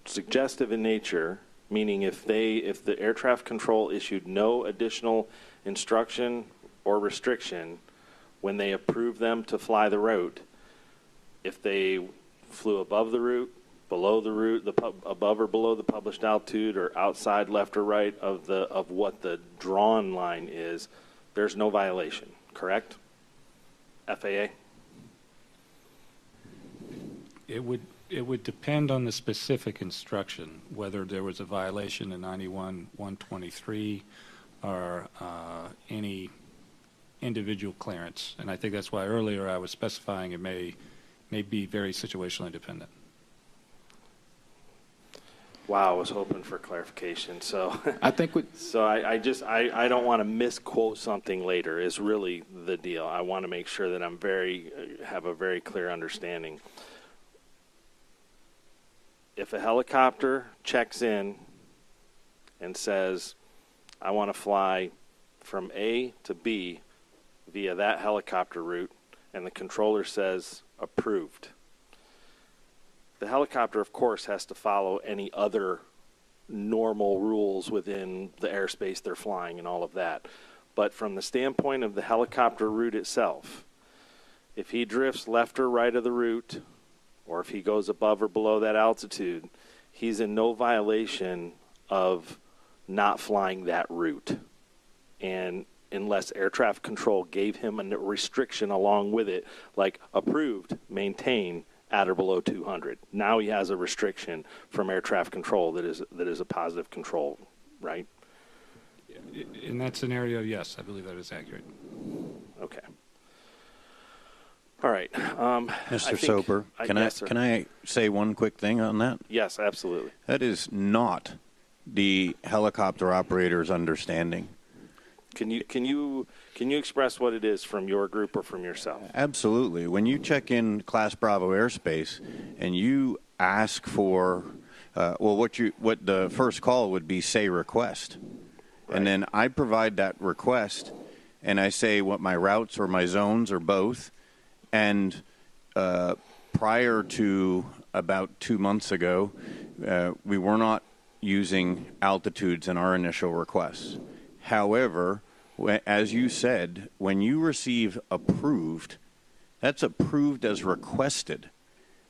suggestive in nature, meaning if the air traffic control issued no additional instruction or restriction when they approved them to fly the route, if they flew above the route, below the route, above or below the published altitude, or outside, left or right of what the drawn line is, there's no violation, correct? FAA? It would depend on the specific instruction, whether there was a violation in 91-123 or any individual clearance. And I think that's why earlier I was specifying it may be very situationally dependent. Wow, I was hoping for clarification. So I think I don't want to misquote something later is really the deal. I want to make sure that have a very clear understanding. If a helicopter checks in and says, I want to fly from A to B via that helicopter route, and the controller says, approved, the helicopter, of course, has to follow any other normal rules within the airspace they're flying and all of that. But from the standpoint of the helicopter route itself, if he drifts left or right of the route, or if he goes above or below that altitude, he's in no violation of not flying that route. And unless air traffic control gave him a restriction along with it, like approved, maintain at or below 200. Now he has a restriction from air traffic control that is a positive control, right? In that scenario, yes, I believe that is accurate. Okay. All right. Mr. Soper, can I say one quick thing on that? Yes, absolutely. That is not the helicopter operator's understanding. Can you express what it is from your group or from yourself? Absolutely. When you check in Class Bravo airspace and you ask for, what the first call would be, say request, right. And then I provide that request, and I say what my routes or my zones or both, and prior to about 2 months ago, we were not using altitudes in our initial requests. However, as you said, when you receive approved, that's approved as requested.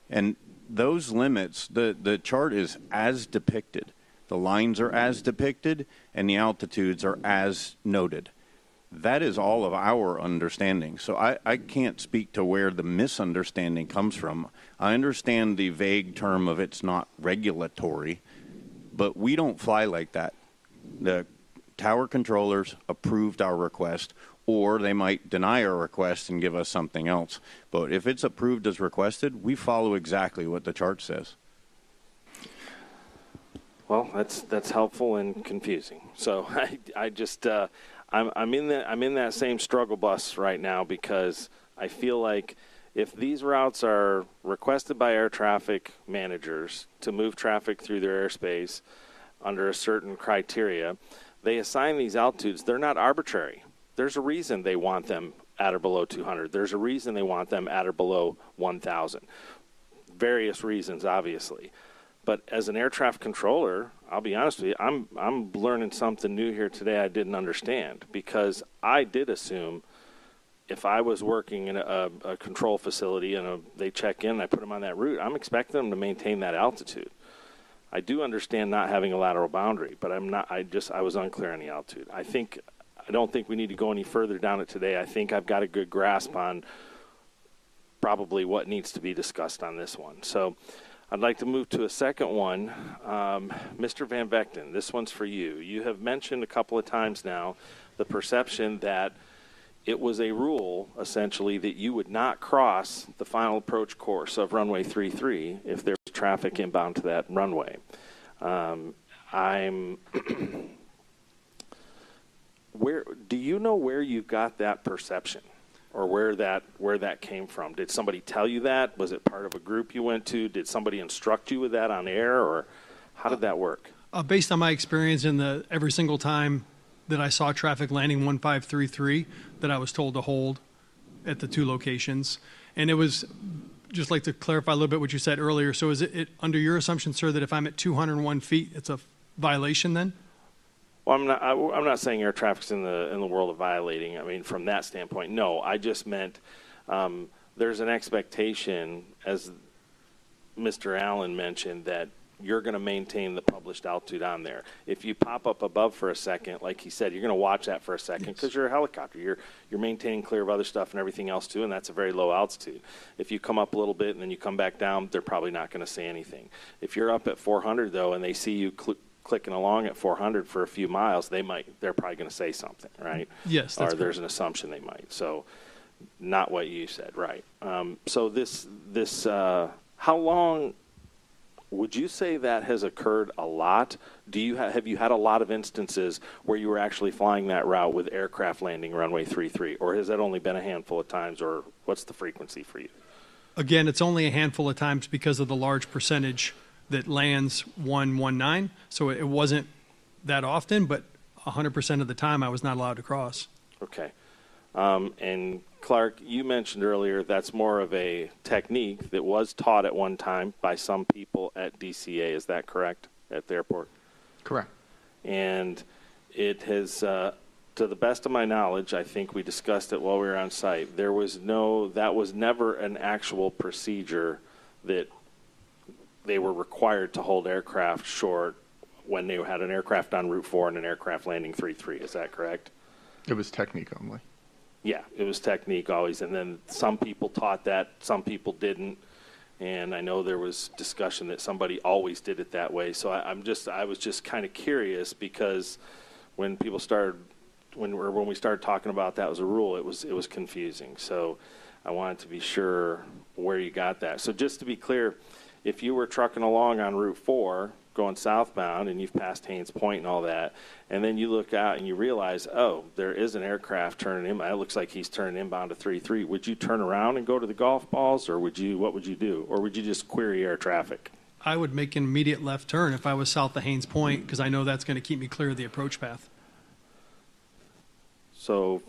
And those limits, the chart is as depicted. The lines are as depicted, and the altitudes are as noted. That is all of our understanding. So I can't speak to where the misunderstanding comes from. I understand the vague term of it's not regulatory, but we don't fly like that. The tower controllers approved our request, or they might deny our request and give us something else. But if it's approved as requested, we follow exactly what the chart says. Well, that's helpful and confusing. So I just I'm in that same struggle bus right now, because I feel like if these routes are requested by air traffic managers to move traffic through their airspace under a certain criteria, they assign these altitudes. They're not arbitrary. There's a reason they want them at or below 200. There's a reason they want them at or below 1,000. Various reasons, obviously. But as an air traffic controller, I'll be honest with you, I'm learning something new here today I didn't understand, because I did assume if I was working in a control facility and they check in and I put them on that route, I'm expecting them to maintain that altitude. I do understand not having a lateral boundary, but I was unclear on the altitude. I don't think we need to go any further down it today. I think I've got a good grasp on probably what needs to be discussed on this one. So I'd like to move to a second one. Mr. Van Vechten, this one's for you. You have mentioned a couple of times now the perception that it was a rule, essentially, that you would not cross the final approach course of runway 33 if there was traffic inbound to that runway. Do you know where you got that perception, or where that came from? Did somebody tell you that? Was it part of a group you went to? Did somebody instruct you with that on air, or how did that work? Based on my experience every single time that I saw traffic landing 1533, that I was told to hold at the two locations. And it was, just like to clarify a little bit what you said earlier, so is it under your assumption, sir, that if I'm at 201 feet, it's a violation then? Well, I'm not saying air traffic's in the world of violating. I mean, from that standpoint, no. I just meant there's an expectation, as Mr. Allen mentioned, that you're going to maintain the published altitude on there. If you pop up above for a second, like he said, you're going to watch that for a second, because you're a helicopter. You're maintaining clear of other stuff and everything else too, and that's a very low altitude. If you come up a little bit and then you come back down, they're probably not going to say anything. If you're up at 400 though, and they see you clicking along at 400 for a few miles, they're probably going to say something, right? Yes, that's or there's an assumption they might. So, not what you said, right? So this how long would you say that has occurred a lot? Have you had a lot of instances where you were actually flying that route with aircraft landing runway 33, or has that only been a handful of times, or what's the frequency for you? Again, it's only a handful of times because of the large percentage that lands 119, so it wasn't that often, but 100% of the time I was not allowed to cross. Okay. And Clark, you mentioned earlier that's more of a technique that was taught at one time by some people at DCA. Is that correct, at the airport? Correct. And it has, to the best of my knowledge, I think we discussed it while we were on site, that was never an actual procedure that they were required to hold aircraft short when they had an aircraft on Route 4 and an aircraft landing 33. Is that correct? It was technique only. Yeah, it was technique always, and then some people taught that, some people didn't, and I know there was discussion that somebody always did it that way. So I was just kind of curious, because when we started talking about that as a rule, it was confusing. So I wanted to be sure where you got that. So just to be clear, if you were trucking along on Route 4 going southbound and you've passed Haynes Point and all that, and then you look out and you realize, oh, there is an aircraft turning in. It looks like he's turning inbound to 3-3. Would you turn around and go to the golf balls, or what would you do? Or would you just query air traffic? I would make an immediate left turn if I was south of Haynes Point, because I know that's going to keep me clear of the approach path. So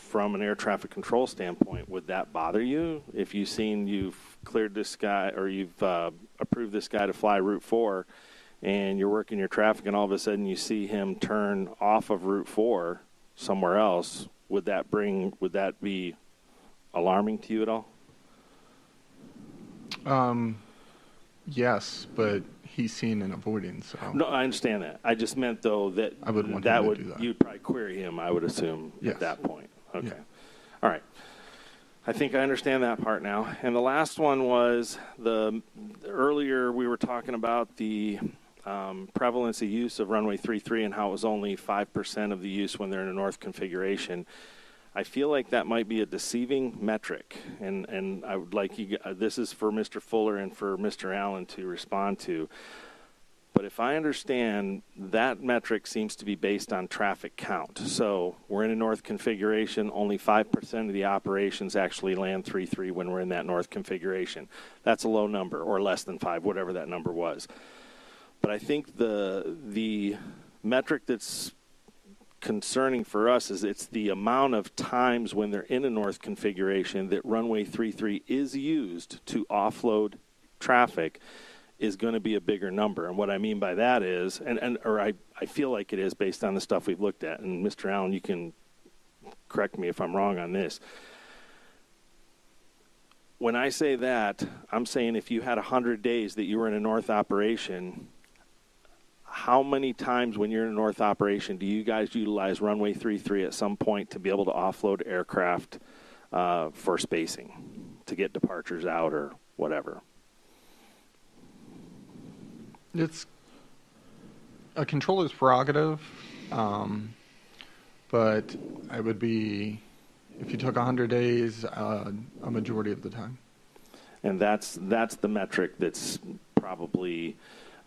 from an air traffic control standpoint, would that bother you if you've cleared this guy, or you've approved this guy to fly Route 4, and you're working your traffic, and all of a sudden you see him turn off of Route 4 somewhere else? Would that be alarming to you at all? Yes, but he's seen and avoiding. So no, I understand that. I just meant though that I would want him to do that. You'd probably query him, I would assume, Yes. at that point. Okay. Yeah. All right. I think I understand that part now. And the last one was earlier we were talking about the prevalence of use of runway 33 and how it was only 5% of the use when they're in a north configuration. I feel like that might be a deceiving metric, and I would like you, this is for Mr. Fuller and for Mr. Allen to respond to. But if I understand, that metric seems to be based on traffic count. So we're in a north configuration, only 5% of the operations actually land 3-3 when we're in that north configuration. That's a low number, or less than 5, whatever that number was. But I think the metric that's concerning for us is it's the amount of times when they're in a north configuration that runway 33 is used to offload traffic is going to be a bigger number. And what I mean by that is, I feel like it is based on the stuff we've looked at, and Mr. Allen, you can correct me if I'm wrong on this. When I say that, I'm saying if you had 100 days that you were in a north operation, how many times when you're in a north operation do you guys utilize runway 33 at some point to be able to offload aircraft for spacing, to get departures out or whatever? It's a controller's prerogative, but it would be, if you took 100 days, a majority of the time. And that's the metric that's probably,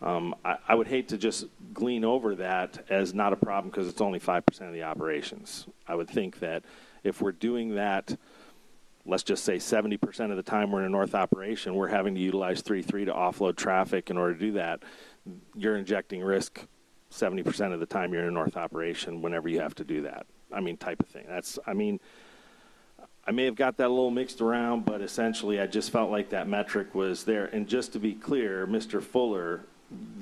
I would hate to just glean over that as not a problem because it's only 5% of the operations. I would think that if we're doing that, let's just say 70% of the time we're in a north operation, we're having to utilize 3-3 to offload traffic in order to do that. You're injecting risk 70% of the time you're in a north operation whenever you have to do that. I mean, type of thing. I may have got that a little mixed around, but essentially I just felt like that metric was there. And just to be clear, Mr. Fuller,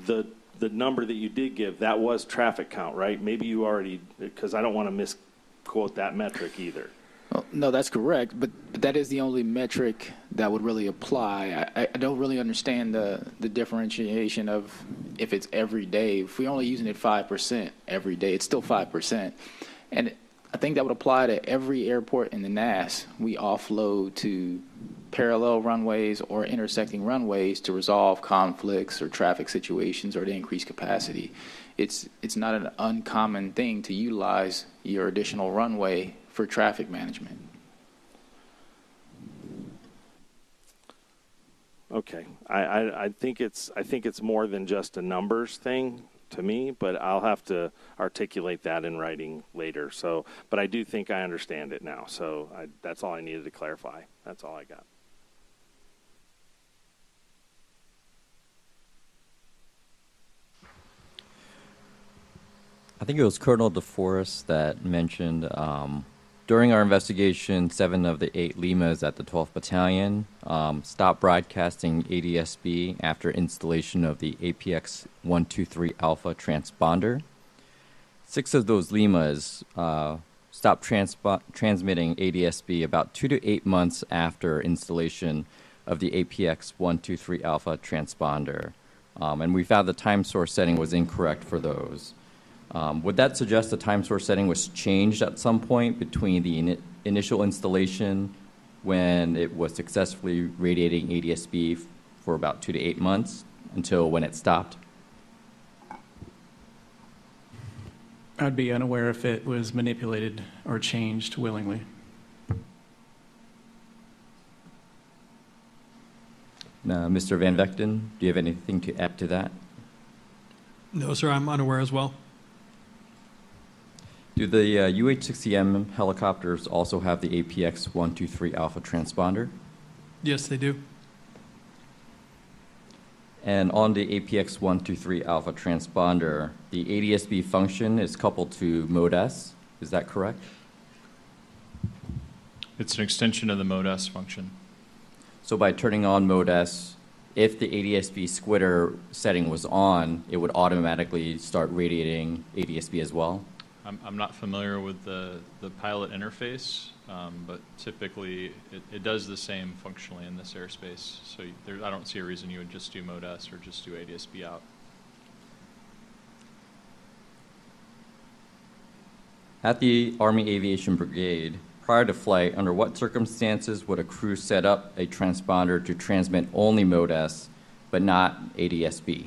the number that you did give, that was traffic count, right? Maybe you already, because I don't want to misquote that metric either. Well, no, that's correct, but that is the only metric that would really apply. I don't really understand the differentiation of if it's every day. If we're only using it 5% every day, it's still 5%. And I think that would apply to every airport in the NAS. We offload to parallel runways or intersecting runways to resolve conflicts or traffic situations or to increase capacity. It's not an uncommon thing to utilize your additional runway for traffic management. Okay, I think it's more than just a numbers thing to me, but I'll have to articulate that in writing later. So, but I do think I understand it now. So that's all I needed to clarify. That's all I got. I think it was Colonel DeForest that mentioned during our investigation, 7 of the 8 Limas at the 12th Battalion stopped broadcasting ADSB after installation of the APX 123 Alpha transponder. 6 of those Limas stopped transmitting ADSB about 2 to 8 months after installation of the APX 123 Alpha transponder. And we found the time source setting was incorrect for those. Would that suggest the time source setting was changed at some point between the initial installation when it was successfully radiating ADSB for about 2 to 8 months until when it stopped? I'd be unaware if it was manipulated or changed willingly. Mr. Van Vechten, do you have anything to add to that? No, sir, I'm unaware as well. Do the UH-60M helicopters also have the APX-123 alpha transponder? Yes, they do. And on the APX-123 alpha transponder, the ADSB function is coupled to Mode S. Is that correct? It's an extension of the Mode S function. So by turning on Mode S, if the ADSB squitter setting was on, it would automatically start radiating ADSB as well? I'm not familiar with the pilot interface, but typically it does the same functionally in this airspace. So I don't see a reason you would just do Mode S or just do ADSB out. At the Army Aviation Brigade, prior to flight, under what circumstances would a crew set up a transponder to transmit only Mode S, but not ADSB?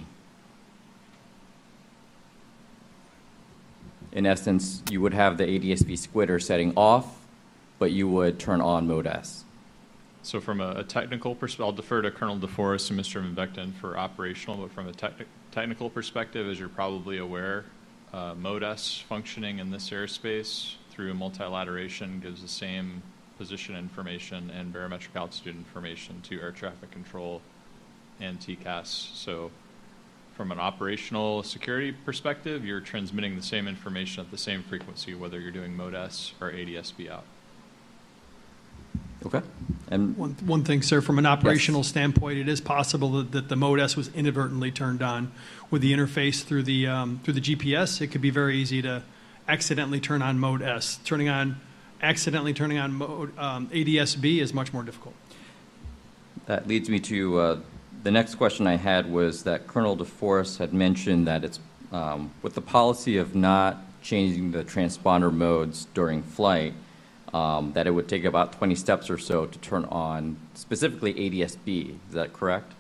In essence, you would have the ADSB squitter setting off, but you would turn on Mode S. So from a technical perspective, I'll defer to Colonel DeForest and Mr. Van Vechten for operational, but from a technical perspective, as you're probably aware, Mode S functioning in this airspace through multilateration gives the same position information and barometric altitude information to air traffic control and TCAS. So from an operational security perspective, you're transmitting the same information at the same frequency, whether you're doing Mode S or ADSB out. Okay. And one thing, sir, from an operational standpoint, it is possible that the Mode S was inadvertently turned on with the interface through the GPS. It could be very easy to accidentally turn on Mode S. Accidentally turning on Mode ADSB is much more difficult. That leads me to the next question I had was that Colonel DeForest had mentioned that it's with the policy of not changing the transponder modes during flight, that it would take about 20 steps or so to turn on specifically ADSB. Is that correct?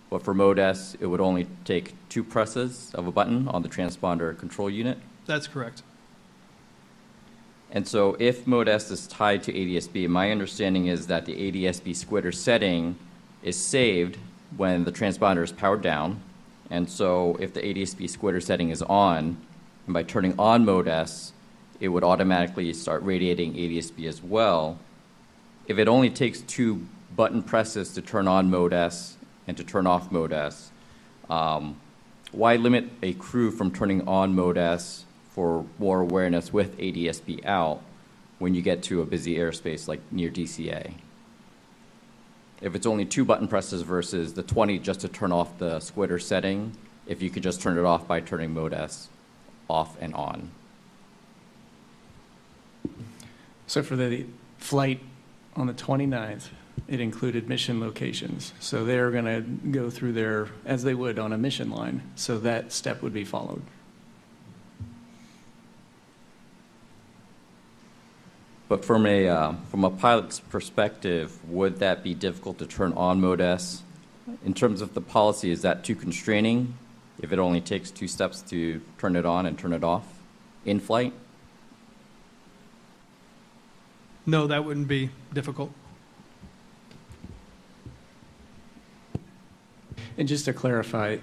But for Mode S, it would only take 2 presses of a button on the transponder control unit? That's correct. And so if Mode S is tied to ADSB, my understanding is that the ADSB squitter setting is saved when the transponder is powered down. And so if the ADSB squitter setting is on, and by turning on Mode S, it would automatically start radiating ADSB as well. If it only takes 2 button presses to turn on Mode S and to turn off Mode S, why limit a crew from turning on Mode S for more awareness with ADSB out when you get to a busy airspace like near DCA? If it's only 2 button presses versus the 20 just to turn off the squitter setting, if you could just turn it off by turning Mode S off and on. So for the flight on the 29th, it included mission locations. So they're going to go through there as they would on a mission line. So that step would be followed. But from a pilot's perspective, would that be difficult to turn on Mode S? In terms of the policy, is that too constraining if it only takes 2 steps to turn it on and turn it off in flight? No, that wouldn't be difficult. And just to clarify,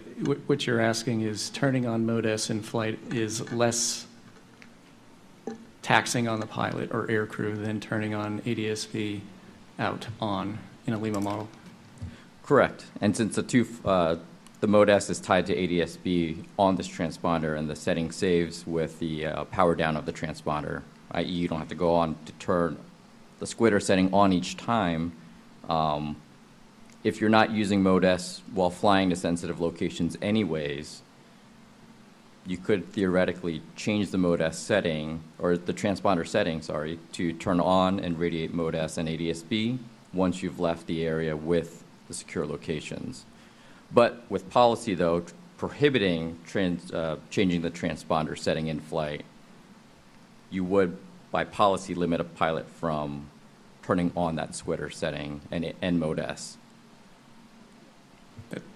what you're asking is turning on Mode S in flight is less taxing on the pilot or air crew than turning on ADSB out on in a Lima model? Correct. And since the Mode S is tied to ADSB on this transponder and the setting saves with the power down of the transponder, i.e. you don't have to go on to turn the squitter setting on each time. If you're not using Mode S while flying to sensitive locations anyways, you could theoretically change the Mode S setting, or the transponder setting, sorry, to turn on and radiate Mode S and ADSB once you've left the area with the secure locations. But with policy, though, prohibiting changing the transponder setting in flight, you would, by policy, limit a pilot from turning on that squitter setting and Mode S.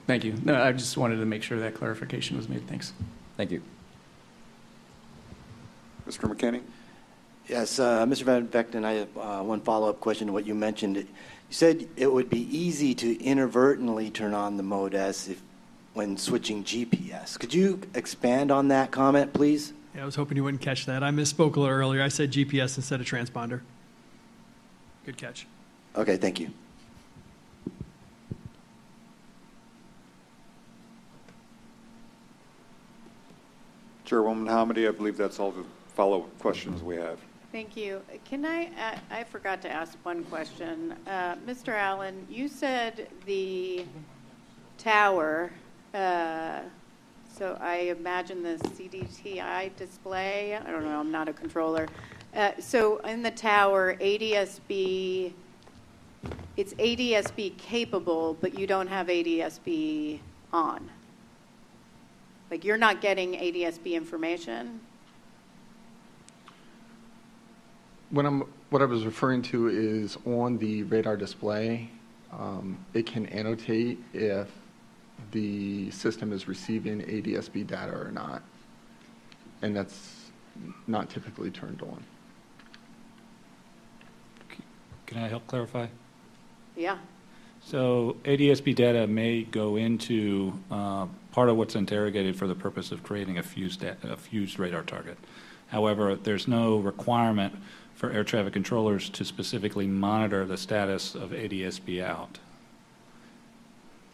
Thank you. No, I just wanted to make sure that clarification was made. Thanks. Thank you. Mr. McKinney? Yes, Mr. Van Vechten, I have one follow-up question to what you mentioned. You said it would be easy to inadvertently turn on the Mode S if when switching GPS. Could you expand on that comment, please? Yeah, I was hoping you wouldn't catch that. I misspoke a little earlier. I said GPS instead of transponder. Good catch. Okay, thank you. Chairwoman Hamady, I believe that's all the follow-up questions we have. Thank you. Can I forgot to ask one question. Mr. Allen, you said the tower, so I imagine the CDTI display, I don't know, I'm not a controller. So in the tower, ADSB, it's ADSB capable, but you don't have ADSB on. Like you're not getting ADSB information? What I was referring to is on the radar display, it can annotate if the system is receiving ADSB data or not, and that's not typically turned on. Can I help clarify? Yeah. So ADSB data may go into part of what's interrogated for the purpose of creating a fused radar target. However, there's no requirement for air traffic controllers to specifically monitor the status of ADSB out.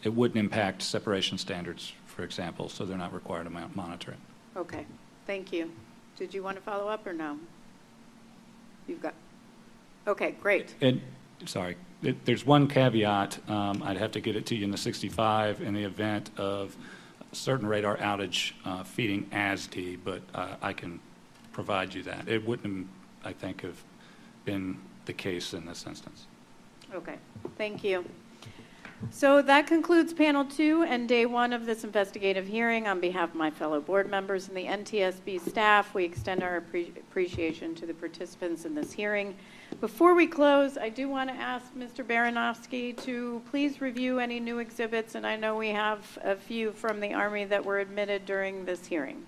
It wouldn't impact separation standards, for example, so they're not required to monitor it. Okay, thank you. Did you want to follow up or no? You've got, okay, great. And, sorry, there's one caveat. I'd have to get it to you in the 65 in the event of certain radar outage feeding ASD, but I can provide you that. It wouldn't, I think, have been the case in this instance. Okay, thank you. So that concludes panel 2 and day 1 of this investigative hearing. On behalf of my fellow board members and the NTSB staff, we extend our appreciation to the participants in this hearing. Before we close, I do want to ask Mr. Baranowski to please review any new exhibits, and I know we have a few from the Army that were admitted during this hearing.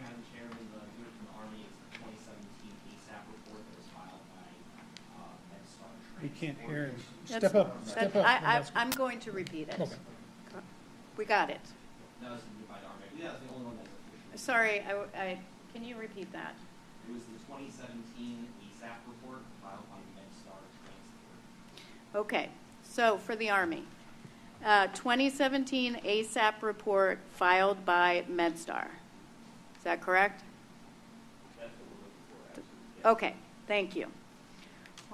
Madam Chairman, the unit from the Army is the 2017 ASAP report that was filed by MedStar. We can't hear him. That's- Step up. Step up. I'm going to repeat it. Okay. We got it. That was by the Army. Yeah, it's the only one that's official. Sorry, can you repeat that? It was the 2017 ASAP report filed by MedStar Transport. Okay, so for the Army, 2017 ASAP report filed by MedStar. Is that correct? That's what we're looking for, actually. Okay, thank you.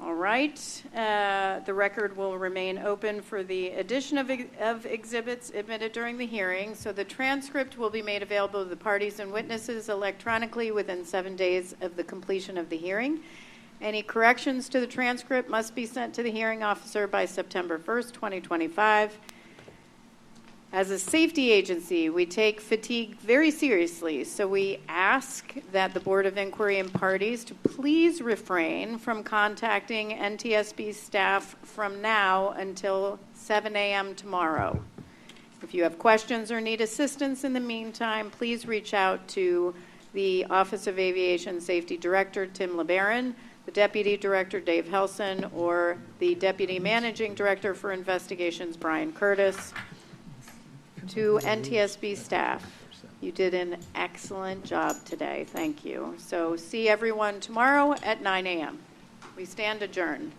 All right, the record will remain open for the addition of exhibits admitted during the hearing. So the transcript will be made available to the parties and witnesses electronically within 7 days of the completion of the hearing. Any corrections to the transcript must be sent to the hearing officer by September 1st, 2025. As a safety agency, we take fatigue very seriously, so we ask that the Board of Inquiry and parties to please refrain from contacting NTSB staff from now until 7 a.m. tomorrow. If you have questions or need assistance in the meantime, please reach out to the Office of Aviation Safety Director, Tim LeBaron, the Deputy Director, Dave Helson, or the Deputy Managing Director for Investigations, Brian Curtis. To NTSB staff, you did an excellent job today. Thank you. So see everyone tomorrow at 9 a.m. We stand adjourned.